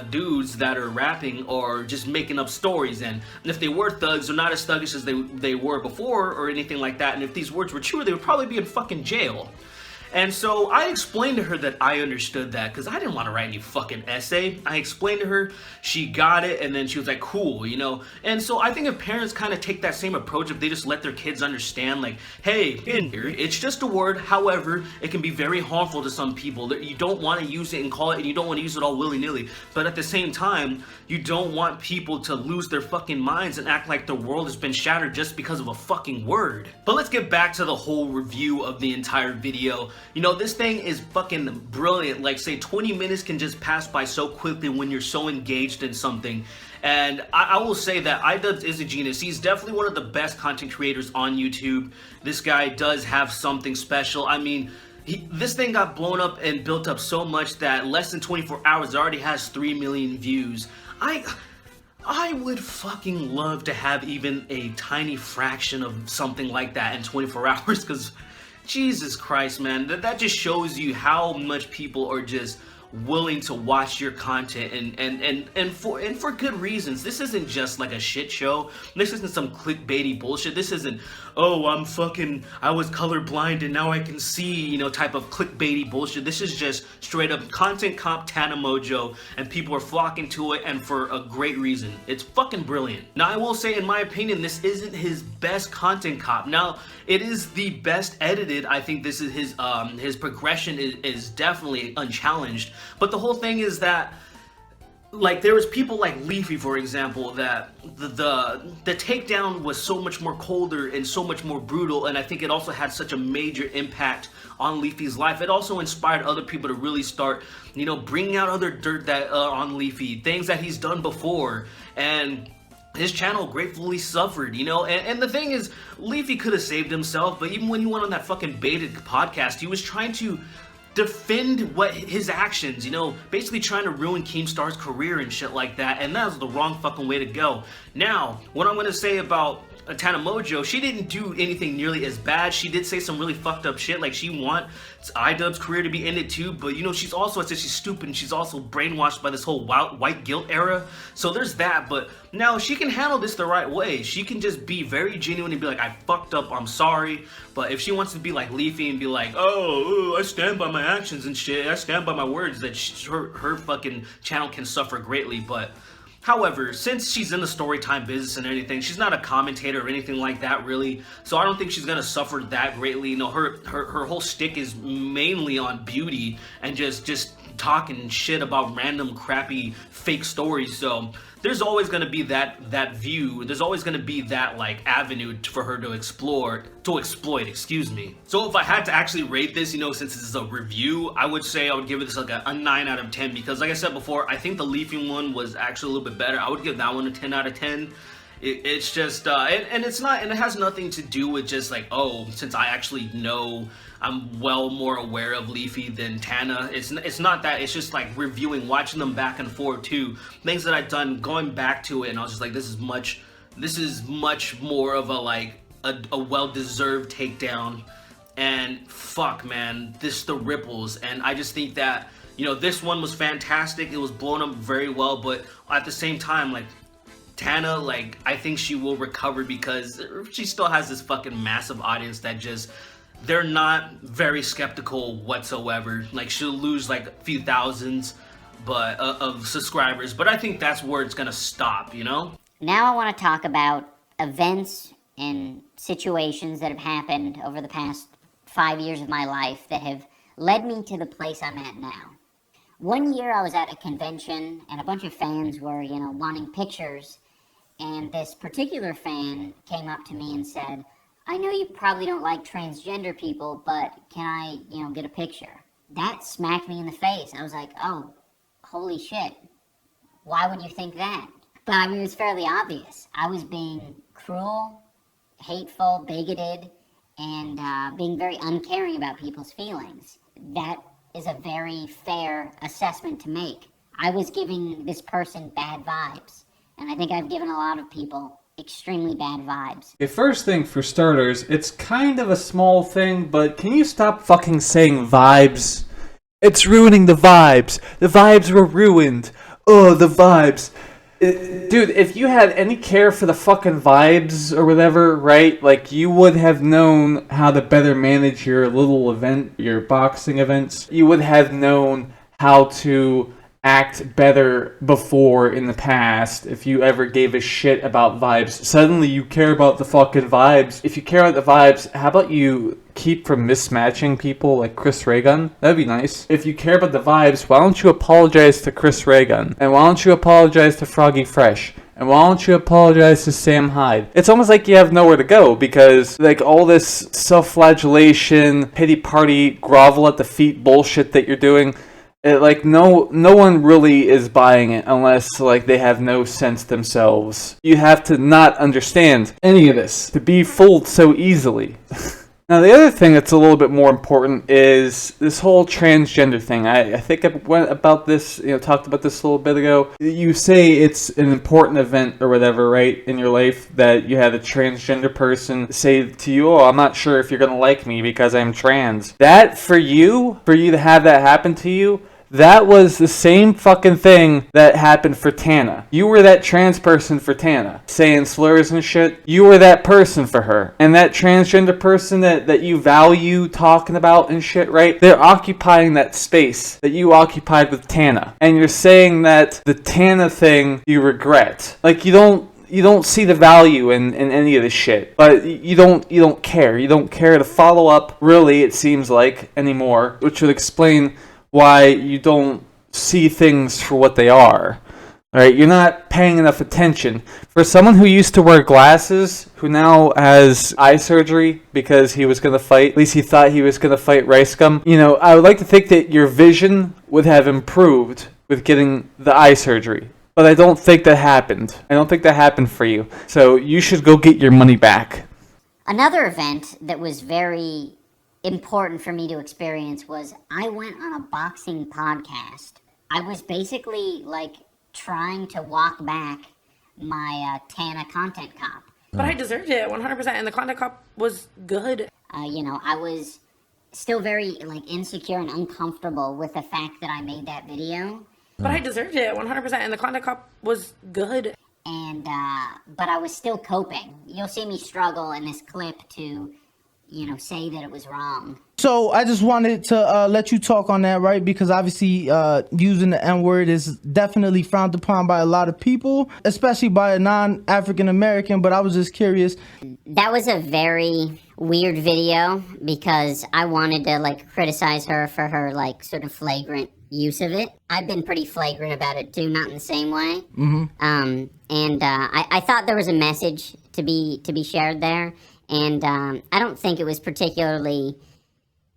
dudes that are rapping are just making up stories, and if they were thugs, they're not as thuggish as they were before or anything like that, and if these words were true, they would probably be in fucking jail. And so I explained to her that I understood that, because I didn't want to write any fucking essay. I explained to her, she got it, and then she was like, cool, you know? And so I think if parents kind of take that same approach, if they just let their kids understand, like, hey, in here, it's just a word, however, it can be very harmful to some people. You don't want to use it and call it, and you don't want to use it all willy-nilly. But at the same time, you don't want people to lose their fucking minds and act like the world has been shattered just because of a fucking word. But let's get back to the whole review of the entire video. You know, this thing is fucking brilliant. Like, say 20 minutes can just pass by so quickly when you're so engaged in something. And I will say that iDubbbz is a genius. He's definitely one of the best content creators on YouTube. This guy does have something special. I mean, this thing got blown up and built up so much that less than 24 hours it already has 3 million views. I would fucking love to have even a tiny fraction of something like that in 24 hours, because Jesus Christ, man, that just shows you how much people are just willing to watch your content and for good reasons. This isn't just like a shit show. This isn't some clickbaity bullshit. This isn't, oh, I was colorblind and now I can see, you know, type of clickbaity bullshit. This is just straight up content comp Tana Mojo, and people are flocking to it, and for a great reason. It's fucking brilliant. Now, I will say, in my opinion, this isn't his best content comp. Now, it is the best edited. I think this is his progression is definitely unchallenged. But the whole thing is that, like, there was people like Leafy, for example, that the takedown was so much more colder and so much more brutal, and I think it also had such a major impact on Leafy's life. It also inspired other people to really start, you know, bringing out other dirt that on Leafy, things that he's done before, and his channel gratefully suffered, you know. And the thing is, Leafy could have saved himself, but even when he went on that fucking baited podcast, he was trying to defend what his actions, you know, basically trying to ruin Keemstar's career and shit like that, and that was the wrong fucking way to go. Now, what I'm gonna say about Tana Mojo, she didn't do anything nearly as bad. She did say some really fucked up shit, like she wants iDubbbz's career to be ended too, but you know, she's also, I said she's stupid, and she's also brainwashed by this whole white guilt era, so there's that. But now she can handle this the right way. She can just be very genuine and be like, I fucked up, I'm sorry. But if she wants to be like Leafy and be like, oh, I stand by my actions and shit, I stand by my words, that her fucking channel can suffer greatly. But however, since she's in the storytime business and anything, she's not a commentator or anything like that, really. So I don't think she's gonna suffer that greatly. You know, her whole shtick is mainly on beauty and just talking shit about random crappy fake stories. So there's always gonna be that view. There's always gonna be that like avenue for her to exploit, excuse me. So if I had to actually rate this, you know, since this is a review, I would say I would give it this like a 9 out of 10, because like I said before, I think the Leafy one was actually a little bit better. I would give that one a 10 out of 10. It's just and it's not, and it has nothing to do with just like, oh, since I actually know, I'm well more aware of Leafy than Tana. It's not that. It's just like reviewing, watching them back and forth too, things that I've done, going back to it, and I was just like, this is much more of a like a well-deserved takedown. And fuck, man, the ripples. And I just think that, you know, this one was fantastic. It was blown up very well, but at the same time, like, Tana, like, I think she will recover, because she still has this fucking massive audience that just, they're not very skeptical whatsoever. Like, she'll lose like a few thousands of subscribers, but I think that's where it's gonna stop, you know? Now I want to talk about events and situations that have happened over the past 5 years of my life that have led me to the place I'm at now. One year I was at a convention and a bunch of fans were, you know, wanting pictures, and this particular fan came up to me and said, I know you probably don't like transgender people, but can I, you know, get a picture? That smacked me in the face. I was like, oh, holy shit. Why would you think that? But I mean, it was fairly obvious. I was being cruel, hateful, bigoted, and being very uncaring about people's feelings. That is a very fair assessment to make. I was giving this person bad vibes, and I think I've given a lot of people extremely bad vibes. Okay, first thing for starters, it's kind of a small thing, but can you stop fucking saying vibes? It's ruining the vibes. The vibes were ruined. Oh, the vibes. Dude, if you had any care for the fucking vibes or whatever, right? Like, you would have known how to better manage your little event, your boxing events. You would have known how to act better before in the past if you ever gave a shit about vibes. Suddenly you care about the fucking vibes. If you care about the vibes, how about you keep from mismatching people like Chris Ray Gun? That'd be nice. If you care about the vibes, why don't you apologize to Chris Ray Gun? And why don't you apologize to Froggy Fresh? And why don't you apologize to Sam Hyde? It's almost like you have nowhere to go, because like all this self-flagellation, pity party, grovel at the feet bullshit that you're doing, like no one really is buying it unless like they have no sense themselves. You have to not understand any of this to be fooled so easily. Now, the other thing that's a little bit more important is this whole transgender thing. I think I went about this, talked about this a little bit ago. You say it's an important event or whatever, right, in your life, that you had a transgender person say to you, oh, I'm not sure if you're going to like me because I'm trans. That, for you to have that happen to you, that was the same fucking thing that happened for Tana. You were that trans person for Tana, saying slurs and shit. You were that person for her. And that transgender person that you value talking about and shit, right? They're occupying that space that you occupied with Tana. And you're saying that the Tana thing you regret. Like, you don't see the value in any of this shit. But you don't care. You don't care to follow up, really, it seems like, anymore. Which would explain why you don't see things for what they are. Right? You're not paying enough attention. For someone who used to wear glasses, who now has eye surgery because he was going to fight, at least he thought he was going to fight Rice Gum, I would like to think that your vision would have improved with getting the eye surgery. But I don't think that happened. I don't think that happened for you. So you should go get your money back. Another event that was very important for me to experience was I went on a boxing podcast. I was basically like trying to walk back my Tana content cop. But I deserved it 100%, and the content cop was good. I was still very like insecure and uncomfortable with the fact that I made that video. But I deserved it 100%, and the content cop was good. And but I was still coping. You'll see me struggle in this clip to say that it was wrong. So I just wanted to let you talk on that, right? Because obviously using the N-word is definitely frowned upon by a lot of people, especially by a non-African American, but I was just curious. That was a very weird video because I wanted to criticize her for her sort of flagrant use of it. I've been pretty flagrant about it too, not in the same way. Mm-hmm. I thought there was a message to be shared there. And I don't think it was particularly...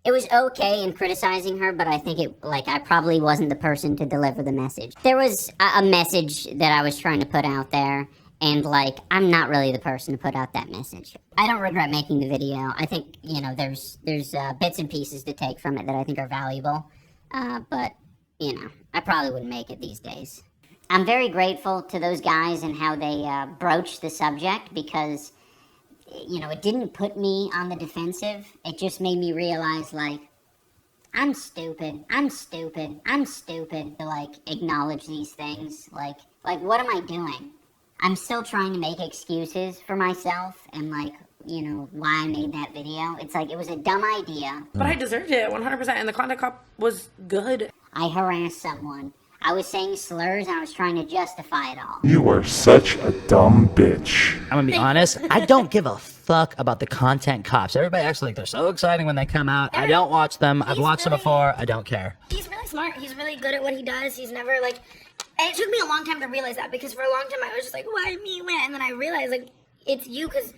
It was okay in criticizing her, but I think I probably wasn't the person to deliver the message. There was a message that I was trying to put out there, and I'm not really the person to put out that message. I don't regret making the video. I think, there's bits and pieces to take from it that I think are valuable. But, I probably wouldn't make it these days. I'm very grateful to those guys and how they broached the subject because... it didn't put me on the defensive. It just made me realize, I'm stupid to, acknowledge these things. Like, what am I doing? I'm still trying to make excuses for myself and, why I made that video. It's it was a dumb idea. But I deserved it 100%, and the content cop was good. I harassed someone. I was saying slurs and I was trying to justify it all. You are such a dumb bitch. I'm gonna be honest, I don't give a fuck about the content cops. Everybody acts like they're so exciting when they come out. I don't watch them. I've watched them before. I don't care. He's really smart. He's really good at what he does. He's never and it took me a long time to realize that because for a long time I was just why me? And then I realized it's you because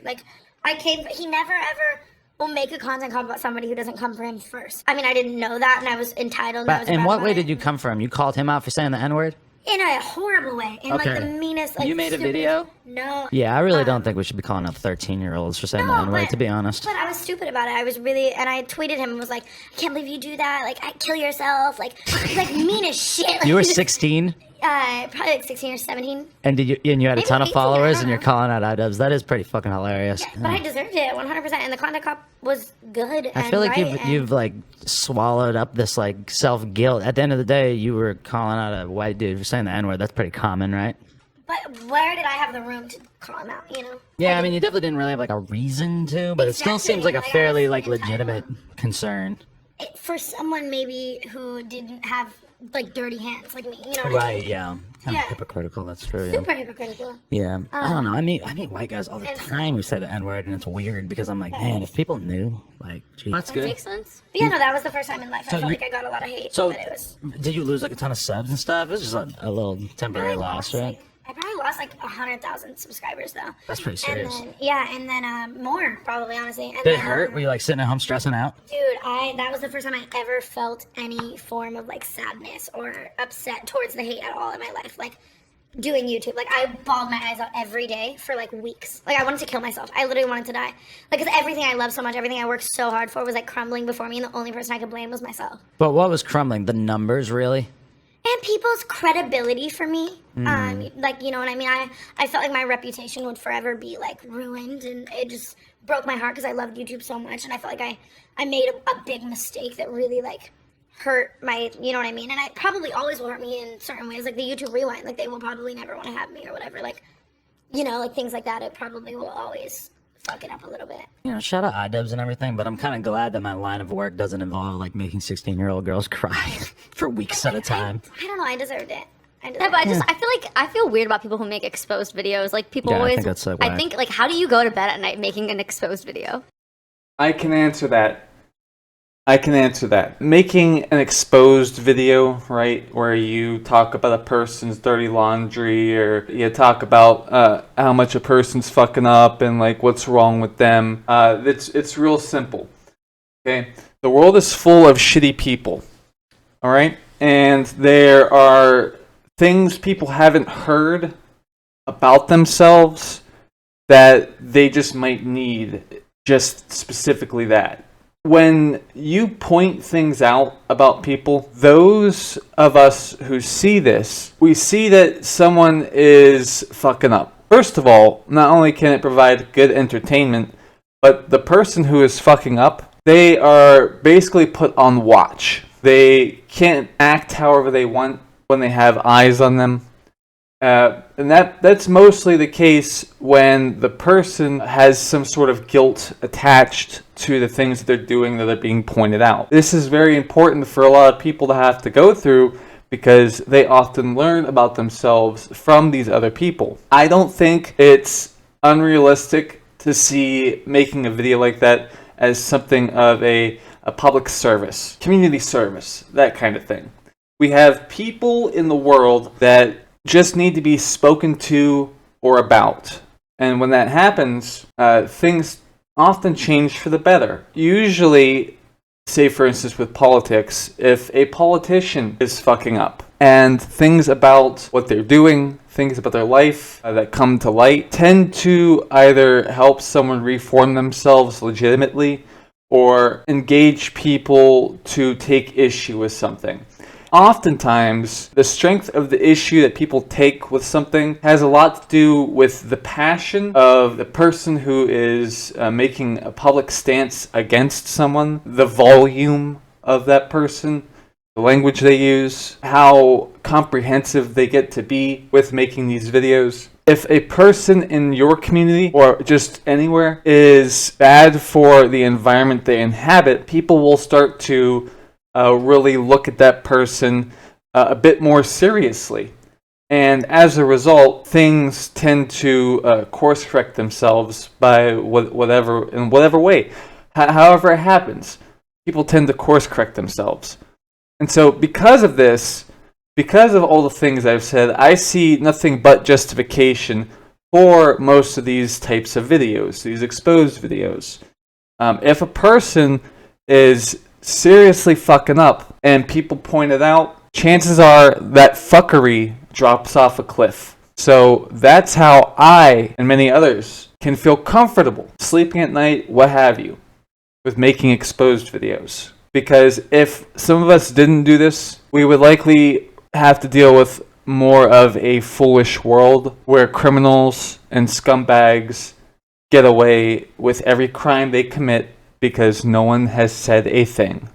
he never ever will make a content cop about somebody who doesn't come for him first. I mean, I didn't know that, and I was entitled. But in what way did you come for him? You called him out for saying the N-word? In a horrible way. In the meanest, You made a video? No. Yeah, I really don't think we should be calling up 13-year-olds for saying the N-word, to be honest. But I was stupid about it. I was really, and I tweeted him and was I can't believe you do that. Kill yourself. Mean as shit. You were 16? Probably 16 or 17. And you had a ton of 18, followers, and you're calling out iDubbbz. That is pretty fucking hilarious. Yeah, but I deserved it 100%, and the content cop was good. I feel like you've swallowed up this self guilt. At the end of the day, you were calling out a white dude for saying the N-word. That's pretty common, right? But where did I have the room to call him out? Yeah, I mean, you definitely didn't really have a reason to, but it still seems like a fairly legitimate concern. For someone maybe who didn't have dirty hands like me, Right, yeah. Kind of hypocritical, that's true. Yeah. Super hypocritical. Yeah, I don't know. I meet white guys all the time who say the N-word, and it's weird because I'm man, if people knew, geez. That's good. Makes sense. But no, that was the first time in life I felt like I got a lot of hate. So, but it was... did you lose a ton of subs and stuff? It was just a little temporary loss, right? I probably lost 100,000 subscribers though. That's pretty serious. And then more probably, honestly. And did it hurt? Were you sitting at home stressing out? Dude, that was the first time I ever felt any form of sadness or upset towards the hate at all in my life. doing YouTube. Like, I bawled my eyes out every day for like weeks. Like, I wanted to kill myself. I literally wanted to die. Like, because everything I love so much, everything I worked so hard for was like crumbling before me, and the only person I could blame was myself. But what was crumbling? The numbers, really? And people's credibility for me. Like, you know what I mean? I felt like my reputation would forever be like ruined, and it just broke my heart because I loved YouTube so much, and I felt like I made a big mistake that really like hurt my, you know what I mean? And it probably always will hurt me in certain ways, like the YouTube rewind. Like, they will probably never want to have me or whatever. Like, you know, like things like that, it probably will always fuck it up a little bit. You know, shout out iDubbbz and everything, but I'm kind of glad that my line of work doesn't involve like making 16-year-old girls cry for weeks at a time. I don't know, I deserved it. Yeah, but I feel weird about people who make exposed videos. Like, people Yeah, I always, think that's so I whack. think, like, how do you go to bed at night making an exposed video? I can answer that. Making an exposed video, right, where you talk about a person's dirty laundry, or you talk about how much a person's fucking up and like what's wrong with them. It's real simple. Okay, the world is full of shitty people. All right, and there are things people haven't heard about themselves that they just might need, just specifically that. When you point things out about people, those of us who see this, we see that someone is fucking up. First of all, not only can it provide good entertainment, but the person who is fucking up, they are basically put on watch. They can't act however they want when they have eyes on them. And that's mostly the case when the person has some sort of guilt attached to the things that they're doing that are being pointed out. This is very important for a lot of people to have to go through because they often learn about themselves from these other people. I don't think it's unrealistic to see making a video like that as something of a public service, community service, that kind of thing. We have people in the world that just need to be spoken to or about. And when that happens, things often change for the better. Usually, say for instance with politics, if a politician is fucking up and things about what they're doing, things about their life that come to light tend to either help someone reform themselves legitimately or engage people to take issue with something. Oftentimes, the strength of the issue that people take with something has a lot to do with the passion of the person who is making a public stance against someone, the volume of that person, the language they use, how comprehensive they get to be with making these videos. If a person in your community or just anywhere is bad for the environment they inhabit, people will start to really look at that person a bit more seriously. And as a result, things tend to course correct themselves by whatever way. However it happens, people tend to course correct themselves. And so because of this, because of all the things I've said, I see nothing but justification for most of these types of videos, these exposed videos. If a person is seriously fucking up and people point it out, chances are that fuckery drops off a cliff. So that's how I and many others can feel comfortable sleeping at night, what have you, with making exposed videos. Because if some of us didn't do this, we would likely have to deal with more of a foolish world where criminals and scumbags get away with every crime they commit because no one has said a thing.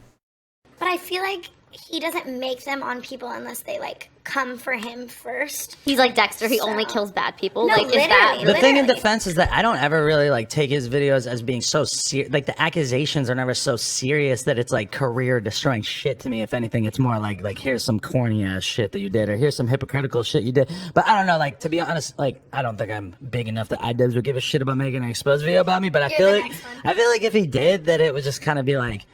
But I feel like he doesn't make them on people unless they like come for him first. He's like Dexter, he only kills bad people. No, like, is that The thing in defense is that I don't ever really like take his videos as being so serious. Like, the accusations are never so serious that it's like career destroying shit to me. If anything, it's more like here's some corny ass shit that you did, or here's some hypocritical shit you did. But I don't know, like, to be honest, like, I don't think I'm big enough that iDubbbz would give a shit about making an exposed video about me. But I feel like if he did, that it would just kind of be like,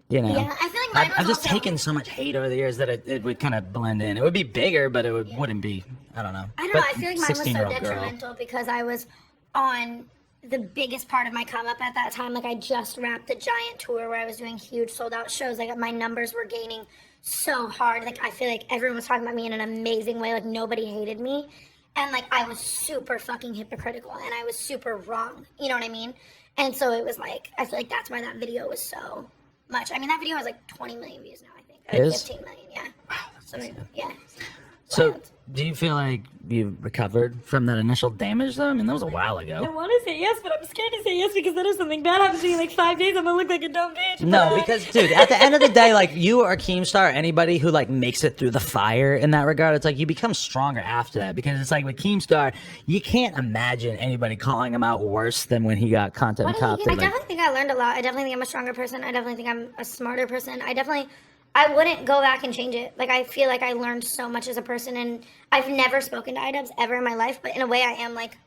you know, yeah, I feel like I've just taken so much hate over the years that it would kind of blend in. It would be bigger, but it wouldn't be, I don't know. I don't know, I feel like mine was so detrimental because I was on the biggest part of my come up at that time. Like, I just wrapped a giant tour where I was doing huge sold out shows. Like, my numbers were gaining so hard. Like, I feel like everyone was talking about me in an amazing way. Like, nobody hated me. And, like, I was super fucking hypocritical and I was super wrong. You know what I mean? And so it was like, I feel like that's why that video was so much. I mean, that video has like 20 million views now, I think. It is? 15 million, yeah. Wow, so, yeah. So, do you feel like you've recovered from that initial damage, though? I mean, that was a while ago. I want to say yes, but I'm scared to say yes because then if something bad happens to me in like 5 days, I'm gonna look like a dumb bitch. No, because, dude, at the end of the day, like, you or Keemstar, anybody who, like, makes it through the fire in that regard, it's like you become stronger after that. Because it's like with Keemstar, you can't imagine anybody calling him out worse than when he got content copped. I definitely think I learned a lot. I definitely think I'm a stronger person. I definitely think I'm a smarter person. I wouldn't go back and change it. Like, I feel like I learned so much as a person, and I've never spoken to iDubbbz ever in my life, but in a way I am like,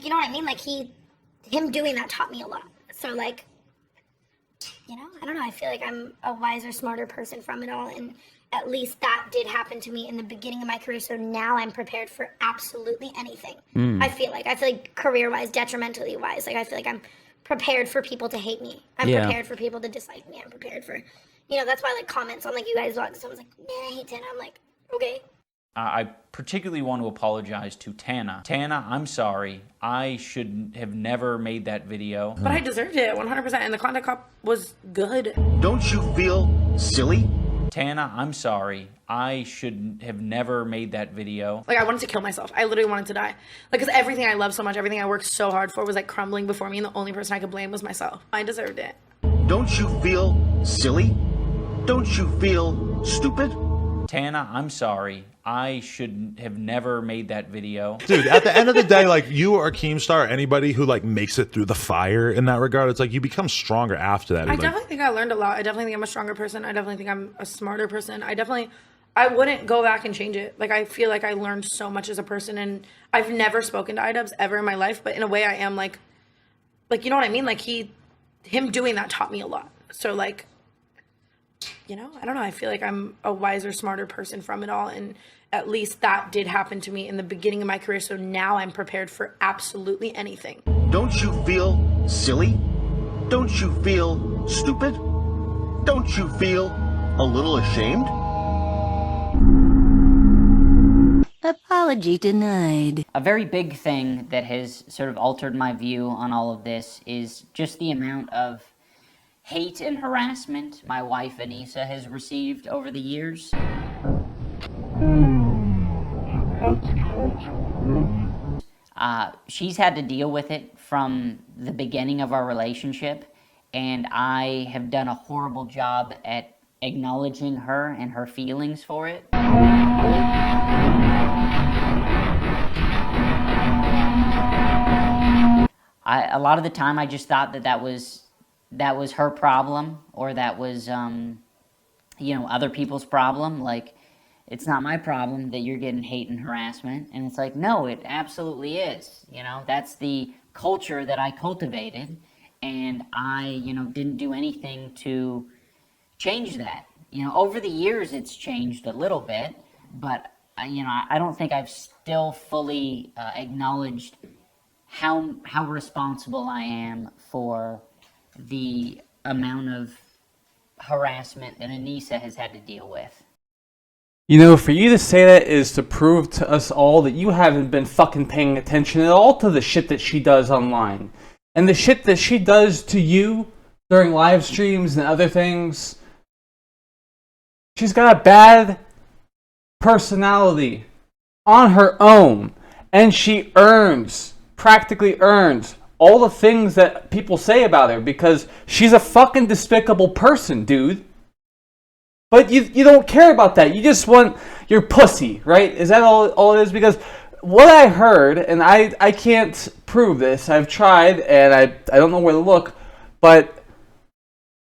you know what I mean? Like, him doing that taught me a lot. So, like, you know, I don't know. I feel like I'm a wiser, smarter person from it all, and at least that did happen to me in the beginning of my career, so now I'm prepared for absolutely anything. I feel like career-wise, detrimentally-wise, like, I feel like I'm prepared for people to hate me. I'm prepared for people to dislike me. I'm prepared for... You know, that's why, like, comments on, like, you guys' vlogs, someone's like, nah, I hate Tana. I'm like, okay. I particularly want to apologize to Tana. Tana, I'm sorry. I should have never made that video. But I deserved it, 100%, and the content cop was good. Don't you feel silly? Tana, I'm sorry. I should have never made that video. Like, I wanted to kill myself. I literally wanted to die. Like, because everything I love so much, everything I worked so hard for was, like, crumbling before me, and the only person I could blame was myself. I deserved it. Don't you feel silly? Don't you feel stupid? Tana, I'm sorry. I should have never made that video. Dude, at the end of the day, like, you or Keemstar, anybody who, like, makes it through the fire in that regard, it's like you become stronger after that. I definitely think I learned a lot. I definitely think I'm a stronger person. I definitely think I'm a smarter person. I wouldn't go back and change it. Like, I feel like I learned so much as a person, and I've never spoken to iDubbbz ever in my life, but in a way I am, like, you know what I mean? Like, him doing that taught me a lot. So, like, you know, I don't know. I feel like I'm a wiser, smarter person from it all. And at least that did happen to me in the beginning of my career. So now I'm prepared for absolutely anything. Don't you feel silly? Don't you feel stupid? Don't you feel a little ashamed? Apology denied. A very big thing that has sort of altered my view on all of this is just the amount of hate and harassment my wife Anissa has received over the years. She's had to deal with it from the beginning of our relationship, and I have done a horrible job at acknowledging her and her feelings for it. A lot of the time I just thought that was her problem, or that was, you know, other people's problem. Like, it's not my problem that you're getting hate and harassment. And it's like, no, it absolutely is. You know, that's the culture that I cultivated, and I, you know, didn't do anything to change that. You know, over the years it's changed a little bit, but, you know, I don't think I've still fully acknowledged how responsible I am for the amount of harassment that Anissa has had to deal with. You know, for you to say that is to prove to us all that you haven't been fucking paying attention at all to the shit that she does online. And the shit that she does to you during live streams and other things. She's got a bad personality on her own. And she practically earns all the things that people say about her, because she's a fucking despicable person, dude. But you don't care about that. You just want your pussy, right? Is that all it is? Because what I heard, and I can't prove this, I've tried, and I don't know where to look, but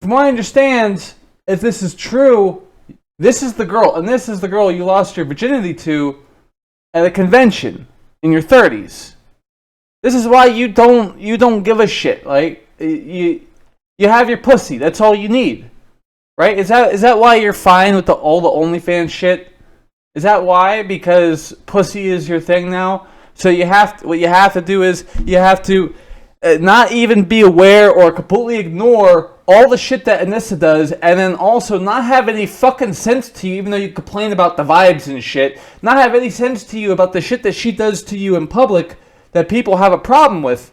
from what I understand, if this is true, this is the girl, and this is the girl you lost your virginity to at a convention in your 30s. This is why you don't give a shit. Like, you have your pussy. That's all you need, right? Is that why you're fine with all the OnlyFans shit? Is that why? Because pussy is your thing now. So what you have to do is you have to not even be aware or completely ignore all the shit that Anissa does, and then also not have any fucking sense to you, even though you complain about the vibes and shit, not have any sense to you about the shit that she does to you in public that people have a problem with,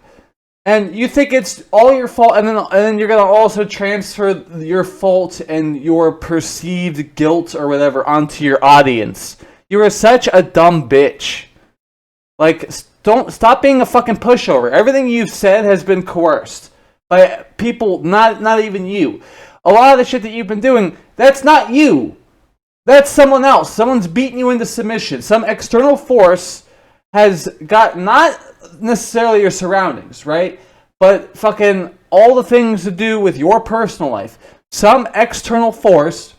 and you think it's all your fault, and then you're gonna also transfer your fault and your perceived guilt or whatever onto your audience. You are such a dumb bitch. Like, don't stop being a fucking pushover. Everything you've said has been coerced by people, not even you. A lot of the shit that you've been doing, that's not you. That's someone else. Someone's beating you into submission. Some external force has got not necessarily your surroundings, right? But fucking all the things to do with your personal life. Some external force,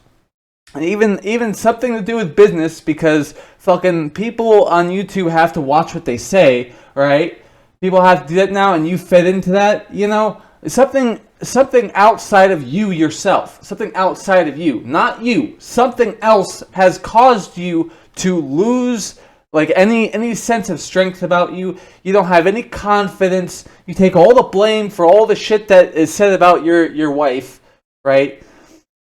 and even something to do with business, because fucking people on YouTube have to watch what they say, right? People have to do that now, and you fed into that, you know? Something outside of you yourself. Something outside of you. Not you. Something else has caused you to lose like any sense of strength about you. You don't have any confidence. You take all the blame for all the shit that is said about your wife, right?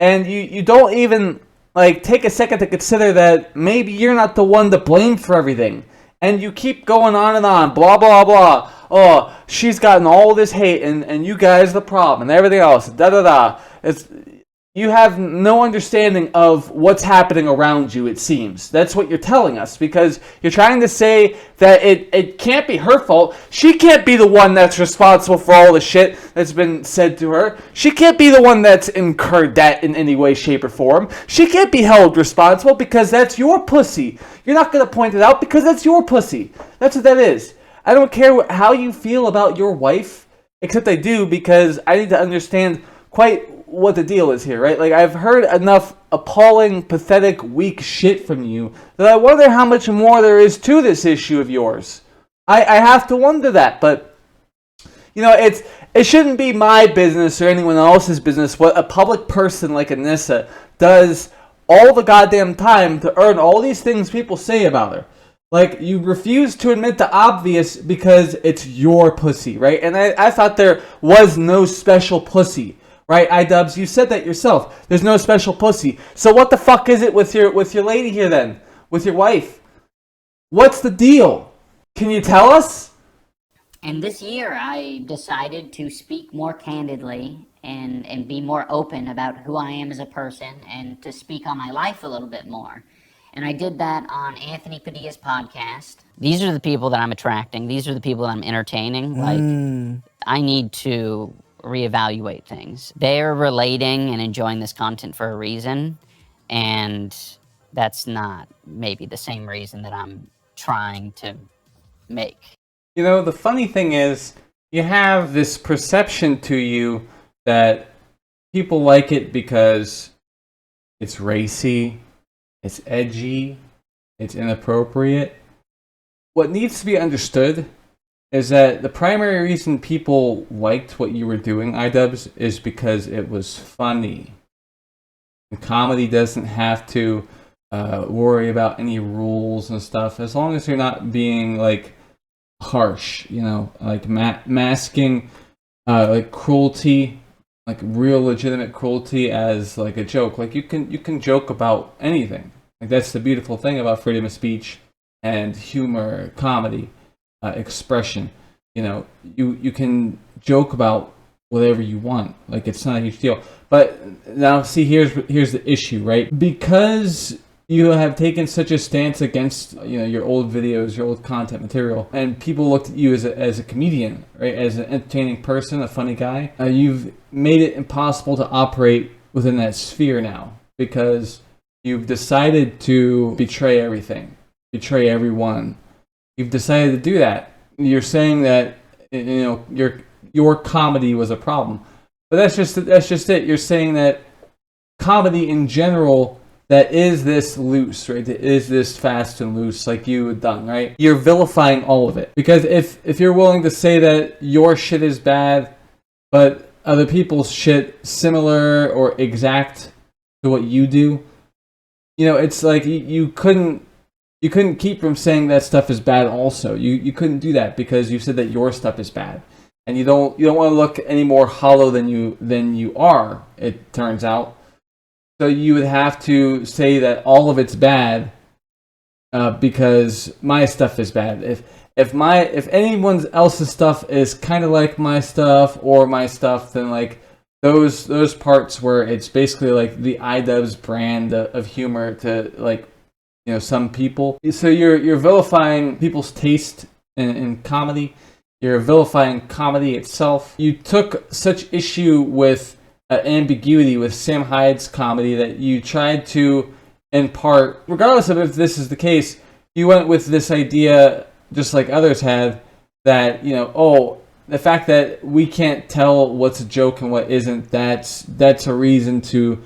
And you don't even like take a second to consider that maybe you're not the one to blame for everything. And you keep going on and on, blah blah blah. Oh, she's gotten all this hate and you guys the problem and everything else. Da da da. You have no understanding of what's happening around you, it seems. That's what you're telling us, because you're trying to say that it can't be her fault. She can't be the one that's responsible for all the shit that's been said to her. She can't be the one that's incurred that in any way, shape, or form. She can't be held responsible because that's your pussy. You're not going to point it out because that's your pussy. That's what that is. I don't care how you feel about your wife, except I do, because I need to understand quite what the deal is here, right? Like, I've heard enough appalling, pathetic, weak shit from you that I wonder how much more there is to this issue of yours. I have to wonder that, but you know, it shouldn't be my business or anyone else's business what a public person like Anissa does all the goddamn time to earn all these things people say about her. Like, you refuse to admit the obvious because it's your pussy, right? And I thought there was no special pussy. Right, iDubbbz, you said that yourself. There's no special pussy. So what the fuck is it with your lady here then? With your wife? What's the deal? Can you tell us? And this year I decided to speak more candidly and be more open about who I am as a person and to speak on my life a little bit more. And I did that on Anthony Padilla's podcast. These are the people that I'm attracting. These are the people that I'm entertaining. Like, I need to reevaluate things. They're relating and enjoying this content for a reason, and that's not maybe the same reason that I'm trying to make. You know, the funny thing is, you have this perception to you that people like it because it's racy, it's edgy, it's inappropriate. What needs to be understood is that the primary reason people liked what you were doing, iDubbbz, is because it was funny. And comedy doesn't have to worry about any rules and stuff, as long as you're not being, like, harsh, you know, like masking, like, cruelty, like, real legitimate cruelty as, like, a joke. Like, you can joke about anything. Like, that's the beautiful thing about freedom of speech and humor, comedy. Expression, you know, you can joke about whatever you want, like, it's not a huge deal. But now, see, here's the issue, right? Because you have taken such a stance against, you know, your old videos, your old content material, and people looked at you as a comedian, right, as an entertaining person, a funny guy. You've made it impossible to operate within that sphere now, because you've decided to betray everything, betray everyone. You've decided to do that. You're saying that, you know, your comedy was a problem, but that's just it. You're saying that comedy in general, that is this loose, right? That is this fast and loose, like you had done, right? You're vilifying all of it, because if you're willing to say that your shit is bad, but other people's shit similar or exact to what you do, you know, it's like you couldn't keep from saying that stuff is bad also. You couldn't do that because you said that your stuff is bad. and you don't want to look any more hollow than you are. It turns out. So you would have to say that all of it's bad because my stuff is bad. If anyone else's stuff is kind of like my stuff or my stuff, then like those parts where it's basically like the iDubbbz brand of humor to like some people. So you're vilifying people's taste in comedy. You're vilifying comedy itself. You took such issue with ambiguity with Sam Hyde's comedy that you tried to, in part, regardless of if this is the case, you went with this idea, just like others had, that the fact that we can't tell what's a joke and what isn't, that's a reason to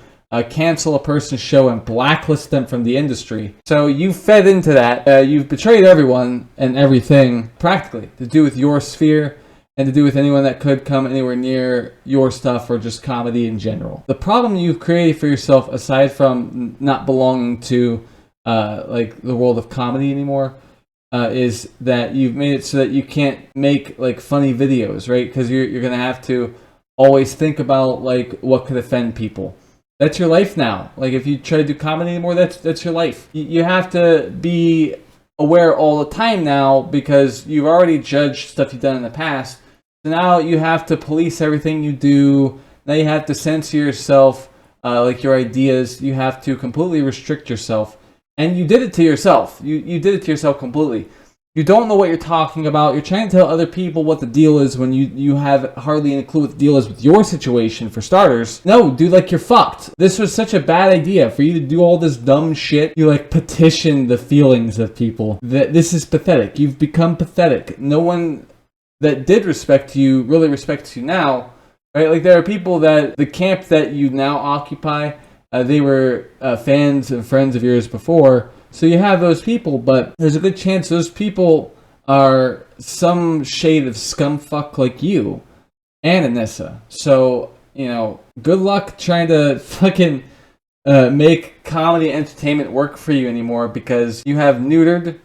cancel a person's show and blacklist them from the industry. So you fed into that. You've betrayed everyone and everything, practically, to do with your sphere and to do with anyone that could come anywhere near your stuff or just comedy in general. The problem you've created for yourself, aside from not belonging to like the world of comedy anymore, is that you've made it so that you can't make like funny videos, right? Because you're gonna have to always think about like what could offend people. That's your life now. Like if you try to do comedy anymore, that's your life. You have to be aware all the time now because you've already judged stuff you've done in the past. So now you have to police everything you do. Now you have to censor yourself, like your ideas. You have to completely restrict yourself. And you did it to yourself. You did it to yourself completely. You don't know what you're talking about. You're trying to tell other people what the deal is when you have hardly any clue what the deal is with your situation, for starters. No, dude, like, you're fucked. This was such a bad idea for you to do all this dumb shit. You, like, petition the feelings of people. This is pathetic. You've become pathetic. No one that did respect you really respects you now, right? Like, there are people that, the camp that you now occupy, they were fans and friends of yours before. So you have those people, but there's a good chance those people are some shade of scumfuck like you and Anissa. So, good luck trying to fucking make comedy entertainment work for you anymore, because you have neutered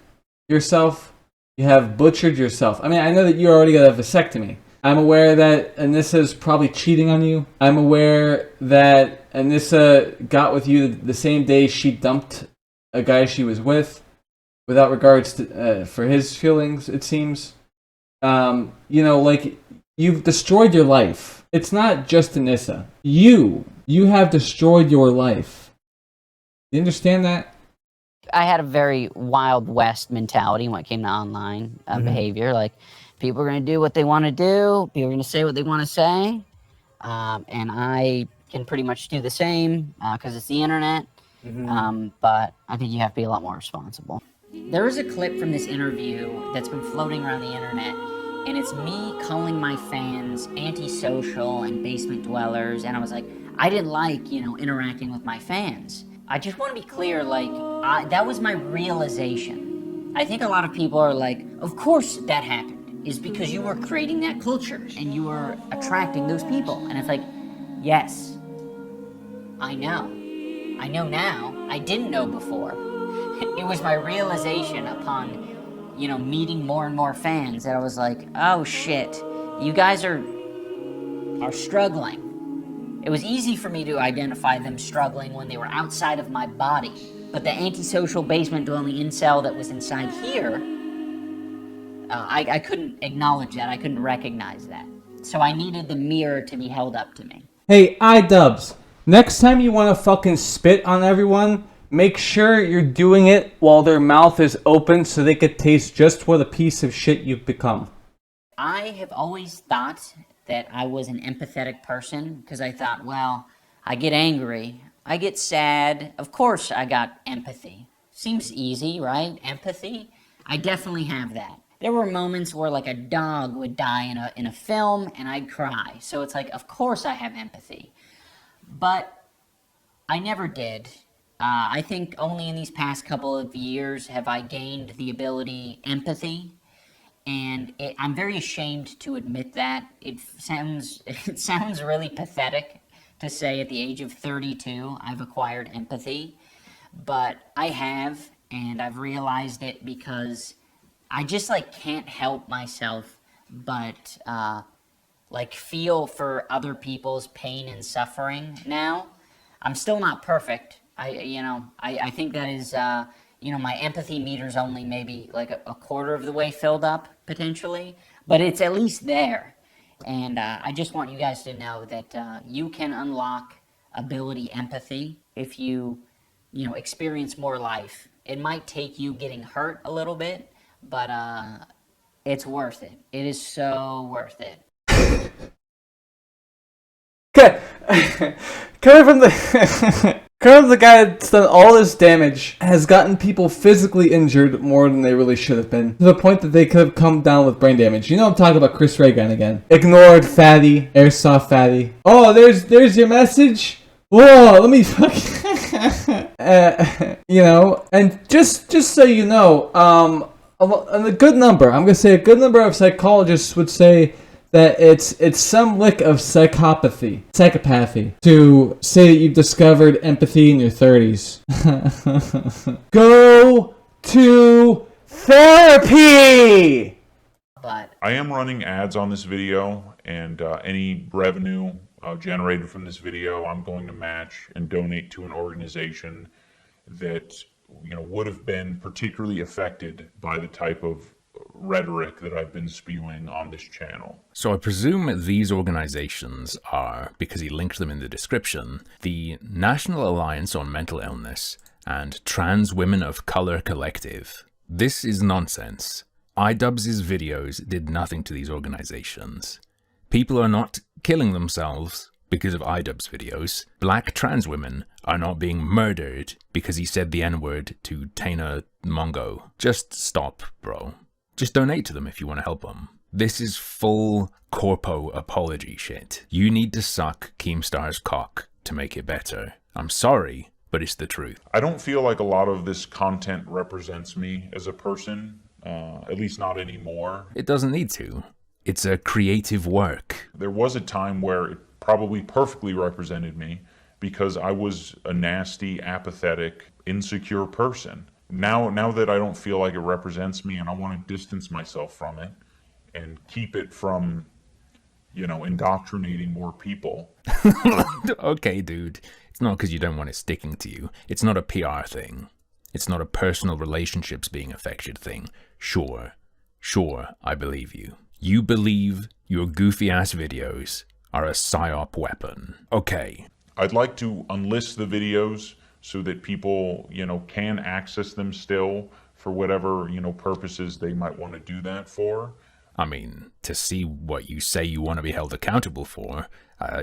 yourself, you have butchered yourself. I mean, I know that you already got a vasectomy. I'm aware that Anissa's probably cheating on you. I'm aware that Anissa got with you the same day she dumped a guy she was with, without regards to for his feelings, it seems. Like, you've destroyed your life. It's not just Anissa. You have destroyed your life. Do you understand that? I had a very Wild West mentality when it came to online behavior. Like, people are going to do what they want to do. People are going to say what they want to say. And I can pretty much do the same because it's the internet. But I think you have to be a lot more responsible. There is a clip from this interview that's been floating around the internet, and it's me calling my fans antisocial and basement dwellers, and I was like, I didn't like, interacting with my fans. I just want to be clear, like, that was my realization. I think a lot of people are like, of course that happened, is because you were creating that culture, and you were attracting those people, and it's like, yes, I know. I know now. I didn't know before. It was my realization upon, meeting more and more fans that I was like, oh shit, you guys are struggling. It was easy for me to identify them struggling when they were outside of my body. But the antisocial basement dwelling incel that was inside here, I couldn't acknowledge that. I couldn't recognize that. So I needed the mirror to be held up to me. Hey, iDubbbz. Next time you want to fucking spit on everyone, make sure you're doing it while their mouth is open so they could taste just what a piece of shit you've become. I have always thought that I was an empathetic person because I thought, well, I get angry, I get sad, of course I got empathy. Seems easy, right? Empathy? I definitely have that. There were moments where like a dog would die in a film and I'd cry. So it's like, of course I have empathy. But I never did. I think only in these past couple of years have I gained the ability empathy, and I'm very ashamed to admit that. It sounds really pathetic to say at the age of 32 I've acquired empathy, but I have, and I've realized it because I just can't help myself but like feel for other people's pain and suffering now. I'm still not perfect. I think that is, my empathy meter's only maybe like a quarter of the way filled up, potentially, but it's at least there. And I just want you guys to know that you can unlock ability empathy if you experience more life. It might take you getting hurt a little bit, but it's worth it. It is so worth it. Okay, coming from the guy that's done all this damage, has gotten people physically injured more than they really should have been, to the point that they could have come down with brain damage. You know I'm talking about Chris Reagan again. Ignored fatty, airsoft fatty. Oh, there's your message? Whoa, let me fucking... and just so you know, a good number, I'm gonna say a good number of psychologists would say that it's some lick of psychopathy to say that you've discovered empathy in your 30s. Go to therapy! But I am running ads on this video, and any revenue generated from this video, I'm going to match and donate to an organization that would have been particularly affected by the type of rhetoric that I've been spewing on this channel. So I presume these organizations are, because he linked them in the description, the National Alliance on Mental Illness and Trans Women of Color Collective. This is nonsense. iDubbbz's videos did nothing to these organizations. People are not killing themselves because of iDubbbz videos. Black trans women are not being murdered because he said the N-word to Tana Mongo. Just stop, bro. Just donate to them if you want to help them. This is full corpo apology shit. You need to suck Keemstar's cock to make it better. I'm sorry, but it's the truth. I don't feel like a lot of this content represents me as a person, at least not anymore. It doesn't need to. It's a creative work. There was a time where it probably perfectly represented me because I was a nasty, apathetic, insecure person. Now that I don't feel like it represents me and I want to distance myself from it and keep it from, indoctrinating more people. Okay, dude. It's not because you don't want it sticking to you. It's not a PR thing. It's not a personal relationships being affected thing. Sure, I believe you. You believe your goofy-ass videos are a psyop weapon. Okay. I'd like to unlist the videos so that people, can access them still for whatever, purposes they might want to do that for. I mean, to see what you say you want to be held accountable for,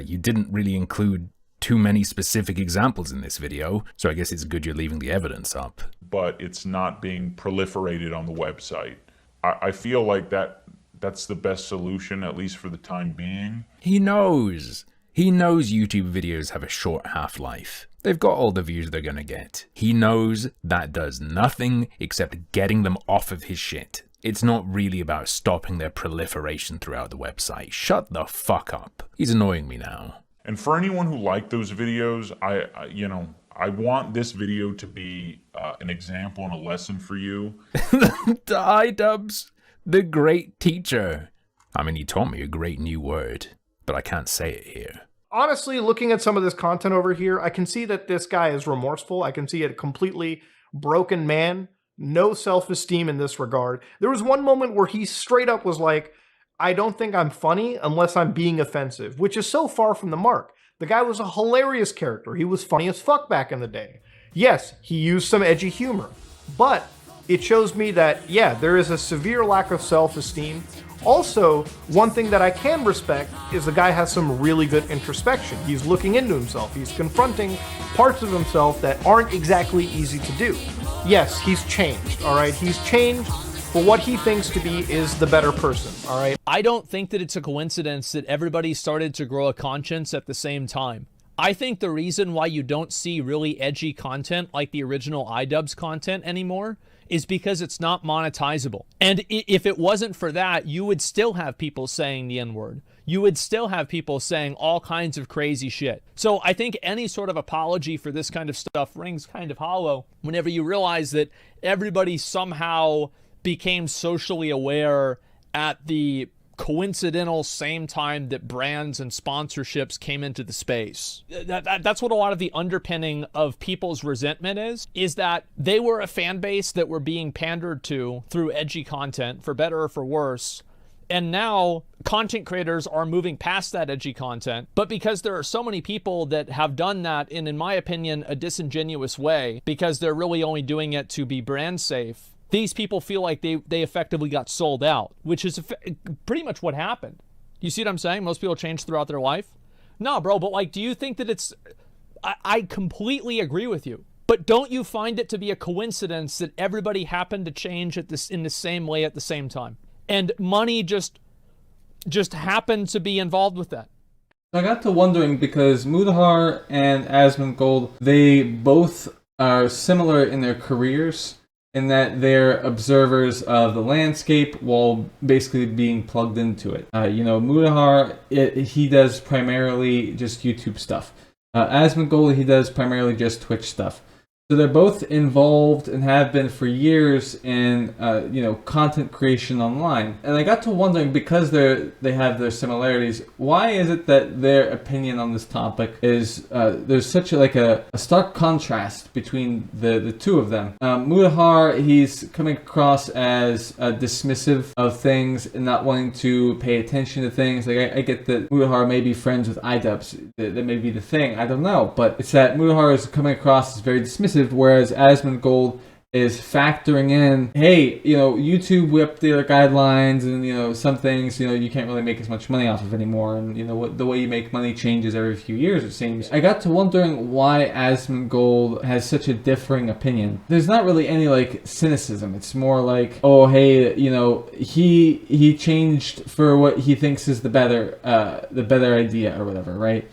you didn't really include too many specific examples in this video, so I guess it's good you're leaving the evidence up. But it's not being proliferated on the website. I feel like that's the best solution, at least for the time being. He knows YouTube videos have a short half-life. They've got all the views they're gonna get. He knows that does nothing except getting them off of his shit. It's not really about stopping their proliferation throughout the website. Shut the fuck up. He's annoying me now. And for anyone who liked those videos, I want this video to be an example and a lesson for you. iDubbbz, the great teacher. I mean, he taught me a great new word, but I can't say it here. Honestly, looking at some of this content over here, I can see that this guy is remorseful. I can see a completely broken man, no self-esteem in this regard. There was one moment where he straight up was like, I don't think I'm funny unless I'm being offensive, which is so far from the mark. The guy was a hilarious character. He was funny as fuck back in the day. Yes, he used some edgy humor, but it shows me that, yeah, there is a severe lack of self-esteem. Also, one thing that I can respect is the guy has some really good introspection. He's looking into himself. He's confronting parts of himself that aren't exactly easy to do. Yes, he's changed, all right? He's changed for what he thinks to be is the better person, all right? I don't think that it's a coincidence that everybody started to grow a conscience at the same time. I think the reason why you don't see really edgy content like the original iDubbbz content anymore is because it's not monetizable. And if it wasn't for that, you would still have people saying the N-word. You would still have people saying all kinds of crazy shit. So I think any sort of apology for this kind of stuff rings kind of hollow whenever you realize that everybody somehow became socially aware at the coincidental same time that brands and sponsorships came into the space. That's what a lot of the underpinning of people's resentment is that they were a fan base that were being pandered to through edgy content, for better or for worse. And now content creators are moving past that edgy content. But because there are so many people that have done that in my opinion, a disingenuous way, because they're really only doing it to be brand safe, these people feel like they effectively got sold out, which is pretty much what happened. You see what I'm saying? Most people change throughout their life. No, bro, but like, do you think that it's... I completely agree with you. But don't you find it to be a coincidence that everybody happened to change in the same way at the same time? And money just happened to be involved with that. I got to wondering, because Mudahar and Asmongold, they both are similar in their careers, in that they're observers of the landscape while basically being plugged into it. You know, Mudahar, he does primarily just YouTube stuff. Asmongold, he does primarily just Twitch stuff. So they're both involved and have been for years in, you know, content creation online. And I got to wondering, because they have their similarities, why is it that their opinion on this topic is, there's such a stark contrast between the two of them. Mudahar, he's coming across as dismissive of things and not wanting to pay attention to things. Like, I get that Mudahar may be friends with iDubbbz. That may be the thing. I don't know. But it's that Mudahar is coming across as very dismissive, whereas Asmongold is factoring in, hey, you know, YouTube, we update our guidelines, and, you know, some things, you know, you can't really make as much money off of anymore, and, you know, the way you make money changes every few years, it seems. I got to wondering why Asmongold has such a differing opinion. There's not really any, like, cynicism. It's more like, oh, hey, you know, he changed for what he thinks is the better idea or whatever, right?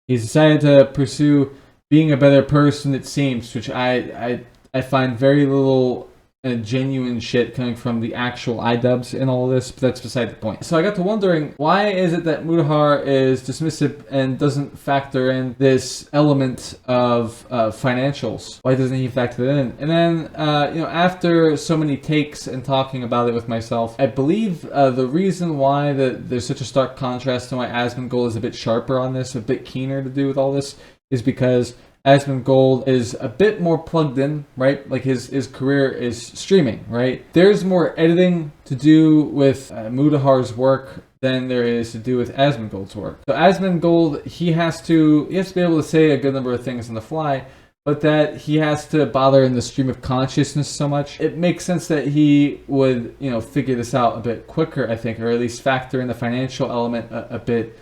He's decided to pursue being a better person, it seems, which I find very little genuine shit coming from the actual iDubbbz in all this, but that's beside the point. So I got to wondering, why is it that Mudahar is dismissive and doesn't factor in this element of financials? Why doesn't he factor it in? And then, you know, after so many takes and talking about it with myself, I believe the reason why there's such a stark contrast to why Asmongold is a bit sharper on this, a bit keener to do with all this, is because Asmongold is a bit more plugged in, right? Like his career is streaming, right? There's more editing to do with Mudahar's work than there is to do with Asmongold's work. So Asmongold, he has to be able to say a good number of things on the fly, but that he has to bother in the stream of consciousness so much. It makes sense that he would, you know, figure this out a bit quicker, I think, or at least factor in the financial element a bit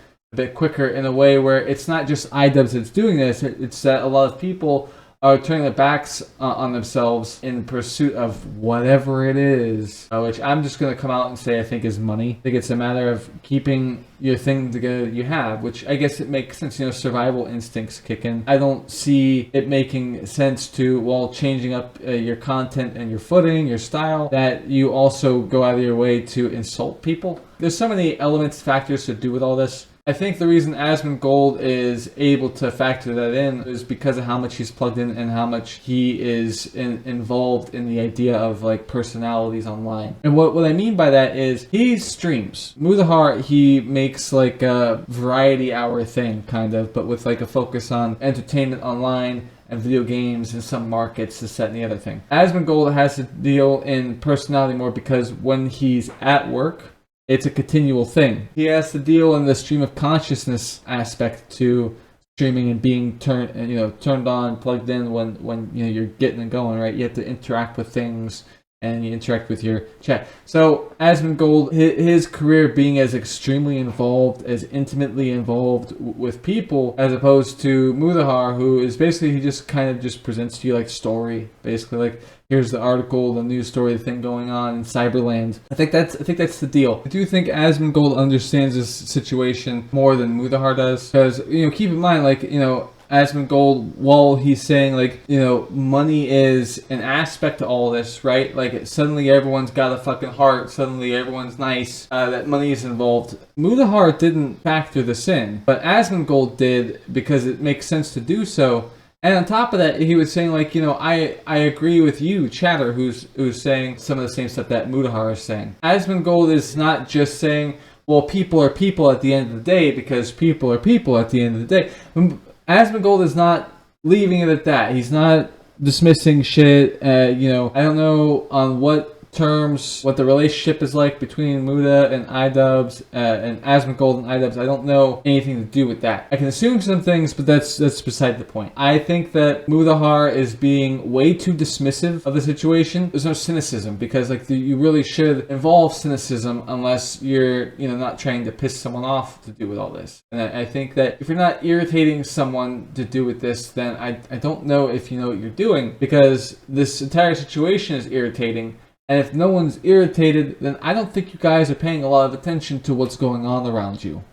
quicker, in a way where it's not just iDubbbz that's doing this, it's that a lot of people are turning their backs on themselves in pursuit of whatever it is, which I'm just going to come out and say I think is money. I think it's a matter of keeping your thing together that you have, which I guess it makes sense, you know, survival instincts kick in. I don't see it making sense to, while changing up your content and your footing, your style, that you also go out of your way to insult people. There's so many elements, factors to do with all this. I think the reason Asmongold is able to factor that in is because of how much he's plugged in and how much he is involved in the idea of like personalities online. And what I mean by that is he streams. Mudahar, he makes like a variety hour thing kind of, but with like a focus on entertainment online and video games in some markets, this, that, and the other thing. Asmongold has to deal in personality more because when he's at work, it's a continual thing. He has to deal in the stream of consciousness aspect to streaming and being turned on, plugged in when you know you're getting and going, right? You have to interact with things and you interact with your chat. So Asmongold, his career being as extremely involved, as intimately involved with people, as opposed to Mudahar, who is basically, he just kind of just presents to you like story, basically like, here's the article, the news story, the thing going on in Cyberland. I think that's the deal. I do think Asmongold understands this situation more than Mudahar does, because, you know, keep in mind, like, you know, Asmongold, while he's saying, like, you know, money is an aspect to all this, right? Like, suddenly everyone's got a fucking heart, suddenly everyone's nice, that money is involved. Mudahar didn't factor this in, but Asmongold did, because it makes sense to do so. And on top of that, he was saying, like, you know, I agree with you, Chatter, who's saying some of the same stuff that Mudahar is saying. Asmongold is not just saying, well, people are people at the end of the day because people are people at the end of the day. MOGGED is not leaving it at that. He's not dismissing shit. You know, I don't know on what terms, what the relationship is like between Muda and iDubbbz, and MOGGED and iDubbbz. I don't know anything to do with that. I can assume some things, but that's beside the point. I think that Mudahar is being way too dismissive of the situation. There's no cynicism because like you really should involve cynicism unless you're, you know, not trying to piss someone off to do with all this. And I think that if you're not irritating someone to do with this, then I don't know if you know what you're doing, because this entire situation is irritating. And if no one's irritated, then I don't think you guys are paying a lot of attention to what's going on around you.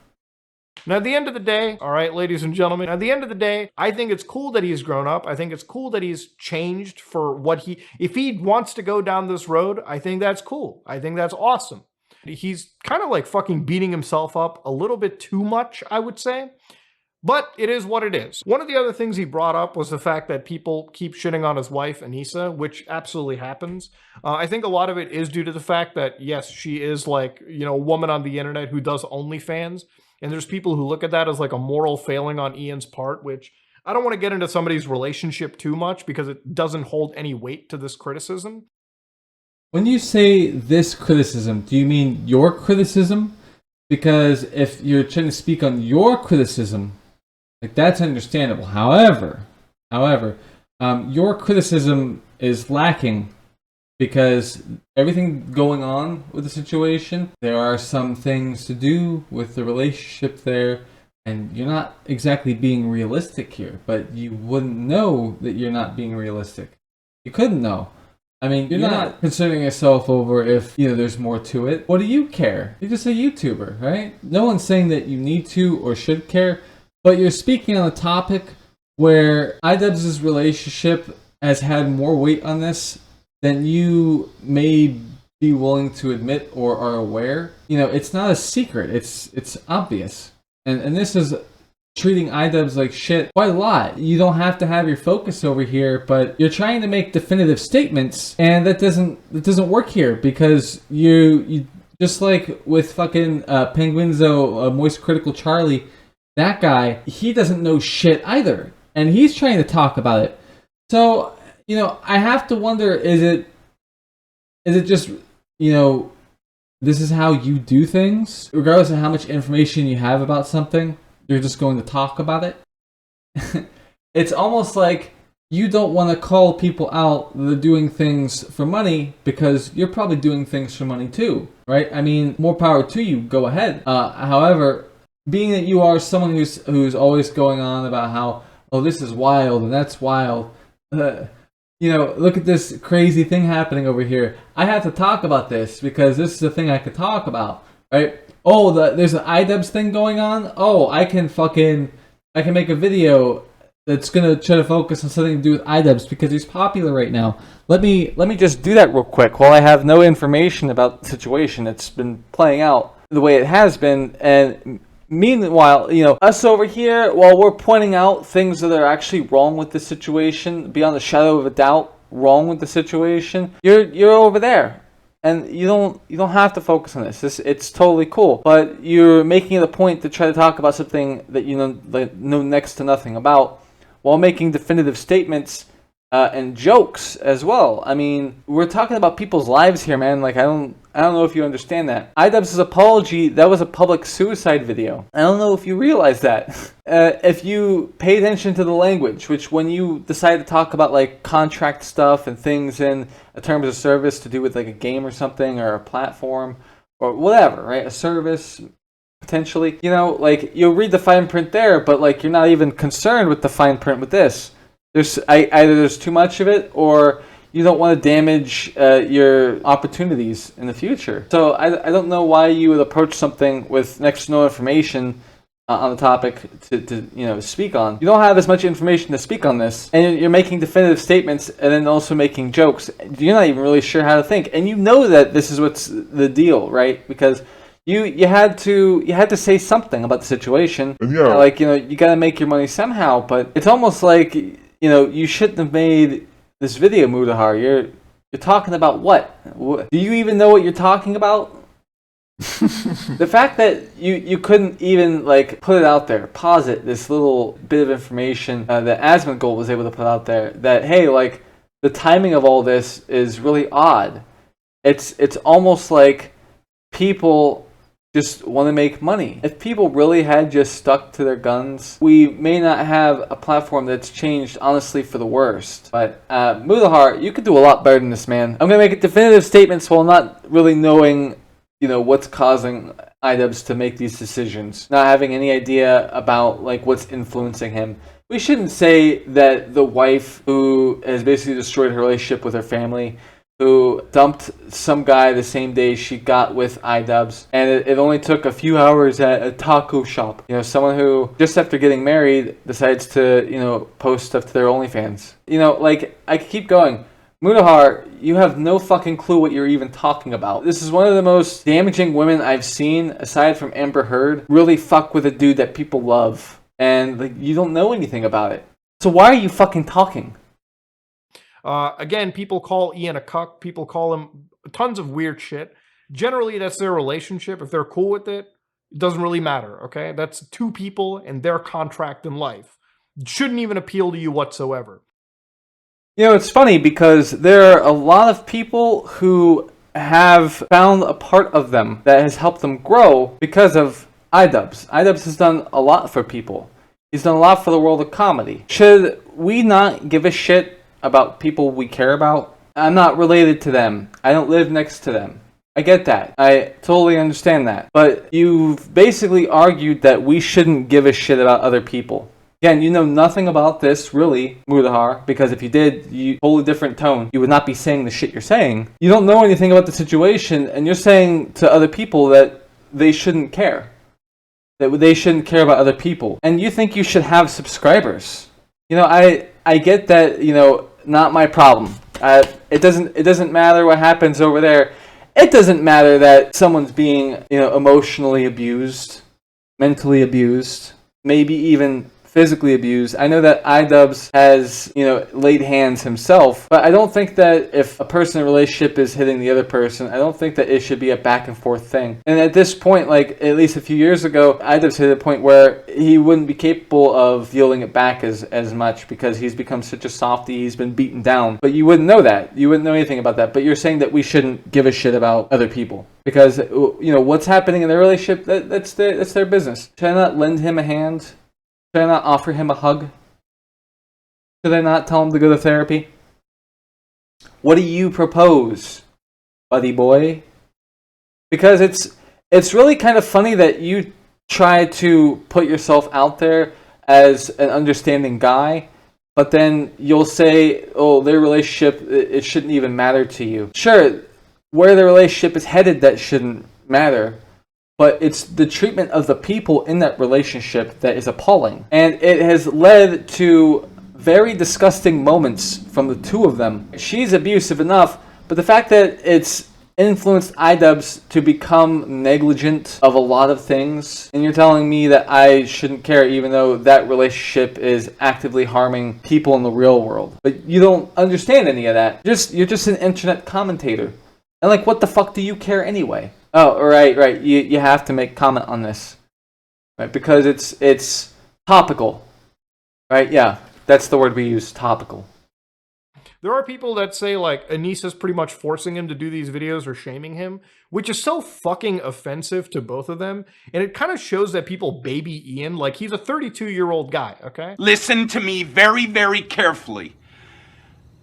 Now, at the end of the day, all right, ladies and gentlemen, at the end of the day, I think it's cool that he's grown up. I think it's cool that he's changed for what if he wants to go down this road, I think that's cool. I think that's awesome. He's kind of like fucking beating himself up a little bit too much, I would say. But it is what it is. One of the other things he brought up was the fact that people keep shitting on his wife, Anissa, which absolutely happens. I think a lot of it is due to the fact that, yes, she is like, you know, a woman on the internet who does OnlyFans. And there's people who look at that as like a moral failing on Ian's part, which I don't want to get into somebody's relationship too much because it doesn't hold any weight to this criticism. When you say this criticism, do you mean your criticism? Because if you're trying to speak on your criticism, like that's understandable. However, your criticism is lacking because everything going on with the situation, there are some things to do with the relationship there, and you're not exactly being realistic here, but you wouldn't know that you're not being realistic. You couldn't know. I mean, you're not concerning yourself over if, you know, there's more to it. What do you care? You're just a YouTuber, right? No one's saying that you need to or should care. But you're speaking on a topic where iDubbbz's relationship has had more weight on this than you may be willing to admit or are aware. You know, it's not a secret. It's obvious. And this is treating iDubbbz like shit quite a lot. You don't have to have your focus over here, but you're trying to make definitive statements, and that doesn't work here because you just like with fucking Penguinzo, Moist Critical Charlie. That guy, he doesn't know shit either. And he's trying to talk about it. So, you know, I have to wonder, is it just, you know, this is how you do things? Regardless of how much information you have about something, you're just going to talk about it? It's almost like you don't want to call people out that are doing things for money because you're probably doing things for money too, right? I mean, more power to you, go ahead. However, being that you are someone who's always going on about how, oh, this is wild and that's wild, you know, look at this crazy thing happening over here. I have to talk about this because this is the thing I could talk about, right? Oh, there's an iDubbbz thing going on. Oh, I can make a video that's gonna try to focus on something to do with iDubbbz because he's popular right now. Let me just do that real quick while I have no information about the situation that's been playing out the way it has been. And meanwhile, you know, us over here, while we're pointing out things that are actually wrong with the situation, beyond a shadow of a doubt, wrong with the situation, you're over there, and you don't have to focus on this. It's totally cool, but you're making it a point to try to talk about something that you know next to nothing about, while making definitive statements and jokes as well. I mean, we're talking about people's lives here, man. Like, I don't know if you understand that. iDubbbz's apology, that was a public suicide video. I don't know if you realize that. If you pay attention to the language, which when you decide to talk about like contract stuff and things in terms of service to do with like a game or something or a platform or whatever, right? A service, potentially. You know, like you'll read the fine print there, but like you're not even concerned with the fine print with this. Either there's too much of it or you don't want to damage your opportunities in the future. So I don't know why you would approach something with next to no information on the topic to you know speak on. You don't have as much information to speak on this, and you're making definitive statements and then also making jokes. You're not even really sure how to think, and you know that this is what's the deal, right? Because you had to say something about the situation. Yeah. Like, you know, you got to make your money somehow, but it's almost like, you know, you shouldn't have made this video, Mudahar. You're talking about what? Do you even know what you're talking about? The fact that you couldn't even like put it out there, posit this little bit of information that Asmongold was able to put out there, that hey, like the timing of all this is really odd. It's almost like people just want to make money. If people really had just stuck to their guns, we may not have a platform that's changed, honestly, for the worst. But Mudahar, you could do a lot better than this, man. I'm gonna make definitive statements while not really knowing, you know, what's causing iDubbbz to make these decisions, not having any idea about like what's influencing him. We shouldn't say that the wife who has basically destroyed her relationship with her family, who dumped some guy the same day she got with iDubbbz, and it only took a few hours at a taco shop. You know, someone who, just after getting married, decides to, you know, post stuff to their OnlyFans. You know, like, I could keep going. Mudahar, you have no fucking clue what you're even talking about. This is one of the most damaging women I've seen, aside from Amber Heard, really fuck with a dude that people love. And, like, you don't know anything about it. So why are you fucking talking? Again, people call Ian a cuck. People call him tons of weird shit. Generally, that's their relationship. If they're cool with it, it doesn't really matter, okay? That's two people and their contract in life. It shouldn't even appeal to you whatsoever. You know, it's funny because there are a lot of people who have found a part of them that has helped them grow because of iDubbbz. iDubbbz has done a lot for people. He's done a lot for the world of comedy. Should we not give a shit about people we care about? I'm not related to them. I don't live next to them. I get that. I totally understand that. But you've basically argued that we shouldn't give a shit about other people. Again, you know nothing about this, really, Mudahar, because if you did, you totally different tone. You would not be saying the shit you're saying. You don't know anything about the situation, and you're saying to other people that they shouldn't care. That they shouldn't care about other people. And you think you should have subscribers. You know, I get that, you know, not my problem. It doesn't matter what happens over there. It doesn't matter that someone's being, you know, emotionally abused, mentally abused, maybe even physically abused. I know that iDubbbz has, you know, laid hands himself, but I don't think that if a person in a relationship is hitting the other person, I don't think that it should be a back and forth thing. And at this point, like at least a few years ago, iDubbbz hit a point where he wouldn't be capable of dealing it back as much because he's become such a softie, he's been beaten down. But you wouldn't know that. You wouldn't know anything about that. But you're saying that we shouldn't give a shit about other people. Because, you know, what's happening in their relationship, that's their business. Should I not lend him a hand? Should I not offer him a hug? Should I not tell him to go to therapy? What do you propose, buddy boy? Because it's really kind of funny that you try to put yourself out there as an understanding guy, but then you'll say, oh, their relationship, it shouldn't even matter to you. Sure, where the relationship is headed, that shouldn't matter. But it's the treatment of the people in that relationship that is appalling. And it has led to very disgusting moments from the two of them. She's abusive enough, but the fact that it's influenced iDubbbz to become negligent of a lot of things, and you're telling me that I shouldn't care even though that relationship is actively harming people in the real world. But you don't understand any of that. You're just an internet commentator. And like, what the fuck do you care anyway? Oh, right. You have to make comment on this, right? Because it's topical, right? Yeah, that's the word we use, topical. There are people that say, like, Anissa's pretty much forcing him to do these videos or shaming him, which is so fucking offensive to both of them. And it kind of shows that people baby Ian like he's a 32-year-old guy, okay? Listen to me very, very carefully.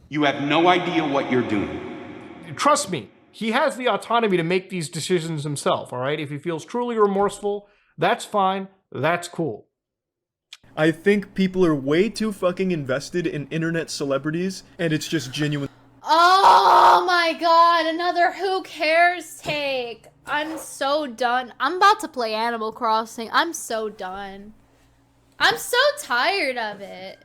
You have no idea what you're doing. Trust me. He has the autonomy to make these decisions himself, all right? If he feels truly remorseful, that's fine. That's cool. I think people are way too fucking invested in internet celebrities, and it's just genuine. Oh my god, another who cares take. I'm so done. I'm about to play Animal Crossing. I'm so done. I'm so tired of it.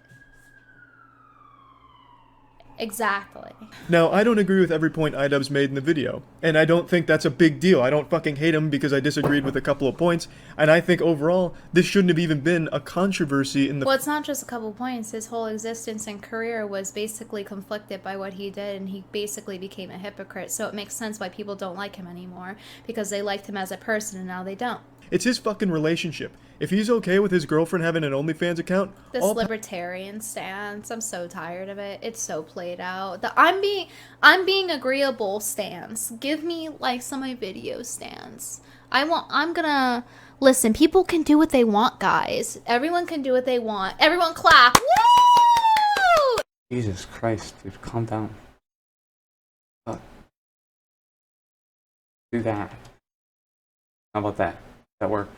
Exactly. Now, I don't agree with every point iDubbbz made in the video, and I don't think that's a big deal. I don't fucking hate him because I disagreed with a couple of points, and I think overall, this shouldn't have even been a controversy in the— Well, it's not just a couple points. His whole existence and career was basically conflicted by what he did, and he basically became a hypocrite. So it makes sense why people don't like him anymore, because they liked him as a person, and now they don't. It's his fucking relationship. If he's okay with his girlfriend having an OnlyFans account, This libertarian stance, I'm so tired of it. It's so played out. The I'm being agreeable stance. Give me like some of my video stance. I'm gonna listen. People can do what they want, guys. Everyone can do what they want. Everyone clap. Woo! Jesus Christ, dude, calm down. Fuck. Do that. How about that? That work?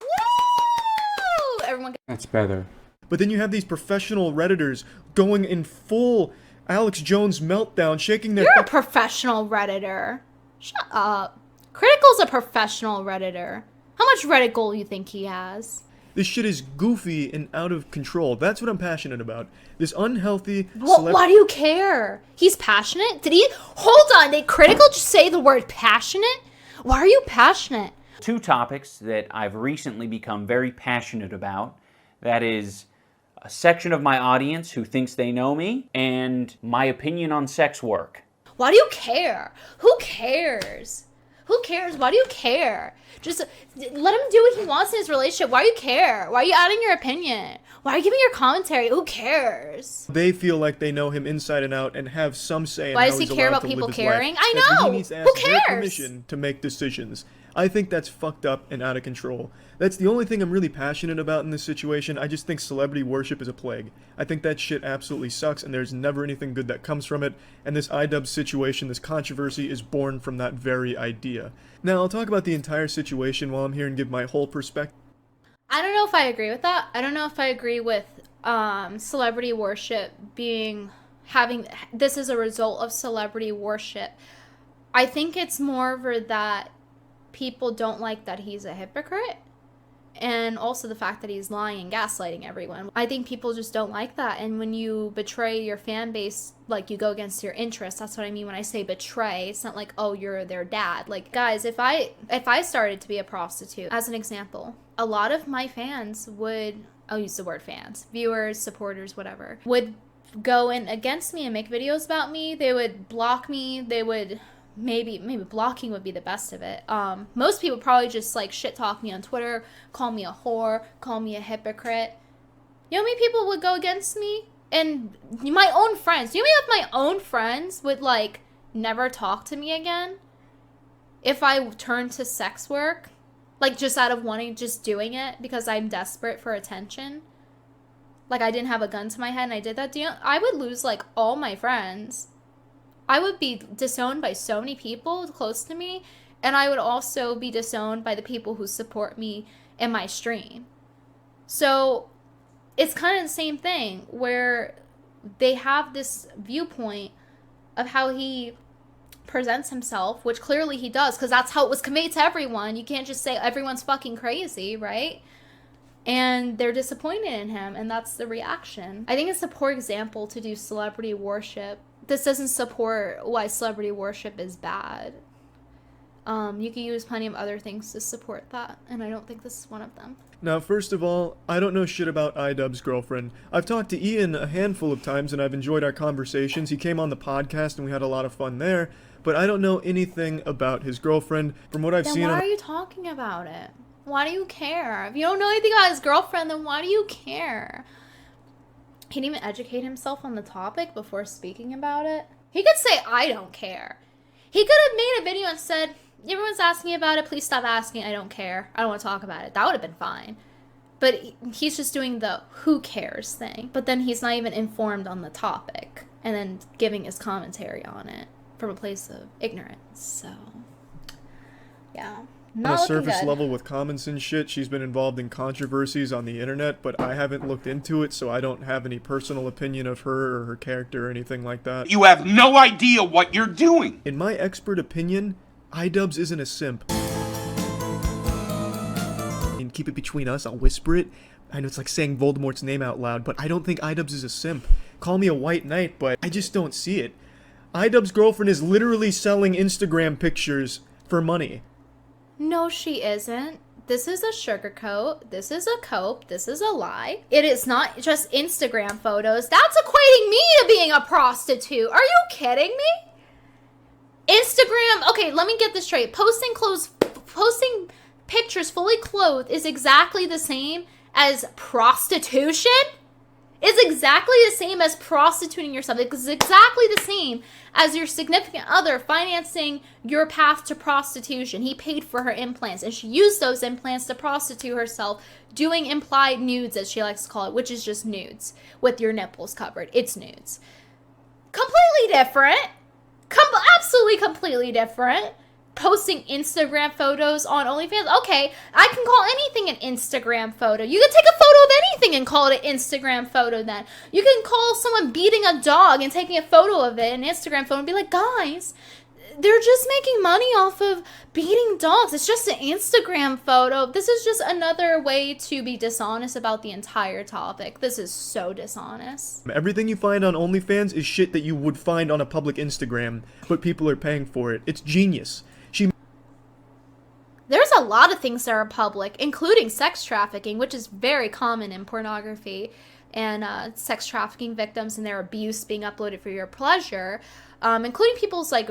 Woo! Everyone. That's better. But then you have these professional Redditors going in full Alex Jones meltdown, shaking their— You're a professional Redditor. Shut up. Critical's a professional Redditor. How much Reddit gold you think he has? This shit is goofy and out of control. That's what I'm passionate about. This unhealthy— Why do you care? He's passionate? Did he? Hold on, did Critical just say the word passionate? Why are you passionate? Two topics that I've recently become very passionate about. That is a section of my audience who thinks they know me, and my opinion on sex work. Why do you care? Who cares? Who cares? Why do you care? Just let him do what he wants in his relationship. Why do you care? Why are you adding your opinion? Why are you giving your commentary? Who cares? They feel like they know him inside and out and have some say in Why how does he he's care allowed about to people live his life. caring? I That know. He needs to Who ask their cares? permission to make decisions. I think that's fucked up and out of control. That's the only thing I'm really passionate about in this situation. I just think celebrity worship is a plague. I think that shit absolutely sucks, and there's never anything good that comes from it, and this iDubbbz situation, this controversy, is born from that very idea. Now, I'll talk about the entire situation while I'm here and give my whole perspective. I don't know if I agree with that. I don't know if I agree with celebrity worship having this as a result of celebrity worship. I think it's more for that people don't like that he's a hypocrite, and also the fact that he's lying and gaslighting everyone. I think people just don't like that, and when you betray your fan base, like you go against your interests. That's what I mean when I say betray. It's not like, oh, you're their dad. Like, guys, if I started to be a prostitute, as an example, a lot of my fans would, I'll use the word fans, viewers, supporters, whatever, would go in against me and make videos about me. They would block me. They would maybe blocking would be the best of it. Most people probably just like shit talk me on Twitter, call me a whore, call me a hypocrite. You know how many people would go against me? And my own friends. You know how many of my own friends would like never talk to me again if I turned to sex work? Like just out of just doing it because I'm desperate for attention. Like I didn't have a gun to my head and I did that. I would lose like all my friends. I would be disowned by so many people close to me, and I would also be disowned by the people who support me in my stream. So it's kind of the same thing where they have this viewpoint of how he presents himself, which clearly he does, because that's how it was conveyed to everyone. You can't just say everyone's fucking crazy, right? And they're disappointed in him, and that's the reaction. I think it's a poor example to do celebrity worship. This doesn't support why celebrity worship is bad. You can use plenty of other things to support that, and I don't think this is one of them. Now, first of all, I don't know shit about iDubbbz's girlfriend. I've talked to Ian a handful of times, and I've enjoyed our conversations. He came on the podcast, and we had a lot of fun there, but I don't know anything about his girlfriend. From what I've seen— Then why are you talking about it? Why do you care? If you don't know anything about his girlfriend, then why do you care? He didn't even educate himself on the topic before speaking about it. He could say, I don't care. He could have made a video and said, everyone's asking about it, please stop asking, I don't care. I don't want to talk about it. That would have been fine. But he's just doing the who cares thing. But then he's not even informed on the topic. And then giving his commentary on it from a place of ignorance. So, yeah. On a surface level with comments and shit, she's been involved in controversies on the internet, but I haven't looked into it, so I don't have any personal opinion of her or her character or anything like that. You have no idea what you're doing! In my expert opinion, iDubbbz isn't a simp. And keep it between us, I'll whisper it. I know it's like saying Voldemort's name out loud, but I don't think iDubbbz is a simp. call me a white knight, but I just don't see it. iDubbbz's girlfriend is literally selling Instagram pictures for money. No, she isn't. This is a sugarcoat. This is a cope. This is a lie. It is not just Instagram photos. That's equating me to being a prostitute. Are you kidding me? Instagram, okay, let me get this straight. Posting pictures fully clothed is exactly the same as prostitution? Is exactly the same as prostituting yourself. It's exactly the same as your significant other financing your path to prostitution. He paid for her implants, and she used those implants to prostitute herself, doing implied nudes, as she likes to call it, which is just nudes with your nipples covered. It's nudes. Completely different. Absolutely completely different. Posting Instagram photos on OnlyFans. Okay, I can call anything an Instagram photo. You can take a photo of anything and call it an Instagram photo then. You can call someone beating a dog and taking a photo of it, an Instagram photo, and be like, guys, they're just making money off of beating dogs. It's just an Instagram photo. This is just another way to be dishonest about the entire topic. This is so dishonest. Everything you find on OnlyFans is shit that you would find on a public Instagram, but people are paying for it. It's genius. There's a lot of things that are public, including sex trafficking, which is very common in pornography, and sex trafficking victims and their abuse being uploaded for your pleasure, including people's like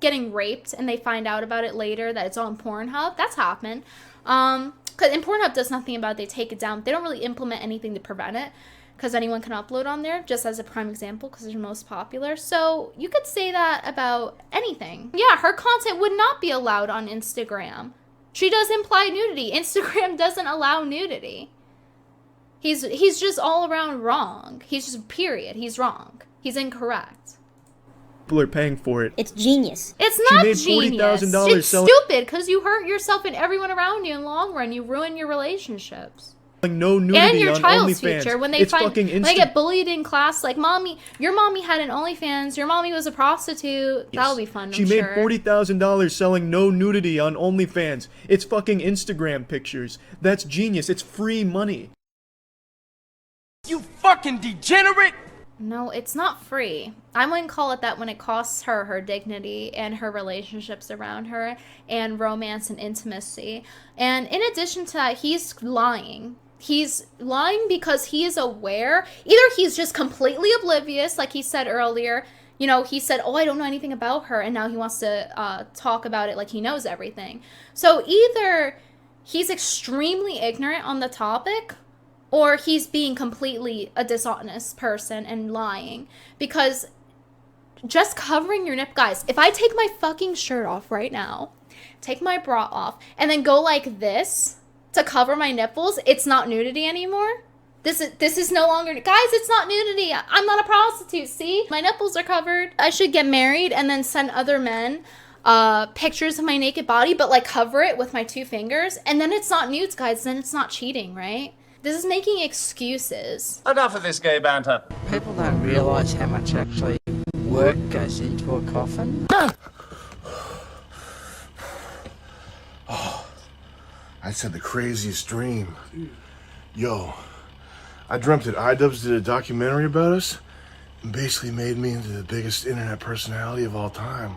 getting raped and they find out about it later that it's on Pornhub. That's happened. And Pornhub does nothing about it. They take it down. They don't really implement anything to prevent it, because anyone can upload on there, just as a prime example, because they're most popular. So you could say that about anything. Yeah, her content would not be allowed on Instagram. She does imply nudity. Instagram doesn't allow nudity. He's just all around wrong. He's just, period. He's wrong. He's incorrect. People are paying for it. It's genius. It's not made genius. $40,000 It's stupid, because you hurt yourself and everyone around you in the long run. You ruin your relationships. No nudity And your on child's OnlyFans. future. When they It's find, fucking when they get bullied in class, like, mommy, your mommy had an OnlyFans, your mommy was a prostitute. That'll be fun, She I'm made sure. $40,000 selling no nudity on OnlyFans. It's fucking Instagram pictures. That's genius. It's free money. You fucking degenerate! No, it's not free. I wouldn't call it that when it costs her her dignity and her relationships around her and romance and intimacy. And in addition to that, he's lying. He's lying because he is aware. Either he's just completely oblivious, like he said earlier. You know, he said, oh, I don't know anything about her, and now he wants to talk about it like he knows everything. So either he's extremely ignorant on the topic, or he's being completely a dishonest person and lying. Because just covering your nip, guys, if I take my fucking shirt off right now, take my bra off, and then go like this to cover my nipples, it's not nudity anymore. This is no longer, guys, it's not nudity. I'm not a prostitute, see? My nipples are covered. I should get married and then send other men pictures of my naked body, but like cover it with my 2 fingers, and then it's not nudes, guys, then it's not cheating, right? This is making excuses. Enough of this gay banter. People don't realise how much actually work goes into a coffin. Oh, I just had the craziest dream. Yo, I dreamt that iDubbbz did a documentary about us and basically made me into the biggest internet personality of all time.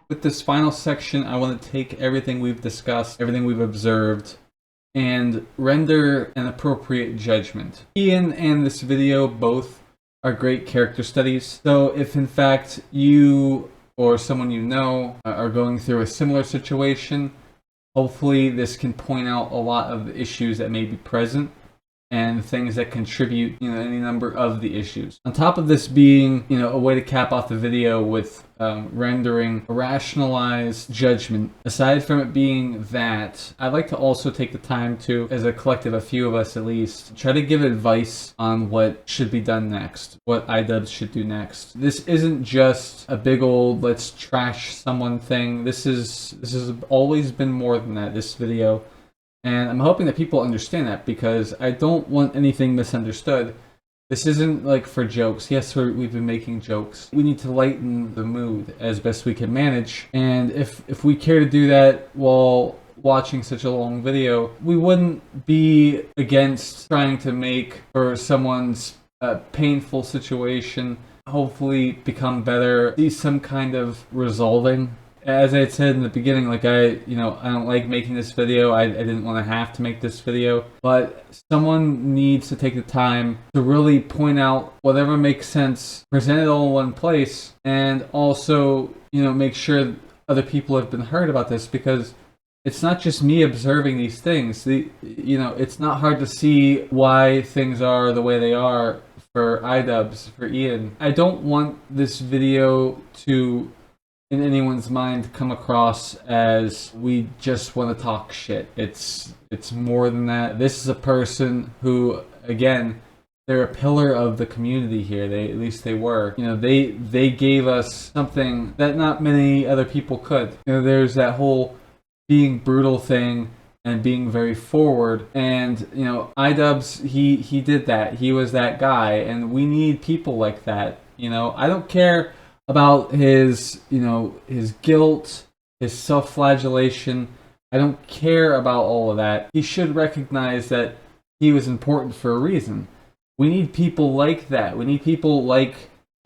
With this final section, I want to take everything we've discussed, everything we've observed, and render an appropriate judgment. Ian and this video both are great character studies, so if in fact you or someone you know are going through a similar situation, hopefully this can point out a lot of the issues that may be present and things that contribute, any number of the issues. On top of this being, a way to cap off the video with rendering a rationalized judgment, aside from it being that, I'd like to also take the time to, as a collective, a few of us at least, try to give advice on what should be done next, what iDubbbz should do next. This isn't just a big old let's trash someone thing. This has always been more than that, this video. And I'm hoping that people understand that, because I don't want anything misunderstood. This isn't like for jokes. Yes, we've been making jokes. We need to lighten the mood as best we can manage. And if we care to do that while watching such a long video, we wouldn't be against trying to make for someone's painful situation hopefully become better, see some kind of resolving. As I said in the beginning, like I don't like making this video. I didn't want to have to make this video, but someone needs to take the time to really point out whatever makes sense, present it all in one place, and also, make sure other people have been heard about this, because it's not just me observing these things. It's not hard to see why things are the way they are for iDubbbz, for Ian. I don't want this video to, in anyone's mind, come across as we just want to talk shit. It's more than that. This is a person who, again, they're a pillar of the community here. At least they were. They gave us something that not many other people could. There's that whole being brutal thing and being very forward, and iDubbbz, he did that. He was that guy, and we need people like that. I don't care about his guilt, his self-flagellation. I don't care about all of that. He should recognize that he was important for a reason. We need people like that. We need people like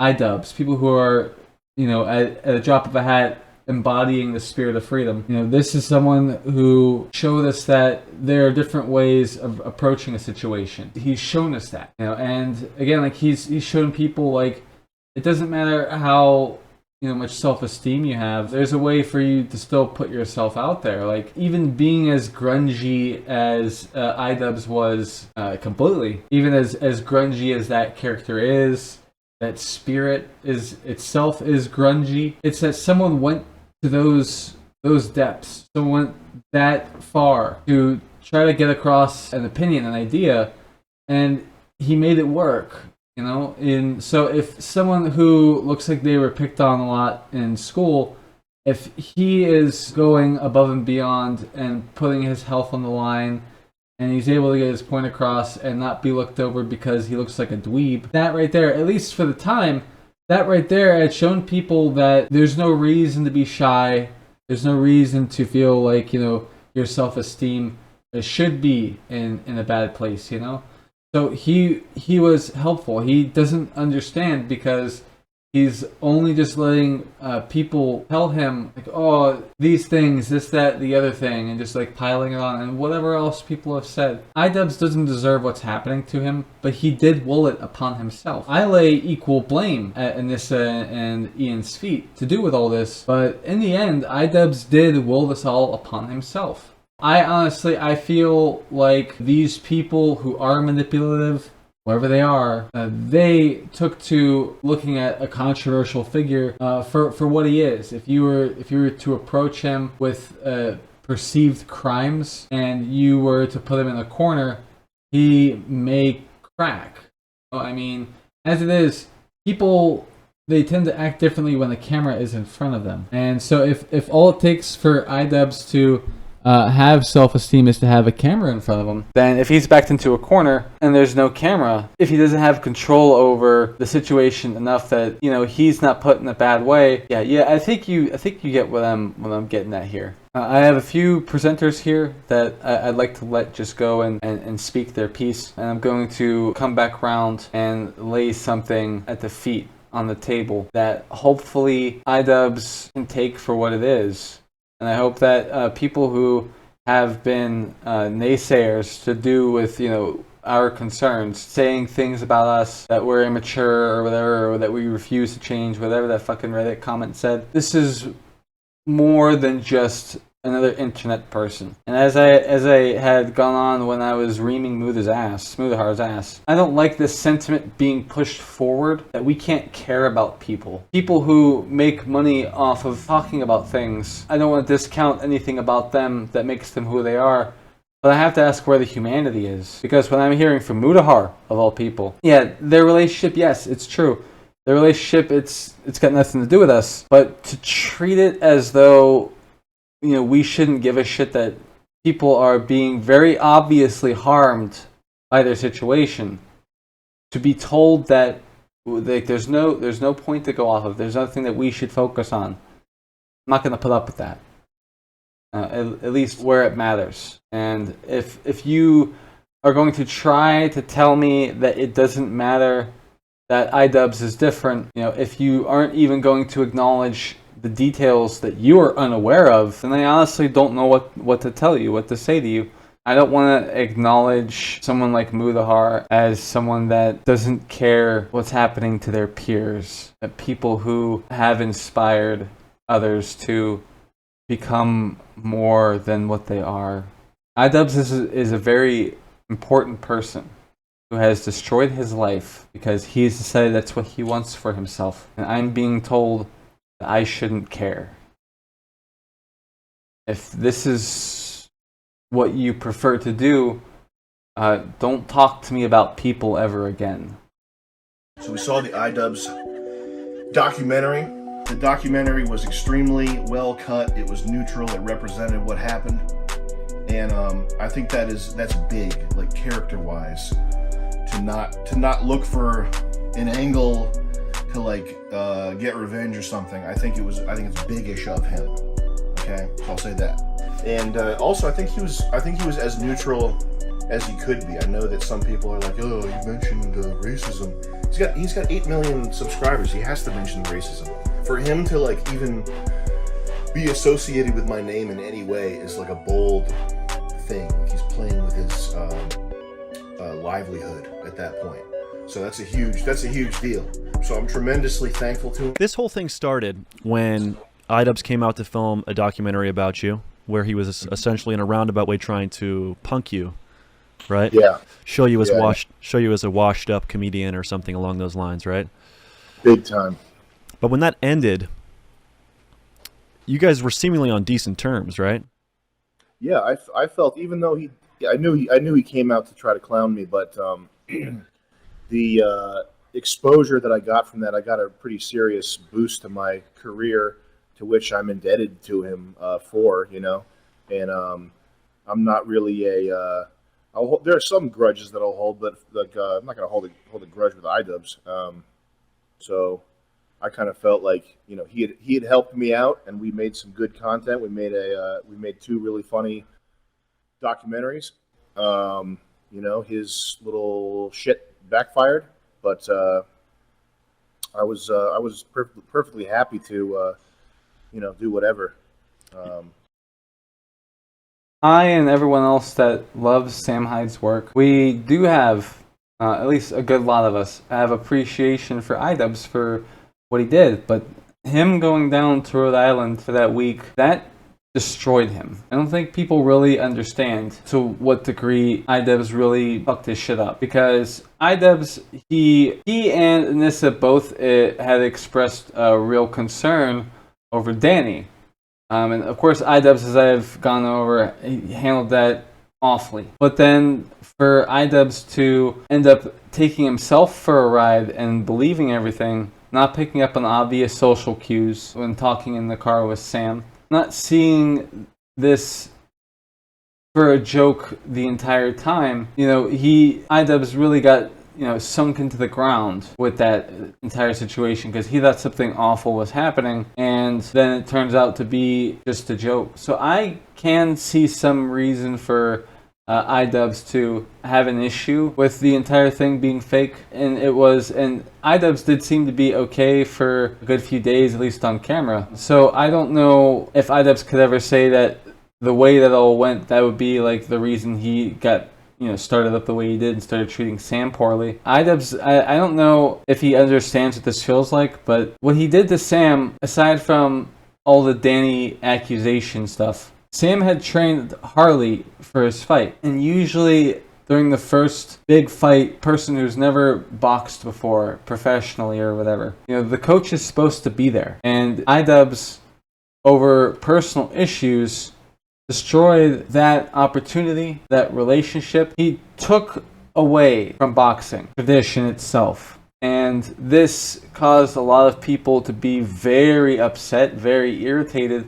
iDubbbz, people who are, at a drop of a hat, embodying the spirit of freedom. This is someone who showed us that there are different ways of approaching a situation. He's shown us that, and again, like he's shown people, like, it doesn't matter how much self-esteem you have, there's a way for you to still put yourself out there. Like, even being as grungy as iDubbbz was, completely, even as grungy as that character is, that spirit is itself is grungy. It's that someone went to those depths, someone went that far to try to get across an opinion, an idea, and he made it work. So if someone who looks like they were picked on a lot in school, if he is going above and beyond and putting his health on the line, and he's able to get his point across and not be looked over because he looks like a dweeb, that right there, at least for the time, that right there had shown people that there's no reason to be shy. There's no reason to feel like, your self-esteem should be in a bad place, So he was helpful. He doesn't understand because he's only just letting people tell him, like, oh, these things, this, that, the other thing, and just like piling it on, and whatever else people have said. iDubbbz doesn't deserve what's happening to him, but he did will it upon himself. I lay equal blame at Anissa and Ian's feet to do with all this, but in the end, iDubbbz did will this all upon himself. I feel like these people who are manipulative, wherever they are, they took to looking at a controversial figure for what he is. If you were to approach him with perceived crimes and you were to put him in a corner, he may crack. I mean, as it is, people, they tend to act differently when the camera is in front of them. And so if all it takes for iDubbbz to have self-esteem is to have a camera in front of him, then if he's backed into a corner and there's no camera, if he doesn't have control over the situation enough that he's not put in a bad way, I think you get what I'm getting at here. I have a few presenters here that I'd like to let just go and speak their piece, and I'm going to come back around and lay something at the feet on the table that hopefully iDubbbz can take for what it is. And I hope that people who have been naysayers to do with, our concerns, saying things about us that we're immature or whatever, or that we refuse to change, whatever that fucking Reddit comment said. This is more than just another internet person. And as I had gone on when I was reaming Smoothar's ass, I don't like this sentiment being pushed forward that we can't care about people. People who make money off of talking about things. I don't want to discount anything about them that makes them who they are, but I have to ask where the humanity is. Because when I'm hearing from Mudahar, of all people, their relationship, yes, it's true. Their relationship, it's got nothing to do with us. But to treat it as though we shouldn't give a shit that people are being very obviously harmed by their situation. To be told that there's no point to go off of, there's nothing that we should focus on. I'm not going to put up with that. at least where it matters. And if you are going to try to tell me that it doesn't matter that iDubbbz is different, if you aren't even going to acknowledge the details that you are unaware of, then I honestly don't know what to tell you, what to say to you. I don't want to acknowledge someone like Mudahar as someone that doesn't care what's happening to their peers, people who have inspired others to become more than what they are. iDubbbz is a very important person who has destroyed his life because he's decided that's what he wants for himself. And I'm being told that I shouldn't care. If this is what you prefer to do, don't talk to me about people ever again. So we saw the iDubbbz documentary. The documentary was extremely well cut. It was neutral. It represented what happened. And I think that's big, like character-wise, to not look for an angle to like get revenge or something. I think it's big-ish of him. Okay, so I'll say that. And also, I think he was as neutral as he could be. I know that some people are like, oh, you mentioned racism. He's got 8 million subscribers. He has to mention racism. For him to like even be associated with my name in any way is like a bold thing. He's playing with his livelihood at that point. So that's a huge deal. So I'm tremendously thankful to him. This whole thing started when iDubbbz came out to film a documentary about you, where he was essentially in a roundabout way trying to punk you, right? Yeah. Show you as a washed up comedian or something along those lines, right? Big time. But when that ended, you guys were seemingly on decent terms, right? Yeah, I felt, even though I knew he came out to try to clown me, but the exposure that I got from that, I got a pretty serious boost to my career, to which I'm indebted to him for, and I'm not really there are some grudges that I'll hold, but like I'm not gonna hold a grudge with iDubbbz. So I kind of felt like he had helped me out, and we made some good content. We made 2 really funny documentaries. His little shit backfired, but I was perfectly happy to do whatever. I and everyone else that loves Sam Hyde's work, we do have, at least a good lot of us, have appreciation for iDubbbz for what he did, but him going down to Rhode Island for that week, that destroyed him. I don't think people really understand to what degree iDubbbz really fucked his shit up, because iDubbbz, he and Anissa both had expressed a real concern over Danny. And of course, iDubbbz, as I've gone over, he handled that awfully. But then for iDubbbz to end up taking himself for a ride and believing everything, not picking up on obvious social cues when talking in the car with Sam, not seeing this for a joke the entire time, iDubbbz really got sunk into the ground with that entire situation, because he thought something awful was happening, and then it turns out to be just a joke. So I can see some reason for iDubbbz to have an issue with the entire thing being fake, and iDubbbz did seem to be okay for a good few days, at least on camera. So I don't know if iDubbbz could ever say that the way that all went, that would be like the reason he got started up the way he did and started treating Sam poorly. iDubbbz, I don't know if he understands what this feels like, but what he did to Sam, aside from all the Danny accusation stuff, Sam had trained Harley for his fight. And usually during the first big fight, person who's never boxed before professionally or whatever, the coach is supposed to be there. And iDubbbz, over personal issues, destroyed that opportunity, that relationship. He took away from boxing tradition itself. And this caused a lot of people to be very upset, very irritated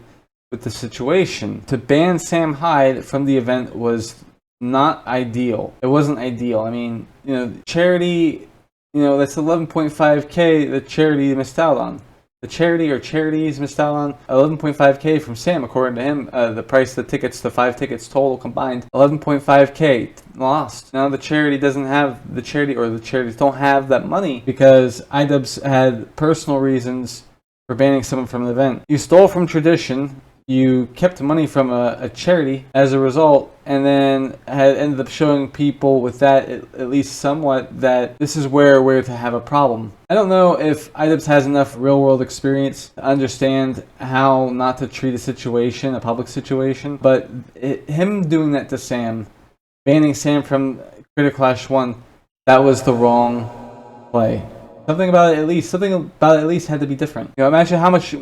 with the situation. To ban Sam Hyde from the event was not ideal. It wasn't ideal. I mean, charity, that's 11.5K that charity missed out on. The charity or charities missed out on 11.5K from Sam, according to him. The price of the tickets, the 5 tickets total combined, 11.5K lost. Now the charity doesn't have the charities don't have that money because iDubbbz had personal reasons for banning someone from the event. You stole from tradition. You kept money from a charity as a result, and then had ended up showing people with that, at least somewhat, that this is where we're to have a problem. I don't know if iDubbbz has enough real-world experience to understand how not to treat a situation, a public situation, but him doing that to Sam, banning Sam from Critter Clash 1, that was the wrong play. Something about it at least had to be different. You know, imagine how much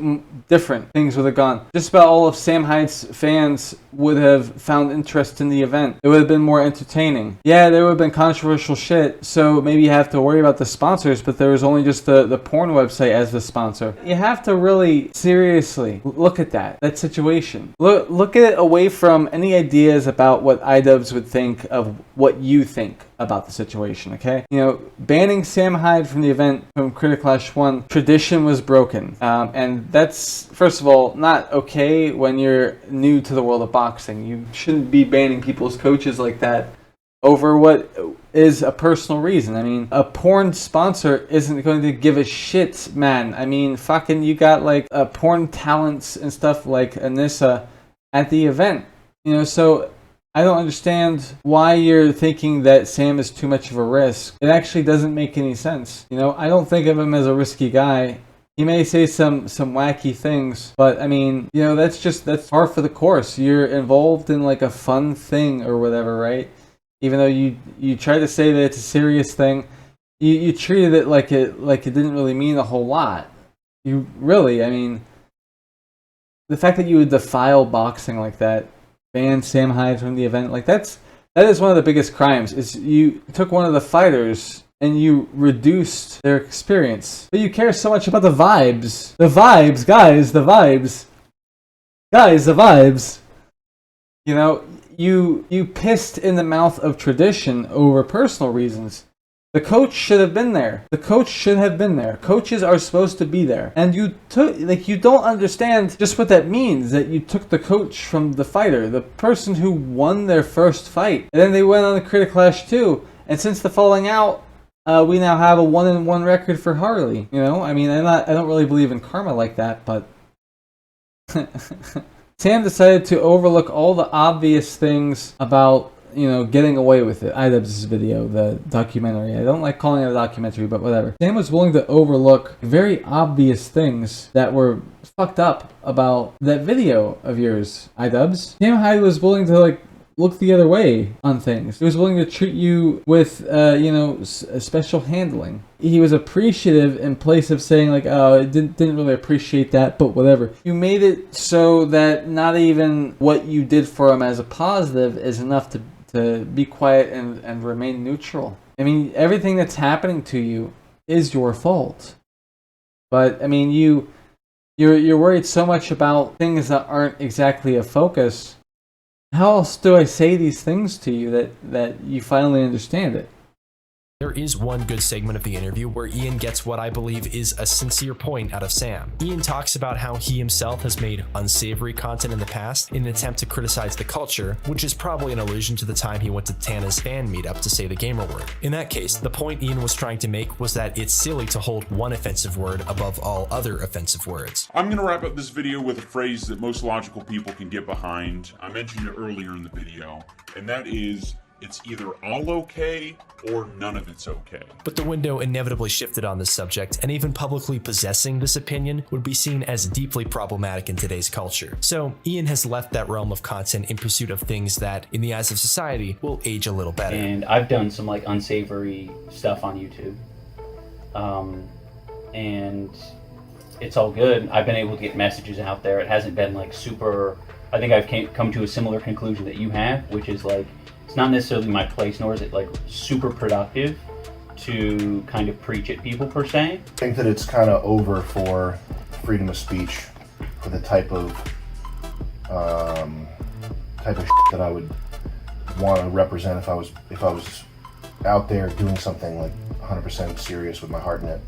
different things would have gone. Just about all of Sam Hyde's fans would have found interest in the event. It would have been more entertaining. Yeah, there would have been controversial shit, so maybe you have to worry about the sponsors, but there was only just the porn website as the sponsor. You have to really seriously look at that situation. Look at it away from any ideas about what iDubbbz would think of what you think about the situation, okay? You know, banning Sam Hyde from the event from Critter Clash 1, tradition was broken. And that's, first of all, not okay when you're new to the world of boxing. You shouldn't be banning people's coaches like that over what is a personal reason. I mean, a porn sponsor isn't going to give a shit, man. I mean, fucking you got like porn talents and stuff like Anissa at the event. You know, so I don't understand why you're thinking that Sam is too much of a risk. It actually doesn't make any sense. You know, I don't think of him as a risky guy. He may say some wacky things, but I mean, you know, that's par for the course. You're involved in like a fun thing or whatever, right? Even though you try to say that it's a serious thing, you treated it like it didn't really mean a whole lot. You really, I mean, the fact that you would defile boxing like that, ban Sam Hyde from the event, like that is one of the biggest crimes. Is you took one of the fighters and you reduced their experience. But you care so much about the vibes. The vibes, guys, the vibes. Guys, the vibes. You know, you pissed in the mouth of tradition over personal reasons. The coach should have been there. The coach should have been there. Coaches are supposed to be there. And you don't understand just what that means, that you took the coach from the fighter, the person who won their first fight. And then they went on the Critter Clash 2. And since the falling out, we now have a 1-1 record for Harley. You know, I mean, I don't really believe in karma like that, but Sam decided to overlook all the obvious things about, you know, getting away with it. iDubbbz's video, the documentary. I don't like calling it a documentary, but whatever. Sam was willing to overlook very obvious things that were fucked up about that video of yours, iDubbbz. Sam Hyde was willing to, like, look the other way on things. He was willing to treat you with, you know, special handling. He was appreciative in place of saying, like, oh, I didn't really appreciate that, but whatever. You made it so that not even what you did for him as a positive is enough to be quiet and remain neutral. I mean, everything that's happening to you is your fault. But, I mean, you're worried so much about things that aren't exactly a focus. How else do I say these things to you that you finally understand it? There is one good segment of the interview where Ian gets what I believe is a sincere point out of Sam. Ian talks about how he himself has made unsavory content in the past in an attempt to criticize the culture, which is probably an allusion to the time he went to Tana's fan meetup to say the gamer word. In that case, the point Ian was trying to make was that it's silly to hold one offensive word above all other offensive words. I'm going to wrap up this video with a phrase that most logical people can get behind. I mentioned it earlier in the video, and that is, it's either all okay or none of it's okay. But the window inevitably shifted on this subject, and even publicly possessing this opinion would be seen as deeply problematic in today's culture. So Ian has left that realm of content in pursuit of things that, in the eyes of society, will age a little better. And I've done some like unsavory stuff on YouTube. And it's all good. I've been able to get messages out there. It hasn't been like super, I think I've come to a similar conclusion that you have, which is like, it's not necessarily my place, nor is it like super productive to kind of preach at people per se. I think that it's kind of over for freedom of speech, for the type of shit that I would want to represent if I was out there doing something like 100% serious with my heart in it.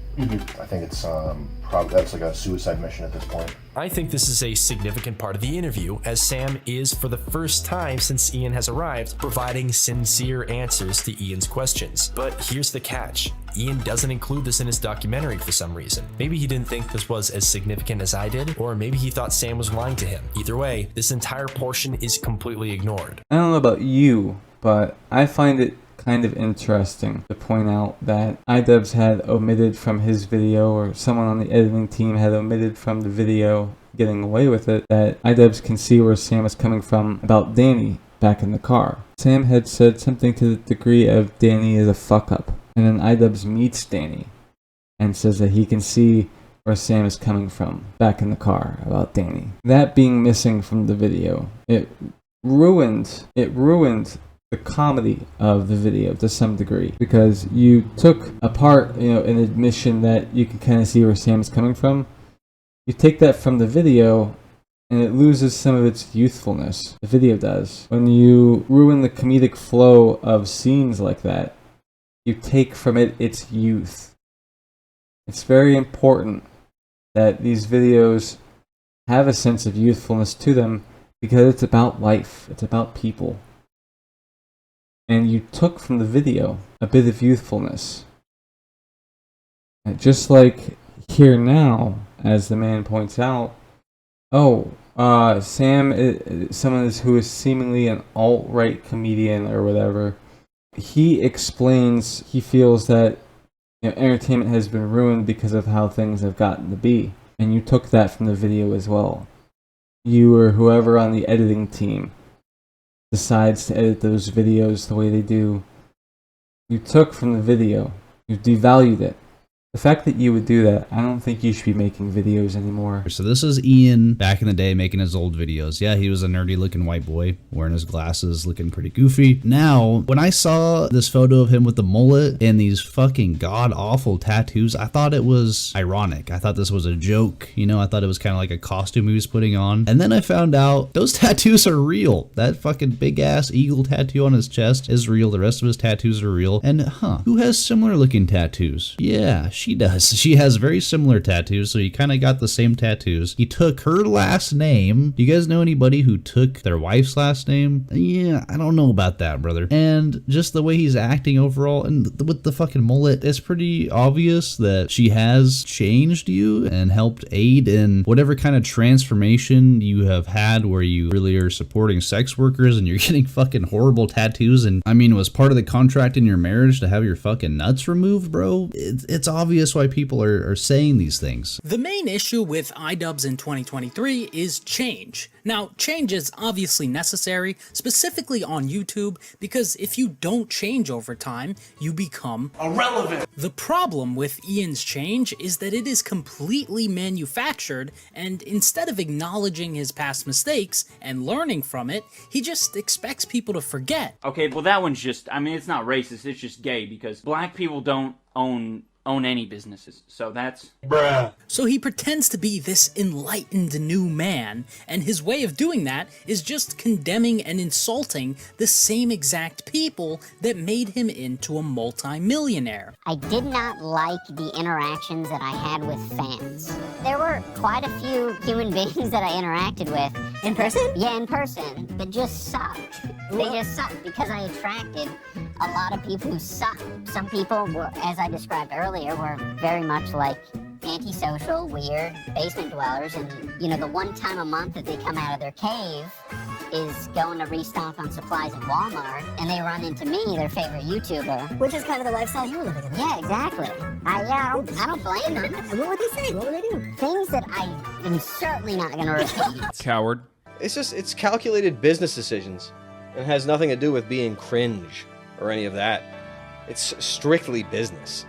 I think it's probably that's like a suicide mission at this point. I think this is a significant part of the interview, as Sam is, for the first time since Ian has arrived, providing sincere answers to Ian's questions. But here's the catch. Ian doesn't include this in his documentary for some reason. Maybe he didn't think this was as significant as I did, or maybe he thought Sam was lying to him. Either way, this entire portion is completely ignored. I don't know about you, but I find it kind of interesting to point out that iDubbbz had omitted from his video, or someone on the editing team had omitted from the video, getting away with it, that iDubbbz can see where Sam is coming from about Danny back in the car. Sam had said something to the degree of Danny is a fuck up, and then iDubbbz meets Danny and says that he can see where Sam is coming from back in the car about Danny. That being missing from the video, it ruined the comedy of the video to some degree, because you took apart, an admission that you can kind of see where Sam is coming from. You take that from the video and it loses some of its youthfulness. The video does. When you ruin the comedic flow of scenes like that, you take from it its youth. It's very important that these videos have a sense of youthfulness to them, because it's about life, it's about people. And you took from the video a bit of youthfulness. And just like here now, as the man points out, Sam is someone who is seemingly an alt-right comedian or whatever. He explains he feels that entertainment has been ruined because of how things have gotten to be. And you took that from the video as well. You or whoever on the editing team decides to edit those videos the way they do, you took from the video, you devalued it. The fact that you would do that, I don't think you should be making videos anymore. So this is Ian back in the day making his old videos. Yeah, he was a nerdy looking white boy wearing his glasses, looking pretty goofy. Now, when I saw this photo of him with the mullet and these fucking god awful tattoos, I thought it was ironic. I thought this was a joke. I thought it was kind of like a costume he was putting on. And then I found out those tattoos are real. That fucking big ass eagle tattoo on his chest is real. The rest of his tattoos are real. And who has similar looking tattoos? Yeah, she does. She has very similar tattoos, so he kind of got the same tattoos. He took her last name. Do you guys know anybody who took their wife's last name? Yeah, I don't know about that, brother. And just the way he's acting overall, and with the fucking mullet, it's pretty obvious that she has changed you and helped aid in whatever kind of transformation you have had, where you really are supporting sex workers and you're getting fucking horrible tattoos. And I mean, was part of the contract in your marriage to have your fucking nuts removed, bro? It's obvious why people are saying these things. The main issue with iDubbbz in 2023 is change. Now, change is obviously necessary, specifically on YouTube, because if you don't change over time, you become irrelevant. The problem with Ian's change is that it is completely manufactured, and instead of acknowledging his past mistakes and learning from it, he just expects people to forget. Okay, well that one's just, it's not racist, it's just gay, because black people don't own any businesses, so that's bruh. So he pretends to be this enlightened new man, and his way of doing that is just condemning and insulting the same exact people that made him into a multi-millionaire. I did not like the interactions that I had with fans. There were quite a few human beings that I interacted with. In person? Yeah, in person, that just sucked. They just sucked because I attracted a lot of people who sucked. Some people were, as I described earlier, were very much like antisocial, weird basement dwellers, and the one time a month that they come out of their cave is going to restock on supplies at Walmart, and they run into me, their favorite YouTuber. Which is kind of the lifestyle you were living in. Yeah, exactly. I don't blame them. And what would they say? What would they do? Things that I am certainly not going to repeat. Coward. It's calculated business decisions. It has nothing to do with being cringe or any of that. It's strictly business.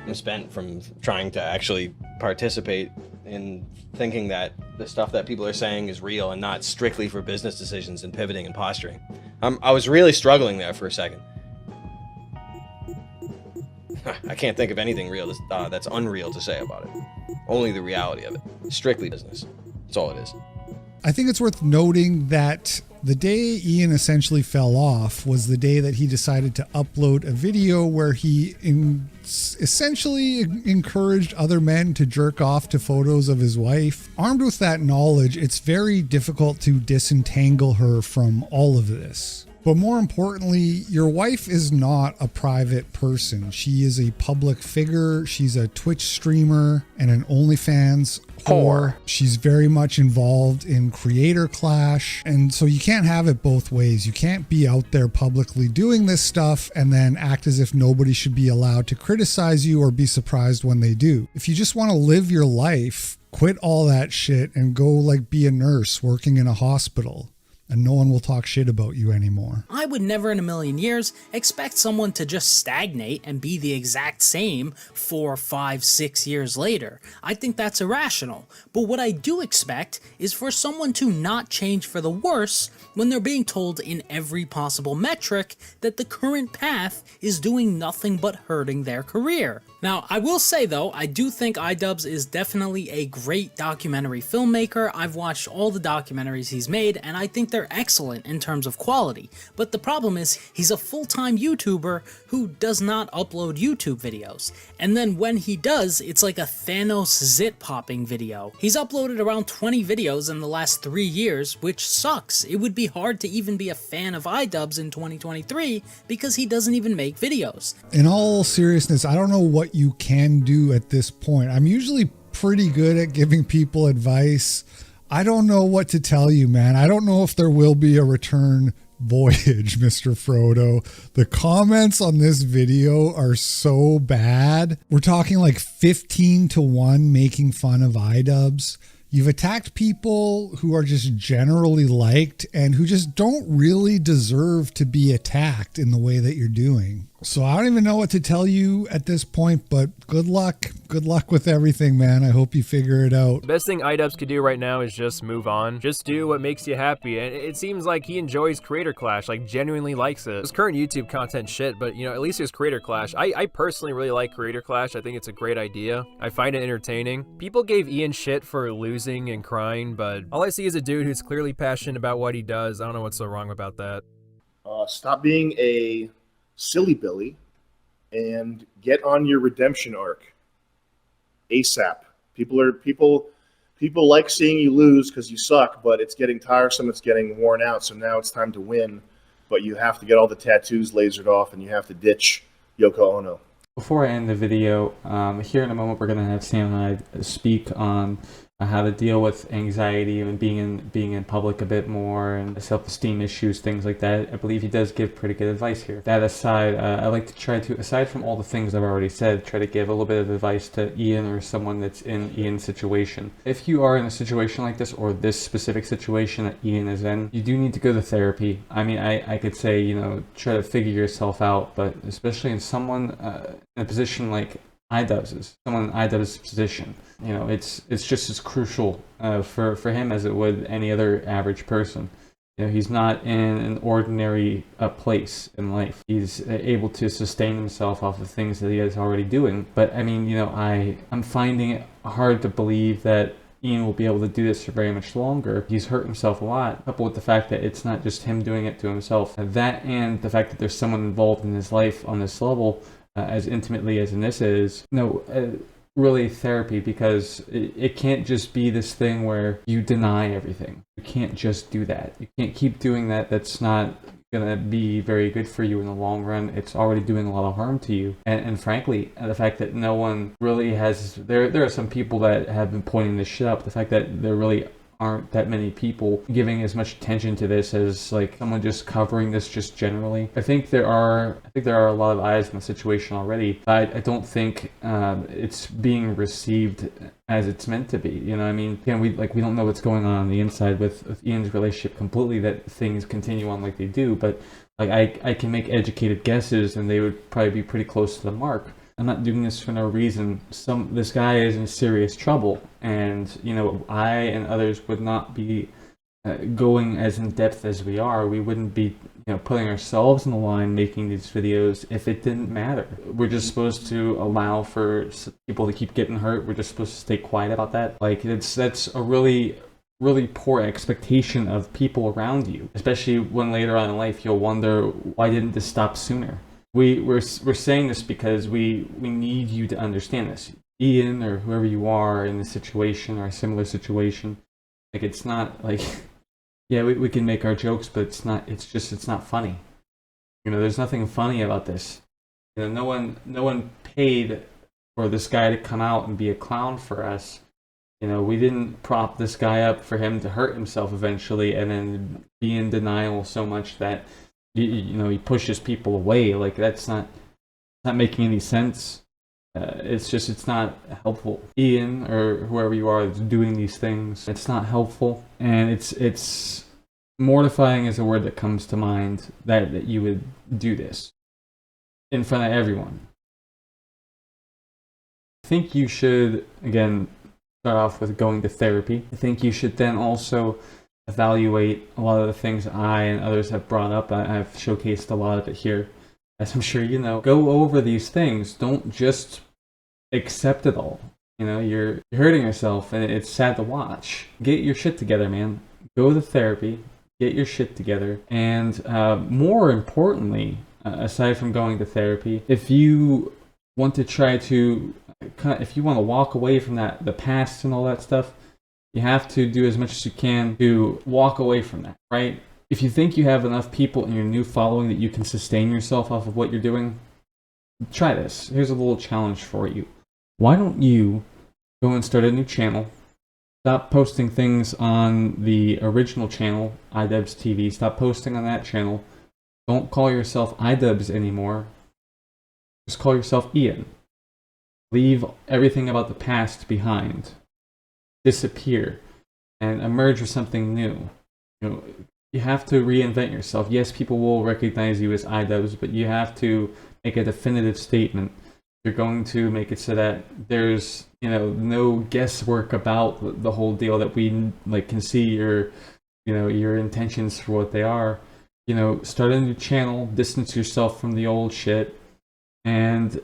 I'm spent from trying to actually participate in thinking that the stuff that people are saying is real and not strictly for business decisions and pivoting and posturing. I was really struggling there for a second. I can't think of anything real that's unreal to say about it. Only the reality of it. Strictly business. That's all it is. I think it's worth noting that The day Ian essentially fell off was the day that he decided to upload a video where he essentially encouraged other men to jerk off to photos of his wife. Armed with that knowledge, it's very difficult to disentangle her from all of this. But more importantly, your wife is not a private person. She is a public figure. She's a Twitch streamer and an OnlyFans whore. She's very much involved in creator clash. And so you can't have it both ways. You can't be out there publicly doing this stuff and then act as if nobody should be allowed to criticize you or be surprised when they do. If you just want to live your life, quit all that shit and go like be a nurse working in a hospital. And no one will talk shit about you anymore. I would never in a million years expect someone to just stagnate and be the exact same 4, 5, 6 years later. I think that's irrational. But what I do expect is for someone to not change for the worse when they're being told in every possible metric that the current path is doing nothing but hurting their career. Now, I will say though, I do think iDubbbz is definitely a great documentary filmmaker. I've watched all the documentaries he's made, and I think they're excellent in terms of quality. But the problem is, he's a full-time YouTuber who does not upload YouTube videos. And then when he does, it's like a Thanos zit-popping video. He's uploaded around 20 videos in the last 3 years, which sucks. It would be hard to even be a fan of iDubbbz in 2023 because he doesn't even make videos. In all seriousness, I don't know what you can do at this point. I'm usually pretty good at giving people advice. I don't know what to tell you, man. I don't know if there will be a return voyage, Mr. Frodo. The comments on this video are so bad. We're talking like 15-1 making fun of iDubbbz. You've attacked people who are just generally liked and who just don't really deserve to be attacked in the way that you're doing. So I don't even know what to tell you at this point, but good luck. Good luck with everything, man. I hope you figure it out. The best thing iDubbbz could do right now is just move on. Just do what makes you happy. And it seems like he enjoys Creator Clash, like genuinely likes it. His current YouTube content shit, but you know, at least his Creator Clash. I personally really like Creator Clash. I think it's a great idea. I find it entertaining. People gave Ian shit for losing and crying, but all I see is a dude who's clearly passionate about what he does. I don't know what's so wrong about that. Stop being a silly Billy and get on your redemption arc ASAP. People like seeing you lose because you suck, but it's getting tiresome, it's getting worn out, so now it's time to win, but you have to get all the tattoos lasered off and you have to ditch Yoko Ono. Before I end the video, here in a moment we're going to have Sam and I speak on how to deal with anxiety and being in public a bit more, and self-esteem issues, things like that. I believe he does give pretty good advice here. That aside, I like to try to, aside from all the things I've already said, try to give a little bit of advice to Ian or someone that's in Ian's situation. If you are in a situation like this, or this specific situation that Ian is in, you do need to go to therapy. I mean, I could say, you know, try to figure yourself out, but especially in someone in a position like iDubbbz, someone in iDubbbz's position, you know, it's just as crucial for him as it would any other average person. You know, he's not in an ordinary place in life. He's able to sustain himself off of things that he is already doing. But I mean, you know, I'm finding it hard to believe that Ian will be able to do this for very much longer. He's hurt himself a lot, coupled with the fact that it's not just him doing it to himself. That and the fact that there's someone involved in his life on this level, as intimately as in this is, really therapy, because it can't just be this thing where you deny everything. You can't just do that. You can't keep doing that. That's not gonna be very good for you in the long run. It's already doing a lot of harm to you. And frankly, the fact that no one really has, there are some people that have been pointing this shit up, the fact that there really aren't that many people giving as much attention to this as like someone just covering this just generally. I think there are a lot of eyes in the situation already. I don't think it's being received as it's meant to be. You know what I mean? Again, we don't know what's going on the inside with Ian's relationship completely, that things continue on like they do, but like I can make educated guesses and they would probably be pretty close to the mark. I'm not doing this for no reason. This guy is in serious trouble, and you know, I and others would not be going as in depth as we are. We wouldn't be, you know, putting ourselves on the line making these videos if it didn't matter. We're just supposed to allow for people to keep getting hurt. We're just supposed to stay quiet about that. Like that's a really really poor expectation of people around you, especially when later on in life you'll wonder, why didn't this stop sooner? We're saying this because we need you to understand this. Ian, or whoever you are in this situation or a similar situation, like, it's not like, yeah, we can make our jokes, but it's not funny. You know, there's nothing funny about this. You know, no one paid for this guy to come out and be a clown for us. You know, we didn't prop this guy up for him to hurt himself eventually and then be in denial so much that, you know, he pushes people away. Like, that's not making any sense. It's not helpful. Ian, or whoever you are that's doing these things, it's not helpful. And it's mortifying is a word that comes to mind, that you would do this in front of everyone. I think you should, again, start off with going to therapy. I think you should then also evaluate a lot of the things I and others have brought up. I've showcased a lot of it here, as I'm sure you know. Go over these things. Don't just accept it all. You know, you're hurting yourself, and it's sad to watch. Get your shit together, man. Go to therapy. Get your shit together. And more importantly, aside from going to therapy, if you want to try to, if you want to walk away from the past and all that stuff, you have to do as much as you can to walk away from that, right? If you think you have enough people in your new following that you can sustain yourself off of what you're doing, try this. Here's a little challenge for you. Why don't you go and start a new channel? Stop posting things on the original channel, iDubbbzTV. Stop posting on that channel. Don't call yourself iDubbbz anymore. Just call yourself Ian. Leave everything about the past behind. Disappear and emerge with something new. You know, you have to reinvent yourself. Yes, people will recognize you as iDubbbz, but you have to make a definitive statement. You're going to make it so that there's, you know, no guesswork about the whole deal, that we can see your, you know, your intentions for what they are. You know, start a new channel, distance yourself from the old shit, and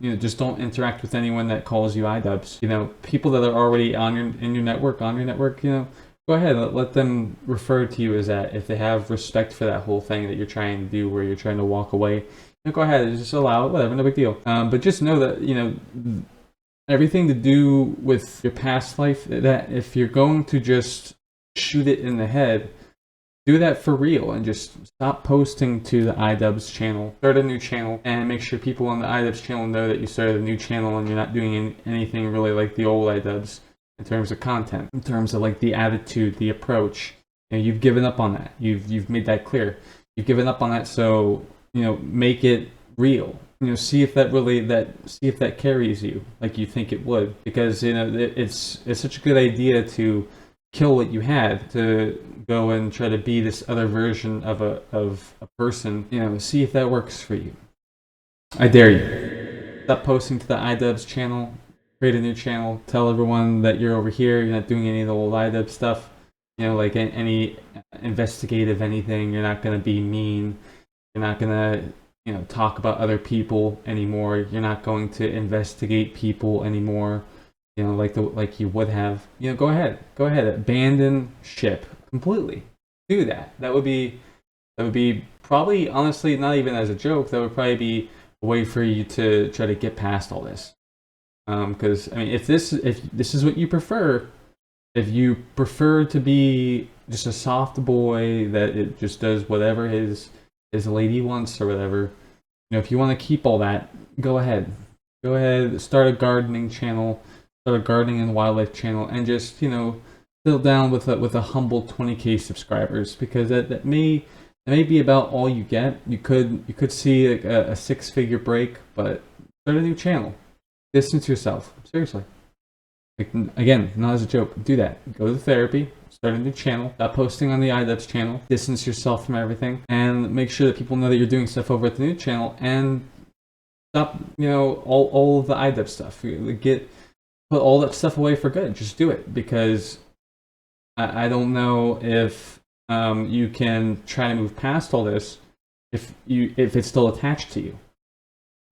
you know, just don't interact with anyone that calls you iDubbbz. You know, people that are already on your network, you know, go ahead, let them refer to you as that. If they have respect for that whole thing that you're trying to do, where you're trying to walk away, you know, go ahead, just allow it, whatever, no big deal. But just know that, you know, everything to do with your past life, that if you're going to just shoot it in the head, do that for real, and just stop posting to the iDubbbz channel. Start a new channel, and make sure people on the iDubbbz channel know that you started a new channel and you're not doing anything really like the old iDubbbz in terms of content, in terms of like the attitude, the approach. You know, you've given up on that. You've made that clear. You've given up on that, so, you know, make it real. You know, see if that carries you like you think it would, because, you know, it's such a good idea to kill what you had, to go and try to be this other version of a person. You know, see if that works for you. I dare you. Stop posting to the iDubbbz channel. Create a new channel. Tell everyone that you're over here. You're not doing any of the old iDubbbz stuff. You know, like any investigative anything. You're not going to be mean. You're not going to, you know, talk about other people anymore. You're not going to investigate people anymore. You know, like you would have. You know, go ahead, abandon ship completely. Do that. That would be probably, honestly, not even as a joke. That would probably be a way for you to try to get past all this. Because I mean, if this is what you prefer, if you prefer to be just a soft boy that it just does whatever his lady wants or whatever, you know, if you want to keep all that, go ahead, start a gardening channel. Start a gardening and wildlife channel, and just, you know, settle down with a humble 20K subscribers, because that may be about all you get. You could see like a 6-figure break, but start a new channel. Distance yourself, seriously. Like, again, not as a joke. Do that. Go to therapy. Start a new channel. Stop posting on the iDubbbz channel. Distance yourself from everything, and make sure that people know that you're doing stuff over at the new channel. And stop, you know, all of the iDubbbz stuff. Put all that stuff away for good. Just do it, because I don't know if you can try to move past all this if it's still attached to you.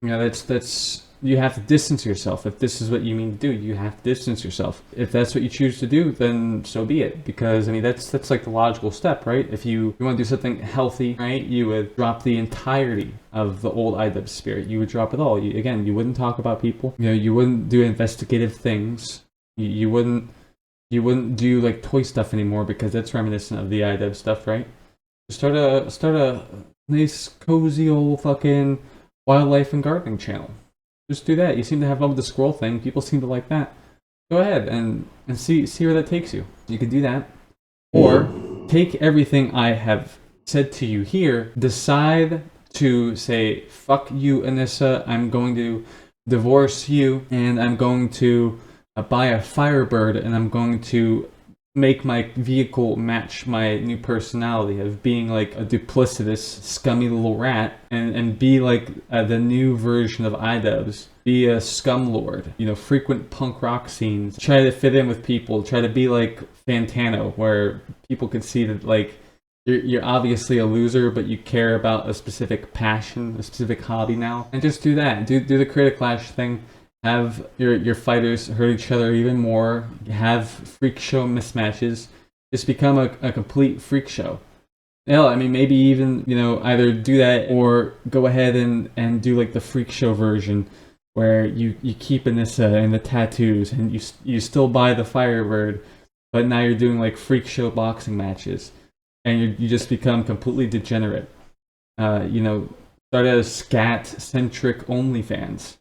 You know, that's you have to distance yourself. If this is what you mean to do, you have to distance yourself. If that's what you choose to do, then so be it. Because I mean, that's like the logical step, right? If you want to do something healthy, right, you would drop the entirety of the old iDubbbz spirit. You would drop it all. You wouldn't talk about people. You know, you wouldn't do investigative things. You wouldn't do like toy stuff anymore because that's reminiscent of the iDubbbz stuff, right? Start a nice cozy old fucking wildlife and gardening channel. Just do that. You seem to have fun with the squirrel thing. People seem to like that. Go ahead and see where that takes you. You can do that. Or take everything I have said to you here, decide to say, fuck you, Anissa, I'm going to divorce you, and I'm going to buy a Firebird, and I'm going to make my vehicle match my new personality of being like a duplicitous, scummy little rat, and be like the new version of iDubbbz. Be a scumlord, you know, frequent punk rock scenes, try to fit in with people, try to be like Fantano, where people could see that like you're obviously a loser, but you care about a specific passion, a specific hobby now, and just do that. Do the Creator Clash thing. Have your fighters hurt each other even more. Have freak show mismatches. Just become a complete freak show. Hell, I mean, maybe even, you know, either do that or go ahead and do like the freak show version where you keep Anissa and the tattoos and you still buy the Firebird, but now you're doing like freak show boxing matches and you just become completely degenerate. You know, start a scat-centric OnlyFans.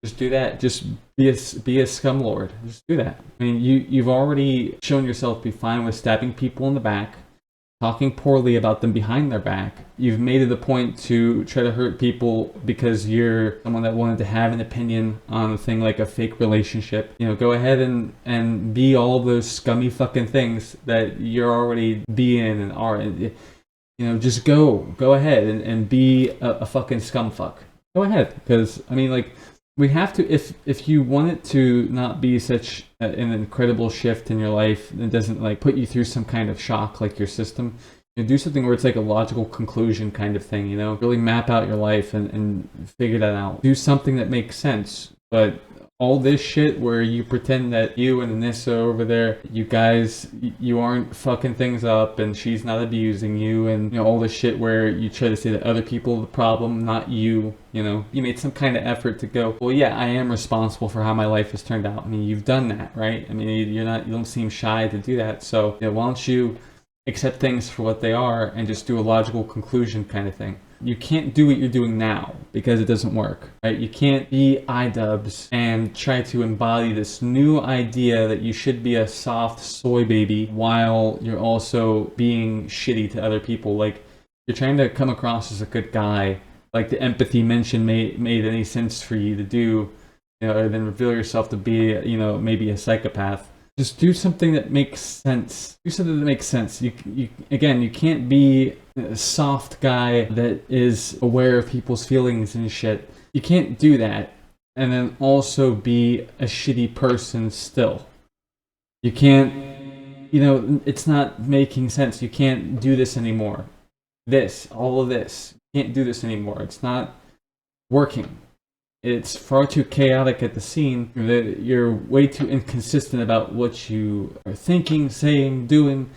Just do that. Just be a scumlord. Just do that. I mean, you've already shown yourself to be fine with stabbing people in the back, talking poorly about them behind their back. You've made it a point to try to hurt people because you're someone that wanted to have an opinion on a thing like a fake relationship. You know, go ahead and be all of those scummy fucking things that you're already being and are. You know, just go ahead and be a fucking scumfuck. Go ahead, because I mean, like. We have to, if you want it to not be such an incredible shift in your life, it doesn't like put you through some kind of shock like your system, you know, do something where it's like a logical conclusion kind of thing, you know, really map out your life and figure that out. Do something that makes sense, but all this shit where you pretend that you and Anissa over there, you guys, you aren't fucking things up and she's not abusing you, and you know all this shit where you try to say that other people are the problem, not you. You know, you made some kind of effort to go, well, yeah, I am responsible for how my life has turned out. I mean, you've done that, right? I mean, you don't seem shy to do that. So, you know, why don't you accept things for what they are and just do a logical conclusion kind of thing. You can't do what you're doing now because it doesn't work, right? You can't be iDubbbz and try to embody this new idea that you should be a soft soy baby while you're also being shitty to other people. Like, you're trying to come across as a good guy, like the empathy mention made any sense for you to do, you know, or then reveal yourself to be, you know, maybe a psychopath. Just do something that makes sense. Do something that makes sense. You can't be a soft guy that is aware of people's feelings and shit. You can't do that and then also be a shitty person still. You can't, you know, it's not making sense. You can't do this anymore. All of this. You can't do this anymore. It's not working. It's far too chaotic at the scene. You're way too inconsistent about what you are thinking, saying, doing.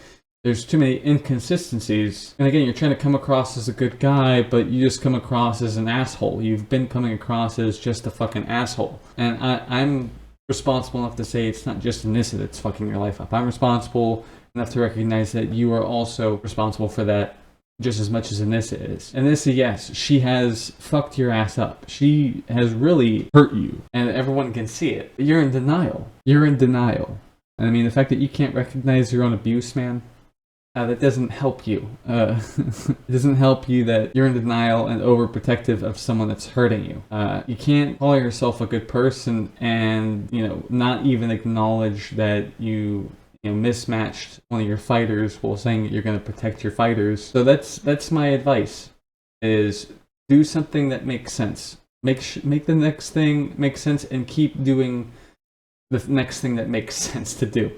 There's too many inconsistencies. And again, you're trying to come across as a good guy, but you just come across as an asshole. You've been coming across as just a fucking asshole. And I'm responsible enough to say it's not just Anissa that's fucking your life up. I'm responsible enough to recognize that you are also responsible for that just as much as Anissa is. Anissa, yes, she has fucked your ass up. She has really hurt you, and everyone can see it. You're in denial. You're in denial. And I mean, the fact that you can't recognize your own abuse, man, that doesn't help you. It doesn't help you that you're in denial and overprotective of someone that's hurting you. You can't call yourself a good person and, you know, not even acknowledge that you mismatched one of your fighters while saying that you're going to protect your fighters. So that's my advice, is do something that makes sense. Make the next thing make sense and keep doing the next thing that makes sense to do.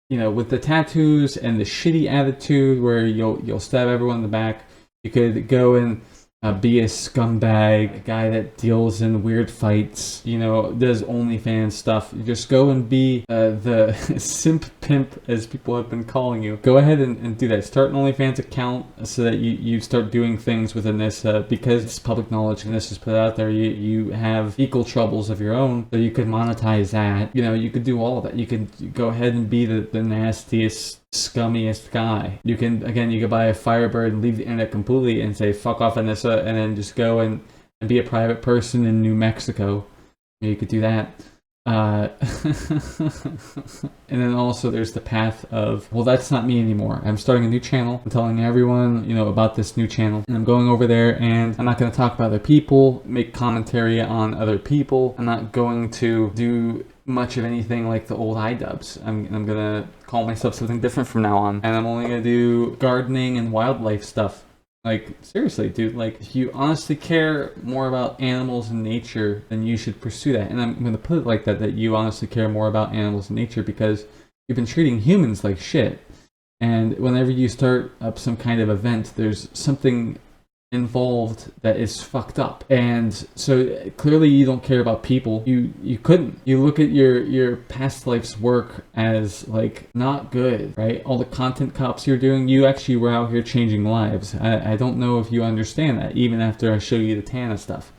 You know, with the tattoos and the shitty attitude where you'll stab everyone in the back, you could go and be a scumbag, a guy that deals in weird fights, you know, does OnlyFans stuff. You just go and be the simp pimp, as people have been calling you. Go ahead and do that. Start an OnlyFans account so that you start doing things within this, because it's public knowledge and this is put out there. You have equal troubles of your own, so you could monetize that. You know, you could do all of that. You could go ahead and be the nastiest, scummiest guy. You can buy a Firebird and leave the internet completely and say fuck off Anissa, and then just go and be a private person in New Mexico. You could do that. And then also there's the path of, well, that's not me anymore. I'm starting a new channel. I'm telling everyone, you know, about this new channel, and I'm going over there and I'm not going to talk about other people, make commentary on other people. I'm not going to do much of anything like the old iDubbbz. I'm gonna call myself something different from now on, and I'm only gonna do gardening and wildlife stuff. Like, seriously, dude, like, if you honestly care more about animals and nature, then you should pursue that. And I'm gonna put it like that you honestly care more about animals and nature because you've been treating humans like shit. And whenever you start up some kind of event, there's something involved that is fucked up, and so clearly you don't care about people. You couldn't. You look at your past life's work as like not good, right? All the content cops you're doing, you actually were out here changing lives. I don't know if you understand that, even after I show you the Tana stuff.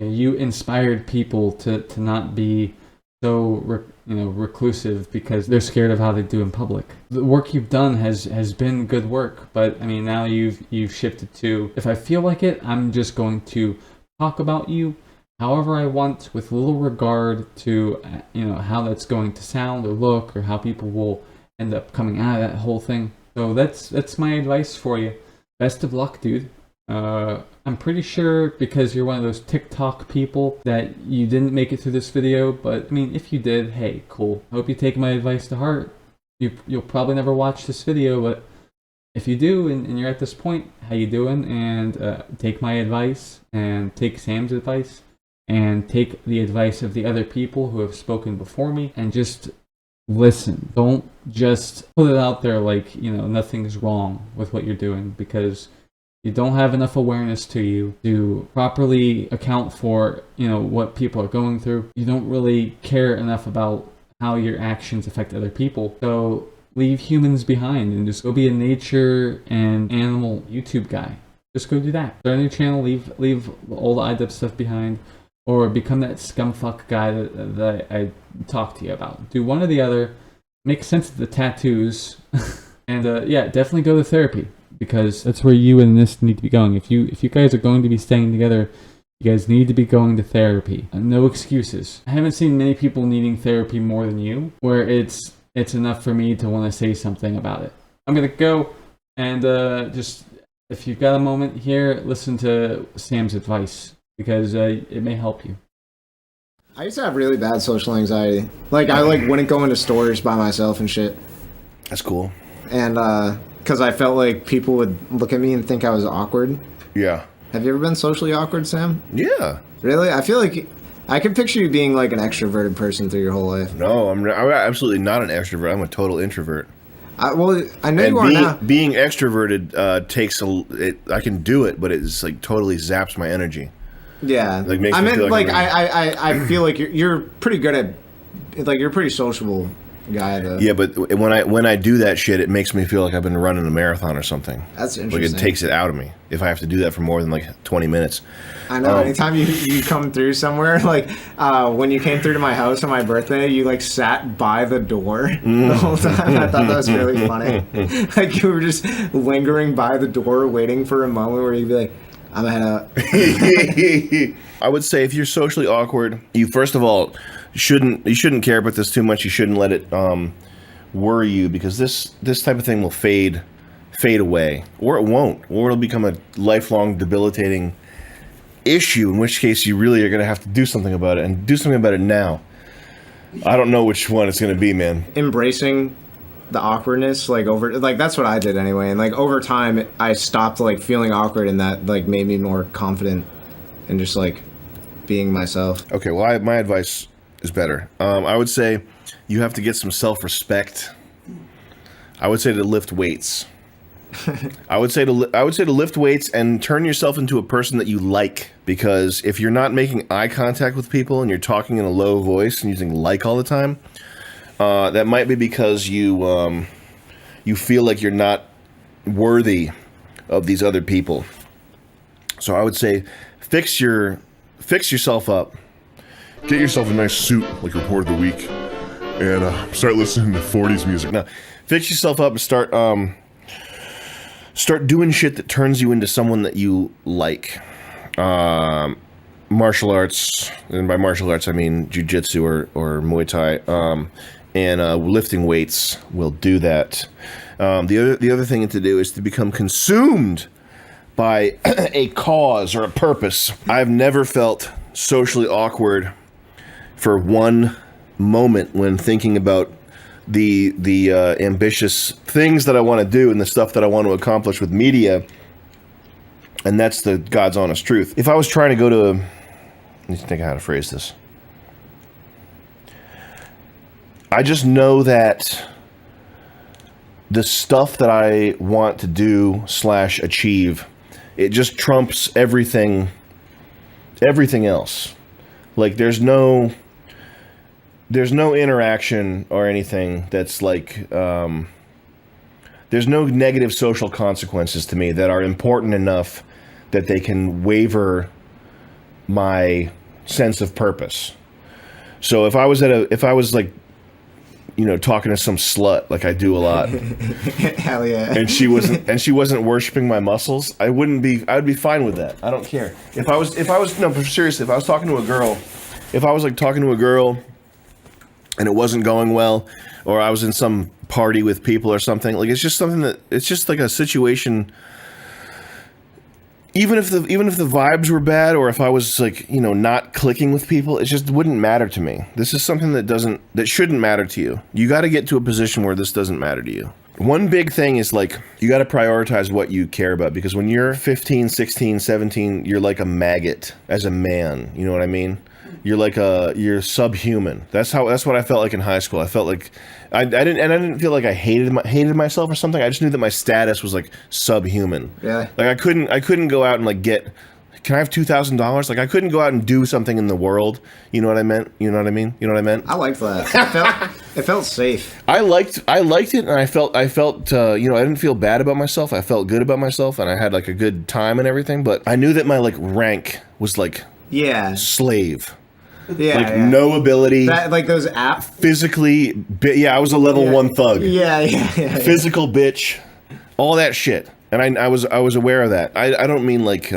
You inspired people to not be so reclusive because they're scared of how they do in public. The work you've done has been good work, but I mean, now you've shifted to, if I feel like it, I'm just going to talk about you however I want, with little regard to, you know, how that's going to sound or look, or how people will end up coming out of that whole thing. So that's my advice for you. Best of luck, dude. I'm pretty sure, because you're one of those TikTok people, that you didn't make it through this video, but I mean, if you did, hey, cool. I hope you take my advice to heart. You'll probably never watch this video, but if you do and you're at this point, how you doing? And take my advice, and take Sam's advice, and take the advice of the other people who have spoken before me, and just listen. Don't just put it out there like, you know, nothing's wrong with what you're doing, because you don't have enough awareness to you to properly account for, you know, what people are going through. You don't really care enough about how your actions affect other people. So leave humans behind and just go be a nature and animal YouTube guy. Just go do that. Start a new channel, leave all the iDubbbz stuff behind, or become that scumfuck guy that I talked to you about. Do one or the other. Make sense of the tattoos. And yeah, definitely go to therapy, because that's where you and this need to be going. If you guys are going to be staying together, you guys need to be going to therapy. No excuses. I haven't seen many people needing therapy more than you, where it's enough for me to want to say something about it. I'm gonna go and just, if you've got a moment here, listen to Sam's advice, because it may help you. I used to have really bad social anxiety. Like, I wouldn't go into stores by myself and shit. That's cool. And because I felt like people would look at me and think I was awkward. Yeah. Have you ever been socially awkward, Sam? Yeah. Really? I feel like I could picture you being like an extroverted person through your whole life. No, I'm absolutely not an extrovert. I'm a total introvert. Well, I know you are now. Being extroverted takes I can do it, but it's like totally zaps my energy. Yeah. Like makes me feel like I feel like you're pretty good at, like, you're a pretty sociable guy though. Yeah, but when I do that shit, it makes me feel like I've been running a marathon or something. That's interesting. Like, it takes it out of me if I have to do that for more than like 20 minutes. I know. Anytime you come through somewhere, like when you came through to my house on my birthday, you like sat by the door the whole time. I thought that was really funny. Like, you were just lingering by the door, waiting for a moment where you'd be like, I'm gonna head out. I would say if you're socially awkward, you first of all shouldn't care about this too much. You shouldn't let it worry you, because this type of thing will fade away, or it won't, or it'll become a lifelong debilitating issue, in which case you really are going to have to do something about it, and do something about it now. I don't know which one it's going to be, man. Embracing the awkwardness, that's what I did anyway, and like over time I stopped like feeling awkward, and that like made me more confident in just like being myself. Okay, well, my advice is better. I would say you have to get some self-respect. I would say to lift weights. I would say to lift weights and turn yourself into a person that you like, because if you're not making eye contact with people and you're talking in a low voice and using like all the time, that might be because you feel like you're not worthy of these other people. So I would say fix yourself up. Get yourself a nice suit, like Report of the Week, and start listening to 40s music. Now, fix yourself up and start doing shit that turns you into someone that you like. Martial arts, and by martial arts I mean jiu-jitsu or Muay Thai, and lifting weights will do that. The other thing to do is to become consumed by a cause or a purpose. I've never felt socially awkward for one moment when thinking about the ambitious things that I want to do and the stuff that I want to accomplish with media, and that's the God's honest truth. If I was trying to go to, let me think how to phrase this. I just know that the stuff that I want to do / achieve, it just trumps everything else. Like there's no interaction or anything that's like, there's no negative social consequences to me that are important enough that they can waver my sense of purpose. So if I was like, you know, talking to some slut like I do a lot, hell yeah, and she wasn't worshiping my muscles, I'd be fine with that. I don't care. If I was no, but seriously, if I was talking to a girl, and it wasn't going well, or I was in some party with people or something, like it's just like a situation. Even if the vibes were bad, or if I was like, you know, not clicking with people, it just wouldn't matter to me. This is something that shouldn't matter to you. You got to get to a position where this doesn't matter to you. One big thing is like, you got to prioritize what you care about, because when you're 15, 16, 17, you're like a maggot as a man. You know what I mean? You're subhuman. That's what I felt like in high school. I felt like I didn't feel like I hated myself or something. I just knew that my status was like subhuman. Yeah. Like I couldn't go out and like can I have $2,000? Like I couldn't go out and do something in the world. You know what I meant? You know what I mean? You know what I meant? I liked that. It felt safe. I liked it, and I felt you know, I didn't feel bad about myself. I felt good about myself, and I had like a good time and everything. But I knew that my like rank was like slave. Yeah, no ability. Like those apps. Physically, I was a level 1 thug. Yeah. Physical bitch, all that shit, and I was aware of that. I don't mean like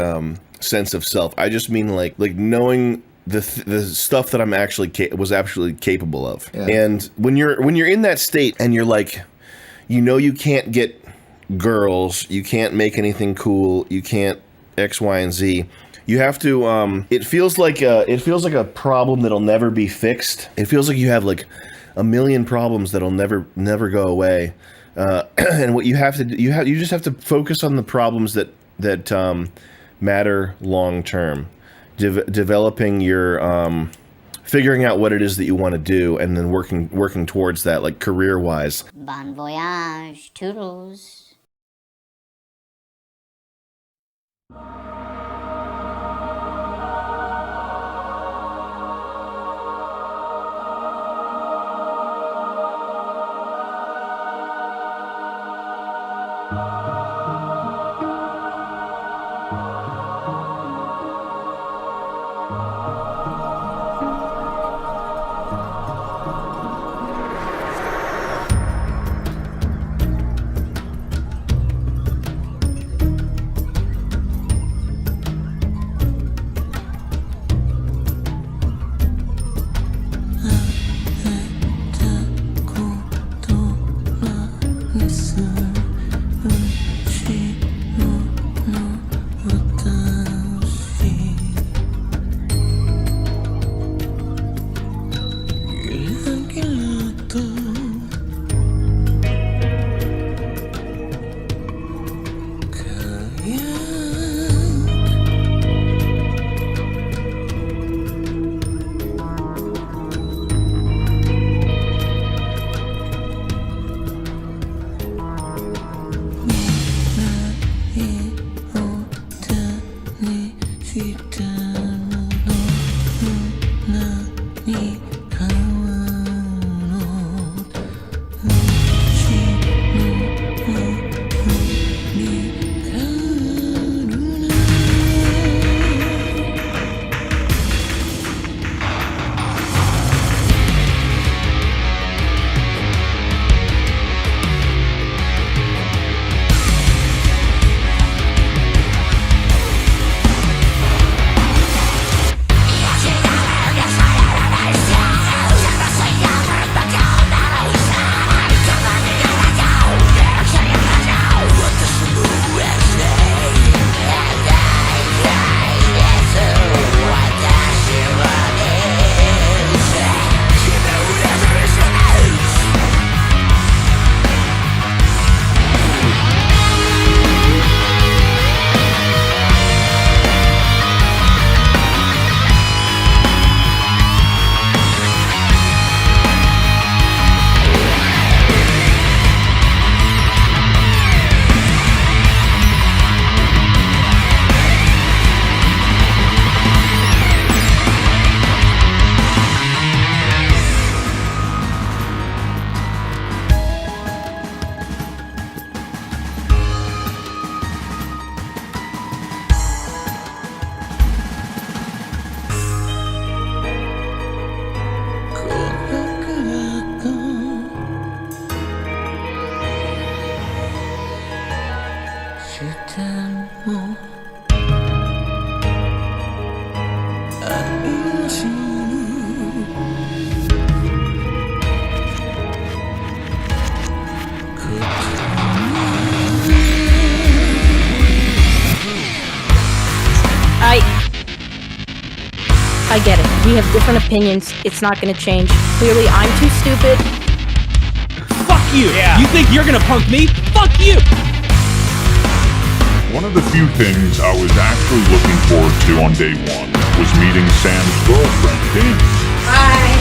sense of self. I just mean like knowing the stuff that I'm actually was capable of. Yeah. And when you're in that state and you're like, you know, you can't get girls, you can't make anything cool, you can't X, Y, and Z. You have to, it feels like a problem that'll never be fixed. It feels like you have like a million problems that'll never go away. And what you have to do, you just have to focus on the problems that matter long term. Developing your, figuring out what it is that you want to do, and then working towards that, like career wise. Bon voyage, toodles. We have different opinions. It's not gonna change. Clearly, I'm too stupid. Fuck you! Yeah. You think you're gonna punk me? Fuck you! One of the few things I was actually looking forward to on day one was meeting Sam's girlfriend, Dan. Bye.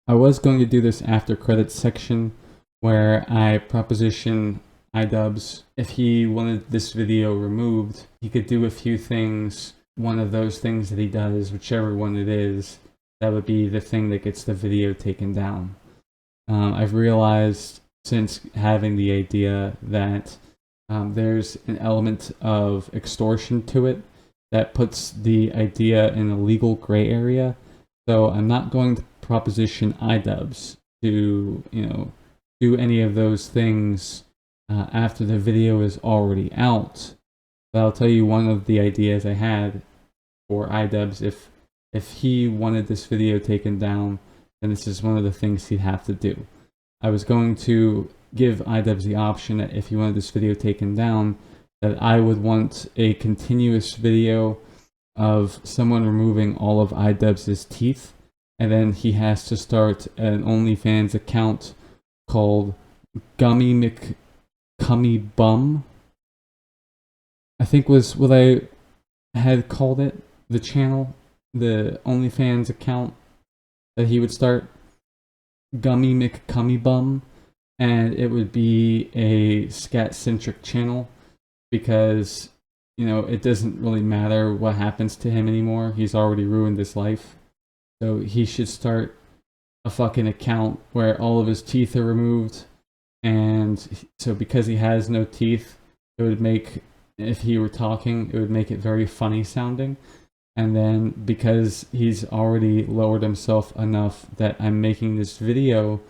I was going to do this after credits section where I proposition iDubbbz. If he wanted this video removed, he could do a few things. One of those things that he does, whichever one it is, that would be the thing that gets the video taken down. I've realized since having the idea that there's an element of extortion to it that puts the idea in a legal gray area. So I'm not going to proposition iDubbbz to, do any of those things after the video is already out. But I'll tell you one of the ideas I had for iDubbbz. If he wanted this video taken down, then this is one of the things he'd have to do. I was going to give iDubbbz the option that if he wanted this video taken down, that I would want a continuous video of someone removing all of iDubbbz's teeth, and then he has to start an OnlyFans account called Gummy McCummy Bum, I think was what I had called it, the channel, the OnlyFans account that he would start, Gummy McCummy Bum, and it would be a scat-centric channel because, it doesn't really matter what happens to him anymore. He's already ruined his life. So he should start a fucking account where all of his teeth are removed, and so because he has no teeth, it would make, if he were talking, it would make it very funny sounding. And then because he's already lowered himself enough that I'm making this video,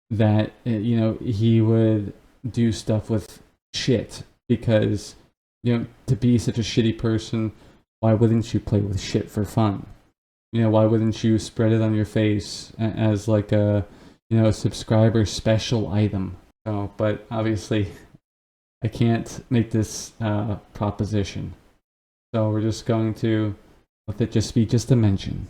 that he would do stuff with shit, because to be such a shitty person, why wouldn't you play with shit for fun? Why wouldn't you spread it on your face as like a subscriber special item? So, but obviously I can't make this proposition. So we're just going to let it just be just a mention.